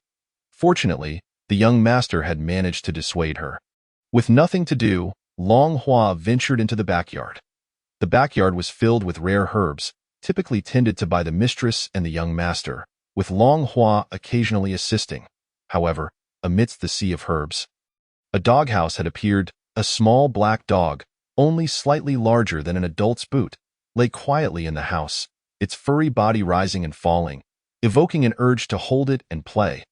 Fortunately, the young master had managed to dissuade her. With nothing to do, Long Hua ventured into the backyard. The backyard was filled with rare herbs, typically tended to by the mistress and the young master, with Long Hua occasionally assisting. However, amidst the sea of herbs, a doghouse had appeared. A small black dog, only slightly larger than an adult's boot, lay quietly in the house, its furry body rising and falling, evoking an urge to hold it and play.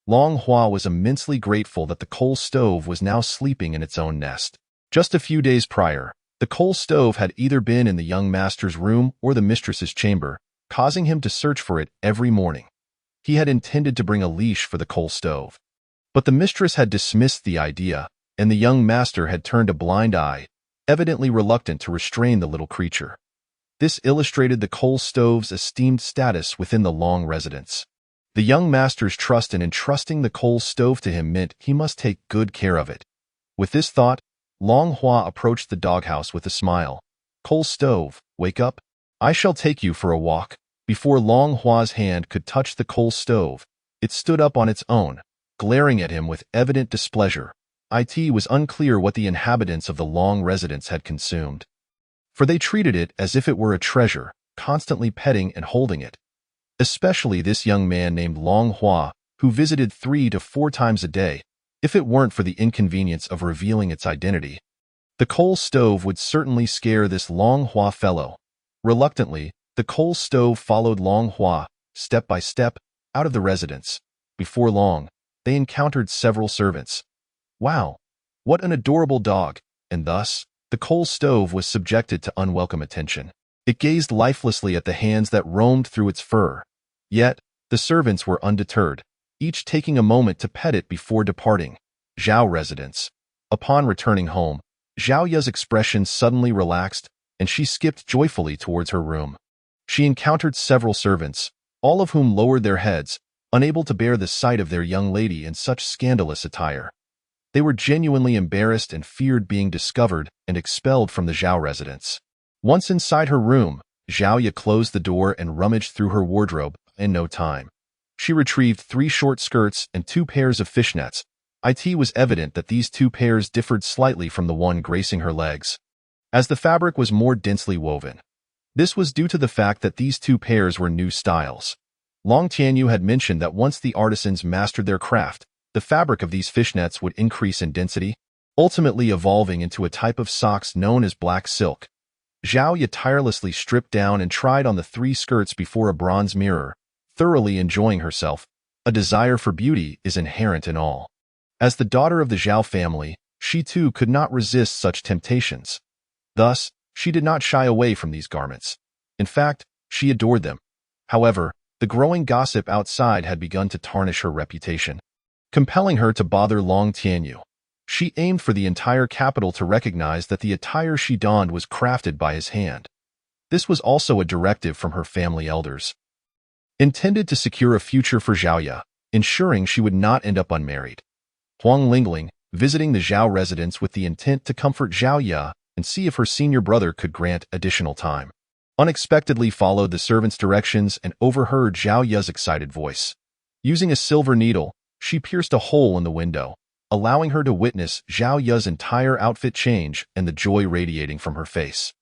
Long Hua was immensely grateful that the coal stove was now sleeping in its own nest. Just a few days prior, the coal stove had either been in the young master's room or the mistress's chamber, causing him to search for it every morning. He had intended to bring a leash for the coal stove, but the mistress had dismissed the idea, and the young master had turned a blind eye, evidently reluctant to restrain the little creature. This illustrated the coal stove's esteemed status within the Long residence. The young master's trust in entrusting the coal stove to him meant he must take good care of it. With this thought, Long Hua approached the doghouse with a smile. "Coal stove, wake up. I shall take you for a walk." Before Long Hua's hand could touch the coal stove, it stood up on its own, glaring at him with evident displeasure. It was unclear what the inhabitants of the Long residence had consumed, for they treated it as if it were a treasure, constantly petting and holding it. Especially this young man named Long Hua, who visited 3 to 4 times a day. If it weren't for the inconvenience of revealing its identity, the coal stove would certainly scare this Long Hua fellow. Reluctantly, the coal stove followed Long Hua, step by step, out of the residence. Before long, they encountered several servants. Wow, what an adorable dog! And thus, the coal stove was subjected to unwelcome attention. It gazed lifelessly at the hands that roamed through its fur. Yet, the servants were undeterred, each taking a moment to pet it before departing. Zhao residence. Upon returning home, Zhao Ya's expression suddenly relaxed, and she skipped joyfully towards her room. She encountered several servants, all of whom lowered their heads, unable to bear the sight of their young lady in such scandalous attire. They were genuinely embarrassed and feared being discovered and expelled from the Zhao residence. Once inside her room, Zhao Ye closed the door and rummaged through her wardrobe in no time. She retrieved 3 short skirts and 2 pairs of fishnets. It was evident that these 2 pairs differed slightly from the one gracing her legs, as the fabric was more densely woven. This was due to the fact that these 2 pairs were new styles. Long Tianyu had mentioned that once the artisans mastered their craft, the fabric of these fishnets would increase in density, ultimately evolving into a type of socks known as black silk. Zhao Ye tirelessly stripped down and tried on the 3 skirts before a bronze mirror, thoroughly enjoying herself. A desire for beauty is inherent in all. As the daughter of the Zhao family, she too could not resist such temptations. Thus, she did not shy away from these garments. In fact, she adored them. However, the growing gossip outside had begun to tarnish her reputation, compelling her to bother Long Tianyu. She aimed for the entire capital to recognize that the attire she donned was crafted by his hand. This was also a directive from her family elders, intended to secure a future for Zhao Ye, ensuring she would not end up unmarried. Huang Lingling, visiting the Zhao residence with the intent to comfort Zhao Ye and see if her senior brother could grant additional time, unexpectedly followed the servant's directions and overheard Zhao Ye's excited voice. Using a silver needle, she pierced a hole in the window, allowing her to witness Zhao Ye's entire outfit change and the joy radiating from her face.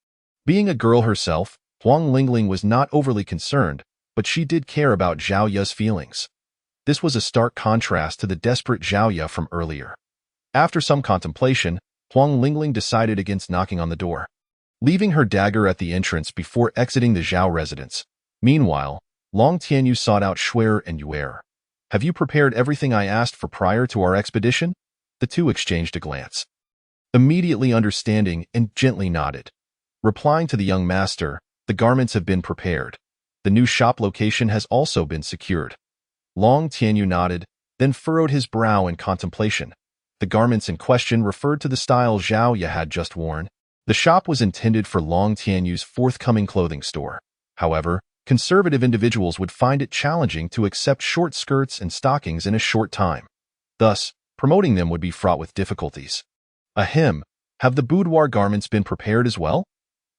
Being a girl herself, Huang Lingling was not overly concerned, but she did care about Zhao Ye's feelings. This was a stark contrast to the desperate Zhao Ye from earlier. After some contemplation, Huang Lingling decided against knocking on the door, leaving her dagger at the entrance before exiting the Zhao residence. Meanwhile, Long Tianyu sought out Shuer and Yuer. "Have you prepared everything I asked for prior to our expedition?" The two exchanged a glance, immediately understanding, and gently nodded. Replying to the young master, "The garments have been prepared. The new shop location has also been secured." Long Tianyu nodded, then furrowed his brow in contemplation. The garments in question referred to the style Zhao Ye had just worn. The shop was intended for Long Tianyu's forthcoming clothing store. However, conservative individuals would find it challenging to accept short skirts and stockings in a short time. Thus, promoting them would be fraught with difficulties. Ahem, have the boudoir garments been prepared as well?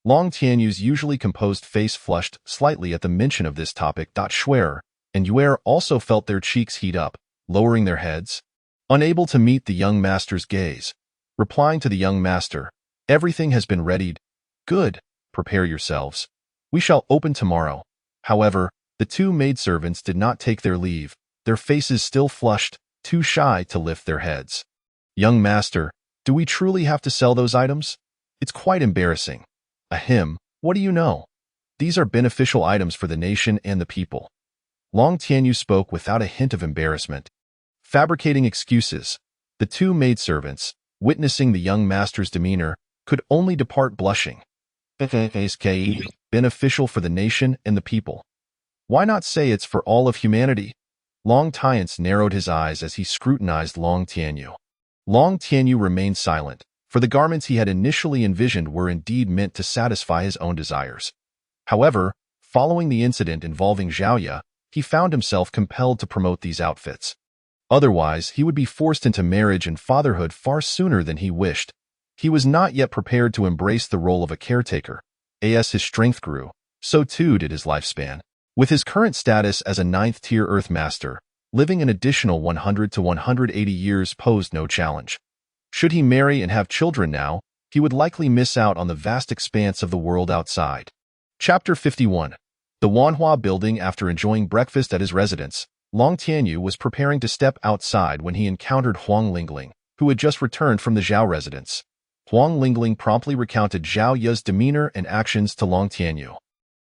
Long Tianyu's usually composed face flushed slightly at the mention of this topic. Shuer and Yuer also felt their cheeks heat up, lowering their heads, unable to meet the young master's gaze. Replying to the young master, "Everything has been readied. Good, prepare yourselves. We shall open tomorrow." However, the 2 maidservants did not take their leave, their faces still flushed, too shy to lift their heads. "Young master, do we truly have to sell those items? It's quite embarrassing." "Ahem, what do you know? These are beneficial items for the nation and the people." Long Tianyu spoke without a hint of embarrassment, fabricating excuses. The 2 maidservants, witnessing the young master's demeanor, could only depart blushing. Beneficial for the nation and the people. Why not say it's for all of humanity? Long Tiance narrowed his eyes as he scrutinized Long Tianyu. Long Tianyu remained silent, for the garments he had initially envisioned were indeed meant to satisfy his own desires. However, following the incident involving Zhao Ye, he found himself compelled to promote these outfits. Otherwise, he would be forced into marriage and fatherhood far sooner than he wished. He was not yet prepared to embrace the role of a caretaker. As his strength grew, so too did his lifespan. With his current status as a 9th-tier Earth Master, living an additional 100 to 180 years posed no challenge. Should he marry and have children now, he would likely miss out on the vast expanse of the world outside. Chapter 51. The Wanhua Building. After enjoying breakfast at his residence, Long Tianyu was preparing to step outside when he encountered Huang Lingling, who had just returned from the Zhao residence. Huang Lingling promptly recounted Zhao Ye's demeanor and actions to Long Tianyu.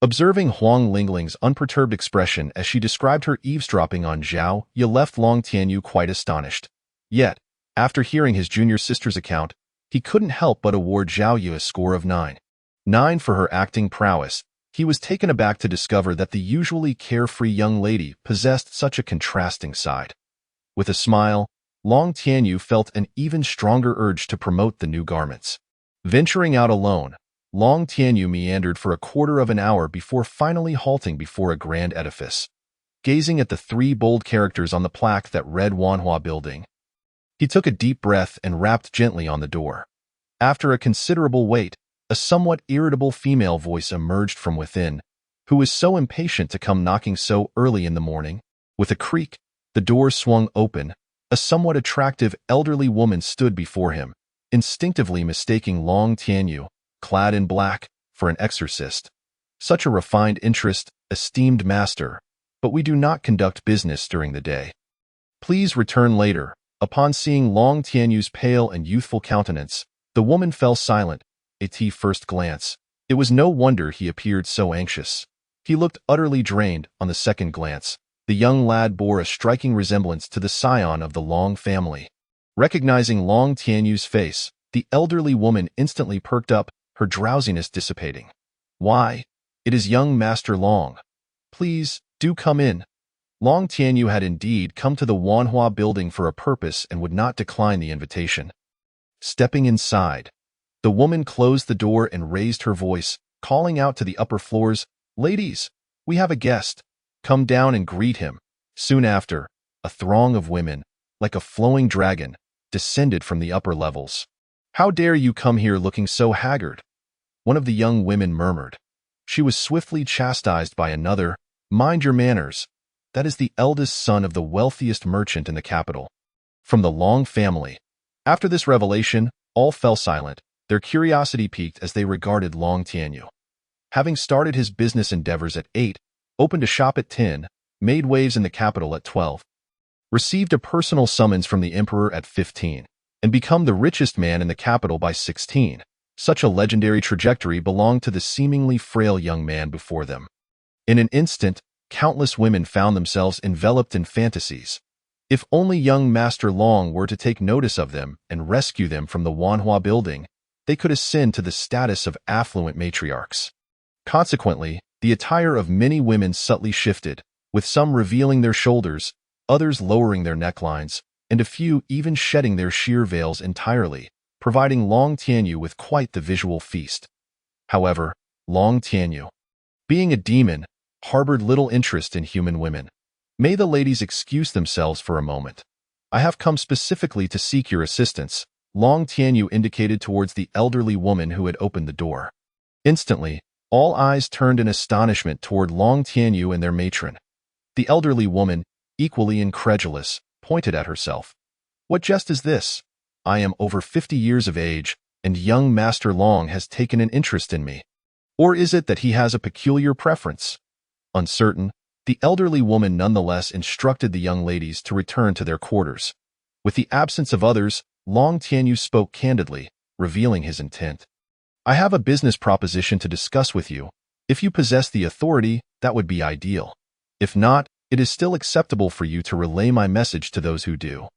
Observing Huang Lingling's unperturbed expression as she described her eavesdropping on Zhao Ye left Long Tianyu quite astonished. Yet, after hearing his junior sister's account, he couldn't help but award Zhao Ye a score of 9. 9 for her acting prowess. He was taken aback to discover that the usually carefree young lady possessed such a contrasting side. With a smile, Long Tianyu felt an even stronger urge to promote the new garments. Venturing out alone, Long Tianyu meandered for a quarter of an hour before finally halting before a grand edifice. Gazing at the 3 bold characters on the plaque that read Wanhua Building, He took a deep breath and rapped gently on the door. After a considerable wait, a somewhat irritable female voice emerged from within, who was so impatient to come knocking so early in the morning. With a creak, the door swung open. A somewhat attractive elderly woman stood before him, instinctively mistaking Long Tianyu, clad in black, for an exorcist. Such a refined interest, esteemed master, but we do not conduct business during the day. Please return later. Upon seeing Long Tianyu's pale and youthful countenance, the woman fell silent. At first glance, it was no wonder he appeared so anxious. He looked utterly drained on the second glance. The young lad bore a striking resemblance to the scion of the Long family. Recognizing Long Tianyu's face, the elderly woman instantly perked up, her drowsiness dissipating. Why, it is young Master Long. Please, do come in. Long Tianyu had indeed come to the Wanhua building for a purpose and would not decline the invitation. Stepping inside, the woman closed the door and raised her voice, calling out to the upper floors, "Ladies, we have a guest. Come down and greet him." Soon after, a throng of women, like a flowing dragon, descended from the upper levels. "How dare you come here looking so haggard?" one of the young women murmured. She was swiftly chastised by another. "Mind your manners. That is the eldest son of the wealthiest merchant in the capital." From the Long family. After this revelation, all fell silent, their curiosity piqued as they regarded Long Tianyu. Having started his business endeavors at 8, opened a shop at 10, made waves in the capital at 12, received a personal summons from the emperor at 15, and become the richest man in the capital by 16. Such a legendary trajectory belonged to the seemingly frail young man before them. In an instant, countless women found themselves enveloped in fantasies. If only young Master Long were to take notice of them and rescue them from the Wanhua building, they could ascend to the status of affluent matriarchs. Consequently, the attire of many women subtly shifted, with some revealing their shoulders, others lowering their necklines, and a few even shedding their sheer veils entirely, providing Long Tianyu with quite the visual feast. However, Long Tianyu, being a demon, harbored little interest in human women. "May the ladies excuse themselves for a moment. I have come specifically to seek your assistance," Long Tianyu indicated towards the elderly woman who had opened the door. Instantly, all eyes turned in astonishment toward Long Tianyu and their matron. The elderly woman, equally incredulous, pointed at herself. "What jest is this? I am over 50 years of age, and young Master Long has taken an interest in me. Or is it that he has a peculiar preference?" Uncertain, the elderly woman nonetheless instructed the young ladies to return to their quarters. With the absence of others, Long Tianyu spoke candidly, revealing his intent. "I have a business proposition to discuss with you. If you possess the authority, that would be ideal. If not, it is still acceptable for you to relay my message to those who do."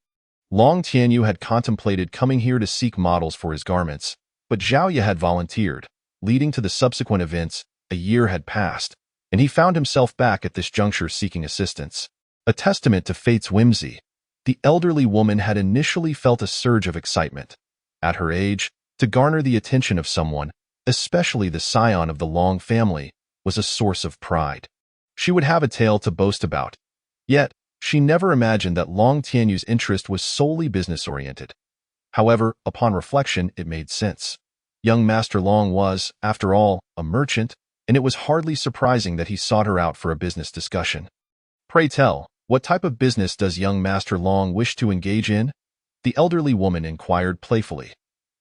Long Tianyu had contemplated coming here to seek models for his garments, but Zhao Ye had volunteered. Leading to the subsequent events, a year had passed, and he found himself back at this juncture seeking assistance. A testament to fate's whimsy, the elderly woman had initially felt a surge of excitement. At her age, to garner the attention of someone, especially the scion of the Long family, was a source of pride. She would have a tale to boast about. Yet, she never imagined that Long Tianyu's interest was solely business-oriented. However, upon reflection, it made sense. Young Master Long was, after all, a merchant, and it was hardly surprising that he sought her out for a business discussion. "Pray tell, what type of business does young Master Long wish to engage in?" the elderly woman inquired playfully.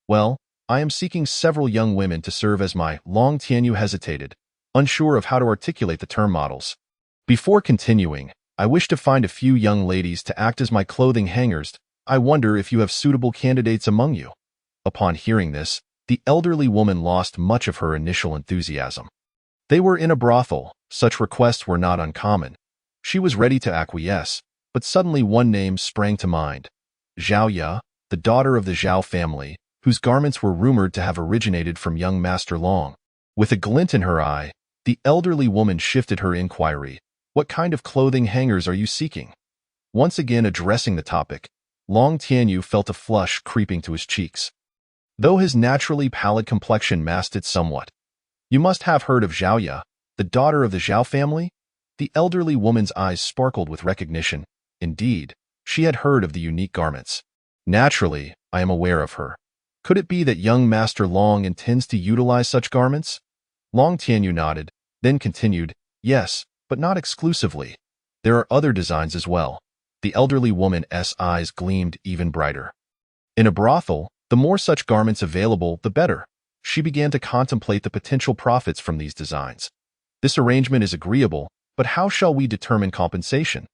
"Well, I am seeking several young women to serve as my—" Long Tianyu hesitated, unsure of how to articulate the term models. "Before continuing, I wish to find a few young ladies to act as my clothing hangers. I wonder if you have suitable candidates among you." Upon hearing this, the elderly woman lost much of her initial enthusiasm. They were in a brothel, such requests were not uncommon. She was ready to acquiesce, but suddenly one name sprang to mind. Zhao Ye, the daughter of the Zhao family, whose garments were rumored to have originated from young Master Long. With a glint in her eye, the elderly woman shifted her inquiry. "What kind of clothing hangers are you seeking?" Once again addressing the topic, Long Tianyu felt a flush creeping to his cheeks, though his naturally pallid complexion masked it somewhat. "You must have heard of Zhao Ye, the daughter of the Zhao family?" The elderly woman's eyes sparkled with recognition. Indeed, she had heard of the unique garments. Naturally, I am aware of her. Could it be that young Master Long intends to utilize such garments? Long Tianyu nodded, then continued, yes, but not exclusively. There are other designs as well. The elderly woman's eyes gleamed even brighter. In a brothel, the more such garments available, the better. She began to contemplate the potential profits from these designs. This arrangement is agreeable, but how shall we determine compensation?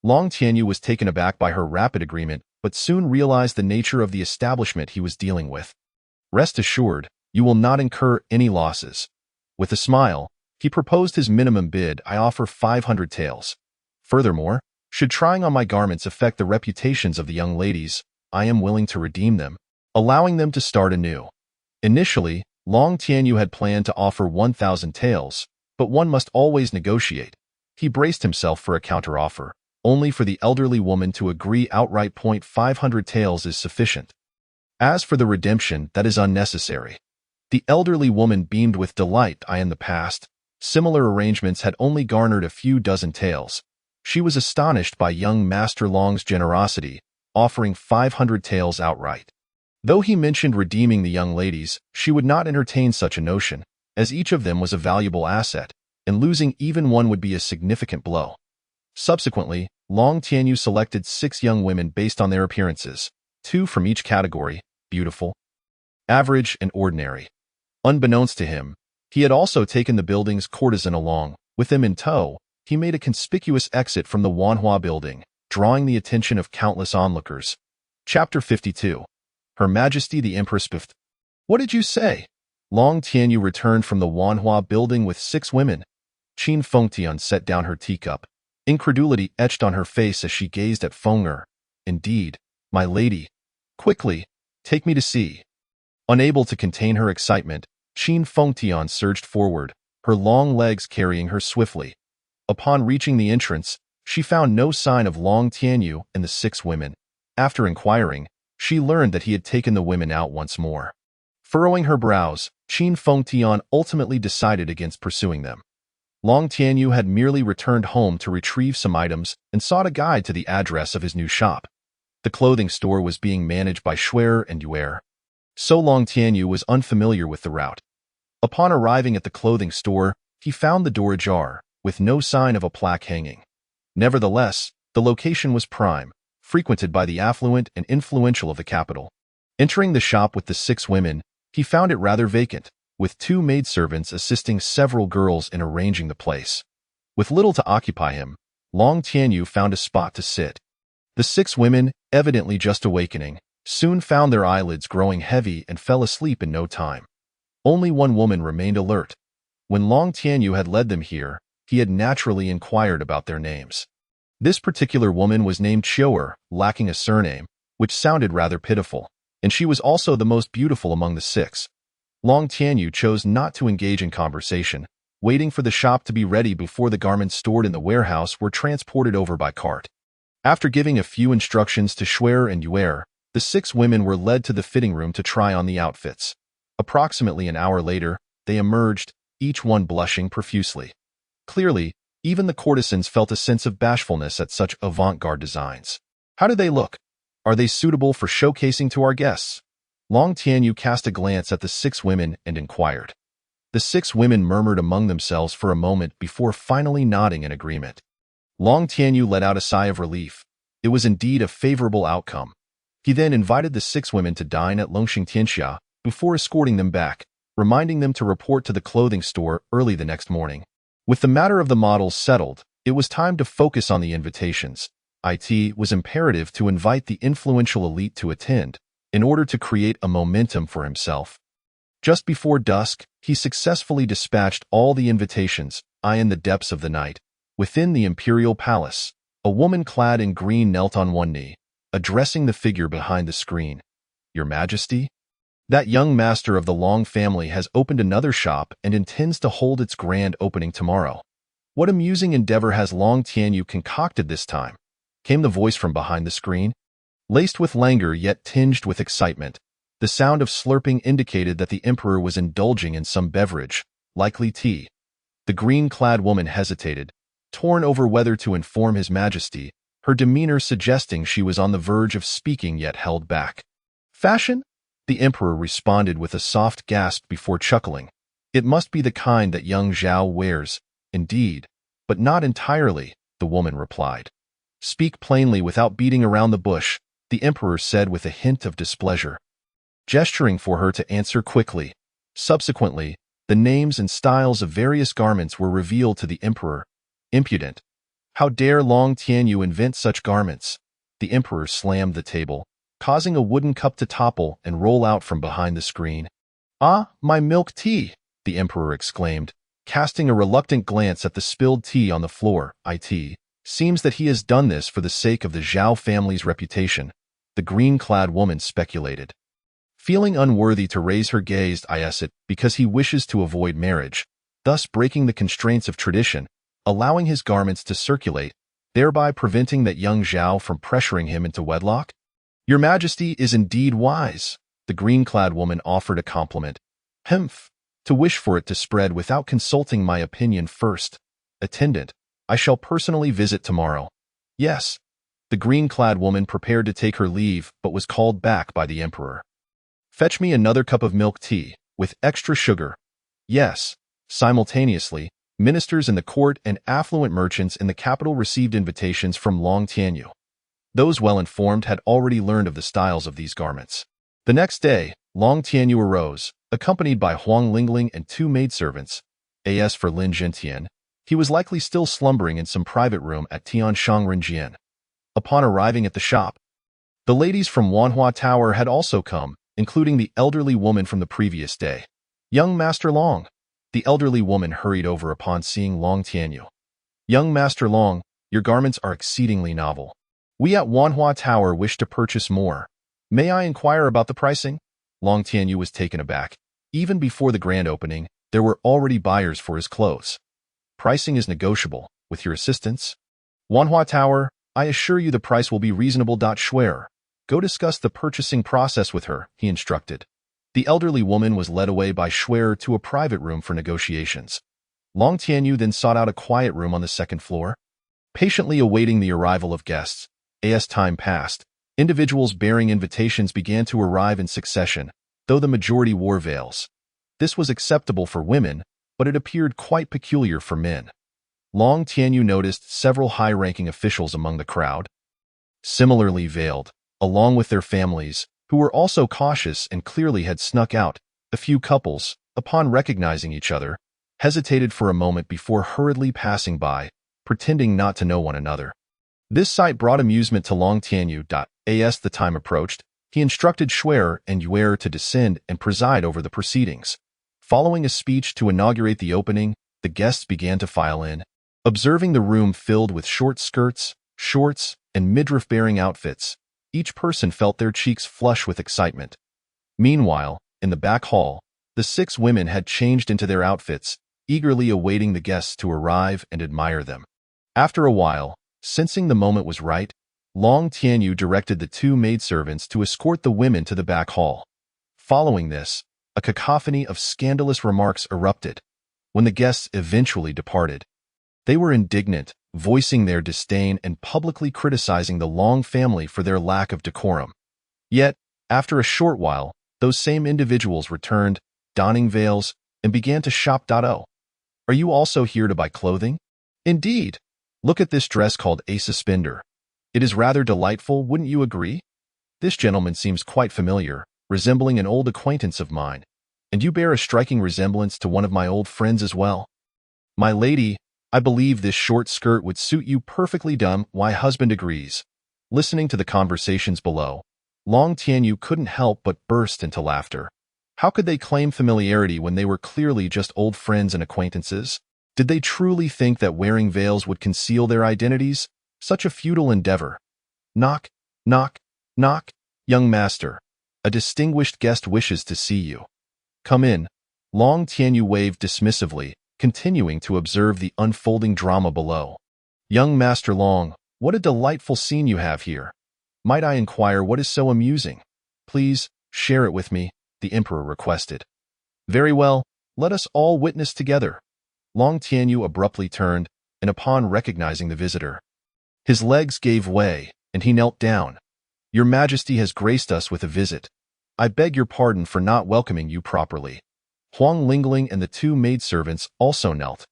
Long Tianyu was taken aback by her rapid agreement, but soon realized the nature of the establishment he was dealing with. Rest assured, you will not incur any losses. With a smile, he proposed his minimum bid. I offer 500 taels. Furthermore, should trying on my garments affect the reputations of the young ladies, I am willing to redeem them, allowing them to start anew. Initially, Long Tianyu had planned to offer 1,000 taels, but one must always negotiate. He braced himself for a counteroffer, only for the elderly woman to agree outright. 500 taels is sufficient. As for the redemption, that is unnecessary. The elderly woman beamed with delight. In the past, similar arrangements had only garnered a few dozen taels. She was astonished by young Master Long's generosity, offering 500 taels outright. Though he mentioned redeeming the young ladies, she would not entertain such a notion, as each of them was a valuable asset, and losing even one would be a significant blow. Subsequently, Long Tianyu selected 6 young women based on their appearances, 2 from each category: beautiful, average, and ordinary. Unbeknownst to him, he had also taken the building's courtesan along. With him in tow, he made a conspicuous exit from the Wanhua building, drawing the attention of countless onlookers. Chapter 52. Her Majesty the Empress Bift. What did you say? Long Tianyu returned from the Wanhua building with 6 women. Qin Fengtian set down her teacup. Incredulity etched on her face as she gazed at Feng'er. Indeed, my lady. Quickly, take me to see. Unable to contain her excitement, Qin Fengtian surged forward, her long legs carrying her swiftly. Upon reaching the entrance, she found no sign of Long Tianyu and the 6 women. After inquiring, she learned that he had taken the women out once more. Furrowing her brows, Qin Fengtian ultimately decided against pursuing them. Long Tianyu had merely returned home to retrieve some items and sought a guide to the address of his new shop. The clothing store was being managed by Schwer and Yuer. So Long Tianyu was unfamiliar with the route. Upon arriving at the clothing store, he found the door ajar, with no sign of a plaque hanging. Nevertheless, the location was prime, frequented by the affluent and influential of the capital. Entering the shop with the 6 women, he found it rather vacant, with 2 maidservants assisting several girls in arranging the place. With little to occupy him, Long Tianyu found a spot to sit. The 6 women, evidently just awakening, soon found their eyelids growing heavy and fell asleep in no time. Only one woman remained alert. When Long Tianyu had led them here, he had naturally inquired about their names. This particular woman was named Chioer, lacking a surname, which sounded rather pitiful, and she was also the most beautiful among the 6. Long Tianyu chose not to engage in conversation, waiting for the shop to be ready before the garments stored in the warehouse were transported over by cart. After giving a few instructions to Schwer and Yuer, the 6 women were led to the fitting room to try on the outfits. Approximately an hour later, they emerged, each one blushing profusely. Clearly, even the courtesans felt a sense of bashfulness at such avant-garde designs. How do they look? Are they suitable for showcasing to our guests? Long Tianyu cast a glance at the 6 women and inquired. The 6 women murmured among themselves for a moment before finally nodding in agreement. Long Tianyu let out a sigh of relief. It was indeed a favorable outcome. He then invited the 6 women to dine at Longxing Tianxia before escorting them back, reminding them to report to the clothing store early the next morning. With the matter of the models settled, it was time to focus on the invitations. It was imperative to invite the influential elite to attend, in order to create a momentum for himself. Just before dusk, he successfully dispatched all the invitations. In the depths of the night, within the imperial palace, a woman clad in green knelt on one knee, addressing the figure behind the screen. Your Majesty? That young master of the Long family has opened another shop and intends to hold its grand opening tomorrow. What amusing endeavor has Long Tianyu concocted this time? Came the voice from behind the screen. Laced with languor yet tinged with excitement, the sound of slurping indicated that the emperor was indulging in some beverage, likely tea. The green-clad woman hesitated, torn over whether to inform his majesty her demeanor suggesting she was on the verge of speaking yet held back. Fashion? The emperor responded with a soft gasp before chuckling. It must be the kind that young Zhao wears, indeed, but not entirely, the woman replied. Speak plainly without beating around the bush, the emperor said with a hint of displeasure, gesturing for her to answer quickly. Subsequently, the names and styles of various garments were revealed to the emperor. Impudent. How dare Long Tianyu invent such garments? The emperor slammed the table, causing a wooden cup to topple and roll out from behind the screen. Ah, my milk tea, the emperor exclaimed, casting a reluctant glance at the spilled tea on the floor. It seems that he has done this for the sake of the Zhao family's reputation, the green-clad woman speculated. Feeling unworthy to raise her gaze at it because he wishes to avoid marriage, thus breaking the constraints of tradition, allowing his garments to circulate, thereby preventing that young Zhao from pressuring him into wedlock? Your Majesty is indeed wise, the green-clad woman offered a compliment. Humph, to wish for it to spread without consulting my opinion first. Attendant, I shall personally visit tomorrow. Yes. The green-clad woman prepared to take her leave but was called back by the emperor. Fetch me another cup of milk tea, with extra sugar. Yes. Simultaneously, ministers in the court and affluent merchants in the capital received invitations from Long Tianyu. Those well-informed had already learned of the styles of these garments. The next day, Long Tianyu arose, accompanied by Huang Lingling and 2 maidservants. As for Lin Zhentian, he was likely still slumbering in some private room at Tianshang Renjian. Upon arriving at the shop, the ladies from Wanhua Tower had also come, including the elderly woman from the previous day. Young Master Long. The elderly woman hurried over upon seeing Long Tianyu. Young Master Long, your garments are exceedingly novel. We at Wanhua Tower wish to purchase more. May I inquire about the pricing? Long Tianyu was taken aback. Even before the grand opening, there were already buyers for his clothes. Pricing is negotiable, with your assistance. Wanhua Tower, I assure you the price will be reasonable. Schwer. Go discuss the purchasing process with her, he instructed. The elderly woman was led away by Schwer to a private room for negotiations. Long Tianyu then sought out a quiet room on the second floor. Patiently awaiting the arrival of guests, as time passed, individuals bearing invitations began to arrive in succession, though the majority wore veils. This was acceptable for women, but it appeared quite peculiar for men. Long Tianyu noticed several high-ranking officials among the crowd, similarly veiled, along with their families, who were also cautious and clearly had snuck out. A few couples, upon recognizing each other, hesitated for a moment before hurriedly passing by, pretending not to know one another. This sight brought amusement to Long Tianyu. As the time approached, he instructed Schwer and Yuer to descend and preside over the proceedings. Following a speech to inaugurate the opening, the guests began to file in. Observing the room filled with short skirts, shorts, and midriff-bearing outfits, each person felt their cheeks flush with excitement. Meanwhile, in the back hall, the 6 women had changed into their outfits, eagerly awaiting the guests to arrive and admire them. After a while, sensing the moment was right, Long Tianyu directed the 2 maidservants to escort the women to the back hall. Following this, a cacophony of scandalous remarks erupted. When the guests eventually departed, they were indignant, voicing their disdain and publicly criticizing the Long family for their lack of decorum. Yet, after a short while, those same individuals returned, donning veils, and began to shop. Oh, are you also here to buy clothing? Indeed. Look at this dress called a suspender. It is rather delightful, wouldn't you agree? This gentleman seems quite familiar, resembling an old acquaintance of mine. And you bear a striking resemblance to one of my old friends as well. My lady, I believe this short skirt would suit you perfectly. My husband agrees. Listening to the conversations below, Long Tianyu couldn't help but burst into laughter. How could they claim familiarity when they were clearly just old friends and acquaintances? Did they truly think that wearing veils would conceal their identities? Such a futile endeavor. Knock, knock, knock. Young master, a distinguished guest wishes to see you. Come in. Long Tianyu waved dismissively, continuing to observe the unfolding drama below. Young Master Long, what a delightful scene you have here. Might I inquire what is so amusing? Please, share it with me, the emperor requested. Very well, let us all witness together. Long Tianyu abruptly turned, and upon recognizing the visitor, His legs gave way, and he knelt down. "Your Majesty has graced us with a visit. I beg your pardon for not welcoming you properly." Huang Lingling and the two maidservants also knelt.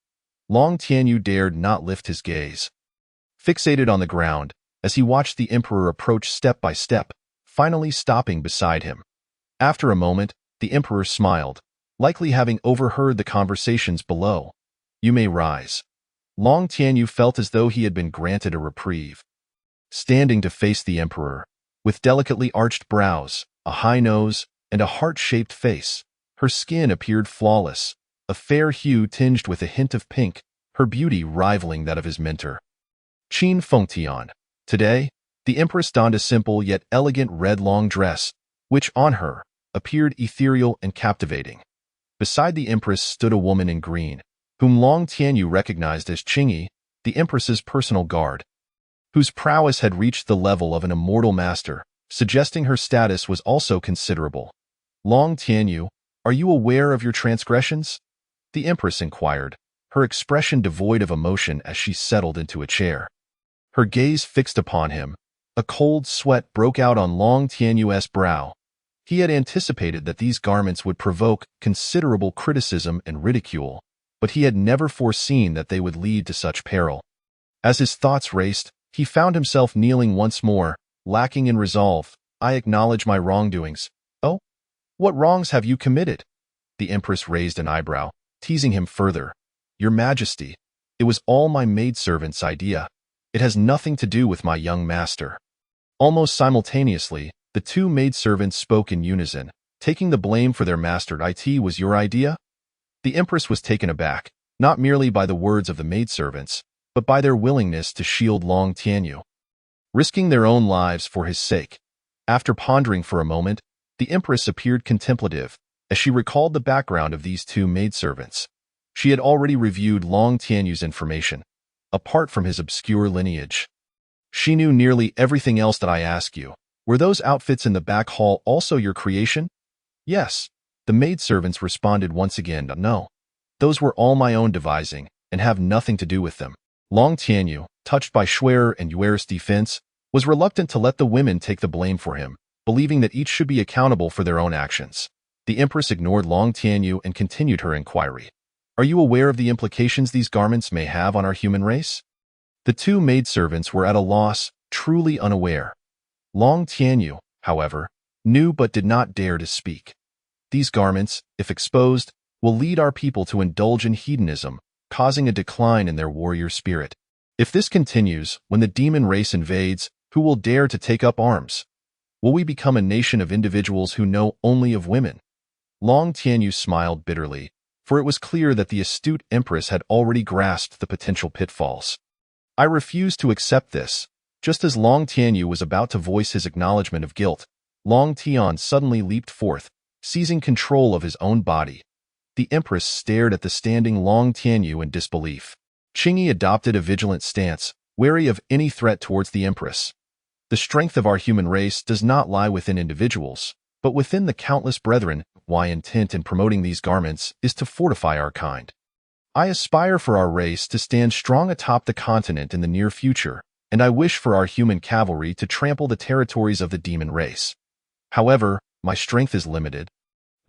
Long Tianyu dared not lift his gaze. Fixated on the ground, as he watched the emperor approach step by step, finally stopping beside him. After a moment, the emperor smiled, likely having overheard the conversations below. "You may rise." Long Tianyu felt as though he had been granted a reprieve. Standing to face the emperor, with delicately arched brows, a high nose, and a heart-shaped face, her skin appeared flawless, a fair hue tinged with a hint of pink, her beauty rivaling that of his mentor. Qin Fengtian. Today, the empress donned a simple yet elegant red long dress, which, on her, appeared ethereal and captivating. Beside the empress stood a woman in green, whom Long Tianyu recognized as Qingyi, the empress's personal guard, whose prowess had reached the level of an immortal master, suggesting her status was also considerable. "Long Tianyu, are you aware of your transgressions?" the empress inquired, her expression devoid of emotion as she settled into a chair. Her gaze fixed upon him. A cold sweat broke out on Long Tianyu's brow. He had anticipated that these garments would provoke considerable criticism and ridicule, but he had never foreseen that they would lead to such peril. As his thoughts raced, he found himself kneeling once more, lacking in resolve. "I acknowledge my wrongdoings." "Oh? What wrongs have you committed?" The empress raised an eyebrow, teasing him further. "Your Majesty, it was all my maidservant's idea. It has nothing to do with my young master." Almost simultaneously, the two maidservants spoke in unison, taking the blame for their master. "It was your idea?" The empress was taken aback, not merely by the words of the maidservants, but by their willingness to shield Long Tianyu, risking their own lives for his sake. After pondering for a moment, the empress appeared contemplative, as she recalled the background of these two maidservants. She had already reviewed Long Tianyu's information, apart from his obscure lineage. "She knew nearly everything else that I ask you. Were those outfits in the back hall also your creation?" "Yes." The maidservants responded once again. "No. Those were all my own devising, and have nothing to do with them." Long Tianyu, touched by Schwerer and Yuer's defense, was reluctant to let the women take the blame for him, believing that each should be accountable for their own actions. The empress ignored Long Tianyu and continued her inquiry. "Are you aware of the implications these garments may have on our human race?" The two maidservants were at a loss, truly unaware. Long Tianyu, however, knew but did not dare to speak. "These garments, if exposed, will lead our people to indulge in hedonism, causing a decline in their warrior spirit. If this continues, when the demon race invades, who will dare to take up arms? Will we become a nation of individuals who know only of women?" Long Tianyu smiled bitterly, for it was clear that the astute empress had already grasped the potential pitfalls. "I refuse to accept this." Just as Long Tianyu was about to voice his acknowledgement of guilt, Long Tian suddenly leaped forth, seizing control of his own body. The empress stared at the standing Long Tianyu in disbelief. Qingyi adopted a vigilant stance, wary of any threat towards the empress. "The strength of our human race does not lie within individuals, but within the countless brethren. My intent in promoting these garments is to fortify our kind. I aspire for our race to stand strong atop the continent in the near future, and I wish for our human cavalry to trample the territories of the demon race. However, my strength is limited.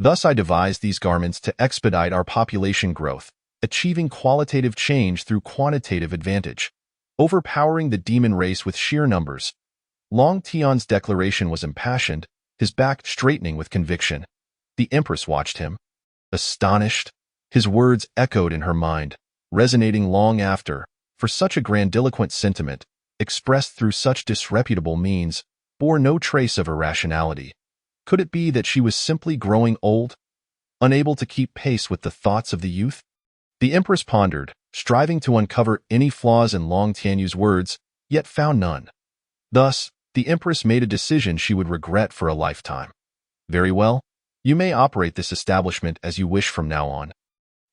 Thus I devised these garments to expedite our population growth, achieving qualitative change through quantitative advantage, overpowering the demon race with sheer numbers." Long Tian's declaration was impassioned, his back straightening with conviction. The empress watched him, astonished. His words echoed in her mind, resonating long after, for such a grandiloquent sentiment, expressed through such disreputable means, bore no trace of irrationality. Could it be that she was simply growing old, unable to keep pace with the thoughts of the youth? The empress pondered, striving to uncover any flaws in Long Tianyu's words, yet found none. Thus, the empress made a decision she would regret for a lifetime. "Very well. You may operate this establishment as you wish from now on.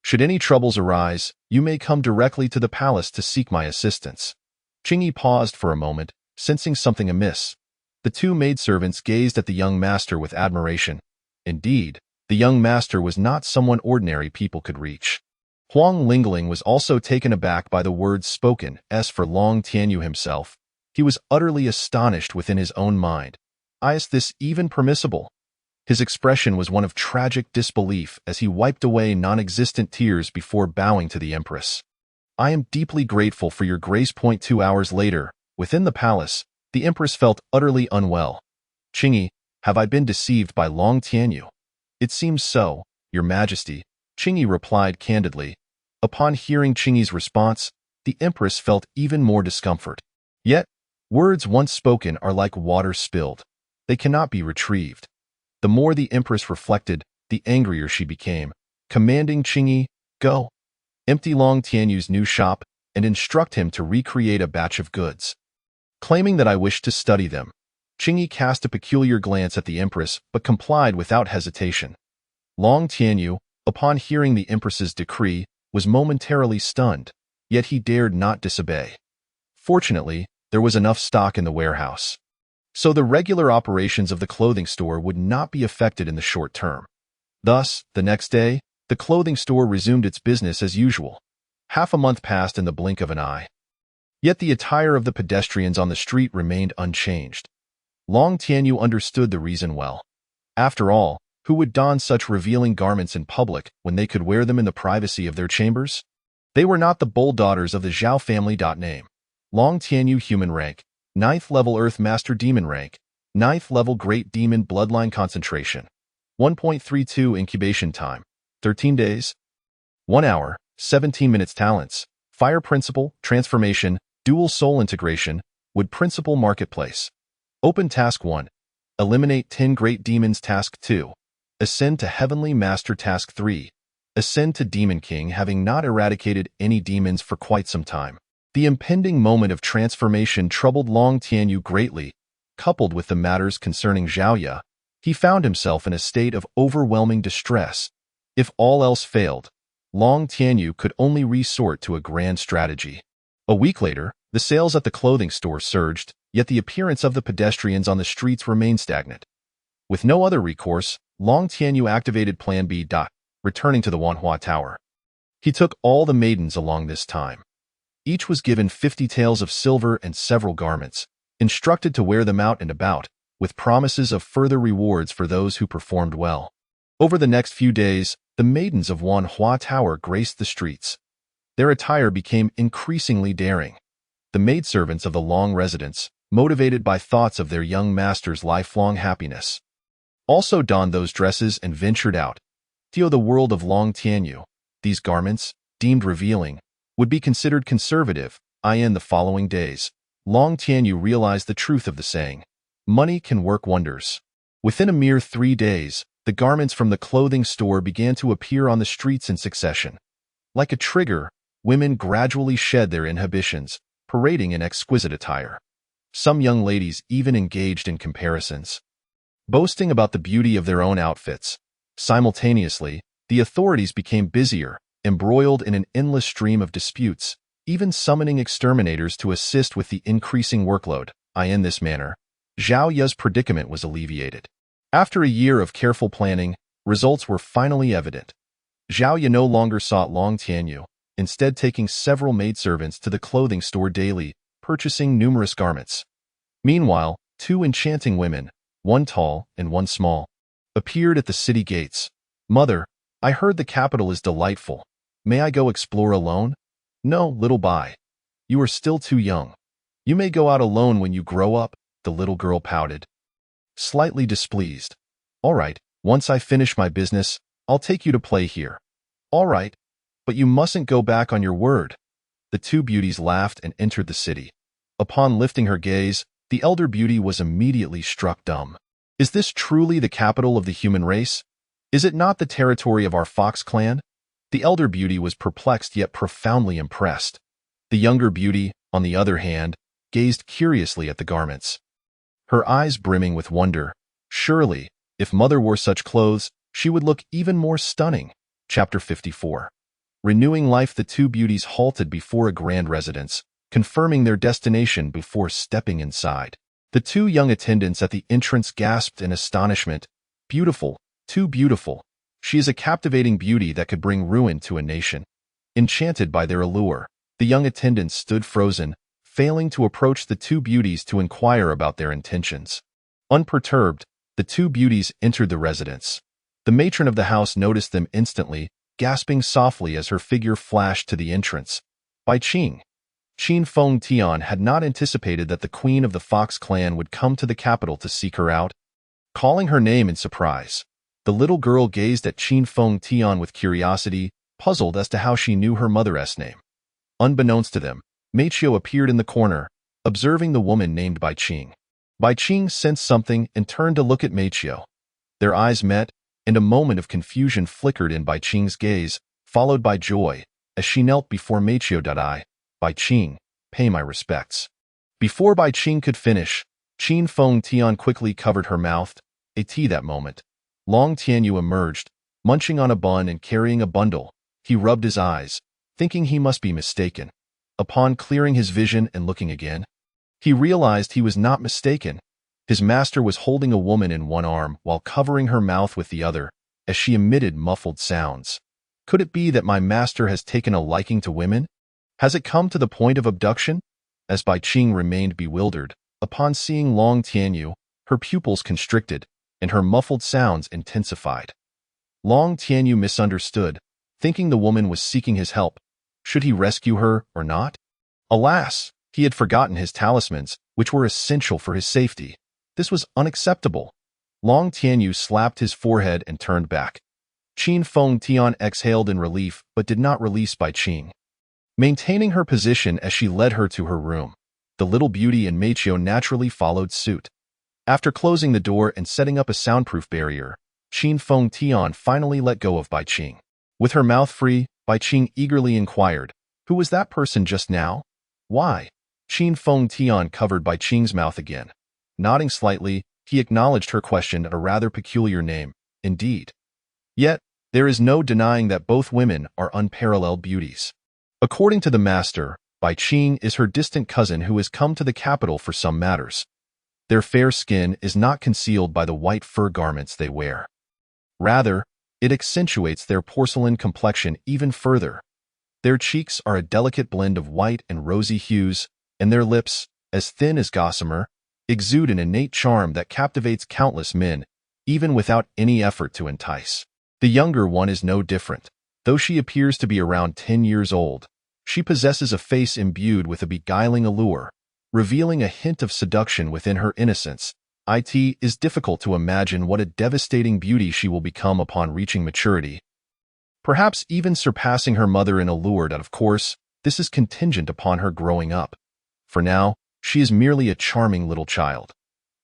Should any troubles arise, you may come directly to the palace to seek my assistance." Qingyi paused for a moment, sensing something amiss. The two maidservants gazed at the young master with admiration. Indeed, the young master was not someone ordinary people could reach. Huang Lingling was also taken aback by the words spoken. As for Long Tianyu himself, he was utterly astonished within his own mind. Is this even permissible? His expression was one of tragic disbelief as he wiped away non-existent tears before bowing to the Empress. I am deeply grateful for your grace. 2 hours later, within the palace, the Empress felt utterly unwell. Qingyi, have I been deceived by Long Tianyu? It seems so, Your Majesty, Qingyi replied candidly. Upon hearing Qingyi's response, the Empress felt even more discomfort. Yet, words once spoken are like water spilled. They cannot be retrieved. The more the Empress reflected, the angrier she became, commanding Qingyi, go, empty Long Tianyu's new shop, and instruct him to recreate a batch of goods. Claiming that I wished to study them, Qingyi cast a peculiar glance at the Empress but complied without hesitation. Long Tianyu, upon hearing the Empress's decree, was momentarily stunned, yet he dared not disobey. Fortunately, there was enough stock in the warehouse, so the regular operations of the clothing store would not be affected in the short term. Thus, the next day, the clothing store resumed its business as usual. Half a month passed in the blink of an eye. Yet the attire of the pedestrians on the street remained unchanged. Long Tianyu understood the reason well. After all, who would don such revealing garments in public when they could wear them in the privacy of their chambers? They were not the bold daughters of the Zhao family. Name: Long Tianyu, human rank, 9th level Earth Master demon rank, 9th level Great Demon bloodline concentration, 1.32 incubation time, 13 days, 1 hour, 17 minutes. Talents: Fire Principle, Transformation, Dual Soul Integration, Wood Principle. Marketplace. Open Task 1. Eliminate 10 Great Demons. Task 2. Ascend to Heavenly Master. Task 3. Ascend to Demon King, having not eradicated any demons for quite some time. The impending moment of transformation troubled Long Tianyu greatly. Coupled with the matters concerning Zhaoya, he found himself in a state of overwhelming distress. If all else failed, Long Tianyu could only resort to a grand strategy. A week later, the sales at the clothing store surged, yet the appearance of the pedestrians on the streets remained stagnant. With no other recourse, Long Tianyu activated Plan B. Returning to the Wanhua Tower. He took all the maidens along this time. Each was given 50 taels of silver and several garments, instructed to wear them out and about, with promises of further rewards for those who performed well. Over the next few days, the maidens of Wanhua Tower graced the streets. Their attire became increasingly daring. The maidservants of the Long residence, motivated by thoughts of their young master's lifelong happiness, also donned those dresses and ventured out. The world of Long Tianyu. These garments, deemed revealing, would be considered conservative. In the following days, Long Tianyu realized the truth of the saying, money can work wonders. Within a mere 3 days, the garments from the clothing store began to appear on the streets in succession. Like a trigger, women gradually shed their inhibitions, parading in exquisite attire. Some young ladies even engaged in comparisons, boasting about the beauty of their own outfits. Simultaneously, the authorities became busier, embroiled in an endless stream of disputes, even summoning exterminators to assist with the increasing workload. In this manner, Zhao Ya's predicament was alleviated. After a year of careful planning, results were finally evident. Zhao Ya no longer sought Long Tianyu, instead taking several maidservants to the clothing store daily, purchasing numerous garments. Meanwhile, 2 enchanting women, one tall and one small, appeared at the city gates. Mother, I heard the capital is delightful. May I go explore alone? No, little Bai. You are still too young. You may go out alone when you grow up, the little girl pouted, slightly displeased. All right, once I finish my business, I'll take you to play here. All right, but you mustn't go back on your word. The 2 beauties laughed and entered the city. Upon lifting her gaze, the elder beauty was immediately struck dumb. Is this truly the capital of the human race? Is it not the territory of our Fox clan? The elder beauty was perplexed yet profoundly impressed. The younger beauty, on the other hand, gazed curiously at the garments, her eyes brimming with wonder. Surely, if mother wore such clothes, she would look even more stunning. Chapter 54. Renewing life. The 2 beauties halted before a grand residence, confirming their destination before stepping inside. The 2 young attendants at the entrance gasped in astonishment. Beautiful, too beautiful. She is a captivating beauty that could bring ruin to a nation. Enchanted by their allure, the young attendants stood frozen, failing to approach the two beauties to inquire about their intentions. Unperturbed, the two beauties entered the residence. The matron of the house noticed them instantly, gasping softly as her figure flashed to the entrance. Bai Qing. Qin Feng Tian had not anticipated that the queen of the Fox clan would come to the capital to seek her out. Calling her name in surprise, the little girl gazed at Qin Feng Tian with curiosity, puzzled as to how she knew her mother's name. Unbeknownst to them, Meiqiu appeared in the corner, observing the woman named Bai Qing. Bai Qing sensed something and turned to look at Meiqiu. Their eyes met, and a moment of confusion flickered in Bai Qing's gaze, followed by joy, as she knelt before Meiqiu. Bai Qing, pay my respects. Before Bai Qing could finish, Qin Feng Tian quickly covered her mouth. That moment, Long Tianyu emerged, munching on a bun and carrying a bundle. He rubbed his eyes, thinking he must be mistaken. Upon clearing his vision and looking again, he realized he was not mistaken. His master was holding a woman in one arm while covering her mouth with the other, as she emitted muffled sounds. Could it be that my master has taken a liking to women? Has it come to the point of abduction? As Bai Qing remained bewildered, upon seeing Long Tianyu, her pupils constricted, and her muffled sounds intensified. Long Tianyu misunderstood, thinking the woman was seeking his help. Should he rescue her or not? Alas, he had forgotten his talismans, which were essential for his safety. This was unacceptable. Long Tianyu slapped his forehead and turned back. Qin Feng Tian exhaled in relief but did not release Bai Qing. Maintaining her position as she led her to her room, the little beauty and Meiqiu naturally followed suit. After closing the door and setting up a soundproof barrier, Qin Feng Tian finally let go of Bai Qing. With her mouth free, Bai Qing eagerly inquired, "Who was that person just now?" "Why?" Qin Feng Tian covered Bai Qing's mouth again. Nodding slightly, he acknowledged her question at a rather peculiar name, indeed. Yet, there is no denying that both women are unparalleled beauties. According to the master, Bai Qing is her distant cousin who has come to the capital for some matters. Their fair skin is not concealed by the white fur garments they wear. Rather, it accentuates their porcelain complexion even further. Their cheeks are a delicate blend of white and rosy hues, and their lips, as thin as gossamer, exude an innate charm that captivates countless men, even without any effort to entice. The younger one is no different. Though she appears to be around 10 years old, she possesses a face imbued with a beguiling allure, revealing a hint of seduction within her innocence. It is difficult to imagine what a devastating beauty she will become upon reaching maturity, perhaps even surpassing her mother in allure. Of course, this is contingent upon her growing up. For now, she is merely a charming little child.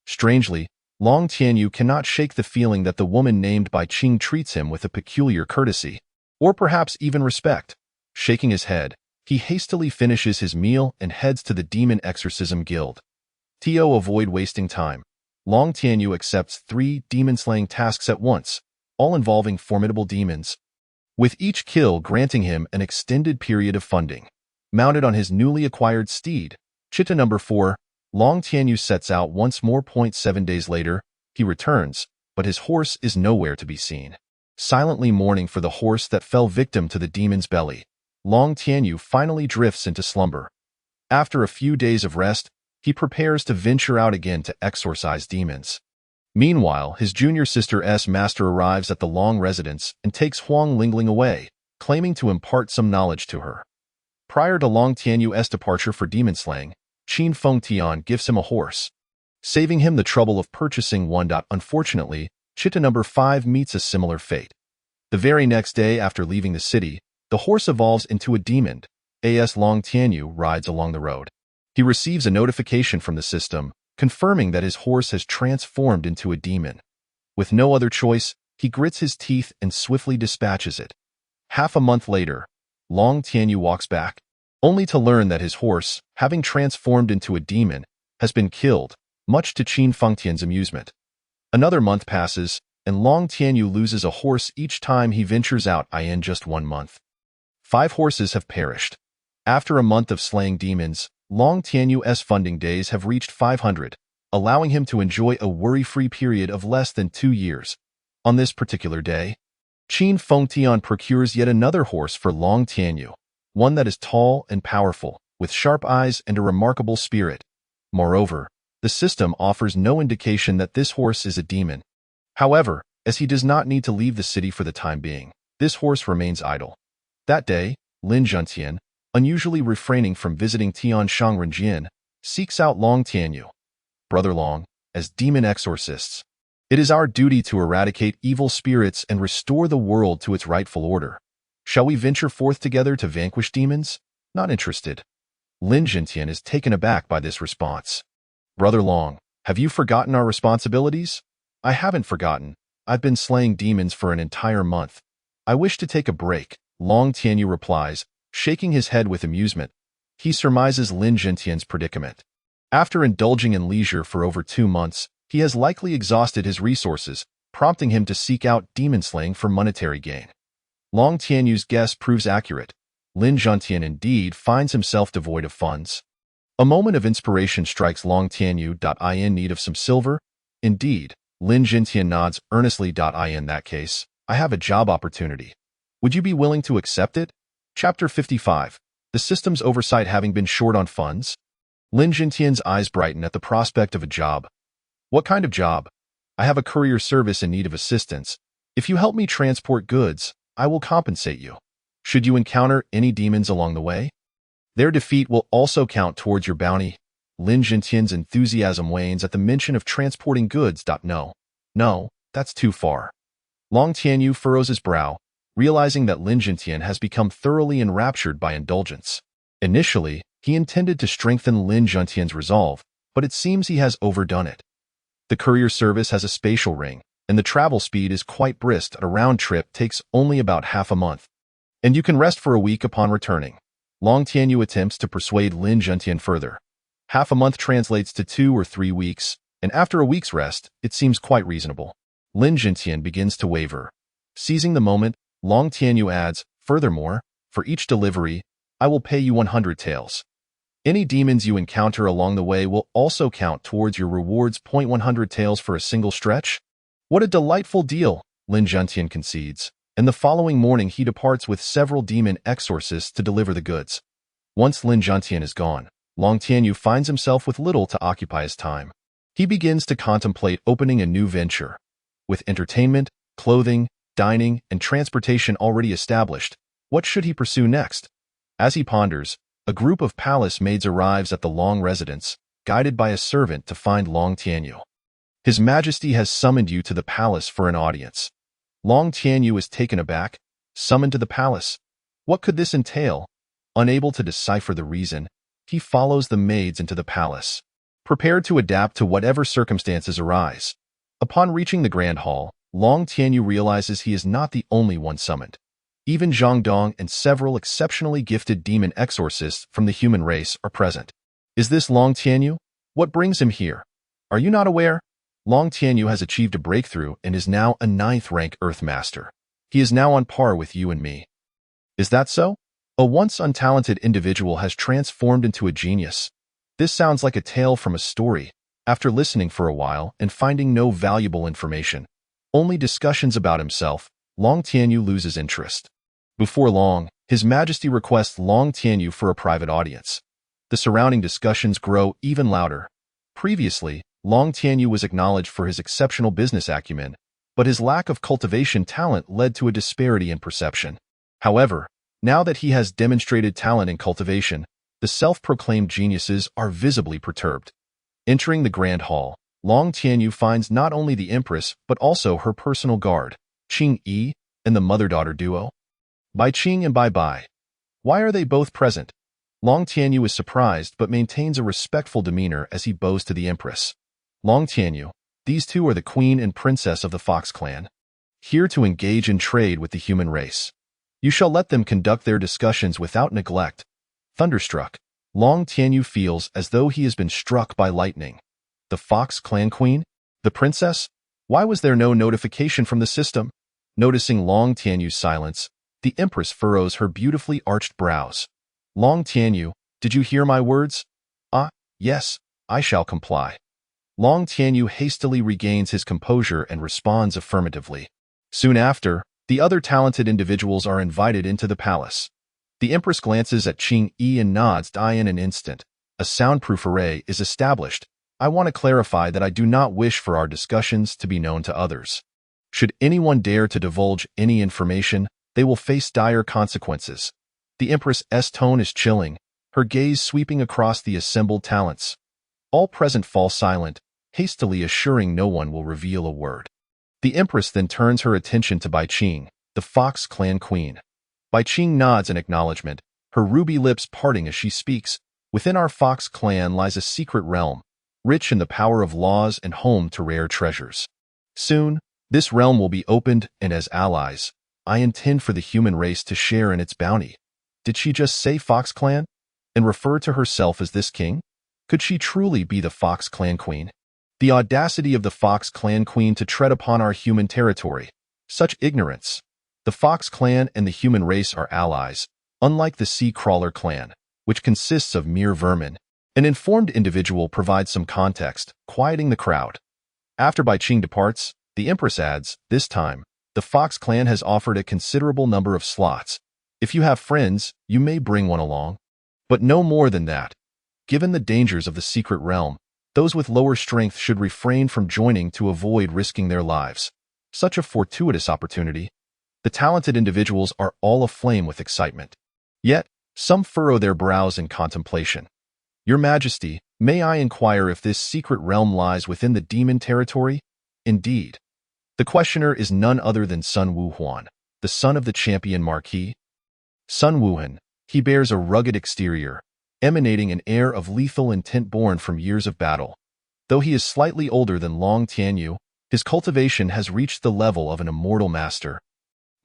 Strangely, Long Tianyu cannot shake the feeling that the woman named Bai Qing treats him with a peculiar courtesy, or perhaps even respect. Shaking his head, he hastily finishes his meal and heads to the Demon Exorcism Guild. To avoid wasting time, Long Tianyu accepts 3 demon-slaying tasks at once, all involving formidable demons, with each kill granting him an extended period of funding. Mounted on his newly acquired steed, Chitta No. 4, Long Tianyu sets out once more. 7 days later, he returns, but his horse is nowhere to be seen. Silently mourning for the horse that fell victim to the demon's belly, Long Tianyu finally drifts into slumber. After a few days of rest, he prepares to venture out again to exorcise demons. Meanwhile, his junior sister's master arrives at the Long residence and takes Huang Lingling away, claiming to impart some knowledge to her. Prior to Long Tianyu's departure for demon slaying, Qin Feng Tian gives him a horse, saving him the trouble of purchasing one. Unfortunately, Chitta No. 5 meets a similar fate. The very next day after leaving the city, the horse evolves into a demon. As Long Tianyu rides along the road, he receives a notification from the system, confirming that his horse has transformed into a demon. With no other choice, he grits his teeth and swiftly dispatches it. Half a month later, Long Tianyu walks back, only to learn that his horse, having transformed into a demon, has been killed, much to Qin Feng Tian's amusement. Another month passes, and Long Tianyu loses a horse each time he ventures out. In just 1 month, 5 horses have perished. After a month of slaying demons, Long Tianyu's funding days have reached 500, allowing him to enjoy a worry-free period of less than 2 years. On this particular day, Qin Feng Tian procures yet another horse for Long Tianyu. one that is tall and powerful, with sharp eyes and a remarkable spirit. Moreover, the system offers no indication that this horse is a demon. However, as he does not need to leave the city for the time being, this horse remains idle. That day, Lin Juntian, unusually refraining from visiting Tian Shangrenjian, seeks out Long Tianyu. Brother Long, as demon exorcists, it is our duty to eradicate evil spirits and restore the world to its rightful order. Shall we venture forth together to vanquish demons? Not interested. Lin Juntian is taken aback by this response. Brother Long, have you forgotten our responsibilities? I haven't forgotten. I've been slaying demons for an entire month. I wish to take a break, Long Tianyu replies, shaking his head with amusement. He surmises Lin Juntian's predicament. After indulging in leisure for over 2 months, he has likely exhausted his resources, prompting him to seek out demon slaying for monetary gain. Long Tianyu's guess proves accurate. Lin Juntian indeed finds himself devoid of funds. A moment of inspiration strikes Long Tianyu. In need of some silver? Indeed, Lin Juntian nods earnestly. In that case, I have a job opportunity. Would you be willing to accept it? Chapter 55. The system's oversight having been short on funds? Lin Juntian's eyes brighten at the prospect of a job. What kind of job? I have a courier service in need of assistance. If you help me transport goods, I will compensate you. Should you encounter any demons along the way, their defeat will also count towards your bounty. Lin Juntian's enthusiasm wanes at the mention of transporting goods. No, that's too far. Long Tianyu furrows his brow, realizing that Lin Juntian has become thoroughly enraptured by indulgence. Initially, he intended to strengthen Lin Juntian's resolve, but it seems he has overdone it. The courier service has a spatial ring, and the travel speed is quite brisk. A round trip takes only about half a month, and you can rest for a week upon returning. Long Tianyu attempts to persuade Lin Juntian further. Half a month translates to 2 or 3 weeks, and after a week's rest, it seems quite reasonable. Lin Juntian begins to waver. Seizing the moment, Long Tianyu adds, furthermore, for each delivery, I will pay you 100 taels. Any demons you encounter along the way will also count towards your rewards. 100 taels for a single stretch? What a delightful deal, Lin Juntian concedes, and the following morning he departs with several demon exorcists to deliver the goods. Once Lin Juntian is gone, Long Tianyu finds himself with little to occupy his time. He begins to contemplate opening a new venture. With entertainment, clothing, dining, and transportation already established, what should he pursue next? As he ponders, a group of palace maids arrives at the Long residence, guided by a servant to find Long Tianyu. His Majesty has summoned you to the palace for an audience. Long Tianyu is taken aback. Summoned to the palace? What could this entail? Unable to decipher the reason, he follows the maids into the palace, prepared to adapt to whatever circumstances arise. Upon reaching the grand hall, Long Tianyu realizes he is not the only one summoned. Even Zhang Dong and several exceptionally gifted demon exorcists from the human race are present. Is this Long Tianyu? What brings him here? Are you not aware? Long Tianyu has achieved a breakthrough and is now a 9th-rank Earthmaster. He is now on par with you and me. Is that so? A once untalented individual has transformed into a genius. This sounds like a tale from a story. After listening for a while and finding no valuable information, only discussions about himself, Long Tianyu loses interest. Before long, His Majesty requests Long Tianyu for a private audience. The surrounding discussions grow even louder. Previously, Long Tianyu was acknowledged for his exceptional business acumen, but his lack of cultivation talent led to a disparity in perception. However, now that he has demonstrated talent in cultivation, the self-proclaimed geniuses are visibly perturbed. Entering the grand hall, Long Tianyu finds not only the Empress but also her personal guard, Qing Yi, and the mother-daughter duo. Bai Qing and Bai Bai. Why are they both present? Long Tianyu is surprised but maintains a respectful demeanor as he bows to the Empress. Long Tianyu, these two are the Queen and Princess of the Fox clan, here to engage in trade with the human race. You shall let them conduct their discussions without neglect. Thunderstruck, Long Tianyu feels as though he has been struck by lightning. The Fox clan queen? The princess? Why was there no notification from the system? Noticing Long Tianyu's silence, the Empress furrows her beautifully arched brows. Long Tianyu, did you hear my words? Ah, yes, I shall comply. Long Tianyu hastily regains his composure and responds affirmatively. Soon after, the other talented individuals are invited into the palace. The Empress glances at Qing Yi and nods in an instant. A soundproof array is established. I want to clarify that I do not wish for our discussions to be known to others. Should anyone dare to divulge any information, they will face dire consequences. The Empress's tone is chilling, her gaze sweeping across the assembled talents. All present fall silent, hastily assuring no one will reveal a word. The Empress then turns her attention to Bai Qing, the Fox clan queen. Bai Qing nods in acknowledgement, her ruby lips parting as she speaks. Within our Fox clan lies a secret realm, rich in the power of laws and home to rare treasures. Soon, this realm will be opened, and as allies, I intend for the human race to share in its bounty. Did she just say Fox clan? And refer to herself as this king? Could she truly be the Fox clan queen? The audacity of the Fox clan queen to tread upon our human territory. Such ignorance. The Fox clan and the human race are allies, unlike the Sea Crawler clan, which consists of mere vermin. An informed individual provides some context, quieting the crowd. After Bai Qing departs, the Empress adds, this time, the Fox clan has offered a considerable number of slots. If you have friends, you may bring one along. But no more than that. Given the dangers of the secret realm, those with lower strength should refrain from joining to avoid risking their lives. Such a fortuitous opportunity. The talented individuals are all aflame with excitement. Yet, some furrow their brows in contemplation. Your Majesty, may I inquire if this secret realm lies within the demon territory? Indeed. The questioner is none other than Sun Wuhuan, the son of the champion Marquis. Sun Wuhan, he bears a rugged exterior, emanating an air of lethal intent born from years of battle. Though he is slightly older than Long Tianyu, his cultivation has reached the level of an immortal master.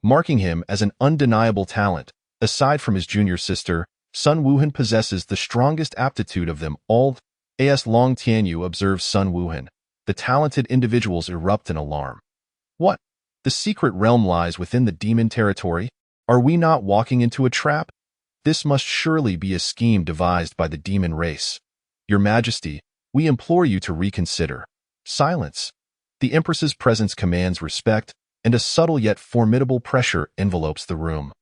Marking him as an undeniable talent, aside from his junior sister, Sun Wuhan possesses the strongest aptitude of them all. As Long Tianyu observes Sun Wuhan, the talented individuals erupt in alarm. What? The secret realm lies within the demon territory? Are we not walking into a trap? This must surely be a scheme devised by the demon race. Your Majesty, we implore you to reconsider. Silence. The Empress's presence commands respect, and a subtle yet formidable pressure envelopes the room.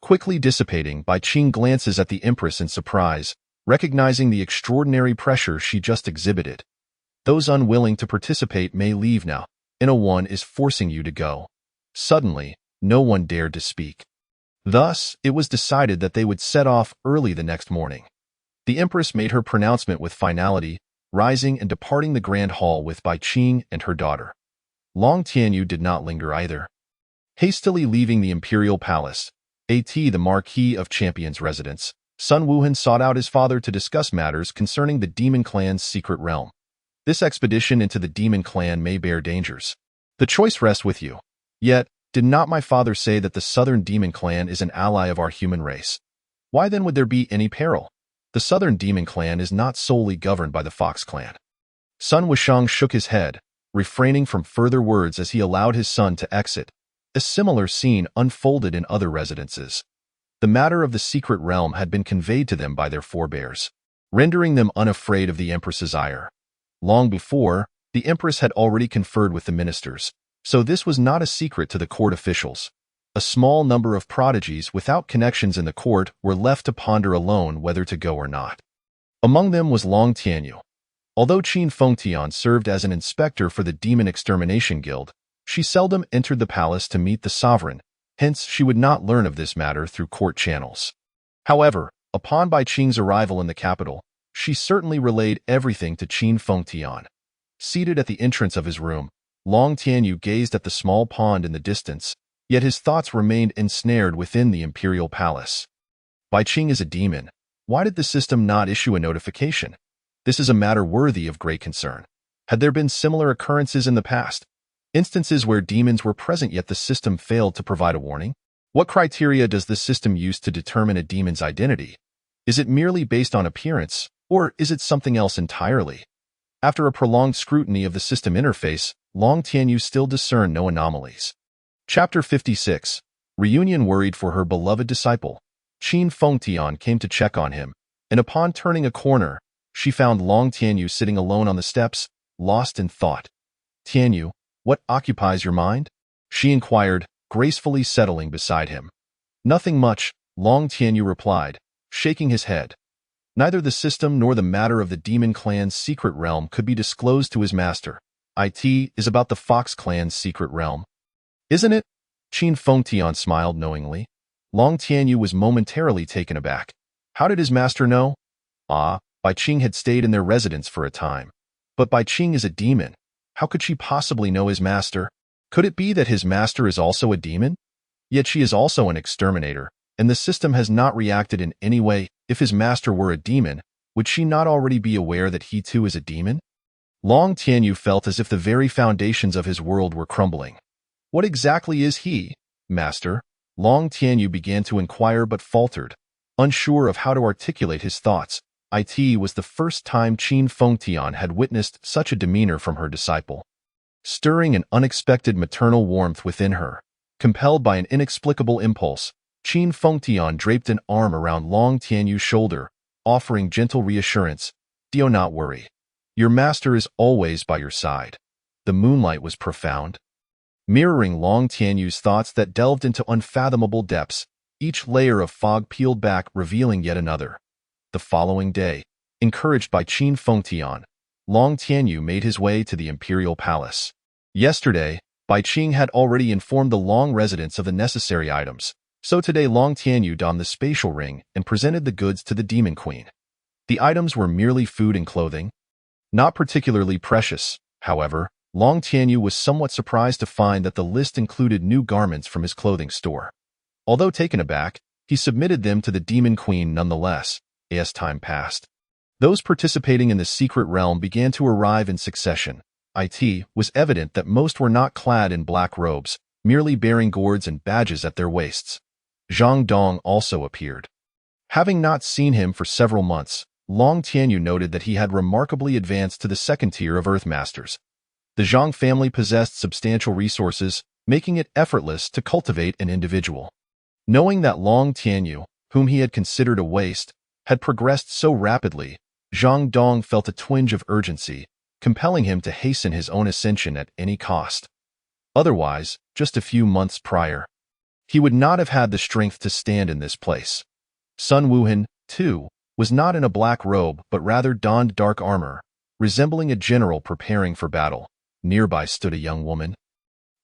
Quickly dissipating, Bai Qing glances at the Empress in surprise, recognizing the extraordinary pressure she just exhibited. Those unwilling to participate may leave now. One is forcing you to go. Suddenly, no one dared to speak. Thus, it was decided that they would set off early the next morning. The Empress made her pronouncement with finality, rising and departing the grand hall with Bai Qing and her daughter. Long Tianyu did not linger either. Hastily leaving the imperial palace, the Marquis of Champion's residence, Sun Wuhan sought out his father to discuss matters concerning the demon clan's secret realm. This expedition into the demon clan may bear dangers. The choice rests with you. Yet, did not my father say that the southern demon clan is an ally of our human race? Why then would there be any peril? The southern demon clan is not solely governed by the Fox clan. Sun Wushang shook his head, refraining from further words as he allowed his son to exit. A similar scene unfolded in other residences. The matter of the secret realm had been conveyed to them by their forebears, rendering them unafraid of the Empress's ire. Long before, the Empress had already conferred with the ministers, so this was not a secret to the court officials. A small number of prodigies without connections in the court were left to ponder alone whether to go or not. Among them was Long Tianyu. Although Qin Fengtian served as an inspector for the Demon Extermination Guild, she seldom entered the palace to meet the sovereign, hence she would not learn of this matter through court channels. However, upon Bai Qing's arrival in the capital, she certainly relayed everything to Qin Fengtian. Seated at the entrance of his room, Long Tianyu gazed at the small pond in the distance, yet his thoughts remained ensnared within the imperial palace. Bai Qing is a demon. Why did the system not issue a notification? This is a matter worthy of great concern. Had there been similar occurrences in the past? Instances where demons were present yet the system failed to provide a warning? What criteria does the system use to determine a demon's identity? Is it merely based on appearance, or is it something else entirely? After a prolonged scrutiny of the system interface, Long Tianyu still discerned no anomalies. Chapter 56. Reunion. Worried for her beloved disciple, Qin Fengtian came to check on him, and upon turning a corner, she found Long Tianyu sitting alone on the steps, lost in thought. Tianyu, what occupies your mind? She inquired, gracefully settling beside him. Nothing much, Long Tianyu replied, shaking his head. Neither the system nor the matter of the Demon Clan's secret realm could be disclosed to his master. It is about the Fox Clan's secret realm. Isn't it? Qin Fengtian smiled knowingly. Long Tianyu was momentarily taken aback. How did his master know? Bai Qing had stayed in their residence for a time. But Bai Qing is a demon. How could she possibly know his master? Could it be that his master is also a demon? Yet she is also an exterminator, and the system has not reacted in any way. If his master were a demon, would she not already be aware that he too is a demon? Long Tianyu felt as if the very foundations of his world were crumbling. What exactly is he, master? Long Tianyu began to inquire but faltered, unsure of how to articulate his thoughts. It was the first time Qin Fengtian had witnessed such a demeanor from her disciple, stirring an unexpected maternal warmth within her. Compelled by an inexplicable impulse, Qin Fengtian draped an arm around Long Tianyu's shoulder, offering gentle reassurance. Do not worry. Your master is always by your side. The moonlight was profound, mirroring Long Tianyu's thoughts that delved into unfathomable depths. Each layer of fog peeled back, revealing yet another. The following day, encouraged by Qin Fengtian, Long Tianyu made his way to the imperial palace. Yesterday, Bai Qing had already informed the Long residents of the necessary items, so today Long Tianyu donned the spatial ring and presented the goods to the Demon Queen. The items were merely food and clothing, not particularly precious. However, Long Tianyu was somewhat surprised to find that the list included new garments from his clothing store. Although taken aback, he submitted them to the Demon Queen nonetheless. As time passed, those participating in the secret realm began to arrive in succession. It was evident that most were not clad in black robes, merely bearing gourds and badges at their waists. Zhang Dong also appeared. Having not seen him for several months, Long Tianyu noted that he had remarkably advanced to the second tier of Earth Masters. The Zhang family possessed substantial resources, making it effortless to cultivate an individual. Knowing that Long Tianyu, whom he had considered a waste, had progressed so rapidly, Zhang Dong felt a twinge of urgency, compelling him to hasten his own ascension at any cost. Otherwise, just a few months prior, he would not have had the strength to stand in this place. Sun Wuhan, too, was not in a black robe but rather donned dark armor, resembling a general preparing for battle. Nearby stood a young woman,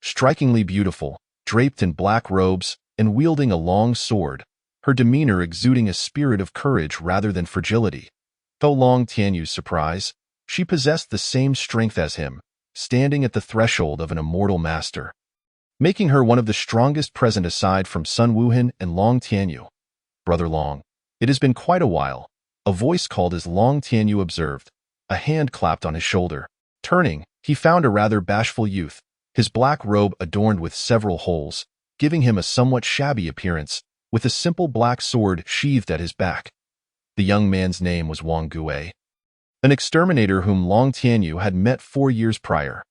strikingly beautiful, draped in black robes and wielding a long sword, her demeanor exuding a spirit of courage rather than fragility. To Long Tianyu's surprise, she possessed the same strength as him, standing at the threshold of an immortal master, making her one of the strongest present aside from Sun Wuhan and Long Tianyu. Brother Long, it has been quite a while. A voice called as Long Tianyu observed. A hand clapped on his shoulder. Turning, he found a rather bashful youth, his black robe adorned with several holes, giving him a somewhat shabby appearance, with a simple black sword sheathed at his back. The young man's name was Wang Gui, an exterminator whom Long Tianyu had met 4 years prior.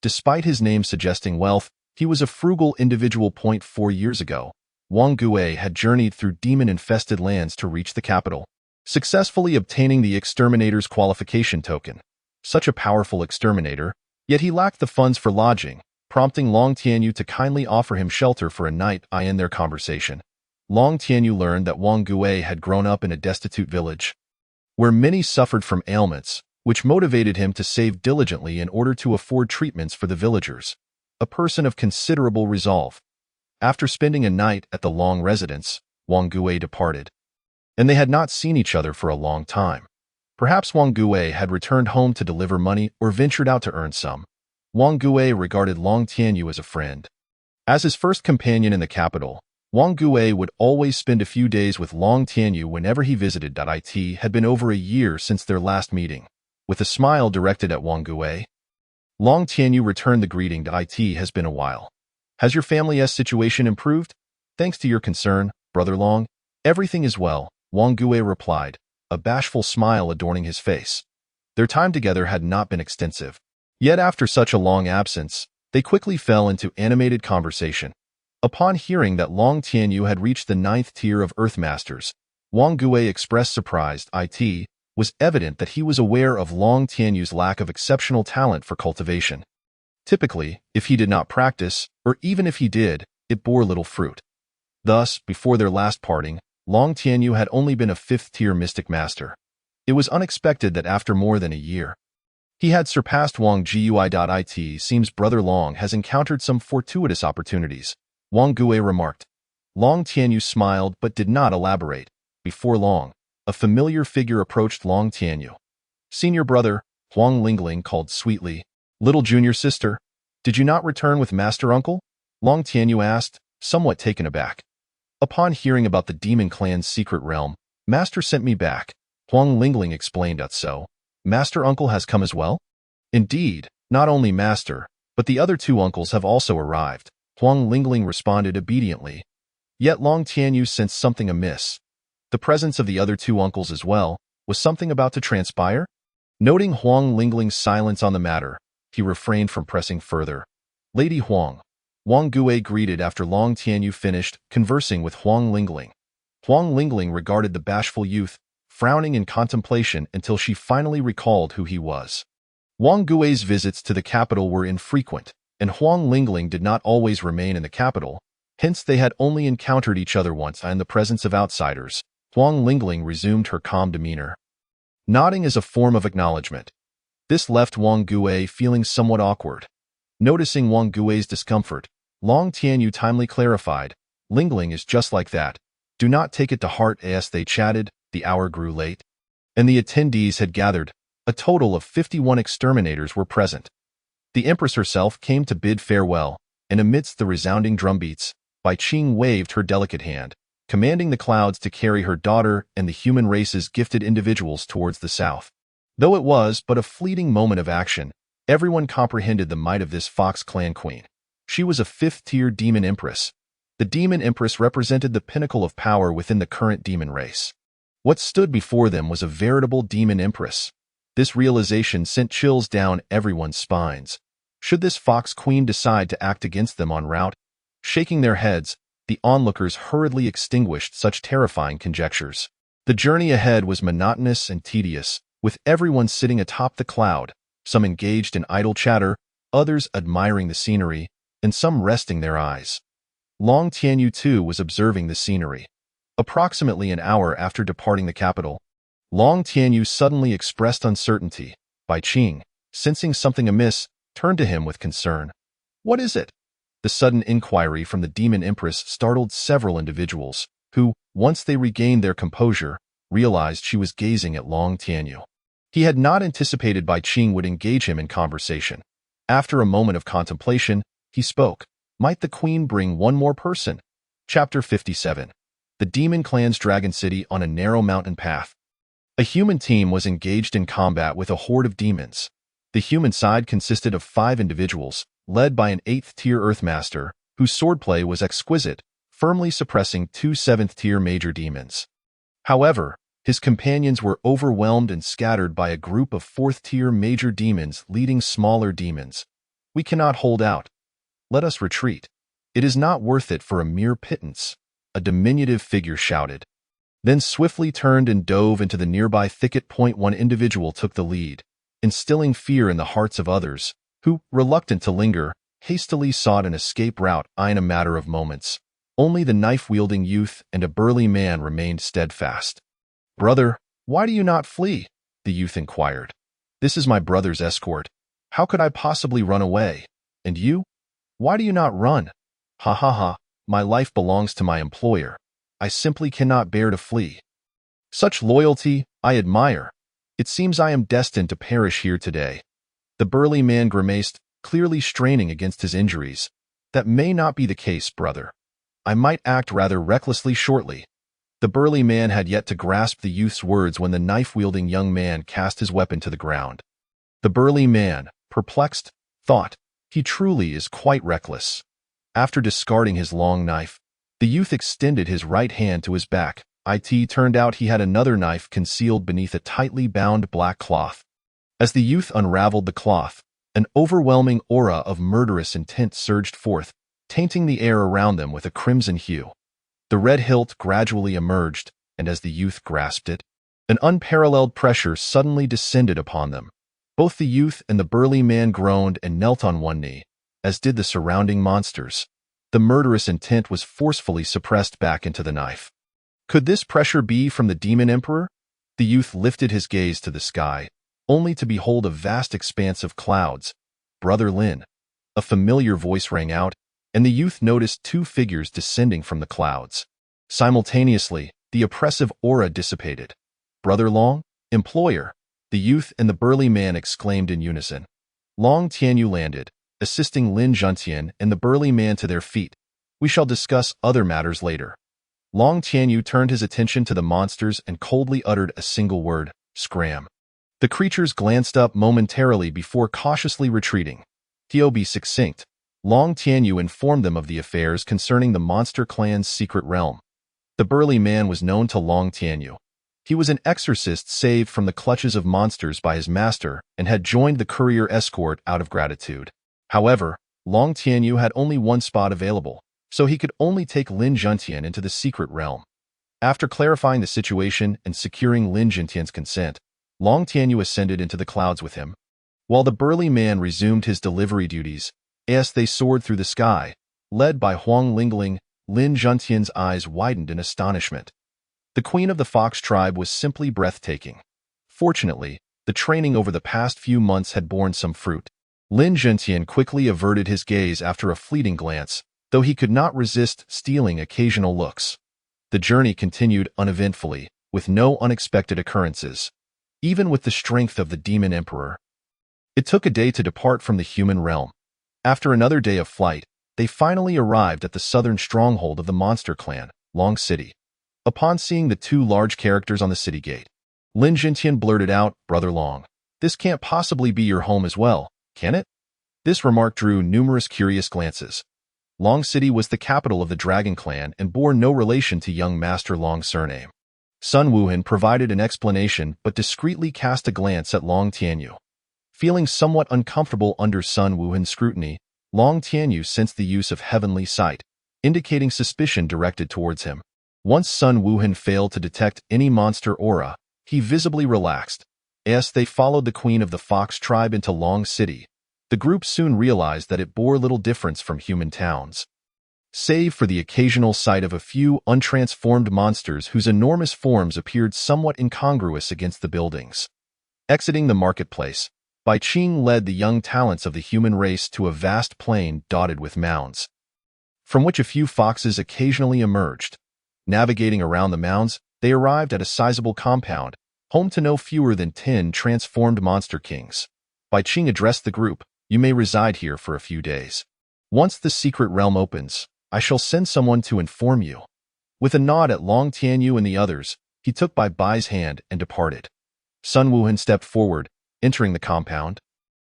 Despite his name suggesting wealth, he was a frugal individual. 4 years ago, Wang Gui had journeyed through demon-infested lands to reach the capital, successfully obtaining the exterminator's qualification token. Such a powerful exterminator, yet he lacked the funds for lodging, prompting Long Tianyu to kindly offer him shelter for a night. In their conversation, Long Tianyu learned that Wang Gui had grown up in a destitute village, where many suffered from ailments, which motivated him to save diligently in order to afford treatments for the villagers. A person of considerable resolve. After spending a night at the Long residence, Wang Gui departed, and they had not seen each other for a long time. Perhaps Wang Gui had returned home to deliver money or ventured out to earn some. Wang Gui regarded Long Tianyu as a friend. As his first companion in the capital, Wang Gui would always spend a few days with Long Tianyu whenever he visited. It had been over a year since their last meeting. With a smile directed at Wang Gui, Long Tianyu returned the greeting. It has been a while. Has your family's situation improved? Thanks to your concern, Brother Long, everything is well, Wang Gui replied, a bashful smile adorning his face. Their time together had not been extensive. Yet after such a long absence, they quickly fell into animated conversation. Upon hearing that Long Tianyu had reached the 9th tier of Earth Masters, Wang Gui expressed surprise. It was evident that he was aware of Long Tianyu's lack of exceptional talent for cultivation. Typically, if he did not practice, or even if he did, it bore little fruit. Thus, before their last parting, Long Tianyu had only been a 5th-tier mystic master. It was unexpected that after more than a year, he had surpassed Wang Gui. It seems Brother Long has encountered some fortuitous opportunities, Wang Gui remarked. Long Tianyu smiled but did not elaborate. Before long, a familiar figure approached Long Tianyu. Senior brother, Huang Lingling called sweetly. Little junior sister, did you not return with Master Uncle? Long Tianyu asked, somewhat taken aback. Upon hearing about the demon clan's secret realm, Master sent me back, Huang Lingling explained. So, Master Uncle has come as well? Indeed, not only Master, but the other 2 uncles have also arrived, Huang Lingling responded obediently. Yet Long Tianyu sensed something amiss. The presence of the other 2 uncles as well, was something about to transpire? Noting Huang Lingling's silence on the matter, he refrained from pressing further. Lady Huang. Wang Gui greeted after Long Tianyu finished conversing with Huang Lingling. Huang Lingling regarded the bashful youth, frowning in contemplation until she finally recalled who he was. Wang Gui's visits to the capital were infrequent, and Huang Lingling did not always remain in the capital, hence they had only encountered each other once in the presence of outsiders. Huang Lingling resumed her calm demeanor, nodding as a form of acknowledgement. This left Wang Gui feeling somewhat awkward. Noticing Wang Gui's discomfort, Long Tianyu timely clarified, Lingling is just like that. Do not take it to heart. As they chatted, the hour grew late, and the attendees had gathered. A total of 51 exterminators were present. The Empress herself came to bid farewell, and amidst the resounding drumbeats, Bai Qing waved her delicate hand, commanding the clouds to carry her daughter and the human race's gifted individuals towards the south. Though it was but a fleeting moment of action, everyone comprehended the might of this Fox Clan queen. She was a 5th-tier demon empress. The demon empress represented the pinnacle of power within the current demon race. What stood before them was a veritable demon empress. This realization sent chills down everyone's spines. Should this Fox Queen decide to act against them en route? Shaking their heads, the onlookers hurriedly extinguished such terrifying conjectures. The journey ahead was monotonous and tedious, with everyone sitting atop the cloud, some engaged in idle chatter, others admiring the scenery, and some resting their eyes. Long Tianyu too was observing the scenery. Approximately an hour after departing the capital, Long Tianyu suddenly expressed uncertainty. Bai Qing, sensing something amiss, turned to him with concern. What is it? The sudden inquiry from the demon empress startled several individuals, who, once they regained their composure, realized she was gazing at Long Tianyu. He had not anticipated Bai Qing would engage him in conversation. After a moment of contemplation, he spoke. Might the queen bring one more person? Chapter 57. The Demon Clan's Dragon City on a narrow mountain path. A human team was engaged in combat with a horde of demons. The human side consisted of 5 individuals, led by an 8th-tier Earthmaster, whose swordplay was exquisite, firmly suppressing 2 7th-tier major demons. However, his companions were overwhelmed and scattered by a group of 4th-tier major demons leading smaller demons. We cannot hold out. Let us retreat. It is not worth it for a mere pittance, a diminutive figure shouted. Then swiftly turned and dove into the nearby thicket. One individual took the lead, instilling fear in the hearts of others, who, reluctant to linger, hastily sought an escape route. In a matter of moments, only the knife-wielding youth and a burly man remained steadfast. Brother, why do you not flee? The youth inquired. This is my brother's escort. How could I possibly run away? And you? Why do you not run? Ha ha ha, my life belongs to my employer. I simply cannot bear to flee. Such loyalty, I admire. It seems I am destined to perish here today. The burly man grimaced, clearly straining against his injuries. That may not be the case, brother. I might act rather recklessly shortly. The burly man had yet to grasp the youth's words when the knife-wielding young man cast his weapon to the ground. The burly man, perplexed, thought, he truly is quite reckless. After discarding his long knife, the youth extended his right hand to his back. It turned out he had another knife concealed beneath a tightly bound black cloth. As the youth unraveled the cloth, an overwhelming aura of murderous intent surged forth, tainting the air around them with a crimson hue. The red hilt gradually emerged, and as the youth grasped it, an unparalleled pressure suddenly descended upon them. Both the youth and the burly man groaned and knelt on one knee, as did the surrounding monsters. The murderous intent was forcefully suppressed back into the knife. Could this pressure be from the Demon Emperor? The youth lifted his gaze to the sky, only to behold a vast expanse of clouds. Brother Lin. A familiar voice rang out, and the youth noticed two figures descending from the clouds. Simultaneously, the oppressive aura dissipated. Brother Long? Employer! The youth and the burly man exclaimed in unison. Long Tianyu landed, assisting Lin Juntian and the burly man to their feet. We shall discuss other matters later. Long Tianyu turned his attention to the monsters and coldly uttered a single word, scram. The creatures glanced up momentarily before cautiously retreating. To be succinct, Long Tianyu informed them of the affairs concerning the monster clan's secret realm. The burly man was known to Long Tianyu. He was an exorcist saved from the clutches of monsters by his master and had joined the courier escort out of gratitude. However, Long Tianyu had only one spot available, so he could only take Lin Juntian into the secret realm. After clarifying the situation and securing Lin Juntian's consent, Long Tianyu ascended into the clouds with him. While the burly man resumed his delivery duties, as they soared through the sky, led by Huang Lingling, Lin Juntian's eyes widened in astonishment. The queen of the Fox tribe was simply breathtaking. Fortunately, the training over the past few months had borne some fruit. Lin Juntian quickly averted his gaze after a fleeting glance, though he could not resist stealing occasional looks. The journey continued uneventfully, with no unexpected occurrences. Even with the strength of the Demon Emperor, it took a day to depart from the human realm. After another day of flight, they finally arrived at the southern stronghold of the monster clan, Long City. Upon seeing the two large characters on the city gate, Lin Juntian blurted out, "Brother Long, this can't possibly be your home as well, can it?" This remark drew numerous curious glances. Long City was the capital of the Dragon Clan and bore no relation to young Master Long's surname. Sun Wuhan provided an explanation but discreetly cast a glance at Long Tianyu. Feeling somewhat uncomfortable under Sun Wuhan's scrutiny, Long Tianyu sensed the use of heavenly sight, indicating suspicion directed towards him. Once Sun Wuhan failed to detect any monster aura, he visibly relaxed. As they followed the queen of the Fox tribe into Long City, the group soon realized that it bore little difference from human towns, save for the occasional sight of a few untransformed monsters whose enormous forms appeared somewhat incongruous against the buildings. Exiting the marketplace, Bai Qing led the young talents of the human race to a vast plain dotted with mounds, from which a few foxes occasionally emerged. Navigating around the mounds, they arrived at a sizable compound, home to no fewer than 10 transformed monster kings. Bai Qing addressed the group, "You may reside here for a few days. Once the secret realm opens, I shall send someone to inform you." With a nod at Long Tianyu and the others, he took Bai's hand and departed. Sun Wuhan stepped forward, entering the compound,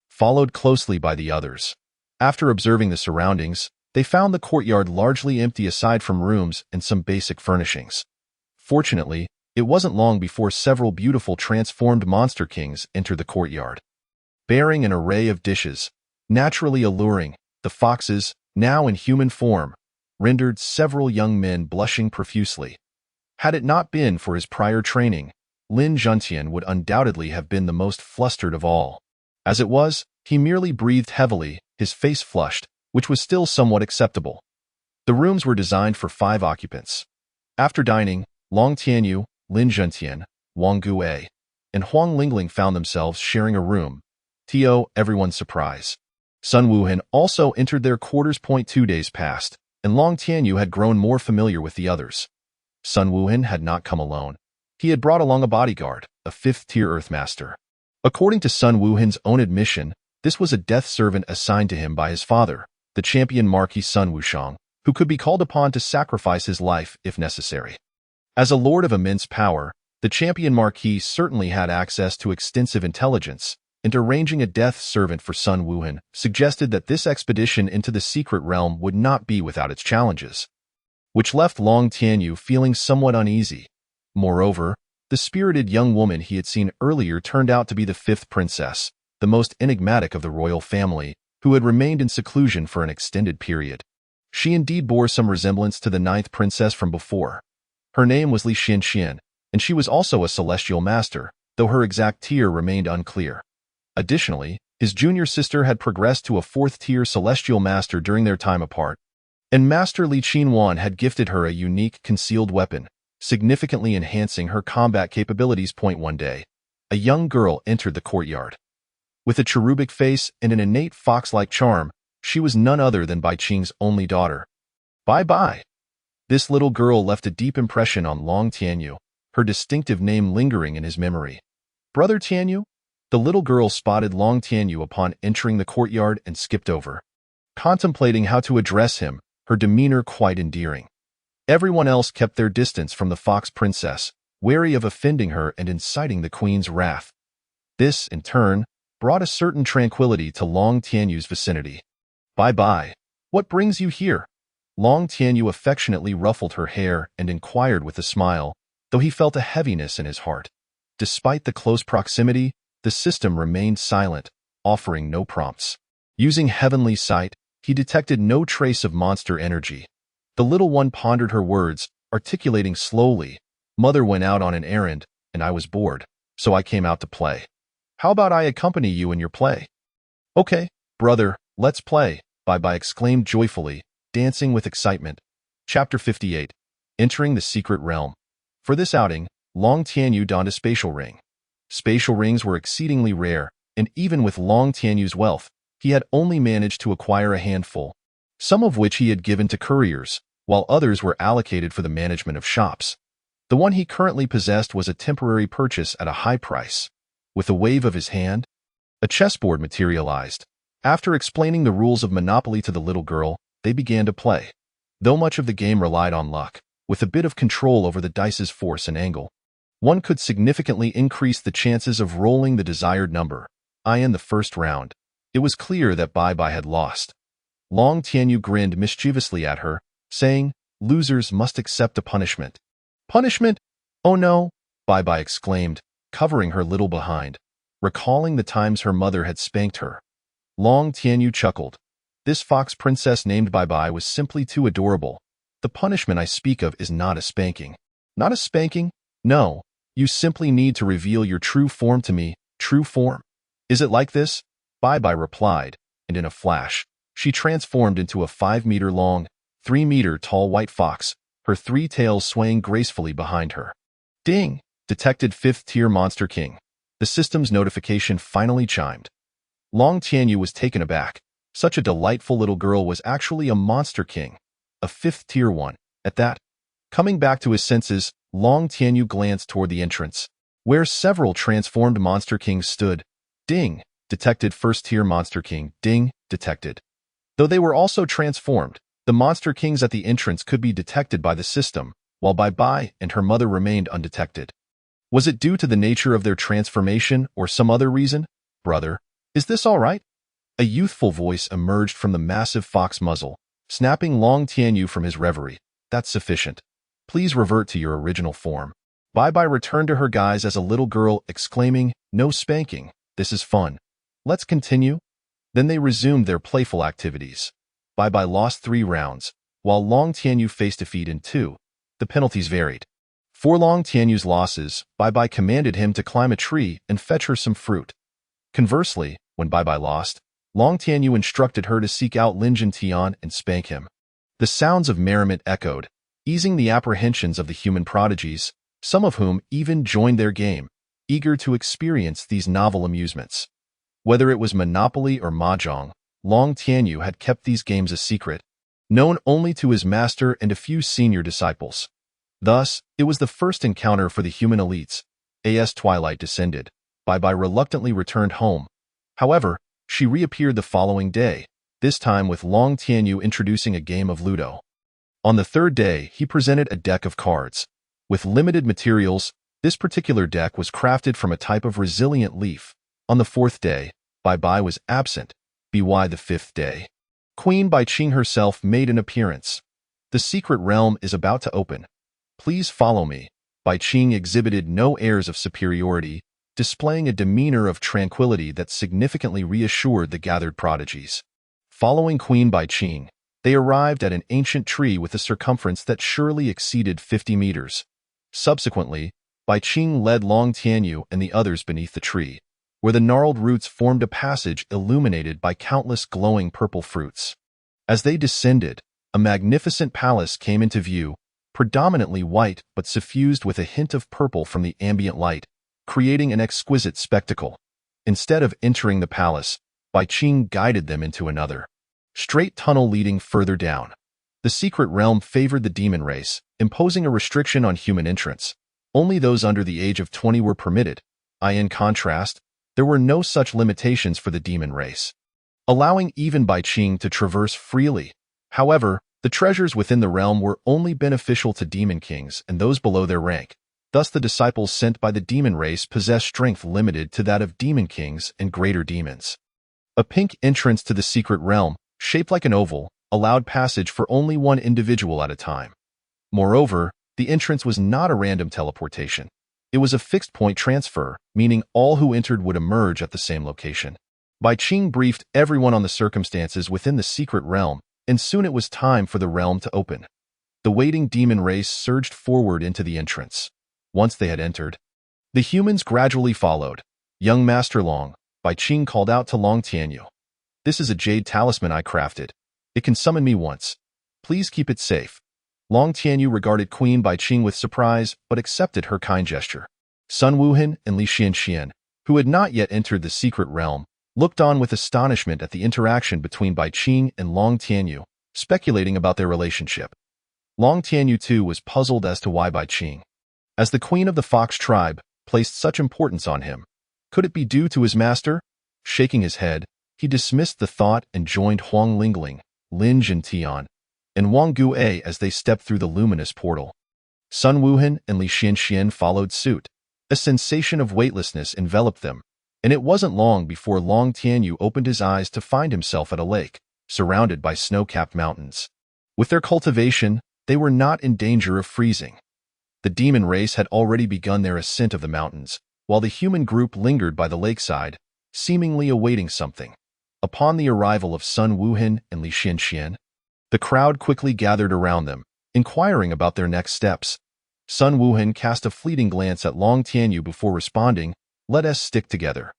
followed closely by the others. After observing the surroundings, they found the courtyard largely empty aside from rooms and some basic furnishings. Fortunately, it wasn't long before several beautiful transformed monster kings entered the courtyard. Bearing an array of dishes, naturally alluring, the foxes, now in human form, rendered several young men blushing profusely. Had it not been for his prior training, Lin Juntian would undoubtedly have been the most flustered of all. As it was, he merely breathed heavily, his face flushed, which was still somewhat acceptable. The rooms were designed for 5 occupants. After dining, Long Tianyu, Lin Juntian, Wang Gue, and Huang Lingling found themselves sharing a room, to everyone's surprise. Sun Wuhan also entered their quarters. 2 days passed, and Long Tianyu had grown more familiar with the others. Sun Wuhan had not come alone. He had brought along a bodyguard, a 5th-tier Earthmaster. According to Sun Wuhan's own admission, this was a death servant assigned to him by his father, the champion Marquis Sun Wushang, who could be called upon to sacrifice his life if necessary. As a lord of immense power, the champion Marquis certainly had access to extensive intelligence, and arranging a death servant for Sun Wuhan suggested that this expedition into the secret realm would not be without its challenges, which left Long Tianyu feeling somewhat uneasy. Moreover, the spirited young woman he had seen earlier turned out to be the 5th princess, the most enigmatic of the royal family, who had remained in seclusion for an extended period. She indeed bore some resemblance to the 9th princess from before. Her name was Li Xianxian, and she was also a celestial master, though her exact tier remained unclear. Additionally, his junior sister had progressed to a 4th-tier celestial master during their time apart, and Master Li Qinwan had gifted her a unique concealed weapon, significantly enhancing her combat capabilities. One day, a young girl entered the courtyard. With a cherubic face and an innate fox-like charm, she was none other than Bai Qing's only daughter. Bai Bai. This little girl left a deep impression on Long Tianyu, her distinctive name lingering in his memory. Brother Tianyu? The little girl spotted Long Tianyu upon entering the courtyard and skipped over. Contemplating how to address him, her demeanor quite endearing. Everyone else kept their distance from the fox princess, wary of offending her and inciting the queen's wrath. This, in turn, brought a certain tranquility to Long Tianyu's vicinity. Bai Bai, what brings you here? Long Tianyu affectionately ruffled her hair and inquired with a smile, though he felt a heaviness in his heart. Despite the close proximity, the system remained silent, offering no prompts. Using heavenly sight, he detected no trace of monster energy. The little one pondered her words, articulating slowly, "Mother went out on an errand, and I was bored, so I came out to play. How about I accompany you in your play?" "Okay, brother, let's play," Bai Bai exclaimed joyfully, dancing with excitement. Chapter 58. Entering the Secret Realm. For this outing, Long Tianyu donned a spatial ring. Spatial rings were exceedingly rare, and even with Long Tianyu's wealth, he had only managed to acquire a handful, some of which he had given to couriers, while others were allocated for the management of shops. The one he currently possessed was a temporary purchase at a high price. With a wave of his hand, a chessboard materialized. After explaining the rules of Monopoly to the little girl, they began to play. Though much of the game relied on luck, with a bit of control over the dice's force and angle, one could significantly increase the chances of rolling the desired number. In the first round, it was clear that Bai Bai had lost. Long Tianyu grinned mischievously at her, saying, "Losers must accept a punishment." "Punishment? Oh no," Bai Bai exclaimed, covering her little behind, recalling the times her mother had spanked her. Long Tianyu chuckled. This fox princess named Bai Bai was simply too adorable. "The punishment I speak of is not a spanking." "Not a spanking? No. You simply need to reveal your true form to me." "True form? Is it like this?" Bai Bai replied, and in a flash, she transformed into a 5-meter-long, 3-meter-tall white fox, her 3 tails swaying gracefully behind her. Ding! Detected 5th-tier Monster King. The system's notification finally chimed. Long Tianyu was taken aback. Such a delightful little girl was actually a Monster King, a 5th-tier one, at that. Coming back to his senses, Long Tianyu glanced toward the entrance, where several transformed Monster Kings stood. Ding! Detected 1st-tier Monster King. Ding! Detected. Though they were also transformed, the Monster Kings at the entrance could be detected by the system, while Bai Bai and her mother remained undetected. Was it due to the nature of their transformation or some other reason? "Brother, is this all right?" A youthful voice emerged from the massive fox muzzle, snapping Long Tianyu from his reverie. "That's sufficient. Please revert to your original form." Bai Bai returned to her guise as a little girl, exclaiming, "No spanking. This is fun. Let's continue." Then they resumed their playful activities. Bai Bai lost 3 rounds, while Long Tianyu faced defeat in 2. The penalties varied. For Long Tianyu's losses, Bai Bai commanded him to climb a tree and fetch her some fruit. Conversely, when Bai Bai lost, Long Tianyu instructed her to seek out Lin Tian and spank him. The sounds of merriment echoed, easing the apprehensions of the human prodigies, some of whom even joined their game, eager to experience these novel amusements. Whether it was Monopoly or Mahjong, Long Tianyu had kept these games a secret, known only to his master and a few senior disciples. Thus, it was the first encounter for the human elites. As twilight descended, Bai Bai reluctantly returned home. However, she reappeared the following day, this time with Long Tianyu introducing a game of Ludo. On the 3rd day, he presented a deck of cards. With limited materials, this particular deck was crafted from a type of resilient leaf. On the 4th day, Bai Bai was absent. By the 5th day, Queen Bai Qing herself made an appearance. "The secret realm is about to open. Please follow me." Bai Qing exhibited no airs of superiority, displaying a demeanor of tranquility that significantly reassured the gathered prodigies. Following Queen Bai Qing, they arrived at an ancient tree with a circumference that surely exceeded 50 meters. Subsequently, Bai Qing led Long Tianyu and the others beneath the tree, where the gnarled roots formed a passage illuminated by countless glowing purple fruits. As they descended, a magnificent palace came into view, predominantly white but suffused with a hint of purple from the ambient light, creating an exquisite spectacle. Instead of entering the palace, Bai Qing guided them into another straight tunnel leading further down. The secret realm favored the demon race, imposing a restriction on human entrance. Only those under the age of 20 were permitted. In contrast, there were no such limitations for the demon race, allowing even Bai Qing to traverse freely. However, the treasures within the realm were only beneficial to demon kings and those below their rank. Thus the disciples sent by the demon race possessed strength limited to that of demon kings and greater demons. A pink entrance to the secret realm, shaped like an oval, allowed passage for only one individual at a time. Moreover, the entrance was not a random teleportation. It was a fixed-point transfer, meaning all who entered would emerge at the same location. Bai Qing briefed everyone on the circumstances within the secret realm, and soon it was time for the realm to open. The waiting demon race surged forward into the entrance. Once they had entered, the humans gradually followed. Young Master Long, Bai Qing called out to Long Tianyu. This is a jade talisman I crafted. It can summon me once. Please keep it safe. Long Tianyu regarded Queen Bai Qing with surprise, but accepted her kind gesture. Sun Wuhan and Li Xianxian, who had not yet entered the secret realm, looked on with astonishment at the interaction between Bai Qing and Long Tianyu, speculating about their relationship. Long Tianyu too was puzzled as to why Bai Qing, as the queen of the Fox tribe, placed such importance on him. Could it be due to his master? Shaking his head, he dismissed the thought and joined Huang Lingling, Lin Jintian, and Wang Gue as they stepped through the luminous portal. Sun Wuhan and Li Xianxian followed suit. A sensation of weightlessness enveloped them, and it wasn't long before Long Tianyu opened his eyes to find himself at a lake, surrounded by snow-capped mountains. With their cultivation, they were not in danger of freezing. The demon race had already begun their ascent of the mountains, while the human group lingered by the lakeside, seemingly awaiting something. Upon the arrival of Sun Wuhan and Li Xianxian, the crowd quickly gathered around them, inquiring about their next steps. Sun Wuhan cast a fleeting glance at Long Tianyu before responding, "Let us stick together.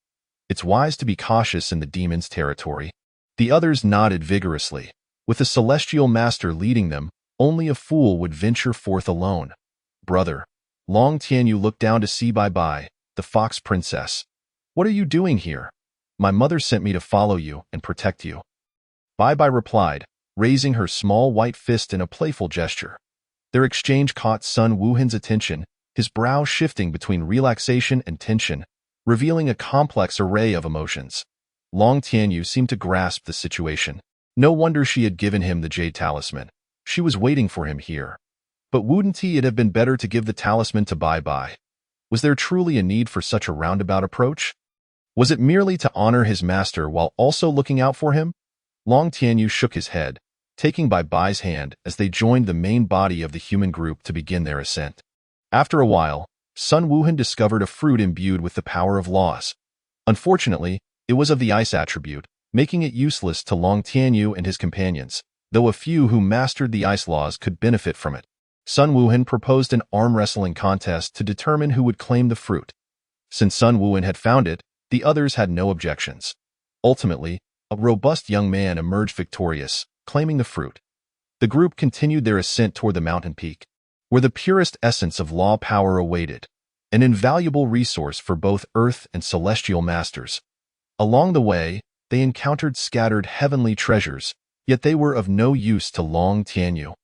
It's wise to be cautious in the demon's territory." The others nodded vigorously. With the celestial master leading them, only a fool would venture forth alone. "Brother." Long Tianyu looked down to see Bai Bai, the fox princess. "What are you doing here?" "My mother sent me to follow you and protect you," Bai Bai replied, raising her small white fist in a playful gesture. Their exchange caught Sun Wuhan's attention, his brow shifting between relaxation and tension, revealing a complex array of emotions. Long Tianyu seemed to grasp the situation. No wonder she had given him the jade talisman. She was waiting for him here. But wouldn't it have been better to give the talisman to Bai Bai? Was there truly a need for such a roundabout approach? Was it merely to honor his master while also looking out for him? Long Tianyu shook his head, taking Bai Bai's hand as they joined the main body of the human group to begin their ascent. After a while, Sun Wuhan discovered a fruit imbued with the power of laws. Unfortunately, it was of the ice attribute, making it useless to Long Tianyu and his companions, though a few who mastered the ice laws could benefit from it. Sun Wuhan proposed an arm wrestling contest to determine who would claim the fruit. Since Sun Wuhan had found it, the others had no objections. Ultimately, a robust young man emerged victorious, claiming the fruit. The group continued their ascent toward the mountain peak, where the purest essence of law power awaited, an invaluable resource for both earth and celestial masters. Along the way, they encountered scattered heavenly treasures, yet they were of no use to Long Tianyu,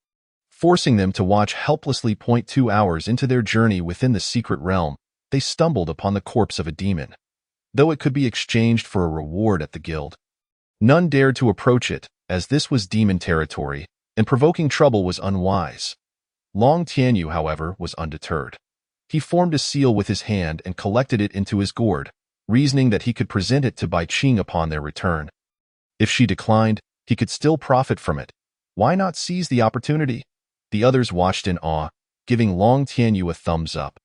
forcing them to watch helplessly. 2 hours into their journey within the secret realm, they stumbled upon the corpse of a demon. Though it could be exchanged for a reward at the guild, none dared to approach it, as this was demon territory, and provoking trouble was unwise. Long Tianyu, however, was undeterred. He formed a seal with his hand and collected it into his gourd, reasoning that he could present it to Bai Qing upon their return. If she declined, he could still profit from it. Why not seize the opportunity? The others watched in awe, giving Long Tianyu a thumbs up.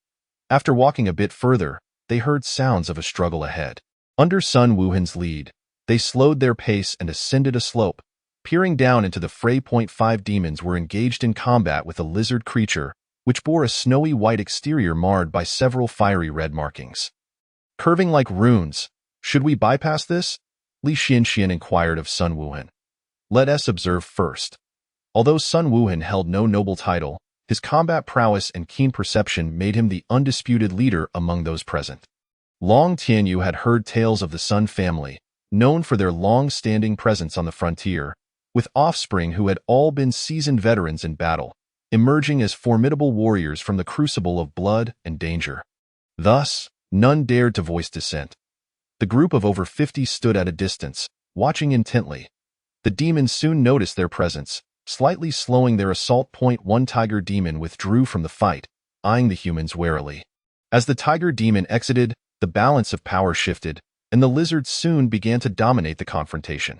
After walking a bit further, they heard sounds of a struggle ahead. Under Sun Wuhan's lead, they slowed their pace and ascended a slope. Peering down into the fray. 5 demons were engaged in combat with a lizard creature, which bore a snowy white exterior marred by several fiery red markings, curving like runes. "Should we bypass this?" Li Xianxian inquired of Sun Wuhan. "Let us observe first." Although Sun Wuhan held no noble title, His combat prowess and keen perception made him the undisputed leader among those present. Long Tianyu had heard tales of the Sun family, known for their long-standing presence on the frontier, with offspring who had all been seasoned veterans in battle, emerging as formidable warriors from the crucible of blood and danger. Thus, none dared to voice dissent. The group of over 50 stood at a distance, watching intently. The demons soon noticed their presence, slightly slowing their assault. One tiger demon withdrew from the fight, eyeing the humans warily. As the tiger demon exited, the balance of power shifted, and the lizards soon began to dominate the confrontation.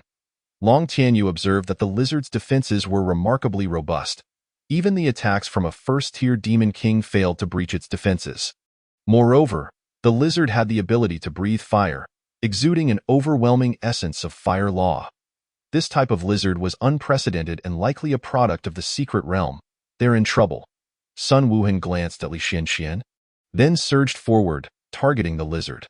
Long Tianyu observed that the lizard's defenses were remarkably robust. Even the attacks from a first-tier demon king failed to breach its defenses. Moreover, the lizard had the ability to breathe fire, exuding an overwhelming essence of fire law. This type of lizard was unprecedented and likely a product of the secret realm. They're in trouble. Sun Wuhan glanced at Li Xianxian, then surged forward, targeting the lizard.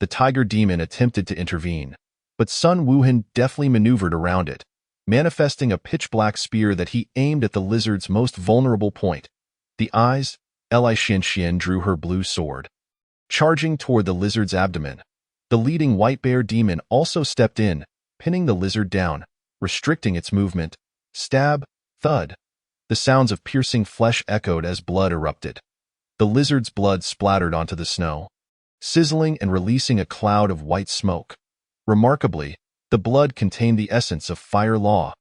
The tiger demon attempted to intervene, but Sun Wuhan deftly maneuvered around it, manifesting a pitch-black spear that he aimed at the lizard's most vulnerable point. The eyes, Li Xianxian drew her blue sword. Charging toward the lizard's abdomen, the leading white bear demon also stepped in, pinning the lizard down, restricting its movement. Stab, thud. The sounds of piercing flesh echoed as blood erupted. The lizard's blood splattered onto the snow, sizzling and releasing a cloud of white smoke. Remarkably, the blood contained the essence of fire law.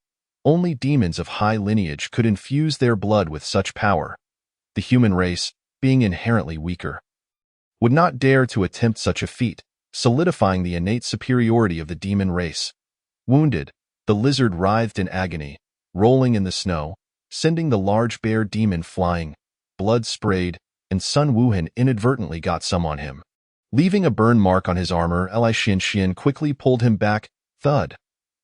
Only demons of high lineage could infuse their blood with such power. The human race, being inherently weaker, would not dare to attempt such a feat, solidifying the innate superiority of the demon race. Wounded, the lizard writhed in agony, rolling in the snow, sending the large bear demon flying. Blood sprayed, and Sun Wuhan inadvertently got some on him. Leaving a burn mark on his armor, Li Xianxian quickly pulled him back. Thud.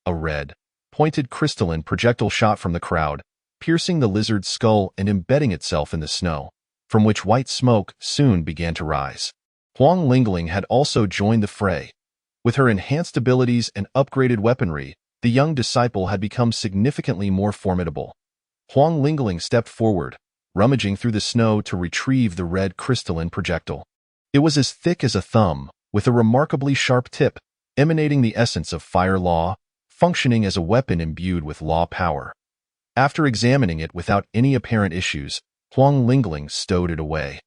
A red, pointed crystalline projectile shot from the crowd, piercing the lizard's skull and embedding itself in the snow, from which white smoke soon began to rise. Huang Lingling had also joined the fray. With her enhanced abilities and upgraded weaponry, the young disciple had become significantly more formidable. Huang Lingling stepped forward, rummaging through the snow to retrieve the red crystalline projectile. It was as thick as a thumb, with a remarkably sharp tip, emanating the essence of fire law, functioning as a weapon imbued with law power. After examining it without any apparent issues, Huang Lingling stowed it away.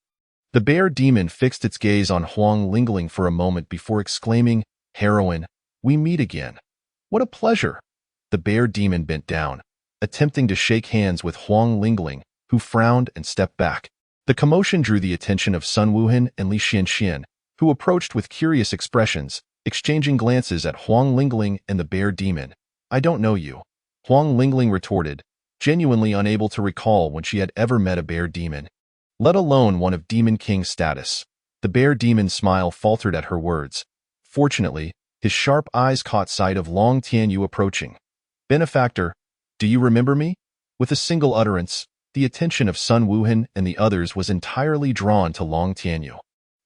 The bear demon fixed its gaze on Huang Lingling for a moment before exclaiming, "Heroine, we meet again. What a pleasure!" The bear demon bent down, attempting to shake hands with Huang Lingling, who frowned and stepped back. The commotion drew the attention of Sun Wuhan and Li Xianxian, who approached with curious expressions, exchanging glances at Huang Lingling and the bear demon. "I don't know you," Huang Lingling retorted, genuinely unable to recall when she had ever met a bear demon, let alone one of Demon King status. The bear demon's smile faltered at her words. Fortunately, his sharp eyes caught sight of Long Tianyu approaching. "Benefactor, do you remember me?" With a single utterance, the attention of Sun Wuhan and the others was entirely drawn to Long Tianyu.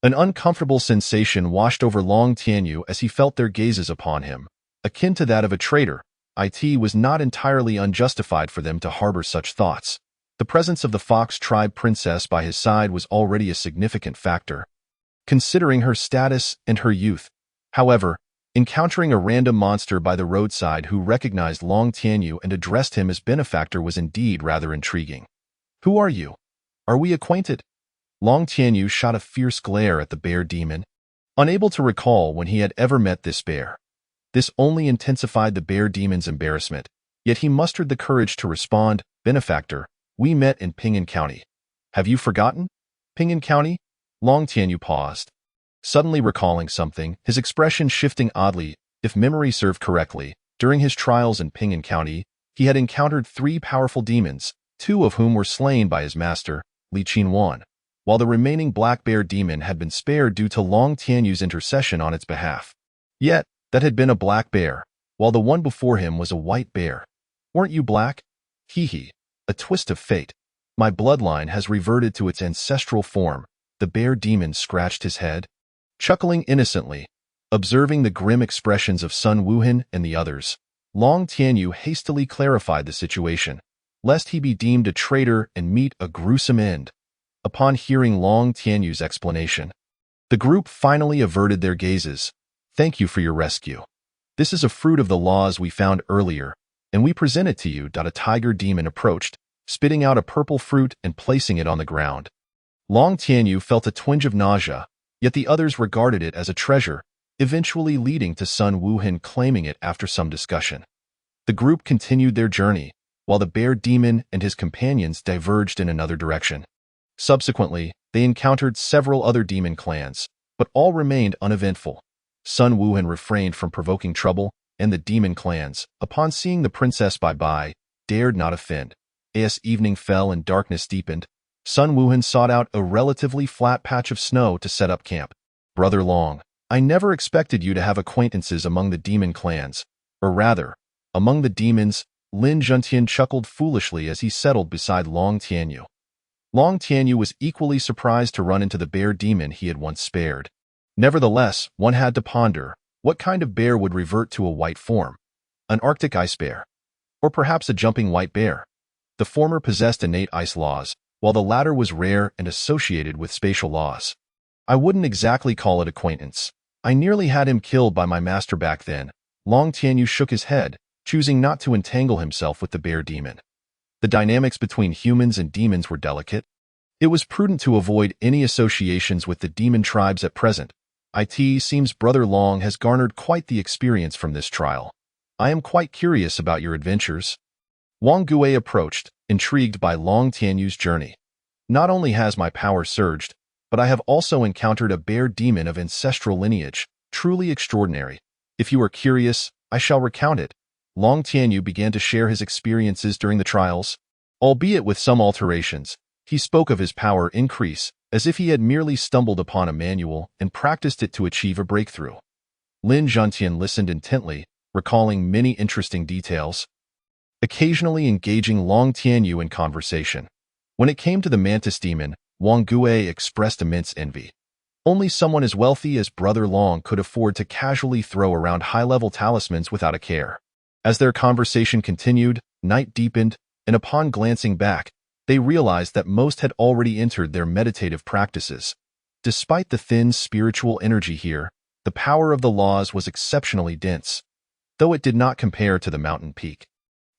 An uncomfortable sensation washed over Long Tianyu as he felt their gazes upon him. Akin to that of a traitor, it was not entirely unjustified for them to harbor such thoughts. The presence of the Fox tribe princess by his side was already a significant factor, considering her status and her youth. However, encountering a random monster by the roadside who recognized Long Tianyu and addressed him as benefactor was indeed rather intriguing. "Who are you? Are we acquainted?" Long Tianyu shot a fierce glare at the bear demon, unable to recall when he had ever met this bear. This only intensified the bear demon's embarrassment, yet he mustered the courage to respond, "Benefactor, we met in Ping'an County. Have you forgotten?" "Ping'an County?" Long Tianyu paused, suddenly recalling something, his expression shifting oddly. If memory served correctly, during his trials in Ping'an County, he had encountered 3 powerful demons, 2 of whom were slain by his master, Li Qinwan, while the remaining black bear demon had been spared due to Long Tianyu's intercession on its behalf. Yet, that had been a black bear, while the one before him was a white bear. "Weren't you black?" "Hee, a twist of fate. My bloodline has reverted to its ancestral form." The bear demon scratched his head, chuckling innocently. Observing the grim expressions of Sun Wuhan and the others, Long Tianyu hastily clarified the situation. lest he be deemed a traitor and meet a gruesome end. Upon hearing Long Tianyu's explanation, the group finally averted their gazes. "Thank you for your rescue. This is a fruit of the laws we found earlier, and we present it to you." A tiger demon approached, spitting out a purple fruit and placing it on the ground. Long Tianyu felt a twinge of nausea, yet the others regarded it as a treasure, eventually leading to Sun Wuhan claiming it after some discussion. The group continued their journey, while the bear demon and his companions diverged in another direction. Subsequently, they encountered several other demon clans, but all remained uneventful. Sun Wuhan refrained from provoking trouble, and the demon clans, upon seeing the princess Bai, dared not offend. As evening fell and darkness deepened, Sun Wuhan sought out a relatively flat patch of snow to set up camp. "Brother Long, I never expected you to have acquaintances among the demon clans, or rather, among the demons." Lin Juntian chuckled foolishly as he settled beside Long Tianyu. Long Tianyu was equally surprised to run into the bear demon he had once spared. Nevertheless, one had to ponder, what kind of bear would revert to a white form? An Arctic ice bear? Or perhaps a jumping white bear? The former possessed innate ice laws, while the latter was rare and associated with spatial laws. "I wouldn't exactly call it acquaintance. I nearly had him killed by my master back then." Long Tianyu shook his head, choosing not to entangle himself with the bear demon. The dynamics between humans and demons were delicate. It was prudent to avoid any associations with the demon tribes at present. "It seems Brother Long has garnered quite the experience from this trial. I am quite curious about your adventures." Wang Gui approached, intrigued by Long Tianyu's journey. "Not only has my power surged, but I have also encountered a bear demon of ancestral lineage, truly extraordinary. If you are curious, I shall recount it." Long Tianyu began to share his experiences during the trials. Albeit with some alterations, he spoke of his power increase, as if he had merely stumbled upon a manual and practiced it to achieve a breakthrough. Lin Juntian listened intently, recalling many interesting details, occasionally engaging Long Tianyu in conversation. When it came to the mantis demon, Wang Gui expressed immense envy. Only someone as wealthy as Brother Long could afford to casually throw around high-level talismans without a care. As their conversation continued, night deepened, and upon glancing back, they realized that most had already entered their meditative practices. Despite the thin spiritual energy here, the power of the laws was exceptionally dense. Though it did not compare to the mountain peak,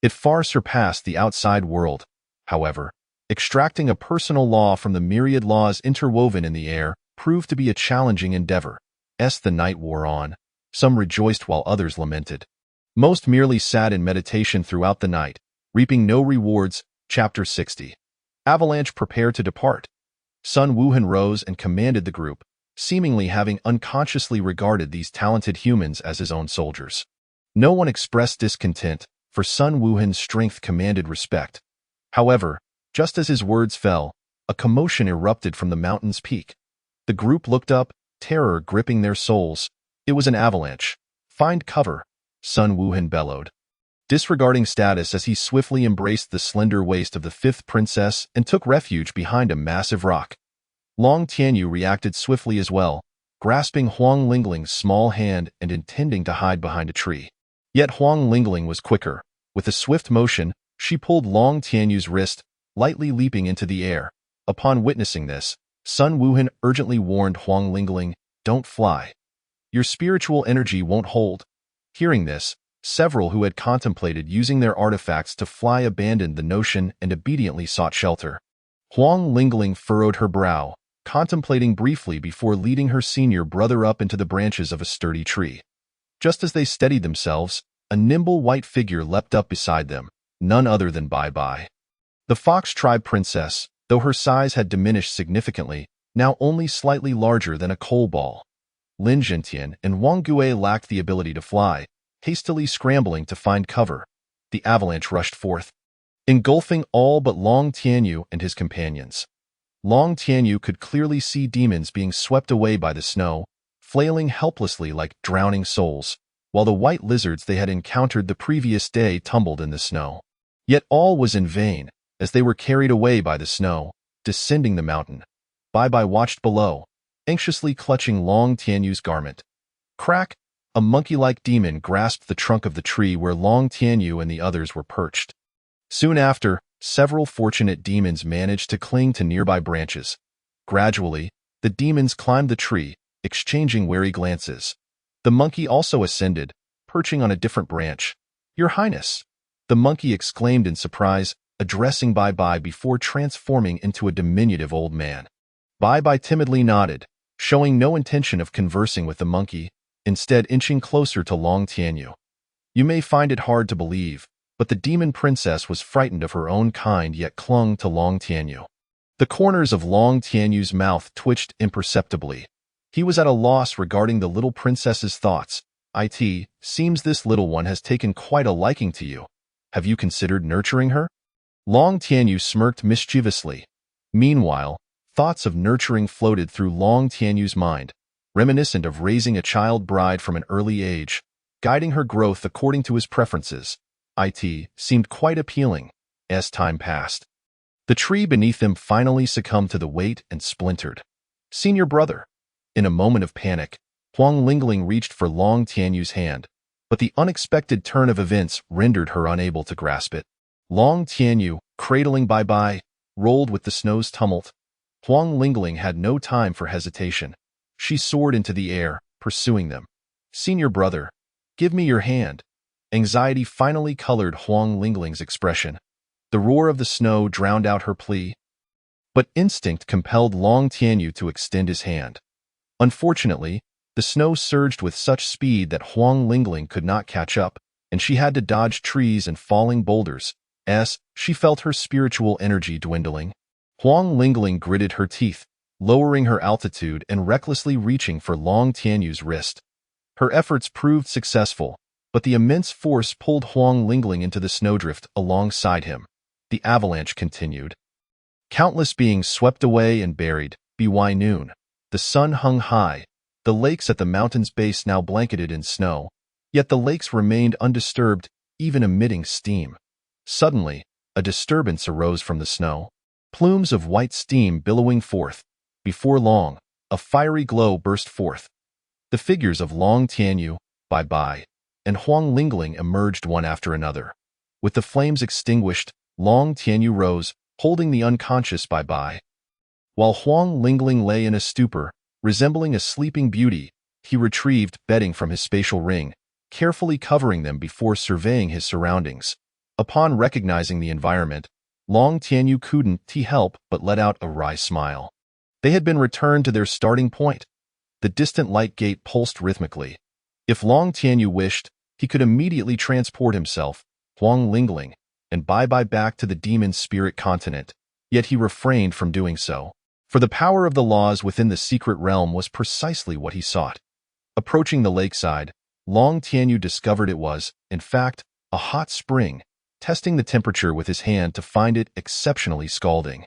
it far surpassed the outside world. However, extracting a personal law from the myriad laws interwoven in the air proved to be a challenging endeavor. As the night wore on, some rejoiced while others lamented. Most merely sat in meditation throughout the night, reaping no rewards. Chapter 60. Avalanche prepared to depart. Sun Wuhan rose and commanded the group, seemingly having unconsciously regarded these talented humans as his own soldiers. No one expressed discontent, for Sun Wuhan's strength commanded respect. However, just as his words fell, a commotion erupted from the mountain's peak. The group looked up, terror gripping their souls. It was an avalanche. "Find cover," Sun Wuhan bellowed, disregarding status as he swiftly embraced the slender waist of the fifth princess and took refuge behind a massive rock. Long Tianyu reacted swiftly as well, grasping Huang Lingling's small hand and intending to hide behind a tree. Yet Huang Lingling was quicker. With a swift motion, she pulled Long Tianyu's wrist, lightly leaping into the air. Upon witnessing this, Sun Wuhan urgently warned Huang Lingling, "Don't fly. Your spiritual energy won't hold." Hearing this, several who had contemplated using their artifacts to fly abandoned the notion and obediently sought shelter. Huang Lingling furrowed her brow, contemplating briefly before leading her senior brother up into the branches of a sturdy tree. Just as they steadied themselves, a nimble white figure leapt up beside them, none other than Bai. The Fox tribe princess, though her size had diminished significantly, now only slightly larger than a coal ball. Lin Juntian and Wang Gui lacked the ability to fly, hastily scrambling to find cover. The avalanche rushed forth, engulfing all but Long Tianyu and his companions. Long Tianyu could clearly see demons being swept away by the snow, flailing helplessly like drowning souls, while the white lizards they had encountered the previous day tumbled in the snow. Yet all was in vain, as they were carried away by the snow, descending the mountain. Bai watched below, anxiously clutching Long Tianyu's garment. Crack! A monkey-like demon grasped the trunk of the tree where Long Tianyu and the others were perched. Soon after, several fortunate demons managed to cling to nearby branches. Gradually, the demons climbed the tree, exchanging wary glances. The monkey also ascended, perching on a different branch. "Your Highness!" the monkey exclaimed in surprise, addressing Bai Bai before transforming into a diminutive old man. Bai Bai timidly nodded, showing no intention of conversing with the monkey, instead inching closer to Long Tianyu. You may find it hard to believe, but the demon princess was frightened of her own kind yet clung to Long Tianyu. The corners of Long Tianyu's mouth twitched imperceptibly. He was at a loss regarding the little princess's thoughts. "It seems this little one has taken quite a liking to you. Have you considered nurturing her?" Long Tianyu smirked mischievously. Meanwhile, thoughts of nurturing floated through Long Tianyu's mind, reminiscent of raising a child bride from an early age, guiding her growth according to his preferences. It seemed quite appealing as time passed. The tree beneath them finally succumbed to the weight and splintered. "Senior brother." In a moment of panic, Huang Lingling reached for Long Tianyu's hand, but the unexpected turn of events rendered her unable to grasp it. Long Tianyu, cradling Bai Bai, rolled with the snow's tumult. Huang Lingling had no time for hesitation. She soared into the air, pursuing them. "Senior brother, give me your hand." Anxiety finally colored Huang Lingling's expression. The roar of the snow drowned out her plea, but instinct compelled Long Tianyu to extend his hand. Unfortunately, the snow surged with such speed that Huang Lingling could not catch up, and she had to dodge trees and falling boulders, as she felt her spiritual energy dwindling. Huang Lingling gritted her teeth, lowering her altitude and recklessly reaching for Long Tianyu's wrist. Her efforts proved successful, but the immense force pulled Huang Lingling into the snowdrift alongside him. The avalanche continued. Countless beings swept away and buried. By noon, the sun hung high, the lakes at the mountain's base now blanketed in snow, yet the lakes remained undisturbed, even emitting steam. Suddenly, a disturbance arose from the snow. Plumes of white steam billowing forth. Before long, a fiery glow burst forth. The figures of Long Tianyu, Bai Bai, and Huang Lingling emerged one after another. With the flames extinguished, Long Tianyu rose, holding the unconscious Bai Bai. While Huang Lingling lay in a stupor, resembling a sleeping beauty, he retrieved bedding from his spatial ring, carefully covering them before surveying his surroundings. Upon recognizing the environment, Long Tianyu couldn't help but let out a wry smile. They had been returned to their starting point. The distant light gate pulsed rhythmically. If Long Tianyu wished, he could immediately transport himself, Huang Lingling, and Bai Bai back to the demon spirit continent, yet he refrained from doing so. For the power of the laws within the secret realm was precisely what he sought. Approaching the lakeside, Long Tianyu discovered it was, in fact, a hot spring, testing the temperature with his hand to find it exceptionally scalding.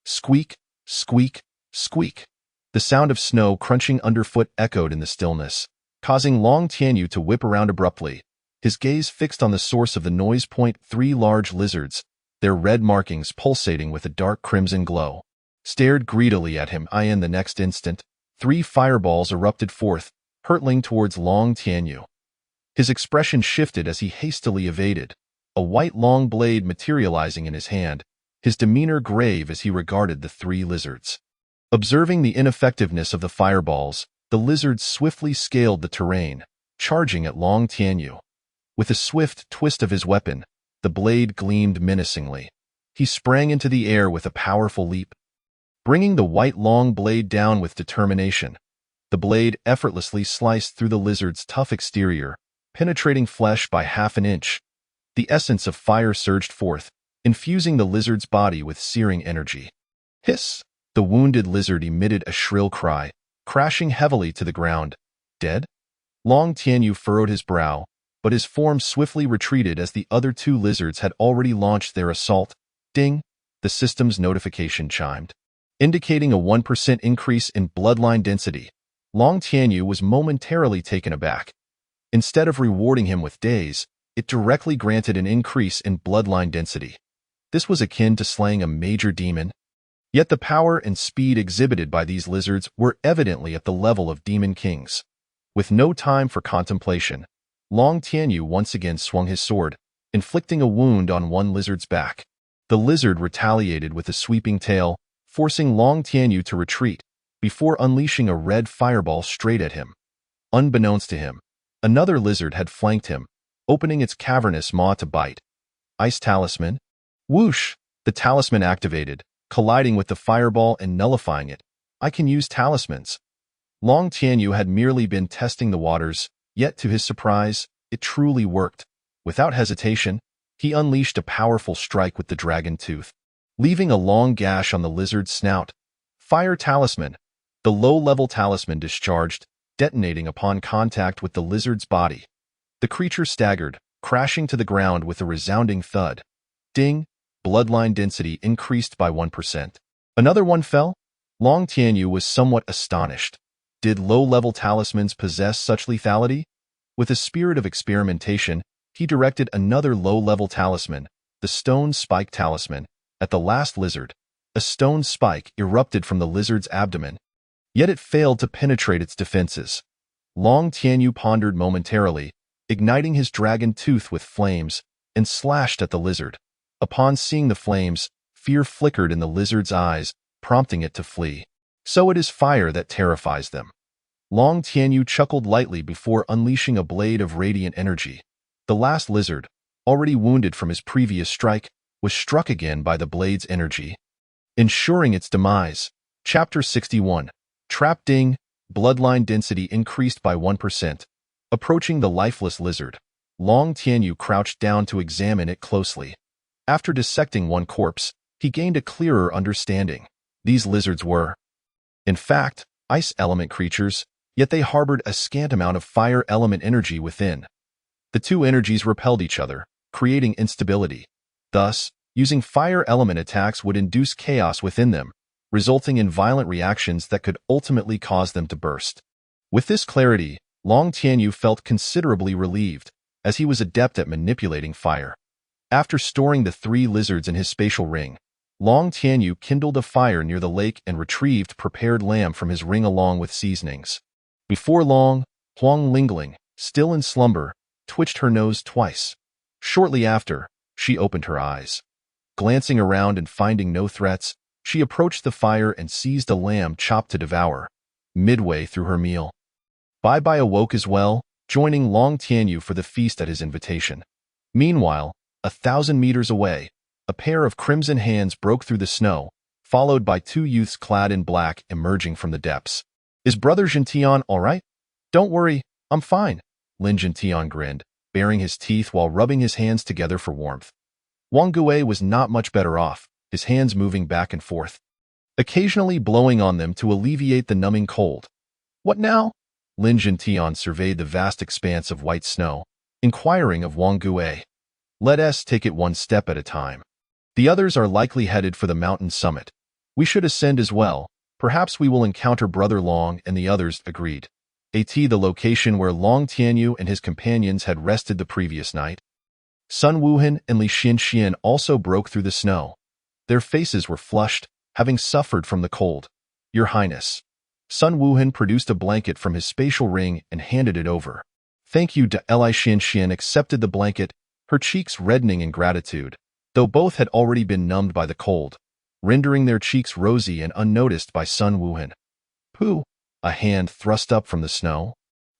Squeak, squeak, squeak. The sound of snow crunching underfoot echoed in the stillness, causing Long Tianyu to whip around abruptly, his gaze fixed on the source of the noise. Three large lizards, their red markings pulsating with a dark crimson glow, stared greedily at him. In the next instant, three fireballs erupted forth, hurtling towards Long Tianyu. His expression shifted as he hastily evaded, a white long blade materializing in his hand, his demeanor grave as he regarded the three lizards. Observing the ineffectiveness of the fireballs, the lizards swiftly scaled the terrain, charging at Long Tianyu. With a swift twist of his weapon, the blade gleamed menacingly. He sprang into the air with a powerful leap, bringing the white long blade down with determination. The blade effortlessly sliced through the lizard's tough exterior, penetrating flesh by half an inch. The essence of fire surged forth, infusing the lizard's body with searing energy. Hiss! The wounded lizard emitted a shrill cry, crashing heavily to the ground. Dead? Long Tianyu furrowed his brow, but his form swiftly retreated as the other two lizards had already launched their assault. Ding! The system's notification chimed, indicating a 1% increase in bloodline density. Long Tianyu was momentarily taken aback. Instead of rewarding him with days, it directly granted an increase in bloodline density. This was akin to slaying a major demon. Yet the power and speed exhibited by these lizards were evidently at the level of demon kings. With no time for contemplation, Long Tianyu once again swung his sword, inflicting a wound on one lizard's back. The lizard retaliated with a sweeping tail, forcing Long Tianyu to retreat, before unleashing a red fireball straight at him. Unbeknownst to him, another lizard had flanked him, opening its cavernous maw to bite. Ice Talisman? Whoosh! The talisman activated, colliding with the fireball and nullifying it. I can use talismans. Long Tianyu had merely been testing the waters, yet to his surprise, it truly worked. Without hesitation, he unleashed a powerful strike with the dragon tooth, leaving a long gash on the lizard's snout. Fire Talisman. The low-level talisman discharged, detonating upon contact with the lizard's body. The creature staggered, crashing to the ground with a resounding thud. Ding! Bloodline density increased by 1%. Another one fell? Long Tianyu was somewhat astonished. Did low-level talismans possess such lethality? With a spirit of experimentation, he directed another low-level talisman, the Stone Spike Talisman, at the last lizard. A stone spike erupted from the lizard's abdomen, yet it failed to penetrate its defenses. Long Tianyu pondered momentarily, igniting his dragon tooth with flames, and slashed at the lizard. Upon seeing the flames, fear flickered in the lizard's eyes, prompting it to flee. So it is fire that terrifies them. Long Tianyu chuckled lightly before unleashing a blade of radiant energy. The last lizard, already wounded from his previous strike, was struck again by the blade's energy, ensuring its demise. Chapter 61. Trap Ding. Bloodline density increased by 1%. Approaching the lifeless lizard, Long Tianyu crouched down to examine it closely. After dissecting one corpse, he gained a clearer understanding. These lizards were, in fact, ice element creatures, yet they harbored a scant amount of fire element energy within. The two energies repelled each other, creating instability. Thus, using fire element attacks would induce chaos within them, resulting in violent reactions that could ultimately cause them to burst. With this clarity, Long Tianyu felt considerably relieved, as he was adept at manipulating fire. After storing the three lizards in his spatial ring, Long Tianyu kindled a fire near the lake and retrieved prepared lamb from his ring along with seasonings. Before long, Huang Lingling, still in slumber, twitched her nose twice. Shortly after, she opened her eyes. Glancing around and finding no threats, she approached the fire and seized a lamb chopped to devour. Midway through her meal, Bai Bai awoke as well, joining Long Tianyu for the feast at his invitation. Meanwhile, 1,000 meters away, a pair of crimson hands broke through the snow, followed by two youths clad in black emerging from the depths. Is Brother Jintian all right? Don't worry, I'm fine. Lin Jintian grinned, baring his teeth while rubbing his hands together for warmth. Wang Gui was not much better off, his hands moving back and forth, occasionally blowing on them to alleviate the numbing cold. What now? Lin Jintian surveyed the vast expanse of white snow, inquiring of Wang Gui. Let us take it one step at a time. The others are likely headed for the mountain summit. We should ascend as well. Perhaps we will encounter Brother Long, and the others agreed. The location where Long Tianyu and his companions had rested the previous night. Sun Wuhan and Li Xianxian also broke through the snow. Their faces were flushed, having suffered from the cold. Your Highness. Sun Wuhan produced a blanket from his spatial ring and handed it over. Thank you. Li Xianxian accepted the blanket, her cheeks reddening in gratitude, though both had already been numbed by the cold, rendering their cheeks rosy and unnoticed by Sun Wuhan. Pooh! A hand thrust up from the snow,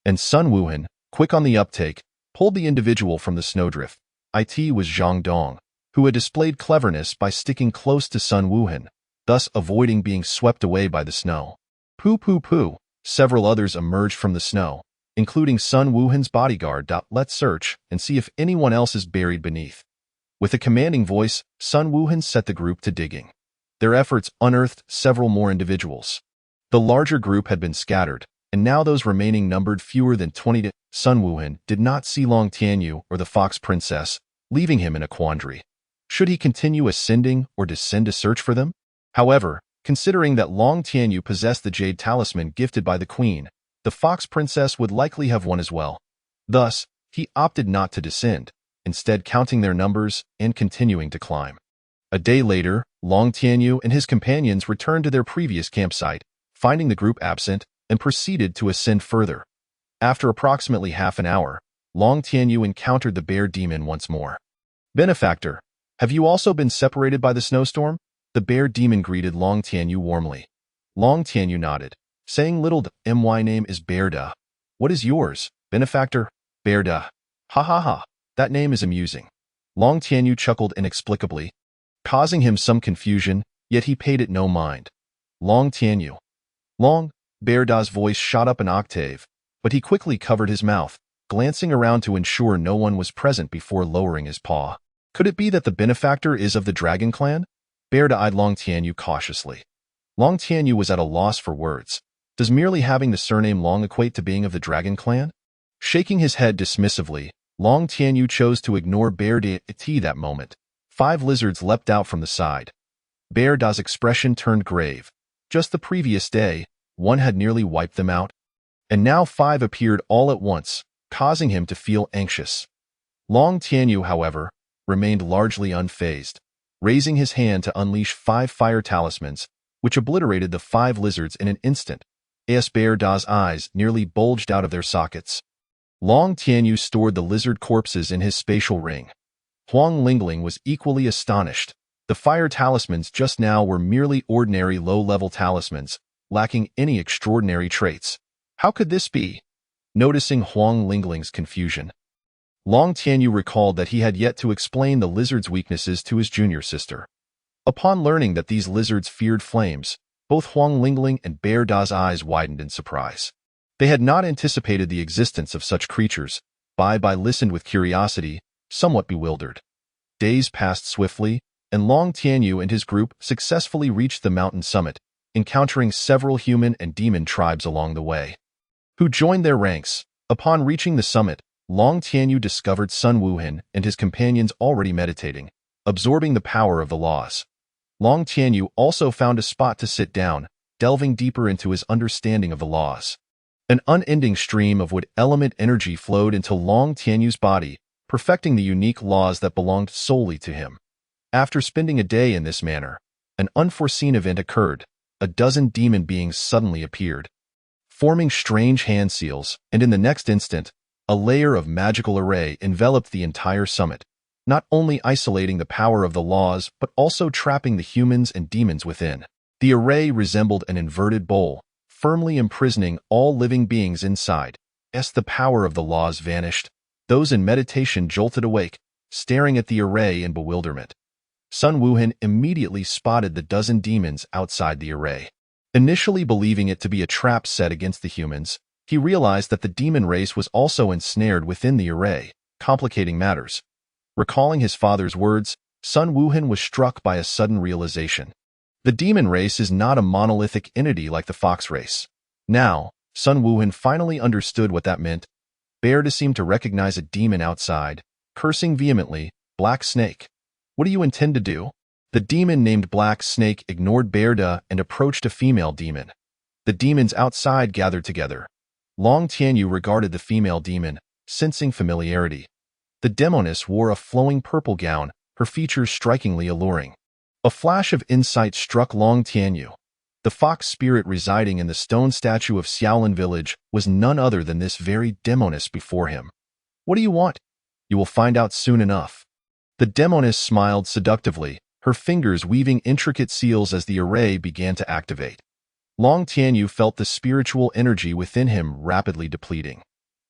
and Sun Wuhan, quick on the uptake, pulled the individual from the snowdrift. It was Zhang Dong, who had displayed cleverness by sticking close to Sun Wuhan, thus avoiding being swept away by the snow. Pooh pooh pooh! Several others emerged from the snow, including Sun Wuhan's bodyguard. Let's search and see if anyone else is buried beneath. With a commanding voice, Sun Wuhan set the group to digging. Their efforts unearthed several more individuals. The larger group had been scattered, and now those remaining numbered fewer than 20. Sun Wuhan did not see Long Tianyu or the Fox Princess, leaving him in a quandary. Should he continue ascending or descend to search for them? However, considering that Long Tianyu possessed the jade talisman gifted by the queen, the Fox Princess would likely have one as well. Thus, he opted not to descend, instead counting their numbers and continuing to climb. A day later, Long Tianyu and his companions returned to their previous campsite, finding the group absent, and proceeded to ascend further. After approximately half an hour, Long Tianyu encountered the bear demon once more. Benefactor, Have you also been separated by the snowstorm? The bear demon greeted Long Tianyu warmly. Long Tianyu nodded, saying little my name is Bear Da. What is yours, benefactor? Bear Da. Ha ha ha, that name is amusing. Long Tianyu chuckled inexplicably, causing him some confusion, yet he paid it no mind. Long Tianyu. Long, Bear Da's voice shot up an octave, but he quickly covered his mouth, glancing around to ensure no one was present before lowering his paw. Could it be that the benefactor is of the Dragon Clan? Bear Da eyed Long Tianyu cautiously. Long Tianyu was at a loss for words. Does merely having the surname Long equate to being of the Dragon Clan? Shaking his head dismissively, Long Tianyu chose to ignore Bear Da that moment. 5 lizards leapt out from the side. Bear Da's expression turned grave. Just the previous day, one had nearly wiped them out, and now 5 appeared all at once, causing him to feel anxious. Long Tianyu, however, remained largely unfazed, raising his hand to unleash 5 fire talismans, which obliterated the 5 lizards in an instant. Bear Da's eyes nearly bulged out of their sockets. Long Tianyu stored the lizard corpses in his spatial ring. Huang Lingling was equally astonished. The fire talismans just now were merely ordinary low-level talismans, lacking any extraordinary traits. How could this be? Noticing Huang Lingling's confusion, Long Tianyu recalled that he had yet to explain the lizard's weaknesses to his junior sister. Upon learning that these lizards feared flames, both Huang Lingling and Bear Da's eyes widened in surprise. They had not anticipated the existence of such creatures. Bai listened with curiosity, somewhat bewildered. Days passed swiftly, and Long Tianyu and his group successfully reached the mountain summit, encountering several human and demon tribes along the way, who joined their ranks. Upon reaching the summit, Long Tianyu discovered Sun Wuhan and his companions already meditating, absorbing the power of the laws. Long Tianyu also found a spot to sit down, delving deeper into his understanding of the laws. An unending stream of wood element energy flowed into Long Tianyu's body, perfecting the unique laws that belonged solely to him. After spending a day in this manner, an unforeseen event occurred. A dozen demon beings suddenly appeared, forming strange hand seals, and in the next instant, a layer of magical array enveloped the entire summit, not only isolating the power of the laws but also trapping the humans and demons within. The array resembled an inverted bowl, firmly imprisoning all living beings inside. As the power of the laws vanished, those in meditation jolted awake, staring at the array in bewilderment. Sun Wuhan immediately spotted the dozen demons outside the array. Initially believing it to be a trap set against the humans, he realized that the demon race was also ensnared within the array, complicating matters. Recalling his father's words, Sun Wuhan was struck by a sudden realization. The demon race is not a monolithic entity like the fox race. Now, Sun Wuhan finally understood what that meant. Bear Da seemed to recognize a demon outside, cursing vehemently, "Black Snake. What do you intend to do?" The demon named Black Snake ignored Bear Da and approached a female demon. The demons outside gathered together. Long Tianyu regarded the female demon, sensing familiarity. The demoness wore a flowing purple gown, her features strikingly alluring. A flash of insight struck Long Tianyu. The fox spirit residing in the stone statue of Xiaolin village was none other than this very demoness before him. "What do you want?" "You will find out soon enough." The demoness smiled seductively, her fingers weaving intricate seals as the array began to activate. Long Tianyu felt the spiritual energy within him rapidly depleting.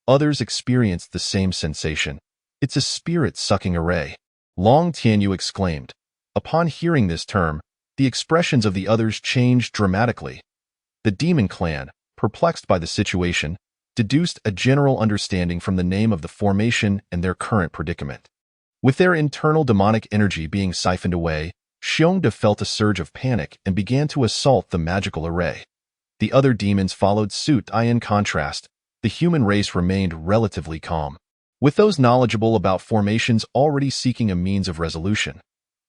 Others experienced the same sensation. "It's a spirit-sucking array," Long Tianyu exclaimed. Upon hearing this term, the expressions of the others changed dramatically. The demon clan, perplexed by the situation, deduced a general understanding from the name of the formation and their current predicament. With their internal demonic energy being siphoned away, Xiongda felt a surge of panic and began to assault the magical array. The other demons followed suit. In contrast, the human race remained relatively calm, with those knowledgeable about formations already seeking a means of resolution.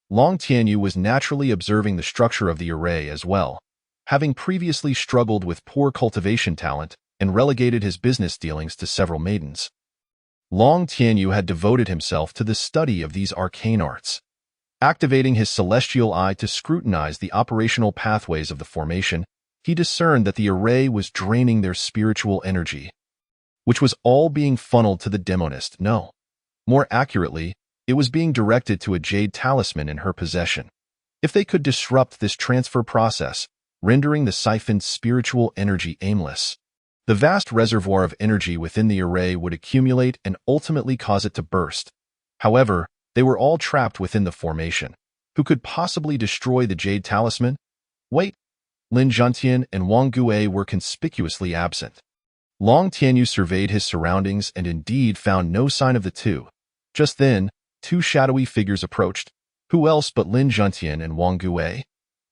Long Tianyu was naturally observing the structure of the array as well, having previously struggled with poor cultivation talent and relegated his business dealings to several maidens. Long Tianyu had devoted himself to the study of these arcane arts. Activating his celestial eye to scrutinize the operational pathways of the formation, he discerned that the array was draining their spiritual energy, which was all being funneled to the demonist. No. More accurately, It was being directed to a jade talisman in her possession. If they could disrupt this transfer process, rendering the siphoned spiritual energy aimless, the vast reservoir of energy within the array would accumulate and ultimately cause it to burst. However, they were all trapped within the formation. Who could possibly destroy the jade talisman? Wait, Lin Zhantian and Wang Gui were conspicuously absent. Long Tianyu surveyed his surroundings and indeed found no sign of the two. Just then, two shadowy figures approached. Who else but Lin Zhantian and Wang Gui?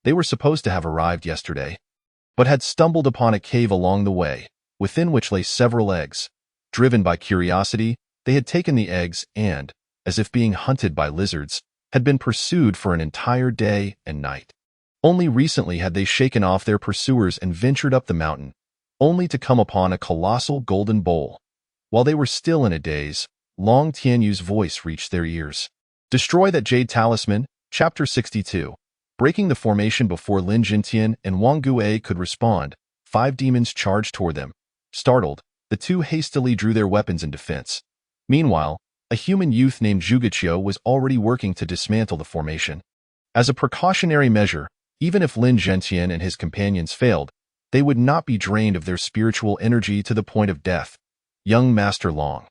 They were supposed to have arrived yesterday, but had stumbled upon a cave along the way, within which lay several eggs. Driven by curiosity, they had taken the eggs and, as if being hunted by lizards, had been pursued for an entire day and night. Only recently had they shaken off their pursuers and ventured up the mountain, only to come upon a colossal golden bowl. While they were still in a daze, Long Tianyu's voice reached their ears. Destroy that jade talisman, Chapter 62. Breaking the formation before Lin Zhantian and Wang Gui could respond, 5 demons charged toward them. Startled, the two hastily drew their weapons in defense. Meanwhile, a human youth named Zhuge was already working to dismantle the formation. As a precautionary measure, even if Lin Zhantian and his companions failed, they would not be drained of their spiritual energy to the point of death. Young Master Long,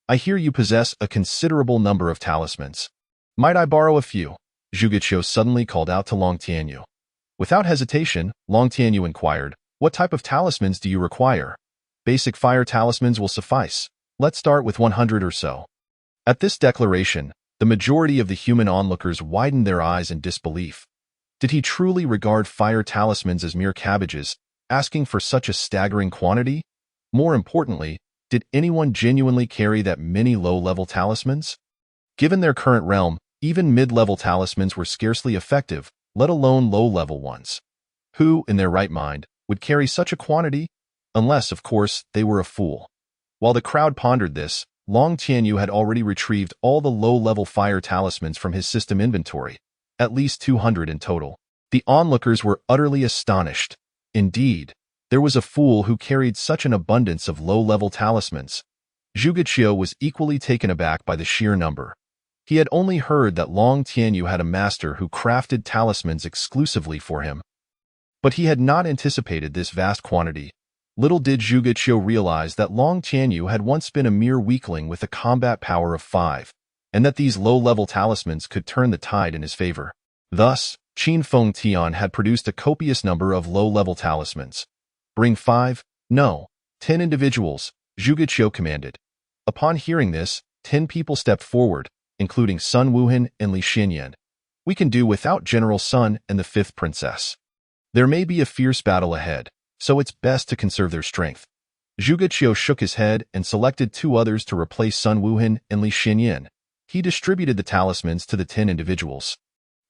I hear you possess a considerable number of talismans. Might I borrow a few? Zhuge suddenly called out to Long Tianyu. Without hesitation, Long Tianyu inquired, what type of talismans do you require? Basic fire talismans will suffice. Let's start with 100 or so. At this declaration, the majority of the human onlookers widened their eyes in disbelief. Did he truly regard fire talismans as mere cabbages, asking for such a staggering quantity? More importantly, did anyone genuinely carry that many low-level talismans? Given their current realm, even mid-level talismans were scarcely effective, let alone low-level ones. Who, in their right mind, would carry such a quantity? Unless, of course, they were a fool. While the crowd pondered this, Long Tianyu had already retrieved all the low-level fire talismans from his system inventory, at least 200 in total. The onlookers were utterly astonished. Indeed, there was a fool who carried such an abundance of low-level talismans. Zhuge was equally taken aback by the sheer number. He had only heard that Long Tianyu had a master who crafted talismans exclusively for him. But he had not anticipated this vast quantity. Little did Zhuge realize that Long Tianyu had once been a mere weakling with a combat power of 5, and that these low-level talismans could turn the tide in his favor. Thus, Qin Feng Tian had produced a copious number of low-level talismans. Bring 5, no, 10 individuals, Zhuge commanded. Upon hearing this, 10 people stepped forward, including Sun Wuhan and Li Xinyan. We can do without General Sun and the 5th princess. There may be a fierce battle ahead, so it's best to conserve their strength. Zhuge shook his head and selected 2 others to replace Sun Wuhan and Li Xinyan. He distributed the talismans to the 10 individuals,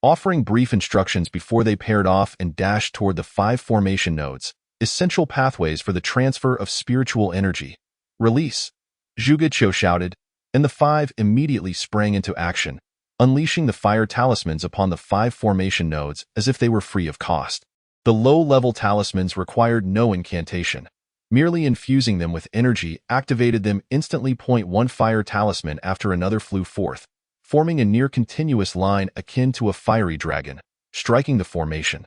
offering brief instructions before they paired off and dashed toward the 5 formation nodes, essential pathways for the transfer of spiritual energy. Release! Zhuge shouted, and the 5 immediately sprang into action, unleashing the fire talismans upon the 5 formation nodes as if they were free of cost. The low-level talismans required no incantation. Merely infusing them with energy activated them instantly. 1 fire talisman after another flew forth, forming a near-continuous line akin to a fiery dragon, striking the formation.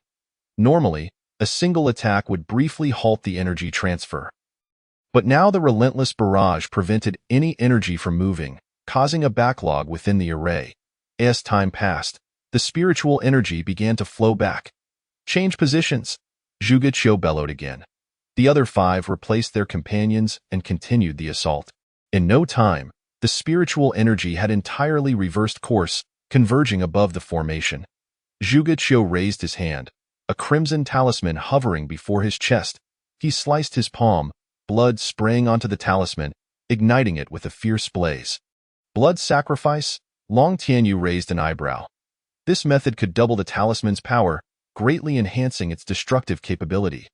Normally, a single attack would briefly halt the energy transfer. But now the relentless barrage prevented any energy from moving, causing a backlog within the array. As time passed, the spiritual energy began to flow back. Change positions, Zhuge bellowed again. The other 5 replaced their companions and continued the assault. In no time, the spiritual energy had entirely reversed course, converging above the formation. Zhuge raised his hand, a crimson talisman hovering before his chest. He sliced his palm, blood spraying onto the talisman, igniting it with a fierce blaze. Blood sacrifice? Long Tianyu raised an eyebrow. This method could double the talisman's power, greatly enhancing its destructive capability.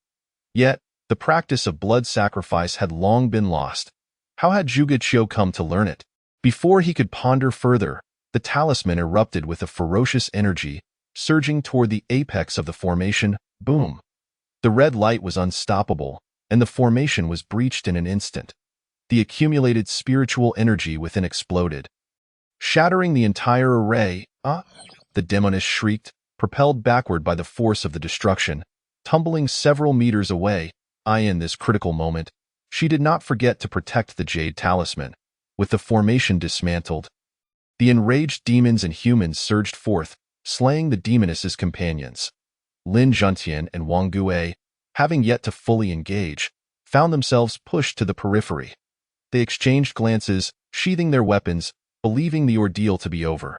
Yet, the practice of blood sacrifice had long been lost. How had Zhuge come to learn it? Before he could ponder further, the talisman erupted with a ferocious energy, surging toward the apex of the formation. Boom! The red light was unstoppable, and the formation was breached in an instant. The accumulated spiritual energy within exploded. shattering the entire array. Ah! The demoness shrieked, propelled backward by the force of the destruction, tumbling several meters away. In this critical moment, she did not forget to protect the Jade Talisman. With the formation dismantled, the enraged demons and humans surged forth, slaying the demoness's companions. Lin Juntian and Wang Gue, having yet to fully engage, found themselves pushed to the periphery. They exchanged glances, sheathing their weapons, believing the ordeal to be over.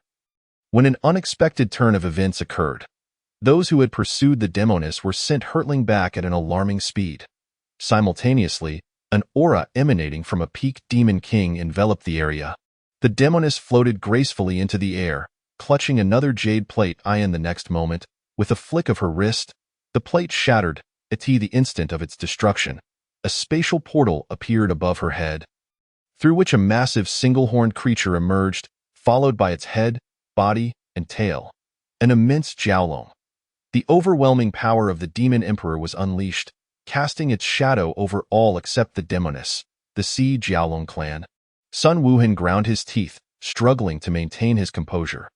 When an unexpected turn of events occurred, those who had pursued the demoness were sent hurtling back at an alarming speed. Simultaneously, an aura emanating from a peaked demon king enveloped the area. The demoness floated gracefully into the air, clutching another jade plate. In the next moment, with a flick of her wrist, the plate shattered. At the instant of its destruction, a spatial portal appeared above her head, through which a massive single-horned creature emerged, followed by its head, body, and tail. An immense Jiaolong. The overwhelming power of the Demon Emperor was unleashed, casting its shadow over all except the demoness, the Sea Jiaolong clan. Sun Wuhan ground his teeth, struggling to maintain his composure.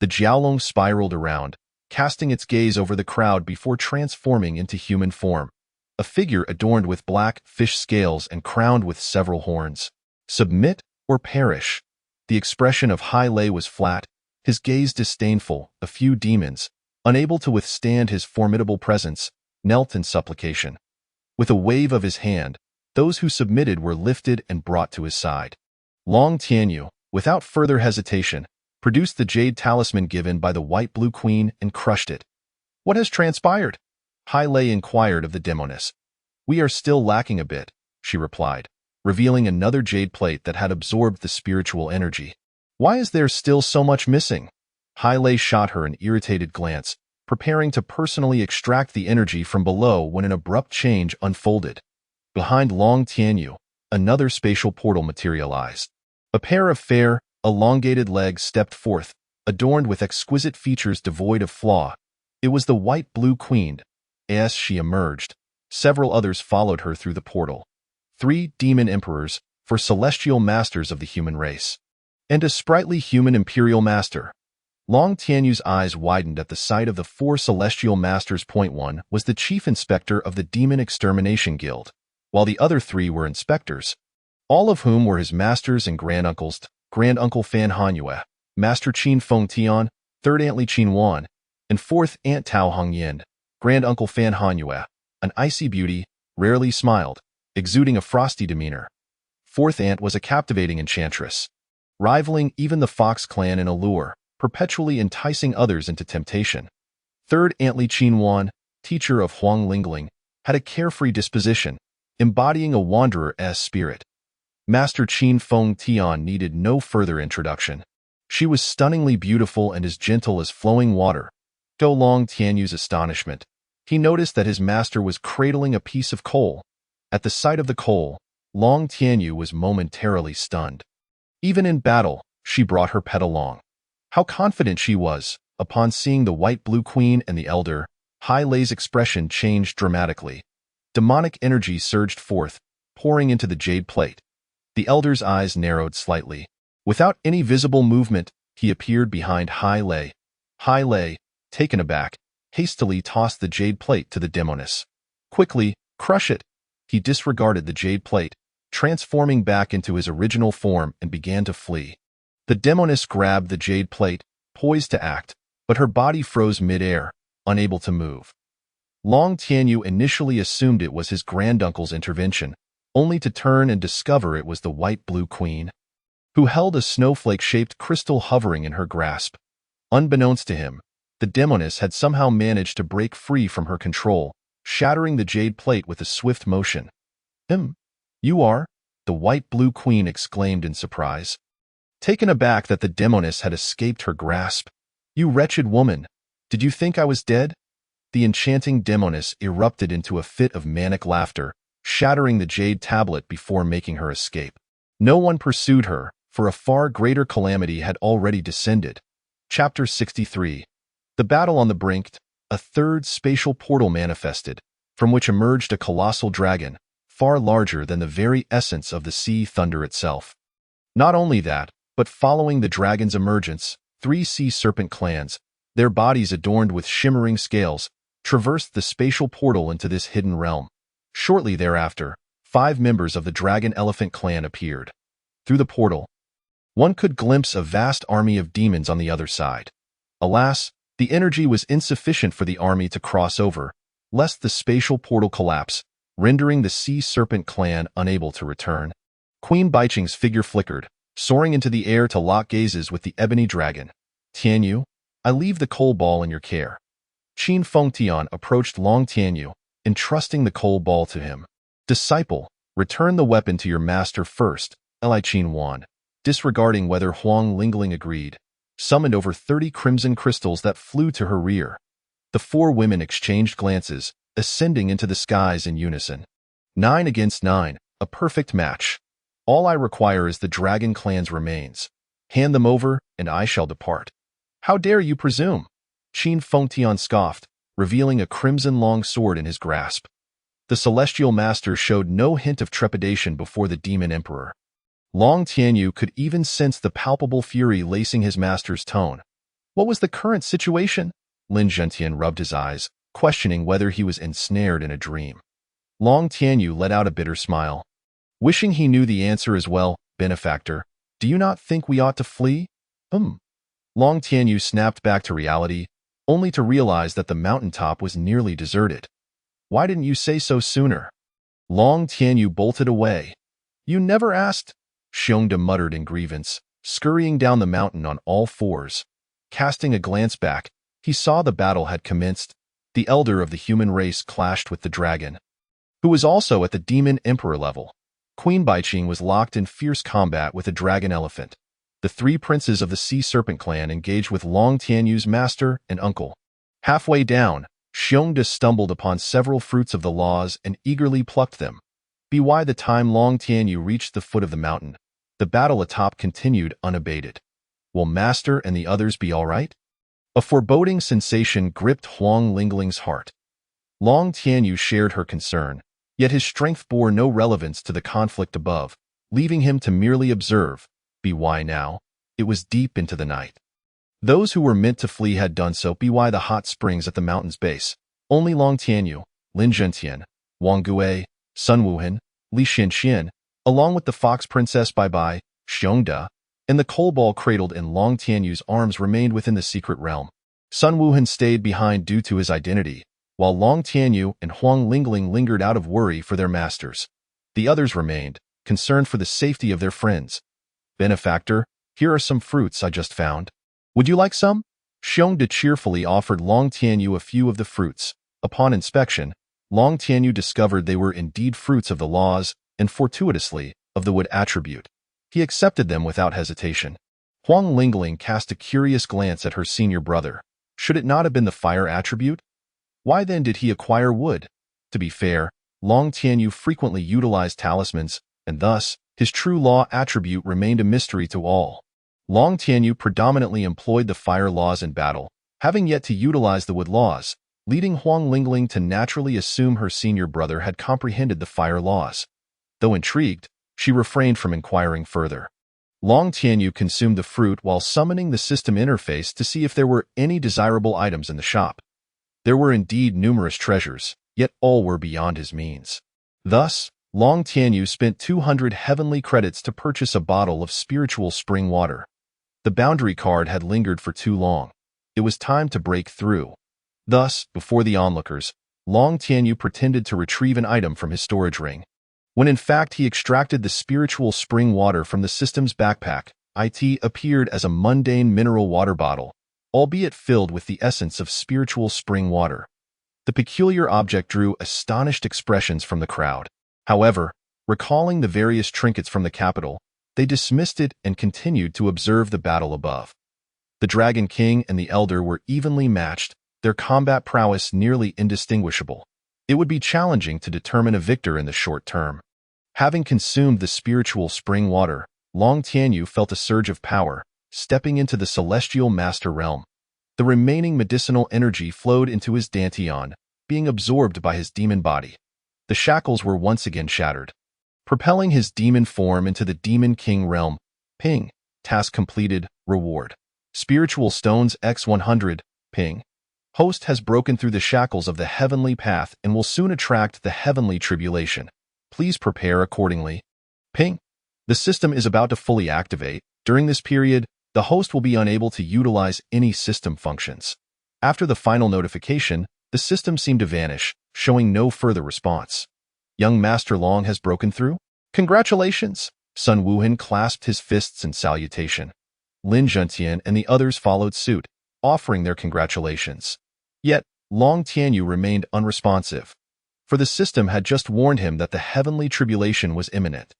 The Jiaolong spiraled around, casting its gaze over the crowd before transforming into human form. A figure adorned with black fish scales and crowned with several horns. Submit or perish. The expression of Hai Lei was flat, his gaze disdainful. A few demons, unable to withstand his formidable presence, knelt in supplication. With a wave of his hand, those who submitted were lifted and brought to his side. Long Tianyu, without further hesitation, produced the jade talisman given by the White-Blue Queen and crushed it. "What has transpired?" Hai Lei inquired of the demoness. "We are still lacking a bit," she replied, revealing another jade plate that had absorbed the spiritual energy. "Why is there still so much missing?" Hai Lei shot her an irritated glance, preparing to personally extract the energy from below when an abrupt change unfolded. Behind Long Tianyu, another spatial portal materialized. A pair of fair, elongated legs stepped forth, adorned with exquisite features devoid of flaw. It was the White-Blue Queen. As she emerged, several others followed her through the portal. 3 demon emperors, for celestial masters of the human race, and a sprightly human imperial master. Long Tianyu's eyes widened at the sight of the 4 celestial masters. Point 1 was the chief inspector of the Demon Extermination Guild, while the other 3 were inspectors, all of whom were his masters and granduncles. Grand Uncle Fan Hanyue, Master Qin Feng Tian, 3rd Aunt Li Qin Wan, and 4th Aunt Tao Hongyan. Grand Uncle Fan Hanyue, an icy beauty, rarely smiled, exuding a frosty demeanor. 4th Aunt was a captivating enchantress, rivaling even the Fox clan in allure, perpetually enticing others into temptation. 3rd Aunt Li Qin Wan, teacher of Huang Lingling, had a carefree disposition, embodying a wanderer's spirit. Master Qin Feng Tian needed no further introduction. She was stunningly beautiful and as gentle as flowing water. To Long Tianyu's astonishment, he noticed that his master was cradling a piece of coal. At the sight of the coal, Long Tianyu was momentarily stunned. Even in battle, she brought her pet along. How confident she was! Upon seeing the White-Blue Queen and the Elder, Hai Lei's expression changed dramatically. Demonic energy surged forth, pouring into the jade plate. The Elder's eyes narrowed slightly. Without any visible movement, he appeared behind Hai Lei. Hai Lei, taken aback, hastily tossed the jade plate to the demoness. "Quickly, crush it!" He disregarded the jade plate, transforming back into his original form and began to flee. The demoness grabbed the jade plate, poised to act, but her body froze mid-air, unable to move. Long Tianyu initially assumed it was his granduncle's intervention, only to turn and discover it was the White-Blue Queen, who held a snowflake-shaped crystal hovering in her grasp. Unbeknownst to him, the demoness had somehow managed to break free from her control, shattering the jade plate with a swift motion. You are?" the White-Blue Queen exclaimed in surprise, taken aback that the demoness had escaped her grasp. "You wretched woman! Did you think I was dead?" The enchanting demoness erupted into a fit of manic laughter, shattering the jade tablet before making her escape. No one pursued her, for a far greater calamity had already descended. Chapter 63. The battle on the brink. A 3rd spatial portal manifested, from which emerged a colossal dragon, far larger than the very essence of the sea thunder itself. Not only that, But following the dragon's emergence, 3 sea serpent clans, their bodies adorned with shimmering scales, traversed the spatial portal into this hidden realm. Shortly thereafter, 5 members of the Dragon Elephant clan appeared. Through the portal, one could glimpse a vast army of demons on the other side. Alas, the energy was insufficient for the army to cross over, lest the spatial portal collapse, rendering the Sea Serpent clan unable to return. Queen Baiqing's figure flickered, soaring into the air to lock gazes with the ebony dragon. Tianyu, I leave the coal ball in your care. Qin Fengtian approached Long Tianyu, entrusting the coal ball to him. Disciple, return the weapon to your master first, Li Qin Wan. Disregarding whether Huang Lingling agreed, summoned over 30 crimson crystals that flew to her rear. The 4 women exchanged glances, ascending into the skies in unison. 9 against 9, a perfect match. All I require is the Dragon Clan's remains. Hand them over, and I shall depart. How dare you presume? Qin Fengtian scoffed, revealing a crimson long sword in his grasp. The Celestial Master showed no hint of trepidation before the Demon Emperor. Long Tianyu could even sense the palpable fury lacing his master's tone. What was the current situation? Lin Zhentian rubbed his eyes, questioning whether he was ensnared in a dream. Long Tianyu let out a bitter smile. Wishing he knew the answer as well, benefactor, do you not think we ought to flee? Long Tianyu snapped back to reality, only to realize that the mountaintop was nearly deserted. Why didn't you say so sooner? Long Tianyu bolted away. You never asked? Xiongda muttered in grievance, scurrying down the mountain on all fours. Casting a glance back, he saw the battle had commenced. The elder of the human race clashed with the dragon, who was also at the Demon Emperor level. Queen Baiqing was locked in fierce combat with a dragon elephant. The 3 princes of the Sea Serpent clan engaged with Long Tianyu's master and uncle. Halfway down, Xiongda stumbled upon several fruits of the laws and eagerly plucked them. By the time Long Tianyu reached the foot of the mountain, the battle atop continued unabated. Will Master and the others be all right? A foreboding sensation gripped Huang Lingling's heart. Long Tianyu shared her concern, yet his strength bore no relevance to the conflict above, leaving him to merely observe. By now, it was deep into the night. Those who were meant to flee had done so. By the hot springs at the mountain's base, only Long Tianyu, Lin Zhentian, Wang Gui, Sun Wuhan, Li Xianxian, along with the Fox Princess Bai, Xiongda, and the coal ball cradled in Long Tianyu's arms remained within the secret realm. Sun Wuhan stayed behind due to his identity, while Long Tianyu and Huang Lingling lingered out of worry for their masters. The others remained, concerned for the safety of their friends. Benefactor, here are some fruits I just found. Would you like some? Xiongda cheerfully offered Long Tianyu a few of the fruits. Upon inspection, Long Tianyu discovered they were indeed fruits of the laws, and fortuitously, of the wood attribute. He accepted them without hesitation. Huang Lingling cast a curious glance at her senior brother. Should it not have been the fire attribute? Why then did he acquire wood? To be fair, Long Tianyu frequently utilized talismans, and thus, his true law attribute remained a mystery to all. Long Tianyu predominantly employed the fire laws in battle, having yet to utilize the wood laws, leading Huang Lingling to naturally assume her senior brother had comprehended the fire laws. Though intrigued, she refrained from inquiring further. Long Tianyu consumed the fruit while summoning the system interface to see if there were any desirable items in the shop. There were indeed numerous treasures, yet all were beyond his means. Thus, Long Tianyu spent 200 heavenly credits to purchase a bottle of spiritual spring water. The boundary card had lingered for too long. It was time to break through. Thus, before the onlookers, Long Tianyu pretended to retrieve an item from his storage ring, when in fact he extracted the spiritual spring water from the system's backpack. It appeared as a mundane mineral water bottle, albeit filled with the essence of spiritual spring water. The peculiar object drew astonished expressions from the crowd. However, recalling the various trinkets from the capital, they dismissed it and continued to observe the battle above. The Dragon King and the Elder were evenly matched, their combat prowess nearly indistinguishable. It would be challenging to determine a victor in the short term. Having consumed the spiritual spring water, Long Tianyu felt a surge of power, stepping into the celestial master realm. The remaining medicinal energy flowed into his dantian, being absorbed by his demon body. The shackles were once again shattered. Propelling his demon form into the Demon King realm, ping, Task completed. Reward. Spiritual Stones X100. Ping. Host has broken through the shackles of the heavenly path and will soon attract the heavenly tribulation. Please prepare accordingly. Ping. The system is about to fully activate. During this period, the host will be unable to utilize any system functions. After the final notification, the system seemed to vanish, showing no further response. Young Master Long has broken through? Congratulations! Sun Wuhan clasped his fists in salutation. Lin Zhentian and the others followed suit, offering their congratulations. Yet, Long Tianyu remained unresponsive, for the system had just warned him that the heavenly tribulation was imminent.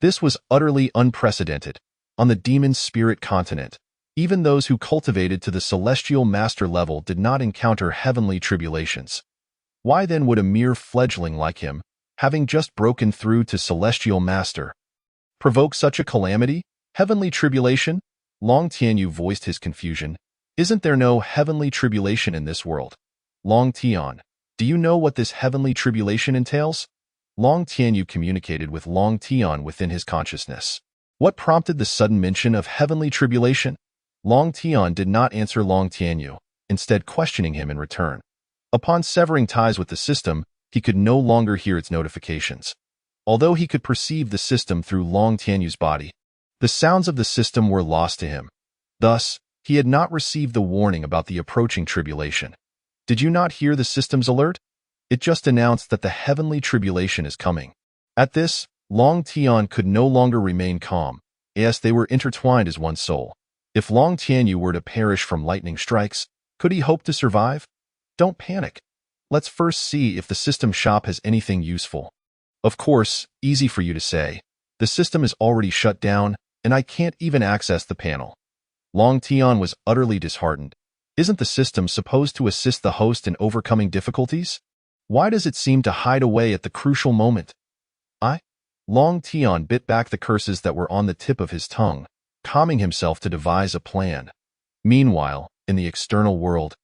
This was utterly unprecedented. On the demon spirit continent, even those who cultivated to the celestial master level did not encounter heavenly tribulations. Why then would a mere fledgling like him, having just broken through to celestial master, provoke such a calamity? Heavenly tribulation? Long Tianyu voiced his confusion. Isn't there no heavenly tribulation in this world? Long Tian, do you know what this heavenly tribulation entails? Long Tianyu communicated with Long Tian within his consciousness. What prompted the sudden mention of heavenly tribulation? Long Tian did not answer Long Tianyu, instead questioning him in return. Upon severing ties with the system, he could no longer hear its notifications. Although he could perceive the system through Long Tianyu's body, the sounds of the system were lost to him. Thus, he had not received the warning about the approaching tribulation. Did you not hear the system's alert? It just announced that the heavenly tribulation is coming. At this, Long Tian could no longer remain calm, as they were intertwined as one soul. If Long Tianyu were to perish from lightning strikes, could he hope to survive? Don't panic. Let's first see if the system shop has anything useful. Of course, easy for you to say. The system is already shut down, and I can't even access the panel. Long Tian was utterly disheartened. Isn't the system supposed to assist the host in overcoming difficulties? Why does it seem to hide away at the crucial moment? Long Tian bit back the curses that were on the tip of his tongue, calming himself to devise a plan. Meanwhile, in the external world,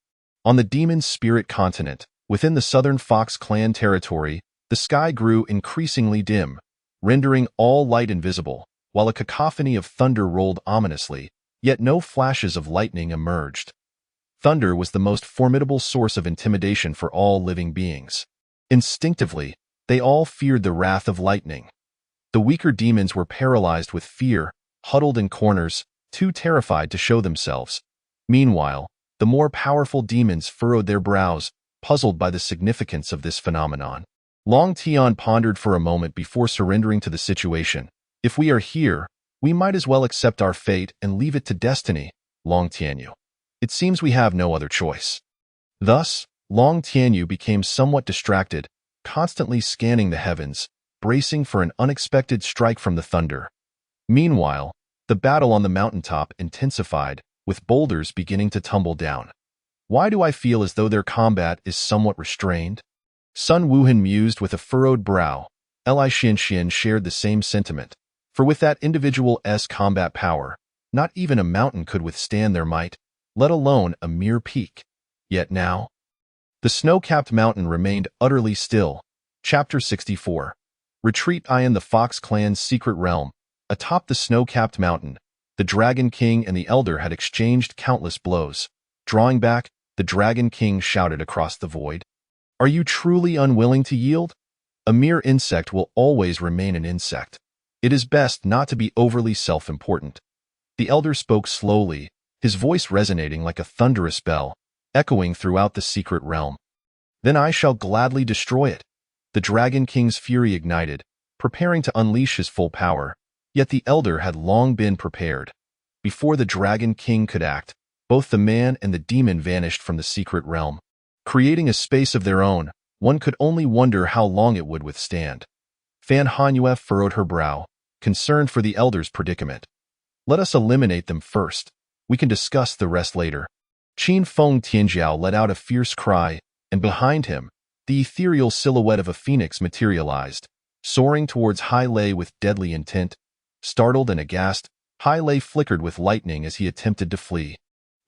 on the demon spirit continent, within the southern Fox clan territory, the sky grew increasingly dim, rendering all light invisible, while a cacophony of thunder rolled ominously, yet no flashes of lightning emerged. Thunder was the most formidable source of intimidation for all living beings. Instinctively, they all feared the wrath of lightning. The weaker demons were paralyzed with fear, huddled in corners, too terrified to show themselves. Meanwhile, the more powerful demons furrowed their brows, puzzled by the significance of this phenomenon. Long Tian pondered for a moment before surrendering to the situation. If we are here, we might as well accept our fate and leave it to destiny, Long Tianyu. It seems we have no other choice. Thus, Long Tianyu became somewhat distracted, constantly scanning the heavens, bracing for an unexpected strike from the thunder. Meanwhile, the battle on the mountaintop intensified, with boulders beginning to tumble down. Why do I feel as though their combat is somewhat restrained? Sun Wuhan mused with a furrowed brow. Li Xianxian shared the same sentiment, for with that individual's combat power, not even a mountain could withstand their might, let alone a mere peak. Yet now, the snow-capped mountain remained utterly still. Chapter 64. Retreat. In the Fox clan's secret realm, atop the snow-capped mountain, the Dragon King and the Elder had exchanged countless blows. Drawing back, the Dragon King shouted across the void. Are you truly unwilling to yield? A mere insect will always remain an insect. It is best not to be overly self-important. The Elder spoke slowly, his voice resonating like a thunderous bell, echoing throughout the secret realm. Then I shall gladly destroy it. The Dragon King's fury ignited, preparing to unleash his full power, yet the Elder had long been prepared. Before the Dragon King could act, both the man and the demon vanished from the secret realm. Creating a space of their own, one could only wonder how long it would withstand. Fan Hanyue furrowed her brow, concerned for the Elder's predicament. Let us eliminate them first. We can discuss the rest later. Qin Feng Tianjiao let out a fierce cry, and behind him, the ethereal silhouette of a phoenix materialized, soaring towards Hai Lei with deadly intent. Startled and aghast, Hai Lei flickered with lightning as he attempted to flee.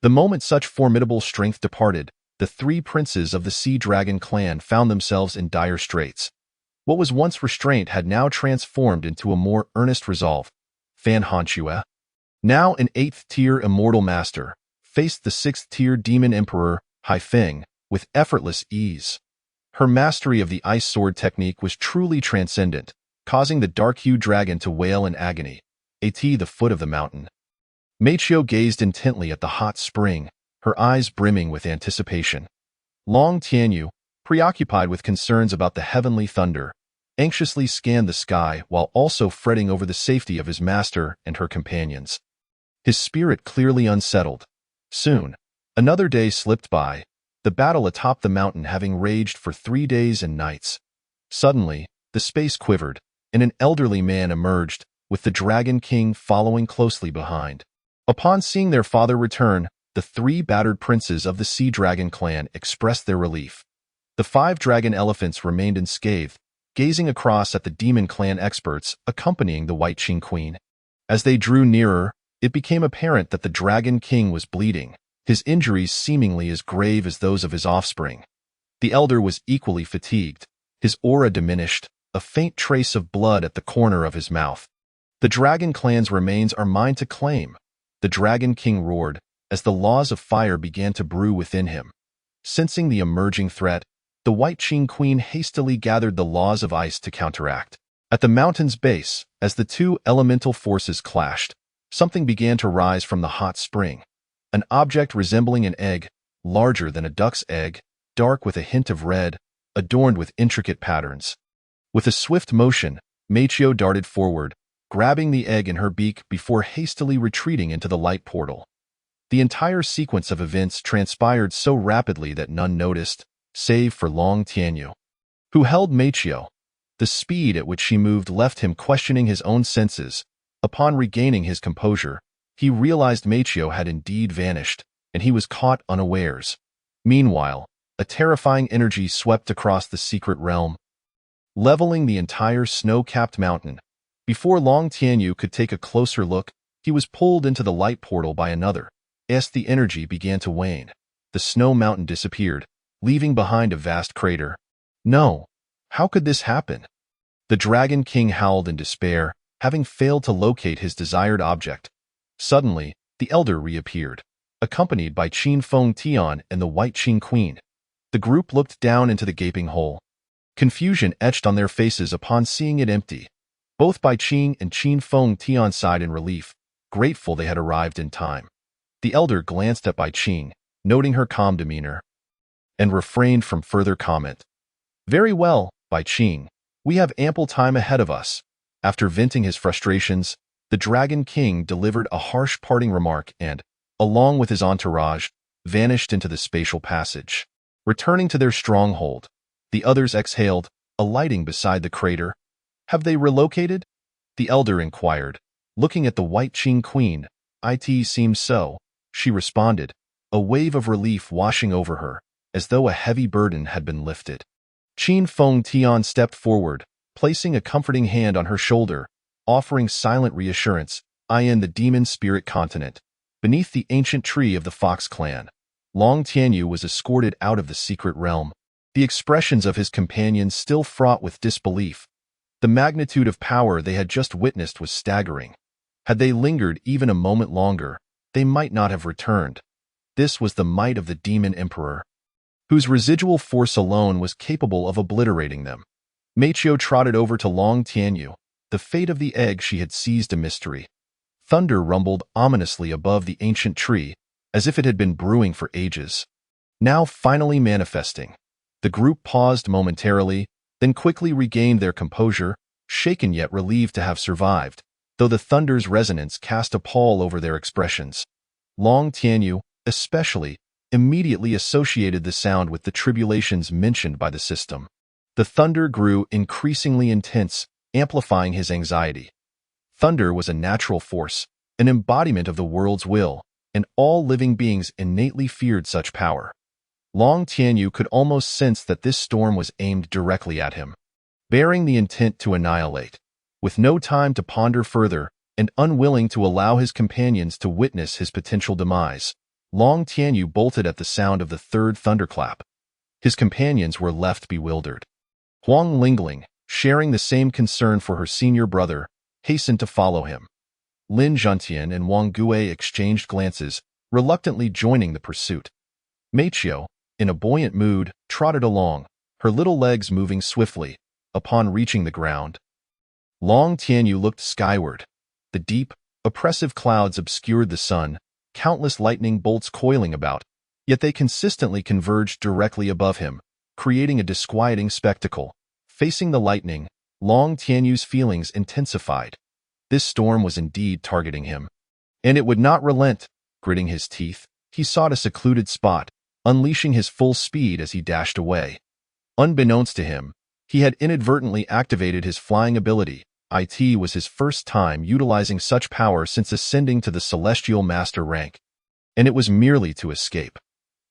The moment such formidable strength departed, the three princes of the Sea Dragon clan found themselves in dire straits. What was once restraint had now transformed into a more earnest resolve. Fan Hanyue, Now an 8th-tier immortal master, faced the 6th-tier demon emperor, Haifeng, with effortless ease. Her mastery of the ice sword technique was truly transcendent, causing the dark-hued dragon to wail in agony. At the foot of the mountain, Meichio gazed intently at the hot spring, her eyes brimming with anticipation. Long Tianyu, preoccupied with concerns about the heavenly thunder, anxiously scanned the sky while also fretting over the safety of his master and her companions. His spirit clearly unsettled. Soon, another day slipped by, the battle atop the mountain having raged for 3 days and nights. Suddenly, the space quivered, and an elderly man emerged, with the Dragon King following closely behind. Upon seeing their father return, the 3 battered princes of the Sea Dragon clan expressed their relief. The 5 dragon elephants remained unscathed, gazing across at the Demon Clan experts accompanying the White Qing Queen. As they drew nearer, it became apparent that the Dragon King was bleeding, his injuries seemingly as grave as those of his offspring. The elder was equally fatigued, his aura diminished, a faint trace of blood at the corner of his mouth. The Dragon Clan's remains are mine to claim, the Dragon King roared, as the laws of fire began to brew within him. Sensing the emerging threat, the White Qing Queen hastily gathered the laws of ice to counteract. At the mountain's base, as the 2 elemental forces clashed, something began to rise from the hot spring. An object resembling an egg, larger than a duck's egg, dark with a hint of red, adorned with intricate patterns. With a swift motion, Meichio darted forward, grabbing the egg in her beak before hastily retreating into the light portal. The entire sequence of events transpired so rapidly that none noticed, save for Long Tianyu, who held Meichio. The speed at which she moved left him questioning his own senses. Upon regaining his composure, he realized Meichio had indeed vanished, and he was caught unawares. Meanwhile, a terrifying energy swept across the secret realm, leveling the entire snow-capped mountain. Before Long Tianyu could take a closer look, he was pulled into the light portal by another. As the energy began to wane, the snow mountain disappeared, leaving behind a vast crater. No, how could this happen? The Dragon King howled in despair, having failed to locate his desired object. Suddenly, the elder reappeared, accompanied by Qin Feng Tian and the White Qing Queen. The group looked down into the gaping hole. Confusion etched on their faces upon seeing it empty. Both Bai Qing and Qin Feng Tian sighed in relief, grateful they had arrived in time. The elder glanced at Bai Qing, noting her calm demeanor, and refrained from further comment. Very well, Bai Qing, we have ample time ahead of us. After venting his frustrations, the Dragon King delivered a harsh parting remark and, along with his entourage, vanished into the spatial passage. Returning to their stronghold, the others exhaled, alighting beside the crater. Have they relocated? The elder inquired, looking at the White Qing Queen. It seems so, she responded, a wave of relief washing over her, as though a heavy burden had been lifted. Qin Feng Tian stepped forward, placing a comforting hand on her shoulder, offering silent reassurance. I am the demon spirit continent, beneath the ancient tree of the Fox clan. Long Tianyu was escorted out of the secret realm, the expressions of his companions still fraught with disbelief. The magnitude of power they had just witnessed was staggering. Had they lingered even a moment longer, they might not have returned. This was the might of the Demon Emperor, whose residual force alone was capable of obliterating them. Meichio trotted over to Long Tianyu. The fate of the egg she had seized a mystery. Thunder rumbled ominously above the ancient tree, as if it had been brewing for ages. Now finally manifesting. The group paused momentarily, then quickly regained their composure, shaken yet relieved to have survived, though the thunder's resonance cast a pall over their expressions. Long Tianyu, especially, immediately associated the sound with the tribulations mentioned by the system. The thunder grew increasingly intense, amplifying his anxiety. Thunder was a natural force, an embodiment of the world's will, and all living beings innately feared such power. Long Tianyu could almost sense that this storm was aimed directly at him, bearing the intent to annihilate. With no time to ponder further, and unwilling to allow his companions to witness his potential demise, Long Tianyu bolted at the sound of the third thunderclap. His companions were left bewildered. Huang Lingling, sharing the same concern for her senior brother, hastened to follow him. Lin Juntian and Wang Gui exchanged glances, reluctantly joining the pursuit. Meiqiu, in a buoyant mood, trotted along, her little legs moving swiftly. Upon reaching the ground, Long Tianyu looked skyward. The deep, oppressive clouds obscured the sun, countless lightning bolts coiling about, yet they consistently converged directly above him, creating a disquieting spectacle. Facing the lightning, Long Tianyu's feelings intensified. This storm was indeed targeting him. And it would not relent. Gritting his teeth, he sought a secluded spot, unleashing his full speed as he dashed away. Unbeknownst to him, he had inadvertently activated his flying ability. It was his first time utilizing such power since ascending to the Celestial Master rank, and it was merely to escape.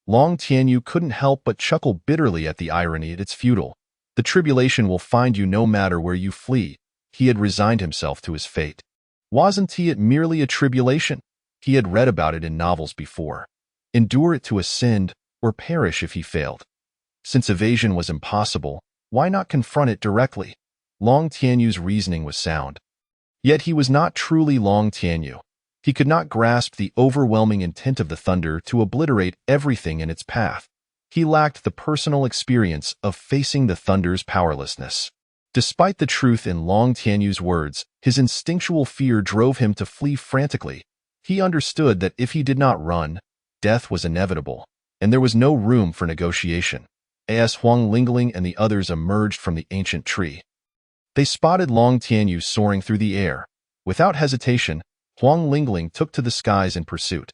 Long Tianyu couldn't help but chuckle bitterly at the irony. It's futile. The tribulation will find you no matter where you flee. He had resigned himself to his fate. Wasn't it merely a tribulation? He had read about it in novels before. Endure it to ascend, or perish if he failed. Since evasion was impossible, why not confront it directly? Long Tianyu's reasoning was sound. Yet he was not truly Long Tianyu. He could not grasp the overwhelming intent of the thunder to obliterate everything in its path. He lacked the personal experience of facing the thunder's powerlessness. Despite the truth in Long Tianyu's words, his instinctual fear drove him to flee frantically. He understood that if he did not run, death was inevitable, and there was no room for negotiation. As Huang Lingling and the others emerged from the ancient tree, they spotted Long Tianyu soaring through the air. Without hesitation, Huang Lingling took to the skies in pursuit.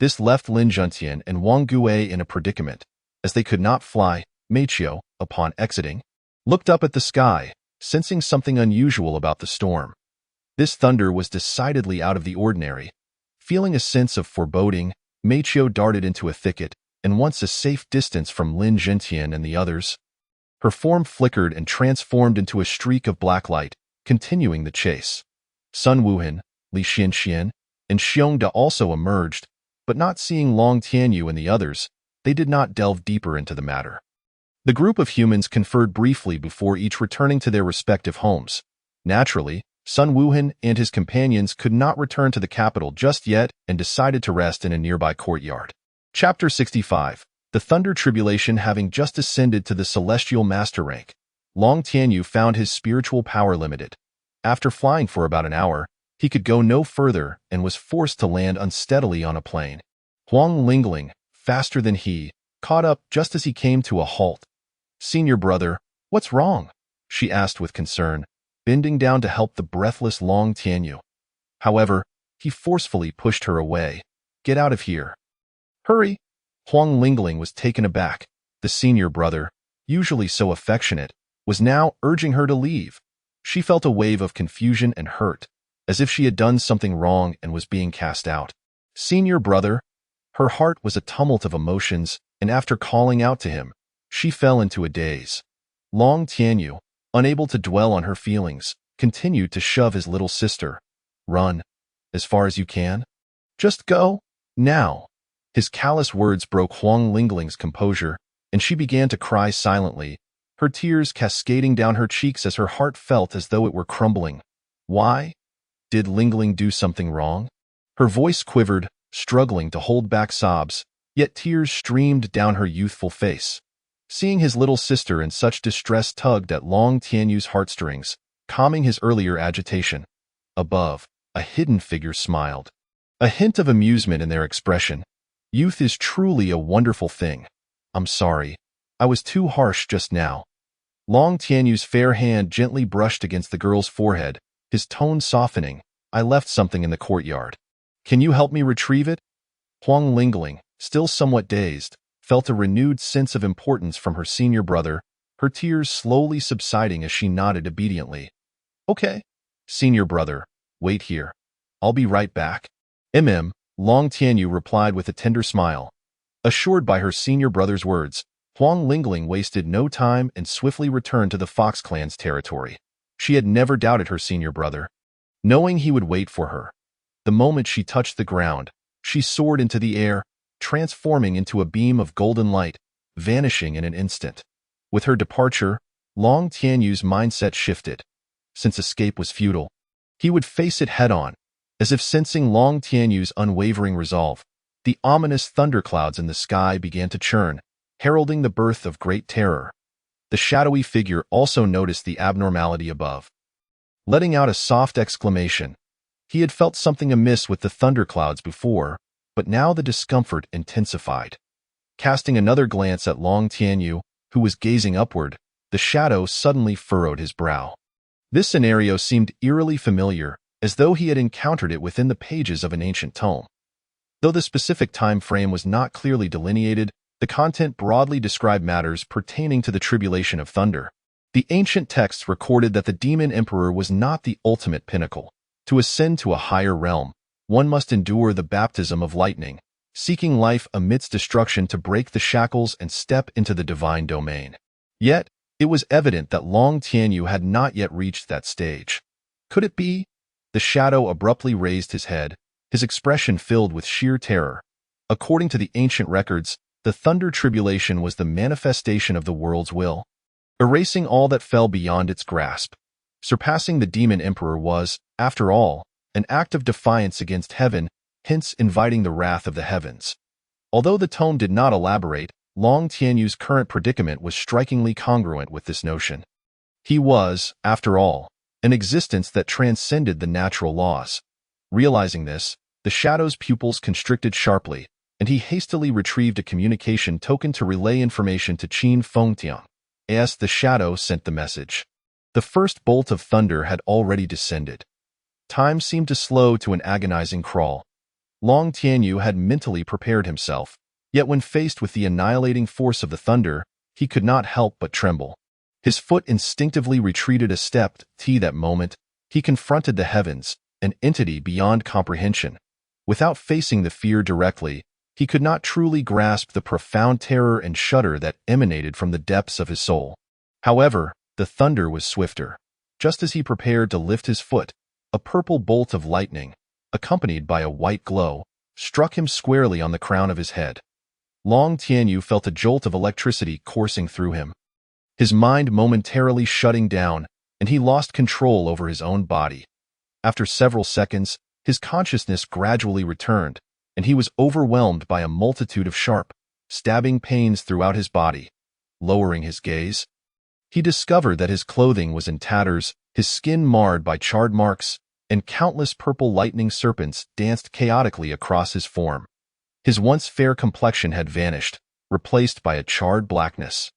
This left Lin Juntian and Wang Gui in a predicament. As they could not fly, Meiqiu, upon exiting, looked up at the sky, sensing something unusual about the storm. This thunder was decidedly out of the ordinary. Feeling a sense of foreboding, Meiqiu darted into a thicket, and once a safe distance from Lin Juntian and the others, her form flickered and transformed into a streak of black light, continuing the chase. Sun Wuhan, Li Xianxian, and Xiong Da also emerged, but not seeing Long Tianyu and the others, they did not delve deeper into the matter. The group of humans conferred briefly before each returning to their respective homes. Naturally, Sun Wuhan and his companions could not return to the capital just yet and decided to rest in a nearby courtyard. Chapter 65. The Thunder Tribulation. Having just ascended to the Celestial Master rank, Long Tianyu found his spiritual power limited. After flying for about an hour, he could go no further and was forced to land unsteadily on a plain. Huang Lingling, faster than he, caught up just as he came to a halt. "Senior brother, what's wrong?" she asked with concern, bending down to help the breathless Long Tianyu. However, he forcefully pushed her away. "Get out of here. Hurry!" Huang Lingling was taken aback. The senior brother, usually so affectionate, was now urging her to leave. She felt a wave of confusion and hurt, as if she had done something wrong and was being cast out. "Senior brother." Her heart was a tumult of emotions, and after calling out to him, she fell into a daze. Long Tianyu, unable to dwell on her feelings, continued to shove his little sister. "Run. As far as you can. Just go. Now." His callous words broke Huang Lingling's composure, and she began to cry silently, her tears cascading down her cheeks as her heart felt as though it were crumbling. Why? Did Lingling do something wrong? Her voice quivered, struggling to hold back sobs, yet tears streamed down her youthful face. Seeing his little sister in such distress tugged at Long Tianyu's heartstrings, calming his earlier agitation. Above, a hidden figure smiled, a hint of amusement in their expression. "Youth is truly a wonderful thing. I'm sorry. I was too harsh just now." Long Tianyu's fair hand gently brushed against the girl's forehead, his tone softening. "I left something in the courtyard. Can you help me retrieve it?" Huang Lingling, still somewhat dazed, felt a renewed sense of importance from her senior brother, her tears slowly subsiding as she nodded obediently. "Okay. Senior brother, wait here. I'll be right back." Long Tianyu replied with a tender smile. Assured by her senior brother's words, Huang Lingling wasted no time and swiftly returned to the Fox clan's territory. She had never doubted her senior brother, knowing he would wait for her. The moment she touched the ground, she soared into the air, transforming into a beam of golden light, vanishing in an instant. With her departure, Long Tianyu's mindset shifted. Since escape was futile, he would face it head-on. As if sensing Long Tianyu's unwavering resolve, the ominous thunderclouds in the sky began to churn, heralding the birth of great terror. The shadowy figure also noticed the abnormality above. Letting out a soft exclamation, he had felt something amiss with the thunderclouds before, but now the discomfort intensified. Casting another glance at Long Tianyu, who was gazing upward, the shadow suddenly furrowed his brow. This scenario seemed eerily familiar, as though he had encountered it within the pages of an ancient tome. Though the specific time frame was not clearly delineated, the content broadly described matters pertaining to the tribulation of thunder. The ancient texts recorded that the demon emperor was not the ultimate pinnacle. To ascend to a higher realm, one must endure the baptism of lightning, seeking life amidst destruction to break the shackles and step into the divine domain. Yet, it was evident that Long Tianyu had not yet reached that stage. Could it be? The shadow abruptly raised his head, his expression filled with sheer terror. According to the ancient records, the thunder tribulation was the manifestation of the world's will, erasing all that fell beyond its grasp. Surpassing the demon emperor was, after all, an act of defiance against heaven, hence inviting the wrath of the heavens. Although the tome did not elaborate, Long Tianyu's current predicament was strikingly congruent with this notion. He was, after all, an existence that transcended the natural laws. Realizing this, the shadow's pupils constricted sharply, and he hastily retrieved a communication token to relay information to Qin Fengtian. As the shadow sent the message, the first bolt of thunder had already descended. Time seemed to slow to an agonizing crawl. Long Tianyu had mentally prepared himself, yet when faced with the annihilating force of the thunder, he could not help but tremble. His foot instinctively retreated a step. That moment, he confronted the heavens, an entity beyond comprehension. Without facing the fear directly, he could not truly grasp the profound terror and shudder that emanated from the depths of his soul. However, the thunder was swifter. Just as he prepared to lift his foot, a purple bolt of lightning, accompanied by a white glow, struck him squarely on the crown of his head. Long Tianyu felt a jolt of electricity coursing through him. His mind momentarily shutting down, and he lost control over his own body. After several seconds, his consciousness gradually returned, and he was overwhelmed by a multitude of sharp, stabbing pains throughout his body. Lowering his gaze, he discovered that his clothing was in tatters, his skin marred by charred marks, and countless purple lightning serpents danced chaotically across his form. His once fair complexion had vanished, replaced by a charred blackness.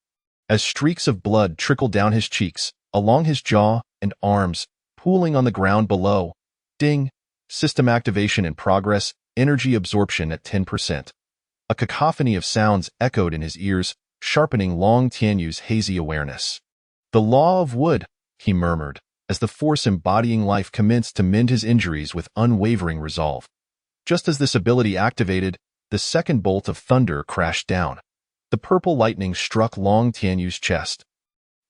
As streaks of blood trickled down his cheeks, along his jaw and arms, pooling on the ground below. Ding! System activation in progress, energy absorption at 10%. A cacophony of sounds echoed in his ears, sharpening Long Tianyu's hazy awareness. The law of wood, he murmured, as the force embodying life commenced to mend his injuries with unwavering resolve. Just as this ability activated, the second bolt of thunder crashed down. The purple lightning struck Long Tianyu's chest,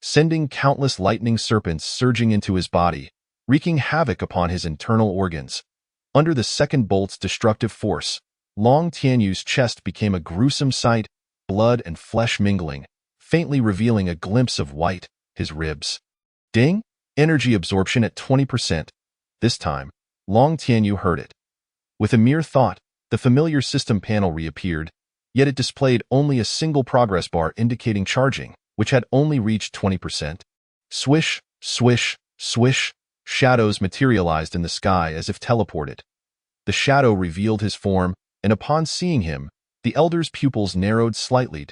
sending countless lightning serpents surging into his body, wreaking havoc upon his internal organs. Under the second bolt's destructive force, Long Tianyu's chest became a gruesome sight, blood and flesh mingling, faintly revealing a glimpse of white, his ribs. Ding! Energy absorption at 20%. This time, Long Tianyu heard it. With a mere thought, the familiar system panel reappeared, yet it displayed only a single progress bar indicating charging, which had only reached 20%. Swish, swish, swish, shadows materialized in the sky as if teleported. The shadow revealed his form, and upon seeing him, the elder's pupils narrowed slightly.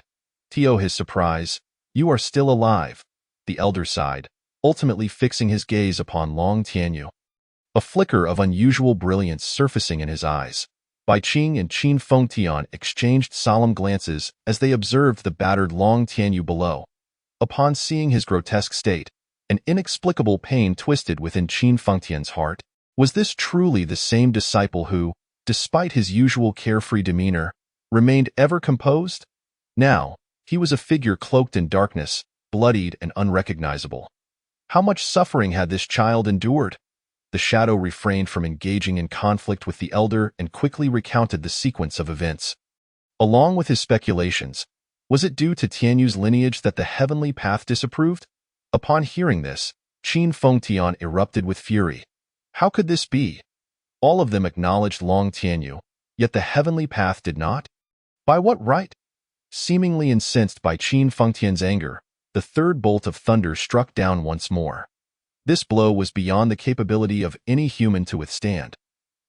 To his surprise, "You are still alive," the elder sighed, ultimately fixing his gaze upon Long Tianyu. A flicker of unusual brilliance surfacing in his eyes. Bai Qing and Qin Fengtian exchanged solemn glances as they observed the battered Long Tianyu below. Upon seeing his grotesque state, an inexplicable pain twisted within Qin Fengtian's heart. Was this truly the same disciple who, despite his usual carefree demeanor, remained ever composed? Now, he was a figure cloaked in darkness, bloodied and unrecognizable. How much suffering had this child endured? The shadow refrained from engaging in conflict with the elder and quickly recounted the sequence of events. Along with his speculations, was it due to Tianyu's lineage that the heavenly path disapproved? Upon hearing this, Qin Fengtian erupted with fury. How could this be? All of them acknowledged Long Tianyu, yet the heavenly path did not? By what right? Seemingly incensed by Qin Fengtian's anger, the third bolt of thunder struck down once more. This blow was beyond the capability of any human to withstand.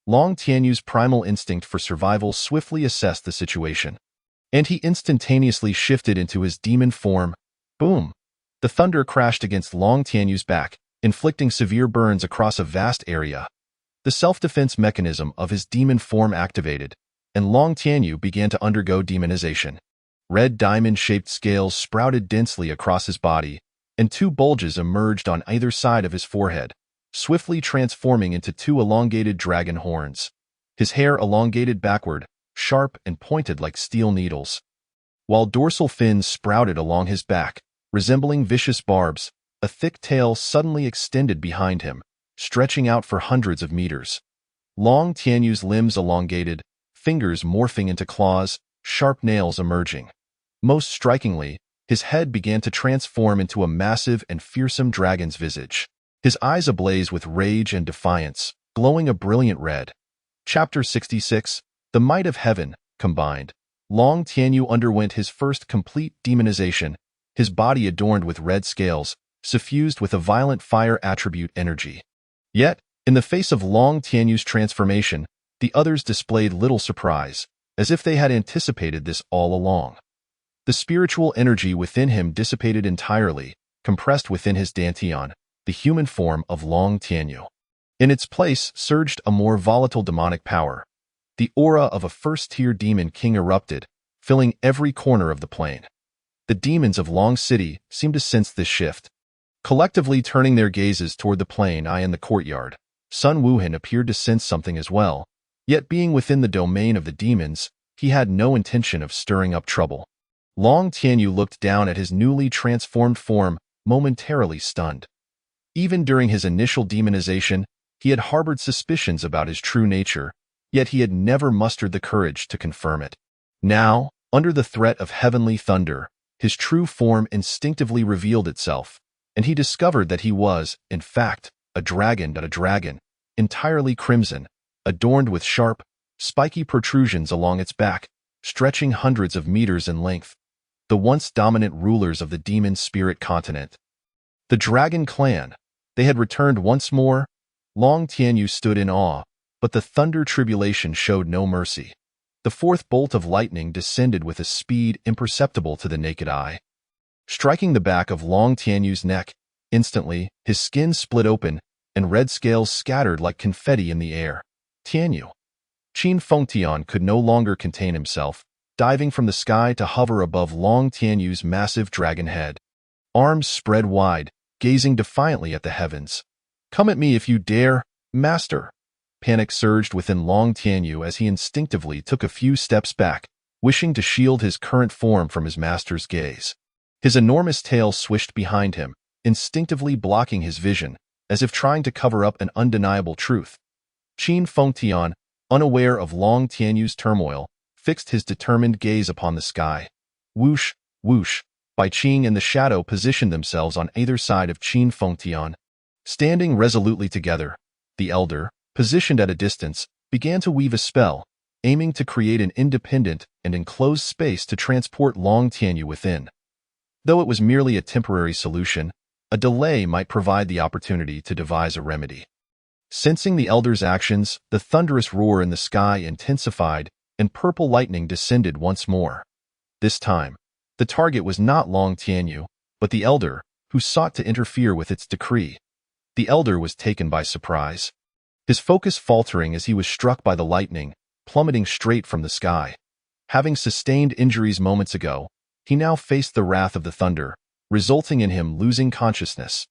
Long Tianyu's primal instinct for survival swiftly assessed the situation, and he instantaneously shifted into his demon form. Boom! The thunder crashed against Long Tianyu's back, inflicting severe burns across a vast area. The self-defense mechanism of his demon form activated, and Long Tianyu began to undergo demonization. Red diamond-shaped scales sprouted densely across his body, and two bulges emerged on either side of his forehead, swiftly transforming into two elongated dragon horns. His hair elongated backward, sharp and pointed like steel needles, while dorsal fins sprouted along his back, resembling vicious barbs. A thick tail suddenly extended behind him, stretching out for hundreds of meters. Long Tianyu's limbs elongated, fingers morphing into claws, sharp nails emerging. Most strikingly, his head began to transform into a massive and fearsome dragon's visage, his eyes ablaze with rage and defiance, glowing a brilliant red. Chapter 66, The Might of Heaven, Combined. Long Tianyu underwent his first complete demonization, his body adorned with red scales, suffused with a violent fire attribute energy. Yet, in the face of Long Tianyu's transformation, the others displayed little surprise, as if they had anticipated this all along. The spiritual energy within him dissipated entirely, compressed within his dantian, the human form of Long Tianyu. In its place surged a more volatile demonic power. The aura of a first-tier demon king erupted, filling every corner of the plane. The demons of Long City seemed to sense this shift. Collectively turning their gazes toward the plain and the courtyard, Sun Wuhan appeared to sense something as well, yet being within the domain of the demons, he had no intention of stirring up trouble. Long Tianyu looked down at his newly transformed form, momentarily stunned. Even during his initial demonization, he had harbored suspicions about his true nature, yet he had never mustered the courage to confirm it. Now, under the threat of heavenly thunder, his true form instinctively revealed itself, and he discovered that he was, in fact, a dragon, entirely crimson, adorned with sharp, spiky protrusions along its back, stretching hundreds of meters in length. The once dominant rulers of the demon spirit continent, the Dragon Clan, they had returned once more. Long Tianyu stood in awe, but the thunder tribulation showed no mercy. The fourth bolt of lightning descended with a speed imperceptible to the naked eye, striking the back of Long Tianyu's neck. Instantly, his skin split open, and red scales scattered like confetti in the air. Tianyu. Qin Fengtian could no longer contain himself, diving from the sky to hover above Long Tianyu's massive dragon head. Arms spread wide, gazing defiantly at the heavens. "Come at me if you dare, master!" Panic surged within Long Tianyu as he instinctively took a few steps back, wishing to shield his current form from his master's gaze. His enormous tail swished behind him, instinctively blocking his vision, as if trying to cover up an undeniable truth. Qin Fengtian, unaware of Long Tianyu's turmoil, fixed his determined gaze upon the sky. Whoosh, whoosh, Bai Qing and the shadow positioned themselves on either side of Qin Fengtian. Standing resolutely together, the elder, positioned at a distance, began to weave a spell, aiming to create an independent and enclosed space to transport Long Tianyu within. Though it was merely a temporary solution, a delay might provide the opportunity to devise a remedy. Sensing the elder's actions, the thunderous roar in the sky intensified, and purple lightning descended once more. This time, the target was not Long Tianyu, but the elder, who sought to interfere with its decree. The elder was taken by surprise, his focus faltering as he was struck by the lightning, plummeting straight from the sky. Having sustained injuries moments ago, he now faced the wrath of the thunder, resulting in him losing consciousness.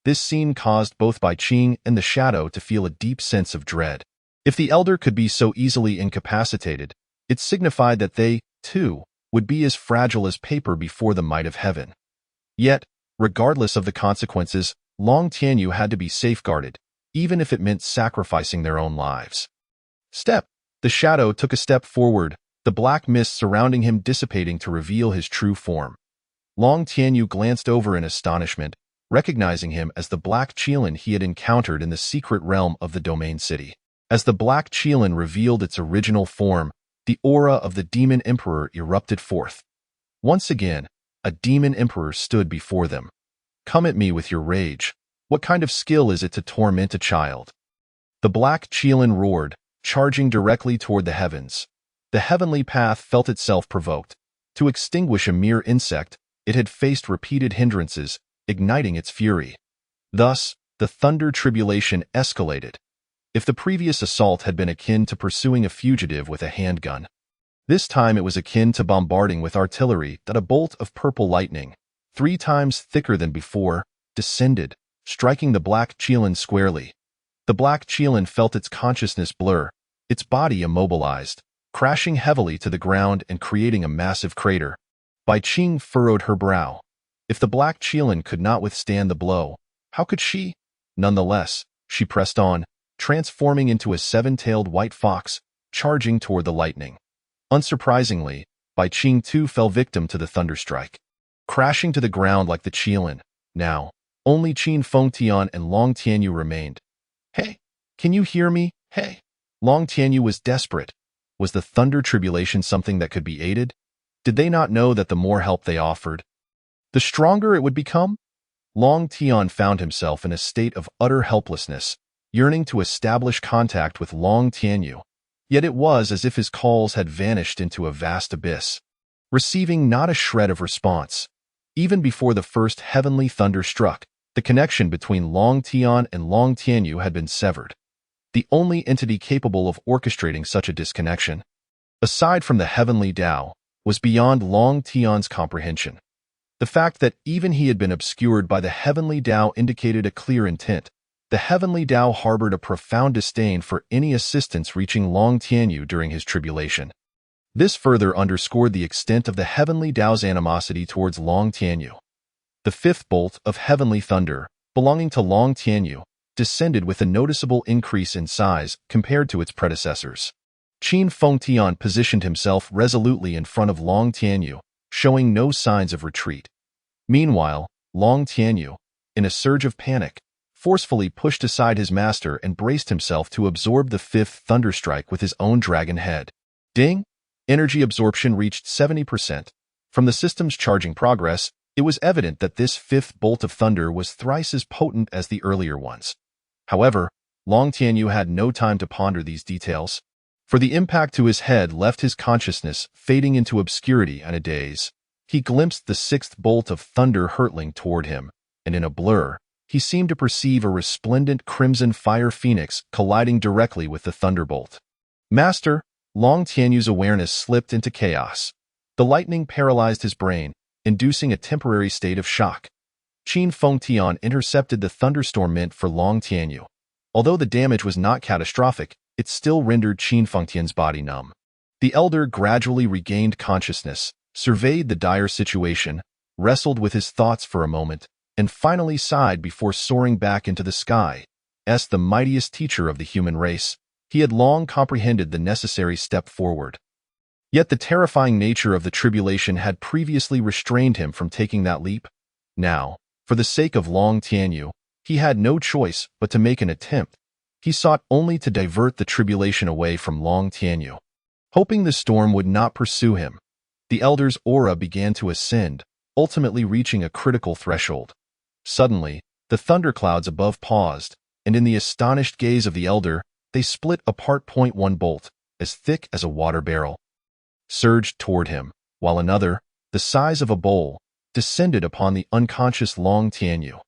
This scene caused both Bai Qing and the shadow to feel a deep sense of dread. If the elder could be so easily incapacitated, it signified that they, too, would be as fragile as paper before the might of heaven. Yet, regardless of the consequences, Long Tianyu had to be safeguarded, even if it meant sacrificing their own lives. Step. The shadow took a step forward, the black mist surrounding him dissipating to reveal his true form. Long Tianyu glanced over in astonishment, recognizing him as the black Qilin he had encountered in the secret realm of the Domain City. As the Black Qilin revealed its original form, the aura of the Demon Emperor erupted forth. Once again, a Demon Emperor stood before them. "Come at me with your rage. What kind of skill is it to torment a child?" The Black Qilin roared, charging directly toward the heavens. The heavenly path felt itself provoked. To extinguish a mere insect, it had faced repeated hindrances, igniting its fury. Thus, the thunder tribulation escalated. If the previous assault had been akin to pursuing a fugitive with a handgun, this time it was akin to bombarding with artillery that a bolt of purple lightning, 3 times thicker than before, descended, striking the Black Qilin squarely. The Black Qilin felt its consciousness blur, its body immobilized, crashing heavily to the ground and creating a massive crater. Bai Qing furrowed her brow. If the Black Qilin could not withstand the blow, how could she? Nonetheless, she pressed on, transforming into a 7-tailed white fox, charging toward the lightning. Unsurprisingly, Bai Qing too fell victim to the thunderstrike. Crashing to the ground like the Qilin, now, only Qin Fengtian and Long Tianyu remained. "Hey, can you hear me? Hey!" Long Tianyu was desperate. Was the thunder tribulation something that could be aided? Did they not know that the more help they offered, the stronger it would become? Long Tian found himself in a state of utter helplessness, yearning to establish contact with Long Tianyu. Yet it was as if his calls had vanished into a vast abyss, receiving not a shred of response. Even before the first heavenly thunder struck, the connection between Long Tian and Long Tianyu had been severed. The only entity capable of orchestrating such a disconnection, aside from the heavenly Tao, was beyond Long Tian's comprehension. The fact that even he had been obscured by the heavenly Tao indicated a clear intent. The heavenly Tao harbored a profound disdain for any assistance reaching Long Tianyu during his tribulation. This further underscored the extent of the heavenly Tao's animosity towards Long Tianyu. The 5th bolt of heavenly thunder, belonging to Long Tianyu, descended with a noticeable increase in size compared to its predecessors. Qin Fengtian positioned himself resolutely in front of Long Tianyu, showing no signs of retreat. Meanwhile, Long Tianyu, in a surge of panic, forcefully pushed aside his master and braced himself to absorb the 5th thunderstrike with his own dragon head. Ding! Energy absorption reached 70%. From the system's charging progress, it was evident that this 5th bolt of thunder was thrice as potent as the earlier ones. However, Long Tianyu had no time to ponder these details, for the impact to his head left his consciousness fading into obscurity and a daze. He glimpsed the 6th bolt of thunder hurtling toward him, and in a blur, he seemed to perceive a resplendent crimson fire phoenix colliding directly with the thunderbolt. Master, Long Tianyu's awareness slipped into chaos. The lightning paralyzed his brain, inducing a temporary state of shock. Qin Fengtian intercepted the thunderstorm meant for Long Tianyu. Although the damage was not catastrophic, it still rendered Qin Fengtian's body numb. The elder gradually regained consciousness, surveyed the dire situation, wrestled with his thoughts for a moment, and finally sighed before soaring back into the sky. As the mightiest teacher of the human race, he had long comprehended the necessary step forward. Yet the terrifying nature of the tribulation had previously restrained him from taking that leap. Now, for the sake of Long Tianyu, he had no choice but to make an attempt. He sought only to divert the tribulation away from Long Tianyu. Hoping the storm would not pursue him, the elder's aura began to ascend, ultimately reaching a critical threshold. Suddenly, the thunderclouds above paused, and in the astonished gaze of the elder, they split apart. 1 bolt, as thick as a water barrel, surged toward him, while another, the size of a bowl, descended upon the unconscious Long Tianyu.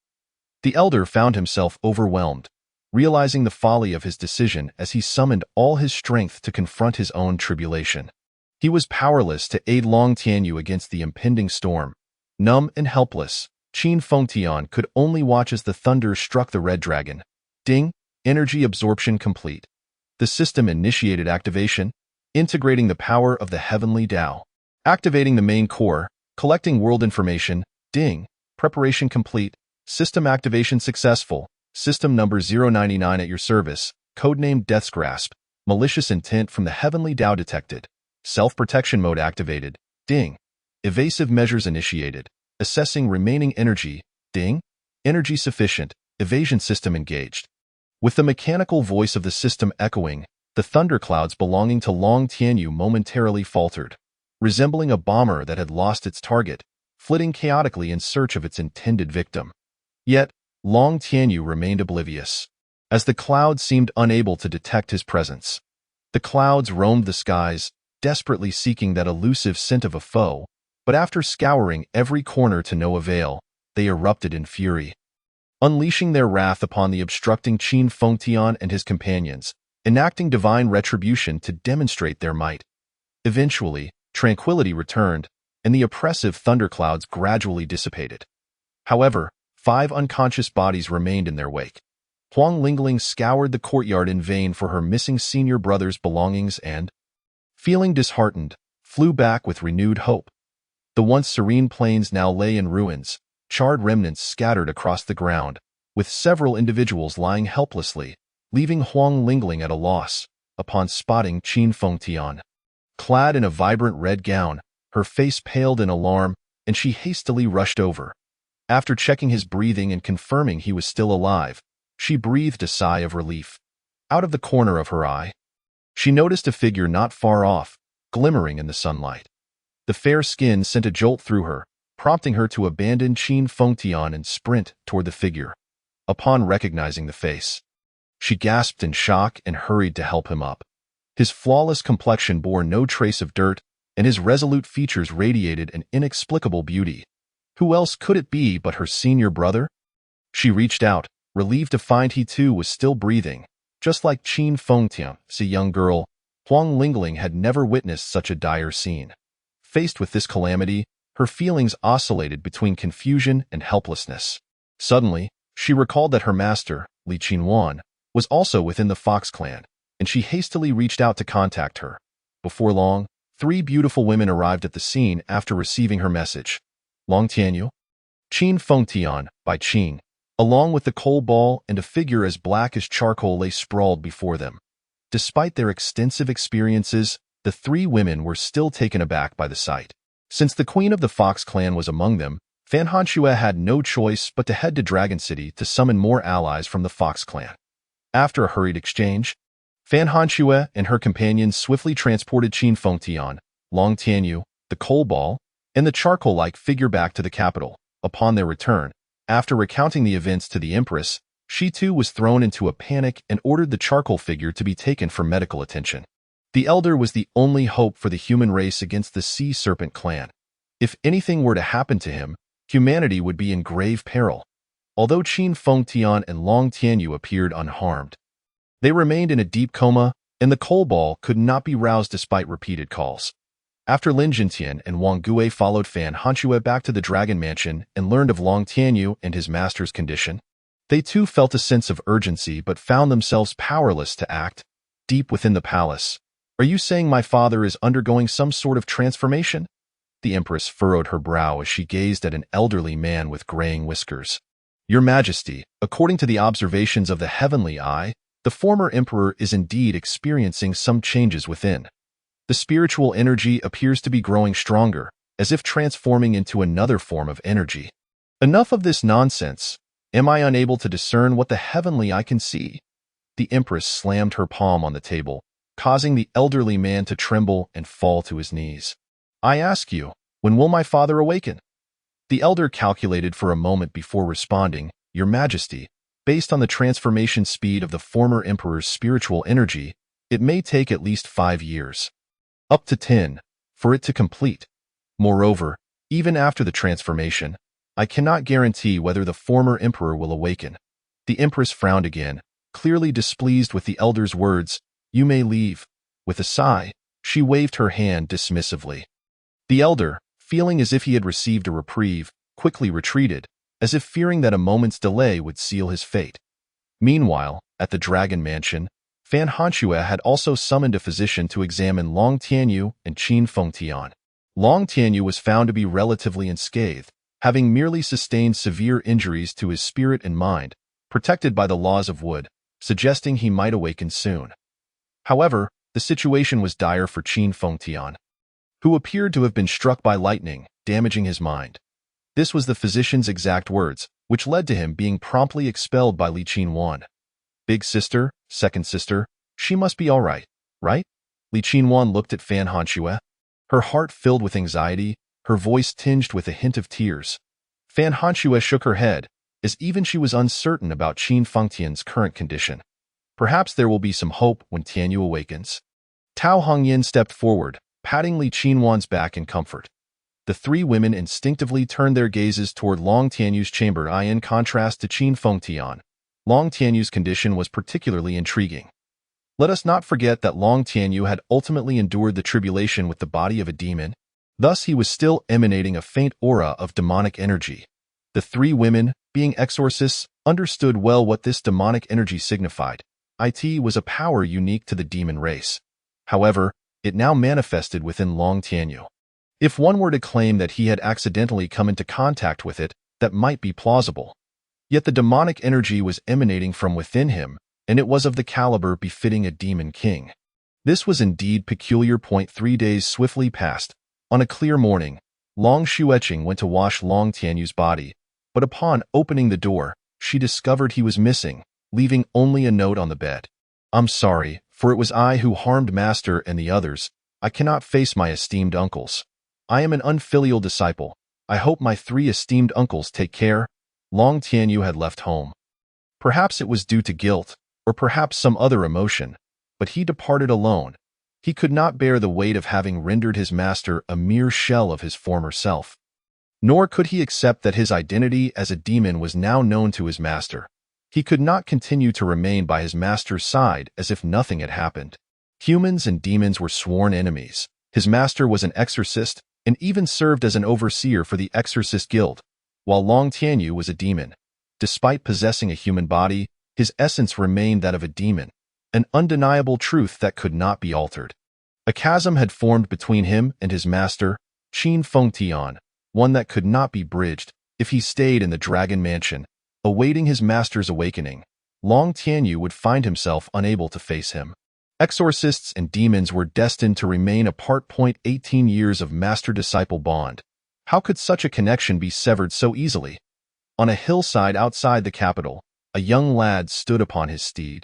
The elder found himself overwhelmed, realizing the folly of his decision as he summoned all his strength to confront his own tribulation. He was powerless to aid Long Tianyu against the impending storm. Numb and helpless, Qin Fengtian could only watch as the thunder struck the red dragon. Ding! Energy absorption complete. The system initiated activation, integrating the power of the heavenly Tao. Activating the main core, collecting world information. Ding! Preparation complete. System activation successful. System number 099 at your service. Codename Death's Grasp. Malicious intent from the heavenly Tao detected. Self-protection mode activated. Ding! Evasive measures initiated. Assessing remaining energy. Ding! Energy sufficient. Evasion system engaged. With the mechanical voice of the system echoing, the thunderclouds belonging to Long Tianyu momentarily faltered, resembling a bomber that had lost its target, flitting chaotically in search of its intended victim. Yet, Long Tianyu remained oblivious, as the clouds seemed unable to detect his presence. The clouds roamed the skies, desperately seeking that elusive scent of a foe, but after scouring every corner to no avail, they erupted in fury, unleashing their wrath upon the obstructing Qin Fengtian and his companions, enacting divine retribution to demonstrate their might. Eventually, tranquility returned, and the oppressive thunderclouds gradually dissipated. However, 5 unconscious bodies remained in their wake. Huang Lingling scoured the courtyard in vain for her missing senior brother's belongings and, feeling disheartened, flew back with renewed hope. The once serene plains now lay in ruins, charred remnants scattered across the ground, with several individuals lying helplessly, leaving Huang Lingling at a loss, upon spotting Qin Fengtian. Clad in a vibrant red gown, her face paled in alarm, and she hastily rushed over. After checking his breathing and confirming he was still alive, she breathed a sigh of relief. Out of the corner of her eye, she noticed a figure not far off, glimmering in the sunlight. The fair skin sent a jolt through her, prompting her to abandon Qin Fengtian and sprint toward the figure. Upon recognizing the face, she gasped in shock and hurried to help him up. His flawless complexion bore no trace of dirt, and his resolute features radiated an inexplicable beauty. Who else could it be but her senior brother? She reached out, relieved to find he too was still breathing. Just like Qin Fengtian, a young girl, Huang Lingling had never witnessed such a dire scene. Faced with this calamity, her feelings oscillated between confusion and helplessness. Suddenly, she recalled that her master, Li Qinwan, was also within the Fox clan, and she hastily reached out to contact her. Before long, 3 beautiful women arrived at the scene after receiving her message. Long Tianyu, Qin Fengtian, by Qing, along with the coal ball and a figure as black as charcoal lay sprawled before them. Despite their extensive experiences, the 3 women were still taken aback by the sight. Since the queen of the Fox clan was among them, Fan Hanxue had no choice but to head to Dragon City to summon more allies from the Fox clan. After a hurried exchange, Fan Hanxue and her companions swiftly transported Qin Fengtian, Long Tianyu, the coal ball, and the charcoal-like figure back to the capital. Upon their return, after recounting the events to the Empress, she too was thrown into a panic and ordered the charcoal figure to be taken for medical attention. The elder was the only hope for the human race against the Sea Serpent clan. If anything were to happen to him, humanity would be in grave peril. Although Qin Fengtian and Long Tianyu appeared unharmed, they remained in a deep coma, and the coal ball could not be roused despite repeated calls. After Lin Jintian and Wang Gui followed Fan Hanxue back to the Dragon Mansion and learned of Long Tianyu and his master's condition, they too felt a sense of urgency but found themselves powerless to act. Deep within the palace, "Are you saying my father is undergoing some sort of transformation?" The Empress furrowed her brow as she gazed at an elderly man with graying whiskers. "Your Majesty, according to the observations of the heavenly eye, the former emperor is indeed experiencing some changes within. The spiritual energy appears to be growing stronger, as if transforming into another form of energy." "Enough of this nonsense. Am I unable to discern what the heavenly eye can see?" The Empress slammed her palm on the table, causing the elderly man to tremble and fall to his knees. "I ask you, when will my father awaken?" The elder calculated for a moment before responding, "Your Majesty, based on the transformation speed of the former emperor's spiritual energy, it may take at least 5 years. Up to 10, for it to complete. Moreover, even after the transformation, I cannot guarantee whether the former emperor will awaken." The Empress frowned again, clearly displeased with the elder's words. "You may leave." With a sigh, she waved her hand dismissively. The elder, feeling as if he had received a reprieve, quickly retreated, as if fearing that a moment's delay would seal his fate. Meanwhile, at the Dragon Mansion, Fan Hanxue had also summoned a physician to examine Long Tianyu and Qin Fengtian. Long Tianyu was found to be relatively unscathed, having merely sustained severe injuries to his spirit and mind, protected by the laws of wood, suggesting he might awaken soon. However, the situation was dire for Qin Fengtian, who appeared to have been struck by lightning, damaging his mind. This was the physician's exact words, which led to him being promptly expelled by Li Qinwan. Big sister, second sister, she must be all right, right? Li Qinhuan looked at Fan Hanxue. Her heart filled with anxiety, her voice tinged with a hint of tears. Fan Hanxue shook her head, as even she was uncertain about Qin Fengtian's current condition. Perhaps there will be some hope when Tianyu awakens. Tao Hongyin stepped forward, patting Li Qinhuan's back in comfort. The three women instinctively turned their gazes toward Long Tianyu's chamber. In contrast to Qin Fengtian, Long Tianyu's condition was particularly intriguing. Let us not forget that Long Tianyu had ultimately endured the tribulation with the body of a demon. Thus he was still emanating a faint aura of demonic energy. The three women, being exorcists, understood well what this demonic energy signified. It was a power unique to the demon race. However, it now manifested within Long Tianyu. If one were to claim that he had accidentally come into contact with it, that might be plausible. Yet the demonic energy was emanating from within him, and it was of the caliber befitting a demon king. This was indeed peculiar. 3 days swiftly passed. On a clear morning, Long Xueqing went to wash Long Tianyu's body, but upon opening the door, she discovered he was missing, leaving only a note on the bed. I'm sorry, for it was I who harmed Master and the others. I cannot face my esteemed uncles. I am an unfilial disciple. I hope my 3 esteemed uncles take care. Long Tianyu had left home. Perhaps it was due to guilt, or perhaps some other emotion, but he departed alone. He could not bear the weight of having rendered his master a mere shell of his former self. Nor could he accept that his identity as a demon was now known to his master. He could not continue to remain by his master's side as if nothing had happened. Humans and demons were sworn enemies. His master was an exorcist, and even served as an overseer for the Exorcist Guild, while Long Tianyu was a demon. Despite possessing a human body, his essence remained that of a demon, an undeniable truth that could not be altered. A chasm had formed between him and his master, Qin Fengtian, one that could not be bridged. If he stayed in the Dragon Mansion, awaiting his master's awakening, Long Tianyu would find himself unable to face him. Exorcists and demons were destined to remain apart. 18 years of master-disciple bond. How could such a connection be severed so easily? On a hillside outside the capital, a young lad stood upon his steed,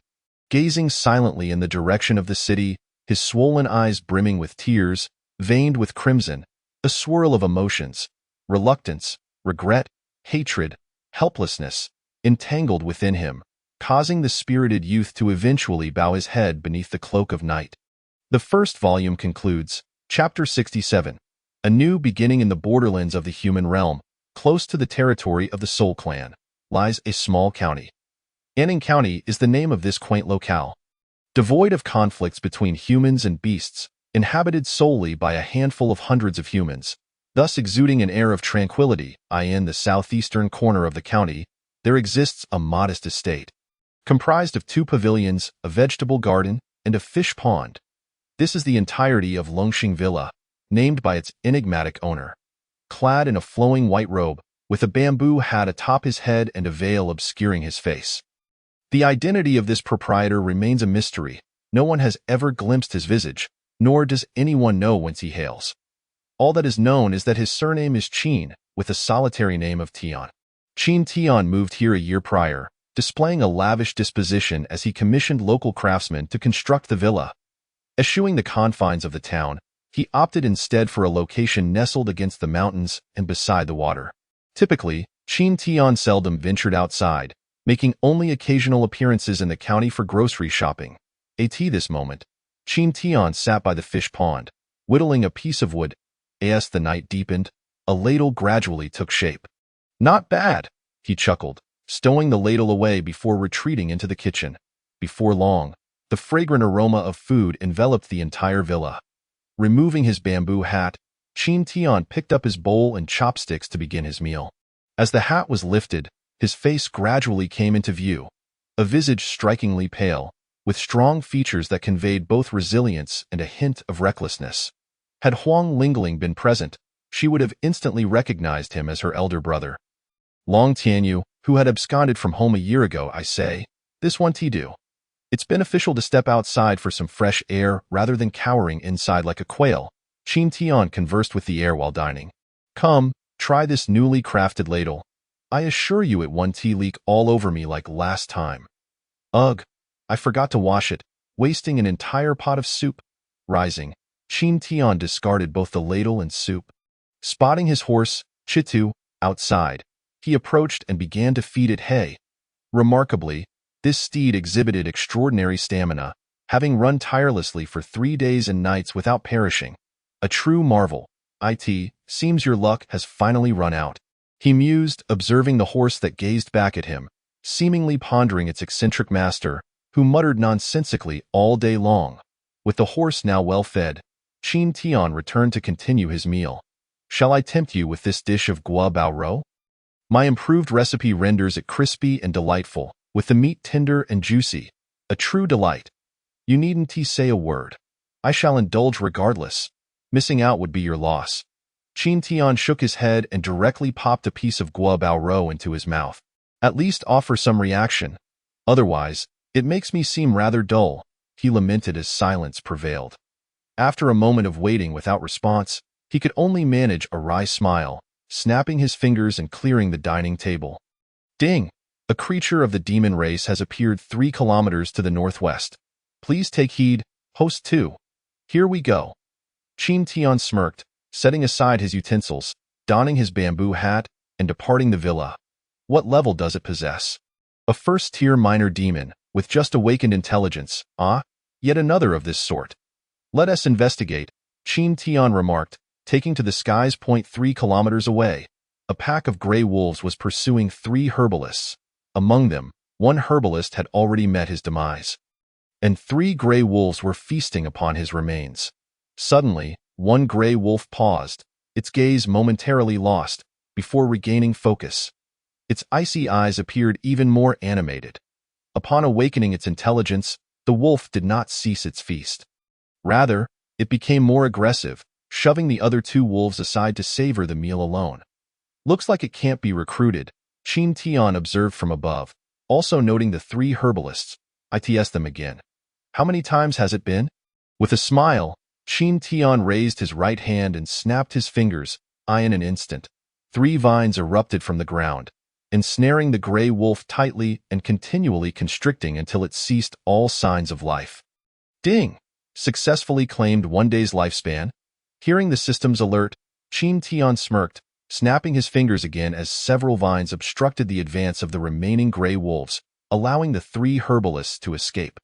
gazing silently in the direction of the city, his swollen eyes brimming with tears, veined with crimson, a swirl of emotions, reluctance, regret, hatred, helplessness, entangled within him, causing the spirited youth to eventually bow his head beneath the cloak of night. The first volume concludes, Chapter 67, a new beginning. In the borderlands of the human realm, close to the territory of the Soul Clan, lies a small county. Anning County is the name of this quaint locale. Devoid of conflicts between humans and beasts, inhabited solely by a handful of hundreds of humans, thus exuding an air of tranquility. In the southeastern corner of the county, there exists a modest estate, comprised of 2 pavilions, a vegetable garden, and a fish pond. This is the entirety of Longxing Villa, named by its enigmatic owner. Clad in a flowing white robe, with a bamboo hat atop his head and a veil obscuring his face. The identity of this proprietor remains a mystery. No one has ever glimpsed his visage, nor does anyone know whence he hails. All that is known is that his surname is Qin, with a solitary name of Tian. Qin Tian moved here a year prior, displaying a lavish disposition as he commissioned local craftsmen to construct the villa. Eschewing the confines of the town, he opted instead for a location nestled against the mountains and beside the water. Typically, Qin Tian seldom ventured outside, making only occasional appearances in the county for grocery shopping. At this moment, Qin Tian sat by the fish pond, whittling a piece of wood. As the night deepened, a ladle gradually took shape. Not bad, he chuckled, stowing the ladle away before retreating into the kitchen. Before long, the fragrant aroma of food enveloped the entire villa. Removing his bamboo hat, Qin Tian picked up his bowl and chopsticks to begin his meal. As the hat was lifted, his face gradually came into view, a visage strikingly pale, with strong features that conveyed both resilience and a hint of recklessness. Had Huang Lingling been present, she would have instantly recognized him as her elder brother. Long Tianyu, who had absconded from home a year ago, I say, this one do. It's beneficial to step outside for some fresh air rather than cowering inside like a quail. Qin Tian conversed with the air while dining. Come, try this newly crafted ladle. I assure you it won't leak all over me like last time. Ugh, I forgot to wash it, wasting an entire pot of soup. Rising, Qin Tian discarded both the ladle and soup. Spotting his horse, Chitu, outside, he approached and began to feed it hay. Remarkably, this steed exhibited extraordinary stamina, having run tirelessly for 3 days and nights without perishing. A true marvel. Seems your luck has finally run out. He mused, observing the horse that gazed back at him, seemingly pondering its eccentric master, who muttered nonsensically all day long. With the horse now well fed, Qin Tian returned to continue his meal. Shall I tempt you with this dish of gua bao rou? My improved recipe renders it crispy and delightful, with the meat tender and juicy. A true delight. You needn't say a word. I shall indulge regardless. Missing out would be your loss. Qin Tian shook his head and directly popped a piece of gua bao rou into his mouth. At least offer some reaction. Otherwise, it makes me seem rather dull, he lamented as silence prevailed. After a moment of waiting without response, he could only manage a wry smile, snapping his fingers and clearing the dining table. Ding! A creature of the demon race has appeared 3 kilometers to the northwest. Please take heed, host 2. Here we go. Qin Tian smirked, setting aside his utensils, donning his bamboo hat, and departing the villa. What level does it possess? A first-tier minor demon, with just awakened intelligence. Yet another of this sort. Let us investigate, Qin Tian remarked, taking to the skies. 3 kilometers away. A pack of gray wolves was pursuing 3 herbalists. Among them, 1 herbalist had already met his demise, and 3 gray wolves were feasting upon his remains. Suddenly, one gray wolf paused, its gaze momentarily lost, before regaining focus. Its icy eyes appeared even more animated. Upon awakening its intelligence, the wolf did not cease its feast. Rather, it became more aggressive, shoving the other 2 wolves aside to savor the meal alone. Looks like it can't be recruited, Qin Tian observed from above, also noting the 3 herbalists. Its them again. How many times has it been? With a smile, Qin Tian raised his right hand and snapped his fingers. In an instant, 3 vines erupted from the ground, ensnaring the gray wolf tightly and continually constricting until it ceased all signs of life. Ding! Successfully claimed 1 day's lifespan. Hearing the system's alert, Qin Tian smirked, snapping his fingers again as several vines obstructed the advance of the remaining gray wolves, allowing the 3 herbalists to escape.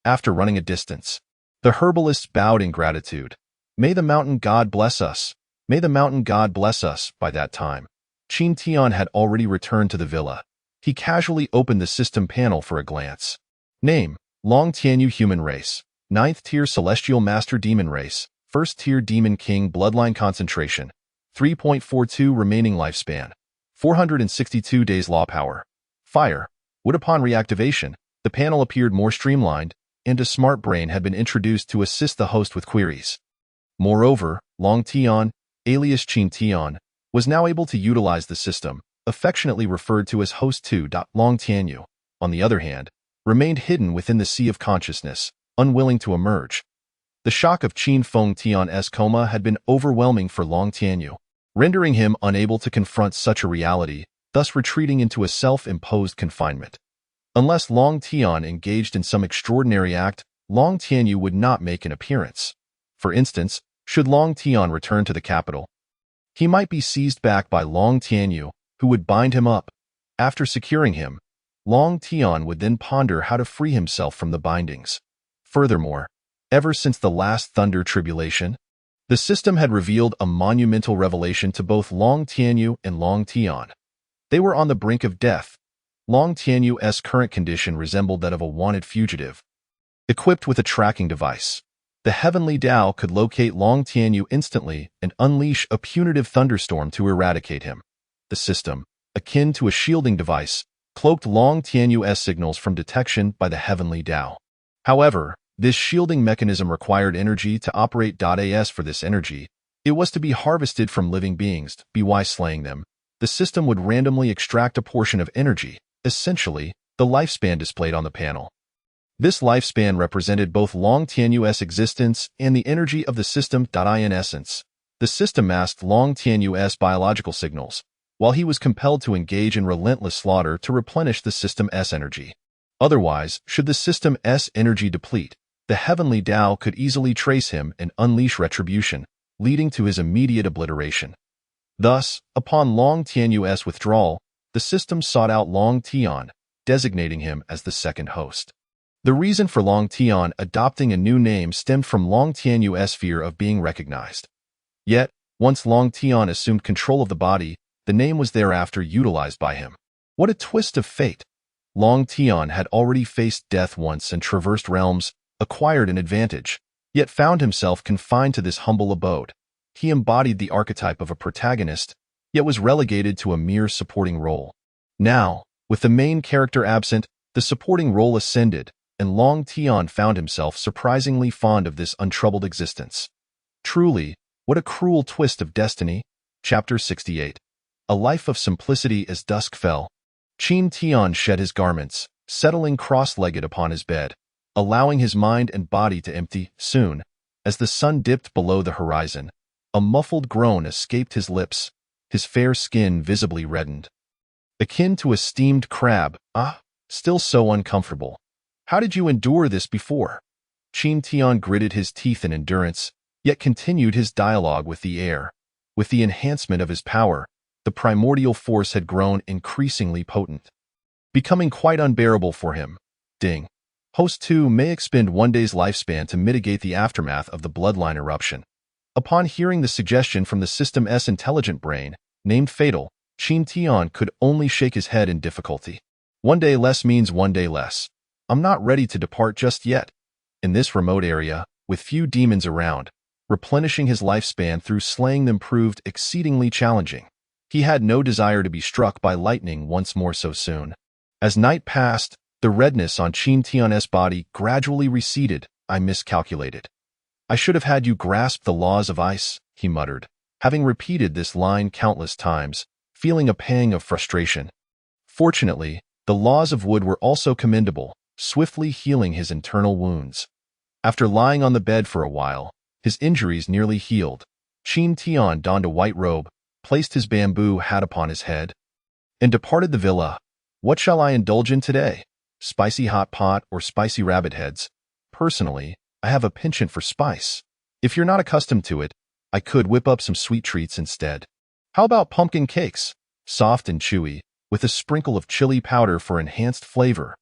After running a distance, the herbalists bowed in gratitude. May the mountain god bless us. May the mountain god bless us. By that time, Qin Tian had already returned to the villa. He casually opened the system panel for a glance. Name: Long Tianyu Human Race. 9th Tier Celestial Master Demon Race. 1st Tier Demon King Bloodline Concentration. 3.42 remaining lifespan. 462 days law power. Fire. Wood. Upon reactivation, the panel appeared more streamlined, and a smart brain had been introduced to assist the host with queries. Moreover, Long Tian, alias Qin Tian, was now able to utilize the system, affectionately referred to as Host 2. Long Tianyu, on the other hand, remained hidden within the sea of consciousness, unwilling to emerge. The shock of Qin Feng Tian's coma had been overwhelming for Long Tianyu, rendering him unable to confront such a reality, thus retreating into a self-imposed confinement. Unless Long Tian engaged in some extraordinary act, Long Tianyu would not make an appearance. For instance, should Long Tian return to the capital, he might be seized back by Long Tianyu, who would bind him up. After securing him, Long Tian would then ponder how to free himself from the bindings. Furthermore, ever since the last Thunder Tribulation, the system had revealed a monumental revelation to both Long Tianyu and Long Tian. They were on the brink of death. Long Tianyu's current condition resembled that of a wanted fugitive. Equipped with a tracking device, the Heavenly Tao could locate Long Tianyu instantly and unleash a punitive thunderstorm to eradicate him. The system, akin to a shielding device, cloaked Long Tianyu's signals from detection by the Heavenly Tao. However, this shielding mechanism required energy to operate. As for this energy, it was to be harvested from living beings. By slaying them, the system would randomly extract a portion of energy, essentially, the lifespan displayed on the panel. This lifespan represented both Long Tianyu's existence and the energy of the system. In essence, the system masked Long Tianyu's biological signals, while he was compelled to engage in relentless slaughter to replenish the system's energy. Otherwise, should the system's energy deplete, the heavenly Tao could easily trace him and unleash retribution, leading to his immediate obliteration. Thus, upon Long Tianyu's withdrawal, the system sought out Long Tian, designating him as the second host. The reason for Long Tian adopting a new name stemmed from Long Tianyu's fear of being recognized. Yet, once Long Tian assumed control of the body, the name was thereafter utilized by him. What a twist of fate! Long Tian had already faced death once and traversed realms, acquired an advantage, yet found himself confined to this humble abode. He embodied the archetype of a protagonist, yet was relegated to a mere supporting role. Now, with the main character absent, the supporting role ascended, and Long Tian found himself surprisingly fond of this untroubled existence. Truly, what a cruel twist of destiny. Chapter 68. A life of simplicity as dusk fell. Qin Tian shed his garments, settling cross-legged upon his bed, allowing his mind and body to empty. Soon, as the sun dipped below the horizon, a muffled groan escaped his lips, his fair skin visibly reddened. Akin to a steamed crab, still so uncomfortable. How did you endure this before? Qin Tian gritted his teeth in endurance, yet continued his dialogue with the air. With the enhancement of his power, the primordial force had grown increasingly potent, becoming quite unbearable for him. Ding. Host 2 may expend one day's lifespan to mitigate the aftermath of the bloodline eruption. Upon hearing the suggestion from the system's intelligent brain, named Fatal, Qin Tian could only shake his head in difficulty. One day less means one day less. I'm not ready to depart just yet. In this remote area, with few demons around, replenishing his lifespan through slaying them proved exceedingly challenging. He had no desire to be struck by lightning once more so soon. As night passed, the redness on Qin Tian's body gradually receded. I miscalculated. I should have had you grasp the laws of ice, he muttered, having repeated this line countless times, feeling a pang of frustration. Fortunately, the laws of wood were also commendable, swiftly healing his internal wounds. After lying on the bed for a while, his injuries nearly healed. Qin Tian donned a white robe, placed his bamboo hat upon his head, and departed the villa. What shall I indulge in today? Spicy hot pot or spicy rabbit heads? Personally, I have a penchant for spice. If you're not accustomed to it, I could whip up some sweet treats instead. How about pumpkin cakes? Soft and chewy, with a sprinkle of chili powder for enhanced flavor.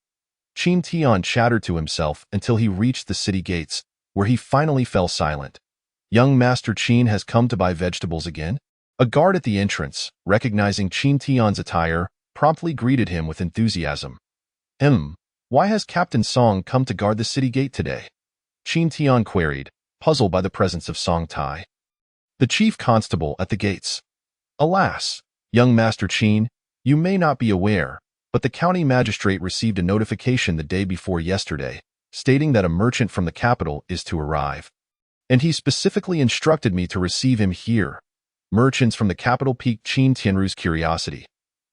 Qin Tian chattered to himself until he reached the city gates, where he finally fell silent. Young Master Qin has come to buy vegetables again? A guard at the entrance, recognizing Qin Tian's attire, promptly greeted him with enthusiasm. Why has Captain Song come to guard the city gate today? Qin Tian queried, puzzled by the presence of Song Tai, the chief constable at the gates. Alas, young Master Qin, you may not be aware, but the county magistrate received a notification the day before yesterday, stating that a merchant from the capital is to arrive. And he specifically instructed me to receive him here. Merchants from the capital piqued Qin Tianru's curiosity.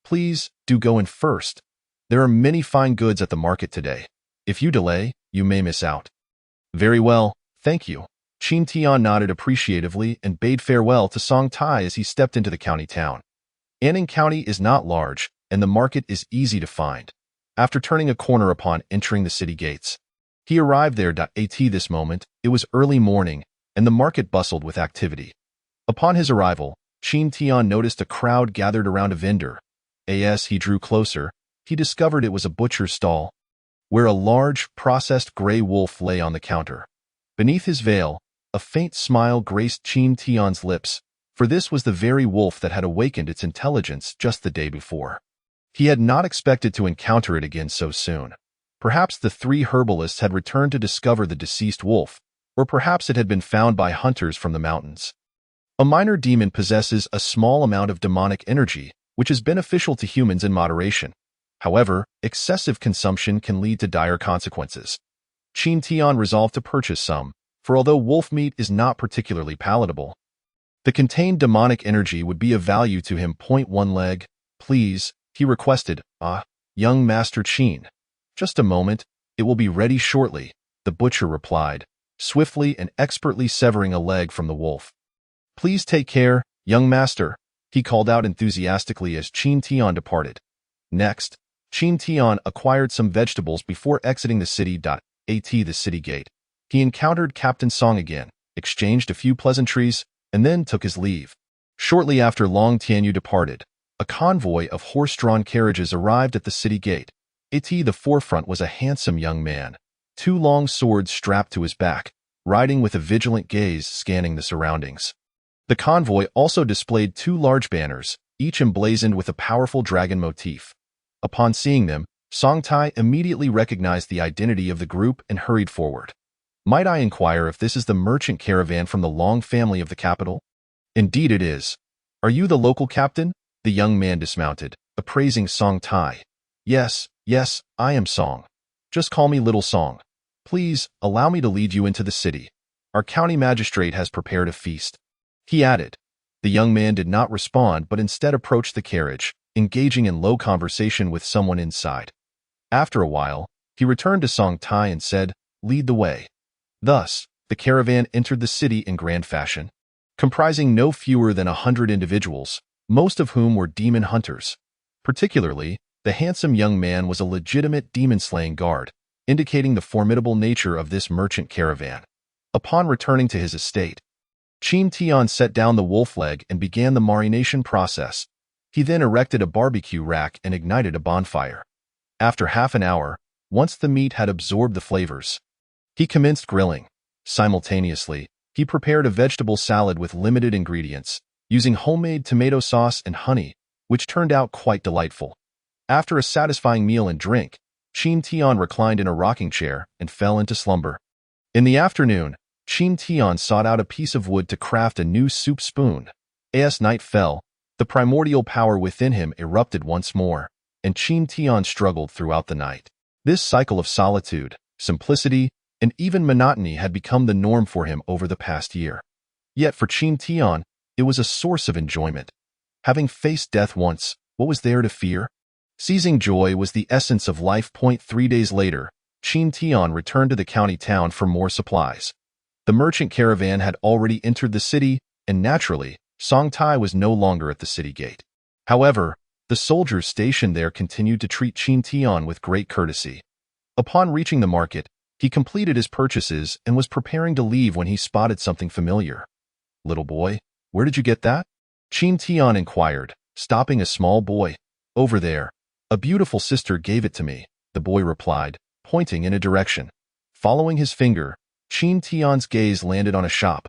Please, do go in first. There are many fine goods at the market today. If you delay, you may miss out. Very well, thank you. Qin Tian nodded appreciatively and bade farewell to Song Tai as he stepped into the county town. Anning County is not large, and the market is easy to find. After turning a corner upon entering the city gates, he arrived there. At this moment, it was early morning, and the market bustled with activity. Upon his arrival, Qin Tian noticed a crowd gathered around a vendor. As he drew closer, he discovered it was a butcher's stall, where a large, processed gray wolf lay on the counter. Beneath his veil, a faint smile graced Qin Tian's lips, for this was the very wolf that had awakened its intelligence just the day before. He had not expected to encounter it again so soon. Perhaps the three herbalists had returned to discover the deceased wolf, or perhaps it had been found by hunters from the mountains. A minor demon possesses a small amount of demonic energy, which is beneficial to humans in moderation. However, excessive consumption can lead to dire consequences. Qin Tian resolved to purchase some, for although wolf meat is not particularly palatable, the contained demonic energy would be of value to him. One leg, please, he requested. Young Master Qin. Just a moment, it will be ready shortly, the butcher replied, swiftly and expertly severing a leg from the wolf. Please take care, young master, he called out enthusiastically as Qin Tian departed. Next, Qin Tian acquired some vegetables before exiting the city. At the city gate, he encountered Captain Song again, exchanged a few pleasantries, and then took his leave. Shortly after Long Tianyu departed, a convoy of horse-drawn carriages arrived at the city gate. At the forefront was a handsome young man, 2 long swords strapped to his back, riding with a vigilant gaze scanning the surroundings. The convoy also displayed 2 large banners, each emblazoned with a powerful dragon motif. Upon seeing them, Song Tai immediately recognized the identity of the group and hurried forward. Might I inquire if this is the merchant caravan from the Long family of the capital? Indeed it is. Are you the local captain? The young man dismounted, appraising Song Tai. Yes, I am Song. Just call me Little Song. Please, allow me to lead you into the city. Our county magistrate has prepared a feast. He added. The young man did not respond but instead approached the carriage, engaging in low conversation with someone inside. After a while, he returned to Song Tai and said, "Lead the way." Thus, the caravan entered the city in grand fashion, comprising no fewer than 100 individuals, most of whom were demon hunters. Particularly, the handsome young man was a legitimate demon-slaying guard, indicating the formidable nature of this merchant caravan. Upon returning to his estate, Qin Tian set down the wolf leg and began the marination process. He then erected a barbecue rack and ignited a bonfire. After half an hour, once the meat had absorbed the flavors, he commenced grilling. Simultaneously, he prepared a vegetable salad with limited ingredients, using homemade tomato sauce and honey, which turned out quite delightful. After a satisfying meal and drink, Qin Tian reclined in a rocking chair and fell into slumber. In the afternoon, Qin Tian sought out a piece of wood to craft a new soup spoon. As night fell, the primordial power within him erupted once more, and Qin Tian struggled throughout the night. This cycle of solitude, simplicity, and even monotony had become the norm for him over the past year. Yet for Qin Tian, it was a source of enjoyment. Having faced death once, what was there to fear? Seizing joy was the essence of life. 3 days later, Qin Tian returned to the county town for more supplies. The merchant caravan had already entered the city, and naturally, Song Tai was no longer at the city gate. However, the soldiers stationed there continued to treat Qin Tian with great courtesy. Upon reaching the market, he completed his purchases and was preparing to leave when he spotted something familiar. "Little boy, where did you get that?" Qin Tian inquired, stopping a small boy. "Over there. A beautiful sister gave it to me," the boy replied, pointing in a direction. Following his finger, Qin Tian's gaze landed on a shop.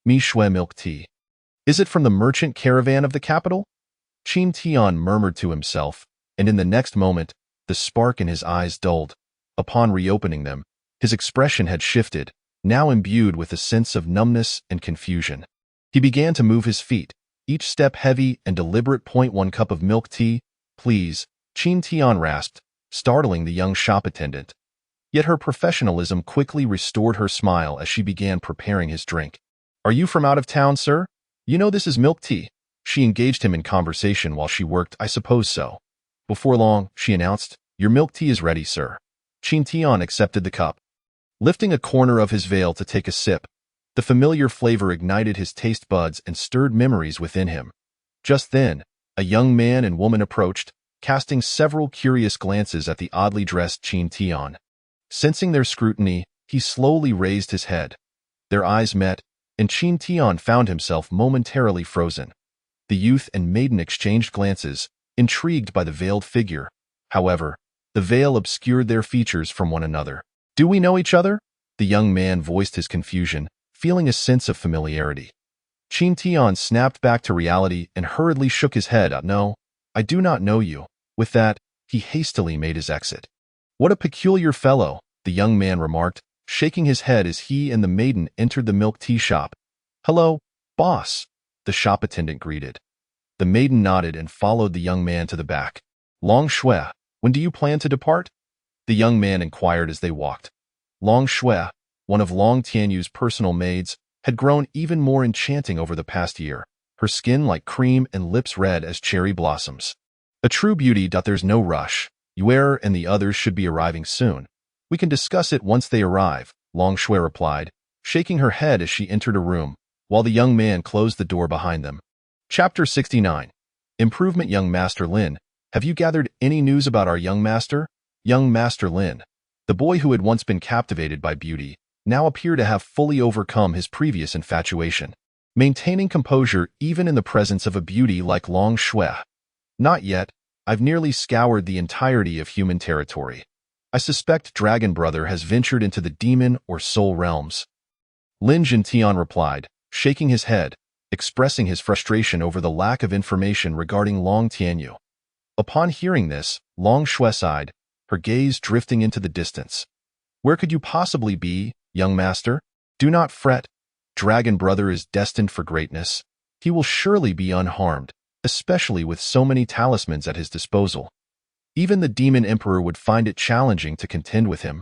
"Mi Shui milk tea. Is it from the merchant caravan of the capital?" Qin Tian murmured to himself, and in the next moment, the spark in his eyes dulled. Upon reopening them, his expression had shifted, now imbued with a sense of numbness and confusion. He began to move his feet, each step heavy and deliberate. 1 cup of milk tea, please, Qin Tian rasped, startling the young shop attendant. Yet her professionalism quickly restored her smile as she began preparing his drink. "Are you from out of town, sir? You know this is milk tea." She engaged him in conversation while she worked. "I suppose so." Before long, she announced, "Your milk tea is ready, sir." Qin Tian accepted the cup. Lifting a corner of his veil to take a sip, the familiar flavor ignited his taste buds and stirred memories within him. Just then, a young man and woman approached, casting several curious glances at the oddly dressed Qin Tian. Sensing their scrutiny, he slowly raised his head. Their eyes met, and Qin Tian found himself momentarily frozen. The youth and maiden exchanged glances, intrigued by the veiled figure. However, the veil obscured their features from one another. "Do we know each other?" The young man voiced his confusion, feeling a sense of familiarity. Qin Tian snapped back to reality and hurriedly shook his head. "No, I do not know you." With that, he hastily made his exit. "What a peculiar fellow," the young man remarked, shaking his head as he and the maiden entered the milk tea shop. "Hello, boss," the shop attendant greeted. The maiden nodded and followed the young man to the back. "Long Shui, when do you plan to depart?" the young man inquired as they walked. Long Shui, one of Long Tianyu's personal maids, had grown even more enchanting over the past year, her skin like cream and lips red as cherry blossoms. "A true beauty. There's no rush. Yuer and the others should be arriving soon. We can discuss it once they arrive," Long Shui replied, shaking her head as she entered a room, while the young man closed the door behind them. Chapter 69. Improvement. Young Master Lin, Have you gathered any news about our young master? Young Master Lin, the boy who had once been captivated by beauty, now appeared to have fully overcome his previous infatuation, maintaining composure even in the presence of a beauty like Long Shui. Not yet. I've nearly scoured the entirety of human territory. I suspect Dragon Brother has ventured into the demon or soul realms. Lin Jintian replied, shaking his head, expressing his frustration over the lack of information regarding Long Tianyu. Upon hearing this, Long Shui sighed, her gaze drifting into the distance. Where could you possibly be, young master? Do not fret. Dragon Brother is destined for greatness. He will surely be unharmed, especially with so many talismans at his disposal. Even the Demon Emperor would find it challenging to contend with him.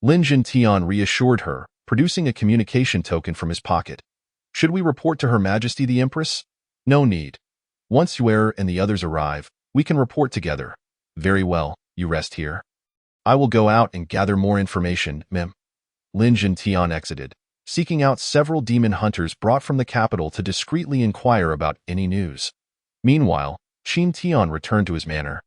Lin Jintian reassured her, producing a communication token from his pocket. Should we report to Her Majesty the Empress? No need. Once Yue and the others arrive, we can report together. Very well, you rest here. I will go out and gather more information, Mem. Lin Jintian exited, seeking out several demon hunters brought from the capital to discreetly inquire about any news. Meanwhile, Qin Tian returned to his manor,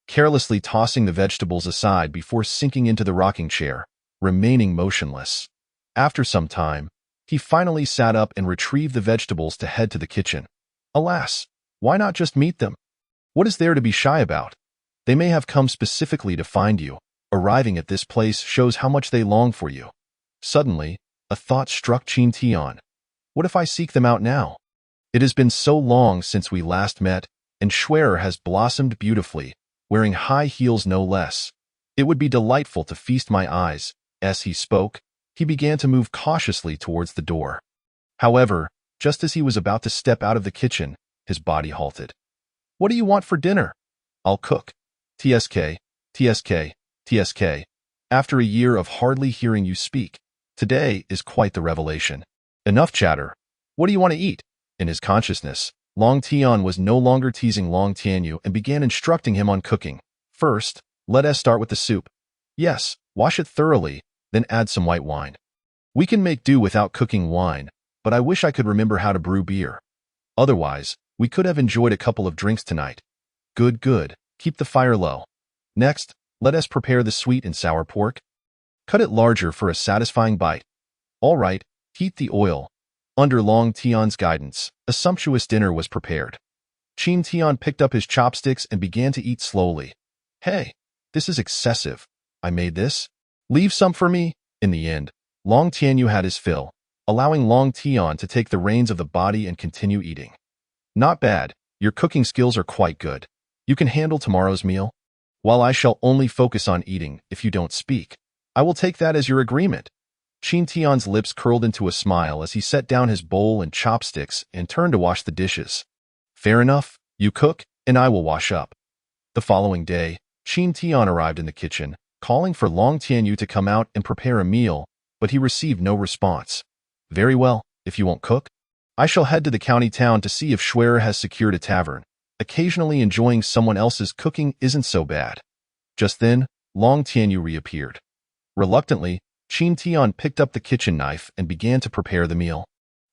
carelessly tossing the vegetables aside before sinking into the rocking chair, remaining motionless. After some time, he finally sat up and retrieved the vegetables to head to the kitchen. Alas, why not just meet them? What is there to be shy about? They may have come specifically to find you. Arriving at this place shows how much they long for you. Suddenly, a thought struck Qin Tian. What if I seek them out now? It has been so long since we last met, and Shui has blossomed beautifully, wearing high heels no less. It would be delightful to feast my eyes. As he spoke, he began to move cautiously towards the door. However, just as he was about to step out of the kitchen, his body halted. What do you want for dinner? I'll cook. TSK, TSK, TSK. After a year of hardly hearing you speak, today is quite the revelation. Enough chatter. What do you want to eat? In his consciousness, Long Tian was no longer teasing Long Tianyu and began instructing him on cooking. First, let us start with the soup. Yes, wash it thoroughly, then add some white wine. We can make do without cooking wine, but I wish I could remember how to brew beer. Otherwise, we could have enjoyed a couple of drinks tonight. Good, good. Keep the fire low. Next, let us prepare the sweet and sour pork. Cut it larger for a satisfying bite. All right, heat the oil. Under Long Tian's guidance, a sumptuous dinner was prepared. Qin Tian picked up his chopsticks and began to eat slowly. Hey, this is excessive. I made this. Leave some for me. In the end, Long Tianyu had his fill, allowing Long Tian to take the reins of the body and continue eating. Not bad. Your cooking skills are quite good. You can handle tomorrow's meal. While I shall only focus on eating if you don't speak, I will take that as your agreement. Qin Tian's lips curled into a smile as he set down his bowl and chopsticks and turned to wash the dishes. Fair enough. You cook, and I will wash up. The following day, Qin Tian arrived in the kitchen, calling for Long Tianyu to come out and prepare a meal, but he received no response. Very well, if you won't cook, I shall head to the county town to see if Shui has secured a tavern. Occasionally enjoying someone else's cooking isn't so bad. Just then, Long Tianyu reappeared. Reluctantly, Qin Tian picked up the kitchen knife and began to prepare the meal.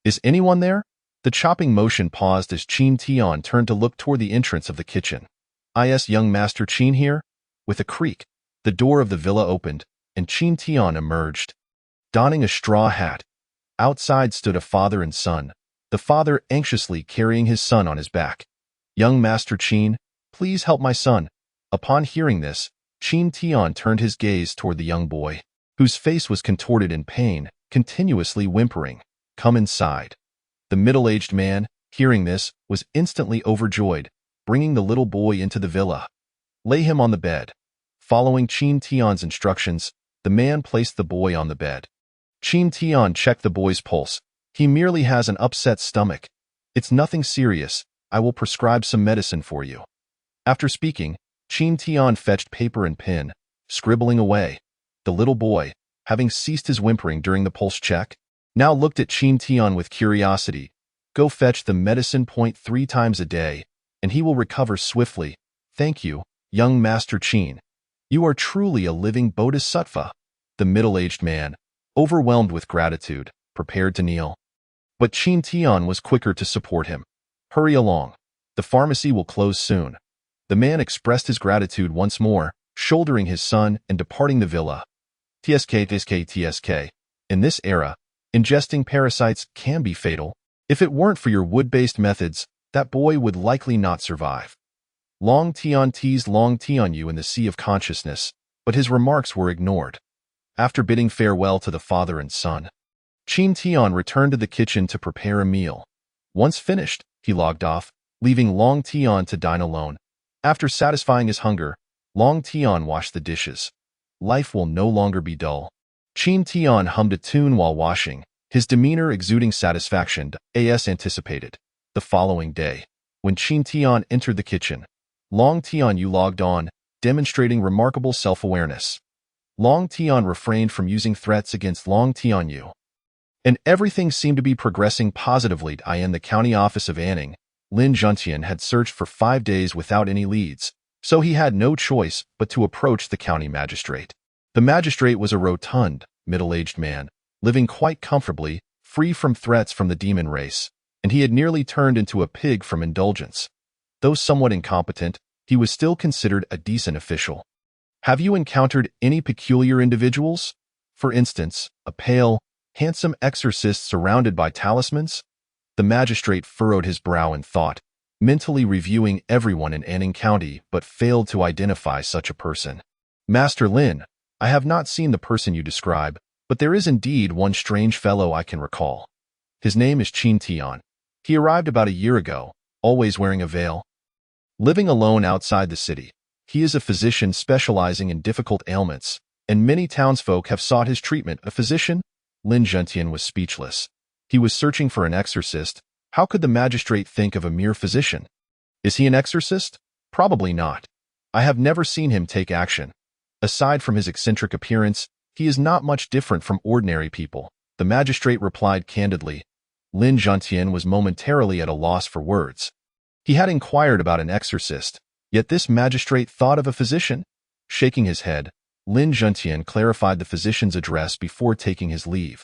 Is anyone there? The chopping motion paused as Qin Tian turned to look toward the entrance of the kitchen. Is young Master Qin here? With a creak, the door of the villa opened, and Qin Tian emerged, donning a straw hat. Outside stood a father and son, the father anxiously carrying his son on his back. Young Master Qin, please help my son. Upon hearing this, Qin Tian turned his gaze toward the young boy, whose face was contorted in pain, continuously whimpering. Come inside. The middle-aged man, hearing this, was instantly overjoyed, bringing the little boy into the villa. Lay him on the bed. Following Qin Tian's instructions, the man placed the boy on the bed. Qin Tian checked the boy's pulse. He merely has an upset stomach. It's nothing serious. I will prescribe some medicine for you. After speaking, Qin Tian fetched paper and pen, scribbling away. The little boy, having ceased his whimpering during the pulse check, now looked at Qin Tian with curiosity. Go fetch the medicine 3 times a day, and he will recover swiftly. Thank you, young Master Qin. You are truly a living bodhisattva. The middle-aged man, overwhelmed with gratitude, prepared to kneel. But Qin Tian was quicker to support him. Hurry along. The pharmacy will close soon. The man expressed his gratitude once more, shouldering his son and departing the villa. TSK. In this era, ingesting parasites can be fatal. If it weren't for your wood-based methods, that boy would likely not survive. Long Tian teased Long Tianyu in the sea of consciousness, but his remarks were ignored. After bidding farewell to the father and son, Qin Tian returned to the kitchen to prepare a meal. Once finished, he logged off, leaving Long Tian to dine alone. After satisfying his hunger, Long Tian washed the dishes. Life will no longer be dull. Qin Tian hummed a tune while washing, his demeanor exuding satisfaction as anticipated. The following day, when Qin Tian entered the kitchen, Long Tianyu logged on, demonstrating remarkable self-awareness. Long Tian refrained from using threats against Long Tianyu, and everything seemed to be progressing positively. In the county office of Anning, Lin Juntian had searched for 5 days without any leads, so he had no choice but to approach the county magistrate. The magistrate was a rotund, middle-aged man, living quite comfortably, free from threats from the demon race, and he had nearly turned into a pig from indulgence. Though somewhat incompetent, he was still considered a decent official. Have you encountered any peculiar individuals? For instance, a pale, handsome exorcist surrounded by talismans? The magistrate furrowed his brow in thought, mentally reviewing everyone in Anning County, but failed to identify such a person. Master Lin, I have not seen the person you describe, but there is indeed one strange fellow I can recall. His name is Qin Tian. He arrived about a year ago, always wearing a veil. Living alone outside the city, he is a physician specializing in difficult ailments, and many townsfolk have sought his treatment. A physician? Lin Juntian was speechless. He was searching for an exorcist. How could the magistrate think of a mere physician? Is he an exorcist? Probably not. I have never seen him take action. Aside from his eccentric appearance, he is not much different from ordinary people. The magistrate replied candidly. Lin Juntian was momentarily at a loss for words. He had inquired about an exorcist, yet this magistrate thought of a physician? Shaking his head, Lin Juntian clarified the physician's address before taking his leave.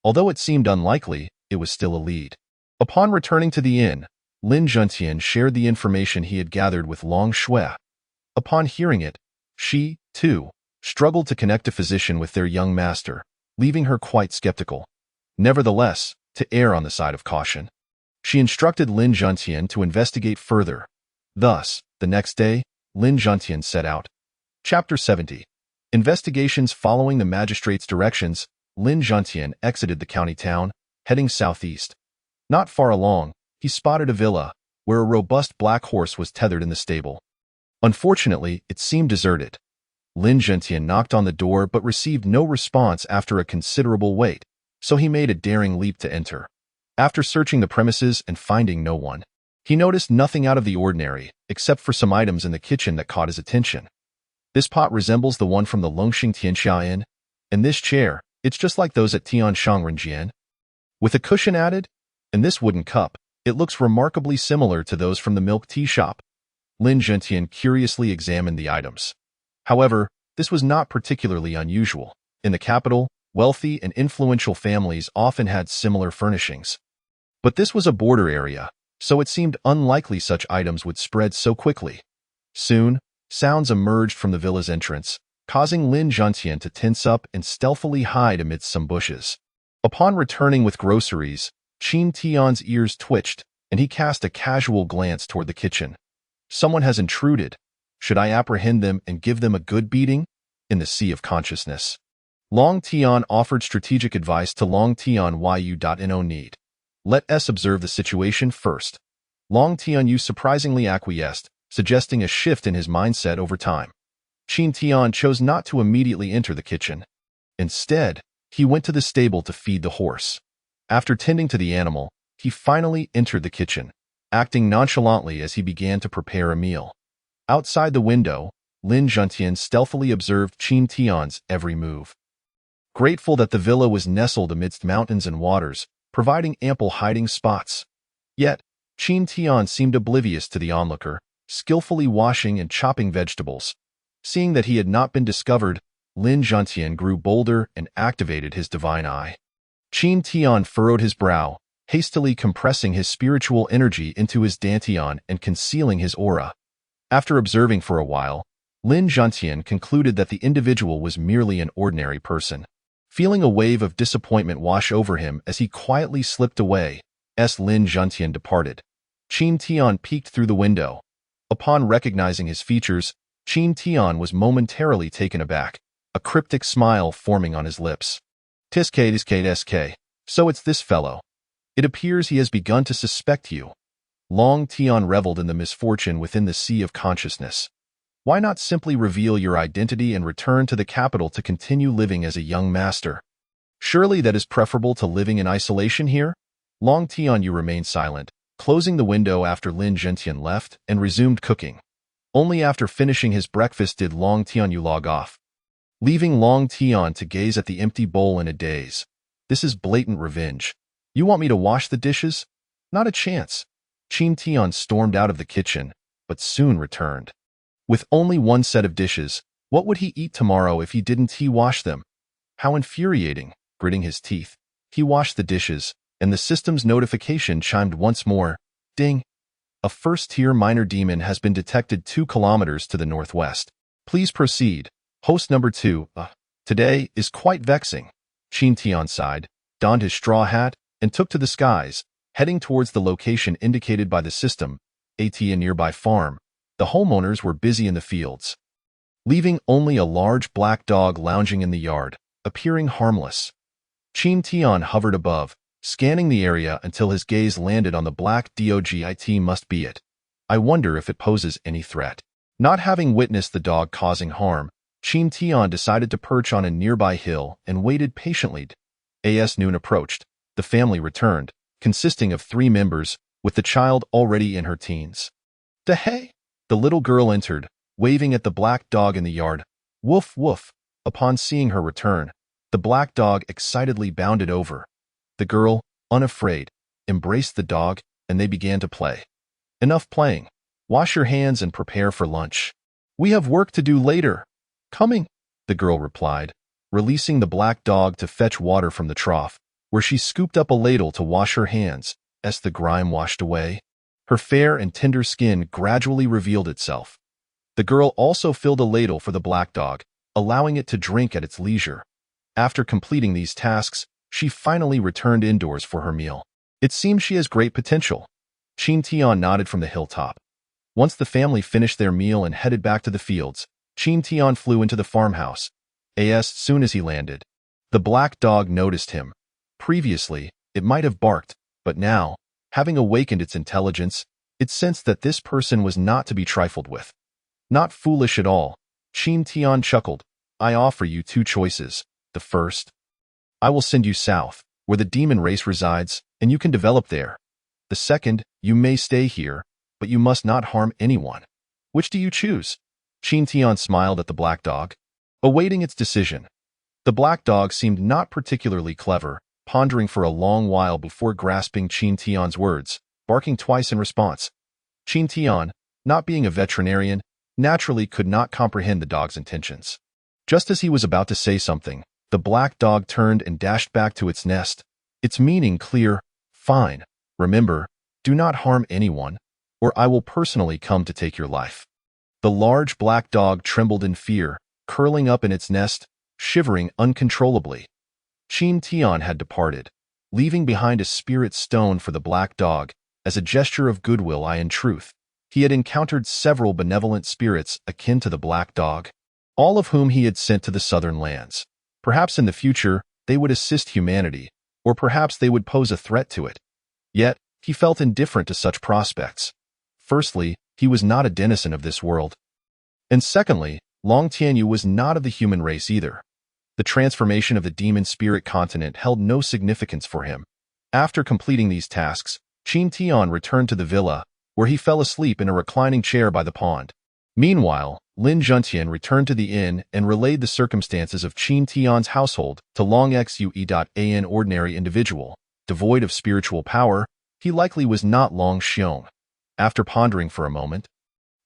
Although it seemed unlikely, it was still a lead. Upon returning to the inn, Lin Juntian shared the information he had gathered with Long Shui. Upon hearing it, she, too, struggled to connect a physician with their young master, leaving her quite skeptical. Nevertheless, to err on the side of caution, she instructed Lin Juntian to investigate further. Thus, the next day, Lin Juntian set out. Chapter 70. Investigations. Following the magistrate's directions, Lin Juntian exited the county town, heading southeast. Not far along, he spotted a villa, where a robust black horse was tethered in the stable. Unfortunately, it seemed deserted. Lin Juntian knocked on the door but received no response after a considerable wait, so he made a daring leap to enter. After searching the premises and finding no one, he noticed nothing out of the ordinary, except for some items in the kitchen that caught his attention. This pot resembles the one from the Longxing Tianxia Inn, and this chair, it's just like those at Tianshan Renjian. With a cushion added, and this wooden cup, it looks remarkably similar to those from the milk tea shop. Lin Juntian curiously examined the items. However, this was not particularly unusual. In the capital, wealthy and influential families often had similar furnishings. But this was a border area, so it seemed unlikely such items would spread so quickly. Soon, sounds emerged from the villa's entrance, causing Lin Juntian to tense up and stealthily hide amidst some bushes. Upon returning with groceries, Qin Tian's ears twitched, and he cast a casual glance toward the kitchen. Someone has intruded. Should I apprehend them and give them a good beating? In the sea of consciousness, Long Tian offered strategic advice to Long Tian Yu.No need. Let us observe the situation first. Long Tianyu surprisingly acquiesced, suggesting a shift in his mindset over time. Qin Tian chose not to immediately enter the kitchen. Instead, he went to the stable to feed the horse. After tending to the animal, he finally entered the kitchen, acting nonchalantly as he began to prepare a meal. Outside the window, Lin Juntian stealthily observed Qin Tian's every move. Grateful that the villa was nestled amidst mountains and waters, providing ample hiding spots. Yet, Qin Tian seemed oblivious to the onlooker, skillfully washing and chopping vegetables. Seeing that he had not been discovered, Lin Juntian grew bolder and activated his divine eye. Qin Tian furrowed his brow, hastily compressing his spiritual energy into his dantian and concealing his aura. After observing for a while, Lin Zhentian concluded that the individual was merely an ordinary person. Feeling a wave of disappointment wash over him as he quietly slipped away, Lin Zhentian departed. Qin Tian peeked through the window. Upon recognizing his features, Qin Tian was momentarily taken aback, a cryptic smile forming on his lips. Tiske, so it's this fellow. It appears he has begun to suspect you. Long Tian reveled in the misfortune within the sea of consciousness. Why not simply reveal your identity and return to the capital to continue living as a young master? Surely that is preferable to living in isolation here? Long Tianyu remained silent, closing the window after Lin Zhentian left and resumed cooking. Only after finishing his breakfast did Long Tianyu log off, leaving Long Tian to gaze at the empty bowl in a daze. This is blatant revenge. You want me to wash the dishes? Not a chance. Qin Tian stormed out of the kitchen, but soon returned. With only one set of dishes, what would he eat tomorrow if he didn't wash them? How infuriating. Gritting his teeth, he washed the dishes, and the system's notification chimed once more. Ding! A first-tier minor demon has been detected 2 kilometers to the northwest. Please proceed. Host number 2, today is quite vexing. Qin Tian sighed, donned his straw hat, and took to the skies, heading towards the location indicated by the system, a nearby farm. The homeowners were busy in the fields, leaving only a large black dog lounging in the yard, appearing harmless. Qin Tian hovered above, scanning the area until his gaze landed on the black dog. It must be it. I wonder if it poses any threat. Not having witnessed the dog causing harm, Qin Tian decided to perch on a nearby hill and waited patiently. As noon approached, the family returned, consisting of 3 members, with the child already in her teens. Hey! The little girl entered, waving at the black dog in the yard. Woof woof! Upon seeing her return, the black dog excitedly bounded over. The girl, unafraid, embraced the dog, and they began to play. Enough playing. Wash your hands and prepare for lunch. We have work to do later. Coming, the girl replied, releasing the black dog to fetch water from the trough, where she scooped up a ladle to wash her hands. As the grime washed away, her fair and tender skin gradually revealed itself. The girl also filled a ladle for the black dog, allowing it to drink at its leisure. After completing these tasks, she finally returned indoors for her meal. It seems she has great potential. Qin Tian nodded from the hilltop. Once the family finished their meal and headed back to the fields, Qin Tian flew into the farmhouse. As soon as he landed, the black dog noticed him. Previously, it might have barked, but now, having awakened its intelligence, it sensed that this person was not to be trifled with. Not foolish at all, Qin Tian chuckled. I offer you 2 choices. The first, I will send you south, where the demon race resides, and you can develop there. The second, you may stay here, but you must not harm anyone. Which do you choose? Qin Tian smiled at the black dog, awaiting its decision. The black dog seemed not particularly clever, pondering for a long while before grasping Qin Tian's words, barking twice in response. Qin Tian, not being a veterinarian, naturally could not comprehend the dog's intentions. Just as he was about to say something, the black dog turned and dashed back to its nest, its meaning clear. Fine. Remember, do not harm anyone, or I will personally come to take your life. The large black dog trembled in fear, curling up in its nest, shivering uncontrollably. Qin Tian had departed, leaving behind a spirit stone for the black dog. As a gesture of goodwill, in truth, he had encountered several benevolent spirits akin to the black dog, all of whom he had sent to the southern lands. Perhaps in the future, they would assist humanity, or perhaps they would pose a threat to it. Yet, he felt indifferent to such prospects. Firstly, he was not a denizen of this world. And secondly, Long Tianyu was not of the human race either. The transformation of the demon spirit continent held no significance for him. After completing these tasks, Qin Tian returned to the villa, where he fell asleep in a reclining chair by the pond. Meanwhile, Lin Zhentian returned to the inn and relayed the circumstances of Qin Tian's household to Long Xue. An ordinary individual, devoid of spiritual power, he likely was not Long Xiong. After pondering for a moment,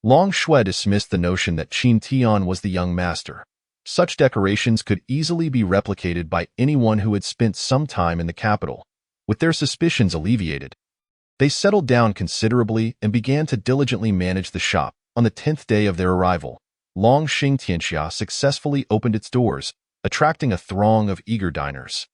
Long Shui dismissed the notion that Qin Tian was the young master. Such decorations could easily be replicated by anyone who had spent some time in the capital. With their suspicions alleviated, they settled down considerably and began to diligently manage the shop, On the 10th day of their arrival, Long Xing Tianxia successfully opened its doors, attracting a throng of eager diners.